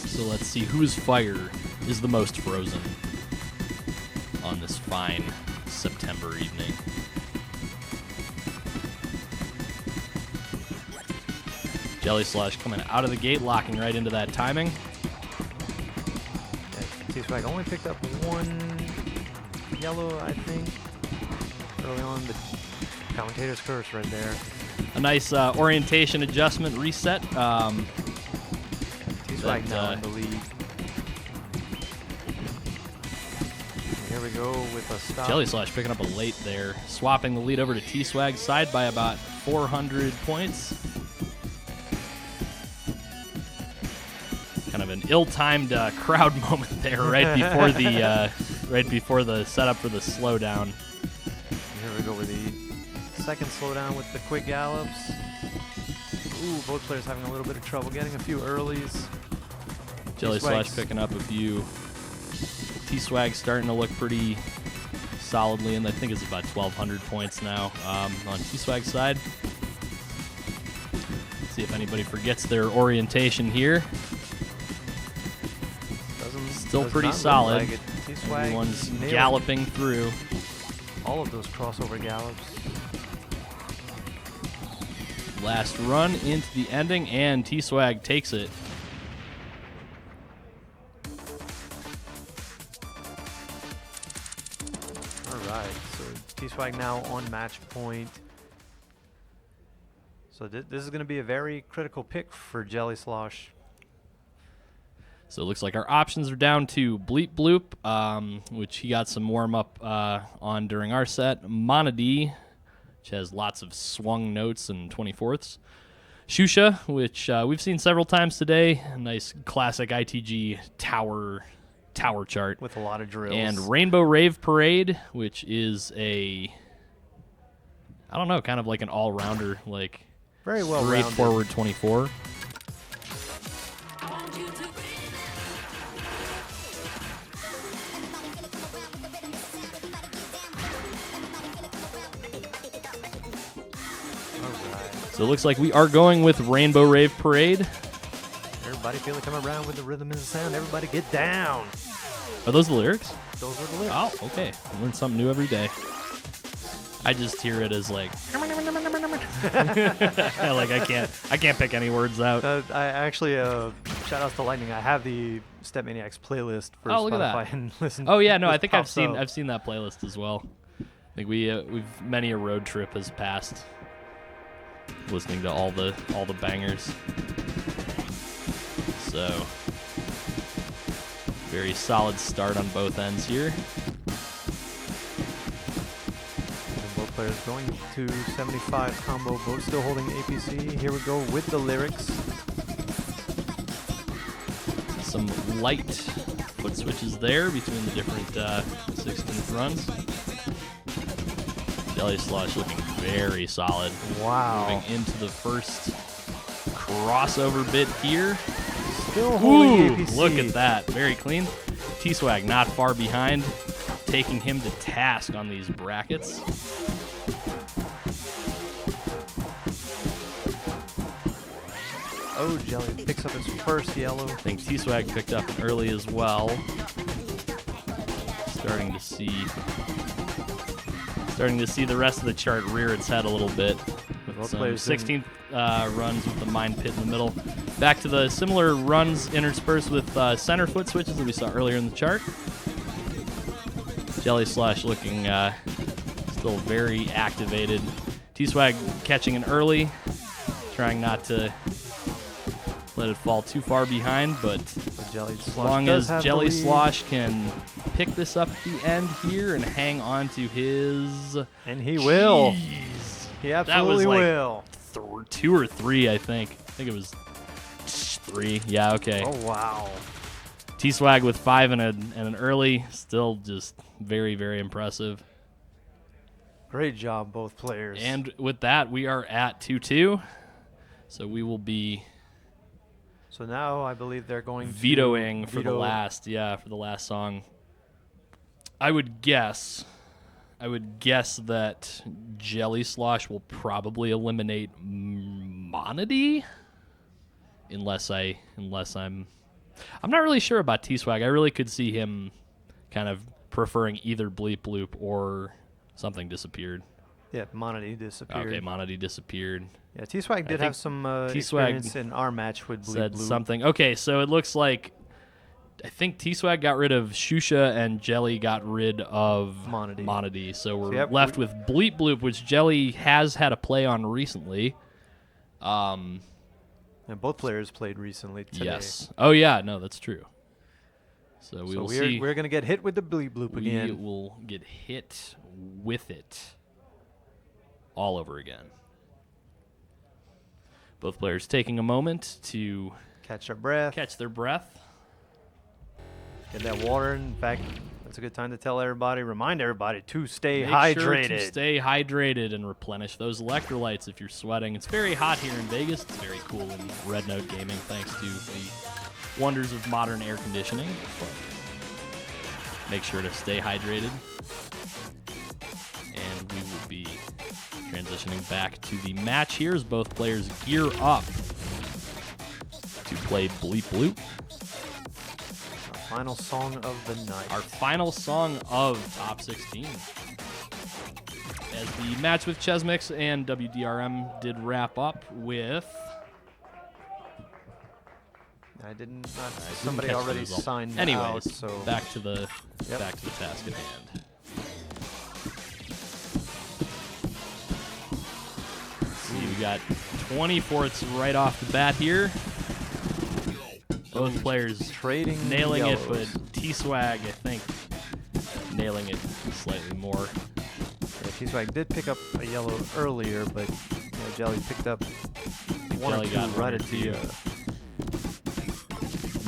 So let's see whose fire is the most frozen on this fine September evening. Jelly Slosh coming out of the gate, locking right into that timing. T-Swag only picked up one yellow, I think, early on, but commentator's curse right there. A nice orientation adjustment reset. T-Swag now in the lead. Here we go with a stop. Jelly Slosh picking up a late there, swapping the lead over to T-Swag's side by about 400 points. Kind of of an ill-timed crowd moment there, right before the setup for the slowdown. Here we go with the second slowdown with the quick gallops. Ooh, both players having a little bit of trouble getting a few earlies. Jelly Slash picking up a few. T-Swag starting to look pretty solidly, and I think it's about 1,200 points now on T-Swag's side. See if anybody forgets their orientation here. Still pretty solid. Like Everyone's galloping through. All of those crossover gallops. Last run into the ending, and T-Swag takes it. All right, so T-Swag now on match point. So this is going to be a very critical pick for Jelly Slosh. So it looks like our options are down to Bleep Bloop, which he got some warm-up on during our set. Monody, which has lots of swung notes and 24ths. Shusha, which we've seen several times today. A nice classic ITG tower chart. With a lot of drills. And Rainbow Rave Parade, which is a, I don't know, kind of like an all-rounder, like very well rounded. Straightforward 24. So it looks like we are going with Rainbow Rave Parade. Everybody feel it come around with the rhythm and the sound. Everybody get down. Are those the lyrics? Those are the lyrics. Oh, okay. I learn something new every day. I just hear it as like, like I can't pick any words out. I actually shout outs to Lightning. I have the StepManiaX playlist for look at Spotify that. and listen. Oh yeah, no, I just think I've pops up. seen that playlist as well. I think we've many a road trip has passed listening to all the bangers. So very solid start on both ends here. And both players going to 75 combo, both still holding APC. Here we go with the lyrics. Some light foot switches there between the different 16th runs. Jelly Slosh looking very solid. Wow. Moving into the first crossover bit here. Still holding APC. Look at that. Very clean. T-Swag not far behind, taking him to task on these brackets. Oh, Jelly picks up his first yellow. I think T-Swag picked up early as well. Starting to see the rest of the chart rear its head a little bit. With some 16th runs with the mine pit in the middle. Back to the similar runs interspersed with center foot switches that we saw earlier in the chart. Jelly Slosh looking still very activated. T-Swag catching an early, trying not to let it fall too far behind, but as long as Jelly Slosh can pick this up at the end here and hang on to his... And he will. He that absolutely was like 2 or 3, I think. I think it was 3. Yeah, okay. Oh, wow. T-Swag with 5 and an early. Still just very, very impressive. Great job, both players. And with that, we are at 2-2. So we will be... So now I believe they're going vetoing to for the last song. I would guess that Jelly Slosh will probably eliminate Monody, unless I'm not really sure about T-Swag. I really could see him kind of preferring either Bleep Bloop or something disappeared. Yeah, Monody disappeared. Okay, Monody disappeared. Yeah, T-Swag did have some experience in our match with Bleep said Bloop. something. Okay, so it looks like I think T-Swag got rid of Shusha and Jelly got rid of Monody. So we're left with Bleep Bloop, which Jelly has had a play on recently. And both players played recently today. Yes. Oh, yeah. No, that's true. So we will see. We're going to get hit with the Bleep Bloop again. We will get hit with it all over again. Both players taking a moment to catch their breath. Catch their breath. Get that water. In fact, that's a good time to tell everybody, remind everybody to stay Make hydrated. Sure to stay hydrated and replenish those electrolytes if you're sweating. It's very hot here in Vegas. It's very cool in Red Note Gaming thanks to the wonders of modern air conditioning. But make sure to stay hydrated. And we will be transitioning back to the match here as both players gear up to play Bleep Bloop. Final song of the night. Our final song of Top 16. As the match with Chesmix and WDRM did wrap up with... I didn't. Somebody already signed Anyways, out. So back to the task at hand. See, we got 24ths right off the bat here. Both players trading nailing yellows. it, but T-Swag, I think, nailing it slightly more. Yeah, T-Swag did pick up a yellow earlier, but Jelly picked up one Jelly or two got one right or at the. two.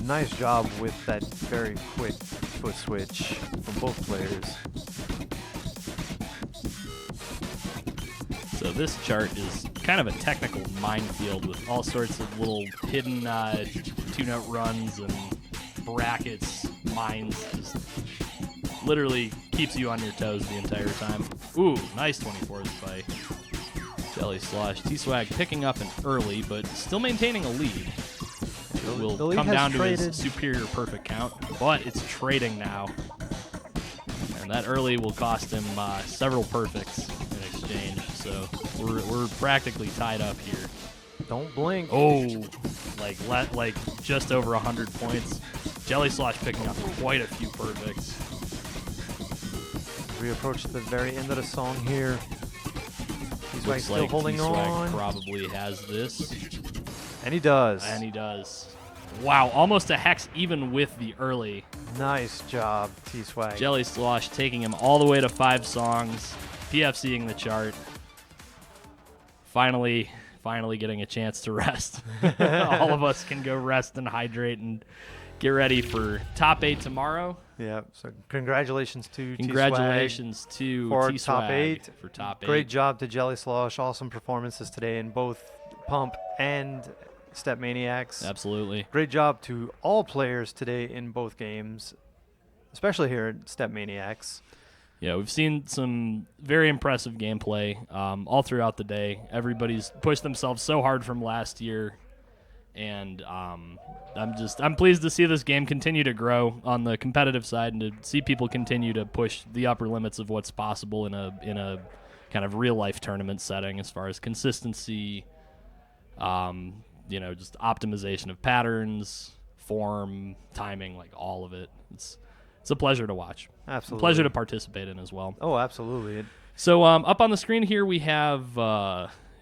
Nice job with that very quick foot switch from both players. So this chart is kind of a technical minefield with all sorts of little hidden two-note runs and brackets, mines. Just literally keeps you on your toes the entire time. Ooh, nice 24s by Jelly Slosh. T-Swag picking up an early, but still maintaining a lead. It will the lead come has down to traded. his superior perfect count, but it's trading now. And that early will cost him several perfects in exchange. So we're practically tied up here. Don't blink. Oh, like just over 100 points. Jelly Slosh picking up quite a few perfects. We approach the very end of the song here. T-Swag Looks still like holding T-Swag on. probably has this. And he does. And he does. Wow, almost a hex even with the early. Nice job, T-Swag. Jelly Slosh taking him all the way to 5 songs. PFCing the chart. Finally getting a chance to rest. All of us can go rest and hydrate and get ready for top 8 tomorrow. Yeah, so congratulations to Congratulations T-Swag to for T-Swag top 8. for top 8. Great job to Jelly Slosh. Awesome performances today in both Pump and StepManiaX. Absolutely. Great job to all players today in both games, especially here at StepManiaX. Yeah, we've seen some very impressive gameplay all throughout the day. Everybody's pushed themselves so hard from last year, and I'm pleased to see this game continue to grow on the competitive side and to see people continue to push the upper limits of what's possible in a kind of real life tournament setting as far as consistency, just optimization of patterns, form, timing, like all of it. It's a pleasure to watch. Absolutely. A pleasure to participate in as well. Oh, absolutely. So up on the screen here we have,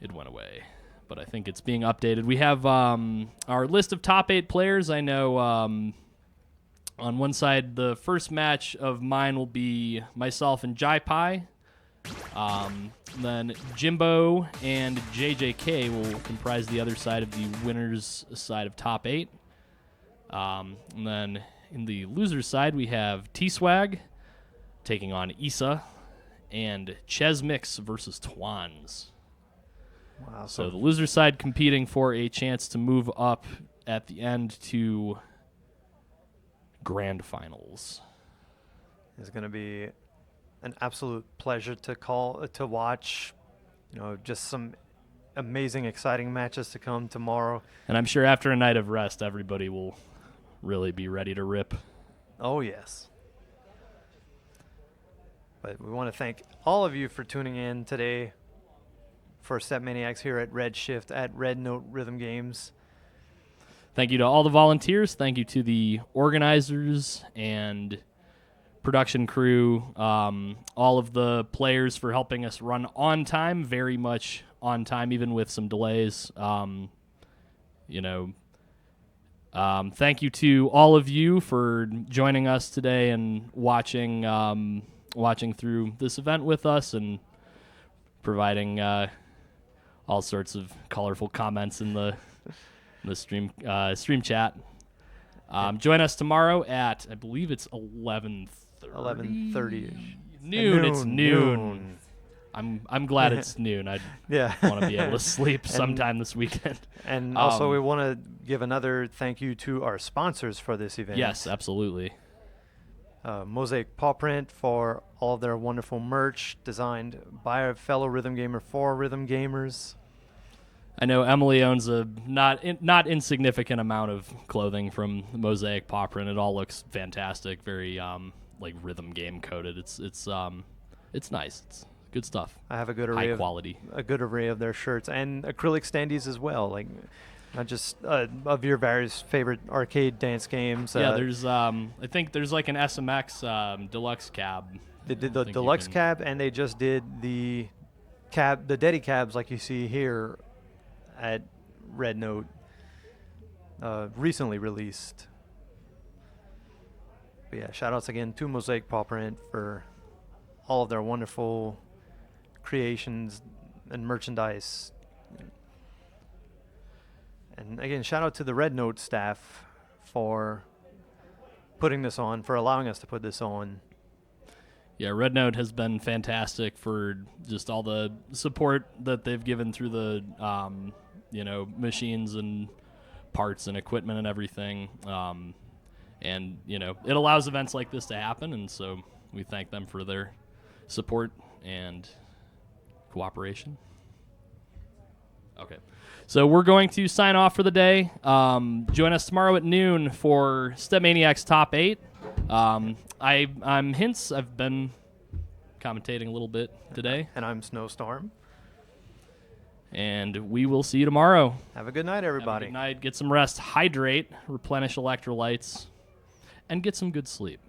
it went away, but I think it's being updated. We have our list of top 8 players. I know on one side, the first match of mine will be myself and Jai Pai. Then Jimbo and JJK will comprise the other side of the winners side of top 8. And then in the loser's side, we have T-Swag taking on Issa and Chesmix versus Twans. Wow. So the loser's side competing for a chance to move up at the end to grand finals. It's going to be an absolute pleasure to watch. Just some amazing, exciting matches to come tomorrow. And I'm sure after a night of rest, everybody will really be ready to rip. Oh, yes. But we want to thank all of you for tuning in today for StepManiaX here at REDSHIFT at Red Note Rhythm Games. Thank you to all the volunteers. Thank you to the organizers and production crew, all of the players for helping us run on time, very much on time, even with some delays. Thank you to all of you for joining us today and watching through this event with us and providing all sorts of colorful comments in the the stream chat. Join us tomorrow at, I believe it's 11:30. 11:30ish. Noon. It's noon. I'm glad it's noon. I want to be able to sleep sometime this weekend. And also, we want to give another thank you to our sponsors for this event. Yes, absolutely. Mosaic Paw Print for all of their wonderful merch designed by a fellow rhythm gamer for rhythm gamers. I know Emily owns a not insignificant amount of clothing from Mosaic Paw Print. It all looks fantastic, very like rhythm game coded. It's nice. It's good stuff. I have a good high array quality. A good array of their shirts and acrylic standees as well. Like not just of your various favorite arcade dance games. Yeah, there's I think there's like an SMX deluxe cab. They did the deluxe cab, and they just did the Deddy cabs like you see here at Red Note, recently released. But yeah, shout outs again to Mosaic Paw Print for all of their wonderful creations and merchandise. And again, shout out to the Red Note staff for putting this on, for allowing us to put this on. Yeah, Red Note has been fantastic for just all the support that they've given through the machines and parts and equipment and everything. And it allows events like this to happen, and so we thank them for their support and cooperation. Okay. So we're going to sign off for the day. Join us tomorrow at noon for StepManiaX Top 8. I'm Hints. I've been commentating a little bit today. And I'm Snowstorm. And we will see you tomorrow. Have a good night, everybody. Have a good night. Get some rest. Hydrate. Replenish electrolytes. And get some good sleep.